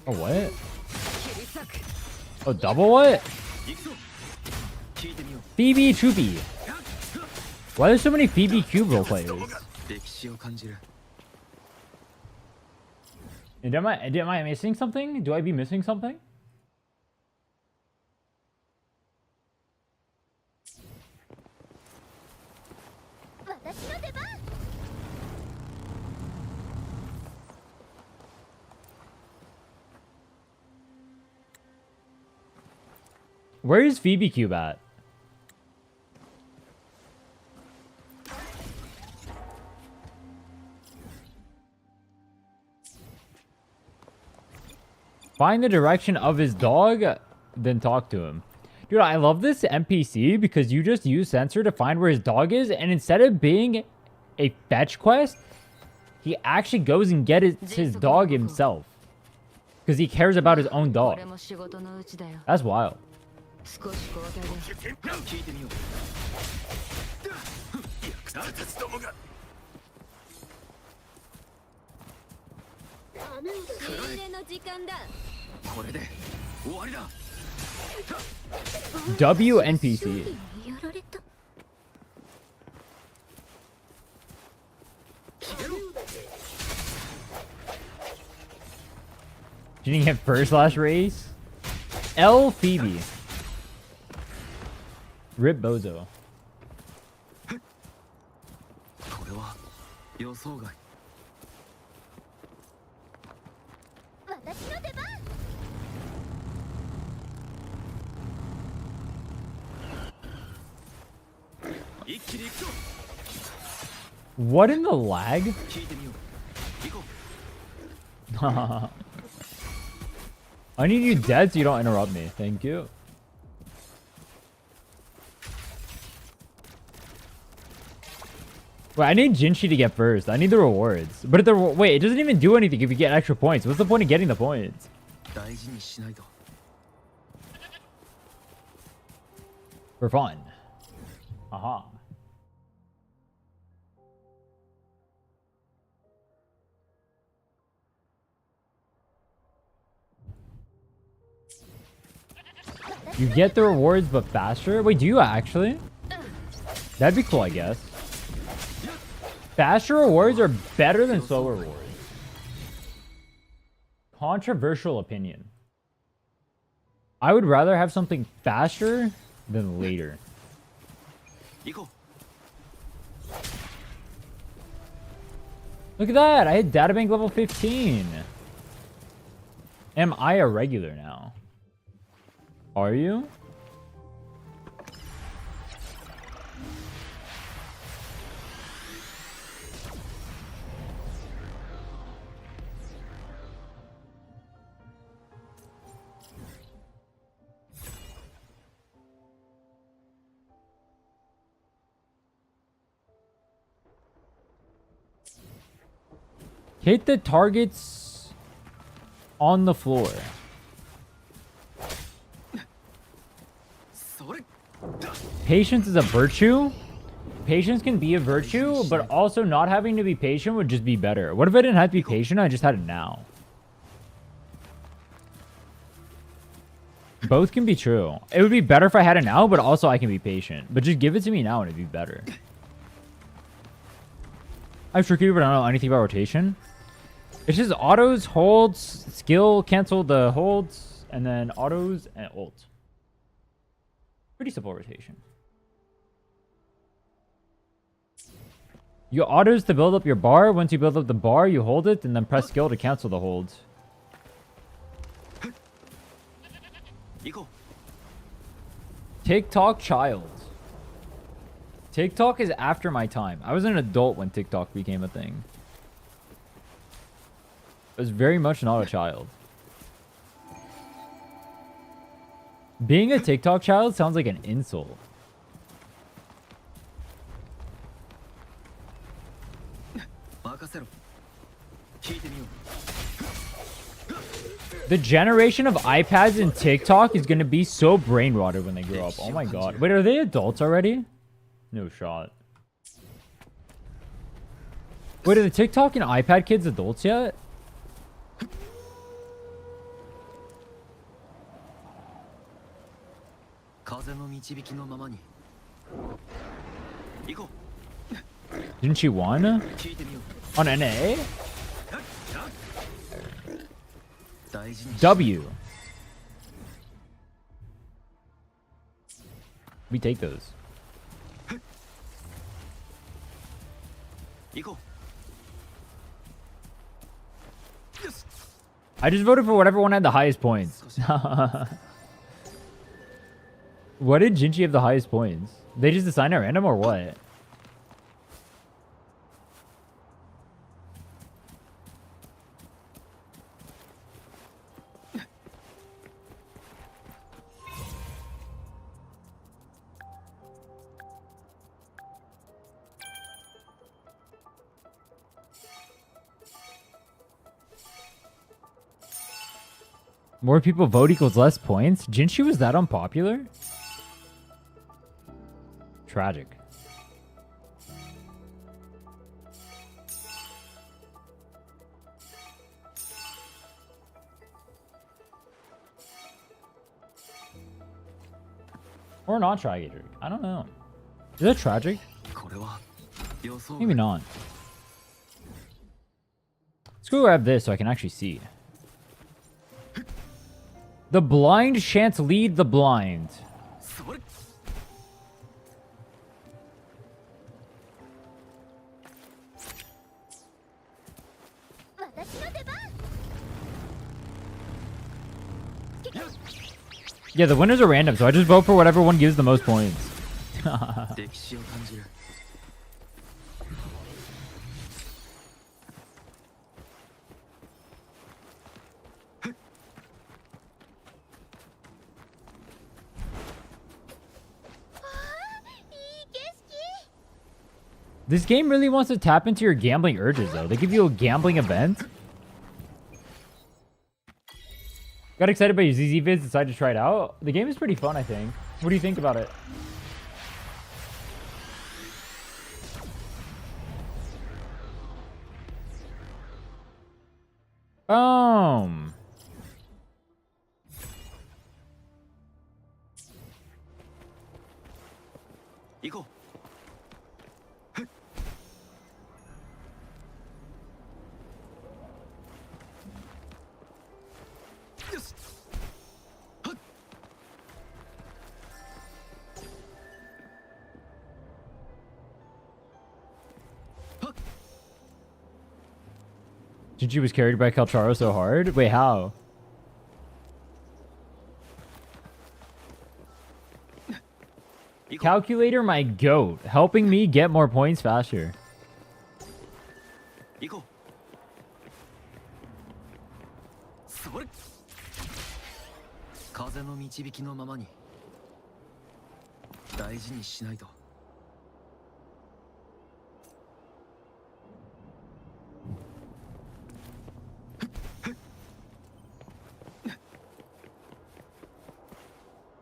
Oh, what? Oh, double what? Phoebe Troopy. Why are there so many Phoebe Cube role players? And am I missing something? Do I be missing something? Where is Phoebe Cube at? Find the direction of his dog, then talk to him. Dude, I love this NPC because you just use sensor to find where his dog is, and instead of being a fetch quest, he actually goes and gets his dog himself. Because he cares about his own dog. That's wild. W NPC. Didn't he get first last race? L Phoebe. Rip Bozo. What in the lag? I need you dead so you don't interrupt me. Thank you. Wait, I need Jinshi to get first. I need the rewards. But if the wait, it doesn't even do anything if you get extra points. What's the point of getting the points? For fun. Haha. You get the rewards but faster? Wait, do you actually? That'd be cool, I guess. Faster rewards are better than slow rewards. Controversial opinion. I would rather have something faster than later. Look at that! I hit databank level 15. Am I a regular now? Are you? Hit the targets on the floor. Patience is a virtue? Patience can be a virtue, but also not having to be patient would just be better. What if I didn't have to be patient? I just had it now. Both can be true. It would be better if I had it now, but also I can be patient. But just give it to me now and it'd be better. I've tricked you, but I don't know anything about rotation. It's just autos, holds, skill, cancel the holds, and then autos and ult. Pretty simple rotation. You autos to build up your bar. Once you build up the bar, you hold it, and then press skill to cancel the holds. TikTok child. TikTok is after my time. I was an adult when TikTok became a thing. I was very much not a child. Being a TikTok child sounds like an insult. The generation of iPads and TikTok is going to be so brain rotted when they grow up. Oh my god. Wait, are they adults already? No shot. Wait, are the TikTok and iPad kids adults yet? Didn't she won? On NA? W. We take those. I just voted for whatever one had the highest points. What did Jinchi have the highest points? They just assigned at random or what? More people vote equals less points? Jinchi was that unpopular? Tragic. Or not tragic. I don't know. Is that tragic? Maybe not. Let's go grab this so I can actually see. The blind shan't lead the blind. Yeah, the winners are random, so I just vote for whatever one gives the most points. This game really wants to tap into your gambling urges, though. They give you a gambling event. Got excited by your ZZ vids, decided to try it out. The game is pretty fun, I think. What do you think about it? Boom. Go. Jinji was carried by Calcharo so hard? Wait, how? Calculator, my goat, helping me get more points faster. Go. それ風の導きのままに大事にしないと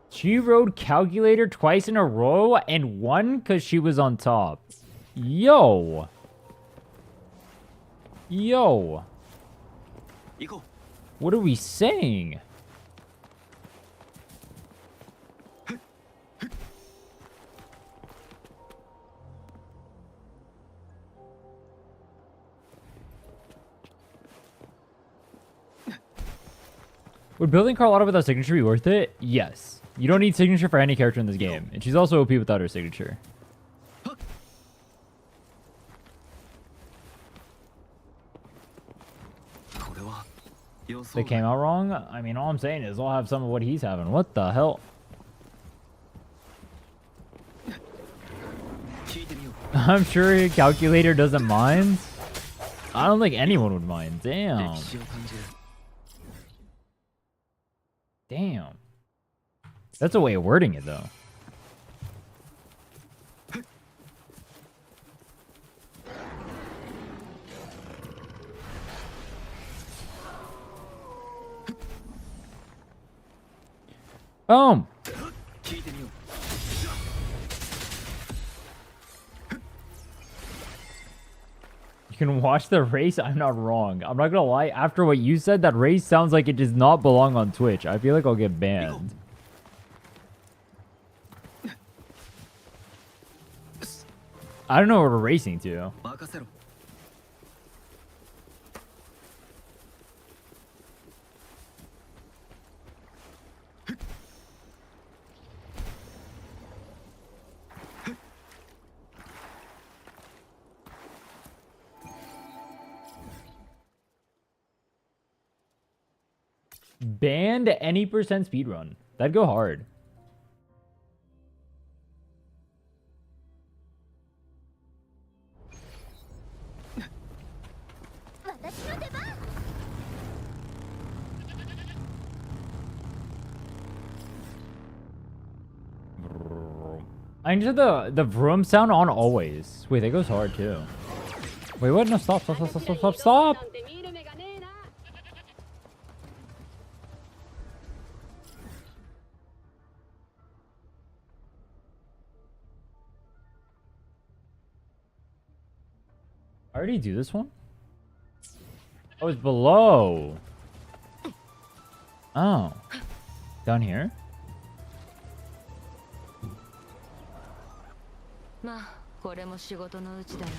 She rode Calculator twice in a row and won because she was on top. Yo. Yo. Go. What are we saying? Would building Carlotta without signature be worth it? Yes. You don't need signature for any character in this game. And she's also OP without her signature. They came out wrong? I mean, all I'm saying is I'll have some of what he's having. What the hell? I'm sure a calculator doesn't mind. I don't think anyone would mind. Damn. Damn. That's a way of wording it, though. Boom. You can watch the race. I'm not wrong. I'm not gonna lie. After what you said, that race sounds like it does not belong on Twitch. I feel like I'll get banned. I don't know what we're racing to. Banned any percent speedrun. That'd go hard. I need the vroom sound on always. Wait, that goes hard too. Wait, what? No, stop, stop, stop, stop, stop, stop, stop! I already do this one? Oh, it's below. Oh. Down here? まあこれも仕事のうちだよ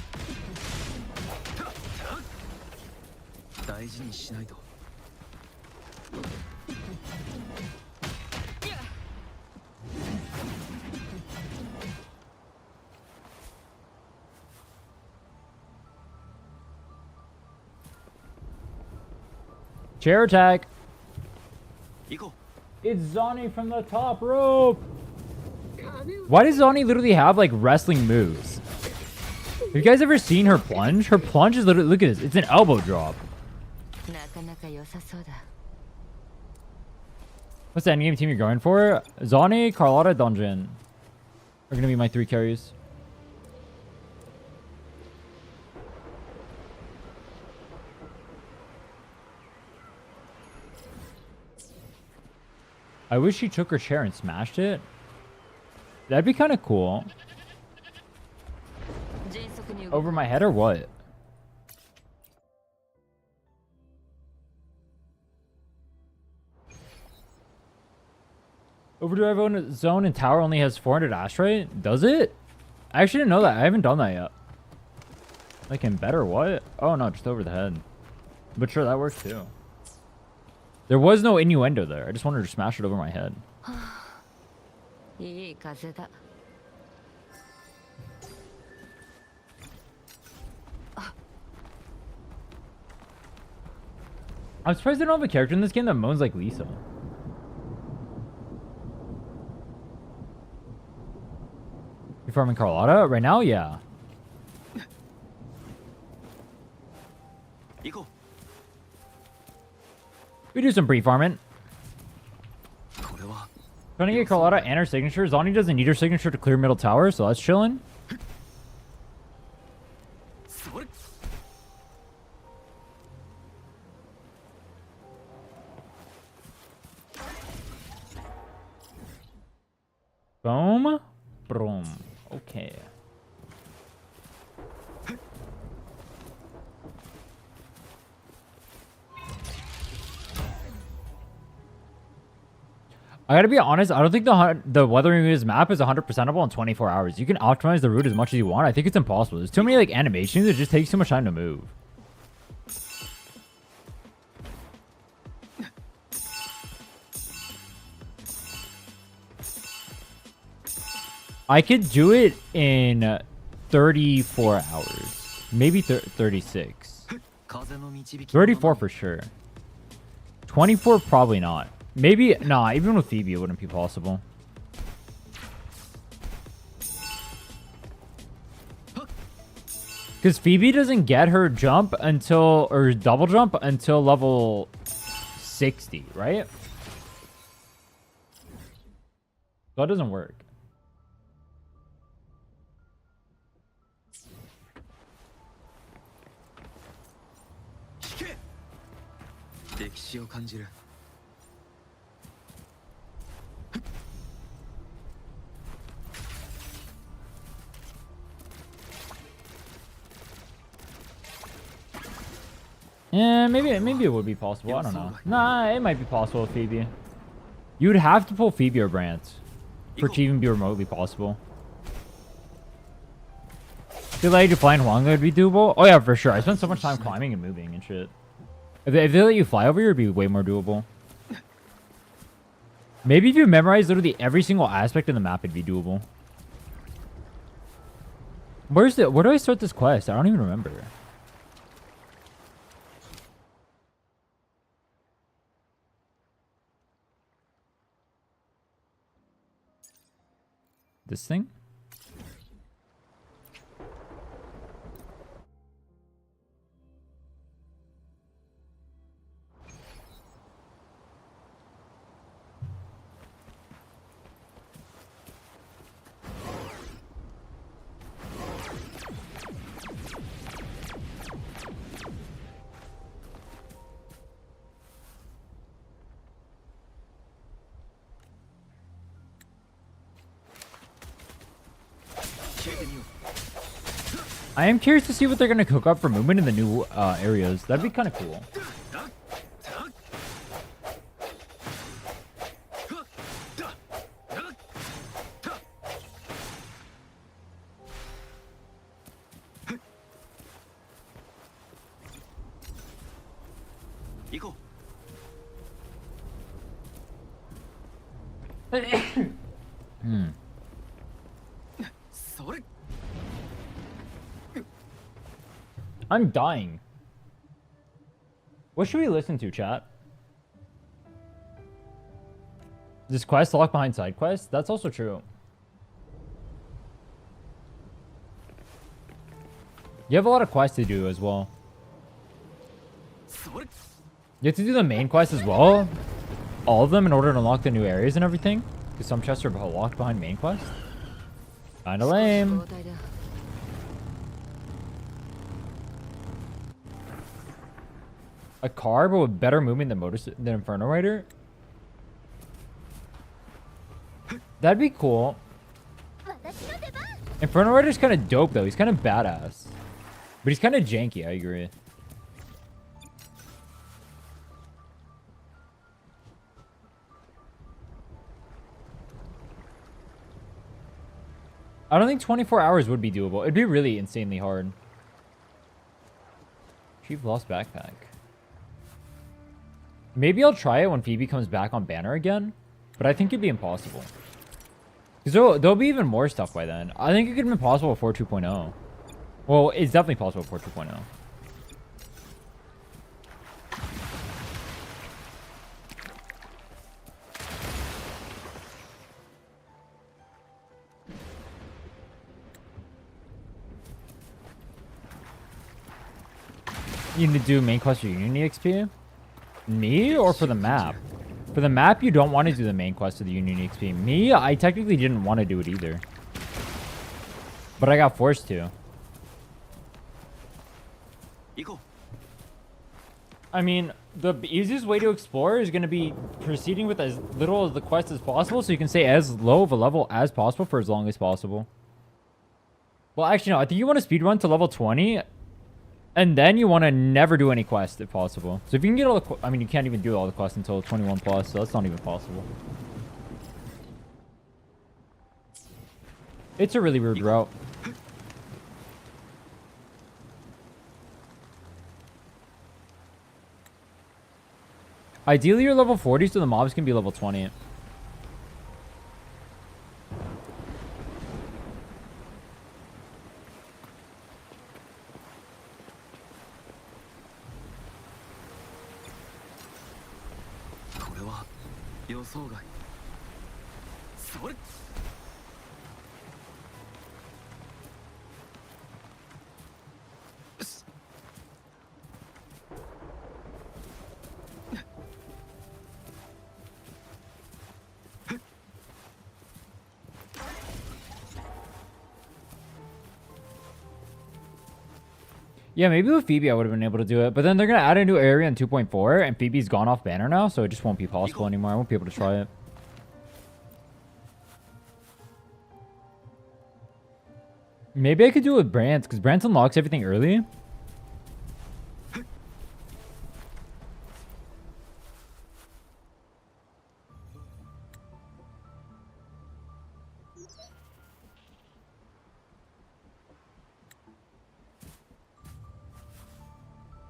大事にしないと Chair attack. 行こ It's Zani from the top rope. Why does Zani literally have like wrestling moves? Have you guys ever seen her plunge? Her plunge is literally, look at this. It's an elbow drop. なかなか良さそうだ What's the endgame team you're going for? Zani, Carlotta, Dungeon are gonna be my 3 carries. I wish she took her chair and smashed it. That'd be kind of cool. 迅速に動く Over my head or what? Overdrive zone and tower only has 400 asteroid. Does it? I actually didn't know that. I haven't done that yet. Like in better what? Oh no, just over the head. But sure, that works too. There was no innuendo there. I just wanted to smash it over my head. いい風だ。I'm surprised they don't have a character in this game that moans like Lisa. You farming Carlotta? Right now? Yeah. 行こ We do some pre-farming. う。これは Trying to get Carlotta and her signature. Zani doesn't need her signature to clear middle tower, so that's chilling. それ。Boom. Boom. Okay. I gotta be honest, I don't think the Wuthering map is 100%able in 24 hours. You can optimize the route as much as you want. I think it's impossible. There's too many like animations. It just takes too much time to move. I could do it in 34 hours. Maybe 36. 風の導き 34 for sure. 24 probably not. Maybe, nah, even with Phoebe it wouldn't be possible. Because Phoebe doesn't get her jump until, or double jump until level 60, right? That doesn't work. 引け。歴史を感じる。 Yeah, maybe it would be possible. I don't know. Nah, it might be possible with Phoebe. You'd have to pull Phoebe or Brant for it to even be remotely possible. If they let you fly in Huanga, it'd be doable. Oh yeah, for sure. I spent so much time climbing and moving and shit. If they let you fly over here, it'd be way more doable. Maybe if you memorize literally every single aspect of the map, it'd be doable. Where do I start this quest? I don't even remember. This thing? I am curious to see what they're going to cook up for movement in the new areas. That'd be kind of cool. I'm dying. What should we listen to, chat? This quest locked behind side quest? That's also true. You have a lot of quests to do as well. You have to do the main quest as well. All of them in order to unlock the new areas and everything. Because some chests are locked behind main quest. Kinda lame. A car, but with better movement than Inferno Rider? That'd be cool. Inferno Rider's kind of dope, though. He's kind of badass. But he's kind of janky, I agree. I don't think 24 hours would be doable. It'd be really insanely hard. Chief lost backpack. Maybe I'll try it when Phoebe comes back on banner again, but I think it'd be impossible. Because there'll be even more stuff by then. I think it could have been possible before 2.0. Well, it's definitely possible before 2.0. You need to do main quest for Unity XP? Me or for the map? For the map, you don't want to do the main quest of the Unity XP. Me, I technically didn't want to do it either. But I got forced to. I mean, the easiest way to explore is going to be proceeding with as little of the quest as possible, so you can stay as low of a level as possible for as long as possible. Well, actually, no. I think you want to speedrun to level 20, and then you want to never do any quests if possible. So if you can get all the... I mean, you can't even do all the quests until 21 plus, so that's not even possible. It's a really weird route. Ideally, you're level 40, so the mobs can be level 20. Yeah, maybe with Phoebe I would have been able to do it. But then they're going to add a new area in 2.4, and Phoebe's gone off banner now, so it just won't be possible anymore. I won't be able to try it. Maybe I could do it with Brant, because Brant unlocks everything early.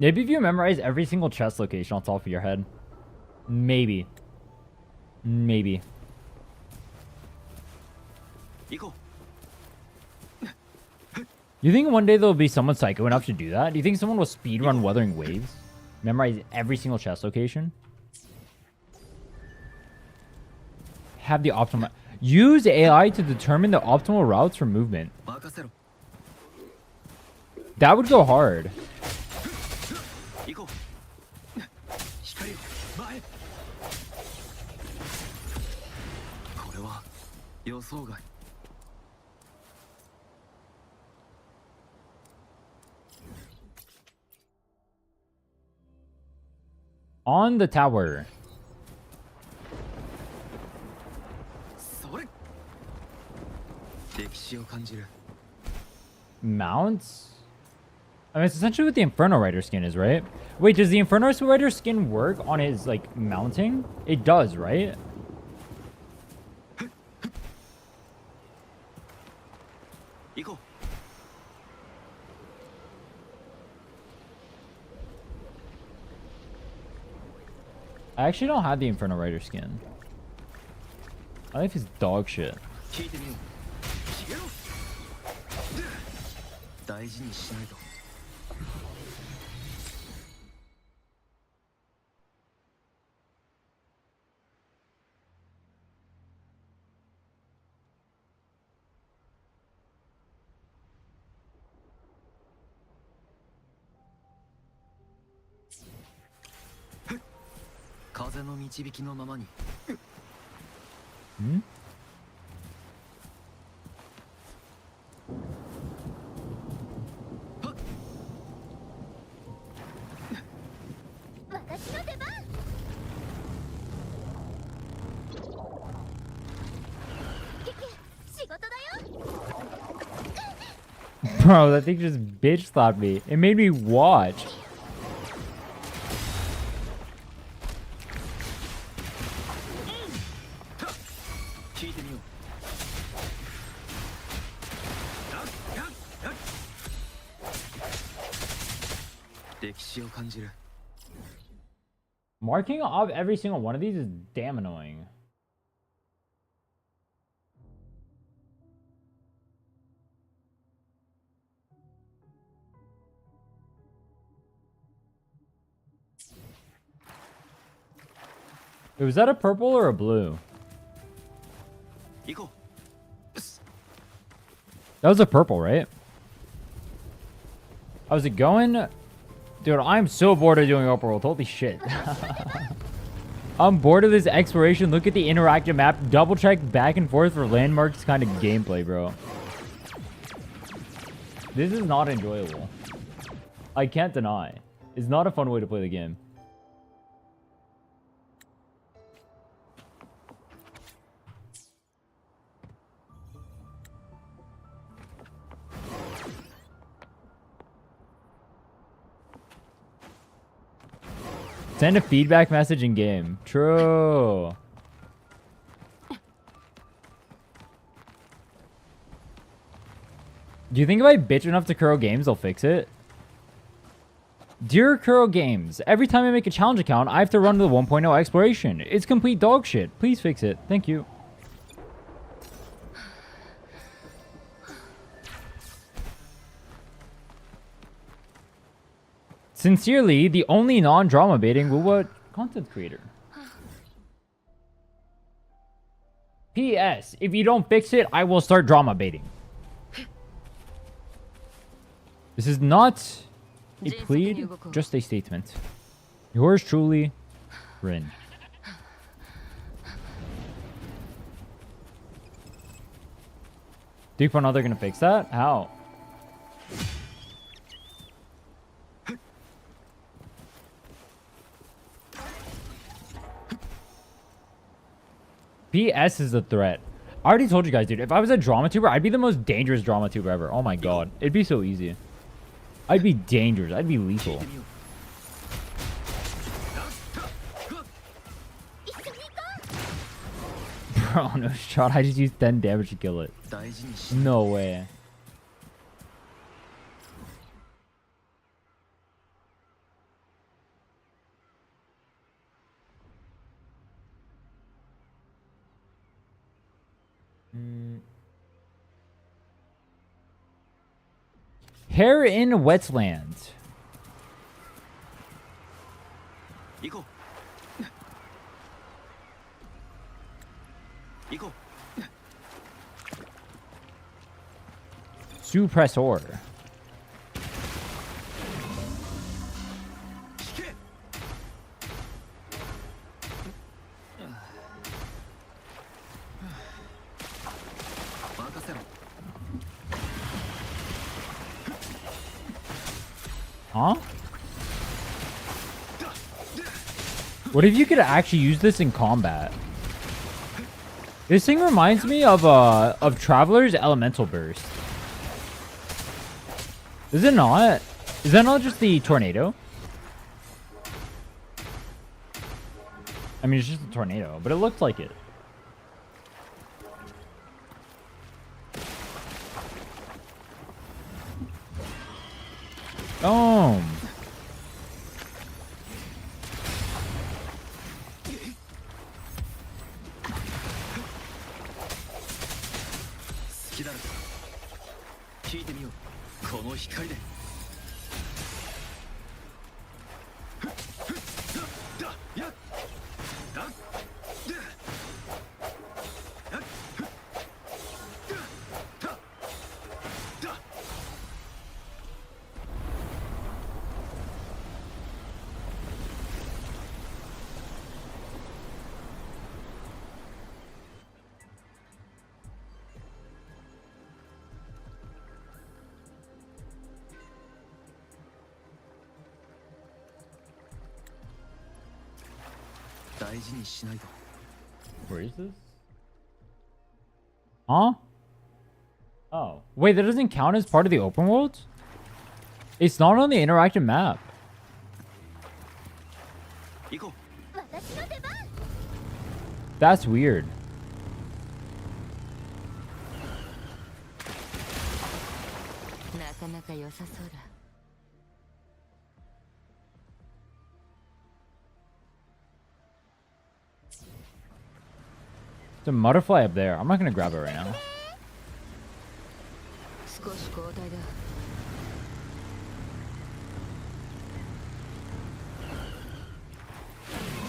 Maybe if you memorize every single chest location on top of your head. Maybe. Maybe. You think one day there'll be someone psycho enough to do that? Do you think someone will speedrun Wuthering Waves? Memorize every single chest location? Have the optimal... Use AI to determine the optimal routes for movement. That would go hard. On the tower. Mounts? I mean, it's essentially what the Inferno Rider skin is, right? Wait, does the Inferno Rider skin work on his, like, mounting? It does, right? I actually don't have the Inferno Rider skin. I think it's dog shit. Hmm? Bro, that thing just bitch slapped me. It made me watch. 歴史を感じる。 Marking off every single one of these is damn annoying. Wait, was that a purple or a blue? 行こう。 That was a purple, right? How's it going? Dude, I'm so bored of doing open world. Holy shit. I'm bored of this exploration. Look at the interactive map. Double check back and forth for landmarks kind of gameplay, bro. This is not enjoyable. I can't deny. It's not a fun way to play the game. Send a feedback message in game. True. Do you think if I bitch enough to Kuro Games, they'll fix it? Dear Kuro Games, every time I make a challenge account, I have to run the 1.0 exploration. It's complete dog shit. Please fix it. Thank you. Sincerely, the only non-drama baiting Wuwa content creator. P.S. If you don't fix it, I will start drama baiting. This is not a plead, just a statement. Yours truly, Rin. Do you know they're gonna fix that? How? PS is a threat. I already told you guys, dude. If I was a drama tuber, I'd be the most dangerous drama tuber ever. Oh my god. It'd be so easy. I'd be dangerous. I'd be lethal. Bro, no shot. I just used 10 damage to kill it. No way. Hair in wetland. Suppressor. Huh? What if you could actually use this in combat? This thing reminds me of Traveler's Elemental Burst. Is it not? Is that not just the tornado? I mean, it's just a tornado, but it looks like it. Boom. Where is this? Huh? Oh. Wait, that doesn't count as part of the open world? It's not on the interactive map. That's weird. There's a butterfly up there. I'm not gonna grab it right now. 少し交代だ。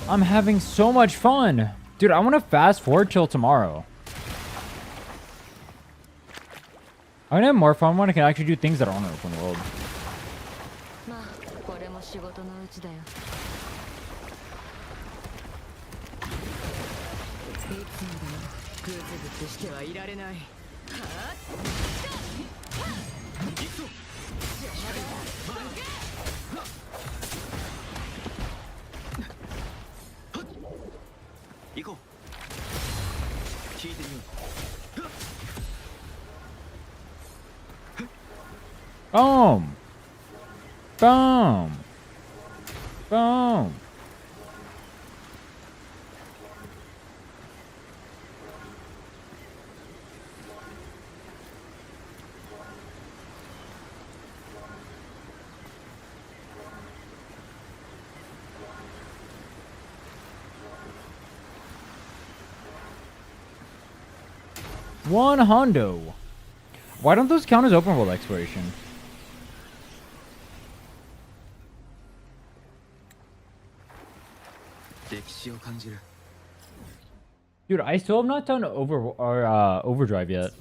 I'm having so much fun. Dude, I want to fast forward till tomorrow. I'm gonna have more fun when I can actually do things that aren't open world. まあこれも仕事のうちだよ。いつまでもグズグズしてはいられない。行こう。聞いてみよう。 Boom. Boom. Boom. One hundo. Why don't those count as open world exploration? Dude, I still have not done overdrive yet.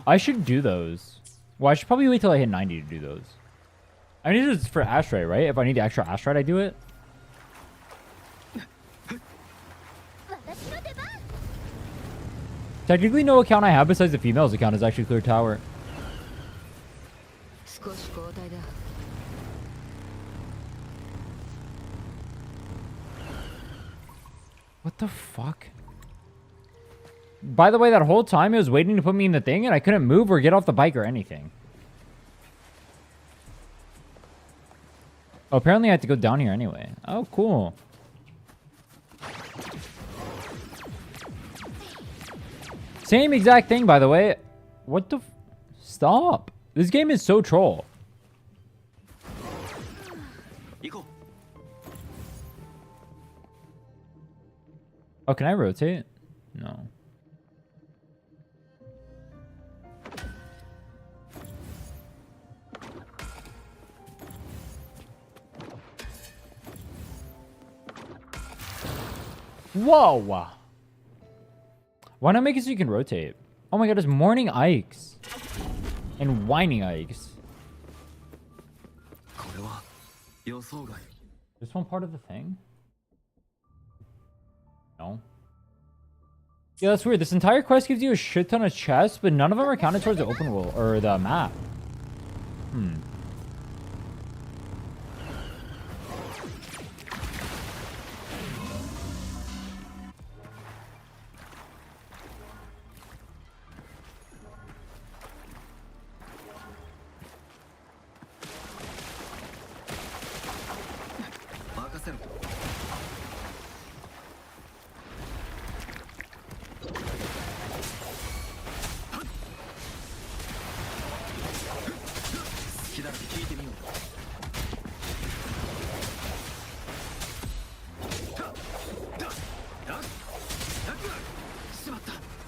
I should do those. Well, I should probably wait till I hit 90 to do those. I need it for Asteroid, right? If I need the extra Asteroid, I do it. Technically, no account I have besides the females account is actually Clear Tower. 少し交代だ。 What the fuck? By the way, that whole time it was waiting to put me in the thing and I couldn't move or get off the bike or anything. Oh, apparently I had to go down here anyway. Oh, cool. Same exact thing, by the way. What the... Stop. This game is so troll. Oh, can I rotate? No. Whoa! Why not make it so you can rotate? Oh my god, there's morning Ikes. And whining Ikes. This one part of the thing? No. Yeah, that's weird. This entire quest gives you a shit ton of chests, but none of them are counted towards the open world or the map. Hmm.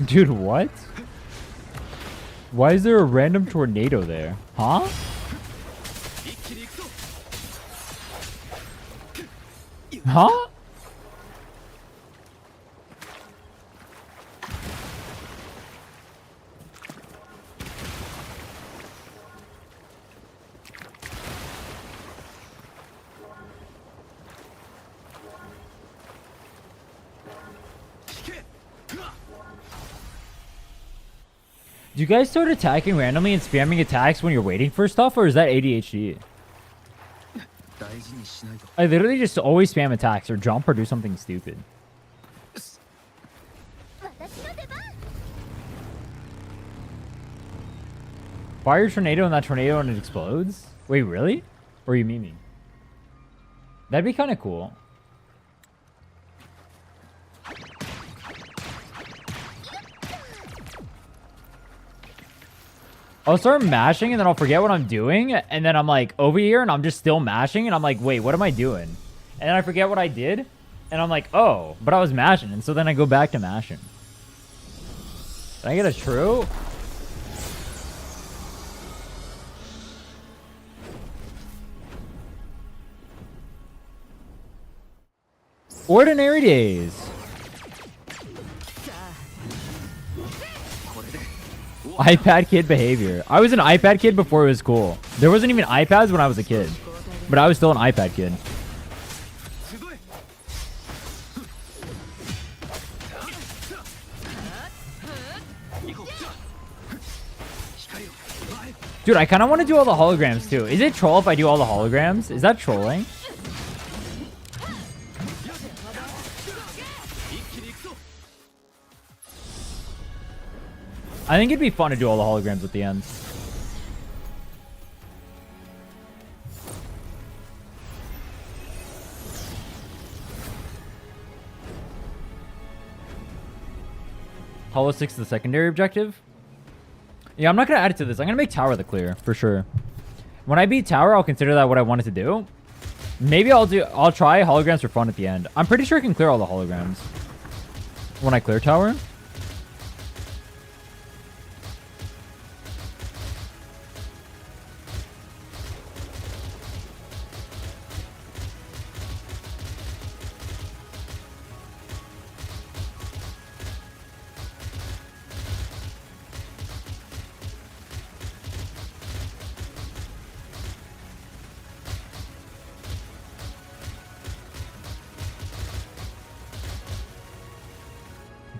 Dude, what? Why is there a random tornado there? Huh? Huh? Do you guys start attacking randomly and spamming attacks when you're waiting for stuff, or is that ADHD? I literally just always spam attacks or jump or do something stupid. Fire tornado and that tornado and it explodes? Wait, really? Or are you memeing? That'd be kind of cool. I'll start mashing and then I'll forget what I'm doing. And then I'm like over here and I'm just still mashing. And I'm like, wait, what am I doing? And then I forget what I did. And I'm like, oh, but I was mashing. And so then I go back to mashing. Did I get a true? Ordinary days. iPad kid behavior. I was an iPad kid before it was cool. There wasn't even iPads when I was a kid. But I was still an iPad kid. Dude, I kind of want to do all the holograms too. Is it troll if I do all the holograms? Is that trolling? I think it'd be fun to do all the holograms at the end. Hollow 6 is the secondary objective. Yeah, I'm not going to add it to this. I'm going to make Tower the clear, for sure. When I beat Tower, I'll consider that what I wanted to do. Maybe I'll try holograms for fun at the end. I'm pretty sure I can clear all the holograms when I clear Tower.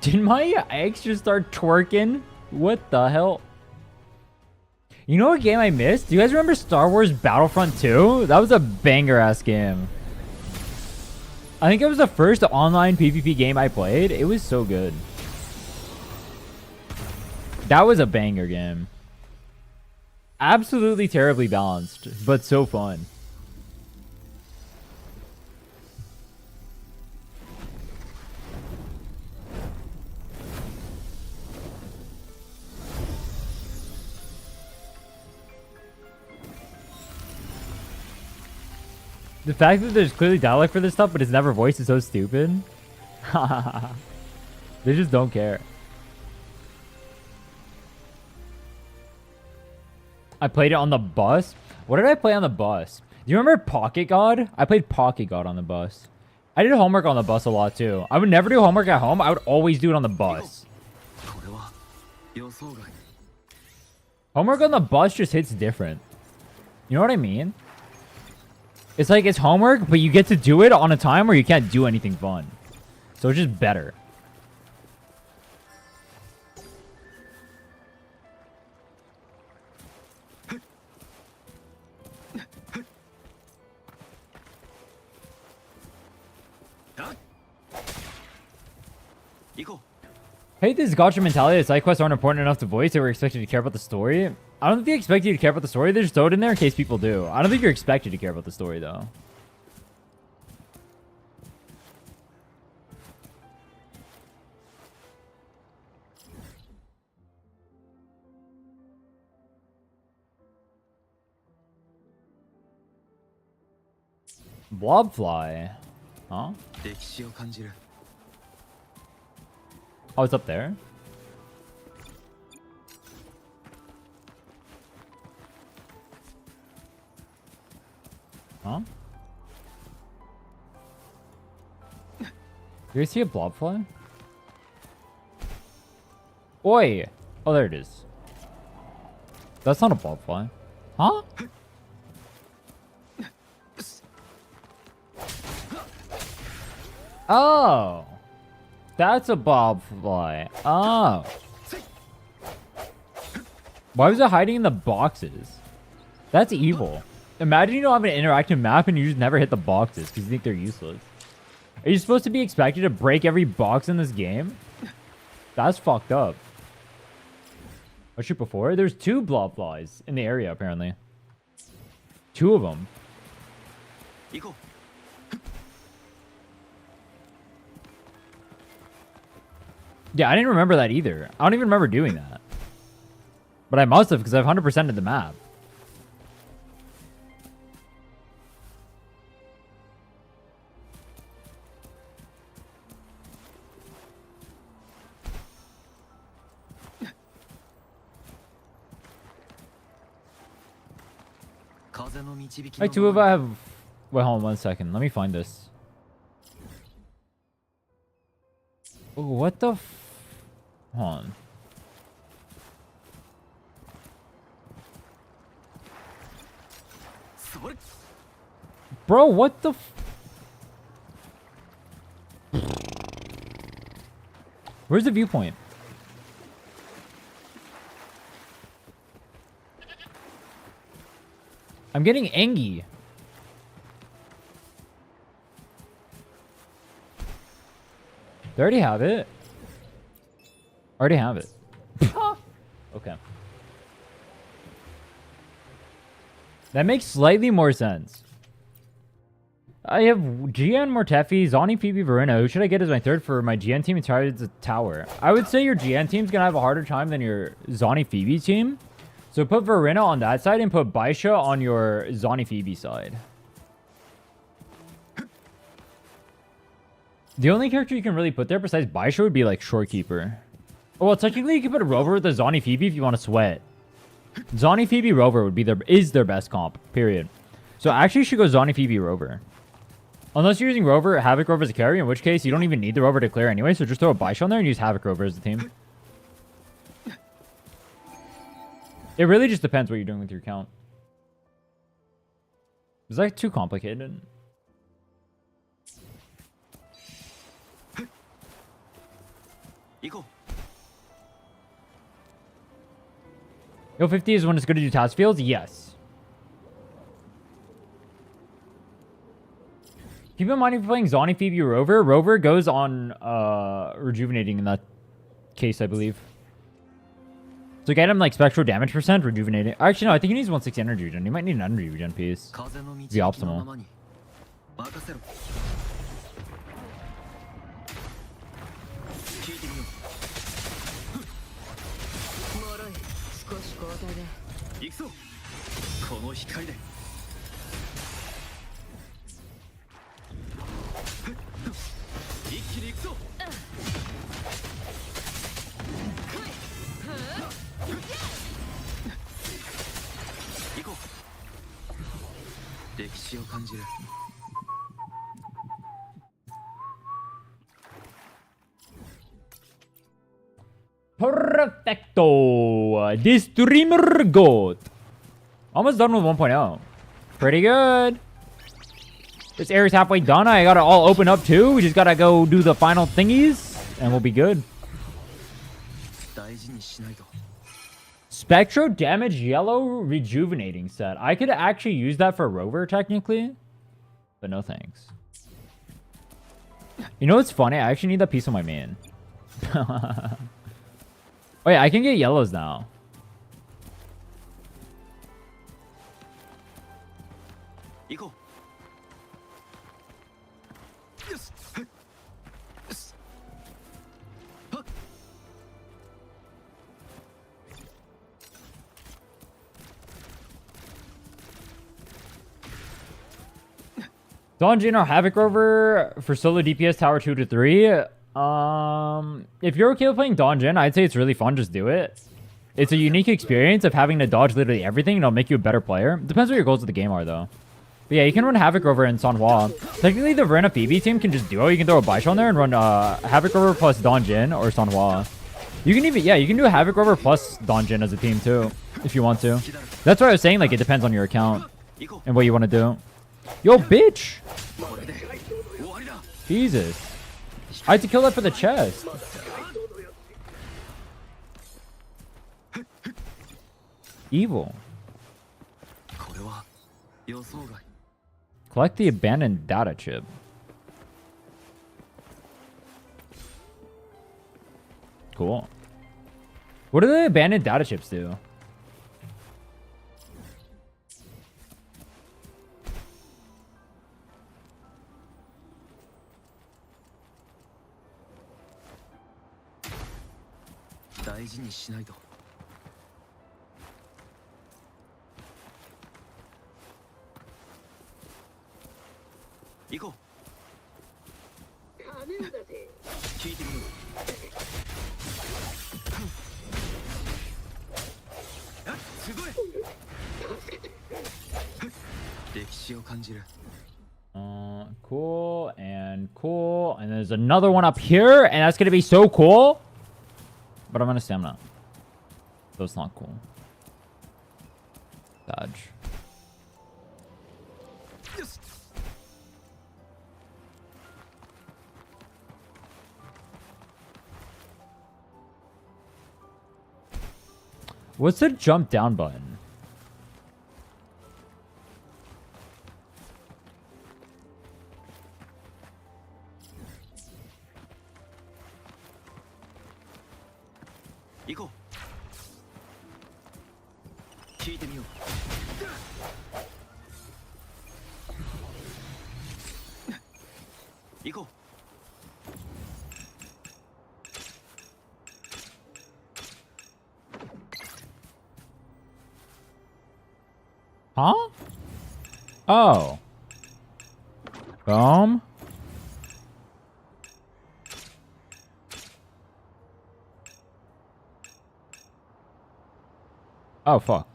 Did my eggs just start twerking? What the hell? You know what game I missed? Do you guys remember Star Wars Battlefront 2? That was a banger-ass game. I think it was the first online PvP game I played. It was so good. That was a banger game. Absolutely terribly balanced, but so fun. The fact that there's clearly dialogue for this stuff, but it's never voiced is so stupid. They just don't care. I played it on the bus. What did I play on the bus? Do you remember Pocket God? I played Pocket God on the bus. I did homework on the bus a lot too. I would never do homework at home. I would always do it on the bus. Homework on the bus just hits different. You know what I mean? It's like it's homework, but you get to do it on a time where you can't do anything fun. So it's just better. Hate this gotcha mentality that side quests aren't important enough to voice that we're expected to care about the story. I don't think they expect you to care about the story. They just throw it in there in case people do. I don't think you're expected to care about the story, though. Blobfly. Huh? Oh, it's up there. Huh? Do you see a blobfly? Oi! Oh, there it is. That's not a blobfly. Huh? Oh! That's a blobfly. Oh. Why was it hiding in the boxes? That's evil. Imagine you don't have an interactive map and you just never hit the boxes because you think they're useless. Are you supposed to be expected to break every box in this game? That's fucked up. I shoot before. There's 2 blobflies in the area, apparently. 2 of them. Yeah, I didn't remember that either. I don't even remember doing that. But I must have because I've 100%ed the map. 風の導きの Like two of I have. Wait, hold on 1 second. Let me find this. Oh, what the? Hold on. Bro, what the? Where's the viewpoint? I'm getting angry. They already have it. Already have it. Okay. That makes slightly more sense. I have GN, Mortefi, Zoni, Phoebe, Verena. Who should I get as my third for my GN team in charge of the tower? I would say your GN team's gonna have a harder time than your Zoni, Phoebe team. So put Verena on that side and put Baisha on your Zoni, Phoebe side. The only character you can really put there besides Baisha would be like Shorekeeper. Oh, well, technically you can put a Rover with a Zoni, Phoebe if you want to sweat. Zoni, Phoebe, Rover would be their best comp, period. So actually you should go Zoni, Phoebe, Rover. Unless you're using Rover, Havoc Rover as a carry, in which case you don't even need the Rover to clear anyway, so just throw a Baisha on there and use Havoc Rover as the team. It really just depends what you're doing with your count. Is that too complicated? Yo, 50 is when it's good to do task fields? Yes. Keep in mind if you're playing Zoni, Phoebe, Rover, Rover goes on rejuvenating in that case, I believe. So get him like spectral damage percent, rejuvenating. Actually, no, I think he needs 160 energy regen. He might need an energy regen piece. The optimal. Perfecto. This streamer goat. Almost done with 1.0. Pretty good. This area's halfway done. I got it all open up too. We just gotta go do the final thingies and we'll be good. Spectro damage yellow rejuvenating set. I could actually use that for Rover technically, but no thanks. You know what's funny? I actually need that piece on my main. Wait, I can get yellows now. Donjin or Havoc Rover for solo DPS tower 2 to 3. If you're okay with playing Donjin, I'd say it's really fun. Just do it. It's a unique experience of having to dodge literally everything, and it'll make you a better player. Depends what your goals of the game are, though. But yeah, you can run Havoc Rover and Sanhua. Technically, the Verena Phoebe team can just duo. You can throw a Baisha on there and run Havoc Rover plus Donjin or Sanhua. You can even, yeah, you can do a Havoc Rover plus Donjin as a team, too, if you want to. That's what I was saying, like, it depends on your account and what you want to do. Yo, bitch! Jesus. I had to kill that for the chest. Evil. Collect the abandoned data chip. Cool. What do the abandoned data chips do? 歴史を感じる。 Cool and cool. And there's another one up here, and that's gonna be so cool. But I'm gonna stamina. So it's not cool. Dodge. What's the jump down button? Go. 聞いてみよう。行こう。 Huh? Oh. Boom. Oh, fuck.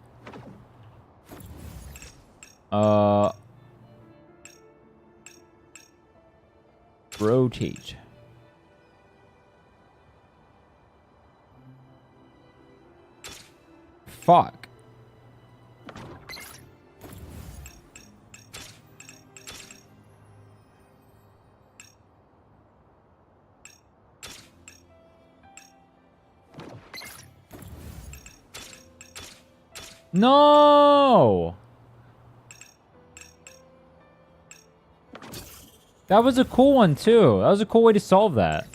Rotate. Fuck. No! That was a cool one, too. That was a cool way to solve that.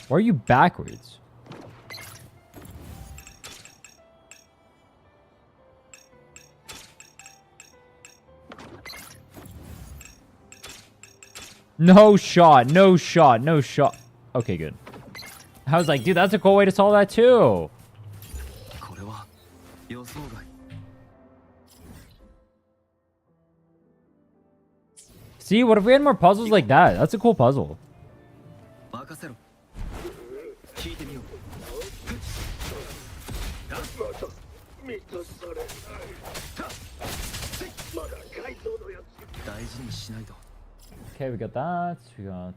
Why are you backwards? No shot. No shot. No shot. Okay, good. I was like, dude, that's a cool way to solve that, too. See, what if we had more puzzles like that? That's a cool puzzle. Okay, we got that. We got...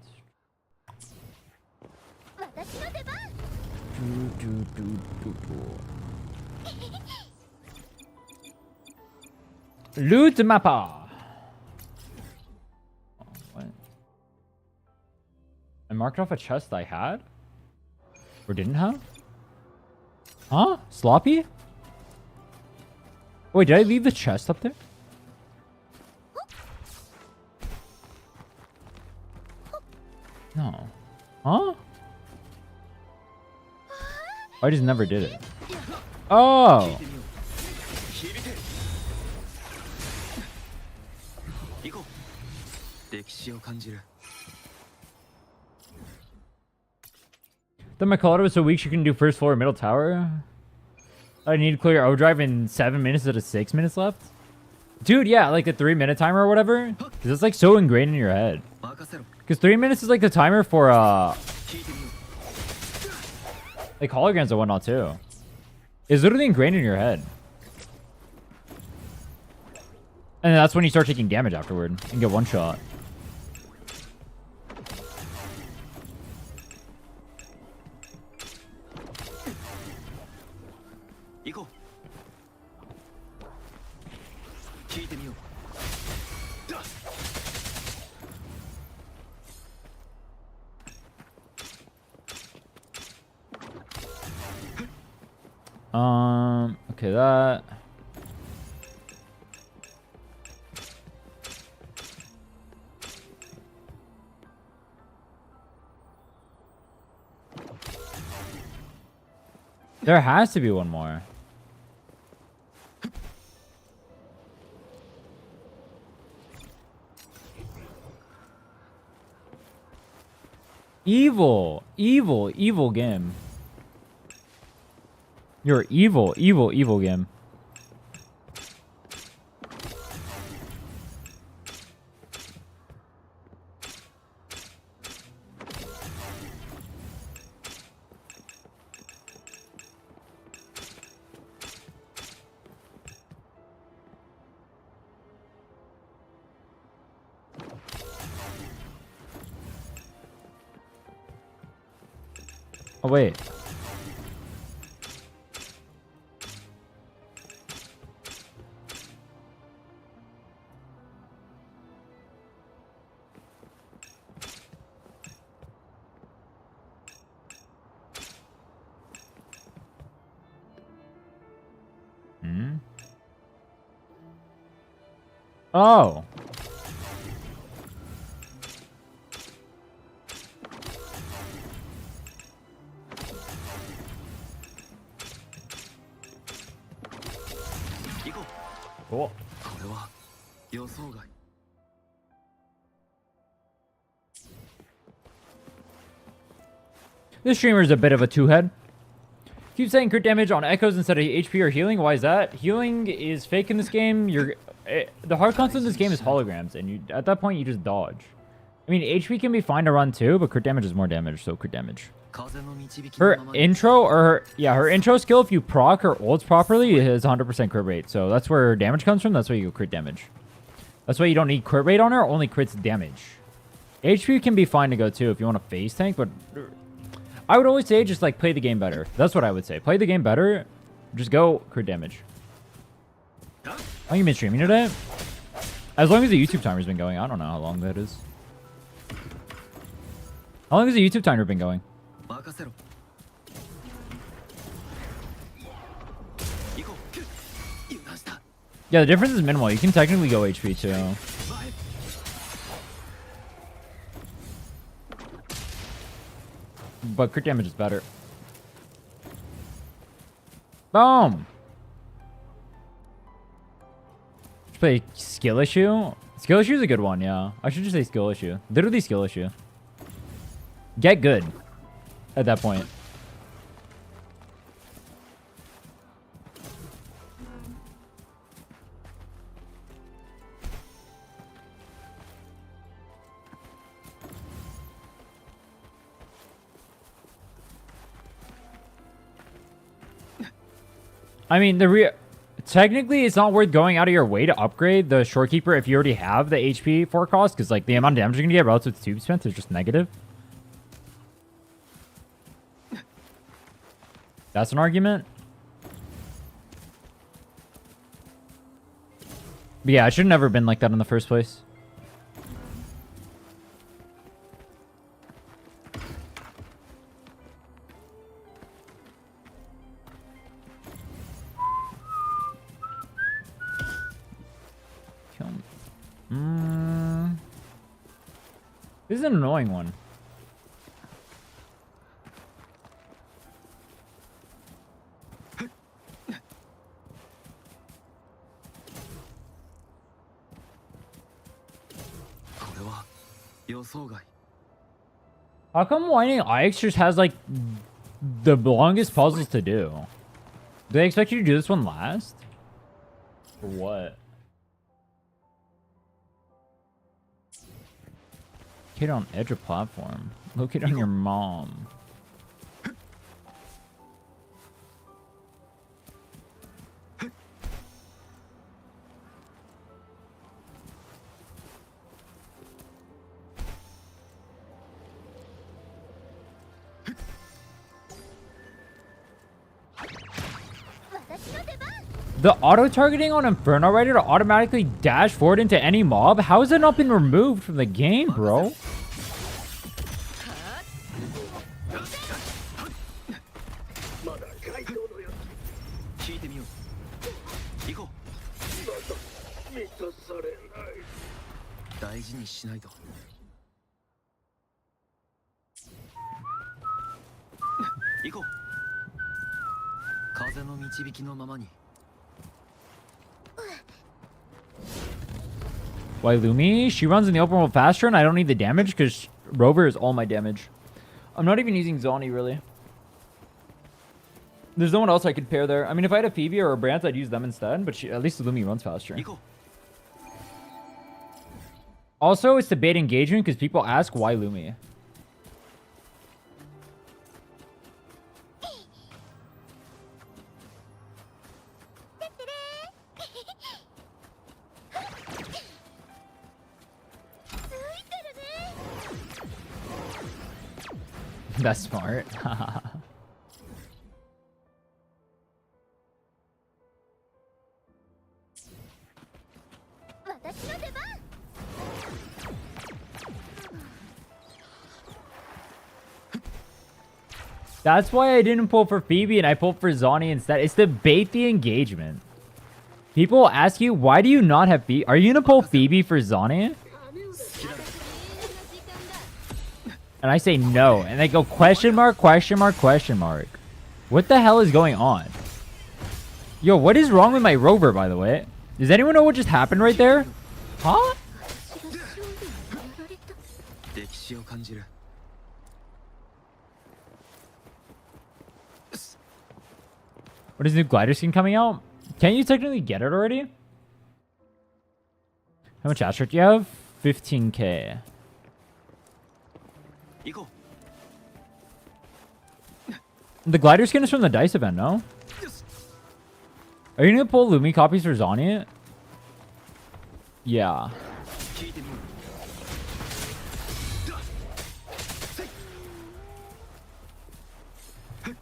Loot mappa. What? I marked off a chest I had? Or didn't have? Huh? Sloppy? Wait, did I leave the chest up there? No. Huh? I just never did it. Oh! Then my Colorado was so weak she couldn't do first floor or middle tower. I need to clear overdrive in 7 minutes out of 6 minutes left. Dude, yeah, like the 3-minute timer or whatever. Because it's like so ingrained in your head. Because 3 minutes is like the timer for like holograms and whatnot too. It's literally ingrained in your head. And that's when you start taking damage afterward and get one shot. Okay, that. There has to be one more. Evil, evil, evil game. You're evil, evil, evil game. Oh, wait. Hmm? Oh. Cool. これは予想外。 This streamer is a bit of a two-head. Keep saying crit damage on echoes instead of HP or healing. Why is that? Healing is fake in this game. The hard constant in this game is holograms, and at that point you just dodge. I mean, HP can be fine to run too, but crit damage is more damage, so crit damage. Her intro, her intro skill, if you proc her ults properly, is 100% crit rate. So that's where her damage comes from. That's why you go crit damage. That's why you don't need crit rate on her. Only crits damage. HP can be fine to go too if you want to phase tank, but I would always say just like play the game better. That's what I would say. Play the game better. Just go crit damage. How long you been streaming today? As long as the YouTube timer's been going. I don't know how long that is. How long has the YouTube timer been going? Yeah, the difference is minimal. You can technically go HP too. But crit damage is better. Boom! Should play skill issue? Skill issue is a good one, yeah. I should just say skill issue. Literally skill issue. Get good at that point. I mean, technically, it's not worth going out of your way to upgrade the Shorekeeper if you already have the HP forecast, because like the amount of damage you're gonna get relative to tube spent is just negative. That's an argument. But yeah, it should have never been like that in the first place. This is an annoying one. How come whining Ix just has like the longest puzzles to do? Do they expect you to do this one last? Or what? Kid on edge of platform. Locate on your mom. The auto-targeting on Inferno Rider to automatically dash forward into any mob? How has it not been removed from the game, bro? Why Lumi? She runs in the open world faster and I don't need the damage because Rover is all my damage. I'm not even using Zoni really. There's no one else I could pair there. I mean, if I had a Phoebe or a Brant, I'd use them instead, but at least Lumi runs faster. Also, it's the bait engagement because people ask why Lumi. That's smart. That's why I didn't pull for Phoebe and I pulled for Zani instead. It's to bait the engagement. People ask you, why do you not have Phoebe? Are you gonna pull Phoebe for Zani? And I say no. And they go question mark, question mark, question mark. What the hell is going on? Yo, what is wrong with my rover, by the way? Does anyone know what just happened right there? Huh? 歴史を感じる What is new glider skin coming out? Can't you technically get it already? How much asterisk do you have? 15k. 行こ The glider skin is from the dice event, no? Are you gonna pull Lumi copies for Zani? Yeah. う聞いてみよう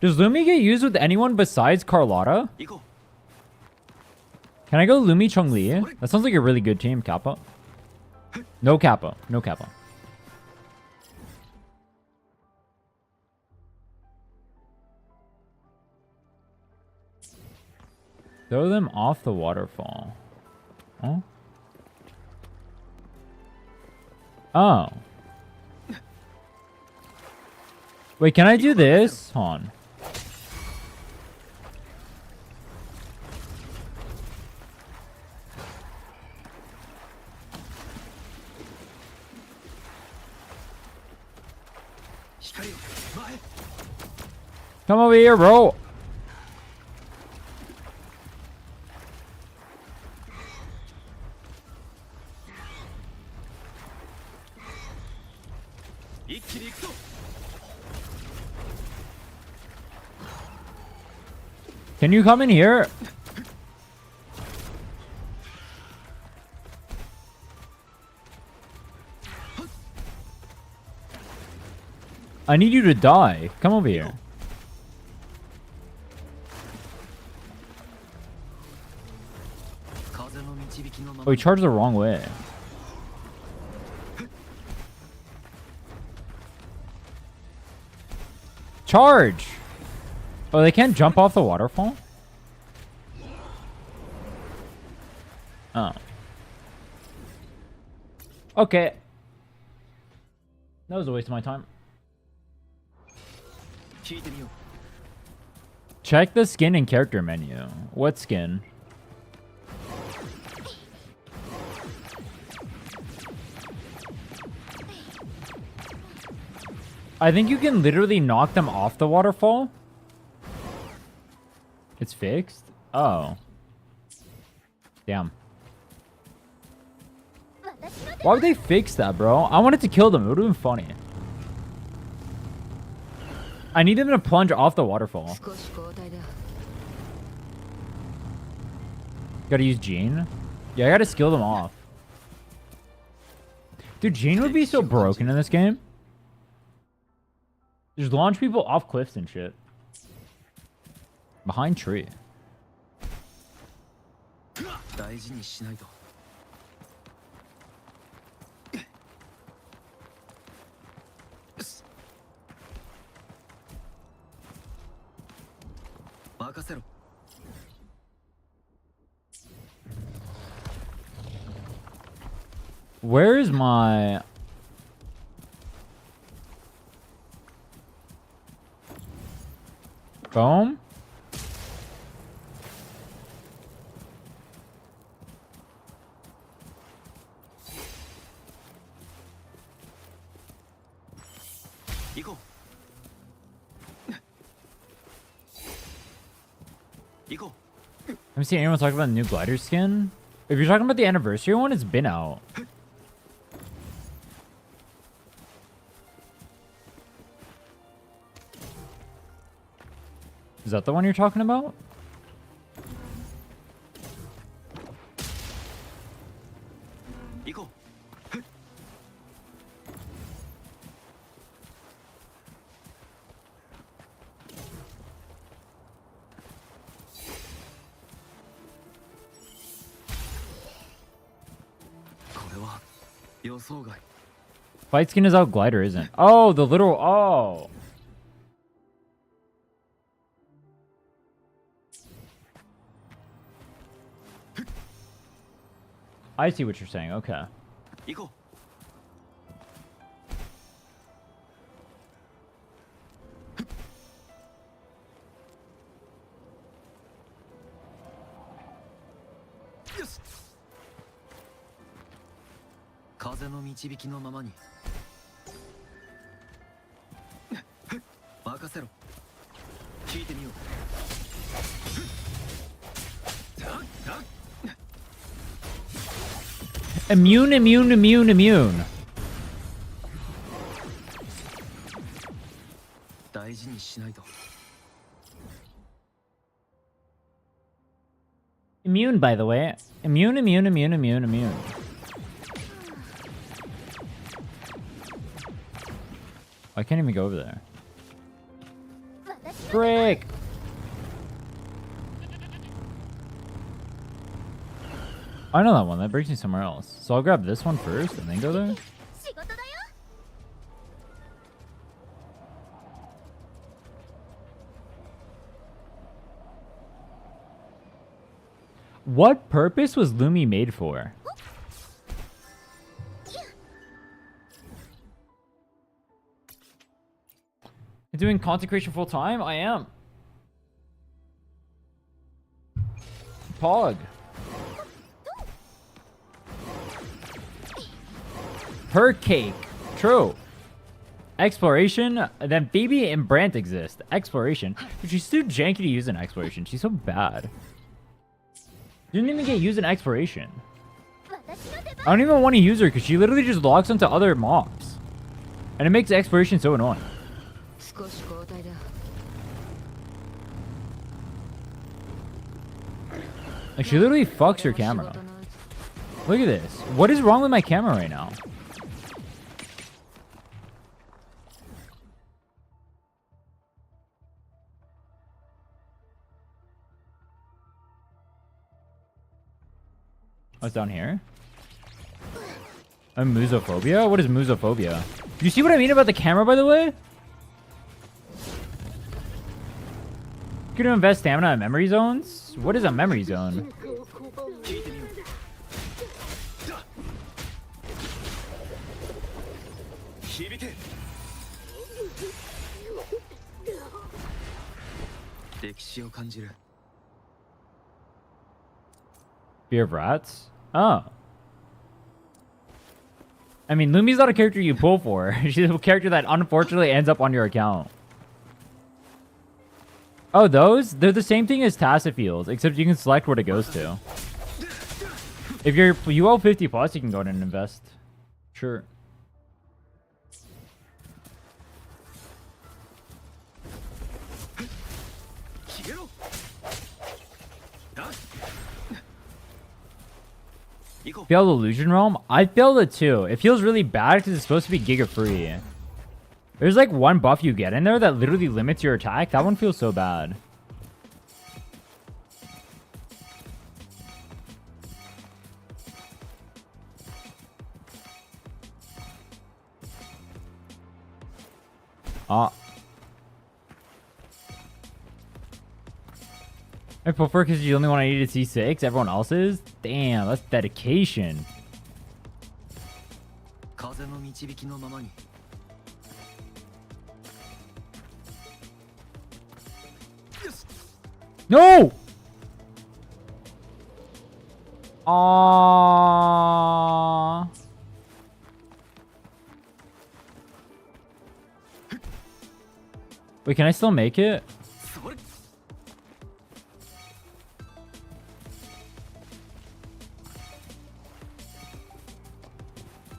Does Lumi get used with anyone besides Carlotta? 行こう Can I go Lumi Chongli? That sounds like a really good team, Kappa. No Kappa. No Kappa. Throw them off the waterfall. Oh. Oh. Wait, can I do this? Hold on. Come over here, bro. Can you come in here? I need you to die. Come over here. Oh, he charged the wrong way. Charge! Oh, they can't jump off the waterfall? Oh. Okay. That was a waste of my time. 聞いてみよう Check the skin and character menu. What skin? I think you can literally knock them off the waterfall. It's fixed? Oh. Damn. Why would they fix that, bro? I wanted to kill them. It would have been funny. I need them to plunge off the waterfall. Gotta use Jean? Yeah, I gotta skill them off. Dude, Jean would be so broken in this game. Just launch people off cliffs and shit. Behind tree. 大事にしないと 任せろ Where is my... Boom? Haven't seen anyone talk about the new glider skin. If you're talking about the anniversary one, it's been out. Is that the one you're talking about? Fight skin is out, glider isn't. Oh, the little... Oh. I see what you're saying. Okay. 行こう。よし。風の導きのままに。任せろ。聞いてみよう。Immune, immune, immune, immune. 大事にしないと。 Immune, by the way. Immune, immune, immune, immune, immune. I can't even go over there. Frick! I know that one. That brings me somewhere else. So I'll grab this one first and then go there. What purpose was Lumi made for? Doing consecration full time? I am. Pog. Per cake. True. Exploration. Then Phoebe and Brant exist. Exploration. But she's too janky to use in exploration. She's so bad. Didn't even get used in exploration. I don't even want to use her because she literally just locks onto other mobs. And it makes exploration so annoying. Like, she literally fucks your camera. Look at this. What is wrong with my camera right now? Oh, it's down here? Musophobia? What is musophobia? You see what I mean about the camera, by the way? Gonna invest stamina in memory zones? What is a memory zone? Fear of rats? Oh. I mean, Lumi's not a character you pull for. She's a character that unfortunately ends up on your account. Oh, those? They're the same thing as Tacit Fields, except you can select what it goes to. If you're UL 50 plus, you can go in and invest. Sure. Failed Illusion Realm? I failed it too. It feels really bad because it's supposed to be Giga free. There's like one buff you get in there that literally limits your attack. That one feels so bad. I prefer because you only want to eat at C6. Everyone else is? Damn, that's dedication. No! Aww. Wait, can I still make it?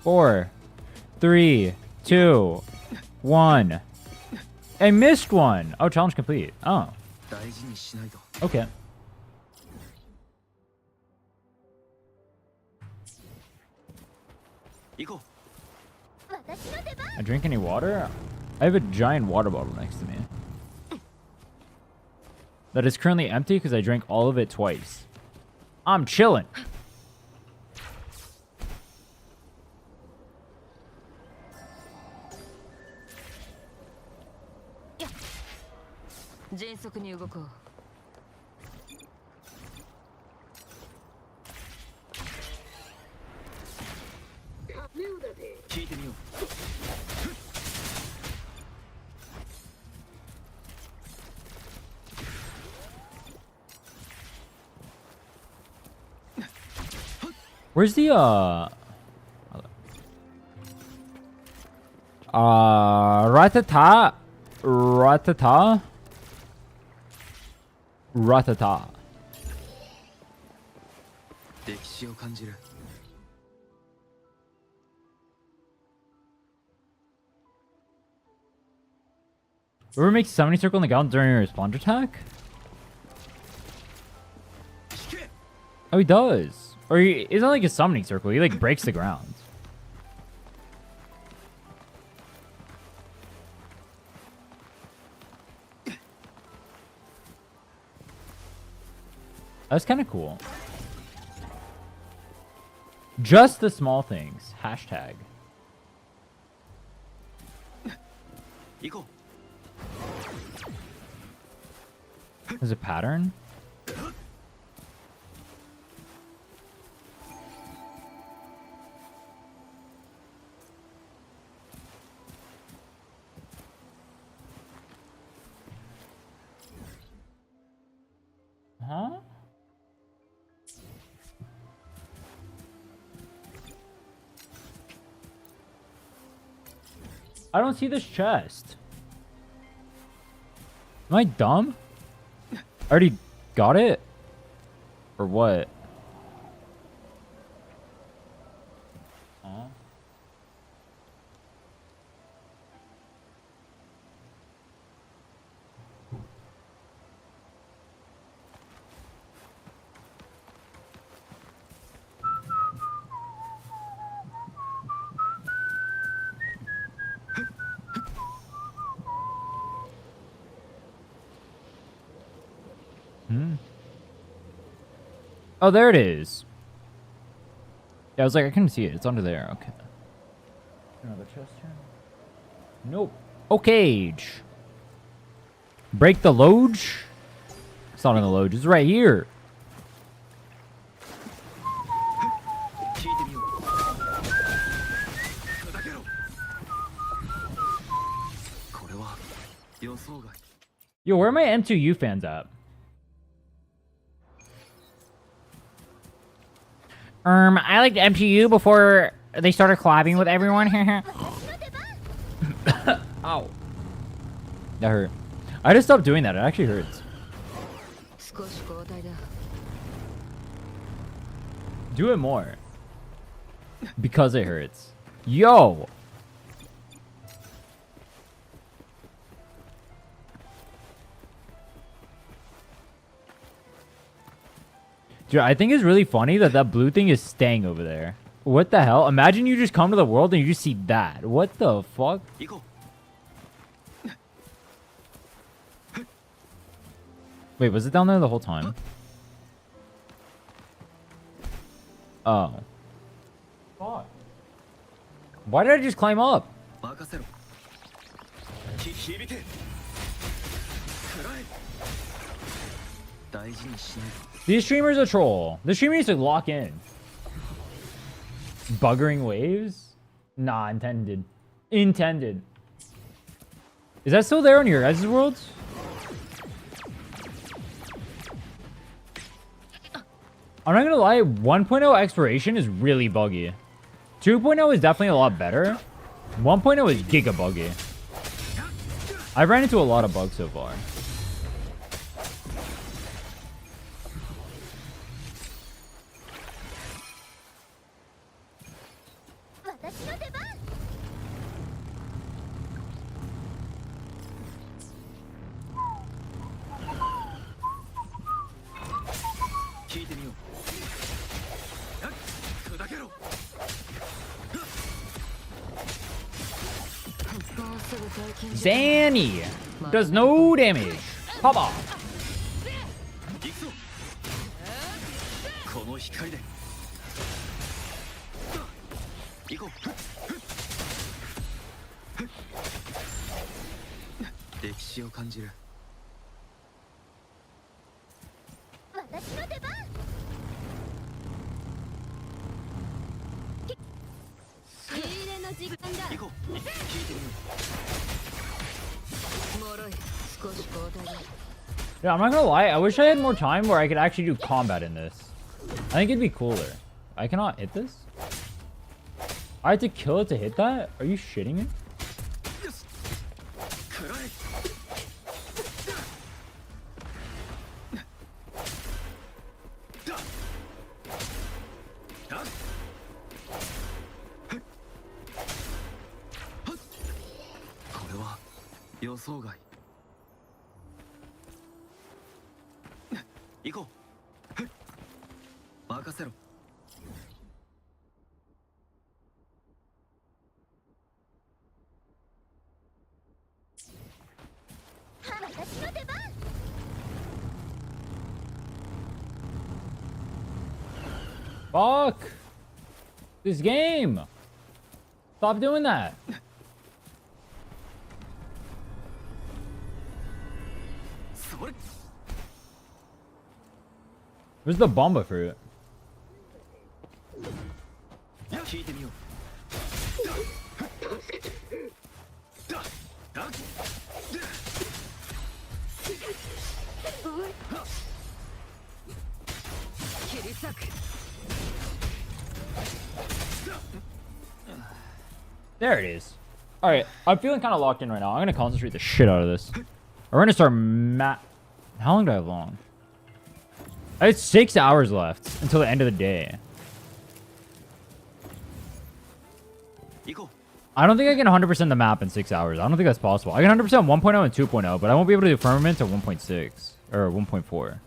Four, 3, 2, 1. I missed one. Oh, challenge complete. Oh. Okay. I drink any water? I have a giant water bottle next to me. That is currently empty because I drank all of it twice. I'm chilling. 聞いてみよう。 Where's the Ratata? Ratata? Ratata. 歴史を感じる。 Whoever makes a summoning circle on the ground during your sponge attack? Oh, he does. Or it's not like a summoning circle. He like breaks the ground. That's kind of cool. Just the small things. Hashtag. 行こ There's a pattern? Huh? I don't see this chest. Am I dumb? I already got it? Or what? Huh? Oh, there it is. Yeah, I was like, I couldn't see it. It's under there. Okay. Another chest here? Nope. Okay. Break the loge? It's not in the loge. It's right here. う。聞いてみよう。砕けろ。これは予想外。 Yo, where are my M2U fans at? I liked MTU before they started collabing with everyone. Ow. That hurt. I just stopped doing that. It actually hurts. 少し交代だ。 Do it more. Because it hurts. Yo! Dude, I think it's really funny that that blue thing is staying over there. What the hell? Imagine you just come to the world and you just see that. What the fuck? 行こ Wait, was it down there the whole time? Oh. Fuck. Why did I just climb up? う。任せろ。響け。食らえ。大事にしないと。 These streamer's a troll. The streamer needs to lock in. Buggering waves? Nah, intended. Intended. Is that still there on your guys' worlds? I'm not gonna lie, 1.0 exploration is really buggy. 2.0 is definitely a lot better. 1.0 is giga buggy. I've ran into a lot of bugs so far. Zanny does no damage. Pop off. 行くぞ。この光で。行こう。歴史を感じる。私の出番。火入れの時期。少し交代だ。 Yeah, I'm not gonna lie. I wish I had more time where I could actually do combat in this. I think it'd be cooler. I cannot hit this? I had to kill it to hit that? Are you shitting me? 食らえ。だ。だ。はっ。はっ。これは予想外。行こう。任せろ。私の出番。 Fuck! This game! Stop doing that! Where's the bomba fruit? 聞いてみよう。だ。だ。だ。切り裂く。 There it is. Alright, I'm feeling kind of locked in right now. I'm gonna concentrate the shit out of this. We're gonna start How long do I have long? I have 6 hours left until the end of the day. 行こう。 I don't think I can 100% the map in 6 hours. I don't think that's possible. I can 100% 1.0 and 2.0, but I won't be able to do firmament to 1.6 or 1.4.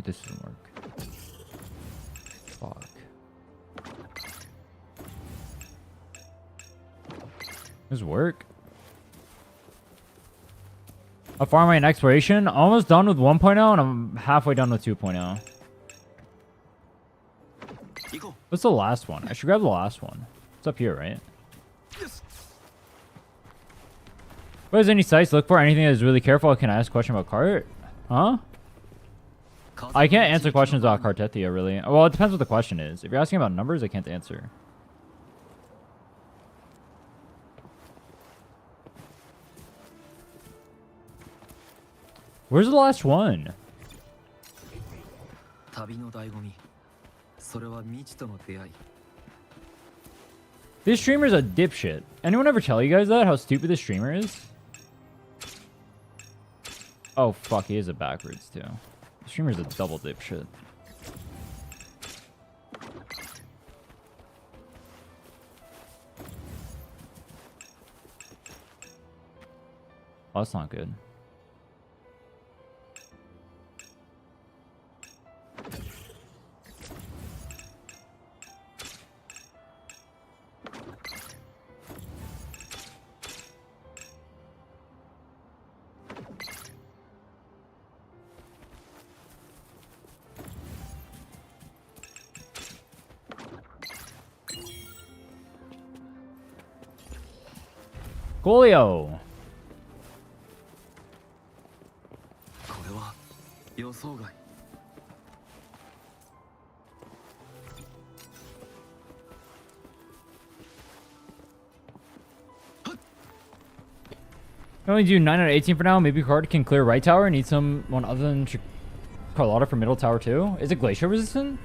This doesn't work. Fuck. Does work? How far am I in exploration? Almost done with 1.0 and I'm halfway done with 2.0. What's the last one? I should grab the last one. It's up here, right? What does any sites look for? Anything that is really careful? Can I ask a question about cart? Huh? I can't answer questions about Cartetia, really. Well, it depends what the question is. If you're asking about numbers, I can't answer. Where's the last one? This streamer's a dipshit. Anyone ever tell you guys that? How stupid this streamer is? Oh, fuck. He is a backwards, too. The streamer's a double dipshit. Oh, that's not good. Coolio. I only do 9 out of 18 for now. Maybe Card can clear right tower. Need someone other than Carlotta for middle tower too. Is it glacier resistant?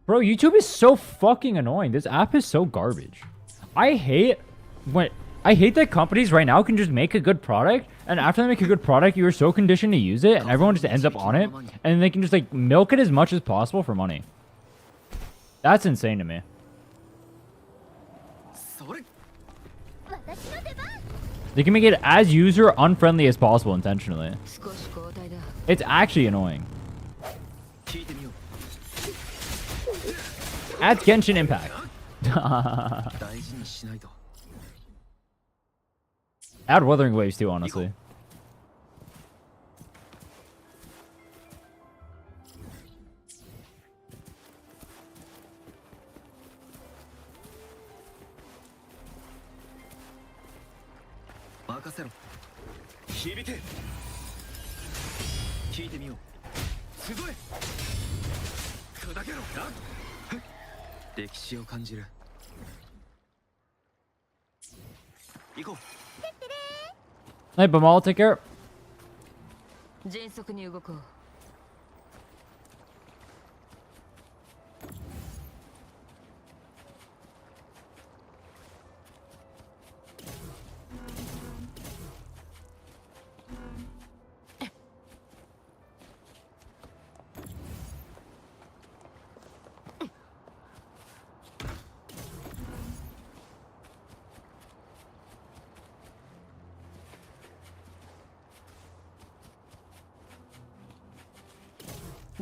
Bro, YouTube is so fucking annoying. This app is so garbage. I hate that companies right now can just make a good product, and after they make a good product, you are so conditioned to use it, and everyone just ends up on it, and they can just like milk it as much as possible for money. That's insane to me. それ They can make it as user unfriendly as possible intentionally. 少し交代だ It's actually annoying. 聞いてみよう Adds Genshin Impact. 大事にしないと Add Wuthering Waves too, honestly. 任せろ響け聞いてみよう集え砕けろ歴史を感じる行こう Hey, Bamal, take care. 迅速に動こう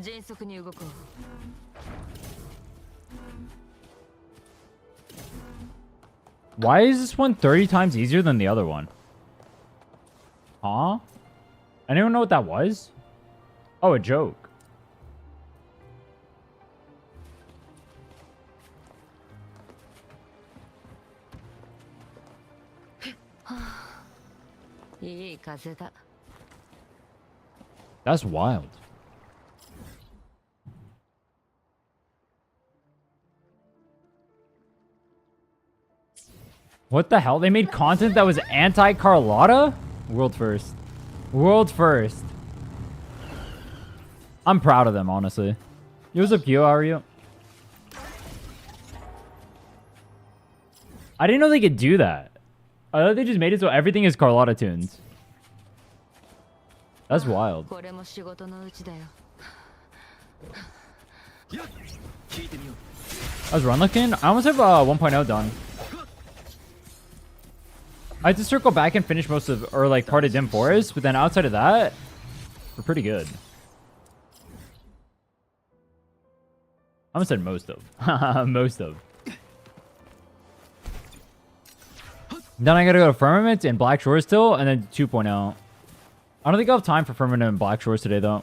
迅速に動こう Why is this one 30 times easier than the other one? Huh? Anyone know what that was? Oh, a joke. That's wild. What the hell? They made content that was anti-Carlotta? World first. World first. I'm proud of them, honestly. Yo, what's up, Kyo? How are you? I didn't know they could do that. I thought they just made it so everything is Carlotta tunes. That's wild. これも仕事のうちだよ How's run looking? I almost have 1.0 done. I had to circle back and finish most of, or like part of Dim Forest, but then outside of that, we're pretty good. I almost said most of. Most of. Then I gotta go to Firmament and Black Shores still, and then 2.0. I don't think I'll have time for Firmament and Black Shores today, though.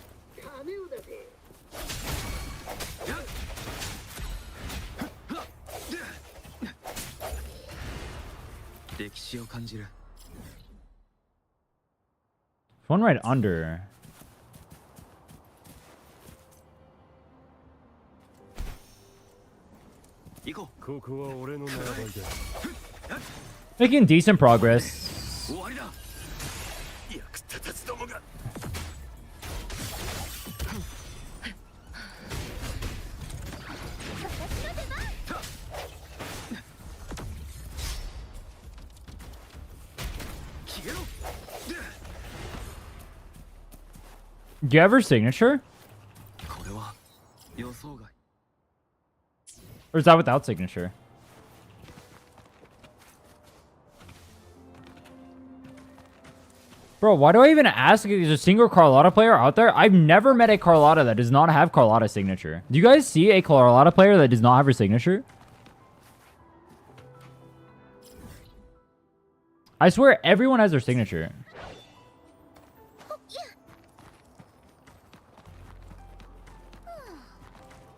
One right under. Making decent progress. Do you have her signature? Or is that without signature? Bro, why do I even ask if there's a single Carlotta player out there? I've never met a Carlotta that does not have Carlotta signature. Do you guys see a Carlotta player that does not have her signature? I swear everyone has their signature.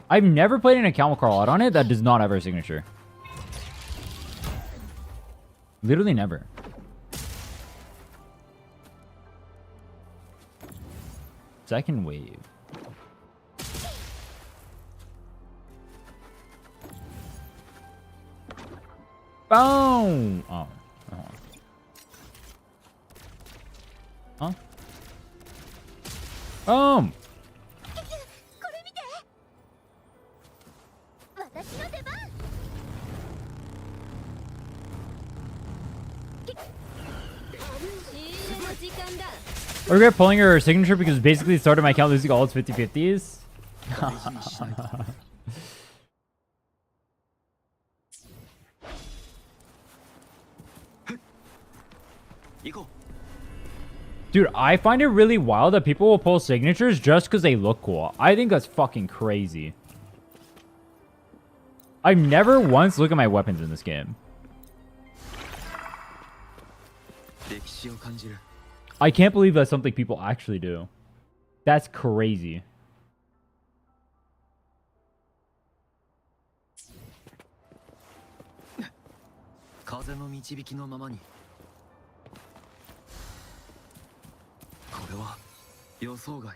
I've never played an account with Carlotta on it that does not have her signature. Literally never. Second wave. Boom! Oh. Huh? Boom! I regret pulling her signature because basically it started my account losing all its 50-50s. 行こ Dude, I find it really wild that people will pull signatures just because they look cool. I think that's fucking crazy. I've never once looked at my weapons in this game. う。歴史を感じる。 I can't believe that's something people actually do. That's crazy. 風の導きのままに。これは予想外。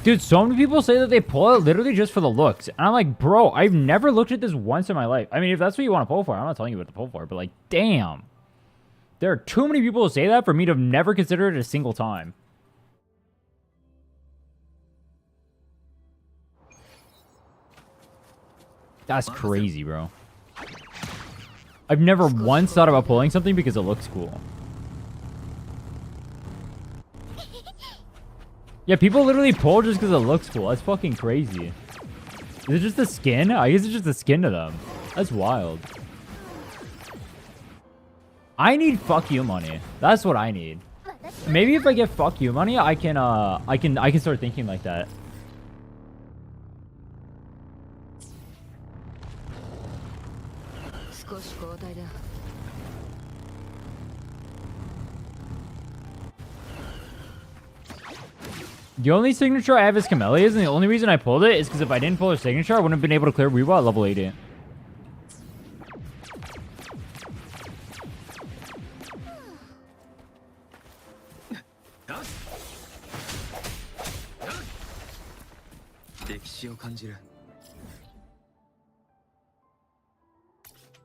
Dude, so many people say that they pull it literally just for the looks. And I'm like, bro, I've never looked at this once in my life. I mean, if that's what you want to pull for, I'm not telling you what to pull for. But like, damn. There are too many people who say that for me to have never considered it a single time. That's crazy, bro. I've never once thought about pulling something because it looks cool. Yeah, people literally pull just because it looks cool. That's fucking crazy. Is it just the skin? I guess it's just the skin to them. That's wild. I need fuck you money. That's what I need. Maybe if I get fuck you money, I can start thinking like that. The only signature I have is Camellia's, and the only reason I pulled it is because if I didn't pull her signature, I wouldn't have been able to clear Weebot at level 80.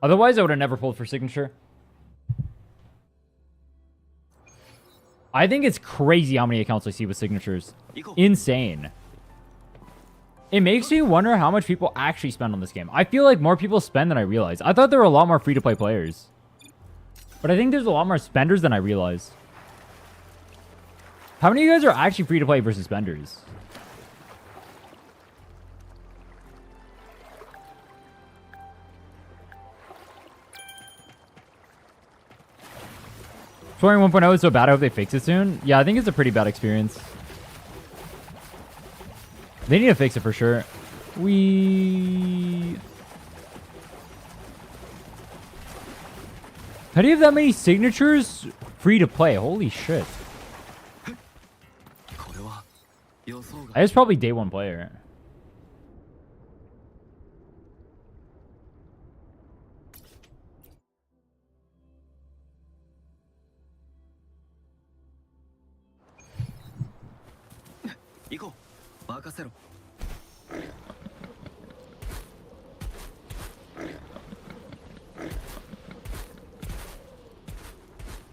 Otherwise, I would have never pulled for signature. I think it's crazy how many accounts I see with signatures. Insane. It makes me wonder how much people actually spend on this game. I feel like more people spend than I realize. I thought there were a lot more free-to-play players. But I think there's a lot more spenders than I realized. How many of you guys are actually free-to-play versus spenders? Touring 1.0 is so bad, I hope they fix it soon. Yeah, I think it's a pretty bad experience. They need to fix it for sure. How do you have that many signatures free to play? Holy shit. I was probably day one player.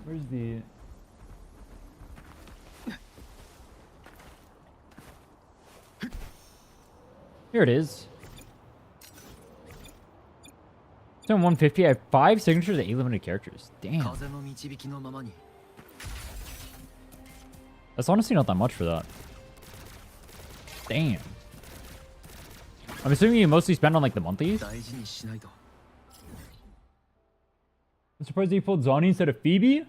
Where's the... Here it is. It's on 150. I have 5 signatures and 8 limited characters. Damn. That's honestly not that much for that. Damn. I'm assuming you mostly spend on like the monthlies. I'm surprised that you pulled Zonnie instead of Phoebe.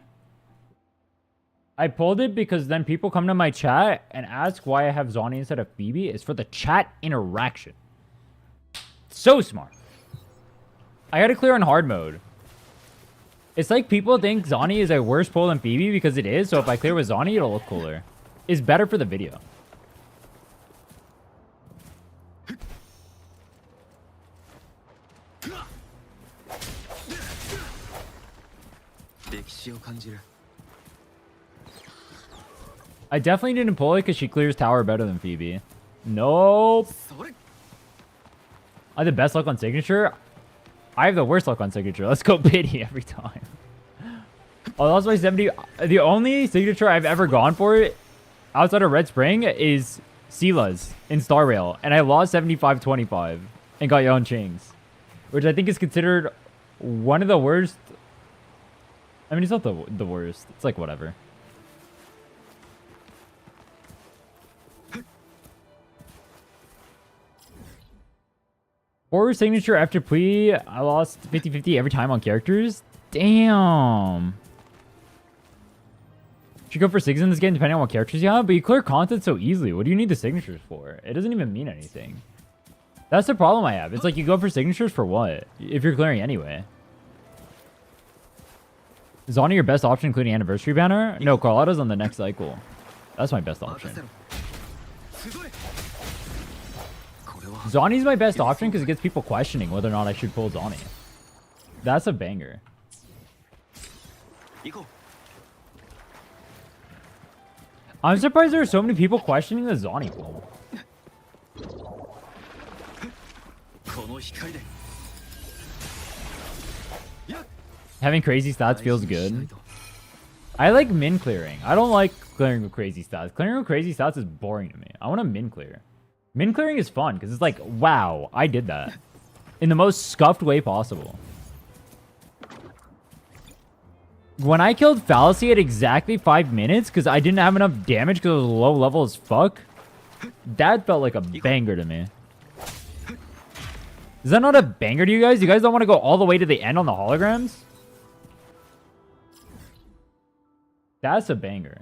I pulled it because then people come to my chat and ask why I have Zonnie instead of Phoebe. It's for the chat interaction. So smart. I gotta clear on hard mode. It's like people think Zonnie is a worse pull than Phoebe because it is. So if I clear with Zonnie, it'll look cooler. It's better for the video. I definitely didn't pull it because she clears tower better than Phoebe. Nope. I have the best luck on signature. I have the worst luck on signature. Let's go pity every time. I lost my 70. The only signature I've ever gone for outside of Red Spring is Sila's in Star Rail. And I lost 75-25 and got Yon Ching's, which I think is considered one of the worst. I mean, it's not the worst. It's like whatever. Horror signature after plea. I lost 50-50 every time on characters. Damn. Should go for 6 in this game depending on what characters you have, but you clear content so easily. What do you need the signatures for? It doesn't even mean anything. That's the problem I have. It's like you go for signatures for what? If you're clearing anyway. Is Ani your best option including anniversary banner? No, Carlotta's on the next cycle. That's my best option. Zani's my best option because it gets people questioning whether or not I should pull Zani. That's a banger. I'm surprised there are so many people questioning the Zani pull. Having crazy stats feels good. I like min clearing. I don't like clearing with crazy stats. Clearing with crazy stats is boring to me. I want to min clear. Min clearing is fun because it's like, wow, I did that. In the most scuffed way possible. When I killed Fallacy at exactly 5 minutes because I didn't have enough damage because it was low level as fuck, that felt like a banger to me. Is that not a banger to you guys? You guys don't want to go all the way to the end on the holograms? That's a banger.